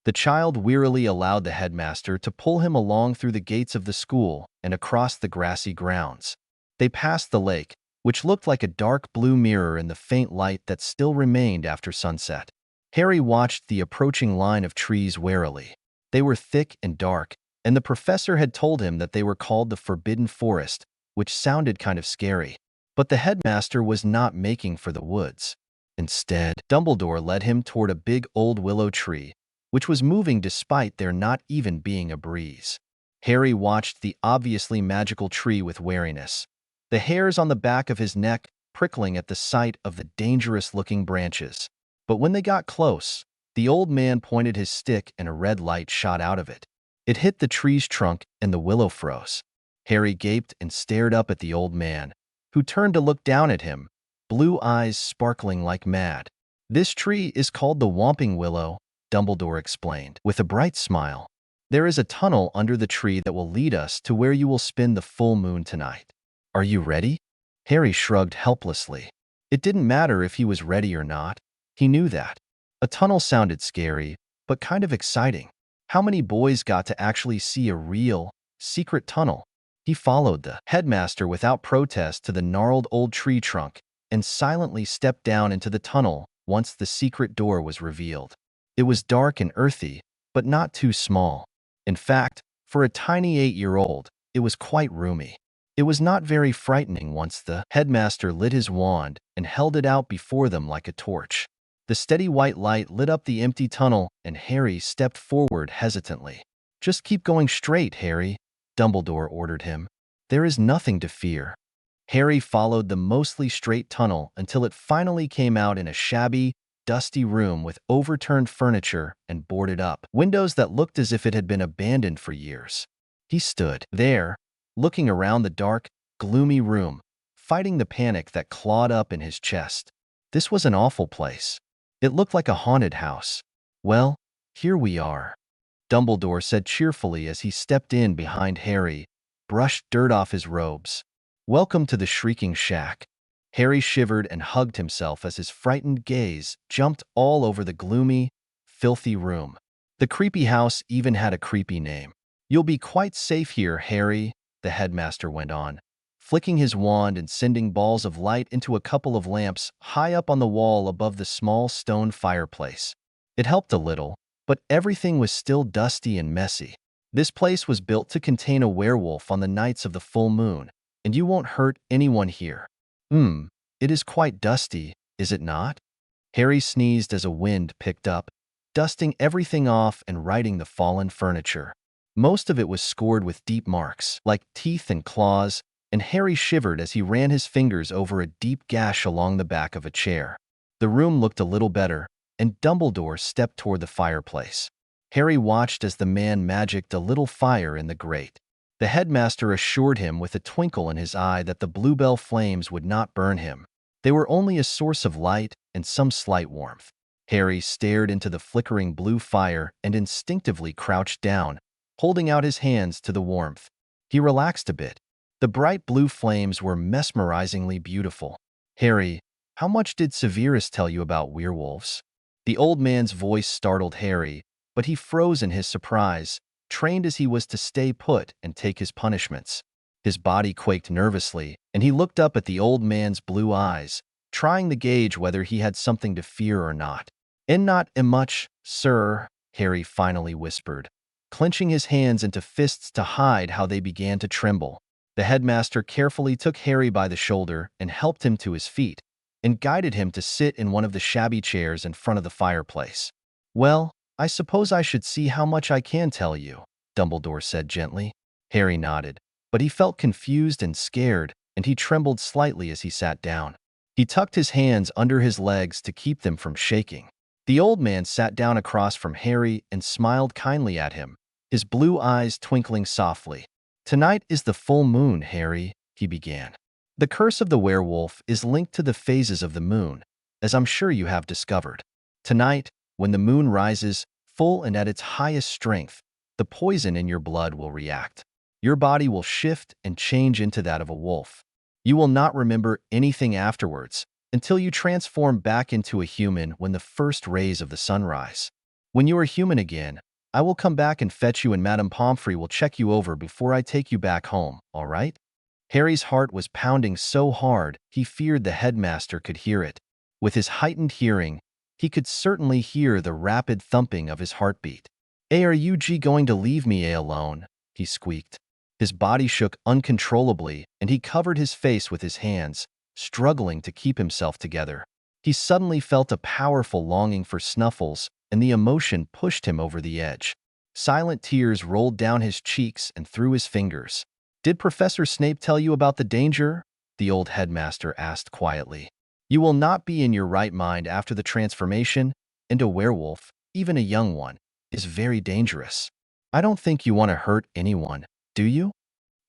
The child wearily allowed the headmaster to pull him along through the gates of the school and across the grassy grounds. They passed the lake, which looked like a dark blue mirror in the faint light that still remained after sunset. Harry watched the approaching line of trees warily. They were thick and dark, and the professor had told him that they were called the Forbidden Forest, which sounded kind of scary. But the headmaster was not making for the woods. Instead, Dumbledore led him toward a big old willow tree, which was moving despite there not even being a breeze. Harry watched the obviously magical tree with wariness, the hairs on the back of his neck prickling at the sight of the dangerous-looking branches. But when they got close, the old man pointed his stick and a red light shot out of it. It hit the tree's trunk and the willow froze. Harry gaped and stared up at the old man, who turned to look down at him, blue eyes sparkling like mad. This tree is called the Whomping Willow, Dumbledore explained, with a bright smile. There is a tunnel under the tree that will lead us to where you will spend the full moon tonight. Are you ready? Harry shrugged helplessly. It didn't matter if he was ready or not. He knew that. A tunnel sounded scary, but kind of exciting. How many boys got to actually see a real, secret tunnel? He followed the headmaster without protest to the gnarled old tree trunk and silently stepped down into the tunnel once the secret door was revealed. It was dark and earthy, but not too small. In fact, for a tiny 8-year-old, it was quite roomy. It was not very frightening once the headmaster lit his wand and held it out before them like a torch. The steady white light lit up the empty tunnel, and Harry stepped forward hesitantly. Just keep going straight, Harry, Dumbledore ordered him. There is nothing to fear. Harry followed the mostly straight tunnel until it finally came out in a shabby, dusty room with overturned furniture and boarded up windows that looked as if it had been abandoned for years. He stood there, looking around the dark, gloomy room, fighting the panic that clawed up in his chest. This was an awful place. It looked like a haunted house. Well, here we are, Dumbledore said cheerfully as he stepped in behind Harry, brushed dirt off his robes. Welcome to the Shrieking Shack. Harry shivered and hugged himself as his frightened gaze jumped all over the gloomy, filthy room. The creepy house even had a creepy name. You'll be quite safe here, Harry, the headmaster went on, flicking his wand and sending balls of light into a couple of lamps high up on the wall above the small stone fireplace. It helped a little, but everything was still dusty and messy. This place was built to contain a werewolf on the nights of the full moon, and you won't hurt anyone here. It is quite dusty, is it not? Harry sneezed as a wind picked up, dusting everything off and righting the fallen furniture. Most of it was scored with deep marks, like teeth and claws, and Harry shivered as he ran his fingers over a deep gash along the back of a chair. The room looked a little better, and Dumbledore stepped toward the fireplace. Harry watched as the man magicked a little fire in the grate. The headmaster assured him with a twinkle in his eye that the bluebell flames would not burn him. They were only a source of light and some slight warmth. Harry stared into the flickering blue fire and instinctively crouched down, holding out his hands to the warmth. He relaxed a bit. The bright blue flames were mesmerizingly beautiful. Harry, how much did Severus tell you about werewolves? The old man's voice startled Harry, but he froze in his surprise, trained as he was to stay put and take his punishments. His body quaked nervously, and he looked up at the old man's blue eyes, trying to gauge whether he had something to fear or not. "And not much, sir," Harry finally whispered, clenching his hands into fists to hide how they began to tremble. The headmaster carefully took Harry by the shoulder and helped him to his feet, and guided him to sit in one of the shabby chairs in front of the fireplace. "Well, I suppose I should see how much I can tell you," Dumbledore said gently. Harry nodded, but he felt confused and scared, and he trembled slightly as he sat down. He tucked his hands under his legs to keep them from shaking. The old man sat down across from Harry and smiled kindly at him, his blue eyes twinkling softly. "Tonight is the full moon, Harry," he began. "The curse of the werewolf is linked to the phases of the moon, as I'm sure you have discovered. Tonight, when the moon rises, full and at its highest strength, the poison in your blood will react. Your body will shift and change into that of a wolf. You will not remember anything afterwards until you transform back into a human when the first rays of the sun rise. When you are human again, I will come back and fetch you and Madame Pomfrey will check you over before I take you back home, all right? Harry's heart was pounding so hard he feared the headmaster could hear it. With his heightened hearing, he could certainly hear the rapid thumping of his heartbeat. Are you going to leave me alone? He squeaked. His body shook uncontrollably, and he covered his face with his hands, struggling to keep himself together. He suddenly felt a powerful longing for Snuffles, and the emotion pushed him over the edge. Silent tears rolled down his cheeks and through his fingers. "Did Professor Snape tell you about the danger?" the old headmaster asked quietly. "You will not be in your right mind after the transformation, and a werewolf, even a young one, is very dangerous. I don't think you want to hurt anyone, do you?"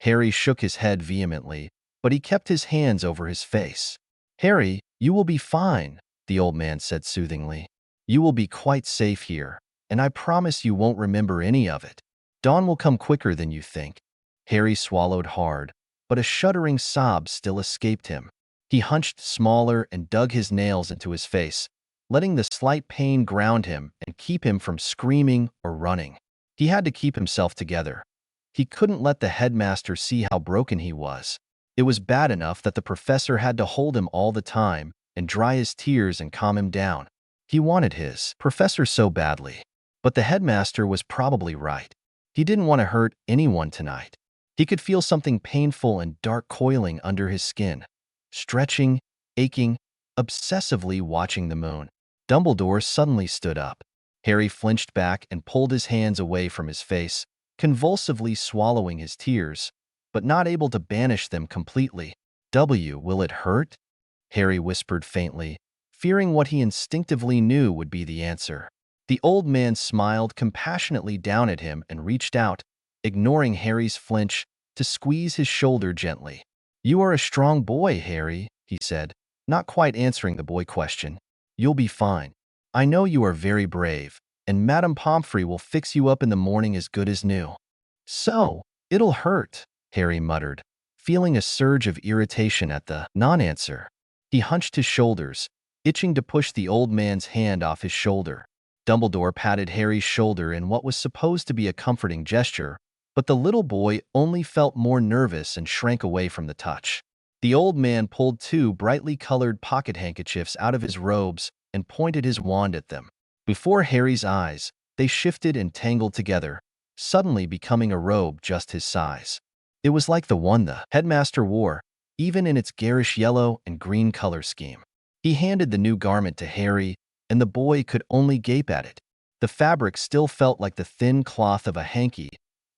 Harry shook his head vehemently, but he kept his hands over his face. "Harry, you will be fine," the old man said soothingly. "You will be quite safe here, and I promise you won't remember any of it. Dawn will come quicker than you think." Harry swallowed hard, but a shuddering sob still escaped him. He hunched smaller and dug his nails into his face, letting the slight pain ground him and keep him from screaming or running. He had to keep himself together. He couldn't let the headmaster see how broken he was. It was bad enough that the professor had to hold him all the time and dry his tears and calm him down. He wanted his professor so badly. But the headmaster was probably right. He didn't want to hurt anyone tonight. He could feel something painful and dark coiling under his skin, stretching, aching, obsessively watching the moon. Dumbledore suddenly stood up. Harry flinched back and pulled his hands away from his face, convulsively swallowing his tears, but not able to banish them completely. "Will it hurt?" Harry whispered faintly, fearing what he instinctively knew would be the answer. The old man smiled compassionately down at him and reached out, ignoring Harry's flinch, to squeeze his shoulder gently. "You are a strong boy, Harry," he said, not quite answering the boy question. "You'll be fine. I know you are very brave, and Madame Pomfrey will fix you up in the morning as good as new." "So, it'll hurt," Harry muttered, feeling a surge of irritation at the non-answer. He hunched his shoulders, itching to push the old man's hand off his shoulder. Dumbledore patted Harry's shoulder in what was supposed to be a comforting gesture, but the little boy only felt more nervous and shrank away from the touch. The old man pulled two brightly colored pocket handkerchiefs out of his robes and pointed his wand at them. Before Harry's eyes, they shifted and tangled together, suddenly becoming a robe just his size. It was like the one the headmaster wore, even in its garish yellow and green color scheme. He handed the new garment to Harry, and the boy could only gape at it. The fabric still felt like the thin cloth of a hanky,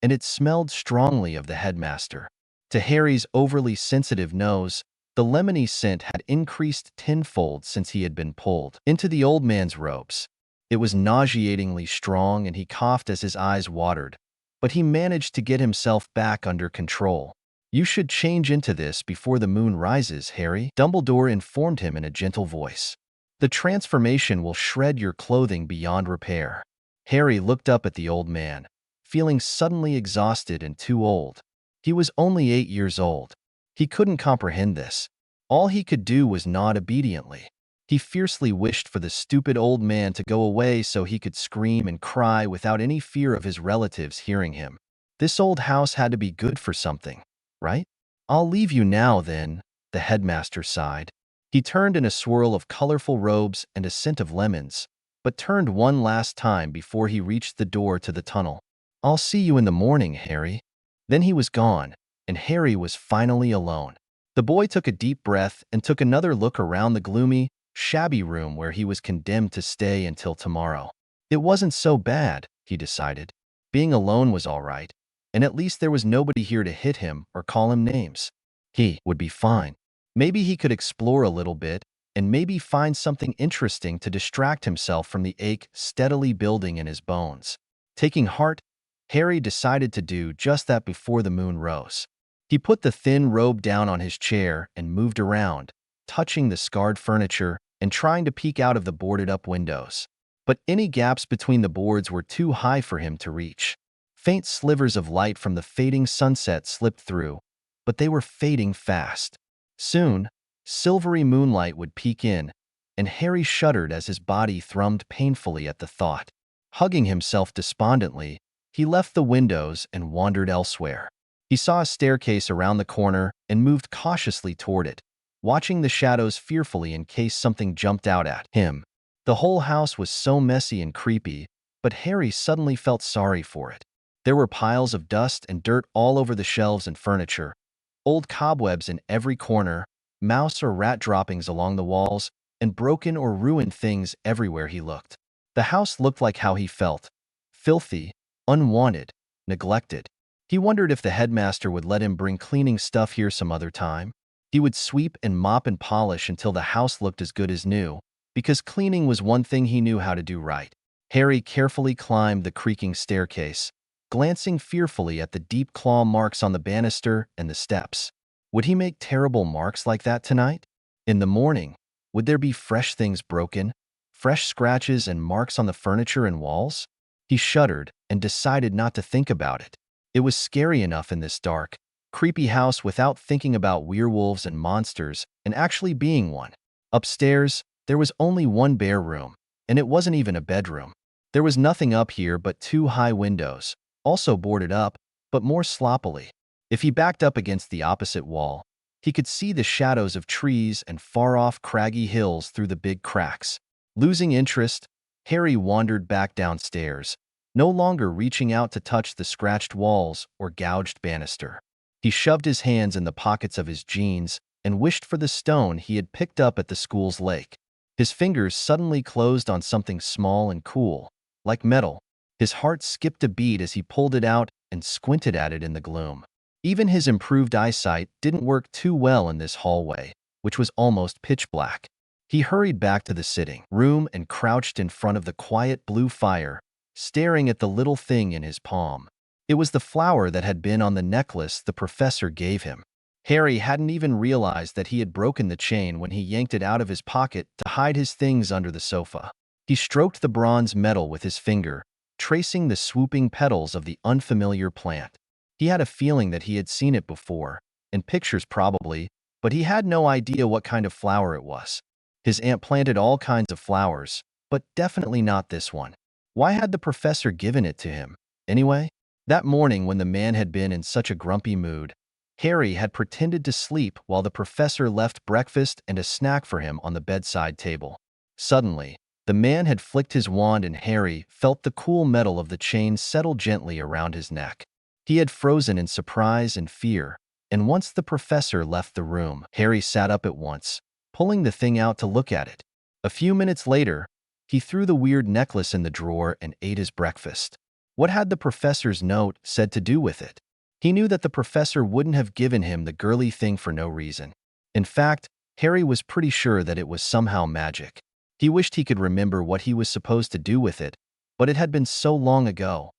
and it smelled strongly of the headmaster. To Harry's overly sensitive nose, the lemony scent had increased tenfold since he had been pulled into the old man's robes. It was nauseatingly strong, and he coughed as his eyes watered, but he managed to get himself back under control. "You should change into this before the moon rises, Harry," Dumbledore informed him in a gentle voice. "The transformation will shred your clothing beyond repair." Harry looked up at the old man, feeling suddenly exhausted and too old. He was only 8 years old. He couldn't comprehend this. All he could do was nod obediently. He fiercely wished for the stupid old man to go away so he could scream and cry without any fear of his relatives hearing him. This old house had to be good for something, right? "I'll leave you now, then," the headmaster sighed. He turned in a swirl of colorful robes and a scent of lemons, but turned one last time before he reached the door to the tunnel. "I'll see you in the morning, Harry." Then he was gone, and Harry was finally alone. The boy took a deep breath and took another look around the gloomy, shabby room where he was condemned to stay until tomorrow. It wasn't so bad, he decided. Being alone was all right, and at least there was nobody here to hit him or call him names. He would be fine. Maybe he could explore a little bit, and maybe find something interesting to distract himself from the ache steadily building in his bones. Taking heart, Harry decided to do just that before the moon rose. He put the thin robe down on his chair and moved around, touching the scarred furniture, and trying to peek out of the boarded-up windows. But any gaps between the boards were too high for him to reach. Faint slivers of light from the fading sunset slipped through, but they were fading fast. Soon, silvery moonlight would peek in, and Harry shuddered as his body thrummed painfully at the thought. Hugging himself despondently, he left the windows and wandered elsewhere. He saw a staircase around the corner and moved cautiously toward it, watching the shadows fearfully in case something jumped out at him. The whole house was so messy and creepy, but Harry suddenly felt sorry for it. There were piles of dust and dirt all over the shelves and furniture, old cobwebs in every corner, mouse or rat droppings along the walls, and broken or ruined things everywhere he looked. The house looked like how he felt: filthy, unwanted, neglected. He wondered if the headmaster would let him bring cleaning stuff here some other time. He would sweep and mop and polish until the house looked as good as new, because cleaning was one thing he knew how to do right. Harry carefully climbed the creaking staircase, glancing fearfully at the deep claw marks on the banister and the steps. Would he make terrible marks like that tonight? In the morning, would there be fresh things broken, fresh scratches and marks on the furniture and walls? He shuddered and decided not to think about it. It was scary enough in this dark, creepy house without thinking about werewolves and monsters and actually being one. Upstairs, there was only one bare room, and it wasn't even a bedroom. There was nothing up here but two high windows, also boarded up, but more sloppily. If he backed up against the opposite wall, he could see the shadows of trees and far-off craggy hills through the big cracks. Losing interest, Harry wandered back downstairs, no longer reaching out to touch the scratched walls or gouged banister. He shoved his hands in the pockets of his jeans and wished for the stone he had picked up at the school's lake. His fingers suddenly closed on something small and cool, like metal. His heart skipped a beat as he pulled it out and squinted at it in the gloom. Even his improved eyesight didn't work too well in this hallway, which was almost pitch black. He hurried back to the sitting room and crouched in front of the quiet blue fire, staring at the little thing in his palm. It was the flower that had been on the necklace the professor gave him. Harry hadn't even realized that he had broken the chain when he yanked it out of his pocket to hide his things under the sofa. He stroked the bronze metal with his finger, tracing the swooping petals of the unfamiliar plant. He had a feeling that he had seen it before, in pictures probably, but he had no idea what kind of flower it was. His aunt planted all kinds of flowers, but definitely not this one. Why had the professor given it to him, anyway? That morning, when the man had been in such a grumpy mood, Harry had pretended to sleep while the professor left breakfast and a snack for him on the bedside table. Suddenly, the man had flicked his wand and Harry felt the cool metal of the chain settle gently around his neck. He had frozen in surprise and fear, and once the professor left the room, Harry sat up at once, pulling the thing out to look at it. A few minutes later, he threw the weird necklace in the drawer and ate his breakfast. What had the professor's note said to do with it? He knew that the professor wouldn't have given him the girly thing for no reason. In fact, Harry was pretty sure that it was somehow magic. He wished he could remember what he was supposed to do with it, but it had been so long ago.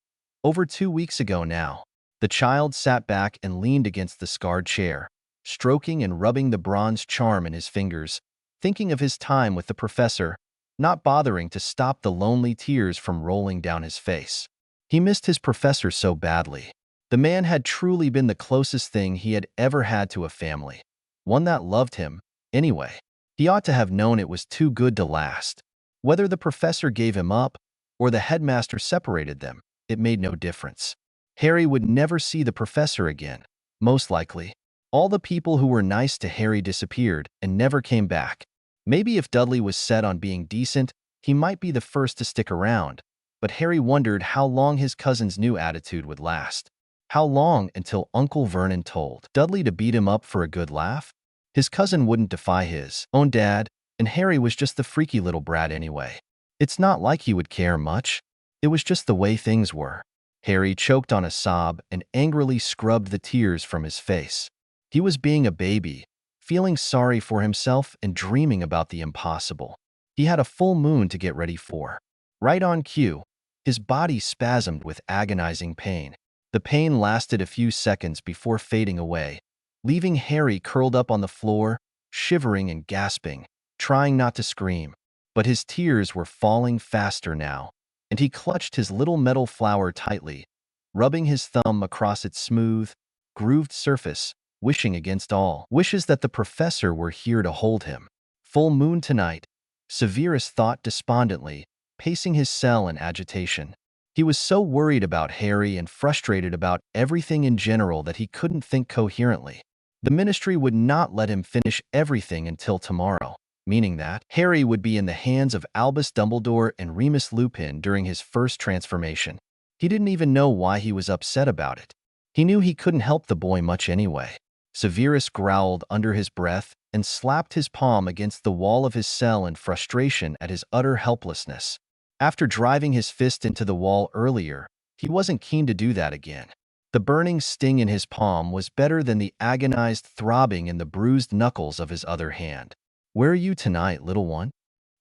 Over 2 weeks ago now. The child sat back and leaned against the scarred chair, stroking and rubbing the bronze charm in his fingers, thinking of his time with the professor, not bothering to stop the lonely tears from rolling down his face. He missed his professor so badly. The man had truly been the closest thing he had ever had to a family, one that loved him, anyway. He ought to have known it was too good to last. Whether the professor gave him up or the headmaster separated them, it made no difference. Harry would never see the professor again, most likely. All the people who were nice to Harry disappeared and never came back. Maybe if Dudley was set on being decent, he might be the first to stick around, but Harry wondered how long his cousin's new attitude would last. How long until Uncle Vernon told Dudley to beat him up for a good laugh? His cousin wouldn't defy his own dad, and Harry was just the freaky little brat anyway. It's not like he would care much. It was just the way things were. Harry choked on a sob and angrily scrubbed the tears from his face. He was being a baby, feeling sorry for himself and dreaming about the impossible. He had a full moon to get ready for. Right on cue, his body spasmed with agonizing pain. The pain lasted a few seconds before fading away, leaving Harry curled up on the floor, shivering and gasping, trying not to scream. But his tears were falling faster now, and he clutched his little metal flower tightly, rubbing his thumb across its smooth, grooved surface, wishing against all wishes that the professor were here to hold him. Full moon tonight, Severus thought despondently, pacing his cell in agitation. He was so worried about Harry and frustrated about everything in general that he couldn't think coherently. The ministry would not let him finish everything until tomorrow, meaning that Harry would be in the hands of Albus Dumbledore and Remus Lupin during his first transformation. He didn't even know why he was upset about it. He knew he couldn't help the boy much anyway. Severus growled under his breath and slapped his palm against the wall of his cell in frustration at his utter helplessness. After driving his fist into the wall earlier, he wasn't keen to do that again. The burning sting in his palm was better than the agonized throbbing in the bruised knuckles of his other hand. "Where are you tonight, little one?"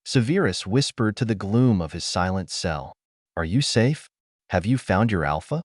Severus whispered to the gloom of his silent cell. "Are you safe? Have you found your alpha?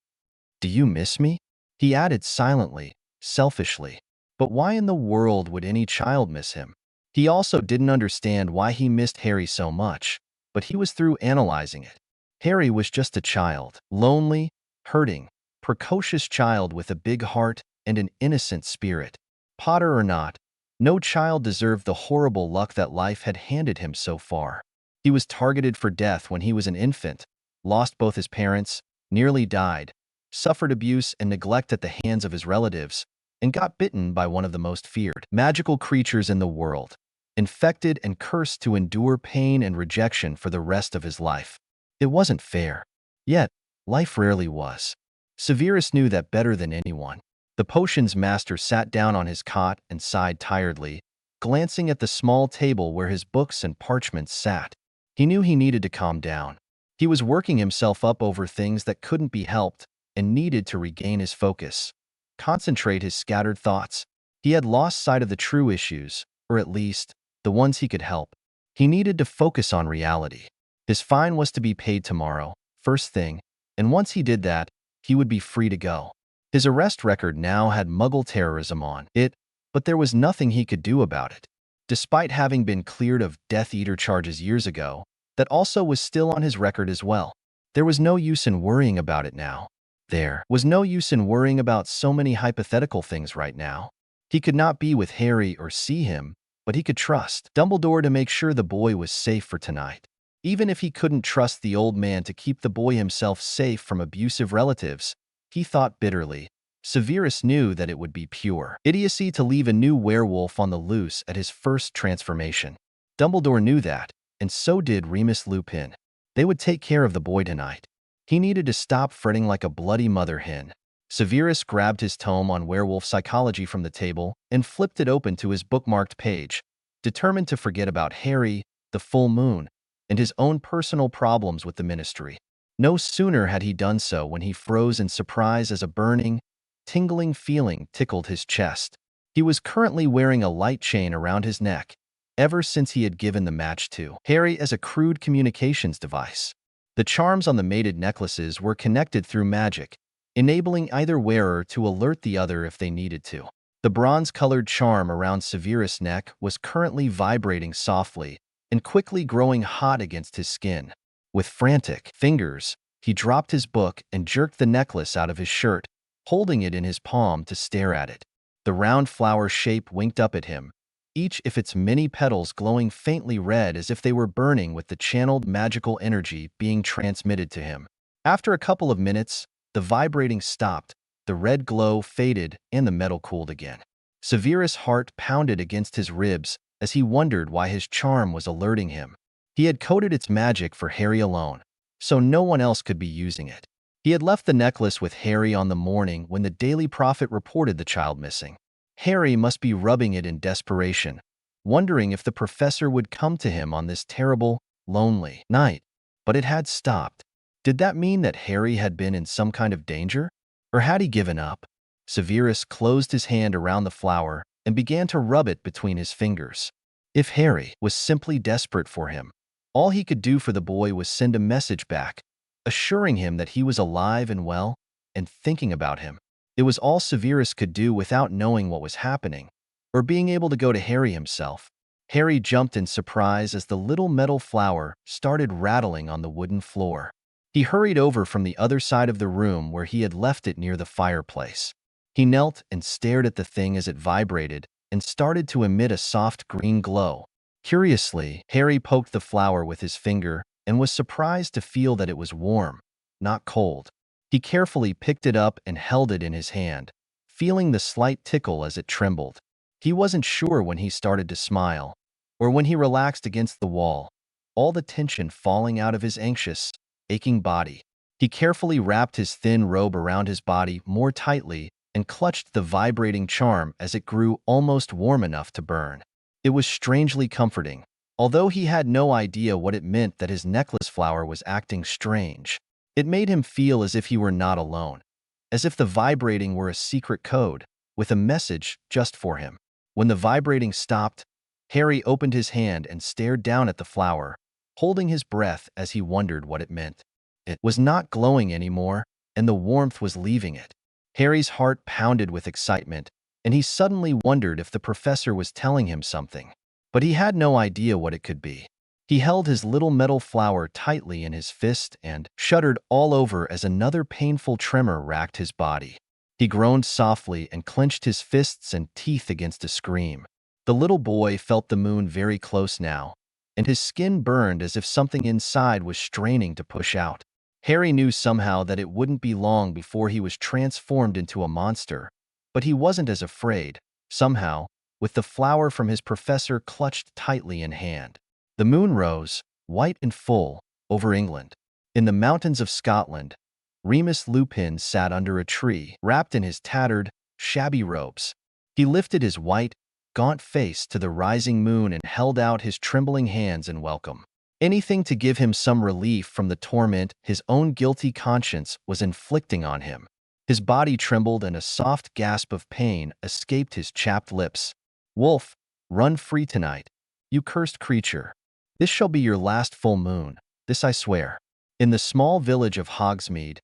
Do you miss me?" He added silently, selfishly. But why in the world would any child miss him? He also didn't understand why he missed Harry so much, but he was through analyzing it. Harry was just a child, lonely, hurting, precocious child with a big heart and an innocent spirit. Potter or not, no child deserved the horrible luck that life had handed him so far. He was targeted for death when he was an infant, lost both his parents, nearly died, suffered abuse and neglect at the hands of his relatives, and got bitten by one of the most feared magical creatures in the world, infected and cursed to endure pain and rejection for the rest of his life. It wasn't fair. Yet, life rarely was. Severus knew that better than anyone. The potions master sat down on his cot and sighed tiredly, glancing at the small table where his books and parchments sat. He knew he needed to calm down. He was working himself up over things that couldn't be helped and needed to regain his focus, concentrate his scattered thoughts. He had lost sight of the true issues, or at least, the ones he could help. He needed to focus on reality. His fine was to be paid tomorrow, first thing, and once he did that, he would be free to go. His arrest record now had Muggle terrorism on it, but there was nothing he could do about it. Despite having been cleared of Death Eater charges years ago, that also was still on his record as well. There was no use in worrying about it now. There was no use in worrying about so many hypothetical things right now. He could not be with Harry or see him, but he could trust Dumbledore to make sure the boy was safe for tonight. Even if he couldn't trust the old man to keep the boy himself safe from abusive relatives, he thought bitterly. Severus knew that it would be pure idiocy to leave a new werewolf on the loose at his first transformation. Dumbledore knew that, and so did Remus Lupin. They would take care of the boy tonight. He needed to stop fretting like a bloody mother hen. Severus grabbed his tome on werewolf psychology from the table and flipped it open to his bookmarked page, determined to forget about Harry, the full moon, and his own personal problems with the ministry. No sooner had he done so when he froze in surprise as a burning, tingling feeling tickled his chest. He was currently wearing a light chain around his neck, ever since he had given the match to Harry as a crude communications device. The charms on the mated necklaces were connected through magic, enabling either wearer to alert the other if they needed to. The bronze-colored charm around Severus' neck was currently vibrating softly and quickly growing hot against his skin. With frantic fingers, he dropped his book and jerked the necklace out of his shirt, holding it in his palm to stare at it. The round flower shape winked up at him, each of its many petals glowing faintly red as if they were burning with the channeled magical energy being transmitted to him. After a couple of minutes, the vibrating stopped, the red glow faded, and the metal cooled again. Severus' heart pounded against his ribs as he wondered why his charm was alerting him. He had coded its magic for Harry alone, so no one else could be using it. He had left the necklace with Harry on the morning when the Daily Prophet reported the child missing. Harry must be rubbing it in desperation, wondering if the professor would come to him on this terrible, lonely night. But it had stopped. Did that mean that Harry had been in some kind of danger? Or had he given up? Severus closed his hand around the flower and began to rub it between his fingers. If Harry was simply desperate for him, all he could do for the boy was send a message back, assuring him that he was alive and well, and thinking about him. It was all Severus could do without knowing what was happening, or being able to go to Harry himself. Harry jumped in surprise as the little metal flower started rattling on the wooden floor. He hurried over from the other side of the room where he had left it near the fireplace. He knelt and stared at the thing as it vibrated and started to emit a soft green glow. Curiously, Harry poked the flower with his finger and was surprised to feel that it was warm, not cold. He carefully picked it up and held it in his hand, feeling the slight tickle as it trembled. He wasn't sure when he started to smile, or when he relaxed against the wall, all the tension falling out of his anxious, aching body. He carefully wrapped his thin robe around his body more tightly and clutched the vibrating charm as it grew almost warm enough to burn. It was strangely comforting, although he had no idea what it meant that his necklace flower was acting strange. It made him feel as if he were not alone, as if the vibrating were a secret code with a message just for him. When the vibrating stopped, Harry opened his hand and stared down at the flower, holding his breath as he wondered what it meant. It was not glowing anymore, and the warmth was leaving it. Harry's heart pounded with excitement, and he suddenly wondered if the professor was telling him something. But he had no idea what it could be. He held his little metal flower tightly in his fist and shuddered all over as another painful tremor racked his body. He groaned softly and clenched his fists and teeth against a scream. The little boy felt the moon very close now, and his skin burned as if something inside was straining to push out. Harry knew somehow that it wouldn't be long before he was transformed into a monster, but he wasn't as afraid, somehow, with the flower from his professor clutched tightly in hand. The moon rose, white and full, over England. In the mountains of Scotland, Remus Lupin sat under a tree, wrapped in his tattered, shabby robes. He lifted his white, gaunt face to the rising moon and held out his trembling hands in welcome. Anything to give him some relief from the torment his own guilty conscience was inflicting on him. His body trembled and a soft gasp of pain escaped his chapped lips. "Wolf, run free tonight, you cursed creature. This shall be your last full moon, this I swear." In the small village of Hogsmeade,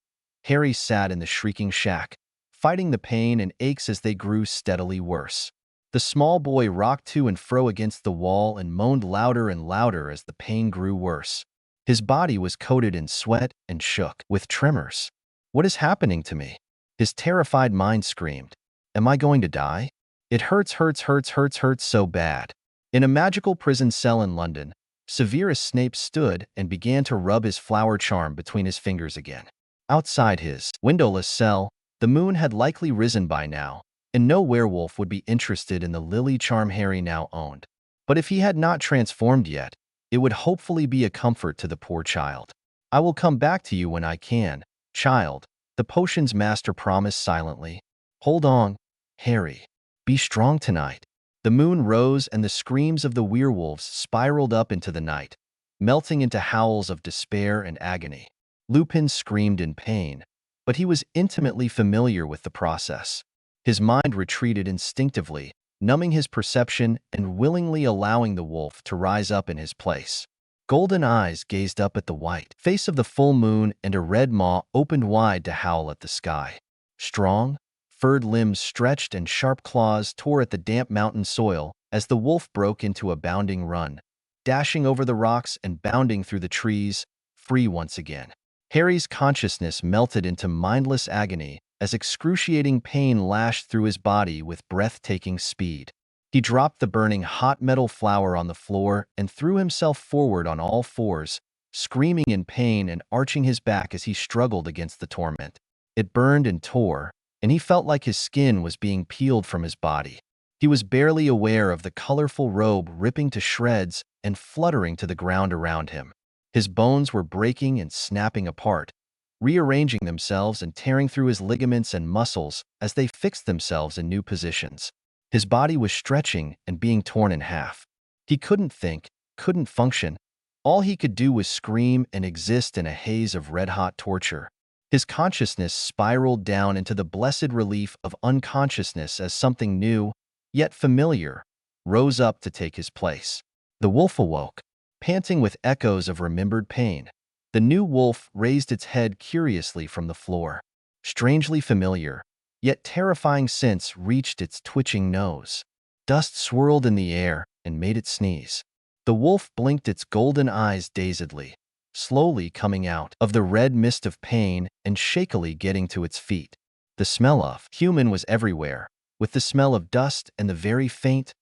Harry sat in the shrieking shack, fighting the pain and aches as they grew steadily worse. The small boy rocked to and fro against the wall and moaned louder and louder as the pain grew worse. His body was coated in sweat and shook with tremors. "What is happening to me?" His terrified mind screamed. "Am I going to die? It hurts, hurts, hurts, hurts, hurts so bad." In a magical prison cell in London, Severus Snape stood and began to rub his flower charm between his fingers again. Outside his windowless cell, the moon had likely risen by now, and no werewolf would be interested in the lily charm Harry now owned. But if he had not transformed yet, it would hopefully be a comfort to the poor child. "I will come back to you when I can, child," the potion's master promised silently. "Hold on, Harry. Be strong tonight." The moon rose and the screams of the werewolves spiraled up into the night, melting into howls of despair and agony. Lupin screamed in pain, but he was intimately familiar with the process. His mind retreated instinctively, numbing his perception and willingly allowing the wolf to rise up in his place. Golden eyes gazed up at the white face of the full moon, and a red maw opened wide to howl at the sky. Strong, furred limbs stretched and sharp claws tore at the damp mountain soil as the wolf broke into a bounding run, dashing over the rocks and bounding through the trees, free once again. Harry's consciousness melted into mindless agony as excruciating pain lashed through his body with breathtaking speed. He dropped the burning hot metal flower on the floor and threw himself forward on all fours, screaming in pain and arching his back as he struggled against the torment. It burned and tore, and he felt like his skin was being peeled from his body. He was barely aware of the colorful robe ripping to shreds and fluttering to the ground around him. His bones were breaking and snapping apart, rearranging themselves and tearing through his ligaments and muscles as they fixed themselves in new positions. His body was stretching and being torn in half. He couldn't think, couldn't function. All he could do was scream and exist in a haze of red-hot torture. His consciousness spiraled down into the blessed relief of unconsciousness as something new, yet familiar, rose up to take his place. The wolf awoke, panting with echoes of remembered pain. The new wolf raised its head curiously from the floor. Strangely familiar, yet terrifying scents reached its twitching nose. Dust swirled in the air and made it sneeze. The wolf blinked its golden eyes dazedly, slowly coming out of the red mist of pain and shakily getting to its feet. The smell of human was everywhere, with the smell of dust and the very faint,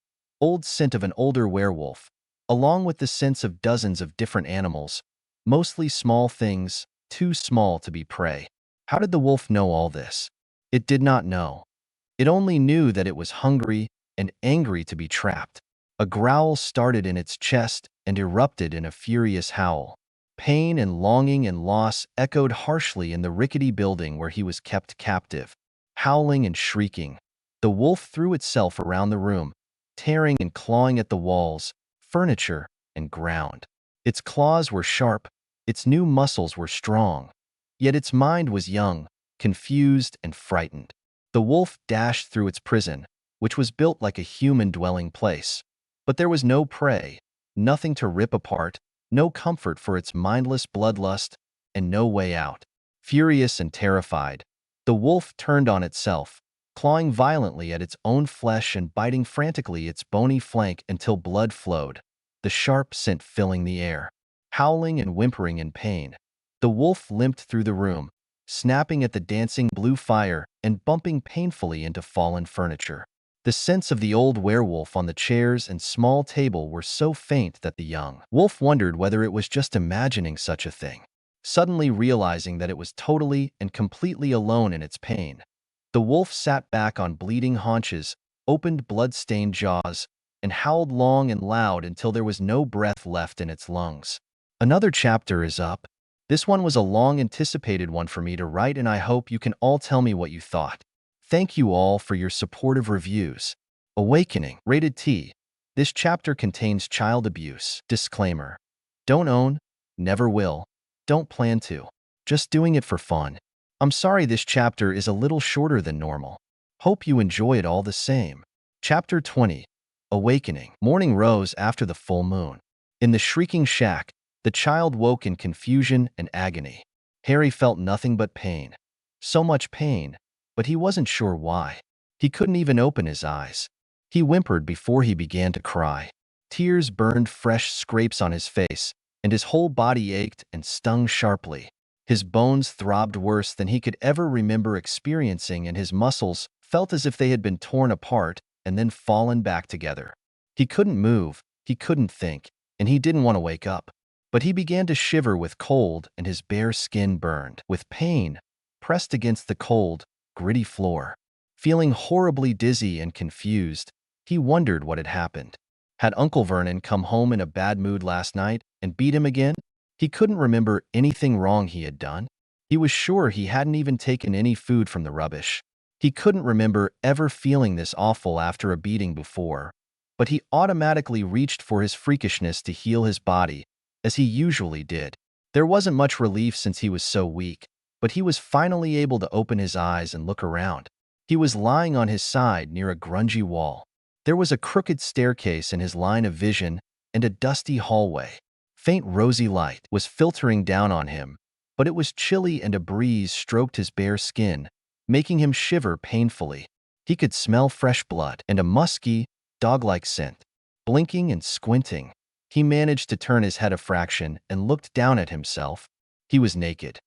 old scent of an older werewolf, along with the scents of dozens of different animals, mostly small things, too small to be prey. How did the wolf know all this? It did not know. It only knew that it was hungry and angry to be trapped. A growl started in its chest and erupted in a furious howl. Pain and longing and loss echoed harshly in the rickety building where he was kept captive. Howling and shrieking, the wolf threw itself around the room, tearing and clawing at the walls, furniture, and ground. Its claws were sharp, its new muscles were strong, yet its mind was young, confused, and frightened. The wolf dashed through its prison, which was built like a human dwelling place. But there was no prey, nothing to rip apart, no comfort for its mindless bloodlust, and no way out. Furious and terrified, the wolf turned on itself, clawing violently at its own flesh and biting frantically its bony flank until blood flowed, the sharp scent filling the air. Howling and whimpering in pain, the wolf limped through the room, snapping at the dancing blue fire and bumping painfully into fallen furniture. The scents of the old werewolf on the chairs and small table were so faint that the young wolf wondered whether it was just imagining such a thing. Suddenly realizing that it was totally and completely alone in its pain, the wolf sat back on bleeding haunches, opened blood-stained jaws, and howled long and loud until there was no breath left in its lungs. Another chapter is up. This one was a long-anticipated one for me to write, and I hope you can all tell me what you thought. Thank you all for your supportive reviews. Awakening, rated T. This chapter contains child abuse. Disclaimer. Don't own, never will, don't plan to. Just doing it for fun. I'm sorry this chapter is a little shorter than normal. Hope you enjoy it all the same. Chapter 20. Awakening. Morning rose after the full moon. In the shrieking shack, the child woke in confusion and agony. Harry felt nothing but pain. So much pain, but he wasn't sure why. He couldn't even open his eyes. He whimpered before he began to cry. Tears burned fresh scrapes on his face, and his whole body ached and stung sharply. His bones throbbed worse than he could ever remember experiencing, and his muscles felt as if they had been torn apart and then fallen back together. He couldn't move, he couldn't think, and he didn't want to wake up. But he began to shiver with cold, and his bare skin burned with pain, pressed against the cold, gritty floor. Feeling horribly dizzy and confused, he wondered what had happened. Had Uncle Vernon come home in a bad mood last night and beat him again? He couldn't remember anything wrong he had done. He was sure he hadn't even taken any food from the rubbish. He couldn't remember ever feeling this awful after a beating before, but he automatically reached for his freakishness to heal his body, as he usually did. There wasn't much relief since he was so weak, but he was finally able to open his eyes and look around. He was lying on his side near a grungy wall. There was a crooked staircase in his line of vision and a dusty hallway. Faint rosy light was filtering down on him, but it was chilly and a breeze stroked his bare skin, making him shiver painfully. He could smell fresh blood and a musky, dog-like scent. Blinking and squinting, he managed to turn his head a fraction and looked down at himself. He was naked.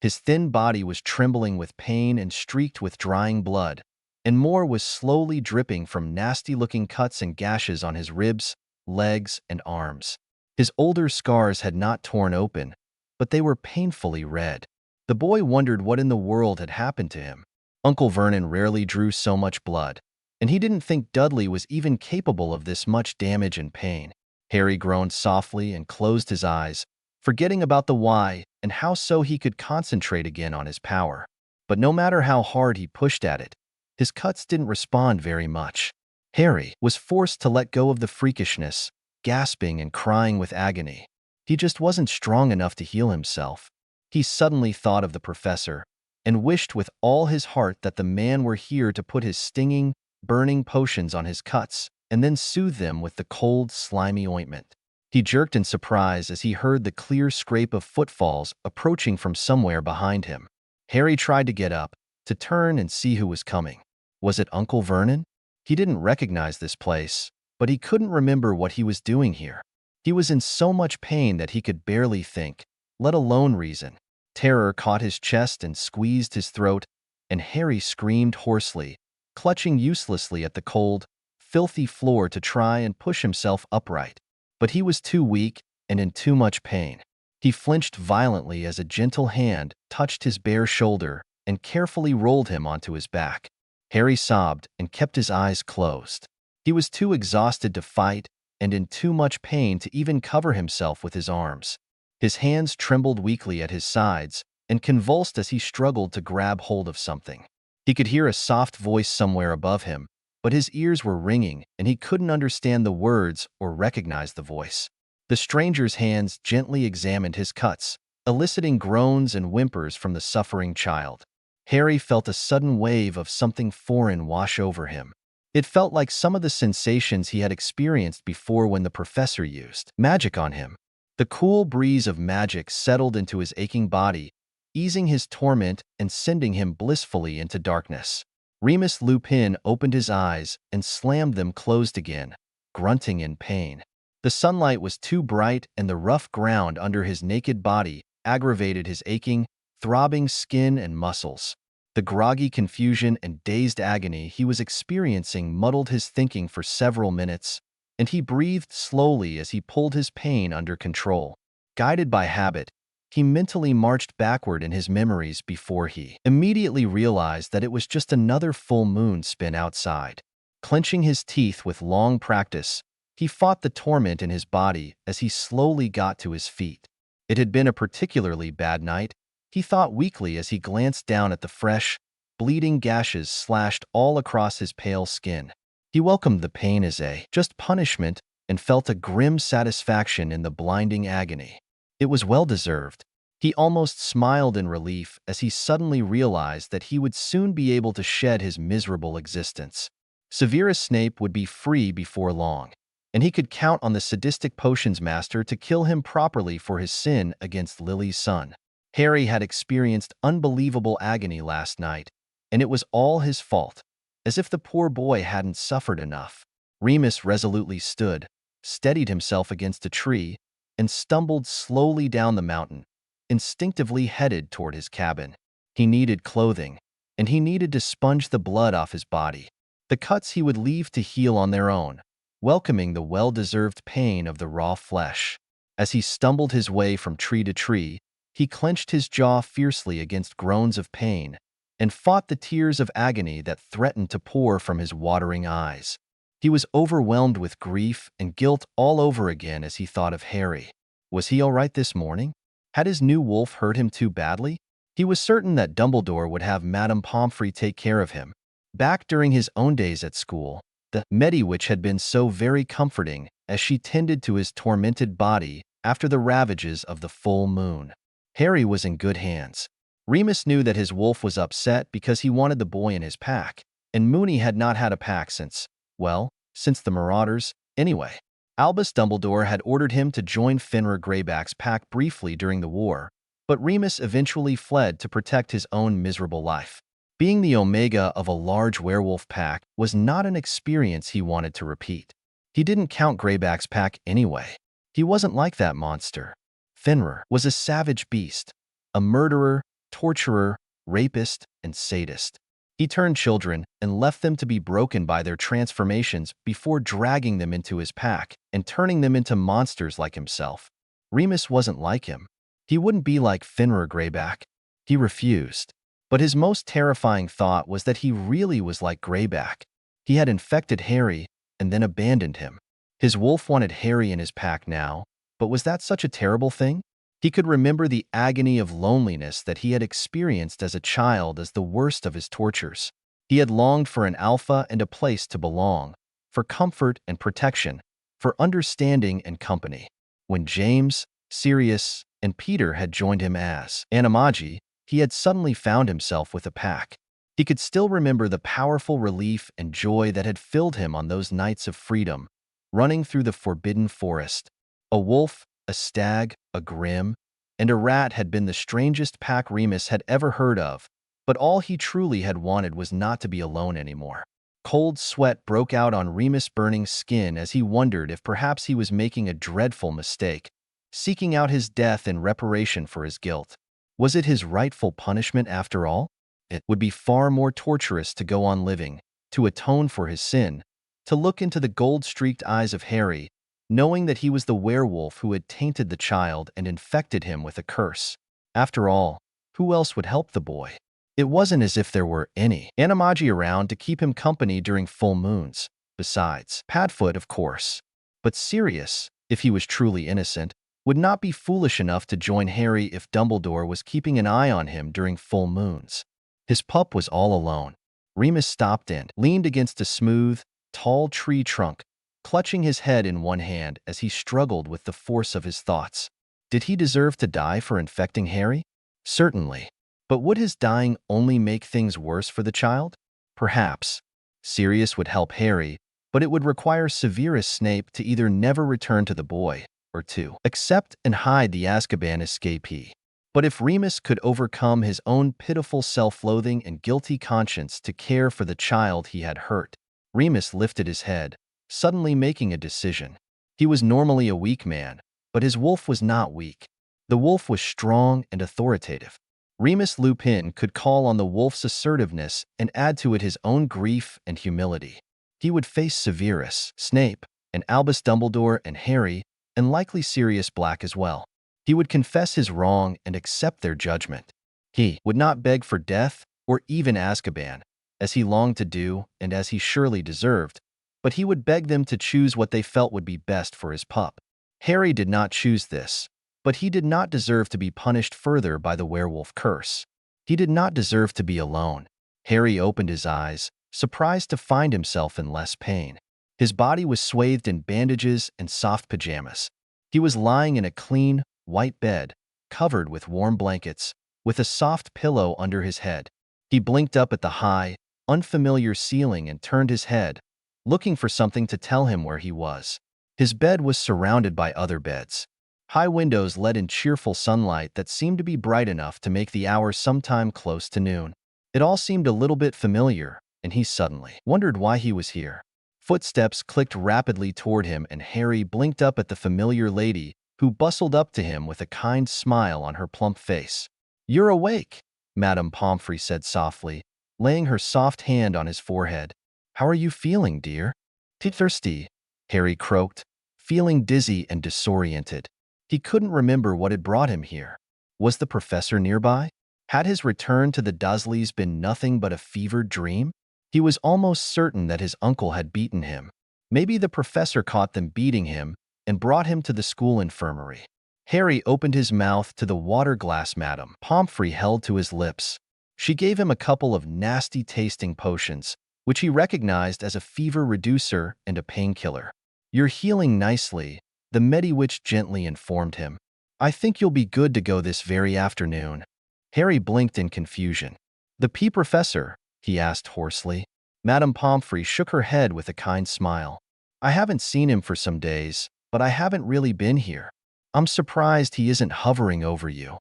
His thin body was trembling with pain and streaked with drying blood, and more was slowly dripping from nasty-looking cuts and gashes on his ribs, legs, and arms. His older scars had not torn open, but they were painfully red. The boy wondered what in the world had happened to him. Uncle Vernon rarely drew so much blood, and he didn't think Dudley was even capable of this much damage and pain. Harry groaned softly and closed his eyes, forgetting about the why and how so he could concentrate again on his power. But no matter how hard he pushed at it, his cuts didn't respond very much. Harry was forced to let go of the freakishness, gasping and crying with agony. He just wasn't strong enough to heal himself. He suddenly thought of the professor and wished with all his heart that the man were here to put his stinging, burning potions on his cuts and then soothe them with the cold, slimy ointment. He jerked in surprise as he heard the clear scrape of footfalls approaching from somewhere behind him. Harry tried to get up, to turn and see who was coming. Was it Uncle Vernon? He didn't recognize this place, but he couldn't remember what he was doing here. He was in so much pain that he could barely think, let alone reason. Terror caught his chest and squeezed his throat, and Harry screamed hoarsely, clutching uselessly at the cold, filthy floor to try and push himself upright. But he was too weak and in too much pain. He flinched violently as a gentle hand touched his bare shoulder and carefully rolled him onto his back. Harry sobbed and kept his eyes closed. He was too exhausted to fight and in too much pain to even cover himself with his arms. His hands trembled weakly at his sides and convulsed as he struggled to grab hold of something. He could hear a soft voice somewhere above him, but his ears were ringing and he couldn't understand the words or recognize the voice. The stranger's hands gently examined his cuts, eliciting groans and whimpers from the suffering child. Harry felt a sudden wave of something foreign wash over him. It felt like some of the sensations he had experienced before when the professor used magic on him. The cool breeze of magic settled into his aching body, easing his torment and sending him blissfully into darkness. Remus Lupin opened his eyes and slammed them closed again, grunting in pain. The sunlight was too bright and the rough ground under his naked body aggravated his aching, throbbing skin and muscles. The groggy confusion and dazed agony he was experiencing muddled his thinking for several minutes, and he breathed slowly as he pulled his pain under control. Guided by habit, he mentally marched backward in his memories before he immediately realized that it was just another full moon spin outside. Clenching his teeth with long practice, he fought the torment in his body as he slowly got to his feet. It had been a particularly bad night, he thought weakly as he glanced down at the fresh, bleeding gashes slashed all across his pale skin. He welcomed the pain as a just punishment and felt a grim satisfaction in the blinding agony. It was well-deserved. He almost smiled in relief as he suddenly realized that he would soon be able to shed his miserable existence. Severus Snape would be free before long, and he could count on the sadistic potions master to kill him properly for his sin against Lily's son. Harry had experienced unbelievable agony last night, and it was all his fault, as if the poor boy hadn't suffered enough. Remus resolutely stood, steadied himself against a tree, and stumbled slowly down the mountain, instinctively headed toward his cabin. He needed clothing, and he needed to sponge the blood off his body. The cuts he would leave to heal on their own, welcoming the well-deserved pain of the raw flesh. As he stumbled his way from tree to tree, he clenched his jaw fiercely against groans of pain and fought the tears of agony that threatened to pour from his watering eyes. He was overwhelmed with grief and guilt all over again as he thought of Harry. Was he all right this morning? Had his new wolf hurt him too badly? He was certain that Dumbledore would have Madame Pomfrey take care of him. Back during his own days at school, the Mediwitch had been so very comforting as she tended to his tormented body after the ravages of the full moon. Harry was in good hands. Remus knew that his wolf was upset because he wanted the boy in his pack, and Moony had not had a pack since the Marauders, anyway. Albus Dumbledore had ordered him to join Fenrir Greyback's pack briefly during the war, but Remus eventually fled to protect his own miserable life. Being the Omega of a large werewolf pack was not an experience he wanted to repeat. He didn't count Greyback's pack anyway. He wasn't like that monster. Fenrir was a savage beast, a murderer, torturer, rapist, and sadist. He turned children and left them to be broken by their transformations before dragging them into his pack and turning them into monsters like himself. Remus wasn't like him. He wouldn't be like Fenrir Greyback. He refused. But his most terrifying thought was that he really was like Greyback. He had infected Harry and then abandoned him. His wolf wanted Harry in his pack now, but was that such a terrible thing? He could remember the agony of loneliness that he had experienced as a child as the worst of his tortures. He had longed for an alpha and a place to belong, for comfort and protection, for understanding and company. When James, Sirius, and Peter had joined him as Animagi, he had suddenly found himself with a pack. He could still remember the powerful relief and joy that had filled him on those nights of freedom, running through the forbidden forest. A wolf, a stag, a grim, and a rat had been the strangest pack Remus had ever heard of, but all he truly had wanted was not to be alone anymore. Cold sweat broke out on Remus' burning skin as he wondered if perhaps he was making a dreadful mistake, seeking out his death in reparation for his guilt. Was it his rightful punishment after all? It would be far more torturous to go on living, to atone for his sin, to look into the gold-streaked eyes of Harry, knowing that he was the werewolf who had tainted the child and infected him with a curse. After all, who else would help the boy? It wasn't as if there were any animagi around to keep him company during full moons. Besides, Padfoot, of course. But Sirius, if he was truly innocent, would not be foolish enough to join Harry if Dumbledore was keeping an eye on him during full moons. His pup was all alone. Remus stopped and leaned against a smooth, tall tree trunk, clutching his head in one hand as he struggled with the force of his thoughts. Did he deserve to die for infecting Harry? Certainly. But would his dying only make things worse for the child? Perhaps. Sirius would help Harry, but it would require Severus Snape to either never return to the boy, or to accept and hide the Azkaban escapee. But if Remus could overcome his own pitiful self-loathing and guilty conscience to care for the child he had hurt, Remus lifted his head, suddenly making a decision. He was normally a weak man, but his wolf was not weak. The wolf was strong and authoritative. Remus Lupin could call on the wolf's assertiveness and add to it his own grief and humility. He would face Severus, Snape, and Albus Dumbledore and Harry, and likely Sirius Black as well. He would confess his wrong and accept their judgment. He would not beg for death or even Azkaban, as he longed to do and as he surely deserved, but he would beg them to choose what they felt would be best for his pup. Harry did not choose this, but he did not deserve to be punished further by the werewolf curse. He did not deserve to be alone. Harry opened his eyes, surprised to find himself in less pain. His body was swathed in bandages and soft pajamas. He was lying in a clean, white bed, covered with warm blankets, with a soft pillow under his head. He blinked up at the high, unfamiliar ceiling and turned his head, looking for something to tell him where he was. His bed was surrounded by other beds. High windows let in cheerful sunlight that seemed to be bright enough to make the hour sometime close to noon. It all seemed a little bit familiar, and he suddenly wondered why he was here. Footsteps clicked rapidly toward him, and Harry blinked up at the familiar lady, who bustled up to him with a kind smile on her plump face. "You're awake," Madame Pomfrey said softly, laying her soft hand on his forehead. "How are you feeling, dear?" "Thirsty," Harry croaked, feeling dizzy and disoriented. He couldn't remember what had brought him here. Was the professor nearby? Had his return to the Dursleys been nothing but a fevered dream? He was almost certain that his uncle had beaten him. Maybe the professor caught them beating him and brought him to the school infirmary. Harry opened his mouth to the water glass Madame Pomfrey held to his lips. She gave him a couple of nasty-tasting potions, which he recognized as a fever reducer and a painkiller. "You're healing nicely," the Mediwitch gently informed him. "I think you'll be good to go this very afternoon." Harry blinked in confusion. "The Professor?" he asked hoarsely. Madame Pomfrey shook her head with a kind smile. "I haven't seen him for some days, but I haven't really been here. I'm surprised he isn't hovering over you."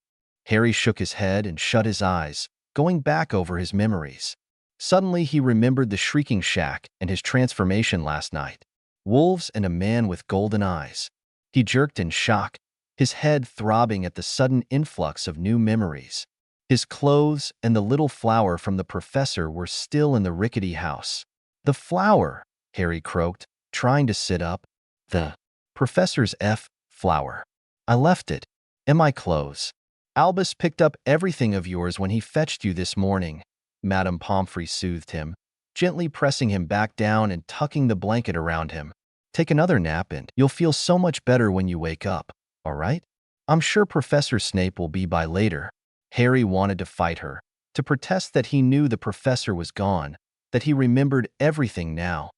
Harry shook his head and shut his eyes, going back over his memories. Suddenly he remembered the Shrieking Shack and his transformation last night. Wolves and a man with golden eyes. He jerked in shock, his head throbbing at the sudden influx of new memories. His clothes and the little flower from the professor were still in the rickety house. "The flower," Harry croaked, trying to sit up. "The professor's flower. I left it. In my clothes. Albus picked up everything of yours when he fetched you this morning," Madame Pomfrey soothed him, gently pressing him back down and tucking the blanket around him. "Take another nap and you'll feel so much better when you wake up, all right? I'm sure Professor Snape will be by later." Harry wanted to fight her, to protest that he knew the professor was gone, that he remembered everything now,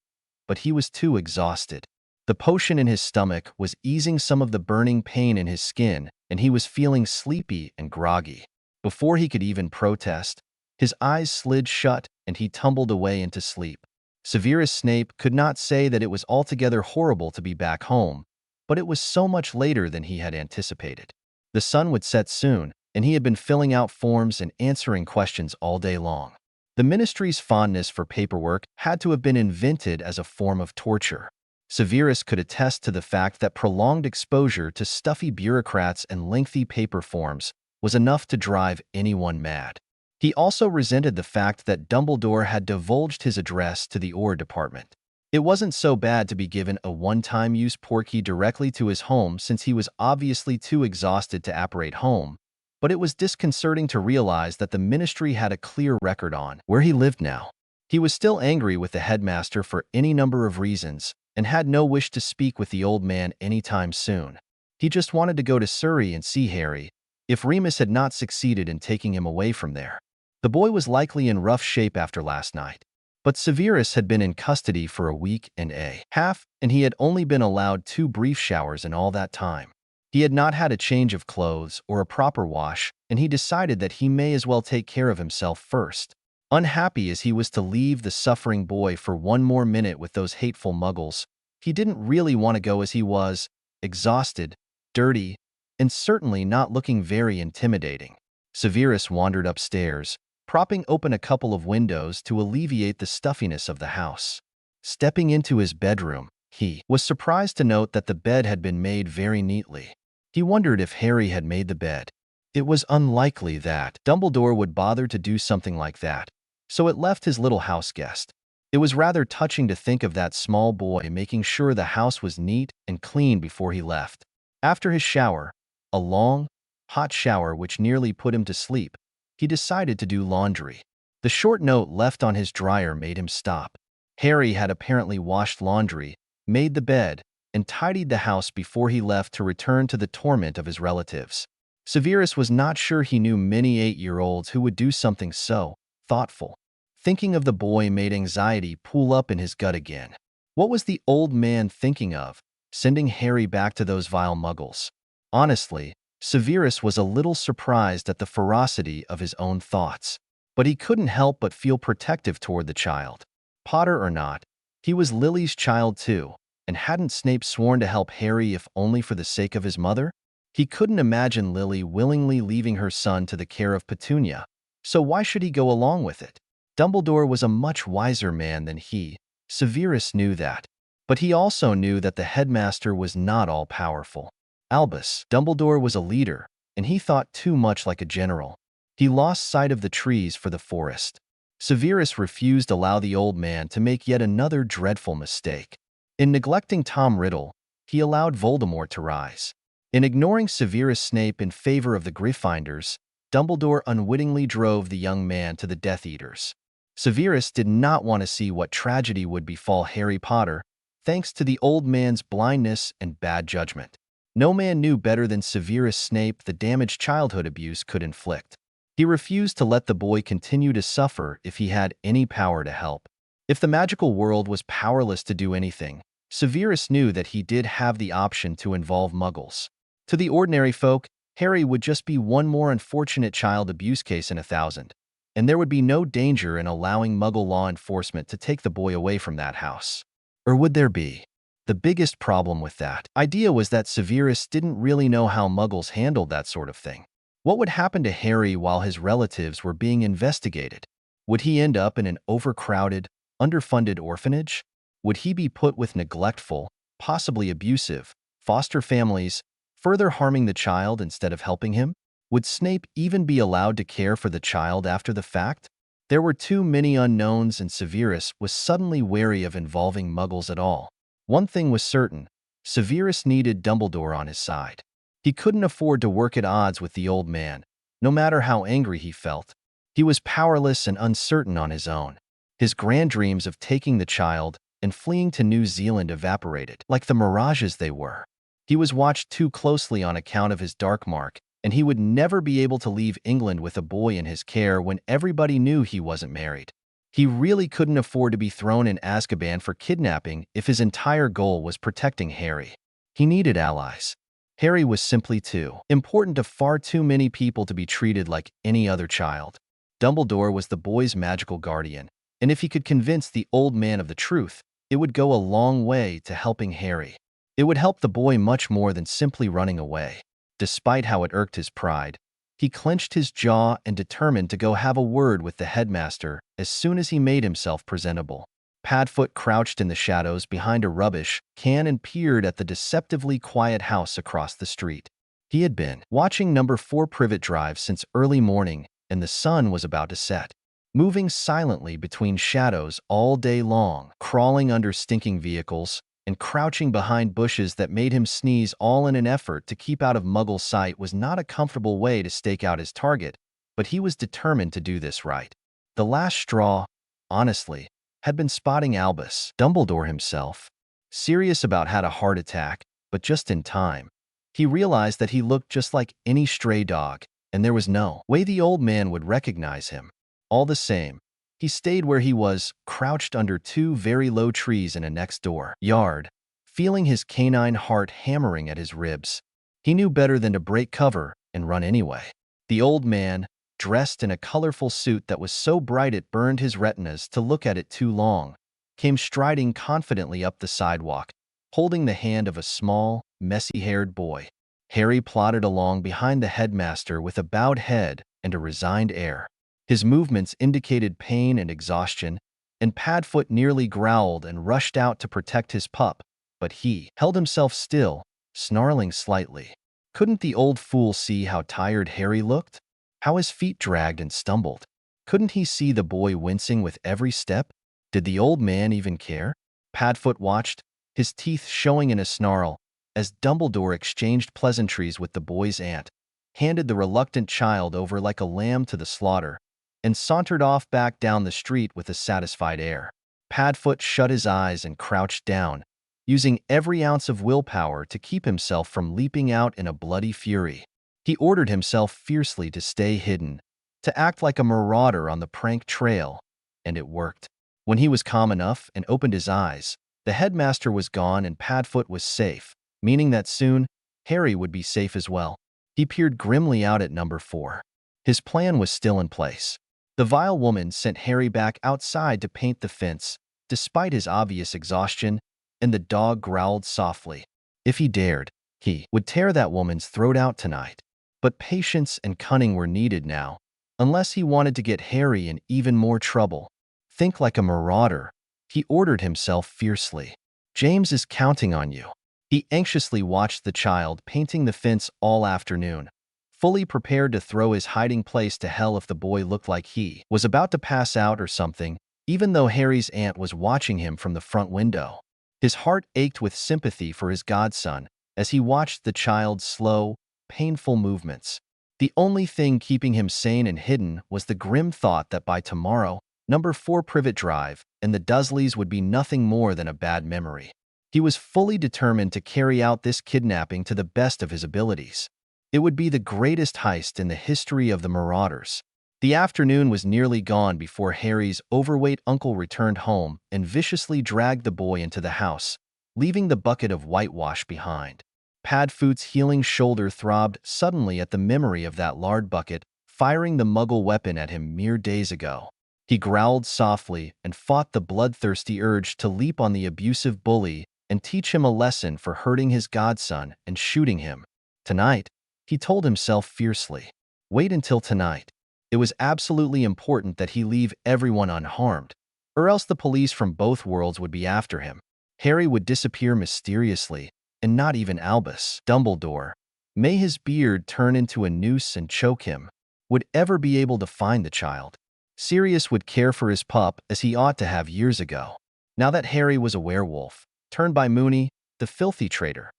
but he was too exhausted. The potion in his stomach was easing some of the burning pain in his skin, and he was feeling sleepy and groggy. Before he could even protest, his eyes slid shut and he tumbled away into sleep. Severus Snape could not say that it was altogether horrible to be back home, but it was so much later than he had anticipated. The sun would set soon, and he had been filling out forms and answering questions all day long. The ministry's fondness for paperwork had to have been invented as a form of torture. Severus could attest to the fact that prolonged exposure to stuffy bureaucrats and lengthy paper forms was enough to drive anyone mad. He also resented the fact that Dumbledore had divulged his address to the Ore Department. It wasn't so bad to be given a one-time use portkey directly to his home since he was obviously too exhausted to apparate home, but it was disconcerting to realize that the ministry had a clear record on where he lived now. He was still angry with the headmaster for any number of reasons and had no wish to speak with the old man anytime soon. He just wanted to go to Surrey and see Harry, if Remus had not succeeded in taking him away from there. The boy was likely in rough shape after last night, but Severus had been in custody for a week and a half, and he had only been allowed 2 brief showers in all that time. He had not had a change of clothes or a proper wash, and he decided that he may as well take care of himself first. Unhappy as he was to leave the suffering boy for one more minute with those hateful muggles, he didn't really want to go as he was, exhausted, dirty, and certainly not looking very intimidating. Severus wandered upstairs, propping open a couple of windows to alleviate the stuffiness of the house. Stepping into his bedroom, he was surprised to note that the bed had been made very neatly. He wondered if Harry had made the bed. It was unlikely that Dumbledore would bother to do something like that, so it left his little house guest. It was rather touching to think of that small boy making sure the house was neat and clean before he left. After his shower, a long, hot shower which nearly put him to sleep, he decided to do laundry. The short note left on his dryer made him stop. Harry had apparently washed laundry, made the bed, and tidied the house before he left to return to the torment of his relatives. Severus was not sure he knew many 8-year-olds who would do something so thoughtful. Thinking of the boy made anxiety pool up in his gut again. What was the old man thinking of, sending Harry back to those vile muggles? Honestly, Severus was a little surprised at the ferocity of his own thoughts, but he couldn't help but feel protective toward the child. Potter or not, he was Lily's child too, and hadn't Snape sworn to help Harry if only for the sake of his mother? He couldn't imagine Lily willingly leaving her son to the care of Petunia, so why should he go along with it? Dumbledore was a much wiser man than he. Severus knew that. But he also knew that the headmaster was not all-powerful. Albus Dumbledore was a leader, and he thought too much like a general. He lost sight of the trees for the forest. Severus refused to allow the old man to make yet another dreadful mistake. In neglecting Tom Riddle, he allowed Voldemort to rise. In ignoring Severus Snape in favor of the Gryffindors, Dumbledore unwittingly drove the young man to the Death Eaters. Severus did not want to see what tragedy would befall Harry Potter, thanks to the old man's blindness and bad judgment. No man knew better than Severus Snape the damage childhood abuse could inflict. He refused to let the boy continue to suffer if he had any power to help. If the magical world was powerless to do anything, Severus knew that he did have the option to involve muggles. To the ordinary folk, Harry would just be one more unfortunate child abuse case in 1,000, and there would be no danger in allowing Muggle law enforcement to take the boy away from that house. Or would there be? The biggest problem with that idea was that Severus didn't really know how Muggles handled that sort of thing. What would happen to Harry while his relatives were being investigated? Would he end up in an overcrowded, underfunded orphanage? Would he be put with neglectful, possibly abusive, foster families, further harming the child instead of helping him? Would Snape even be allowed to care for the child after the fact? There were too many unknowns, and Severus was suddenly wary of involving Muggles at all. One thing was certain: Severus needed Dumbledore on his side. He couldn't afford to work at odds with the old man, no matter how angry he felt. He was powerless and uncertain on his own. His grand dreams of taking the child and fleeing to New Zealand evaporated, like the mirages they were. He was watched too closely on account of his dark mark, and he would never be able to leave England with a boy in his care when everybody knew he wasn't married. He really couldn't afford to be thrown in Azkaban for kidnapping if his entire goal was protecting Harry. He needed allies. Harry was simply too important to far too many people to be treated like any other child. Dumbledore was the boy's magical guardian, and if he could convince the old man of the truth, it would go a long way to helping Harry. It would help the boy much more than simply running away. Despite how it irked his pride, He clenched his jaw and determined to go have a word with the headmaster as soon as he made himself presentable. Padfoot crouched in the shadows behind a rubbish can and peered at the deceptively quiet house across the street. He had been watching number 4 Privet Drive since early morning, and the sun was about to set. Moving silently between shadows all day long, crawling under stinking vehicles, and crouching behind bushes that made him sneeze, all in an effort to keep out of Muggle sight, was not a comfortable way to stake out his target, but he was determined to do this right. The last straw, honestly, had been spotting Albus Dumbledore himself. Sirius about had a heart attack, but just in time. He realized that he looked just like any stray dog, and there was no way the old man would recognize him. All the same, he stayed where he was, crouched under 2 very low trees in a next-door yard, feeling his canine heart hammering at his ribs. He knew better than to break cover and run anyway. The old man, dressed in a colorful suit that was so bright it burned his retinas to look at it too long, came striding confidently up the sidewalk, holding the hand of a small, messy-haired boy. Harry plodded along behind the headmaster with a bowed head and a resigned air. His movements indicated pain and exhaustion, and Padfoot nearly growled and rushed out to protect his pup, but he held himself still, snarling slightly. Couldn't the old fool see how tired Harry looked? How his feet dragged and stumbled? Couldn't he see the boy wincing with every step? Did the old man even care? Padfoot watched, his teeth showing in a snarl, as Dumbledore exchanged pleasantries with the boy's aunt, handed the reluctant child over like a lamb to the slaughter, and sauntered off back down the street with a satisfied air. Padfoot shut his eyes and crouched down, using every ounce of willpower to keep himself from leaping out in a bloody fury. He ordered himself fiercely to stay hidden, to act like a marauder on the prank trail, and it worked. When he was calm enough and opened his eyes, the headmaster was gone and Padfoot was safe, meaning that soon, Harry would be safe as well. He peered grimly out at number 4. His plan was still in place. The vile woman sent Harry back outside to paint the fence, despite his obvious exhaustion, and the dog growled softly. If he dared, he would tear that woman's throat out tonight. But patience and cunning were needed now, unless he wanted to get Harry in even more trouble. Think like a marauder, he ordered himself fiercely. James is counting on you. He anxiously watched the child painting the fence all afternoon, fully prepared to throw his hiding place to hell if the boy looked like he was about to pass out or something, even though Harry's aunt was watching him from the front window. His heart ached with sympathy for his godson as he watched the child's slow, painful movements. The only thing keeping him sane and hidden was the grim thought that by tomorrow, number 4 Privet Drive and the Dursleys would be nothing more than a bad memory. He was fully determined to carry out this kidnapping to the best of his abilities. It would be the greatest heist in the history of the Marauders. The afternoon was nearly gone before Harry's overweight uncle returned home and viciously dragged the boy into the house, leaving the bucket of whitewash behind. Padfoot's healing shoulder throbbed suddenly at the memory of that lard bucket firing the Muggle weapon at him mere days ago. He growled softly and fought the bloodthirsty urge to leap on the abusive bully and teach him a lesson for hurting his godson and shooting him. Tonight, he told himself fiercely. Wait until tonight. It was absolutely important that he leave everyone unharmed, or else the police from both worlds would be after him. Harry would disappear mysteriously, and not even Albus Dumbledore, may his beard turn into a noose and choke him, would ever be able to find the child. Sirius would care for his pup as he ought to have years ago. Now that Harry was a werewolf, turned by Moony, the filthy traitor,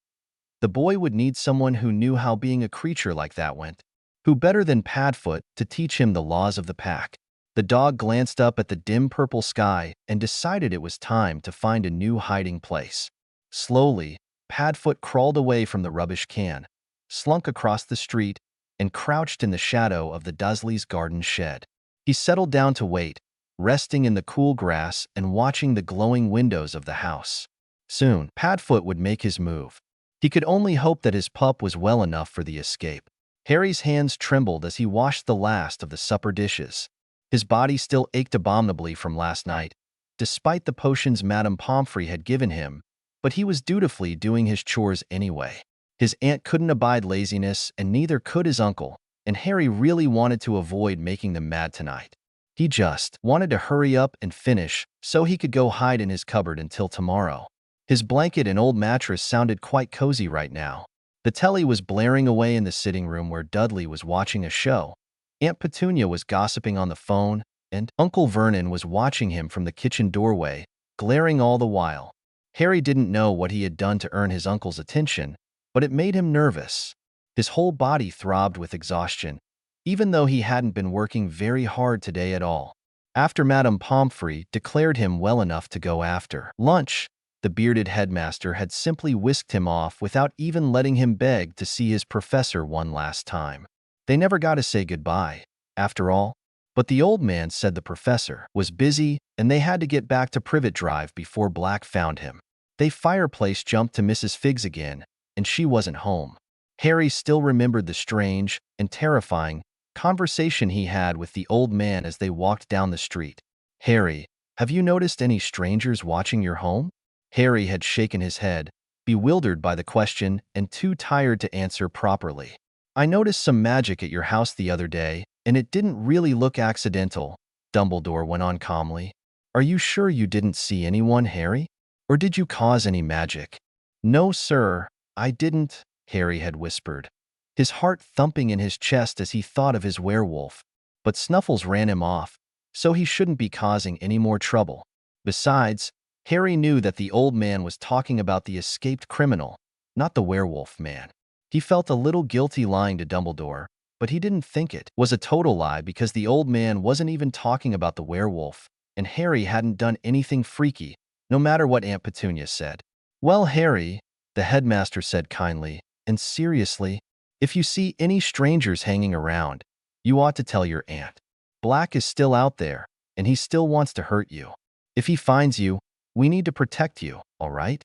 the boy would need someone who knew how being a creature like that went. Who better than Padfoot to teach him the laws of the pack? The dog glanced up at the dim purple sky and decided it was time to find a new hiding place. Slowly, Padfoot crawled away from the rubbish can, slunk across the street, and crouched in the shadow of the Dursleys' garden shed. He settled down to wait, resting in the cool grass and watching the glowing windows of the house. Soon, Padfoot would make his move. He could only hope that his pup was well enough for the escape. Harry's hands trembled as he washed the last of the supper dishes. His body still ached abominably from last night, despite the potions Madame Pomfrey had given him, but he was dutifully doing his chores anyway. His aunt couldn't abide laziness, and neither could his uncle, and Harry really wanted to avoid making them mad tonight. He just wanted to hurry up and finish so he could go hide in his cupboard until tomorrow. His blanket and old mattress sounded quite cozy right now. The telly was blaring away in the sitting room where Dudley was watching a show. Aunt Petunia was gossiping on the phone, and Uncle Vernon was watching him from the kitchen doorway, glaring all the while. Harry didn't know what he had done to earn his uncle's attention, but it made him nervous. His whole body throbbed with exhaustion, even though he hadn't been working very hard today at all. After Madame Pomfrey declared him well enough to go after lunch, the bearded headmaster had simply whisked him off without even letting him beg to see his professor one last time. They never got to say goodbye, after all. But the old man said the professor was busy and they had to get back to Privet Drive before Black found him. They fireplace jumped to Mrs. Figg's again, and she wasn't home. Harry still remembered the strange and terrifying conversation he had with the old man as they walked down the street. "Harry, have you noticed any strangers watching your home?" Harry had shaken his head, bewildered by the question and too tired to answer properly. "I noticed some magic at your house the other day, and it didn't really look accidental," Dumbledore went on calmly. "Are you sure you didn't see anyone, Harry? Or did you cause any magic?" "No, sir, I didn't," Harry had whispered, his heart thumping in his chest as he thought of his werewolf. But Snuffles ran him off, so he shouldn't be causing any more trouble. Besides, Harry knew that the old man was talking about the escaped criminal, not the werewolf man. He felt a little guilty lying to Dumbledore, but he didn't think it was a total lie because the old man wasn't even talking about the werewolf, and Harry hadn't done anything freaky, no matter what Aunt Petunia said. "Well, Harry," the headmaster said kindly and seriously, "if you see any strangers hanging around, you ought to tell your aunt. Black is still out there, and he still wants to hurt you. If he finds you, we need to protect you, all right?"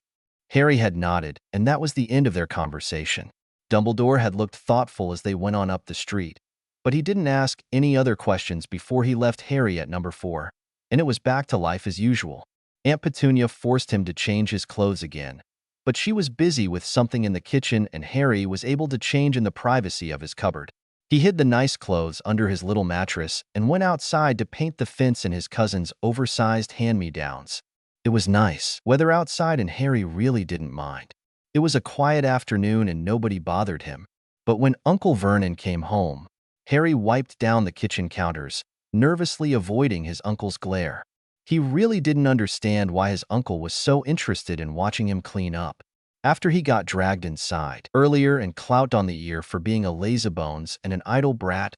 Harry had nodded, and that was the end of their conversation. Dumbledore had looked thoughtful as they went on up the street, but he didn't ask any other questions before he left Harry at number 4, and it was back to life as usual. Aunt Petunia forced him to change his clothes again, but she was busy with something in the kitchen and Harry was able to change in the privacy of his cupboard. He hid the nice clothes under his little mattress and went outside to paint the fence in his cousin's oversized hand-me-downs. It was nice weather outside and Harry really didn't mind. It was a quiet afternoon and nobody bothered him. But when Uncle Vernon came home, Harry wiped down the kitchen counters, nervously avoiding his uncle's glare. He really didn't understand why his uncle was so interested in watching him clean up. After he got dragged inside earlier and clout on the ear for being a lazybones and an idle brat,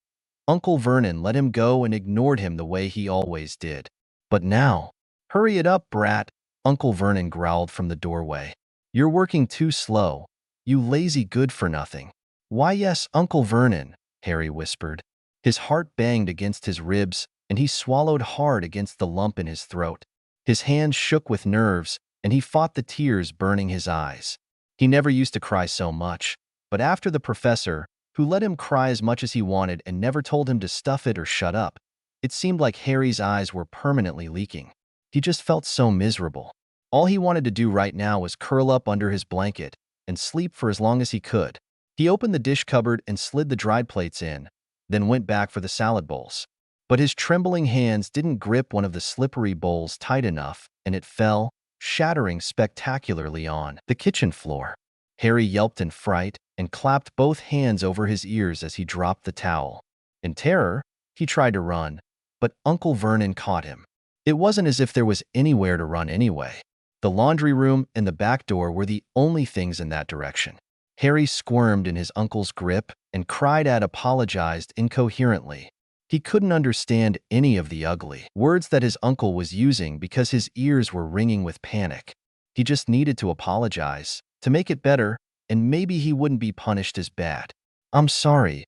Uncle Vernon let him go and ignored him the way he always did. But now, "Hurry it up, brat," Uncle Vernon growled from the doorway. "You're working too slow, you lazy good-for-nothing." "Why, yes, Uncle Vernon," Harry whispered. His heart banged against his ribs, and he swallowed hard against the lump in his throat. His hands shook with nerves, and he fought the tears burning his eyes. He never used to cry so much, but after the professor, who let him cry as much as he wanted and never told him to stuff it or shut up, it seemed like Harry's eyes were permanently leaking. He just felt so miserable. All he wanted to do right now was curl up under his blanket and sleep for as long as he could. He opened the dish cupboard and slid the dried plates in, then went back for the salad bowls. But his trembling hands didn't grip one of the slippery bowls tight enough, and it fell, shattering spectacularly on the kitchen floor. Harry yelped in fright and clapped both hands over his ears as he dropped the towel. In terror, he tried to run, but Uncle Vernon caught him. It wasn't as if there was anywhere to run anyway. The laundry room and the back door were the only things in that direction. Harry squirmed in his uncle's grip and cried out, apologized incoherently. He couldn't understand any of the ugly words that his uncle was using because his ears were ringing with panic. He just needed to apologize, to make it better, and maybe he wouldn't be punished as bad. I'm sorry,"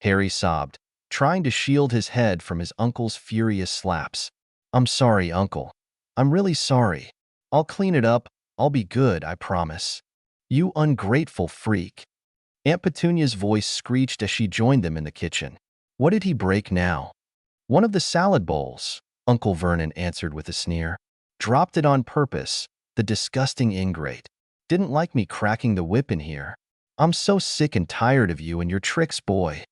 Harry sobbed, trying to shield his head from his uncle's furious slaps. "I'm sorry, Uncle. I'm really sorry. I'll clean it up. I'll be good, I promise." "You ungrateful freak." Aunt Petunia's voice screeched as she joined them in the kitchen. "What did he break now?" "One of the salad bowls," Uncle Vernon answered with a sneer. "Dropped it on purpose, the disgusting ingrate. Didn't like me cracking the whip in here." I'm so sick and tired of you and your tricks, boy,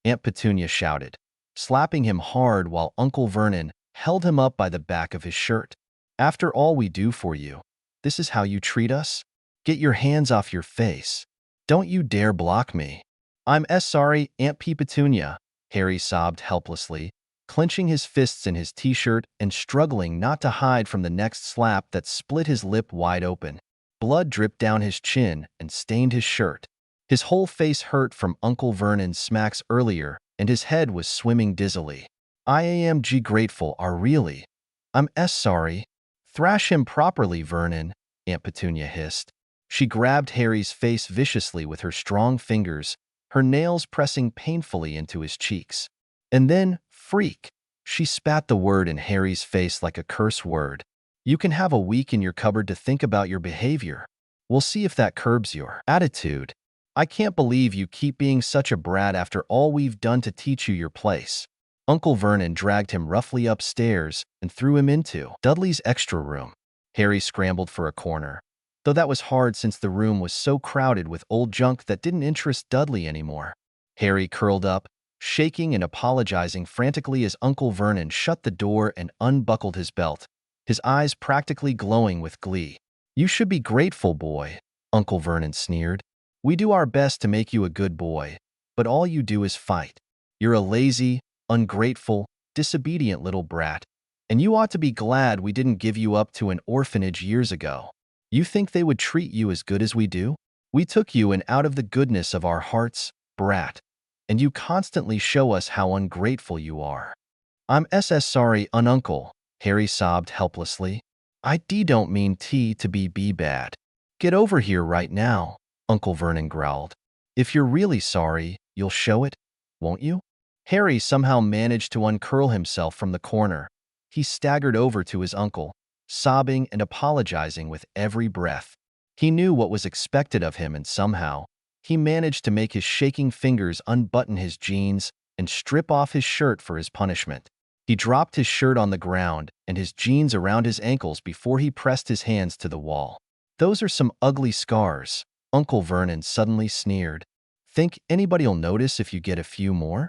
Aunt Petunia shouted, slapping him hard while Uncle Vernon held him up by the back of his shirt. After all we do for you, this is how you treat us? Get your hands off your face. Don't you dare block me. I'm sorry, Aunt Petunia, Harry sobbed helplessly, clenching his fists in his t-shirt and struggling not to hide from the next slap that split his lip wide open. Blood dripped down his chin and stained his shirt. His whole face hurt from Uncle Vernon's smacks earlier, and his head was swimming dizzily. I am grateful, are really. I'm sorry. Thrash him properly, Vernon, Aunt Petunia hissed. She grabbed Harry's face viciously with her strong fingers, her nails pressing painfully into his cheeks. And then, freak, she spat the word in Harry's face like a curse word. You can have a week in your cupboard to think about your behavior. We'll see if that curbs your attitude. I can't believe you keep being such a brat after all we've done to teach you your place. Uncle Vernon dragged him roughly upstairs and threw him into Dudley's extra room. Harry scrambled for a corner, though that was hard since the room was so crowded with old junk that didn't interest Dudley anymore. Harry curled up, shaking and apologizing frantically as Uncle Vernon shut the door and unbuckled his belt, his eyes practically glowing with glee. You should be grateful, boy, Uncle Vernon sneered. We do our best to make you a good boy, but all you do is fight. You're a lazy, ungrateful, disobedient little brat, and you ought to be glad we didn't give you up to an orphanage years ago. You think they would treat you as good as we do? We took you in out of the goodness of our hearts, brat, and you constantly show us how ungrateful you are. I'm sorry, uncle, Harry sobbed helplessly. I don't mean to be bad. Get over here right now, Uncle Vernon growled. If you're really sorry, you'll show it, won't you? Harry somehow managed to uncurl himself from the corner. He staggered over to his uncle, sobbing and apologizing with every breath. He knew what was expected of him, and somehow, he managed to make his shaking fingers unbutton his jeans and strip off his shirt for his punishment. He dropped his shirt on the ground and his jeans around his ankles before he pressed his hands to the wall. Those are some ugly scars, Uncle Vernon suddenly sneered. Think anybody'll notice if you get a few more?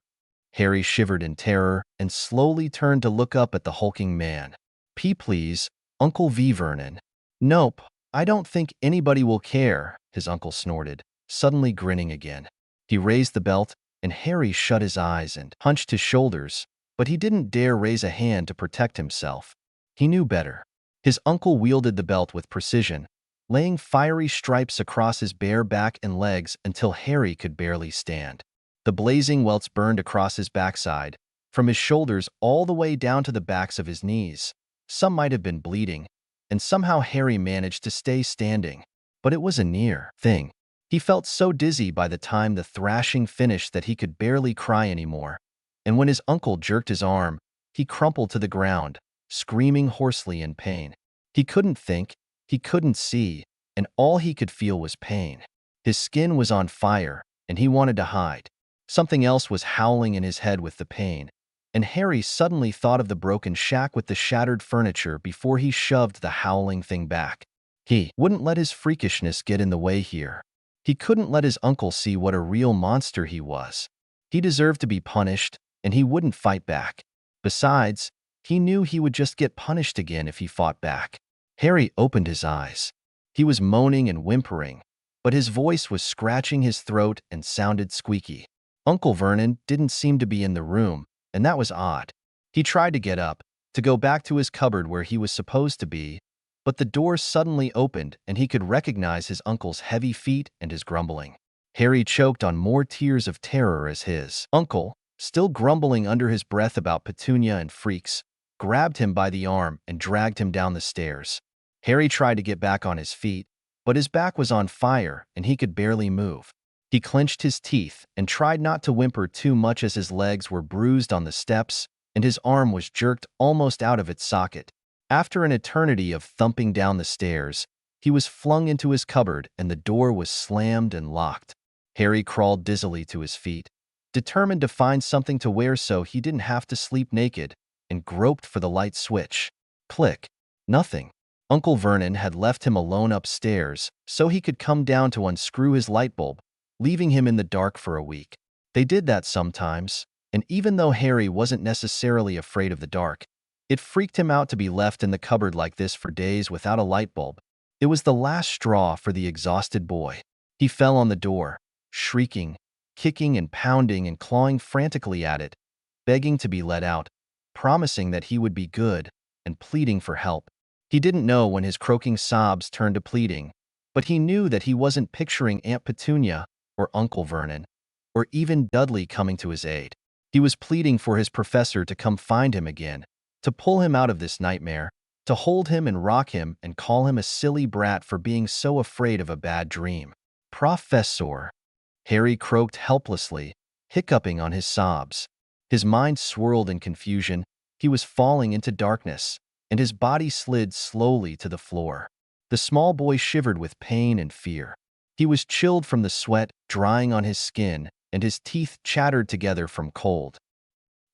Harry shivered in terror and slowly turned to look up at the hulking man. Please, Uncle Vernon. Nope, I don't think anybody will care, his uncle snorted, suddenly grinning again. He raised the belt, and Harry shut his eyes and hunched his shoulders, but he didn't dare raise a hand to protect himself. He knew better. His uncle wielded the belt with precision, laying fiery stripes across his bare back and legs until Harry could barely stand. The blazing welts burned across his backside, from his shoulders all the way down to the backs of his knees. Some might have been bleeding, and somehow Harry managed to stay standing. But it was a near thing. He felt so dizzy by the time the thrashing finished that he could barely cry anymore. And when his uncle jerked his arm, he crumpled to the ground, screaming hoarsely in pain. He couldn't think, he couldn't see, and all he could feel was pain. His skin was on fire, and he wanted to hide. Something else was howling in his head with the pain, and Harry suddenly thought of the broken shack with the shattered furniture before he shoved the howling thing back. He wouldn't let his freakishness get in the way here. He couldn't let his uncle see what a real monster he was. He deserved to be punished, and he wouldn't fight back. Besides, he knew he would just get punished again if he fought back. Harry opened his eyes. He was moaning and whimpering, but his voice was scratching his throat and sounded squeaky. Uncle Vernon didn't seem to be in the room, and that was odd. He tried to get up, to go back to his cupboard where he was supposed to be, but the door suddenly opened and he could recognize his uncle's heavy feet and his grumbling. Harry choked on more tears of terror as his uncle, still grumbling under his breath about Petunia and freaks, grabbed him by the arm and dragged him down the stairs. Harry tried to get back on his feet, but his back was on fire and he could barely move. He clenched his teeth and tried not to whimper too much as his legs were bruised on the steps and his arm was jerked almost out of its socket. After an eternity of thumping down the stairs, he was flung into his cupboard and the door was slammed and locked. Harry crawled dizzily to his feet, determined to find something to wear so he didn't have to sleep naked, and groped for the light switch. Click. Nothing. Uncle Vernon had left him alone upstairs so he could come down to unscrew his light bulb, leaving him in the dark for a week. They did that sometimes, and even though Harry wasn't necessarily afraid of the dark, it freaked him out to be left in the cupboard like this for days without a light bulb. It was the last straw for the exhausted boy. He fell on the door, shrieking, kicking and pounding and clawing frantically at it, begging to be let out, promising that he would be good, and pleading for help. He didn't know when his croaking sobs turned to pleading, but he knew that he wasn't picturing Aunt Petunia or Uncle Vernon, or even Dudley coming to his aid. He was pleading for his professor to come find him again, to pull him out of this nightmare, to hold him and rock him and call him a silly brat for being so afraid of a bad dream. Professor, Harry croaked helplessly, hiccuping on his sobs. His mind swirled in confusion. He was falling into darkness, and his body slid slowly to the floor. The small boy shivered with pain and fear. He was chilled from the sweat drying on his skin, and his teeth chattered together from cold.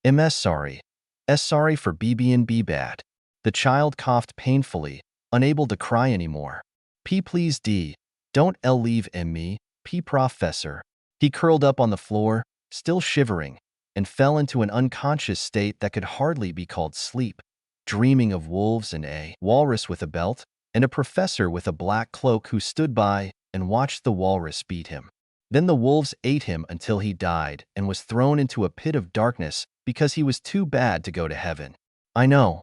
MS sorry. S sorry for BB&B bad. The child coughed painfully, unable to cry anymore. P please D. Don't L leave me, P professor. He curled up on the floor, still shivering, and fell into an unconscious state that could hardly be called sleep, dreaming of wolves and a walrus with a belt, and a professor with a black cloak who stood by and watched the walrus beat him. Then the wolves ate him until he died and was thrown into a pit of darkness because he was too bad to go to heaven. I know.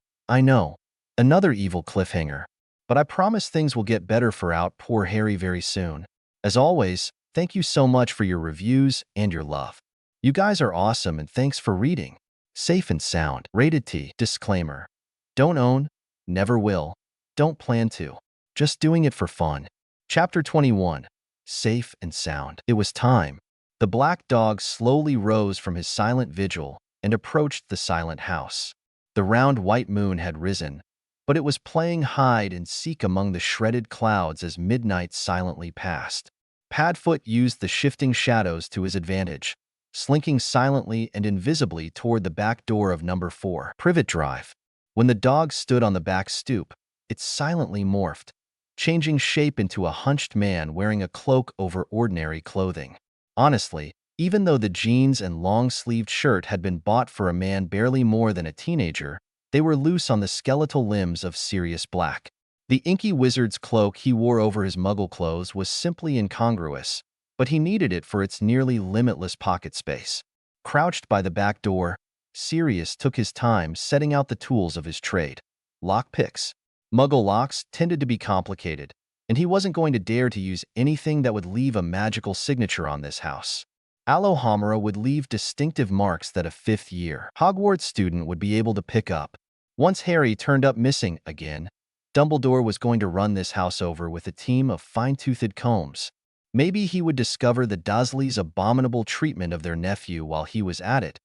Another evil cliffhanger. But I promise things will get better for out poor Harry very soon. As always, thank you so much for your reviews and your love. You guys are awesome and thanks for reading. Safe and sound. Rated T. Disclaimer. Don't own, never will, don't plan to. Just doing it for fun. Chapter 21. Safe and sound. It was time. The black dog slowly rose from his silent vigil and approached the silent house. The round white moon had risen, but it was playing hide and seek among the shredded clouds as midnight silently passed. Padfoot used the shifting shadows to his advantage, slinking silently and invisibly toward the back door of number 4, Privet Drive. When the dog stood on the back stoop, it silently morphed, changing shape into a hunched man wearing a cloak over ordinary clothing. Honestly, even though the jeans and long-sleeved shirt had been bought for a man barely more than a teenager, they were loose on the skeletal limbs of Sirius Black. The inky wizard's cloak he wore over his muggle clothes was simply incongruous, but he needed it for its nearly limitless pocket space. Crouched by the back door, Sirius took his time setting out the tools of his trade. Lockpicks. Muggle locks tended to be complicated, and he wasn't going to dare to use anything that would leave a magical signature on this house. Alohomora would leave distinctive marks that a fifth-year Hogwarts student would be able to pick up. Once Harry turned up missing again, Dumbledore was going to run this house over with a team of fine-toothed combs. Maybe he would discover the Dursleys' abominable treatment of their nephew while he was at it,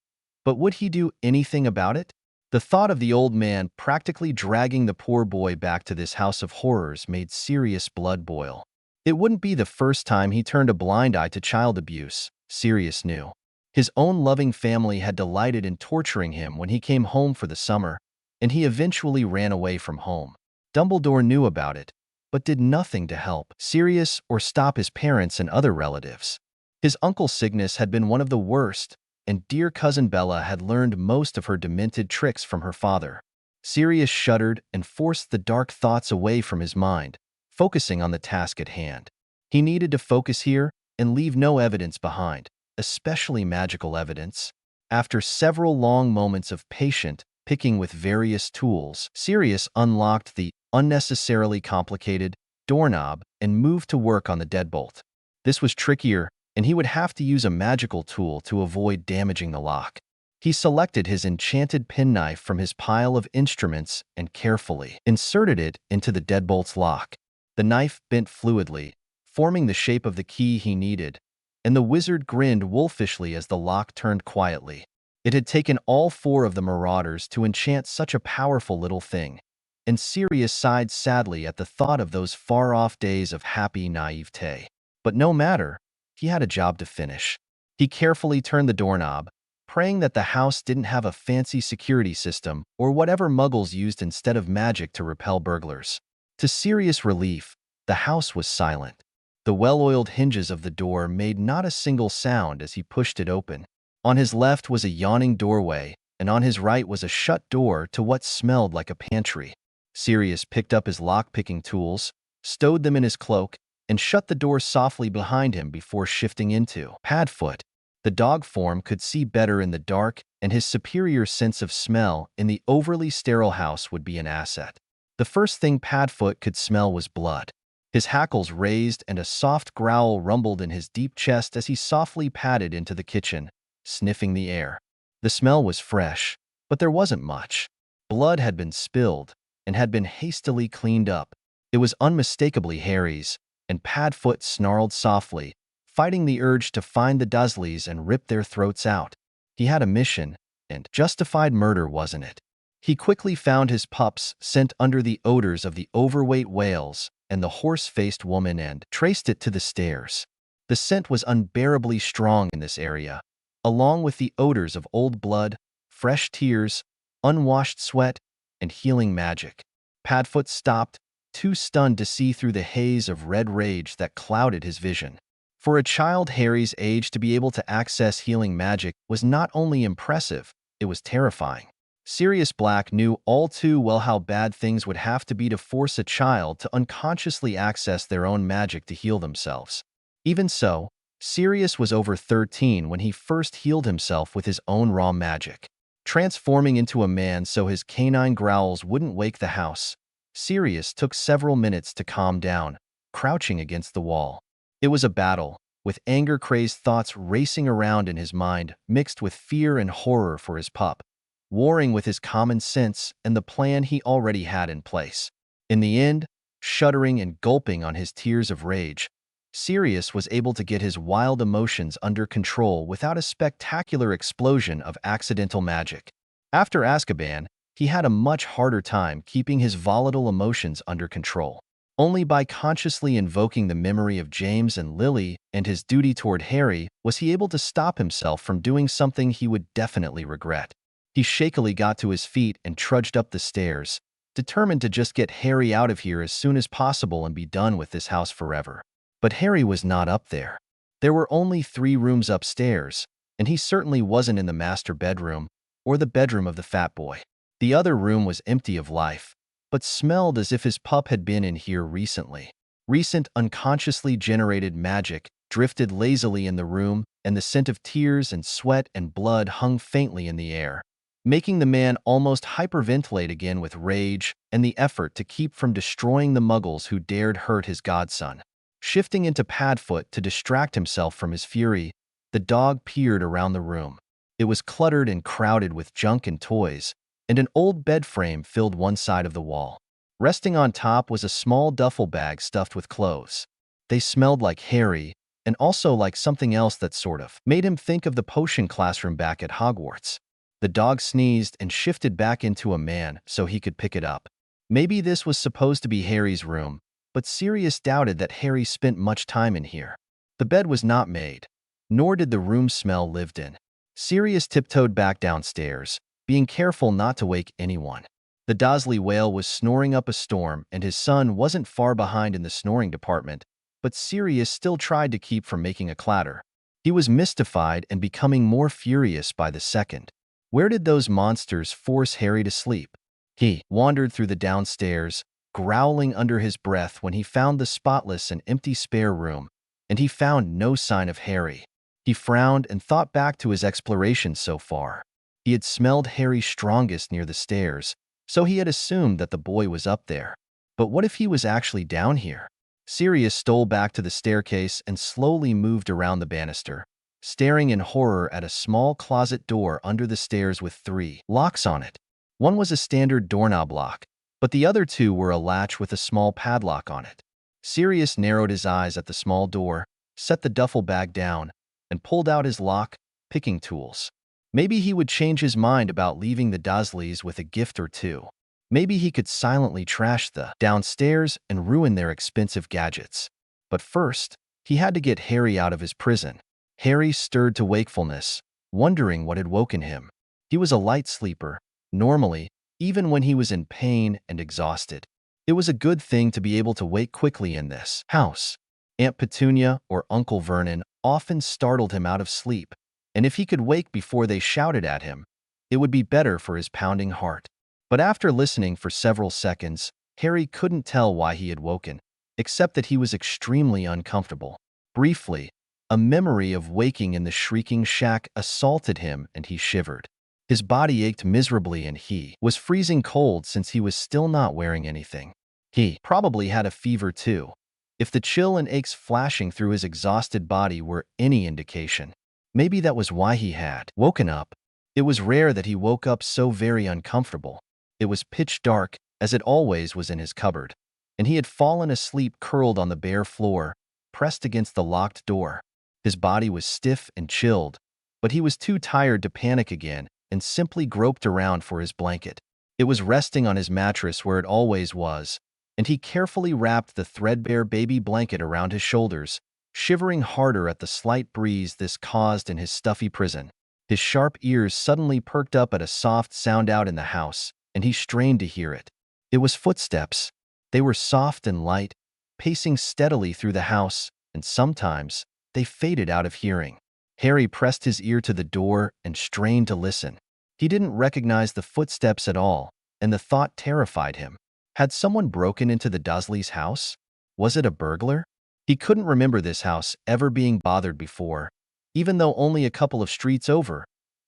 but would he do anything about it? The thought of the old man practically dragging the poor boy back to this house of horrors made Sirius' blood boil. It wouldn't be the first time he turned a blind eye to child abuse, Sirius knew. His own loving family had delighted in torturing him when he came home for the summer, and he eventually ran away from home. Dumbledore knew about it, but did nothing to help Sirius or stop his parents and other relatives. His Uncle Cygnus had been one of the worst, and dear cousin Bella had learned most of her demented tricks from her father. Sirius shuddered and forced the dark thoughts away from his mind, focusing on the task at hand. He needed to focus here and leave no evidence behind, especially magical evidence. After several long moments of patient picking with various tools, Sirius unlocked the unnecessarily complicated doorknob and moved to work on the deadbolt. This was trickier, and he would have to use a magical tool to avoid damaging the lock. He selected his enchanted penknife from his pile of instruments and carefully inserted it into the deadbolt's lock. The knife bent fluidly, forming the shape of the key he needed, and the wizard grinned wolfishly as the lock turned quietly. It had taken all 4 of the marauders to enchant such a powerful little thing, and Sirius sighed sadly at the thought of those far-off days of happy naivete. But no matter, he had a job to finish. He carefully turned the doorknob, praying that the house didn't have a fancy security system or whatever muggles used instead of magic to repel burglars. To Sirius' relief, the house was silent. The well-oiled hinges of the door made not a single sound as he pushed it open. On his left was a yawning doorway, and on his right was a shut door to what smelled like a pantry. Sirius picked up his lock-picking tools, stowed them in his cloak, and shut the door softly behind him before shifting into Padfoot. The dog form could see better in the dark, and his superior sense of smell in the overly sterile house would be an asset. The first thing Padfoot could smell was blood. His hackles raised and a soft growl rumbled in his deep chest as he softly padded into the kitchen, sniffing the air. The smell was fresh, but there wasn't much. Blood had been spilled and had been hastily cleaned up. It was unmistakably Harry's, and Padfoot snarled softly, fighting the urge to find the Dursleys and rip their throats out. He had a mission, and justified murder wasn't it? He quickly found his pups sent under the odors of the overweight whales and the horse-faced woman and traced it to the stairs. The scent was unbearably strong in this area, along with the odors of old blood, fresh tears, unwashed sweat, and healing magic. Padfoot stopped, too stunned to see through the haze of red rage that clouded his vision. For a child Harry's age to be able to access healing magic was not only impressive, it was terrifying. Sirius Black knew all too well how bad things would have to be to force a child to unconsciously access their own magic to heal themselves. Even so, Sirius was over 13 when he first healed himself with his own raw magic. Transforming into a man so his canine growls wouldn't wake the house, Sirius took several minutes to calm down, crouching against the wall. It was a battle, with anger-crazed thoughts racing around in his mind, mixed with fear and horror for his pup, warring with his common sense and the plan he already had in place. In the end, shuddering and gulping on his tears of rage, Sirius was able to get his wild emotions under control without a spectacular explosion of accidental magic. After Azkaban, he had a much harder time keeping his volatile emotions under control. Only by consciously invoking the memory of James and Lily and his duty toward Harry was he able to stop himself from doing something he would definitely regret. He shakily got to his feet and trudged up the stairs, determined to just get Harry out of here as soon as possible and be done with this house forever. But Harry was not up there. There were only 3 rooms upstairs, and he certainly wasn't in the master bedroom or the bedroom of the fat boy. The other room was empty of life, but smelled as if his pup had been in here recently. Recent unconsciously generated magic drifted lazily in the room, and the scent of tears and sweat and blood hung faintly in the air, making the man almost hyperventilate again with rage and the effort to keep from destroying the muggles who dared hurt his godson. Shifting into Padfoot to distract himself from his fury, the dog peered around the room. It was cluttered and crowded with junk and toys, and an old bed frame filled one side of the wall. Resting on top was a small duffel bag stuffed with clothes. They smelled like Harry, and also like something else that sort of made him think of the potion classroom back at Hogwarts. The dog sneezed and shifted back into a man so he could pick it up. Maybe this was supposed to be Harry's room, but Sirius doubted that Harry spent much time in here. The bed was not made, nor did the room smell lived in. Sirius tiptoed back downstairs, being careful not to wake anyone. The Dursley whale was snoring up a storm, and his son wasn't far behind in the snoring department, but Sirius still tried to keep from making a clatter. He was mystified and becoming more furious by the second. Where did those monsters force Harry to sleep? He wandered through the downstairs, growling under his breath when he found the spotless and empty spare room, and he found no sign of Harry. He frowned and thought back to his explorations so far. He had smelled Harry strongest near the stairs, so he had assumed that the boy was up there. But what if he was actually down here? Sirius stole back to the staircase and slowly moved around the banister, staring in horror at a small closet door under the stairs with 3 locks on it. One was a standard doorknob lock, but the other 2 were a latch with a small padlock on it. Sirius narrowed his eyes at the small door, set the duffel bag down, and pulled out his lock-picking tools. Maybe he would change his mind about leaving the Dursleys with a gift or 2. Maybe he could silently trash the downstairs and ruin their expensive gadgets. But first, he had to get Harry out of his prison. Harry stirred to wakefulness, wondering what had woken him. He was a light sleeper, normally, even when he was in pain and exhausted. It was a good thing to be able to wake quickly in this house. Aunt Petunia or Uncle Vernon often startled him out of sleep, and if he could wake before they shouted at him, it would be better for his pounding heart. But after listening for several seconds, Harry couldn't tell why he had woken, except that he was extremely uncomfortable. Briefly, a memory of waking in the shrieking shack assaulted him and he shivered. His body ached miserably and he was freezing cold since he was still not wearing anything. He probably had a fever too, if the chill and aches flashing through his exhausted body were any indication. Maybe that was why he had woken up. It was rare that he woke up so very uncomfortable. It was pitch dark, as it always was in his cupboard, and he had fallen asleep curled on the bare floor, pressed against the locked door. His body was stiff and chilled, but he was too tired to panic again and simply groped around for his blanket. It was resting on his mattress where it always was, and he carefully wrapped the threadbare baby blanket around his shoulders, shivering harder at the slight breeze this caused in his stuffy prison. His sharp ears suddenly perked up at a soft sound out in the house, and he strained to hear it. It was footsteps. They were soft and light, pacing steadily through the house, and sometimes they faded out of hearing. Harry pressed his ear to the door and strained to listen. He didn't recognize the footsteps at all, and the thought terrified him. Had someone broken into the Dursleys' house? Was it a burglar? He couldn't remember this house ever being bothered before, even though only a couple of streets over.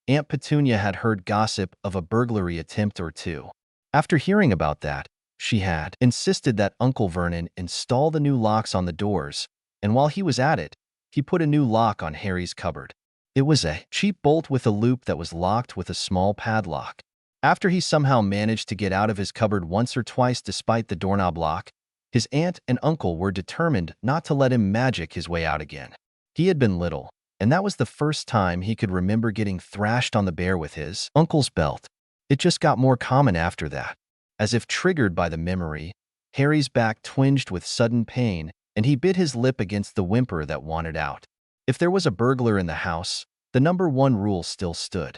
Aunt Petunia had heard gossip of a burglary attempt or two. After hearing about that, she had insisted that Uncle Vernon install the new locks on the doors, and while he was at it, he put a new lock on Harry's cupboard. It was a cheap bolt with a loop that was locked with a small padlock. After he somehow managed to get out of his cupboard once or twice despite the doorknob lock, his aunt and uncle were determined not to let him magic his way out again. He had been little, and that was the first time he could remember getting thrashed on the bear with his uncle's belt. It just got more common after that. As if triggered by the memory, Harry's back twinged with sudden pain, and he bit his lip against the whimper that wanted out. If there was a burglar in the house, the number one rule still stood.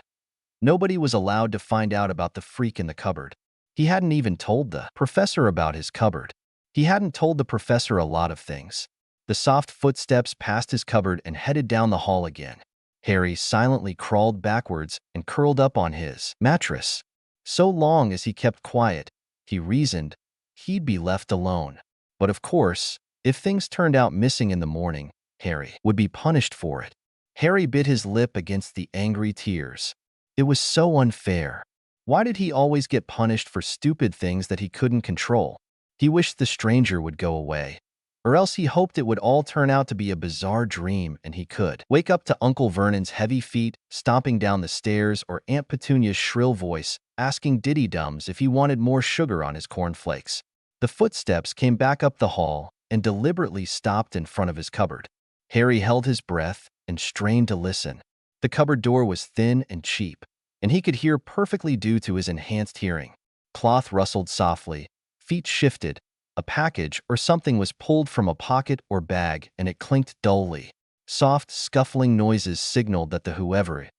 Nobody was allowed to find out about the freak in the cupboard. He hadn't even told the professor about his cupboard. He hadn't told the professor a lot of things. The soft footsteps passed his cupboard and headed down the hall again. Harry silently crawled backwards and curled up on his mattress. So long as he kept quiet, he reasoned, he'd be left alone. But of course, if things turned out missing in the morning, Harry would be punished for it. Harry bit his lip against the angry tears. It was so unfair. Why did he always get punished for stupid things that he couldn't control? He wished the stranger would go away, or else he hoped it would all turn out to be a bizarre dream and he could wake up to Uncle Vernon's heavy feet stomping down the stairs or Aunt Petunia's shrill voice asking Diddy Dums if he wanted more sugar on his cornflakes. The footsteps came back up the hall and deliberately stopped in front of his cupboard. Harry held his breath and strained to listen. The cupboard door was thin and cheap, and he could hear perfectly due to his enhanced hearing. Cloth rustled softly, feet shifted, a package or something was pulled from a pocket or bag, and it clinked dully. Soft, scuffling noises signaled that the whoever it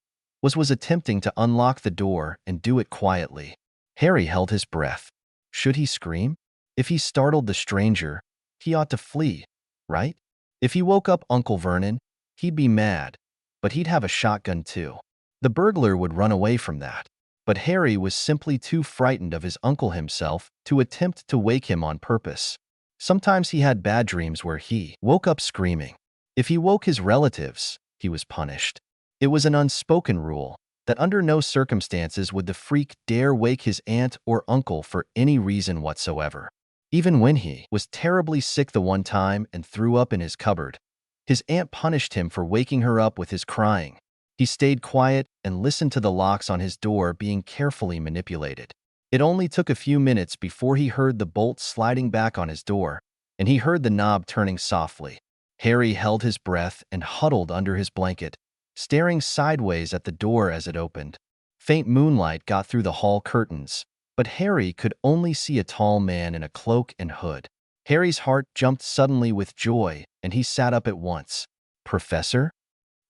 was attempting to unlock the door and do it quietly. Harry held his breath. Should he scream? If he startled the stranger, he ought to flee, right? If he woke up Uncle Vernon, he'd be mad, but he'd have a shotgun too. The burglar would run away from that. But Harry was simply too frightened of his uncle himself to attempt to wake him on purpose. Sometimes he had bad dreams where he woke up screaming. If he woke his relatives, he was punished. It was an unspoken rule that under no circumstances would the freak dare wake his aunt or uncle for any reason whatsoever. Even when he was terribly sick the one time and threw up in his cupboard, his aunt punished him for waking her up with his crying. He stayed quiet and listened to the locks on his door being carefully manipulated. It only took a few minutes before he heard the bolt sliding back on his door, and he heard the knob turning softly. Harry held his breath and huddled under his blanket, staring sideways at the door as it opened. Faint moonlight got through the hall curtains, but Harry could only see a tall man in a cloak and hood. Harry's heart jumped suddenly with joy, and he sat up at once. "Professor?"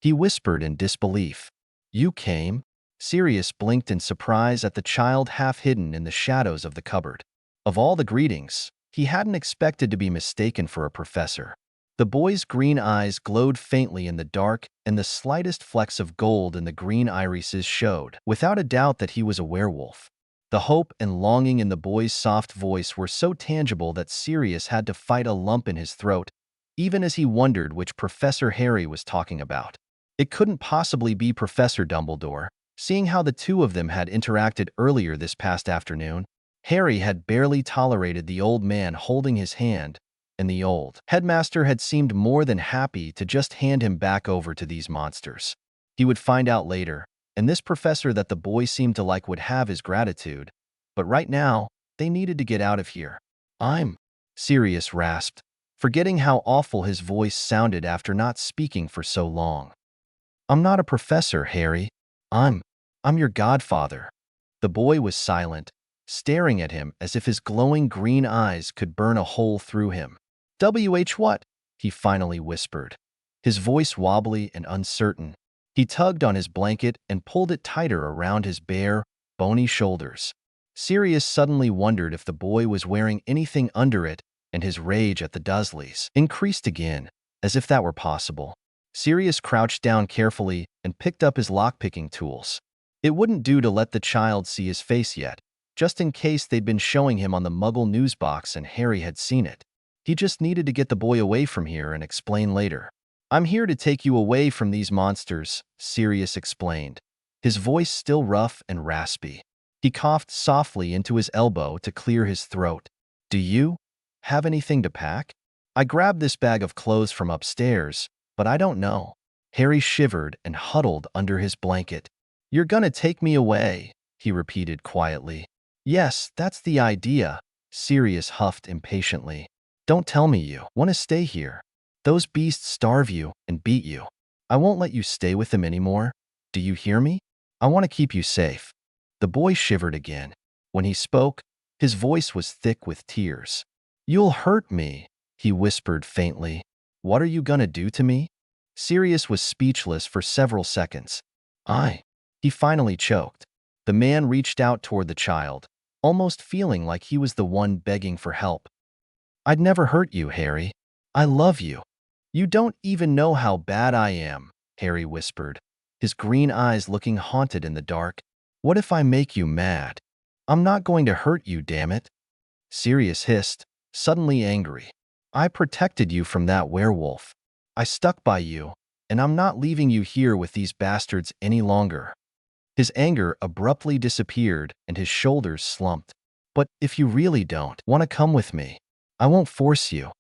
he whispered in disbelief. "You came?" Sirius blinked in surprise at the child half hidden in the shadows of the cupboard. Of all the greetings, he hadn't expected to be mistaken for a professor. The boy's green eyes glowed faintly in the dark, and the slightest flecks of gold in the green irises showed, without a doubt, that he was a werewolf. The hope and longing in the boy's soft voice were so tangible that Sirius had to fight a lump in his throat, even as he wondered which Professor Harry was talking about. It couldn't possibly be Professor Dumbledore, seeing how the two of them had interacted earlier this past afternoon. Harry had barely tolerated the old man holding his hand, and the old headmaster had seemed more than happy to just hand him back over to these monsters. He would find out later, and this professor that the boy seemed to like would have his gratitude, but right now, they needed to get out of here. Sirius rasped, forgetting how awful his voice sounded after not speaking for so long. I'm not a professor, Harry. I'm your godfather. The boy was silent, staring at him as if his glowing green eyes could burn a hole through him. What? He finally whispered, his voice wobbly and uncertain. He tugged on his blanket and pulled it tighter around his bare, bony shoulders. Sirius suddenly wondered if the boy was wearing anything under it, and his rage at the Dursleys increased again, as if that were possible. Sirius crouched down carefully and picked up his lockpicking tools. It wouldn't do to let the child see his face yet, just in case they'd been showing him on the Muggle news box and Harry had seen it. He just needed to get the boy away from here and explain later. I'm here to take you away from these monsters, Sirius explained, his voice still rough and raspy. He coughed softly into his elbow to clear his throat. Do you have anything to pack? I grabbed this bag of clothes from upstairs, but I don't know. Harry shivered and huddled under his blanket. You're gonna take me away, he repeated quietly. Yes, that's the idea, Sirius huffed impatiently. Don't tell me you want to stay here. Those beasts starve you and beat you. I won't let you stay with them anymore. Do you hear me? I want to keep you safe. The boy shivered again. When he spoke, his voice was thick with tears. You'll hurt me, he whispered faintly. What are you gonna do to me? Sirius was speechless for several seconds. He finally choked. The man reached out toward the child, almost feeling like he was the one begging for help. I'd never hurt you, Harry. I love you. You don't even know how bad I am, Harry whispered, his green eyes looking haunted in the dark. What if I make you mad? I'm not going to hurt you, damn it. Sirius hissed, suddenly angry. I protected you from that werewolf. I stuck by you, and I'm not leaving you here with these bastards any longer. His anger abruptly disappeared and his shoulders slumped. But if you really don't want to come with me, I won't force you.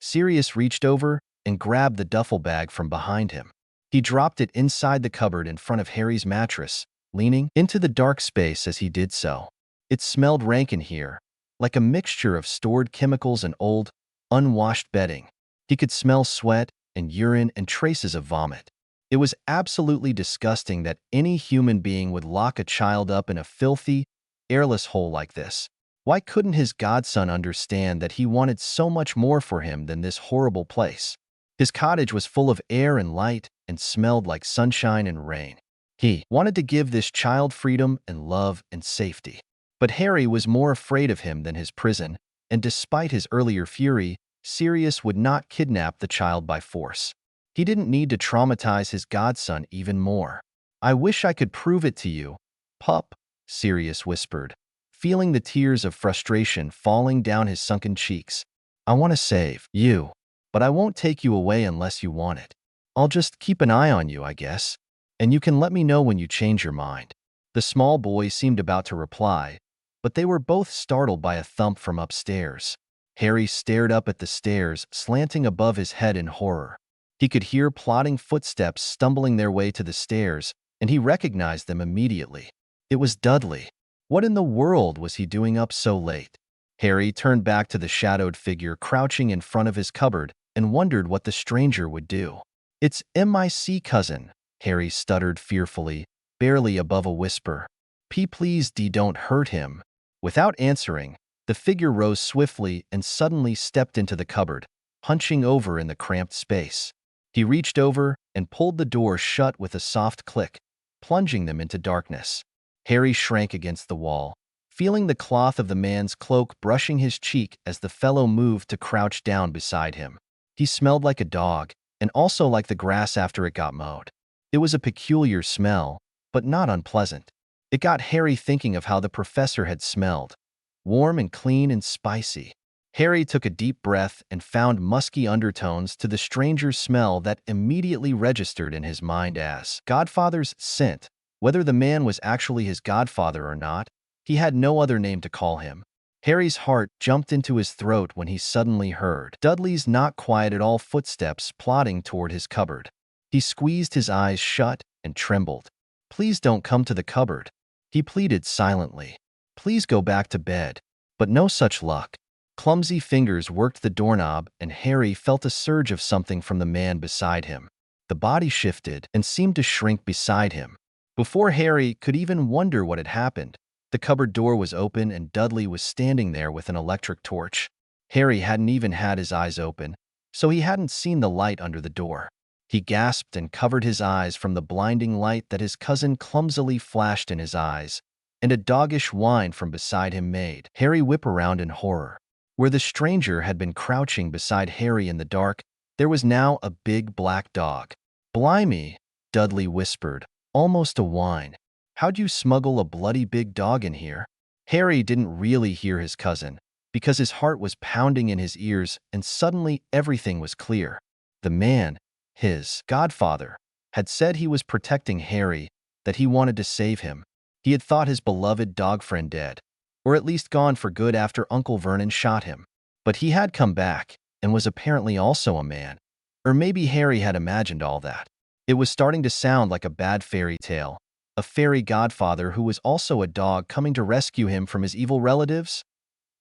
Sirius reached over and grabbed the duffel bag from behind him. He dropped it inside the cupboard in front of Harry's mattress, leaning into the dark space as he did so. It smelled rank in here, like a mixture of stored chemicals and old, unwashed bedding. He could smell sweat and urine and traces of vomit. It was absolutely disgusting that any human being would lock a child up in a filthy, airless hole like this. Why couldn't his godson understand that he wanted so much more for him than this horrible place? His cottage was full of air and light and smelled like sunshine and rain. He wanted to give this child freedom and love and safety. But Harry was more afraid of him than his prison, and despite his earlier fury, Sirius would not kidnap the child by force. He didn't need to traumatize his godson even more. I wish I could prove it to you, pup, Sirius whispered, feeling the tears of frustration falling down his sunken cheeks. I want to save you, but I won't take you away unless you want it. I'll just keep an eye on you, I guess, and you can let me know when you change your mind. The small boy seemed about to reply, but they were both startled by a thump from upstairs. Harry stared up at the stairs, slanting above his head in horror. He could hear plodding footsteps stumbling their way to the stairs, and he recognized them immediately. It was Dudley. What in the world was he doing up so late? Harry turned back to the shadowed figure crouching in front of his cupboard and wondered what the stranger would do. It's my cousin, Harry stuttered fearfully, barely above a whisper. Please don't hurt him. Without answering, the figure rose swiftly and suddenly stepped into the cupboard, hunching over in the cramped space. He reached over and pulled the door shut with a soft click, plunging them into darkness. Harry shrank against the wall, feeling the cloth of the man's cloak brushing his cheek as the fellow moved to crouch down beside him. He smelled like a dog, and also like the grass after it got mowed. It was a peculiar smell, but not unpleasant. It got Harry thinking of how the professor had smelled, warm and clean and spicy. Harry took a deep breath and found musky undertones to the stranger's smell that immediately registered in his mind as Godfather's scent. Whether the man was actually his godfather or not, he had no other name to call him. Harry's heart jumped into his throat when he suddenly heard Dudley's not quiet at all footsteps plodding toward his cupboard. He squeezed his eyes shut and trembled. "Please don't come to the cupboard," he pleaded silently. "Please go back to bed." But no such luck. Clumsy fingers worked the doorknob, and Harry felt a surge of something from the man beside him. The body shifted and seemed to shrink beside him. Before Harry could even wonder what had happened, the cupboard door was open and Dudley was standing there with an electric torch. Harry hadn't even had his eyes open, so he hadn't seen the light under the door. He gasped and covered his eyes from the blinding light that his cousin clumsily flashed in his eyes, and a doggish whine from beside him made Harry whip around in horror. Where the stranger had been crouching beside Harry in the dark, there was now a big black dog. "Blimey," Dudley whispered, almost a whine. "How'd you smuggle a bloody big dog in here?" Harry didn't really hear his cousin, because his heart was pounding in his ears, and suddenly everything was clear. The man, his godfather, had said he was protecting Harry, that he wanted to save him. He had thought his beloved dog friend dead, or at least gone for good after Uncle Vernon shot him. But he had come back, and was apparently also a man. Or maybe Harry had imagined all that. It was starting to sound like a bad fairy tale. A fairy godfather who was also a dog coming to rescue him from his evil relatives?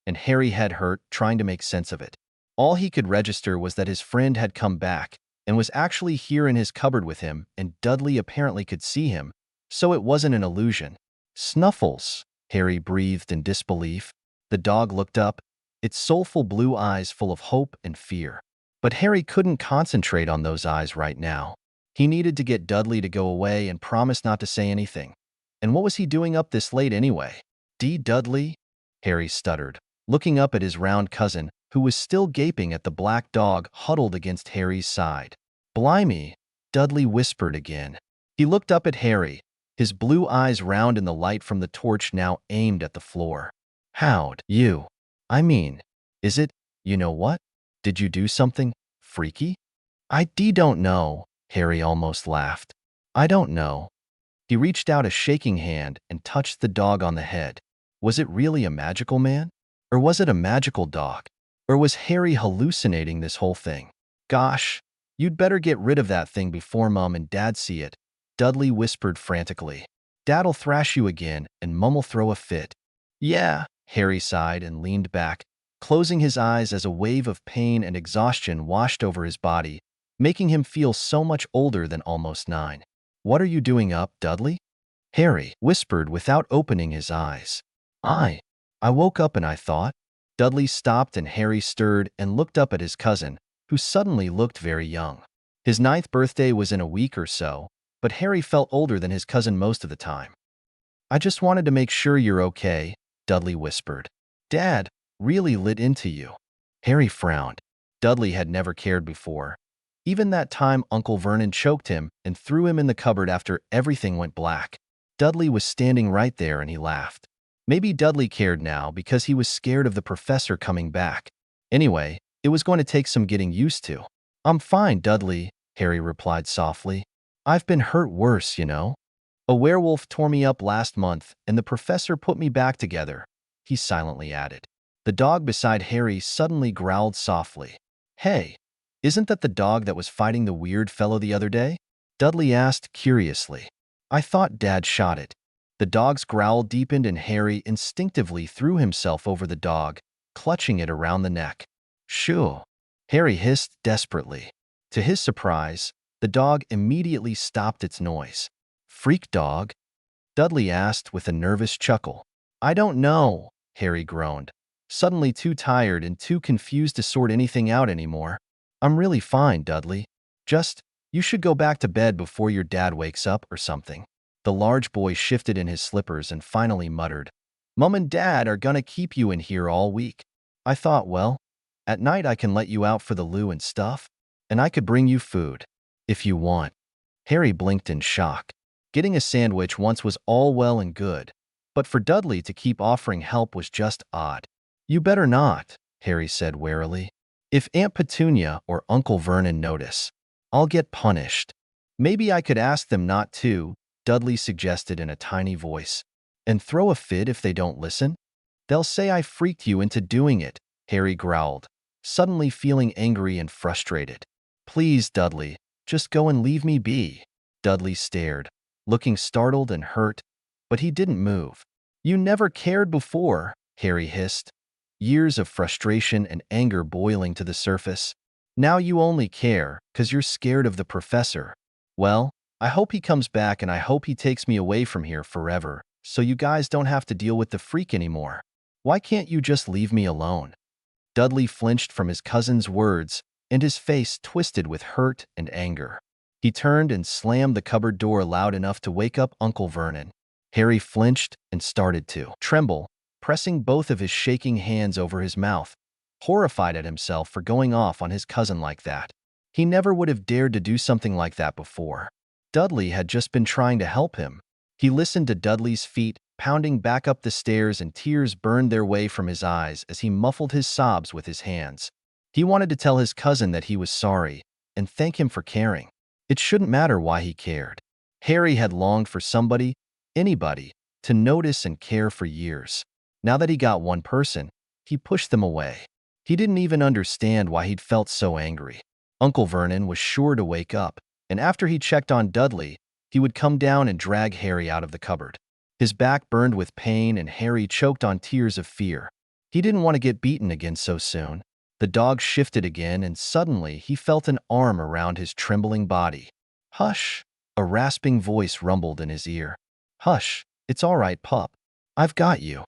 And Harry had hurt trying to make sense of it. All he could register was that his friend had come back, and was actually here in his cupboard with him, and Dudley apparently could see him, so it wasn't an illusion. "Snuffles," Harry breathed in disbelief. The dog looked up, its soulful blue eyes full of hope and fear. But Harry couldn't concentrate on those eyes right now. He needed to get Dudley to go away and promise not to say anything. And what was he doing up this late anyway? Dudley?" Harry stuttered, looking up at his round cousin, who was still gaping at the black dog huddled against Harry's side. "Blimey," Dudley whispered again. He looked up at Harry, his blue eyes round in the light from the torch now aimed at the floor. "How'd you? I mean, is it, you know what? Did you do something freaky?" "I don't know," Harry almost laughed. "I don't know." He reached out a shaking hand and touched the dog on the head. Was it really a magical man? Or was it a magical dog? Or was Harry hallucinating this whole thing? "Gosh, you'd better get rid of that thing before Mom and Dad see it," Dudley whispered frantically. "Dad'll thrash you again, and Mum'll throw a fit." "Yeah," Harry sighed and leaned back, closing his eyes as a wave of pain and exhaustion washed over his body, making him feel so much older than almost 9. "What are you doing up, Dudley?" Harry whispered without opening his eyes. I woke up and I thought." Dudley stopped and Harry stirred and looked up at his cousin, who suddenly looked very young. His 9th birthday was in a week or so, but Harry felt older than his cousin most of the time. "I just wanted to make sure you're okay," Dudley whispered. "Dad really lit into you." Harry frowned. Dudley had never cared before. Even that time Uncle Vernon choked him and threw him in the cupboard after everything went black. Dudley was standing right there and he laughed. Maybe Dudley cared now because he was scared of the professor coming back. Anyway, it was going to take some getting used to. "I'm fine, Dudley," Harry replied softly. "I've been hurt worse, you know. A werewolf tore me up last month, and the professor put me back together," he silently added. The dog beside Harry suddenly growled softly. "Hey, isn't that the dog that was fighting the weird fellow the other day?" Dudley asked curiously. "I thought Dad shot it." The dog's growl deepened and Harry instinctively threw himself over the dog, clutching it around the neck. "Shoo!" Harry hissed desperately. To his surprise, the dog immediately stopped its noise. "Freak dog?" Dudley asked with a nervous chuckle. "I don't know," Harry groaned, suddenly too tired and too confused to sort anything out anymore. "I'm really fine, Dudley. You should go back to bed before your dad wakes up or something." The large boy shifted in his slippers and finally muttered, "Mom and Dad are gonna keep you in here all week." I thought, well, At night I can let you out for the loo and stuff, and I could bring you food, if you want." Harry blinked in shock. Getting a sandwich once was all well and good, but for Dudley to keep offering help was just odd. "You better not," Harry said warily. "If Aunt Petunia or Uncle Vernon notice, I'll get punished." "Maybe I could ask them not to," Dudley suggested in a tiny voice. "And throw a fit if they don't listen? They'll say I freaked you into doing it," Harry growled, suddenly feeling angry and frustrated. "Please, Dudley, just go and leave me be." Dudley stared, looking startled and hurt, but he didn't move. "You never cared before," Harry hissed, years of frustration and anger boiling to the surface. "Now you only care 'cause you're scared of the professor. Well, I hope he comes back and I hope he takes me away from here forever, so you guys don't have to deal with the freak anymore. Why can't you just leave me alone?" Dudley flinched from his cousin's words, and his face twisted with hurt and anger. He turned and slammed the cupboard door loud enough to wake up Uncle Vernon. Harry flinched and started to tremble, pressing both of his shaking hands over his mouth, horrified at himself for going off on his cousin like that. He never would have dared to do something like that before. Dudley had just been trying to help him. He listened to Dudley's feet pounding back up the stairs, and tears burned their way from his eyes as he muffled his sobs with his hands. He wanted to tell his cousin that he was sorry and thank him for caring. It shouldn't matter why he cared. Harry had longed for somebody, anybody, to notice and care for years. Now that he got one person, he pushed them away. He didn't even understand why he'd felt so angry. Uncle Vernon was sure to wake up, and after he checked on Dudley, he would come down and drag Harry out of the cupboard. His back burned with pain and Harry choked on tears of fear. He didn't want to get beaten again so soon. The dog shifted again, and suddenly he felt an arm around his trembling body. "Hush!" A rasping voice rumbled in his ear. "Hush, it's all right, pup. I've got you."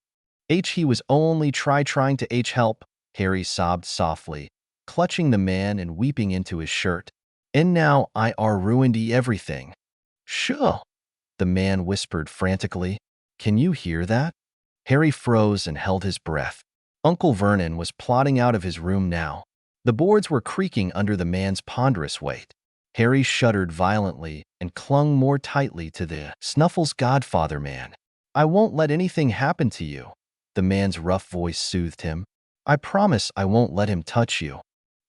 He was only trying to help," Harry sobbed softly, clutching the man and weeping into his shirt. "And now I are ruined everything." "Sure," the man whispered frantically. "Can you hear that?" Harry froze and held his breath. Uncle Vernon was plodding out of his room now. The boards were creaking under the man's ponderous weight. Harry shuddered violently and clung more tightly to the Snuffles godfather man. "I won't let anything happen to you," the man's rough voice soothed him. "I promise I won't let him touch you."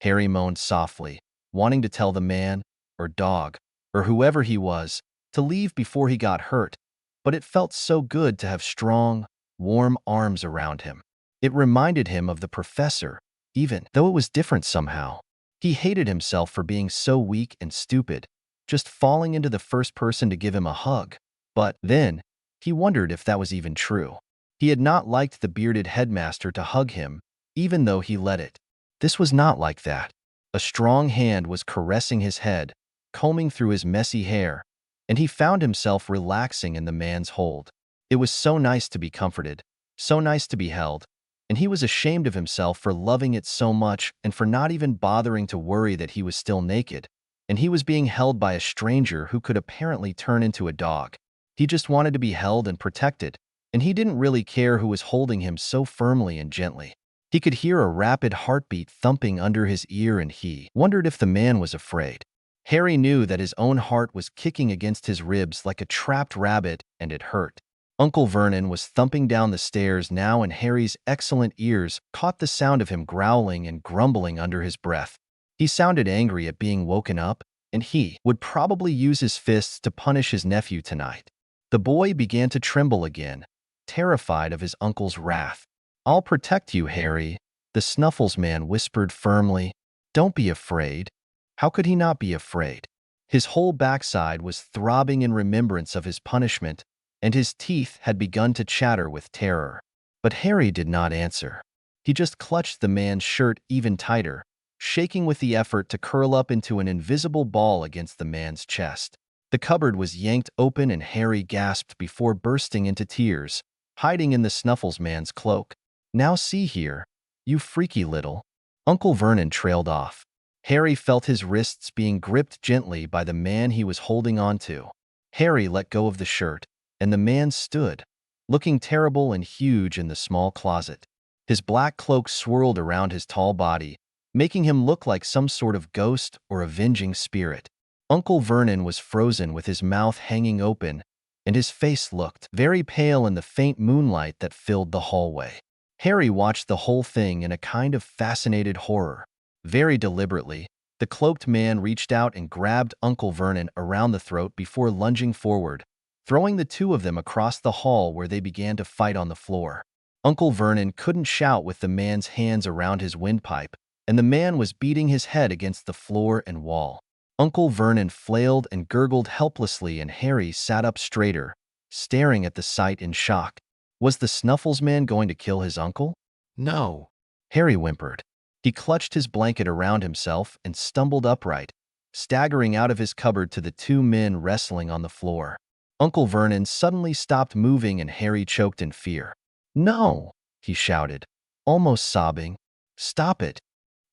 Harry moaned softly, wanting to tell the man, or dog, or whoever he was, to leave before he got hurt, but it felt so good to have strong, warm arms around him. It reminded him of the professor, even though it was different somehow. He hated himself for being so weak and stupid, just falling into the first person to give him a hug. But then, he wondered if that was even true. He had not liked the bearded headmaster to hug him, even though he let it. This was not like that. A strong hand was caressing his head, combing through his messy hair, and he found himself relaxing in the man's hold. It was so nice to be comforted, so nice to be held, and he was ashamed of himself for loving it so much and for not even bothering to worry that he was still naked, and he was being held by a stranger who could apparently turn into a dog. He just wanted to be held and protected, and he didn't really care who was holding him so firmly and gently. He could hear a rapid heartbeat thumping under his ear, and he wondered if the man was afraid. Harry knew that his own heart was kicking against his ribs like a trapped rabbit, and it hurt. Uncle Vernon was thumping down the stairs now, and Harry's excellent ears caught the sound of him growling and grumbling under his breath. He sounded angry at being woken up, and he would probably use his fists to punish his nephew tonight. The boy began to tremble again, terrified of his uncle's wrath. "I'll protect you, Harry," the Snuffles man whispered firmly. "Don't be afraid." How could he not be afraid? His whole backside was throbbing in remembrance of his punishment, and his teeth had begun to chatter with terror. But Harry did not answer. He just clutched the man's shirt even tighter, shaking with the effort to curl up into an invisible ball against the man's chest. The cupboard was yanked open, and Harry gasped before bursting into tears, hiding in the Snuffles man's cloak. "Now see here, you freaky little..." Uncle Vernon trailed off. Harry felt his wrists being gripped gently by the man he was holding on to. Harry let go of the shirt, and the man stood, looking terrible and huge in the small closet. His black cloak swirled around his tall body, making him look like some sort of ghost or avenging spirit. Uncle Vernon was frozen with his mouth hanging open, and his face looked very pale in the faint moonlight that filled the hallway. Harry watched the whole thing in a kind of fascinated horror. Very deliberately, the cloaked man reached out and grabbed Uncle Vernon around the throat before lunging forward, throwing the two of them across the hall where they began to fight on the floor. Uncle Vernon couldn't shout with the man's hands around his windpipe, and the man was beating his head against the floor and wall. Uncle Vernon flailed and gurgled helplessly, and Harry sat up straighter, staring at the sight in shock. Was the Snuffles man going to kill his uncle? No, Harry whimpered. He clutched his blanket around himself and stumbled upright, staggering out of his cupboard to the two men wrestling on the floor. Uncle Vernon suddenly stopped moving, and Harry choked in fear. No, he shouted, almost sobbing. Stop it.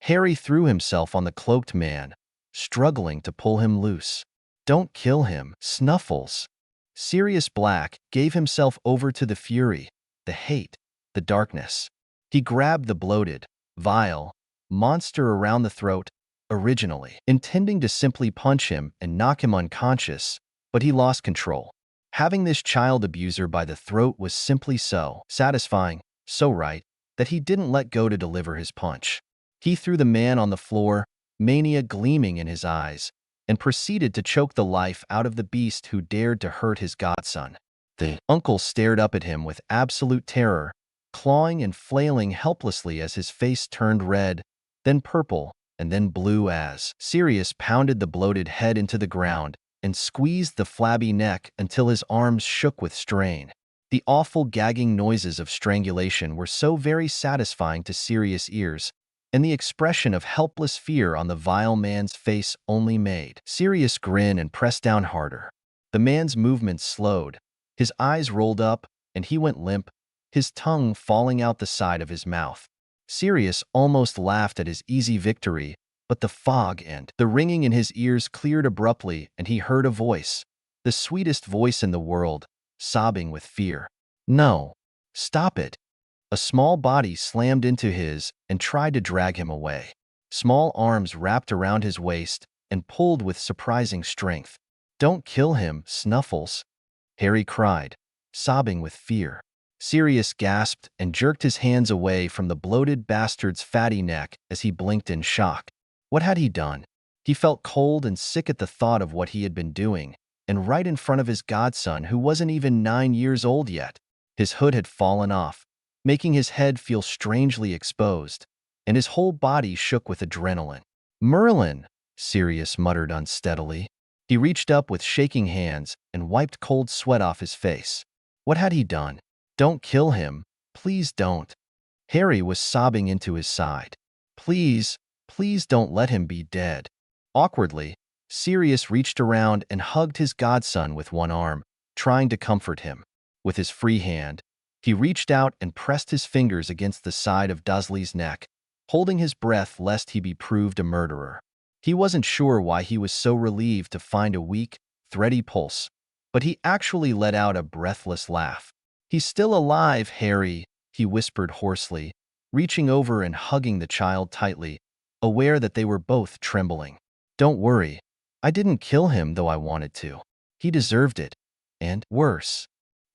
Harry threw himself on the cloaked man, struggling to pull him loose. Don't kill him, Snuffles. Sirius Black gave himself over to the fury, the hate, the darkness. He grabbed the bloated, vile monster around the throat, originally intending to simply punch him and knock him unconscious, but he lost control. Having this child abuser by the throat was simply so satisfying, so right, that he didn't let go to deliver his punch. He threw the man on the floor, mania gleaming in his eyes, and proceeded to choke the life out of the beast who dared to hurt his godson. The uncle stared up at him with absolute terror, clawing and flailing helplessly as his face turned red, then purple, and then blue as Sirius pounded the bloated head into the ground and squeezed the flabby neck until his arms shook with strain. The awful gagging noises of strangulation were so very satisfying to Sirius' ears, and the expression of helpless fear on the vile man's face only made Sirius grin and press down harder. The man's movements slowed, his eyes rolled up, and he went limp, his tongue falling out the side of his mouth. Sirius almost laughed at his easy victory, but the fog and the ringing in his ears cleared abruptly, and he heard a voice, the sweetest voice in the world, sobbing with fear. No, stop it. A small body slammed into his and tried to drag him away. Small arms wrapped around his waist and pulled with surprising strength. Don't kill him, Snuffles, Harry cried, sobbing with fear. Sirius gasped and jerked his hands away from the bloated bastard's fatty neck as he blinked in shock. What had he done? He felt cold and sick at the thought of what he had been doing, and right in front of his godson who wasn't even 9 years old yet. His hood had fallen off, making his head feel strangely exposed, and his whole body shook with adrenaline. Merlin, Sirius muttered unsteadily. He reached up with shaking hands and wiped cold sweat off his face. What had he done? Don't kill him. Please don't. Harry was sobbing into his side. Please, please don't let him be dead. Awkwardly, Sirius reached around and hugged his godson with one arm, trying to comfort him. With his free hand, he reached out and pressed his fingers against the side of Dudley's neck, holding his breath lest he be proved a murderer. He wasn't sure why he was so relieved to find a weak, thready pulse, but he actually let out a breathless laugh. He's still alive, Harry, he whispered hoarsely, reaching over and hugging the child tightly, aware that they were both trembling. Don't worry. I didn't kill him, though I wanted to. He deserved it. And worse.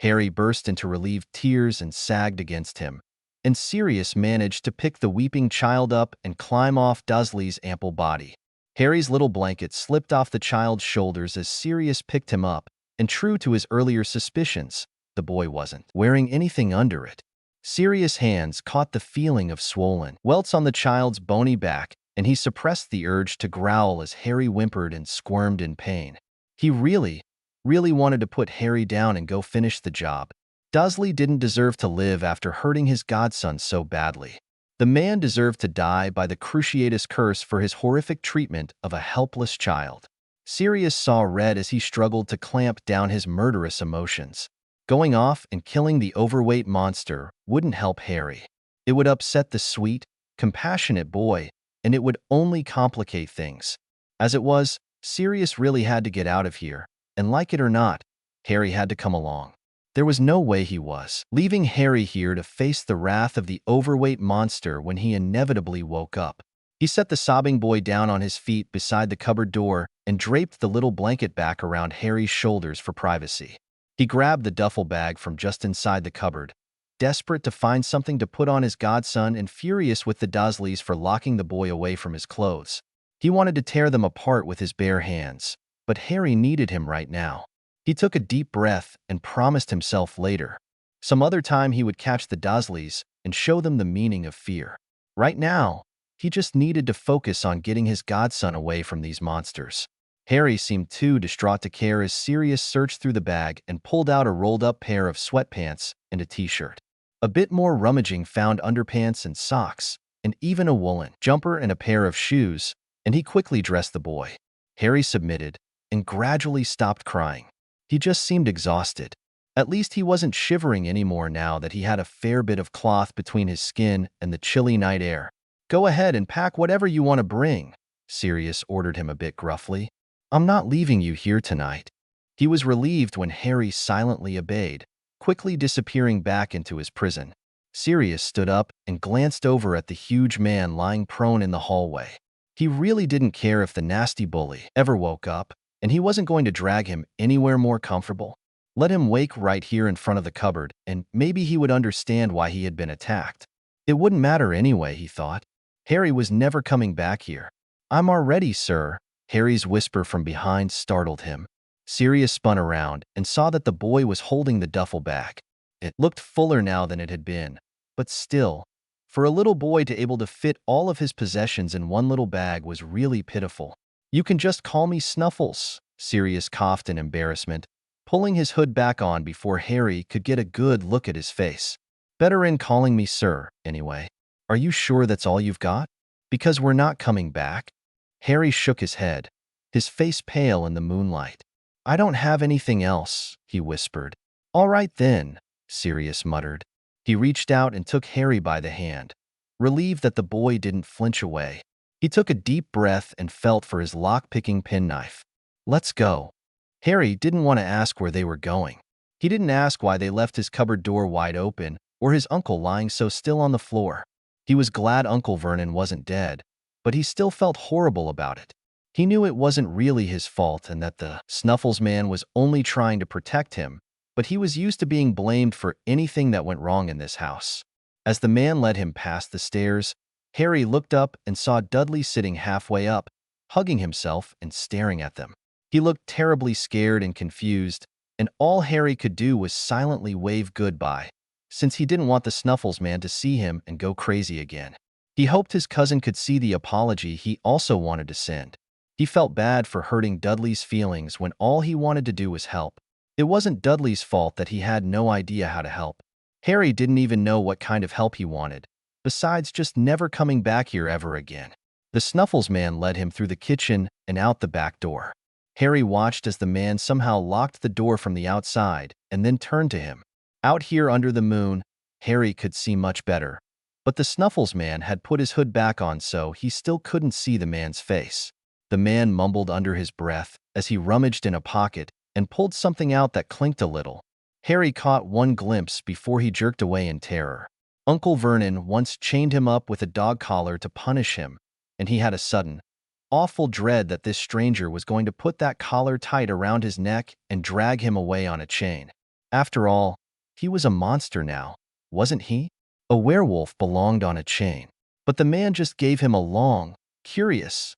Harry burst into relieved tears and sagged against him, and Sirius managed to pick the weeping child up and climb off Dudley's ample body. Harry's little blanket slipped off the child's shoulders as Sirius picked him up, and true to his earlier suspicions, the boy wasn't wearing anything under it. Sirius' hands caught the feeling of swollen welts on the child's bony back, and he suppressed the urge to growl as Harry whimpered and squirmed in pain. He really wanted to put Harry down and go finish the job. Dudley didn't deserve to live after hurting his godson so badly. The man deserved to die by the Cruciatus curse for his horrific treatment of a helpless child. Sirius saw red as he struggled to clamp down his murderous emotions. Going off and killing the overweight monster wouldn't help Harry. It would upset the sweet, compassionate boy, and it would only complicate things. As it was, Sirius really had to get out of here, and like it or not, Harry had to come along. There was no way he was leaving Harry here to face the wrath of the overweight monster when he inevitably woke up. He set the sobbing boy down on his feet beside the cupboard door and draped the little blanket back around Harry's shoulders for privacy. He grabbed the duffel bag from just inside the cupboard, desperate to find something to put on his godson and furious with the Dursleys for locking the boy away from his clothes. He wanted to tear them apart with his bare hands, but Harry needed him right now. He took a deep breath and promised himself later. Some other time he would catch the Dursleys and show them the meaning of fear. Right now, he just needed to focus on getting his godson away from these monsters. Harry seemed too distraught to care as Sirius searched through the bag and pulled out a rolled-up pair of sweatpants and a t-shirt. A bit more rummaging found underpants and socks, and even a woolen jumper and a pair of shoes, and he quickly dressed the boy. Harry submitted and gradually stopped crying. He just seemed exhausted. At least he wasn't shivering anymore now that he had a fair bit of cloth between his skin and the chilly night air. "Go ahead and pack whatever you want to bring," Sirius ordered him a bit gruffly. "I'm not leaving you here tonight." He was relieved when Harry silently obeyed, quickly disappearing back into his prison. Sirius stood up and glanced over at the huge man lying prone in the hallway. He really didn't care if the nasty bully ever woke up, and he wasn't going to drag him anywhere more comfortable. Let him wake right here in front of the cupboard, and maybe he would understand why he had been attacked. It wouldn't matter anyway, he thought. Harry was never coming back here. "I'm already, sir." Harry's whisper from behind startled him. Sirius spun around and saw that the boy was holding the duffel bag. It looked fuller now than it had been, but still, for a little boy to able to fit all of his possessions in one little bag was really pitiful. "You can just call me Snuffles," Sirius coughed in embarrassment, pulling his hood back on before Harry could get a good look at his face. "Better in calling me sir, anyway. Are you sure that's all you've got? Because we're not coming back?" Harry shook his head, his face pale in the moonlight. "I don't have anything else," he whispered. "All right then," Sirius muttered. He reached out and took Harry by the hand, relieved that the boy didn't flinch away. He took a deep breath and felt for his lock-picking penknife. "Let's go." Harry didn't want to ask where they were going. He didn't ask why they left his cupboard door wide open or his uncle lying so still on the floor. He was glad Uncle Vernon wasn't dead, but he still felt horrible about it. He knew it wasn't really his fault and that the Snuffles man was only trying to protect him, but he was used to being blamed for anything that went wrong in this house. As the man led him past the stairs, Harry looked up and saw Dudley sitting halfway up, hugging himself and staring at them. He looked terribly scared and confused, and all Harry could do was silently wave goodbye, since he didn't want the Snuffles man to see him and go crazy again. He hoped his cousin could see the apology he also wanted to send. He felt bad for hurting Dudley's feelings when all he wanted to do was help. It wasn't Dudley's fault that he had no idea how to help. Harry didn't even know what kind of help he wanted, besides just never coming back here ever again. The Snuffles man led him through the kitchen and out the back door. Harry watched as the man somehow locked the door from the outside and then turned to him. Out here under the moon, Harry could see much better, but the Snuffles man had put his hood back on so he still couldn't see the man's face. The man mumbled under his breath as he rummaged in a pocket and pulled something out that clinked a little. Harry caught one glimpse before he jerked away in terror. Uncle Vernon once chained him up with a dog collar to punish him, and he had a sudden, awful dread that this stranger was going to put that collar tight around his neck and drag him away on a chain. After all, he was a monster now, wasn't he? A werewolf belonged on a chain. But the man just gave him a long, curious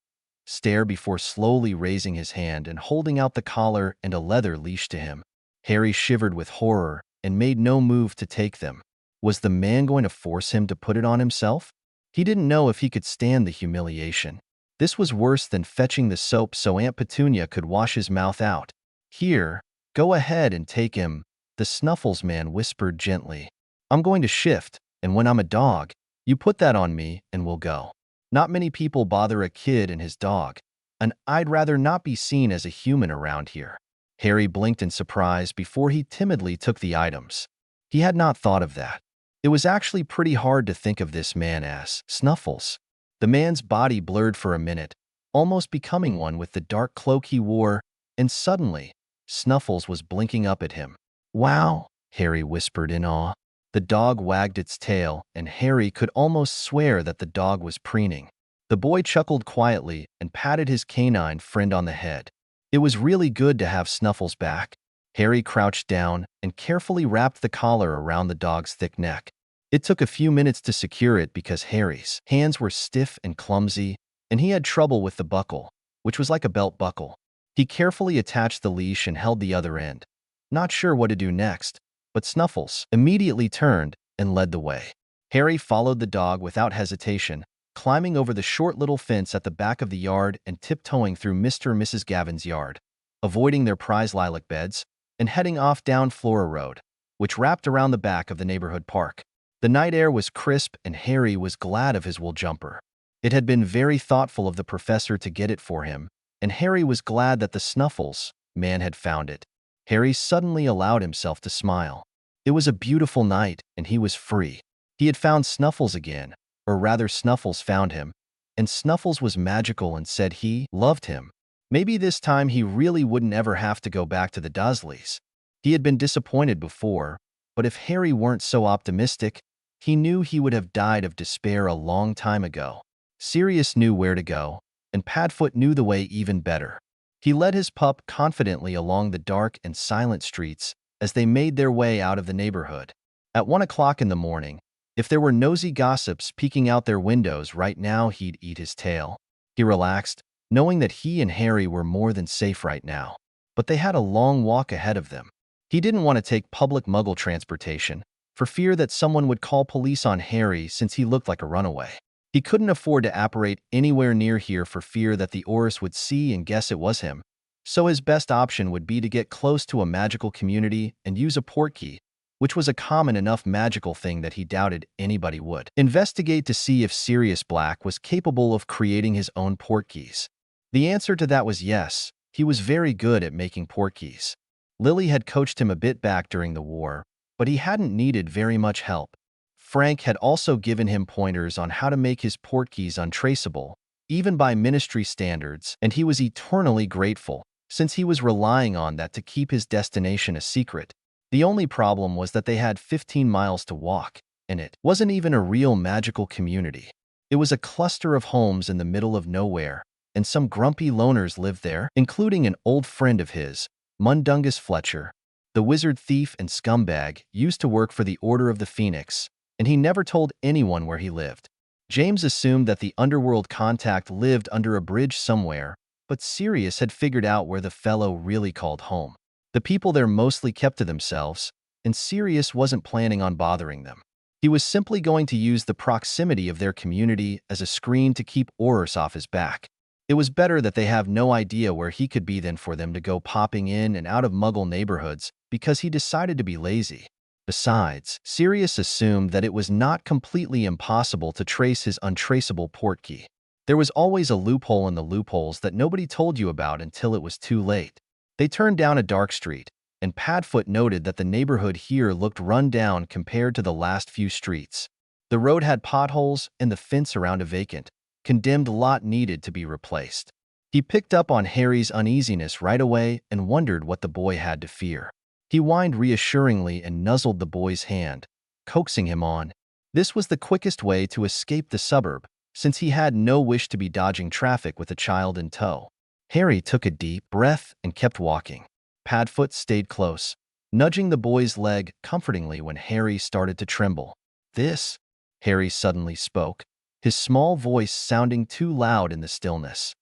stare before slowly raising his hand and holding out the collar and a leather leash to him. Harry shivered with horror and made no move to take them. Was the man going to force him to put it on himself? He didn't know if he could stand the humiliation. This was worse than fetching the soap so Aunt Petunia could wash his mouth out. "Here, go ahead and take him," the Snuffles man whispered gently. "I'm going to shift, and when I'm a dog, you put that on me and we'll go." Not many people bother a kid and his dog, and I'd rather not be seen as a human around here. Harry blinked in surprise before he timidly took the items. He had not thought of that. It was actually pretty hard to think of this man as Snuffles. The man's body blurred for a minute, almost becoming one with the dark cloak he wore, and suddenly, Snuffles was blinking up at him. "Wow," Harry whispered in awe. The dog wagged its tail, and Harry could almost swear that the dog was preening. The boy chuckled quietly and patted his canine friend on the head. It was really good to have Snuffles back. Harry crouched down and carefully wrapped the collar around the dog's thick neck. It took a few minutes to secure it because Harry's hands were stiff and clumsy, and he had trouble with the buckle, which was like a belt buckle. He carefully attached the leash and held the other end, not sure what to do next, but Snuffles immediately turned and led the way. Harry followed the dog without hesitation, climbing over the short little fence at the back of the yard and tiptoeing through Mr. and Mrs. Gavin's yard, avoiding their prize lilac beds, and heading off down Flora Road, which wrapped around the back of the neighborhood park. The night air was crisp and Harry was glad of his wool jumper. It had been very thoughtful of the professor to get it for him, and Harry was glad that the Snuffles man had found it. Harry suddenly allowed himself to smile. It was a beautiful night, and he was free. He had found Snuffles again, or rather Snuffles found him, and Snuffles was magical and said he loved him. Maybe this time he really wouldn't ever have to go back to the Dursleys. He had been disappointed before, but if Harry weren't so optimistic, he knew he would have died of despair a long time ago. Sirius knew where to go, and Padfoot knew the way even better. He led his pup confidently along the dark and silent streets as they made their way out of the neighborhood. At 1 o'clock in the morning, if there were nosy gossips peeking out their windows right now, he'd eat his tail. He relaxed, knowing that he and Harry were more than safe right now. But they had a long walk ahead of them. He didn't want to take public Muggle transportation, for fear that someone would call police on Harry since he looked like a runaway. He couldn't afford to apparate anywhere near here for fear that the Aurors would see and guess it was him. So his best option would be to get close to a magical community and use a portkey, which was a common enough magical thing that he doubted anybody would. Investigate to see if Sirius Black was capable of creating his own portkeys. The answer to that was yes. He was very good at making portkeys. Lily had coached him a bit back during the war, but he hadn't needed very much help. Frank had also given him pointers on how to make his portkeys untraceable, even by ministry standards, and he was eternally grateful, since he was relying on that to keep his destination a secret. The only problem was that they had 15 miles to walk, and it wasn't even a real magical community. It was a cluster of homes in the middle of nowhere, and some grumpy loners lived there, including an old friend of his, Mundungus Fletcher. The wizard thief and scumbag used to work for the Order of the Phoenix, and he never told anyone where he lived. James assumed that the underworld contact lived under a bridge somewhere, but Sirius had figured out where the fellow really called home. The people there mostly kept to themselves, and Sirius wasn't planning on bothering them. He was simply going to use the proximity of their community as a screen to keep Aurors off his back. It was better that they have no idea where he could be than for them to go popping in and out of Muggle neighborhoods because he decided to be lazy. Besides, Sirius assumed that it was not completely impossible to trace his untraceable portkey. There was always a loophole in the loopholes that nobody told you about until it was too late. They turned down a dark street, and Padfoot noted that the neighborhood here looked run down compared to the last few streets. The road had potholes, and the fence around a vacant, condemned lot needed to be replaced. He picked up on Harry's uneasiness right away and wondered what the boy had to fear. He whined reassuringly and nuzzled the boy's hand, coaxing him on. This was the quickest way to escape the suburb, since he had no wish to be dodging traffic with a child in tow. Harry took a deep breath and kept walking. Padfoot stayed close, nudging the boy's leg comfortingly when Harry started to tremble. "This," Harry suddenly spoke, his small voice sounding too loud in the stillness.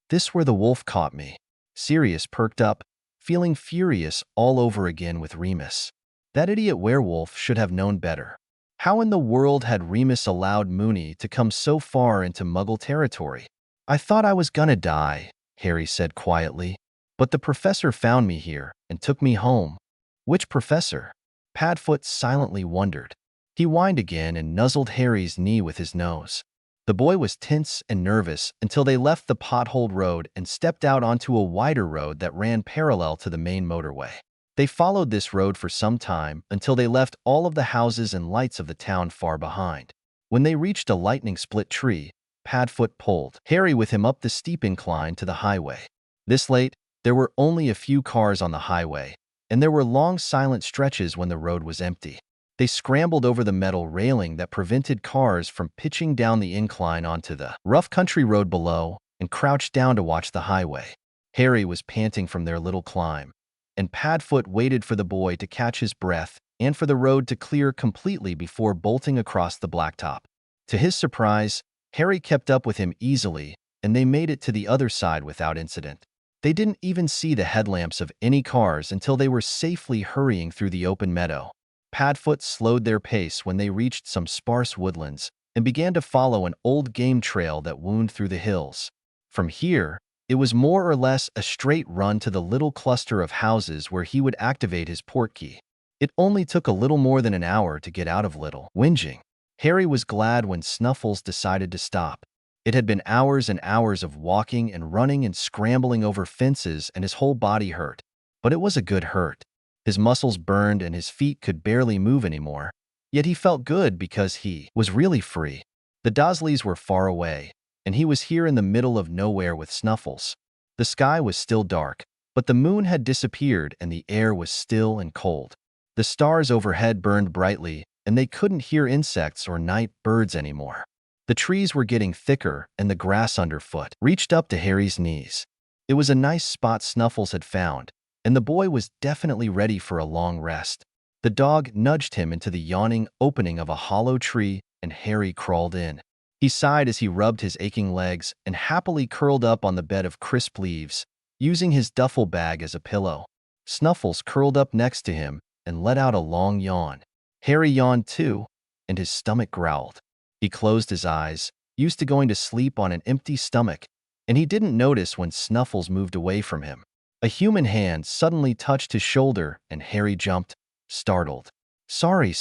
"This where the wolf caught me." Sirius perked up, feeling furious all over again with Remus. That idiot werewolf should have known better. How in the world had Remus allowed Moony to come so far into Muggle territory? "I thought I was gonna die," Harry said quietly. "But the professor found me here and took me home." "Which professor?" Padfoot silently wondered. He whined again and nuzzled Harry's knee with his nose. The boy was tense and nervous until they left the potholed road and stepped out onto a wider road that ran parallel to the main motorway. They followed this road for some time until they left all of the houses and lights of the town far behind. When they reached a lightning-split tree, Padfoot pulled Harry with him up the steep incline to the highway. This late, there were only a few cars on the highway, and there were long silent stretches when the road was empty. They scrambled over the metal railing that prevented cars from pitching down the incline onto the rough country road below and crouched down to watch the highway. Harry was panting from their little climb, and Padfoot waited for the boy to catch his breath and for the road to clear completely before bolting across the blacktop. To his surprise, Harry kept up with him easily, and they made it to the other side without incident. They didn't even see the headlamps of any cars until they were safely hurrying through the open meadow. Padfoot slowed their pace when they reached some sparse woodlands and began to follow an old game trail that wound through the hills. From here, it was more or less a straight run to the little cluster of houses where he would activate his portkey. It only took a little more than an hour to get out of Little Whinging. Harry was glad when Snuffles decided to stop. It had been hours and hours of walking and running and scrambling over fences, and his whole body hurt. But it was a good hurt. His muscles burned and his feet could barely move anymore. Yet he felt good because he was really free. The Dursleys were far away, and he was here in the middle of nowhere with Snuffles. The sky was still dark, but the moon had disappeared and the air was still and cold. The stars overhead burned brightly, and they couldn't hear insects or night birds anymore. The trees were getting thicker, and the grass underfoot reached up to Harry's knees. It was a nice spot Snuffles had found, and the boy was definitely ready for a long rest. The dog nudged him into the yawning opening of a hollow tree, and Harry crawled in. He sighed as he rubbed his aching legs and happily curled up on the bed of crisp leaves, using his duffel bag as a pillow. Snuffles curled up next to him and let out a long yawn. Harry yawned too, and his stomach growled. He closed his eyes, used to going to sleep on an empty stomach, and he didn't notice when Snuffles moved away from him. A human hand suddenly touched his shoulder, and Harry jumped, startled. Sorry,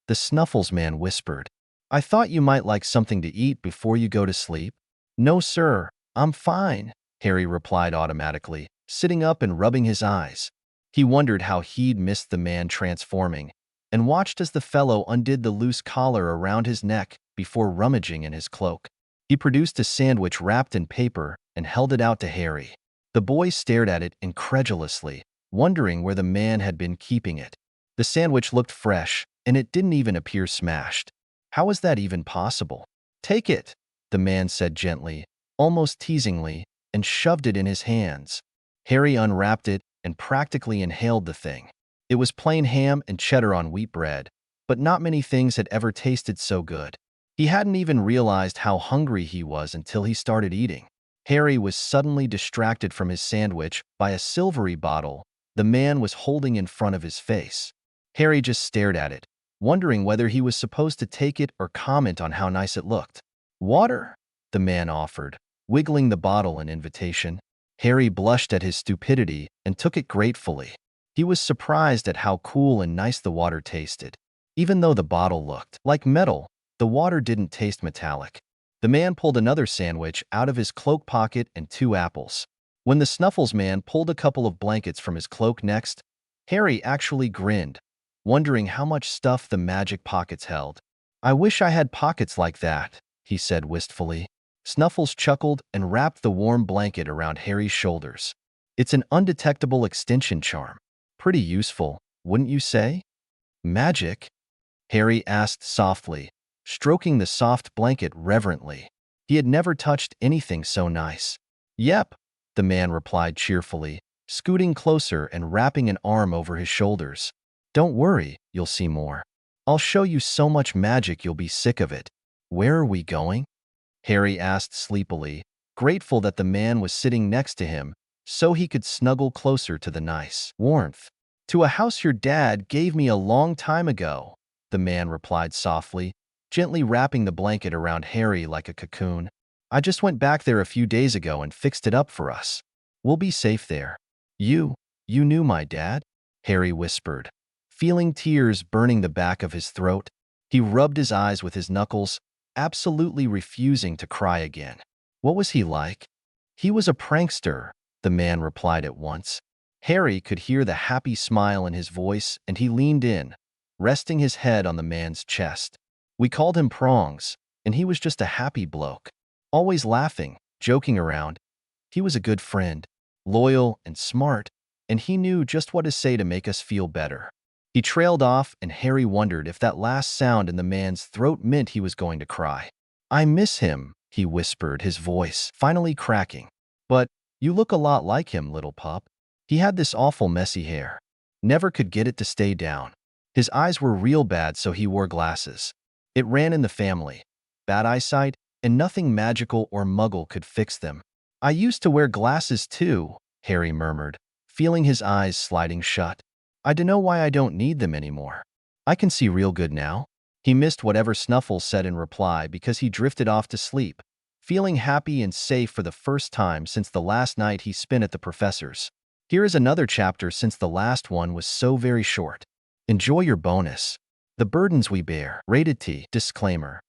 the Snuffles man whispered. I thought you might like something to eat before you go to sleep. No, sir, I'm fine, Harry replied automatically, sitting up and rubbing his eyes. He wondered how he'd missed the man transforming, and watched as the fellow undid the loose collar around his neck before rummaging in his cloak. He produced a sandwich wrapped in paper and held it out to Harry. The boy stared at it incredulously, wondering where the man had been keeping it. The sandwich looked fresh, and it didn't even appear smashed. How was that even possible? Take it, the man said gently, almost teasingly, and shoved it in his hands. Harry unwrapped it and practically inhaled the thing. It was plain ham and cheddar on wheat bread, but not many things had ever tasted so good. He hadn't even realized how hungry he was until he started eating. Harry was suddenly distracted from his sandwich by a silvery bottle the man was holding in front of his face. Harry just stared at it, wondering whether he was supposed to take it or comment on how nice it looked. Water, the man offered, wiggling the bottle in invitation. Harry blushed at his stupidity and took it gratefully. He was surprised at how cool and nice the water tasted. Even though the bottle looked like metal, the water didn't taste metallic. The man pulled another sandwich out of his cloak pocket and 2 apples. When the Snuffles man pulled a couple of blankets from his cloak next, Harry actually grinned, wondering how much stuff the magic pockets held. I wish I had pockets like that, he said wistfully. Snuffles chuckled and wrapped the warm blanket around Harry's shoulders. It's an undetectable extension charm. Pretty useful, wouldn't you say? Magic? Harry asked softly, stroking the soft blanket reverently. He had never touched anything so nice. Yep, the man replied cheerfully, scooting closer and wrapping an arm over his shoulders. Don't worry, you'll see more. I'll show you so much magic you'll be sick of it. Where are we going? Harry asked sleepily, grateful that the man was sitting next to him so he could snuggle closer to the nice warmth. To a house your dad gave me a long time ago, the man replied softly, gently wrapping the blanket around Harry like a cocoon. I just went back there a few days ago and fixed it up for us. We'll be safe there. You knew my dad? Harry whispered, feeling tears burning the back of his throat. He rubbed his eyes with his knuckles, absolutely refusing to cry again. What was he like? He was a prankster, the man replied at once. Harry could hear the happy smile in his voice, and he leaned in, resting his head on the man's chest. We called him Prongs, and he was just a happy bloke. Always laughing, joking around. He was a good friend, loyal and smart, and he knew just what to say to make us feel better. He trailed off, and Harry wondered if that last sound in the man's throat meant he was going to cry. "I miss him," he whispered, his voice finally cracking. "But you look a lot like him, little pup." He had this awful messy hair. Never could get it to stay down. His eyes were real bad, so he wore glasses. It ran in the family. Bad eyesight, and nothing magical or muggle could fix them. "I used to wear glasses too," Harry murmured, feeling his eyes sliding shut. "I dunno why I don't need them anymore. I can see real good now." He missed whatever Snuffles said in reply because he drifted off to sleep, feeling happy and safe for the first time since the last night he spent at the professor's. Here is another chapter since the last one was so very short. Enjoy your bonus. The Burdens We Bear. Rated T. Disclaimer.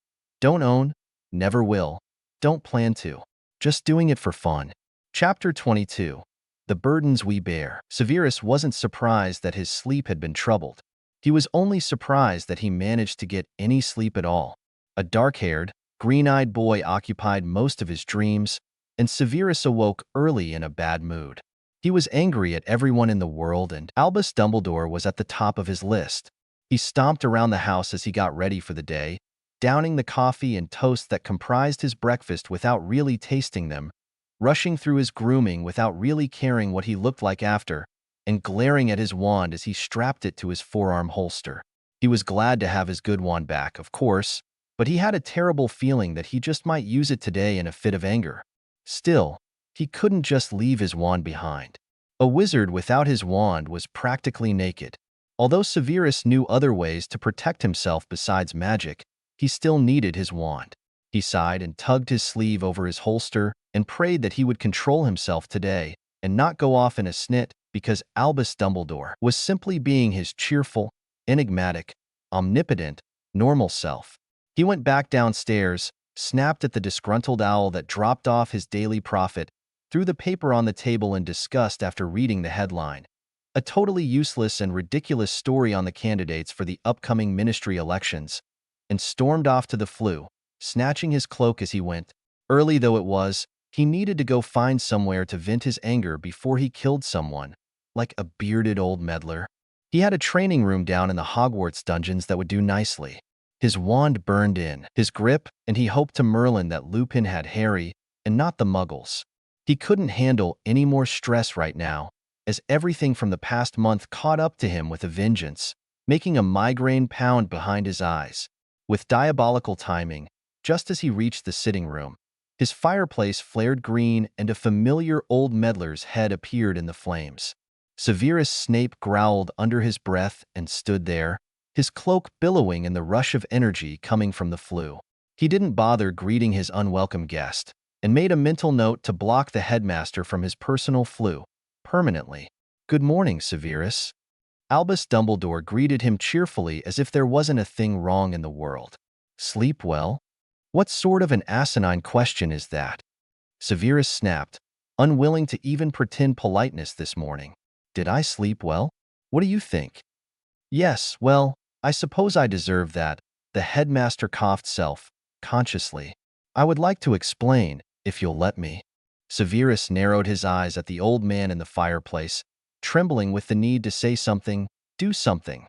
Don't own, never will, don't plan to. Just doing it for fun. Chapter 22. The Burdens We Bear. Severus wasn't surprised that his sleep had been troubled. He was only surprised that he managed to get any sleep at all. A dark-haired, green-eyed boy occupied most of his dreams, and Severus awoke early in a bad mood. He was angry at everyone in the world, and Albus Dumbledore was at the top of his list. He stomped around the house as he got ready for the day, downing the coffee and toast that comprised his breakfast without really tasting them, rushing through his grooming without really caring what he looked like after, and glaring at his wand as he strapped it to his forearm holster. He was glad to have his good wand back, of course, but he had a terrible feeling that he just might use it today in a fit of anger. Still, he couldn't just leave his wand behind. A wizard without his wand was practically naked. Although Severus knew other ways to protect himself besides magic, he still needed his wand. He sighed and tugged his sleeve over his holster and prayed that he would control himself today and not go off in a snit because Albus Dumbledore was simply being his cheerful, enigmatic, omnipotent, normal self. He went back downstairs, snapped at the disgruntled owl that dropped off his daily profit, threw the paper on the table in disgust after reading the headline. A totally useless and ridiculous story on the candidates for the upcoming ministry elections, and stormed off to the flue, snatching his cloak as he went. Early though it was, he needed to go find somewhere to vent his anger before he killed someone, like a bearded old meddler. He had a training room down in the Hogwarts dungeons that would do nicely. His wand burned in his grip, and he hoped to Merlin that Lupin had Harry and not the Muggles. He couldn't handle any more stress right now, as everything from the past month caught up to him with a vengeance, making a migraine pound behind his eyes. With diabolical timing, just as he reached the sitting room, his fireplace flared green and a familiar old meddler's head appeared in the flames. Severus Snape growled under his breath and stood there, his cloak billowing in the rush of energy coming from the flue. He didn't bother greeting his unwelcome guest, and made a mental note to block the headmaster from his personal flue permanently. "Good morning, Severus." Albus Dumbledore greeted him cheerfully as if there wasn't a thing wrong in the world. "Sleep well?" "What sort of an asinine question is that?" Severus snapped, unwilling to even pretend politeness this morning. "Did I sleep well? What do you think?" "Yes, well, I suppose I deserve that," the headmaster coughed self-consciously. "I would like to explain, if you'll let me." Severus narrowed his eyes at the old man in the fireplace, trembling with the need to say something, do something.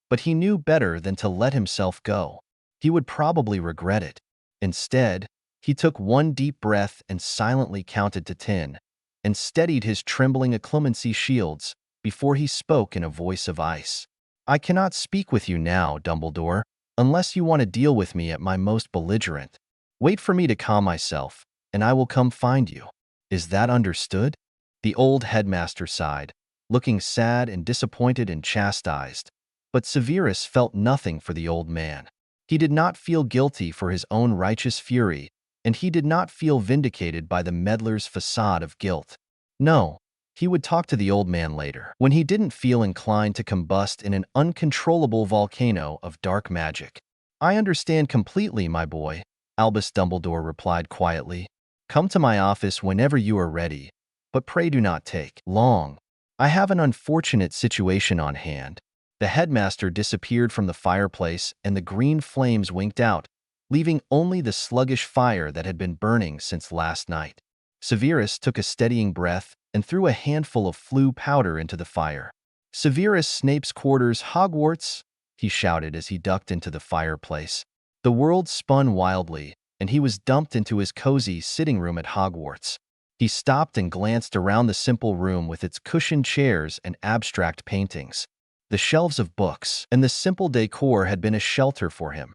But he knew better than to let himself go. He would probably regret it. Instead, he took one deep breath and silently counted to 10, and steadied his trembling acclemency shields before he spoke in a voice of ice. "I cannot speak with you now, Dumbledore, unless you want to deal with me at my most belligerent. Wait for me to calm myself, and I will come find you. Is that understood?" The old headmaster sighed, looking sad and disappointed and chastised. But Severus felt nothing for the old man. He did not feel guilty for his own righteous fury, and he did not feel vindicated by the meddler's facade of guilt. No, he would talk to the old man later, when he didn't feel inclined to combust in an uncontrollable volcano of dark magic. "I understand completely, my boy," Albus Dumbledore replied quietly. "Come to my office whenever you are ready, but pray do not take long. I have an unfortunate situation on hand." The headmaster disappeared from the fireplace and the green flames winked out, leaving only the sluggish fire that had been burning since last night. Severus took a steadying breath and threw a handful of flue powder into the fire. "Severus Snape's quarters, Hogwarts!" he shouted as he ducked into the fireplace. The world spun wildly, and he was dumped into his cozy sitting room at Hogwarts. He stopped and glanced around the simple room with its cushioned chairs and abstract paintings. The shelves of books and the simple decor had been a shelter for him,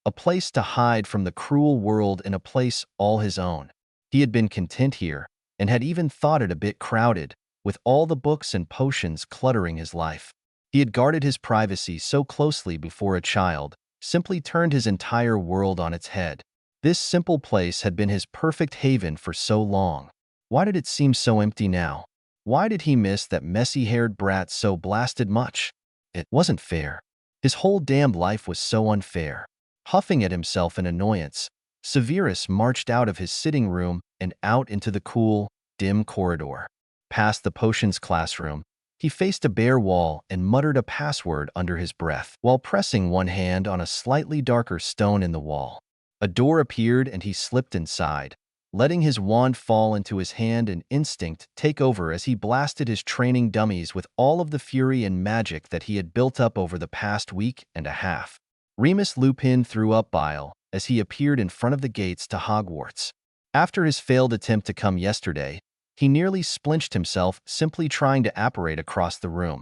a place to hide from the cruel world in a place all his own. He had been content here, and had even thought it a bit crowded, with all the books and potions cluttering his life. He had guarded his privacy so closely before a child, simply turned his entire world on its head. This simple place had been his perfect haven for so long. Why did it seem so empty now? Why did he miss that messy-haired brat so blasted much? It wasn't fair. His whole damned life was so unfair. Huffing at himself in annoyance, Severus marched out of his sitting room and out into the cool, dim corridor. Past the potions classroom, he faced a bare wall and muttered a password under his breath while pressing one hand on a slightly darker stone in the wall. A door appeared and he slipped inside, letting his wand fall into his hand and instinct take over as he blasted his training dummies with all of the fury and magic that he had built up over the past week and a half. Remus Lupin threw up bile as he appeared in front of the gates to Hogwarts. After his failed attempt to come yesterday, he nearly splinched himself simply trying to apparate across the room.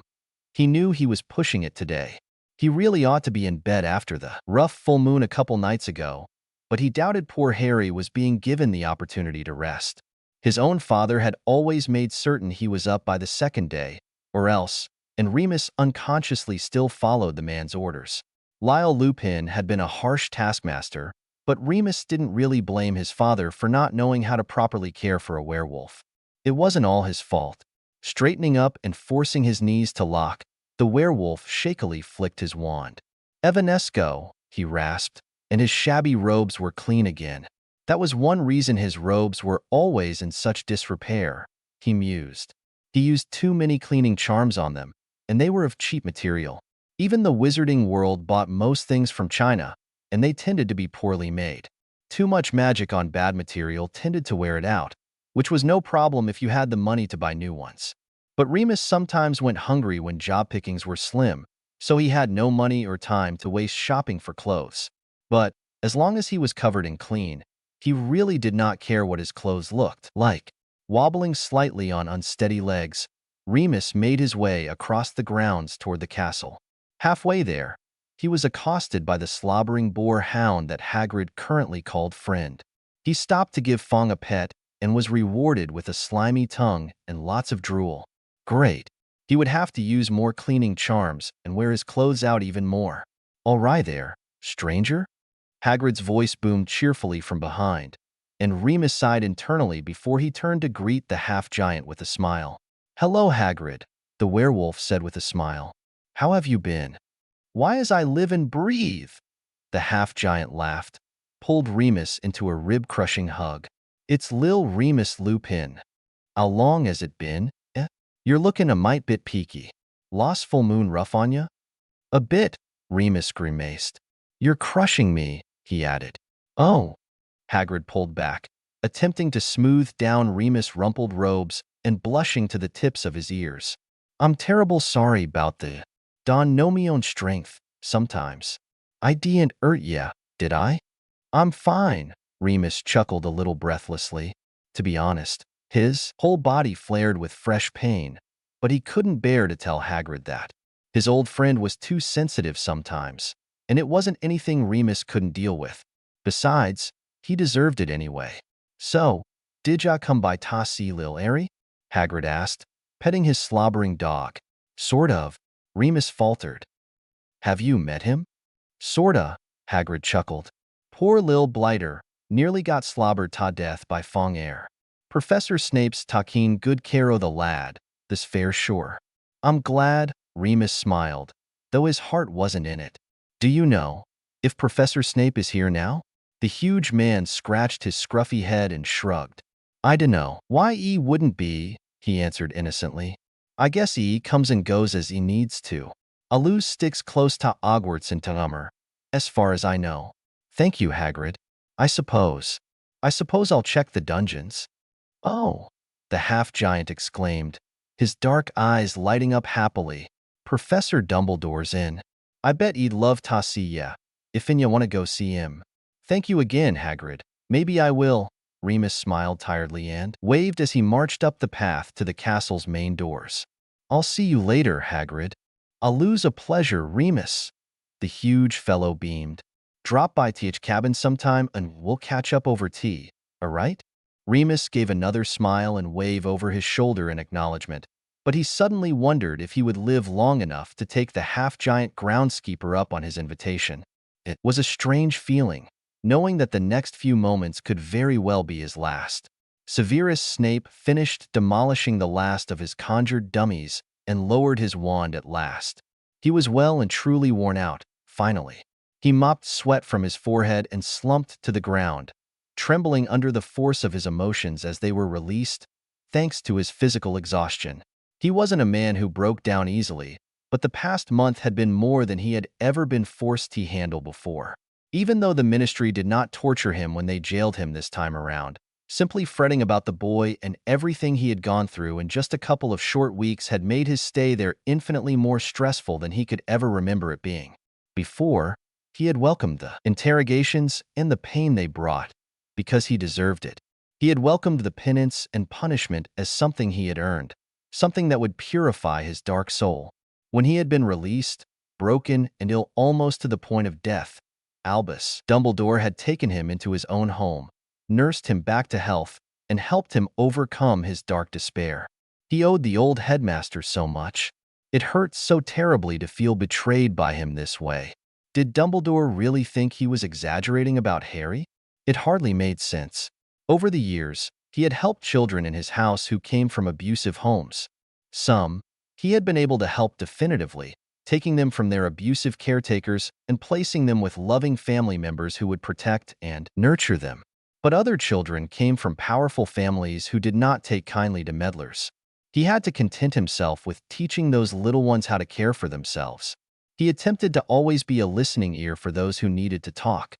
He knew he was pushing it today. He really ought to be in bed after the rough full moon a couple nights ago, but he doubted poor Harry was being given the opportunity to rest. His own father had always made certain he was up by the second day, or else, and Remus unconsciously still followed the man's orders. Lyle Lupin had been a harsh taskmaster, but Remus didn't really blame his father for not knowing how to properly care for a werewolf. It wasn't all his fault. Straightening up and forcing his knees to lock, the werewolf shakily flicked his wand. "Evanesco," he rasped, and his shabby robes were clean again. That was one reason his robes were always in such disrepair, he mused. He used too many cleaning charms on them, and they were of cheap material. Even the wizarding world bought most things from China, and they tended to be poorly made. Too much magic on bad material tended to wear it out, which was no problem if you had the money to buy new ones. But Remus sometimes went hungry when job pickings were slim, so he had no money or time to waste shopping for clothes. But, as long as he was covered and clean, he really did not care what his clothes looked like. Wobbling slightly on unsteady legs, Remus made his way across the grounds toward the castle. Halfway there, he was accosted by the slobbering boar hound that Hagrid currently called friend. He stopped to give Fong a pet and was rewarded with a slimy tongue and lots of drool. Great. He would have to use more cleaning charms and wear his clothes out even more. "All right there, stranger?" Hagrid's voice boomed cheerfully from behind, and Remus sighed internally before he turned to greet the half-giant with a smile. "Hello, Hagrid," the werewolf said with a smile. "How have you been?" "Why, as I live and breathe!" The half-giant laughed, pulled Remus into a rib-crushing hug. "It's Lil Remus Lupin. How long has it been, eh? You're looking a mite bit peaky. Lost full moon rough on ya?" "A bit," Remus grimaced. "You're crushing me," he added. "Oh." Hagrid pulled back, attempting to smooth down Remus' rumpled robes and blushing to the tips of his ears. "I'm terrible sorry 'bout the Don know me own strength, sometimes. I didn't hurt ya, did I?" "I'm fine," Remus chuckled a little breathlessly. To be honest, his whole body flared with fresh pain, but he couldn't bear to tell Hagrid that. His old friend was too sensitive sometimes, and it wasn't anything Remus couldn't deal with. Besides, he deserved it anyway. "So, did ya come by ta see Lil Airy?" Hagrid asked, petting his slobbering dog. "Sort of," Remus faltered. "Have you met him?" "Sorta," Hagrid chuckled. "Poor Lil Blighter nearly got slobbered to death by Fong Air. Professor Snape's taking good care o' the lad, this fair sure." "I'm glad," Remus smiled, though his heart wasn't in it. "Do you know if Professor Snape is here now?" The huge man scratched his scruffy head and shrugged. "I dunno. Why he wouldn't be," he answered innocently. "I guess he comes and goes as he needs to. Alus sticks close to Hogwarts and Tummer, as far as I know." "Thank you, Hagrid. I suppose I'll check the dungeons." "Oh." the half-giant exclaimed, his dark eyes lighting up happily. Professor Dumbledore's in. I bet he'd love to see ya, if you want to go see him. Thank you again, Hagrid. Maybe I will. Remus smiled tiredly and waved as he marched up the path to the castle's main doors. I'll see you later, Hagrid. I'll lose a pleasure, Remus. The huge fellow beamed. Drop by TH cabin sometime and we'll catch up over tea, alright? Remus gave another smile and wave over his shoulder in acknowledgement, but he suddenly wondered if he would live long enough to take the half-giant groundskeeper up on his invitation. It was a strange feeling, knowing that the next few moments could very well be his last. Severus Snape finished demolishing the last of his conjured dummies and lowered his wand at last. He was well and truly worn out, finally. He mopped sweat from his forehead and slumped to the ground, trembling under the force of his emotions as they were released, thanks to his physical exhaustion. He wasn't a man who broke down easily, but the past month had been more than he had ever been forced to handle before. Even though the Ministry did not torture him when they jailed him this time around, simply fretting about the boy and everything he had gone through in just a couple of short weeks had made his stay there infinitely more stressful than he could ever remember it being. Before, he had welcomed the interrogations and the pain they brought, because he deserved it. He had welcomed the penance and punishment as something he had earned, something that would purify his dark soul. When he had been released, broken and ill almost to the point of death, Albus Dumbledore had taken him into his own home, nursed him back to health, and helped him overcome his dark despair. He owed the old headmaster so much. It hurt so terribly to feel betrayed by him this way. Did Dumbledore really think he was exaggerating about Harry? It hardly made sense. Over the years, he had helped children in his house who came from abusive homes. Some, he had been able to help definitively, taking them from their abusive caretakers and placing them with loving family members who would protect and nurture them. But other children came from powerful families who did not take kindly to meddlers. He had to content himself with teaching those little ones how to care for themselves. He attempted to always be a listening ear for those who needed to talk,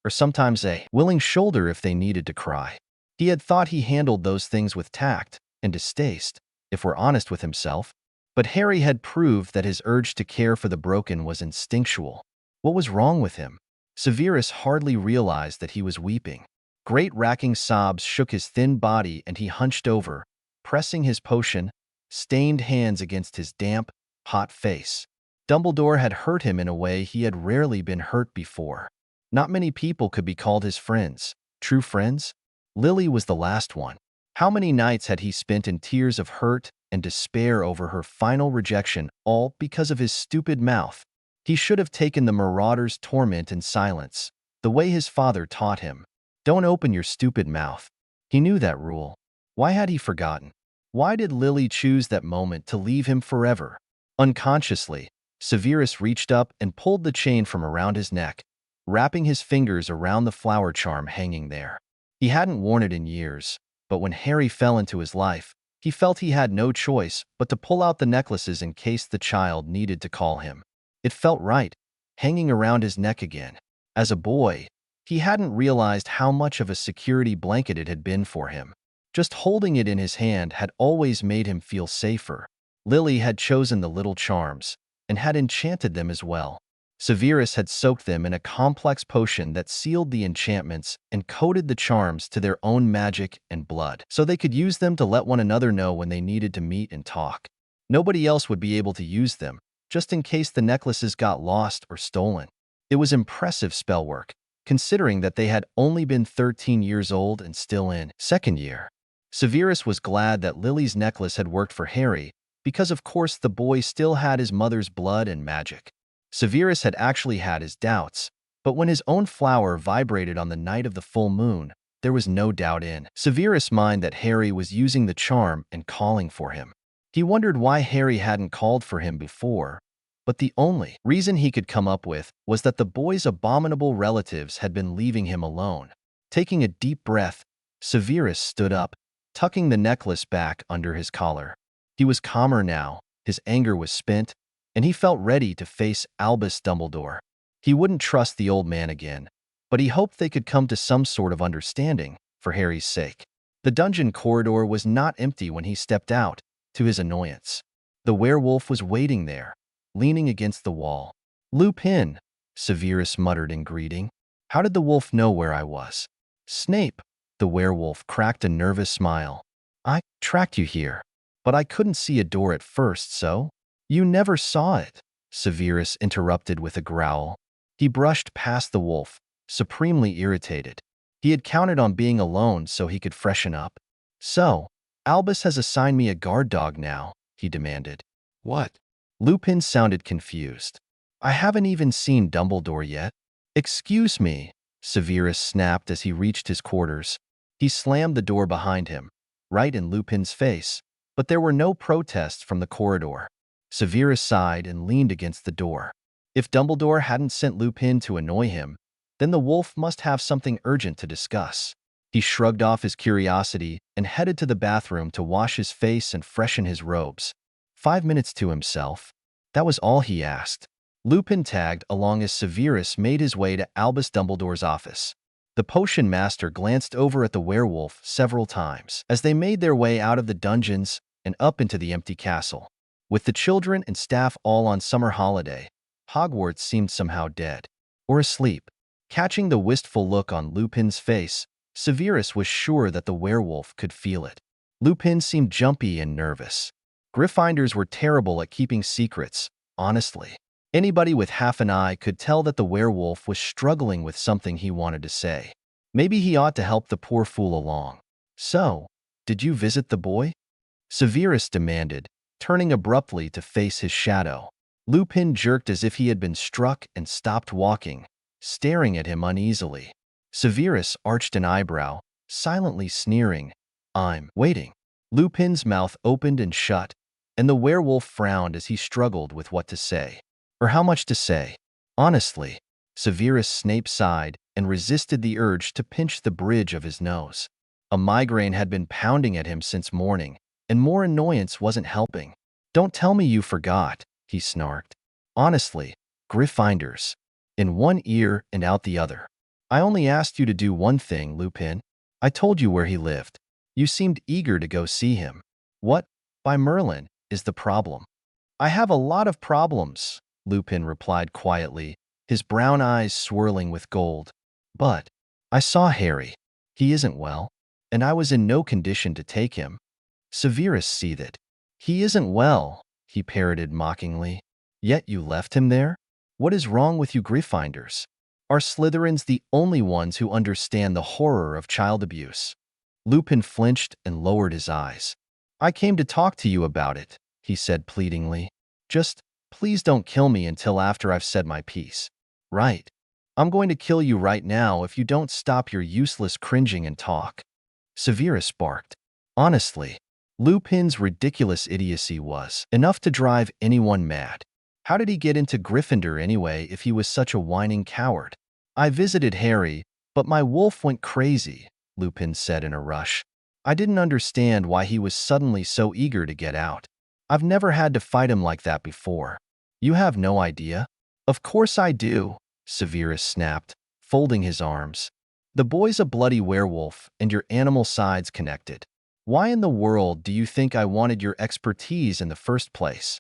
or sometimes a willing shoulder if they needed to cry. He had thought he handled those things with tact and distaste, if we're honest with himself. But Harry had proved that his urge to care for the broken was instinctual. What was wrong with him? Severus hardly realized that he was weeping. Great racking sobs shook his thin body and he hunched over, pressing his potion-stained hands against his damp, hot face. Dumbledore had hurt him in a way he had rarely been hurt before. Not many people could be called his friends. True friends? Lily was the last one. How many nights had he spent in tears of hurt and despair over her final rejection, all because of his stupid mouth? He should have taken the marauder's torment in silence, the way his father taught him. Don't open your stupid mouth. He knew that rule. Why had he forgotten? Why did Lily choose that moment to leave him forever? Unconsciously, Severus reached up and pulled the chain from around his neck, wrapping his fingers around the flower charm hanging there. He hadn't worn it in years, but when Harry fell into his life, he felt he had no choice but to pull out the necklaces in case the child needed to call him. It felt right, hanging around his neck again. As a boy, he hadn't realized how much of a security blanket it had been for him. Just holding it in his hand had always made him feel safer. Lily had chosen the little charms, and had enchanted them as well. Severus had soaked them in a complex potion that sealed the enchantments and coated the charms to their own magic and blood, so they could use them to let one another know when they needed to meet and talk. Nobody else would be able to use them, just in case the necklaces got lost or stolen. It was impressive spellwork, considering that they had only been 13 years old and still in second year. Severus was glad that Lily's necklace had worked for Harry, because of course the boy still had his mother's blood and magic. Severus had actually had his doubts, but when his own flower vibrated on the night of the full moon, there was no doubt in Severus' mind that Harry was using the charm and calling for him. He wondered why Harry hadn't called for him before, but the only reason he could come up with was that the boy's abominable relatives had been leaving him alone. Taking a deep breath, Severus stood up, tucking the necklace back under his collar. He was calmer now, his anger was spent, and he felt ready to face Albus Dumbledore. He wouldn't trust the old man again, but he hoped they could come to some sort of understanding, for Harry's sake. The dungeon corridor was not empty when he stepped out, to his annoyance. The werewolf was waiting there, leaning against the wall. "Lupin," Severus muttered in greeting. "How did the wolf know where I was?" "Snape," the werewolf cracked a nervous smile. "I tracked you here, but I couldn't see a door at first, so—" "You never saw it," Severus interrupted with a growl. He brushed past the wolf, supremely irritated. He had counted on being alone so he could freshen up. "So, Albus has assigned me a guard dog now," he demanded. "What?" Lupin sounded confused. "I haven't even seen Dumbledore yet." "Excuse me," Severus snapped as he reached his quarters. He slammed the door behind him, right in Lupin's face, but there were no protests from the corridor. Severus sighed and leaned against the door. If Dumbledore hadn't sent Lupin to annoy him, then the wolf must have something urgent to discuss. He shrugged off his curiosity and headed to the bathroom to wash his face and freshen his robes. 5 minutes to himself. That was all he asked. Lupin tagged along as Severus made his way to Albus Dumbledore's office. The potion master glanced over at the werewolf several times as they made their way out of the dungeons and up into the empty castle. With the children and staff all on summer holiday, Hogwarts seemed somehow dead, or asleep. Catching the wistful look on Lupin's face, Severus was sure that the werewolf could feel it. Lupin seemed jumpy and nervous. Gryffindors were terrible at keeping secrets, honestly. Anybody with half an eye could tell that the werewolf was struggling with something he wanted to say. Maybe he ought to help the poor fool along. "So, did you visit the boy?" Severus demanded, turning abruptly to face his shadow. Lupin jerked as if he had been struck and stopped walking, staring at him uneasily. Severus arched an eyebrow, silently sneering. "I'm waiting." Lupin's mouth opened and shut, and the werewolf frowned as he struggled with what to say. Or how much to say. "Honestly," Severus Snape sighed and resisted the urge to pinch the bridge of his nose. A migraine had been pounding at him since morning, and more annoyance wasn't helping. "Don't tell me you forgot," he snarked. "Honestly, Gryffindors. In one ear and out the other. I only asked you to do one thing, Lupin. I told you where he lived. You seemed eager to go see him. What, by Merlin, is the problem?" "I have a lot of problems," Lupin replied quietly, his brown eyes swirling with gold. "But I saw Harry. He isn't well, and I was in no condition to take him." Severus seethed. "He isn't well," he parroted mockingly. "Yet you left him there? What is wrong with you Gryffindors? Are Slytherins the only ones who understand the horror of child abuse?" Lupin flinched and lowered his eyes. "I came to talk to you about it," he said pleadingly. "Just, please don't kill me until after I've said my piece." "Right. I'm going to kill you right now if you don't stop your useless cringing and talk." Severus barked. Honestly, Lupin's ridiculous idiocy was enough to drive anyone mad. How did he get into Gryffindor anyway if he was such a whining coward? "I visited Harry, but my wolf went crazy," Lupin said in a rush. "I didn't understand why he was suddenly so eager to get out. I've never had to fight him like that before." "You have no idea?" "Of course I do," Severus snapped, folding his arms. "The boy's a bloody werewolf, and your animal side's connected. Why in the world do you think I wanted your expertise in the first place?"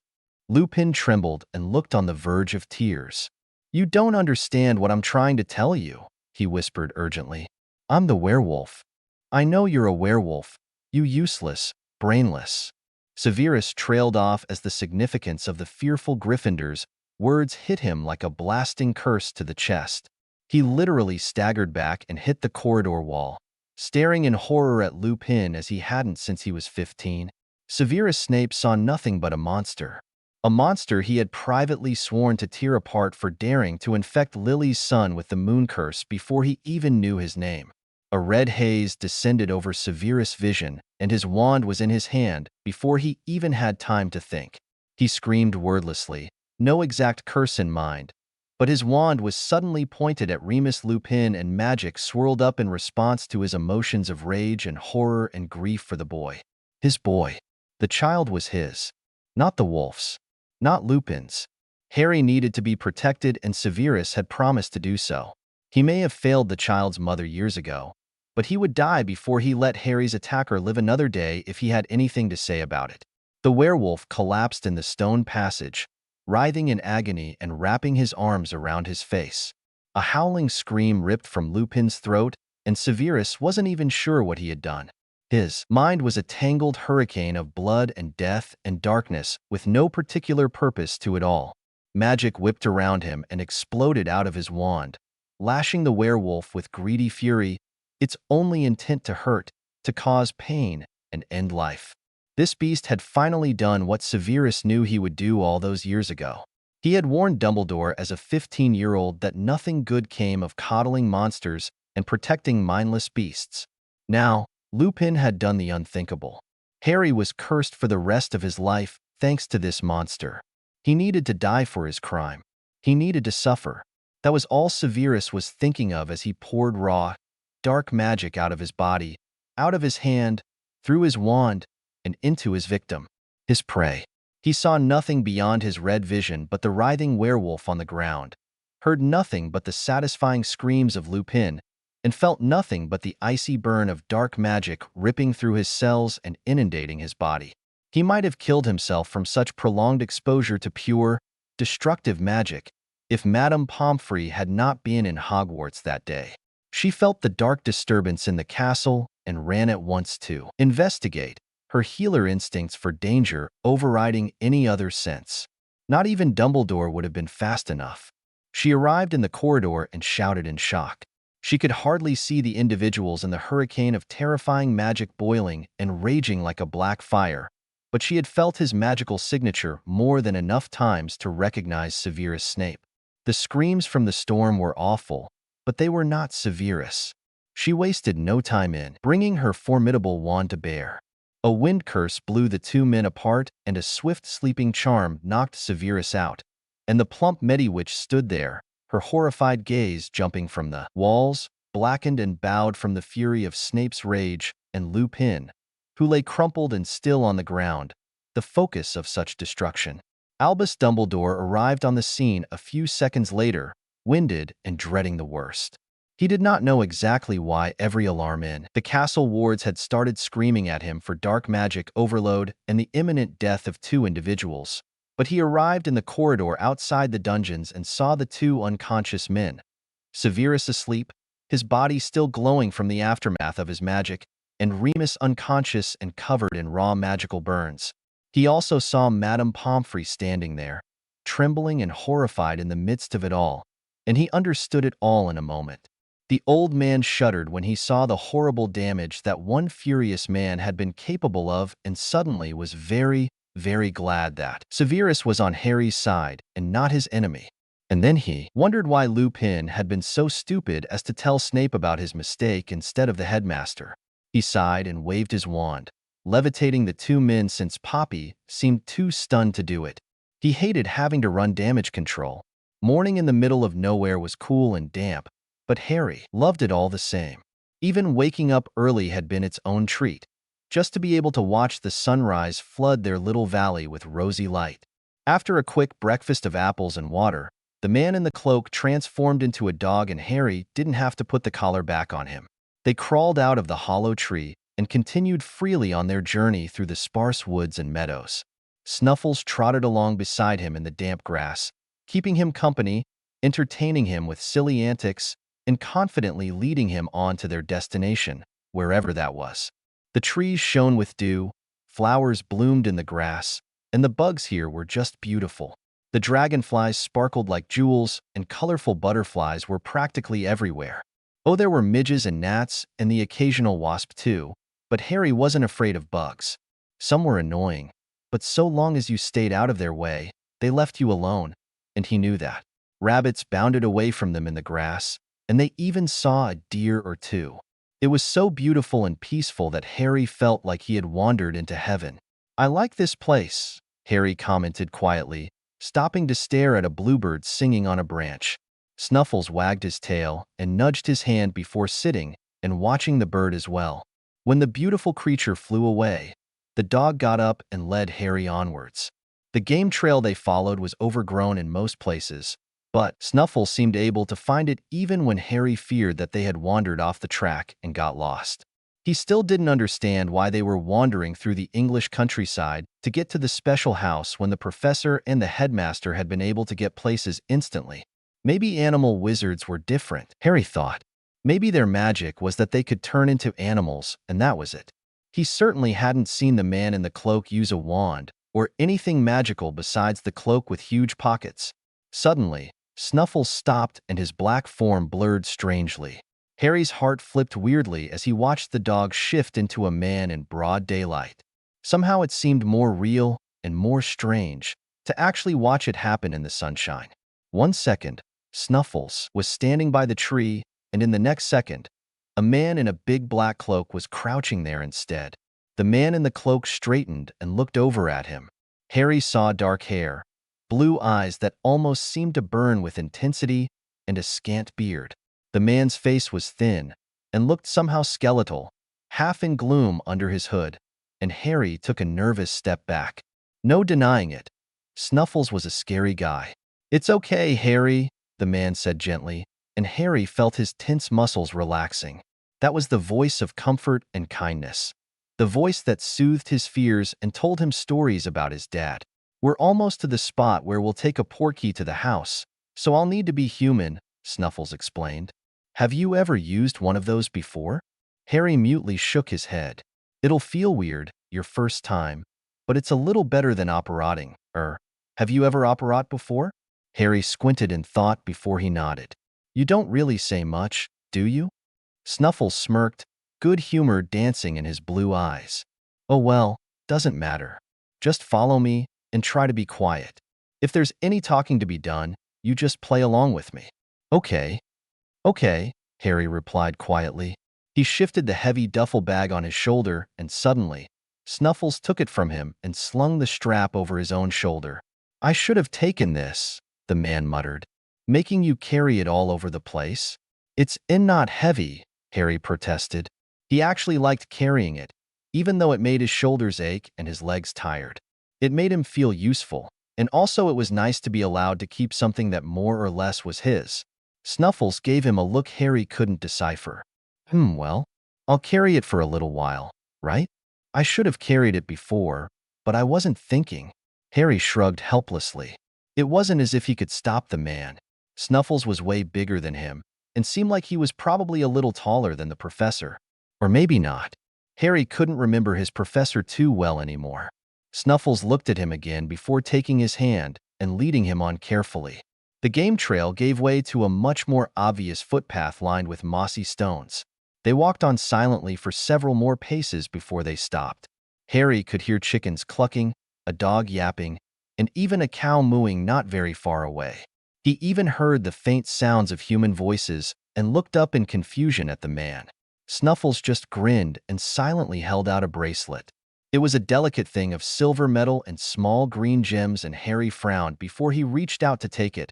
Lupin trembled and looked on the verge of tears. "You don't understand what I'm trying to tell you," he whispered urgently. "I'm the werewolf. I know you're a werewolf, you useless, brainless." Severus trailed off as the significance of the fearful Gryffindors' words hit him like a blasting curse to the chest. He literally staggered back and hit the corridor wall, staring in horror at Lupin as he hadn't since he was 15. Severus Snape saw nothing but a monster. A monster he had privately sworn to tear apart for daring to infect Lily's son with the moon curse before he even knew his name. A red haze descended over Severus' vision, and his wand was in his hand before he even had time to think. He screamed wordlessly, no exact curse in mind, but his wand was suddenly pointed at Remus Lupin and magic swirled up in response to his emotions of rage and horror and grief for the boy. His boy. The child was his. Not the wolf's. Not Lupin's. Harry needed to be protected and Severus had promised to do so. He may have failed the child's mother years ago, but he would die before he let Harry's attacker live another day if he had anything to say about it. The werewolf collapsed in the stone passage, writhing in agony and wrapping his arms around his face. A howling scream ripped from Lupin's throat, and Severus wasn't even sure what he had done. His mind was a tangled hurricane of blood and death and darkness with no particular purpose to it all. Magic whipped around him and exploded out of his wand, lashing the werewolf with greedy fury, its only intent to hurt, to cause pain, and end life. This beast had finally done what Severus knew he would do all those years ago. He had warned Dumbledore as a 15-year-old that nothing good came of coddling monsters and protecting mindless beasts. Now, Lupin had done the unthinkable. Harry was cursed for the rest of his life thanks to this monster. He needed to die for his crime. He needed to suffer. That was all Severus was thinking of as he poured raw, dark magic out of his body, out of his hand, through his wand, and into his victim, his prey. He saw nothing beyond his red vision but the writhing werewolf on the ground, heard nothing but the satisfying screams of Lupin, and felt nothing but the icy burn of dark magic ripping through his cells and inundating his body. He might have killed himself from such prolonged exposure to pure, destructive magic if Madame Pomfrey had not been in Hogwarts that day. She felt the dark disturbance in the castle and ran at once to investigate, her healer instincts for danger overriding any other sense. Not even Dumbledore would have been fast enough. She arrived in the corridor and shouted in shock. She could hardly see the individuals in the hurricane of terrifying magic boiling and raging like a black fire, but she had felt his magical signature more than enough times to recognize Severus Snape. The screams from the storm were awful, but they were not Severus. She wasted no time in bringing her formidable wand to bear. A wind curse blew the two men apart, and a swift sleeping charm knocked Severus out, and the plump Mediwitch stood there, her horrified gaze jumping from the walls, blackened and bowed from the fury of Snape's rage, and Lupin, who lay crumpled and still on the ground, the focus of such destruction. Albus Dumbledore arrived on the scene a few seconds later, winded and dreading the worst. He did not know exactly why every alarm in the castle wards had started screaming at him for dark magic overload and the imminent death of two individuals, but he arrived in the corridor outside the dungeons and saw the two unconscious men. Severus asleep, his body still glowing from the aftermath of his magic, and Remus unconscious and covered in raw magical burns. He also saw Madame Pomfrey standing there, trembling and horrified in the midst of it all, and he understood it all in a moment. The old man shuddered when he saw the horrible damage that one furious man had been capable of and suddenly was very, very glad that Severus was on Harry's side and not his enemy. And then he wondered why Lupin had been so stupid as to tell Snape about his mistake instead of the headmaster. He sighed and waved his wand, levitating the two men since Poppy seemed too stunned to do it. He hated having to run damage control. Morning in the middle of nowhere was cool and damp, but Harry loved it all the same. Even waking up early had been its own treat, just to be able to watch the sunrise flood their little valley with rosy light. After a quick breakfast of apples and water, the man in the cloak transformed into a dog and Harry didn't have to put the collar back on him. They crawled out of the hollow tree and continued freely on their journey through the sparse woods and meadows. Snuffles trotted along beside him in the damp grass, keeping him company, entertaining him with silly antics, and confidently leading him on to their destination, wherever that was. The trees shone with dew, flowers bloomed in the grass, and the bugs here were just beautiful. The dragonflies sparkled like jewels, and colorful butterflies were practically everywhere. Oh, there were midges and gnats, and the occasional wasp too, but Harry wasn't afraid of bugs. Some were annoying, but so long as you stayed out of their way, they left you alone, and he knew that. Rabbits bounded away from them in the grass, and they even saw a deer or two. It was so beautiful and peaceful that Harry felt like he had wandered into heaven. "I like this place," Harry commented quietly, stopping to stare at a bluebird singing on a branch. Snuffles wagged his tail and nudged his hand before sitting and watching the bird as well. When the beautiful creature flew away, the dog got up and led Harry onwards. The game trail they followed was overgrown in most places, But Snuffles seemed able to find it even when Harry feared that they had wandered off the track and got lost. He still didn't understand why they were wandering through the English countryside to get to the special house when the professor and the headmaster had been able to get places instantly. Maybe animal wizards were different, Harry thought. Maybe their magic was that they could turn into animals, and that was it. He certainly hadn't seen the man in the cloak use a wand, or anything magical besides the cloak with huge pockets. Suddenly, Snuffles stopped and his black form blurred strangely. Harry's heart flipped weirdly as he watched the dog shift into a man in broad daylight. Somehow it seemed more real and more strange to actually watch it happen in the sunshine. 1 second, Snuffles was standing by the tree, and in the next second, a man in a big black cloak was crouching there instead. The man in the cloak straightened and looked over at him. Harry saw dark hair, blue eyes that almost seemed to burn with intensity, and a scant beard. The man's face was thin and looked somehow skeletal, half in gloom under his hood, and Harry took a nervous step back. No denying it, Snuffles was a scary guy. "It's okay, Harry," the man said gently, and Harry felt his tense muscles relaxing. That was the voice of comfort and kindness. The voice that soothed his fears and told him stories about his dad. "We're almost to the spot where we'll take a portkey to the house, so I'll need to be human," Snuffles explained. "Have you ever used one of those before?" Harry mutely shook his head. "It'll feel weird, your first time, but it's a little better than operating. Have you ever operate before?" Harry squinted in thought before he nodded. "You don't really say much, do you?" Snuffles smirked, good humor dancing in his blue eyes. "Oh well, doesn't matter. Just follow me and try to be quiet. If there's any talking to be done, you just play along with me." "Okay. Okay," Harry replied quietly. He shifted the heavy duffel bag on his shoulder, and suddenly, Snuffles took it from him and slung the strap over his own shoulder. "I should have taken this," the man muttered. "Making you carry it all over the place?" "It's not heavy," Harry protested. He actually liked carrying it, even though it made his shoulders ache and his legs tired. It made him feel useful, and also it was nice to be allowed to keep something that more or less was his. Snuffles gave him a look Harry couldn't decipher. Well, I'll carry it for a little while, right? I should have carried it before, but I wasn't thinking." Harry shrugged helplessly. It wasn't as if he could stop the man. Snuffles was way bigger than him, and seemed like he was probably a little taller than the professor. Or maybe not. Harry couldn't remember his professor too well anymore. Snuffles looked at him again before taking his hand and leading him on carefully. The game trail gave way to a much more obvious footpath lined with mossy stones. They walked on silently for several more paces before they stopped. Harry could hear chickens clucking, a dog yapping, and even a cow mooing not very far away. He even heard the faint sounds of human voices and looked up in confusion at the man. Snuffles just grinned and silently held out a bracelet. It was a delicate thing of silver metal and small green gems, and Harry frowned before he reached out to take it,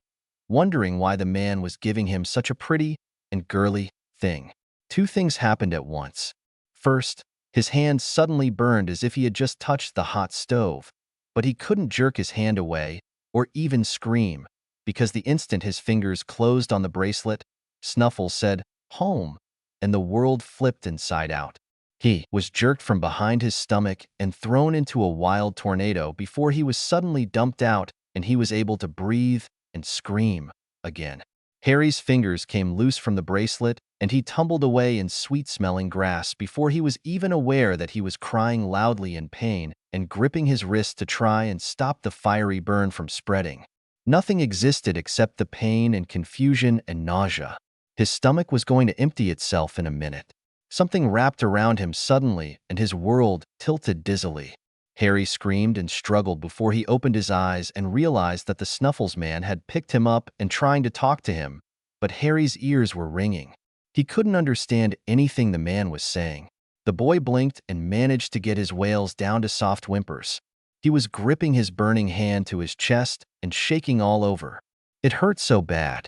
wondering why the man was giving him such a pretty and girly thing. Two things happened at once. First, his hand suddenly burned as if he had just touched the hot stove, but he couldn't jerk his hand away or even scream, because the instant his fingers closed on the bracelet, Snuffles said, "Home," and the world flipped inside out. He was jerked from behind his stomach and thrown into a wild tornado before he was suddenly dumped out and he was able to breathe and scream again. Harry's fingers came loose from the bracelet, and he tumbled away in sweet-smelling grass before he was even aware that he was crying loudly in pain and gripping his wrist to try and stop the fiery burn from spreading. Nothing existed except the pain and confusion and nausea. His stomach was going to empty itself in a minute. Something wrapped around him suddenly, and his world tilted dizzily. Harry screamed and struggled before he opened his eyes and realized that the Snuffles man had picked him up and trying to talk to him, but Harry's ears were ringing. He couldn't understand anything the man was saying. The boy blinked and managed to get his wails down to soft whimpers. He was gripping his burning hand to his chest and shaking all over. "It hurt so bad."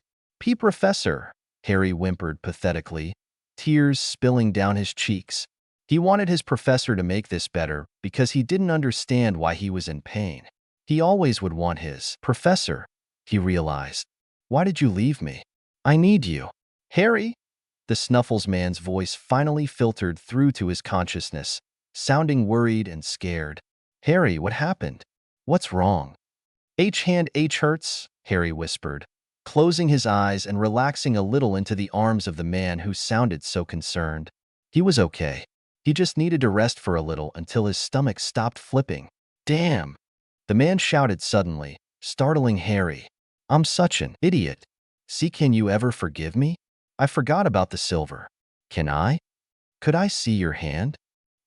Professor," Harry whimpered pathetically, tears spilling down his cheeks. He wanted his professor to make this better because he didn't understand why he was in pain. He always would want his professor, he realized. Why did you leave me? I need you. Harry? The Snuffles man's voice finally filtered through to his consciousness, sounding worried and scared. Harry, what happened? What's wrong? Hand H hurts, Harry whispered, closing his eyes and relaxing a little into the arms of the man who sounded so concerned. He was okay. He just needed to rest for a little until his stomach stopped flipping. Damn! The man shouted suddenly, startling Harry. I'm such an idiot. See, can you ever forgive me? I forgot about the silver. Can I? Could I see your hand?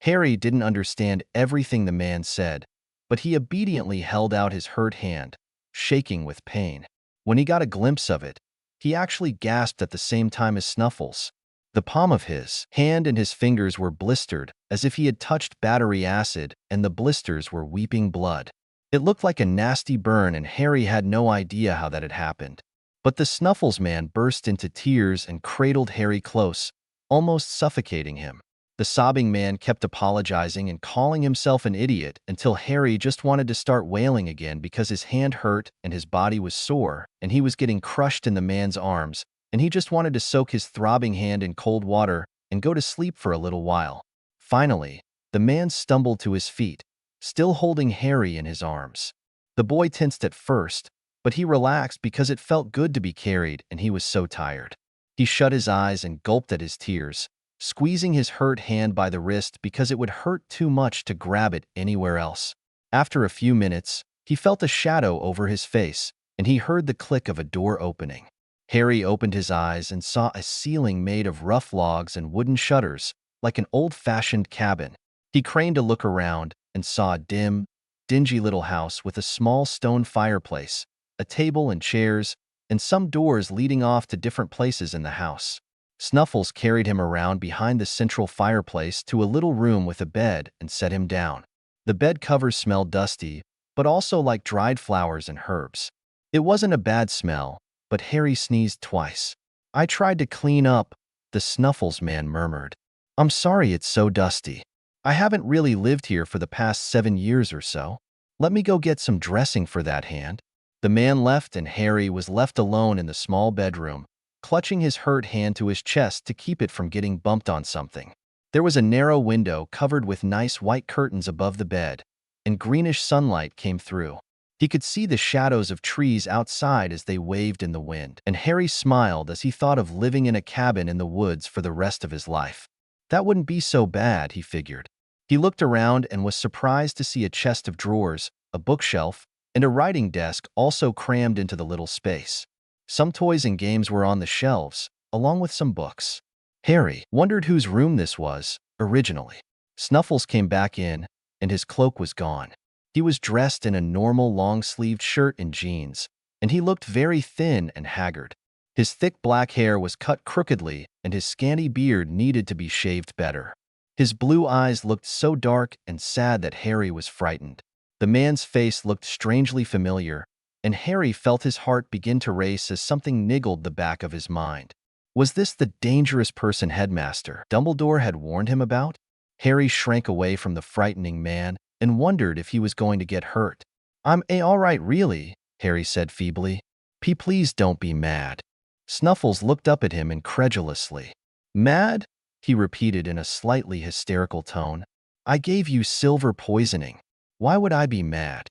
Harry didn't understand everything the man said, but he obediently held out his hurt hand, shaking with pain. When he got a glimpse of it, he actually gasped at the same time as Snuffles. The palm of his hand and his fingers were blistered as if he had touched battery acid, and the blisters were weeping blood. It looked like a nasty burn, and Harry had no idea how that had happened. But the Snuffles man burst into tears and cradled Harry close, almost suffocating him. The sobbing man kept apologizing and calling himself an idiot until Harry just wanted to start wailing again because his hand hurt and his body was sore, and he was getting crushed in the man's arms, and he just wanted to soak his throbbing hand in cold water and go to sleep for a little while. Finally, the man stumbled to his feet, still holding Harry in his arms. The boy tensed at first, but he relaxed because it felt good to be carried and he was so tired. He shut his eyes and gulped at his tears, squeezing his hurt hand by the wrist because it would hurt too much to grab it anywhere else. After a few minutes, he felt a shadow over his face, and he heard the click of a door opening. Harry opened his eyes and saw a ceiling made of rough logs and wooden shutters, like an old-fashioned cabin. He craned to look around and saw a dim, dingy little house with a small stone fireplace, a table and chairs, and some doors leading off to different places in the house. Snuffles carried him around behind the central fireplace to a little room with a bed and set him down. The bed covers smelled dusty, but also like dried flowers and herbs. It wasn't a bad smell, but Harry sneezed twice. I tried to clean up, the Snuffles man murmured. I'm sorry it's so dusty. I haven't really lived here for the past 7 years or so. Let me go get some dressing for that hand. The man left and Harry was left alone in the small bedroom, clutching his hurt hand to his chest to keep it from getting bumped on something. There was a narrow window covered with nice white curtains above the bed, and greenish sunlight came through. He could see the shadows of trees outside as they waved in the wind, and Harry smiled as he thought of living in a cabin in the woods for the rest of his life. That wouldn't be so bad, he figured. He looked around and was surprised to see a chest of drawers, a bookshelf, and a writing desk also crammed into the little space. Some toys and games were on the shelves, along with some books. Harry wondered whose room this was, originally. Snuffles came back in, and his cloak was gone. He was dressed in a normal long-sleeved shirt and jeans, and he looked very thin and haggard. His thick black hair was cut crookedly, and his scanty beard needed to be shaved better. His blue eyes looked so dark and sad that Harry was frightened. The man's face looked strangely familiar, and Harry felt his heart begin to race as something niggled the back of his mind. Was this the dangerous person Headmaster Dumbledore had warned him about? Harry shrank away from the frightening man and wondered if he was going to get hurt. I'm all right, really, Harry said feebly. Please don't be mad. Snuffles looked up at him incredulously. Mad? He repeated in a slightly hysterical tone. I gave you silver poisoning. Why would I be mad?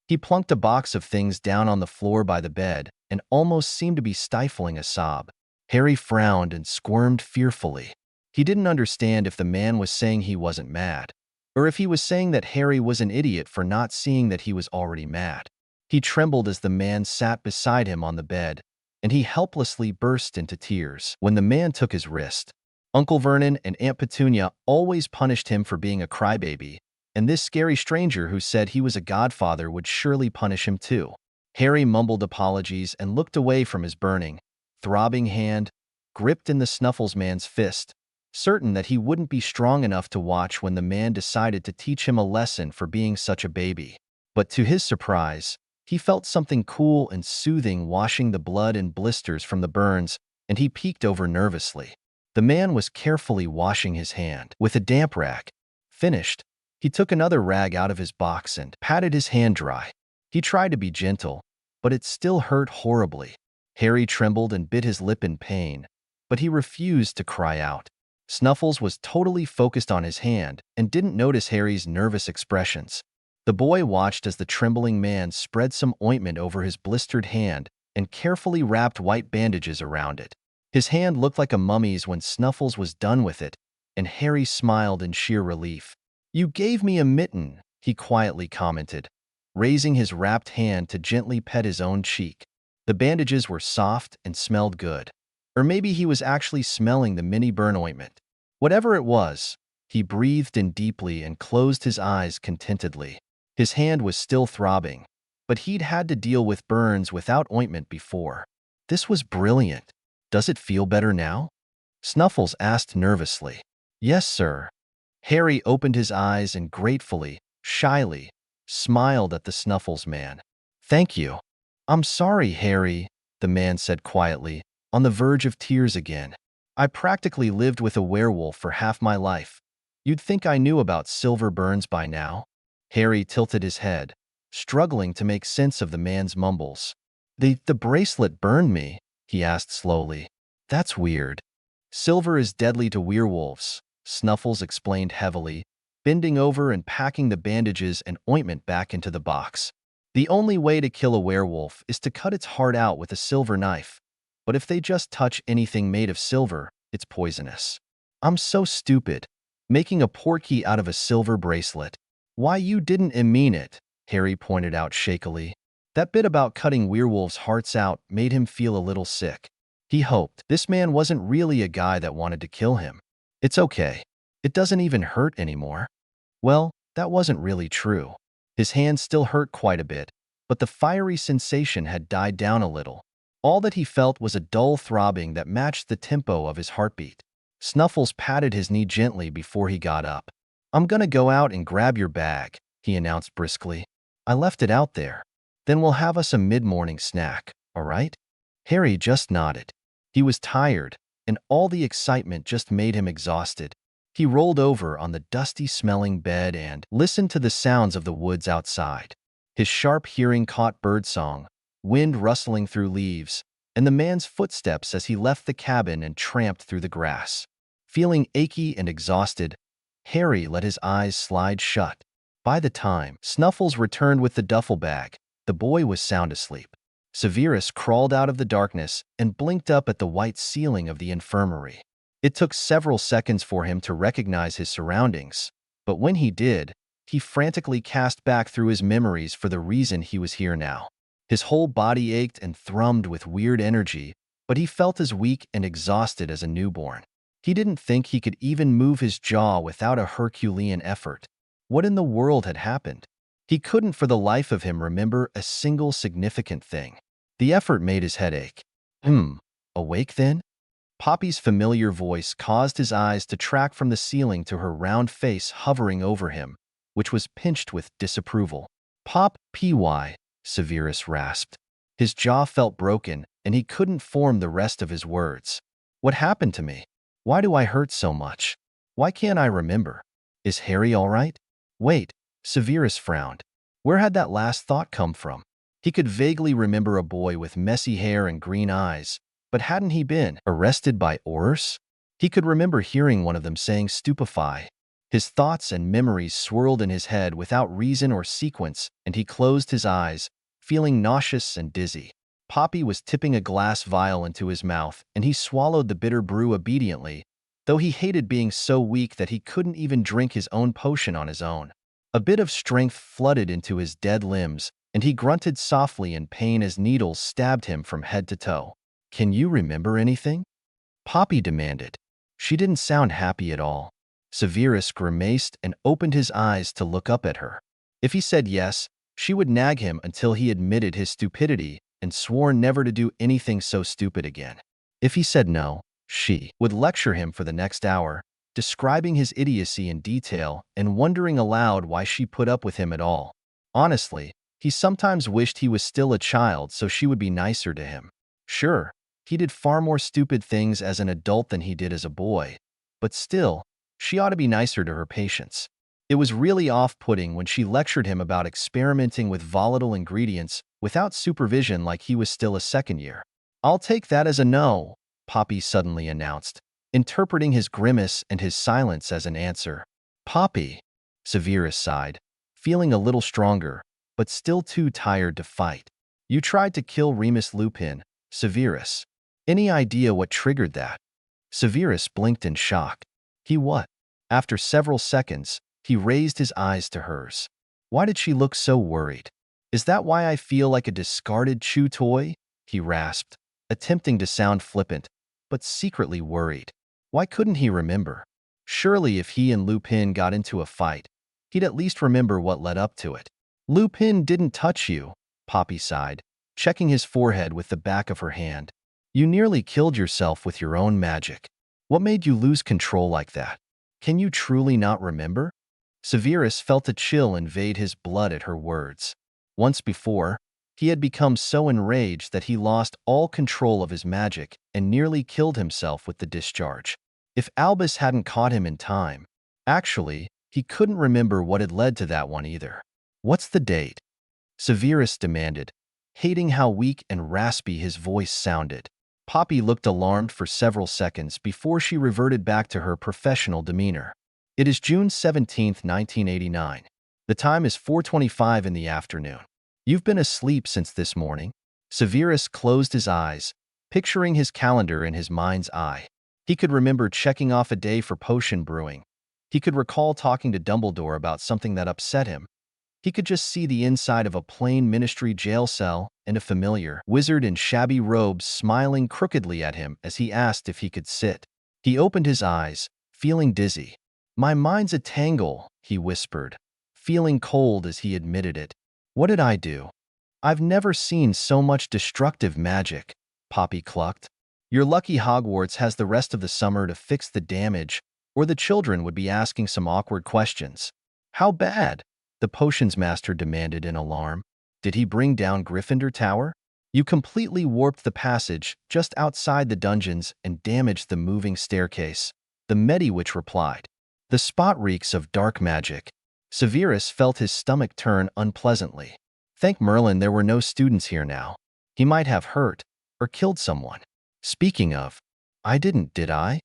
He plunked a box of things down on the floor by the bed and almost seemed to be stifling a sob. Harry frowned and squirmed fearfully. He didn't understand if the man was saying he wasn't mad, or if he was saying that Harry was an idiot for not seeing that he was already mad. He trembled as the man sat beside him on the bed, and he helplessly burst into tears when the man took his wrist. Uncle Vernon and Aunt Petunia always punished him for being a crybaby, and this scary stranger who said he was a godfather would surely punish him too. Harry mumbled apologies and looked away from his burning, throbbing hand, gripped in the Snuffles man's fist, certain that he wouldn't be strong enough to watch when the man decided to teach him a lesson for being such a baby. But to his surprise, he felt something cool and soothing washing the blood and blisters from the burns, and he peeked over nervously. The man was carefully washing his hand with a damp rag. Finished, he took another rag out of his box and patted his hand dry. He tried to be gentle, but it still hurt horribly. Harry trembled and bit his lip in pain, but he refused to cry out. Snuffles was totally focused on his hand and didn't notice Harry's nervous expressions. The boy watched as the trembling man spread some ointment over his blistered hand and carefully wrapped white bandages around it. His hand looked like a mummy's when Snuffles was done with it, and Harry smiled in sheer relief. "You gave me a mitten," he quietly commented, raising his wrapped hand to gently pet his own cheek. The bandages were soft and smelled good. Or maybe he was actually smelling the mini burn ointment. Whatever it was, he breathed in deeply and closed his eyes contentedly. His hand was still throbbing, but he'd had to deal with burns without ointment before. This was brilliant. "Does it feel better now?" Snuffles asked nervously. "Yes, sir." Harry opened his eyes and gratefully, shyly, smiled at the Snuffles man. "Thank you." "I'm sorry, Harry," the man said quietly, on the verge of tears again. "I practically lived with a werewolf for half my life. You'd think I knew about silver burns by now." Harry tilted his head, struggling to make sense of the man's mumbles. The bracelet burned me," he asked slowly. "That's weird." "Silver is deadly to werewolves," Snuffles explained heavily, bending over and packing the bandages and ointment back into the box. "The only way to kill a werewolf is to cut its heart out with a silver knife. But if they just touch anything made of silver, it's poisonous." "I'm so stupid. Making a portkey out of a silver bracelet." "Why, you didn't mean it," Harry pointed out shakily. That bit about cutting werewolves' hearts out made him feel a little sick. He hoped this man wasn't really a guy that wanted to kill him. "It's okay. It doesn't even hurt anymore." Well, that wasn't really true. His hand still hurt quite a bit, but the fiery sensation had died down a little. All that he felt was a dull throbbing that matched the tempo of his heartbeat. Snuffles patted his knee gently before he got up. "I'm gonna go out and grab your bag," he announced briskly. "I left it out there. Then we'll have us a mid-morning snack, all right?" Harry just nodded. He was tired, and all the excitement just made him exhausted. He rolled over on the dusty-smelling bed and listened to the sounds of the woods outside. His sharp hearing caught birdsong, wind rustling through leaves, and the man's footsteps as he left the cabin and tramped through the grass. Feeling achy and exhausted, Harry let his eyes slide shut. By the time Snuffles returned with the duffel bag, the boy was sound asleep. Severus crawled out of the darkness and blinked up at the white ceiling of the infirmary. It took several seconds for him to recognize his surroundings, but when he did, he frantically cast back through his memories for the reason he was here now. His whole body ached and thrummed with weird energy, but he felt as weak and exhausted as a newborn. He didn't think he could even move his jaw without a Herculean effort. What in the world had happened? He couldn't for the life of him remember a single significant thing. The effort made his head ache. Awake then?" Poppy's familiar voice caused his eyes to track from the ceiling to her round face hovering over him, which was pinched with disapproval. "Py," Severus rasped. His jaw felt broken, and he couldn't form the rest of his words. "What happened to me? Why do I hurt so much? Why can't I remember? Is Harry all right?" "Wait," Severus frowned. Where had that last thought come from? He could vaguely remember a boy with messy hair and green eyes, but hadn't he been arrested by Ors? He could remember hearing one of them saying stupefy. His thoughts and memories swirled in his head without reason or sequence, and he closed his eyes, feeling nauseous and dizzy. Poppy was tipping a glass vial into his mouth, and he swallowed the bitter brew obediently, though he hated being so weak that he couldn't even drink his own potion on his own. A bit of strength flooded into his dead limbs, and he grunted softly in pain as needles stabbed him from head to toe. "Can you remember anything?" Poppy demanded. She didn't sound happy at all. Severus grimaced and opened his eyes to look up at her. If he said yes, she would nag him until he admitted his stupidity and swore never to do anything so stupid again. If he said no, she would lecture him for the next hour, describing his idiocy in detail and wondering aloud why she put up with him at all. Honestly, he sometimes wished he was still a child so she would be nicer to him. Sure, he did far more stupid things as an adult than he did as a boy, but still, she ought to be nicer to her patients. It was really off-putting when she lectured him about experimenting with volatile ingredients without supervision like he was still a second year. I'll take that as a no, Poppy suddenly announced, interpreting his grimace and his silence as an answer. Poppy, Severus sighed, feeling a little stronger, but still too tired to fight. You tried to kill Remus Lupin, Severus. Any idea what triggered that? Severus blinked in shock. He what? After several seconds, he raised his eyes to hers. Why did she look so worried? Is that why I feel like a discarded chew toy? He rasped, attempting to sound flippant, but secretly worried. Why couldn't he remember? Surely if he and Lupin got into a fight, he'd at least remember what led up to it. Lupin didn't touch you, Poppy sighed, checking his forehead with the back of her hand. You nearly killed yourself with your own magic. What made you lose control like that? Can you truly not remember? Severus felt a chill invade his blood at her words. Once before, he had become so enraged that he lost all control of his magic and nearly killed himself with the discharge. If Albus hadn't caught him in time, actually, he couldn't remember what had led to that one either. What's the date? Severus demanded, hating how weak and raspy his voice sounded. Poppy looked alarmed for several seconds before she reverted back to her professional demeanor. It is June 17th, 1989. The time is 4:25 in the afternoon. You've been asleep since this morning. Severus closed his eyes, picturing his calendar in his mind's eye. He could remember checking off a day for potion brewing. He could recall talking to Dumbledore about something that upset him. He could just see the inside of a plain ministry jail cell and a familiar wizard in shabby robes smiling crookedly at him as he asked if he could sit. He opened his eyes, feeling dizzy. My mind's a tangle, he whispered, feeling cold as he admitted it. What did I do? I've never seen so much destructive magic, Poppy clucked. You're lucky Hogwarts has the rest of the summer to fix the damage, or the children would be asking some awkward questions. How bad? The potions master demanded in alarm. Did he bring down Gryffindor Tower? You completely warped the passage just outside the dungeons and damaged the moving staircase, the Mediwitch replied. The spot reeks of dark magic. Severus felt his stomach turn unpleasantly. Thank Merlin there were no students here now. He might have hurt or killed someone. Speaking of, I didn't, did I?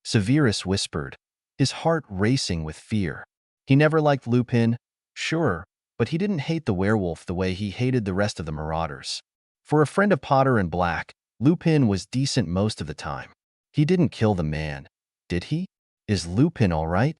Severus whispered, his heart racing with fear. He never liked Lupin, sure, but he didn't hate the werewolf the way he hated the rest of the marauders. For a friend of Potter and Black, Lupin was decent most of the time. He didn't kill the man, did he? Is Lupin all right?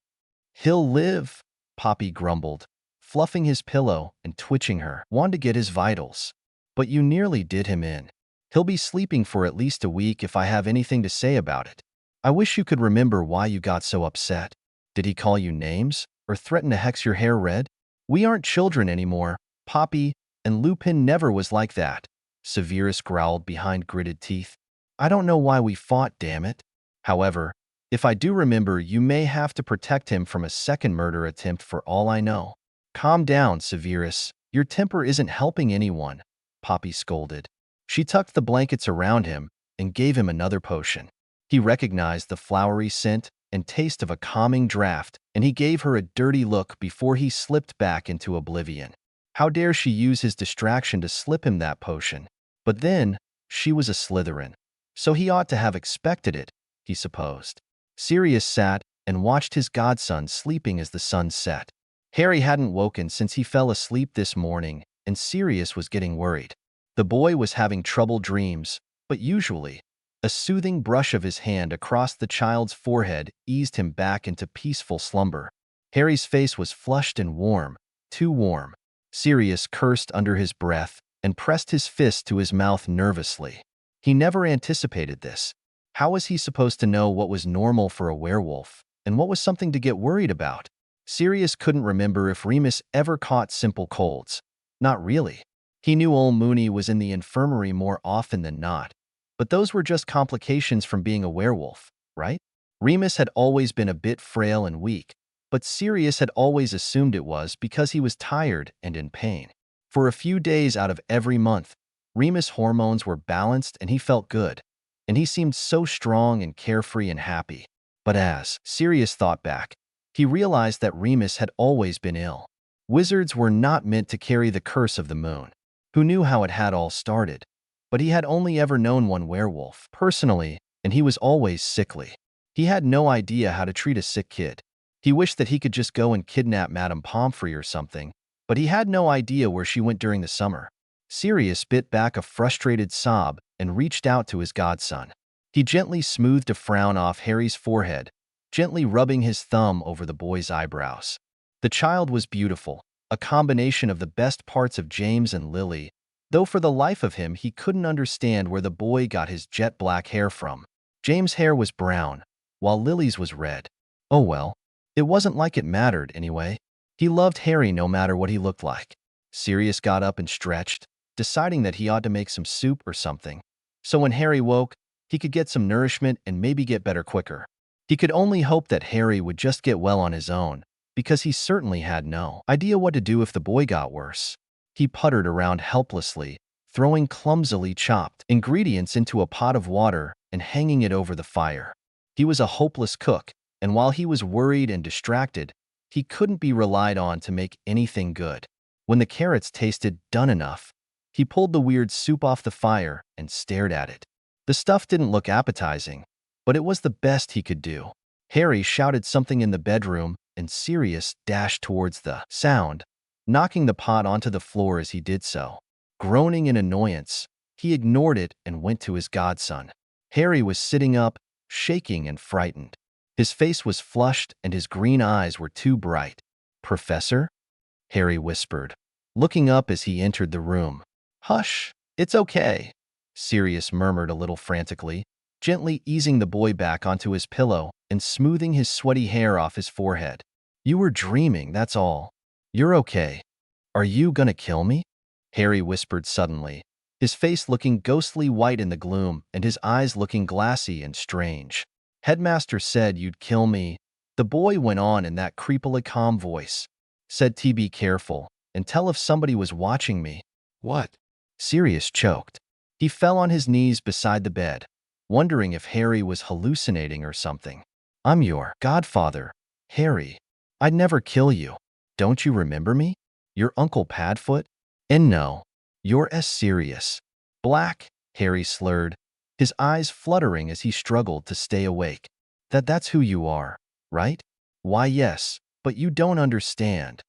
He'll live, Poppy grumbled, fluffing his pillow and twitching her. Want to get his vitals. But you nearly did him in. He'll be sleeping for at least a week if I have anything to say about it. I wish you could remember why you got so upset. Did he call you names or threaten to hex your hair red? We aren't children anymore, Poppy, and Lupin never was like that, Severus growled behind gritted teeth. I don't know why we fought, damn it. However, if I do remember, you may have to protect him from a second murder attempt for all I know. Calm down, Severus. Your temper isn't helping anyone, Poppy scolded. She tucked the blankets around him and gave him another potion. He recognized the flowery scent and taste of a calming draft, and he gave her a dirty look before he slipped back into oblivion. How dare she use his distraction to slip him that potion? But then, she was a Slytherin, so he ought to have expected it, he supposed. Sirius sat and watched his godson sleeping as the sun set. Harry hadn't woken since he fell asleep this morning, and Sirius was getting worried. The boy was having troubled dreams, but usually, a soothing brush of his hand across the child's forehead eased him back into peaceful slumber. Harry's face was flushed and warm, too warm. Sirius cursed under his breath and pressed his fist to his mouth nervously. He never anticipated this. How was he supposed to know what was normal for a werewolf and what was something to get worried about? Sirius couldn't remember if Remus ever caught simple colds. Not really. He knew old Mooney was in the infirmary more often than not, but those were just complications from being a werewolf, right? Remus had always been a bit frail and weak, but Sirius had always assumed it was because he was tired and in pain. For a few days out of every month, Remus' hormones were balanced and he felt good, and he seemed so strong and carefree and happy. But as Sirius thought back, he realized that Remus had always been ill. Wizards were not meant to carry the curse of the moon. Who knew how it had all started? but he had only ever known one werewolf, personally, and he was always sickly. He had no idea how to treat a sick kid. He wished that he could just go and kidnap Madame Pomfrey or something, but he had no idea where she went during the summer. Sirius bit back a frustrated sob and reached out to his godson. He gently smoothed a frown off Harry's forehead, gently rubbing his thumb over the boy's eyebrows. The child was beautiful, a combination of the best parts of James and Lily, though for the life of him he couldn't understand where the boy got his jet black hair from. James' hair was brown, while Lily's was red. Oh well, it wasn't like it mattered anyway. He loved Harry no matter what he looked like. Sirius got up and stretched, deciding that he ought to make some soup or something, so when Harry woke, he could get some nourishment and maybe get better quicker. He could only hope that Harry would just get well on his own, because he certainly had no idea what to do if the boy got worse. He puttered around helplessly, throwing clumsily chopped ingredients into a pot of water and hanging it over the fire. He was a hopeless cook, and while he was worried and distracted, he couldn't be relied on to make anything good. When the carrots tasted done enough, he pulled the weird soup off the fire and stared at it. The stuff didn't look appetizing, but it was the best he could do. Harry shouted something in the bedroom, and Sirius dashed towards the sound, knocking the pot onto the floor as he did so. Groaning in annoyance, he ignored it and went to his godson. Harry was sitting up, shaking and frightened. His face was flushed and his green eyes were too bright. "Professor?" Harry whispered, looking up as he entered the room. "Hush, it's okay," Sirius murmured a little frantically, gently easing the boy back onto his pillow and smoothing his sweaty hair off his forehead. "You were dreaming, that's all. You're okay. Are you gonna kill me?" Harry whispered suddenly, his face looking ghostly white in the gloom and his eyes looking glassy and strange. "Headmaster said you'd kill me," the boy went on in that creepily calm voice. "Said to be careful and tell if somebody was watching me." "What?" Sirius choked. He fell on his knees beside the bed, wondering if Harry was hallucinating or something. "I'm your godfather, Harry. I'd never kill you. Don't you remember me? Your Uncle Padfoot? And no, you're as Sirius Black," Harry slurred, his eyes fluttering as he struggled to stay awake. That's who you are, right?" "Why, yes, but you don't understand,"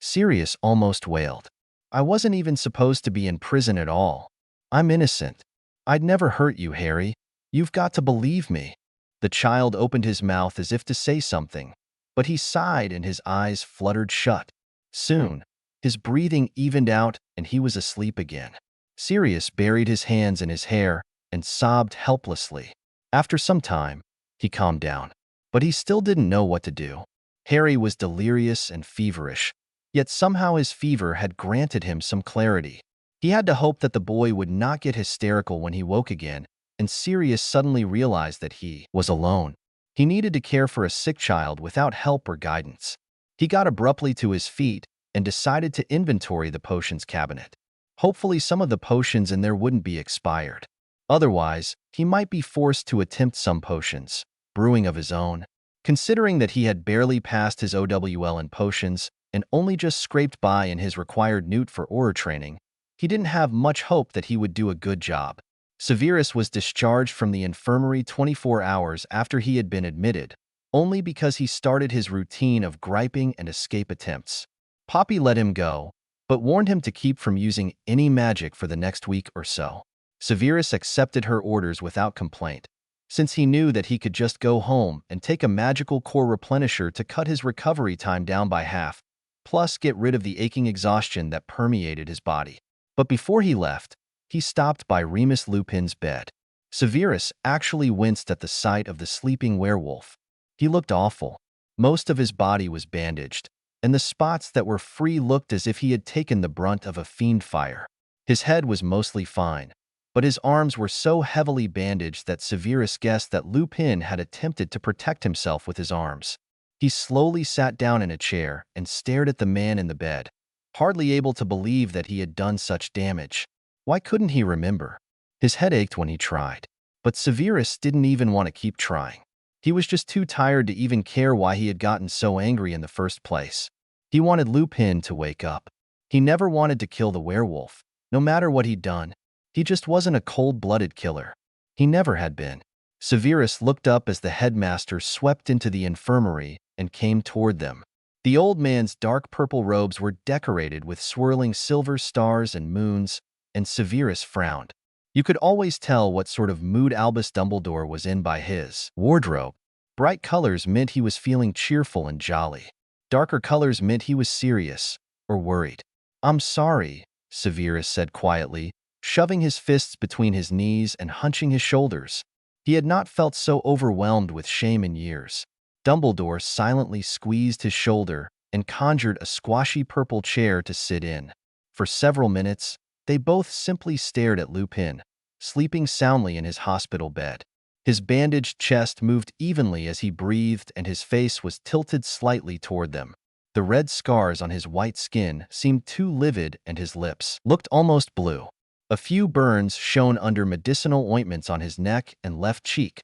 Sirius almost wailed. "I wasn't even supposed to be in prison at all. I'm innocent. I'd never hurt you, Harry. You've got to believe me." The child opened his mouth as if to say something, but he sighed and his eyes fluttered shut. Soon, his breathing evened out and he was asleep again. Sirius buried his hands in his hair and sobbed helplessly. After some time, he calmed down, but he still didn't know what to do. Harry was delirious and feverish, yet somehow his fever had granted him some clarity. He had to hope that the boy would not get hysterical when he woke again, and Sirius suddenly realized that he was alone. He needed to care for a sick child without help or guidance. He got abruptly to his feet and decided to inventory the potions cabinet. Hopefully some of the potions in there wouldn't be expired. Otherwise, he might be forced to attempt some potions, brewing of his own. Considering that he had barely passed his OWL in potions and only just scraped by in his required newt for aura training, he didn't have much hope that he would do a good job. Severus was discharged from the infirmary 24 hours after he had been admitted, only because he started his routine of griping and escape attempts. Poppy let him go, but warned him to keep from using any magic for the next week or so. Severus accepted her orders without complaint, since he knew that he could just go home and take a magical core replenisher to cut his recovery time down by half, plus get rid of the aching exhaustion that permeated his body. But before he left, he stopped by Remus Lupin's bed. Severus actually winced at the sight of the sleeping werewolf. He looked awful. Most of his body was bandaged, and the spots that were free looked as if he had taken the brunt of a fiend fire. His head was mostly fine, but his arms were so heavily bandaged that Severus guessed that Lupin had attempted to protect himself with his arms. He slowly sat down in a chair and stared at the man in the bed, hardly able to believe that he had done such damage. Why couldn't he remember? His head ached when he tried, but Severus didn't even want to keep trying. He was just too tired to even care why he had gotten so angry in the first place. He wanted Lupin to wake up. He never wanted to kill the werewolf, no matter what he'd done. He just wasn't a cold-blooded killer. He never had been. Severus looked up as the headmaster swept into the infirmary and came toward them. The old man's dark purple robes were decorated with swirling silver stars and moons, and Severus frowned. You could always tell what sort of mood Albus Dumbledore was in by his wardrobe. Bright colors meant he was feeling cheerful and jolly. Darker colors meant he was serious or worried. "I'm sorry," Severus said quietly, shoving his fists between his knees and hunching his shoulders. He had not felt so overwhelmed with shame in years. Dumbledore silently squeezed his shoulder and conjured a squashy purple chair to sit in. For several minutes, they both simply stared at Lupin, sleeping soundly in his hospital bed. His bandaged chest moved evenly as he breathed, and his face was tilted slightly toward them. The red scars on his white skin seemed too livid, and his lips looked almost blue. A few burns shone under medicinal ointments on his neck and left cheek,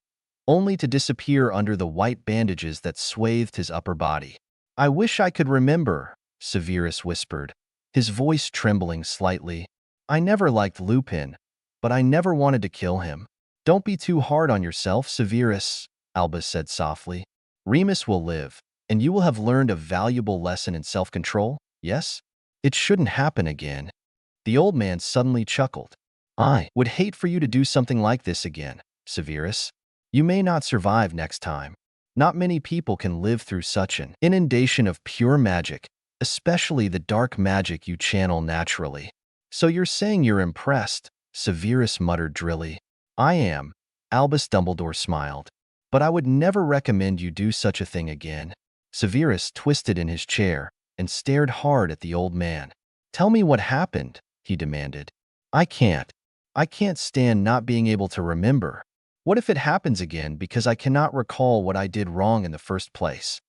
only to disappear under the white bandages that swathed his upper body. "I wish I could remember," Severus whispered, his voice trembling slightly. "I never liked Lupin, but I never wanted to kill him." "Don't be too hard on yourself, Severus," Albus said softly. "Remus will live, and you will have learned a valuable lesson in self-control, yes? It shouldn't happen again." The old man suddenly chuckled. "I would hate for you to do something like this again, Severus. You may not survive next time. Not many people can live through such an inundation of pure magic, especially the dark magic you channel naturally." "So you're saying you're impressed," Severus muttered drily. "I am," Albus Dumbledore smiled. "But I would never recommend you do such a thing again." Severus twisted in his chair and stared hard at the old man. "Tell me what happened," he demanded. I can't stand not being able to remember. What if it happens again because I cannot recall what I did wrong in the first place?"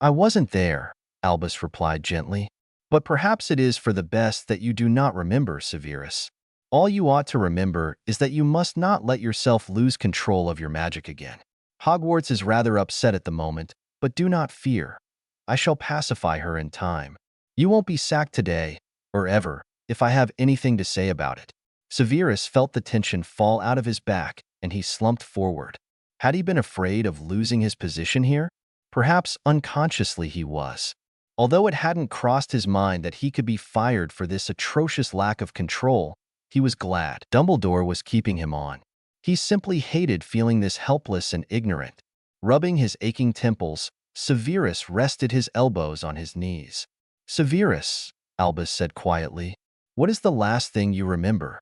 "I wasn't there," Albus replied gently. "But perhaps it is for the best that you do not remember, Severus. All you ought to remember is that you must not let yourself lose control of your magic again. Hogwarts is rather upset at the moment, but do not fear. I shall pacify her in time. You won't be sacked today, or ever, if I have anything to say about it." Severus felt the tension fall out of his back, and he slumped forward. Had he been afraid of losing his position here? Perhaps unconsciously he was. Although it hadn't crossed his mind that he could be fired for this atrocious lack of control, he was glad Dumbledore was keeping him on. He simply hated feeling this helpless and ignorant. Rubbing his aching temples, Severus rested his elbows on his knees. "Severus," Albus said quietly, "what is the last thing you remember?"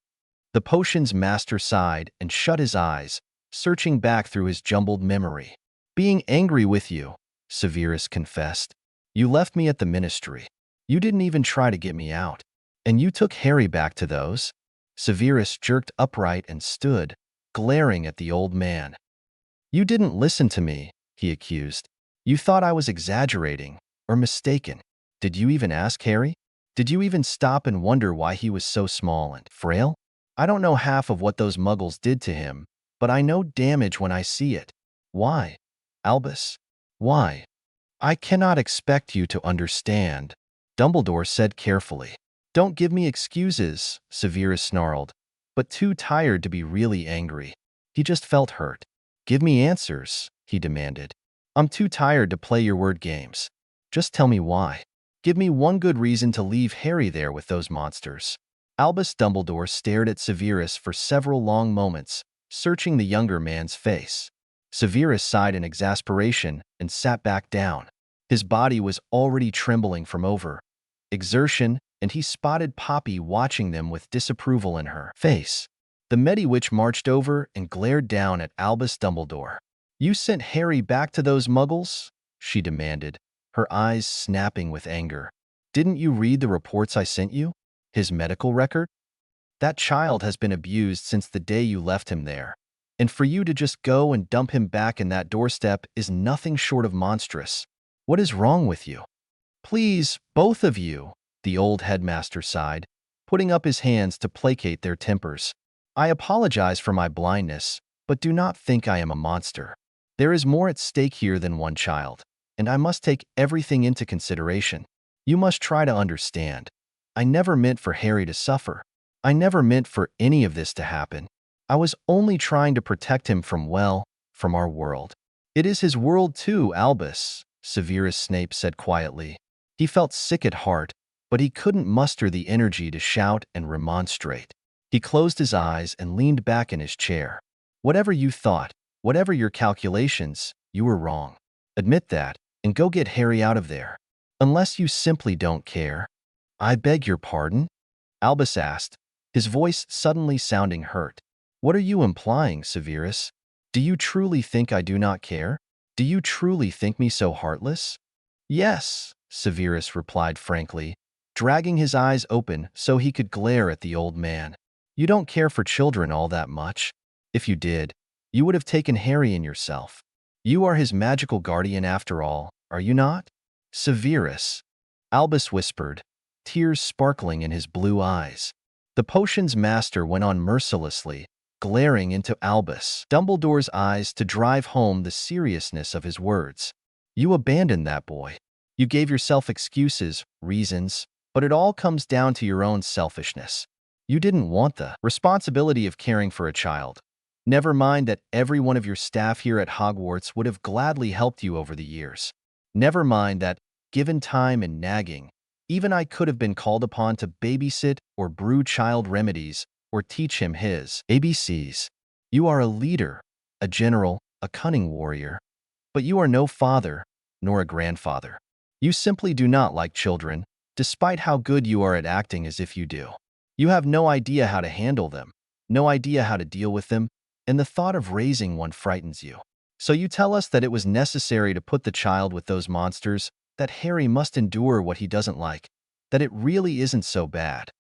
The potion's master sighed and shut his eyes, searching back through his jumbled memory. "Being angry with you," Severus confessed. "You left me at the ministry. You didn't even try to get me out. And you took Harry back to those?" Severus jerked upright and stood, glaring at the old man. "You didn't listen to me," he accused. "You thought I was exaggerating or mistaken. Did you even ask Harry? Did you even stop and wonder why he was so small and frail? I don't know half of what those muggles did to him, but I know damage when I see it. Why, Albus? Why?" "I cannot expect you to understand," Dumbledore said carefully. "Don't give me excuses," Severus snarled, but too tired to be really angry. He just felt hurt. "Give me answers," he demanded. "I'm too tired to play your word games. Just tell me why. Give me one good reason to leave Harry there with those monsters." Albus Dumbledore stared at Severus for several long moments, searching the younger man's face. Severus sighed in exasperation and sat back down. His body was already trembling from over-exertion, and he spotted Poppy watching them with disapproval in her face. The Mediwitch marched over and glared down at Albus Dumbledore. "You sent Harry back to those muggles?" she demanded, her eyes snapping with anger. "Didn't you read the reports I sent you? His medical record? That child has been abused since the day you left him there. And for you to just go and dump him back in that doorstep is nothing short of monstrous. What is wrong with you?" "Please, both of you," the old headmaster sighed, putting up his hands to placate their tempers. "I apologize for my blindness, but do not think I am a monster. There is more at stake here than one child, and I must take everything into consideration. You must try to understand. I never meant for Harry to suffer. I never meant for any of this to happen. I was only trying to protect him from, well, from our world. It is his world too, Albus, Severus Snape said quietly. He felt sick at heart, but he couldn't muster the energy to shout and remonstrate. He closed his eyes and leaned back in his chair. Whatever you thought, whatever your calculations, you were wrong. Admit that, and go get Harry out of there. Unless you simply don't care. I beg your pardon? Albus asked, his voice suddenly sounding hurt. What are you implying, Severus? Do you truly think I do not care? Do you truly think me so heartless? Yes, Severus replied frankly, dragging his eyes open so he could glare at the old man. You don't care for children all that much. If you did, you would have taken Harry in yourself. You are his magical guardian after all, are you not? Severus, Albus whispered, tears sparkling in his blue eyes. The potion's master went on mercilessly, glaring into Albus Dumbledore's eyes to drive home the seriousness of his words. You abandoned that boy. You gave yourself excuses, reasons, but it all comes down to your own selfishness. You didn't want the responsibility of caring for a child. Never mind that every one of your staff here at Hogwarts would have gladly helped you over the years. Never mind that, given time and nagging, even I could have been called upon to babysit or brew child remedies or teach him his ABCs. You are a leader, a general, a cunning warrior, but you are no father, nor a grandfather. You simply do not like children, despite how good you are at acting as if you do. You have no idea how to handle them, no idea how to deal with them, and the thought of raising one frightens you. So you tell us that it was necessary to put the child with those monsters, that Harry must endure what he doesn't like, that it really isn't so bad.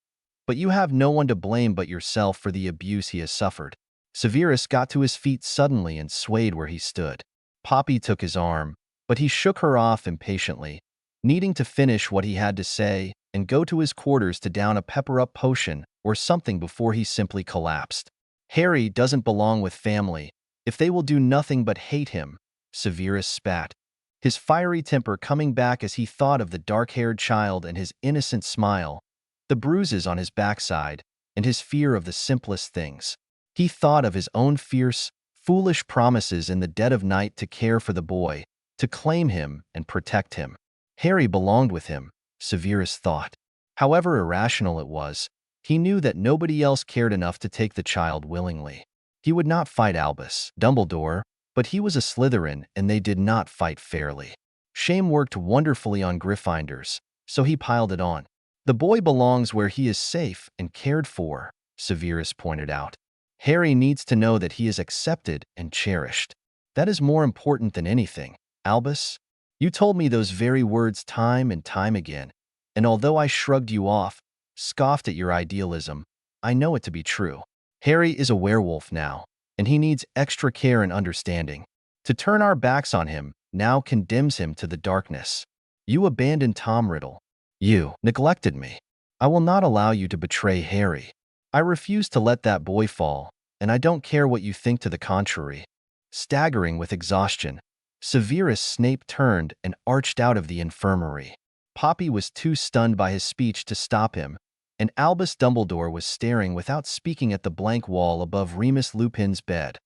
But you have no one to blame but yourself for the abuse he has suffered. Severus got to his feet suddenly and swayed where he stood. Poppy took his arm, but he shook her off impatiently, needing to finish what he had to say and go to his quarters to down a pepper-up potion or something before he simply collapsed. Harry doesn't belong with family if they will do nothing but hate him, Severus spat, his fiery temper coming back as he thought of the dark-haired child and his innocent smile, the bruises on his backside, and his fear of the simplest things. He thought of his own fierce, foolish promises in the dead of night to care for the boy, to claim him and protect him. Harry belonged with him, Severus thought. However irrational it was, he knew that nobody else cared enough to take the child willingly. He would not fight Albus Dumbledore, but he was a Slytherin and they did not fight fairly. Shame worked wonderfully on Gryffindors, so he piled it on. The boy belongs where he is safe and cared for, Severus pointed out. Harry needs to know that he is accepted and cherished. That is more important than anything. Albus, you told me those very words time and time again, and although I shrugged you off, scoffed at your idealism, I know it to be true. Harry is a werewolf now, and he needs extra care and understanding. To turn our backs on him now condemns him to the darkness. You abandoned Tom Riddle. You neglected me. I will not allow you to betray Harry. I refuse to let that boy fall, and I don't care what you think to the contrary. Staggering with exhaustion, Severus Snape turned and arched out of the infirmary. Poppy was too stunned by his speech to stop him, and Albus Dumbledore was staring without speaking at the blank wall above Remus Lupin's bed,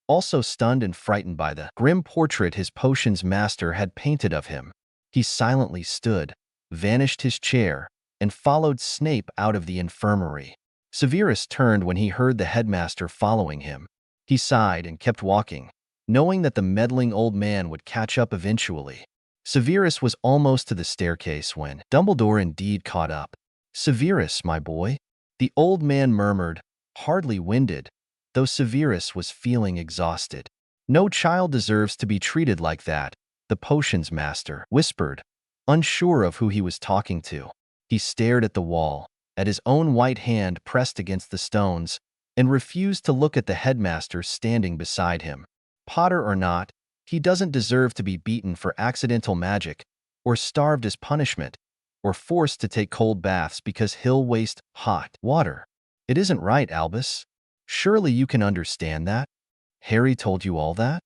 also stunned and frightened by the grim portrait his potions master had painted of him. He silently stood, vanished his chair, and followed Snape out of the infirmary. Severus turned when he heard the headmaster following him. He sighed and kept walking, knowing that the meddling old man would catch up eventually. Severus was almost to the staircase when Dumbledore indeed caught up. "Severus, my boy," the old man murmured, hardly winded, though Severus was feeling exhausted. "No child deserves to be treated like that," the potions master whispered, unsure of who he was talking to. He stared at the wall, at his own white hand pressed against the stones, and refused to look at the headmaster standing beside him. Potter or not, he doesn't deserve to be beaten for accidental magic, or starved as punishment, or forced to take cold baths because he'll waste hot water. It isn't right, Albus. Surely you can understand that? Harry told you all that?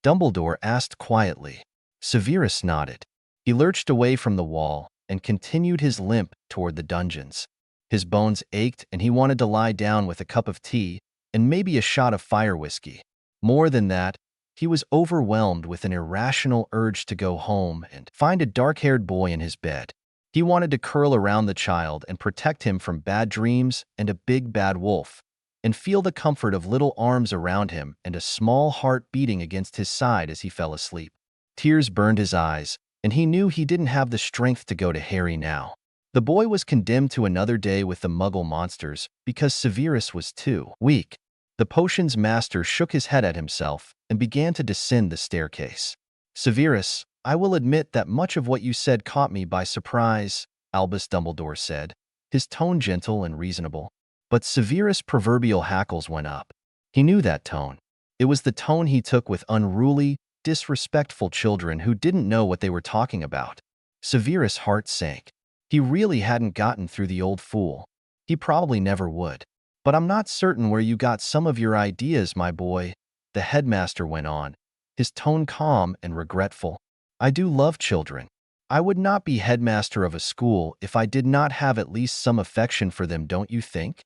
Dumbledore asked quietly. Severus nodded. He lurched away from the wall and continued his limp toward the dungeons. His bones ached and he wanted to lie down with a cup of tea and maybe a shot of fire whiskey. More than that, he was overwhelmed with an irrational urge to go home and find a dark-haired boy in his bed. He wanted to curl around the child and protect him from bad dreams and a big bad wolf, and feel the comfort of little arms around him and a small heart beating against his side as he fell asleep. Tears burned his eyes, and he knew he didn't have the strength to go to Harry now. The boy was condemned to another day with the Muggle monsters because Severus was too weak. The potion's master shook his head at himself and began to descend the staircase. "Severus, I will admit that much of what you said caught me by surprise," Albus Dumbledore said, his tone gentle and reasonable. But Severus' proverbial hackles went up. He knew that tone. It was the tone he took with unruly, disrespectful children who didn't know what they were talking about. Severus' heart sank. He really hadn't gotten through the old fool. He probably never would. "But I'm not certain where you got some of your ideas, my boy," the headmaster went on, his tone calm and regretful. "I do love children. I would not be headmaster of a school if I did not have at least some affection for them, don't you think?"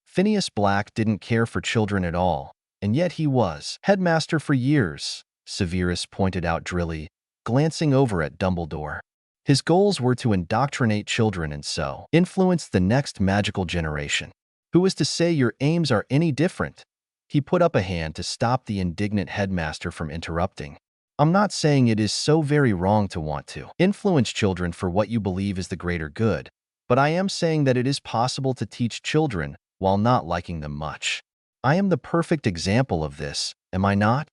Phineas Black didn't care for children at all, and yet he was headmaster for years, Severus pointed out drily, glancing over at Dumbledore. His goals were to indoctrinate children and so influence the next magical generation. "Who is to say your aims are any different?" He put up a hand to stop the indignant headmaster from interrupting. "I'm not saying it is so very wrong to want to influence children for what you believe is the greater good, but I am saying that it is possible to teach children while not liking them much. I am the perfect example of this, am I not?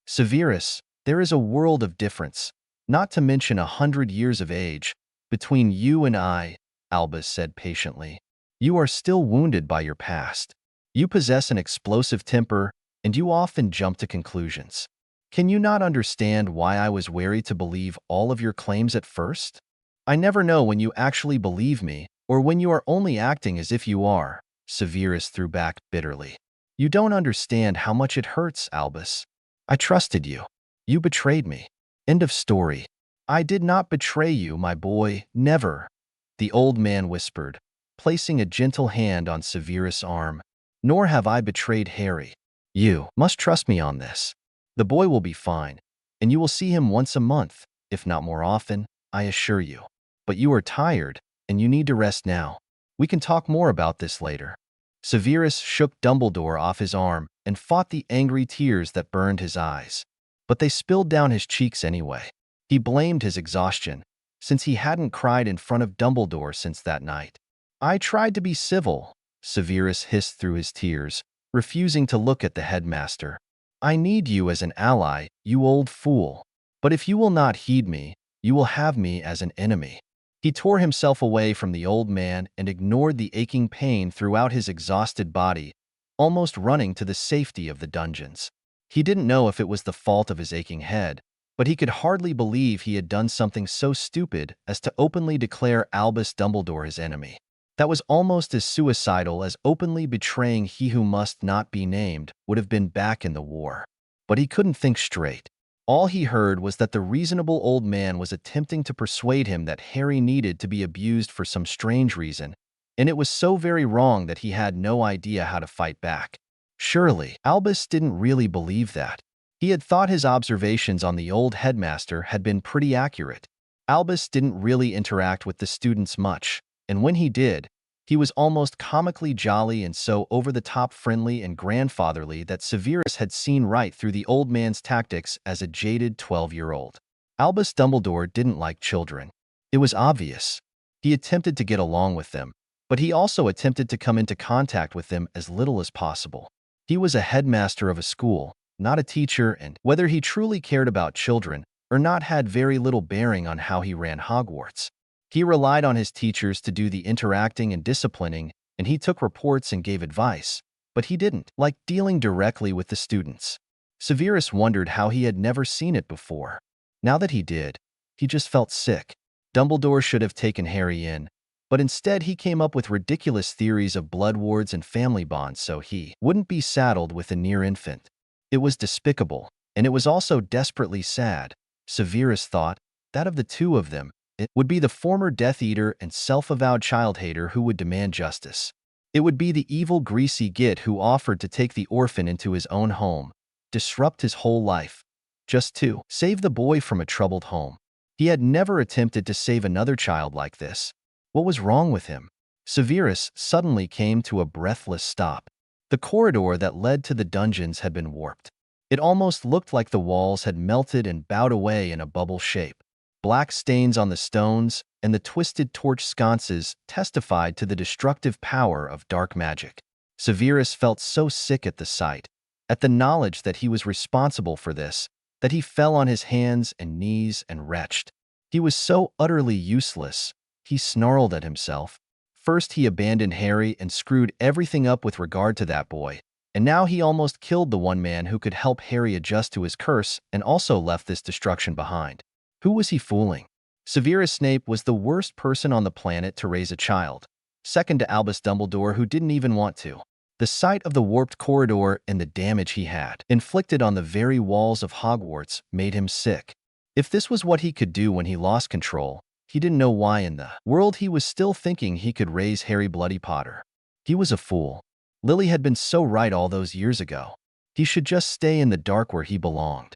Severus, there is a world of difference, not to mention 100 years of age, between you and I," Albus said patiently. "You are still wounded by your past. You possess an explosive temper, and you often jump to conclusions. Can you not understand why I was wary to believe all of your claims at first? I never know when you actually believe me, or when you are only acting as if you are," Severus threw back bitterly. "You don't understand how much it hurts, Albus. I trusted you. You betrayed me. End of story." "I did not betray you, my boy, never," the old man whispered, placing a gentle hand on Severus' arm. "Nor have I betrayed Harry. You must trust me on this. The boy will be fine, and you will see him once a month, if not more often, I assure you. But you are tired, and you need to rest now. We can talk more about this later." Severus shook Dumbledore off his arm and fought the angry tears that burned his eyes. But they spilled down his cheeks anyway. He blamed his exhaustion, since he hadn't cried in front of Dumbledore since that night. "I tried to be civil," Severus hissed through his tears, refusing to look at the headmaster. "I need you as an ally, you old fool. But if you will not heed me, you will have me as an enemy." He tore himself away from the old man and ignored the aching pain throughout his exhausted body, almost running to the safety of the dungeons. He didn't know if it was the fault of his aching head, but he could hardly believe he had done something so stupid as to openly declare Albus Dumbledore his enemy. That was almost as suicidal as openly betraying he who must not be named would have been back in the war. But he couldn't think straight. All he heard was that the reasonable old man was attempting to persuade him that Harry needed to be abused for some strange reason, and it was so very wrong that he had no idea how to fight back. Surely, Albus didn't really believe that. He had thought his observations on the old headmaster had been pretty accurate. Albus didn't really interact with the students much, and when he did, he was almost comically jolly and so over-the-top friendly and grandfatherly that Severus had seen right through the old man's tactics as a jaded 12-year-old. Albus Dumbledore didn't like children. It was obvious. He attempted to get along with them, but he also attempted to come into contact with them as little as possible. He was a headmaster of a school, not a teacher, and whether he truly cared about children or not had very little bearing on how he ran Hogwarts. He relied on his teachers to do the interacting and disciplining, and he took reports and gave advice, but he didn't like dealing directly with the students. Severus wondered how he had never seen it before. Now that he did, he just felt sick. Dumbledore should have taken Harry in, but instead he came up with ridiculous theories of blood wards and family bonds so he wouldn't be saddled with a near infant. It was despicable, and it was also desperately sad. Severus thought that of the two of them, It would be the former Death Eater and self-avowed child hater who would demand justice. It would be the evil, greasy git who offered to take the orphan into his own home, disrupt his whole life, just to save the boy from a troubled home. He had never attempted to save another child like this. What was wrong with him? Severus suddenly came to a breathless stop. The corridor that led to the dungeons had been warped. It almost looked like the walls had melted and bowed away in a bubble shape. Black stains on the stones and the twisted torch sconces testified to the destructive power of dark magic. Severus felt so sick at the sight, at the knowledge that he was responsible for this, that he fell on his hands and knees and retched. He was so utterly useless, he snarled at himself. First he abandoned Harry and screwed everything up with regard to that boy, and now he almost killed the one man who could help Harry adjust to his curse and also left this destruction behind. Who was he fooling? Severus Snape was the worst person on the planet to raise a child, second to Albus Dumbledore, who didn't even want to. The sight of the warped corridor and the damage he had inflicted on the very walls of Hogwarts made him sick. If this was what he could do when he lost control, he didn't know why in the world he was still thinking he could raise Harry Bloody Potter. He was a fool. Lily had been so right all those years ago. He should just stay in the dark where he belonged.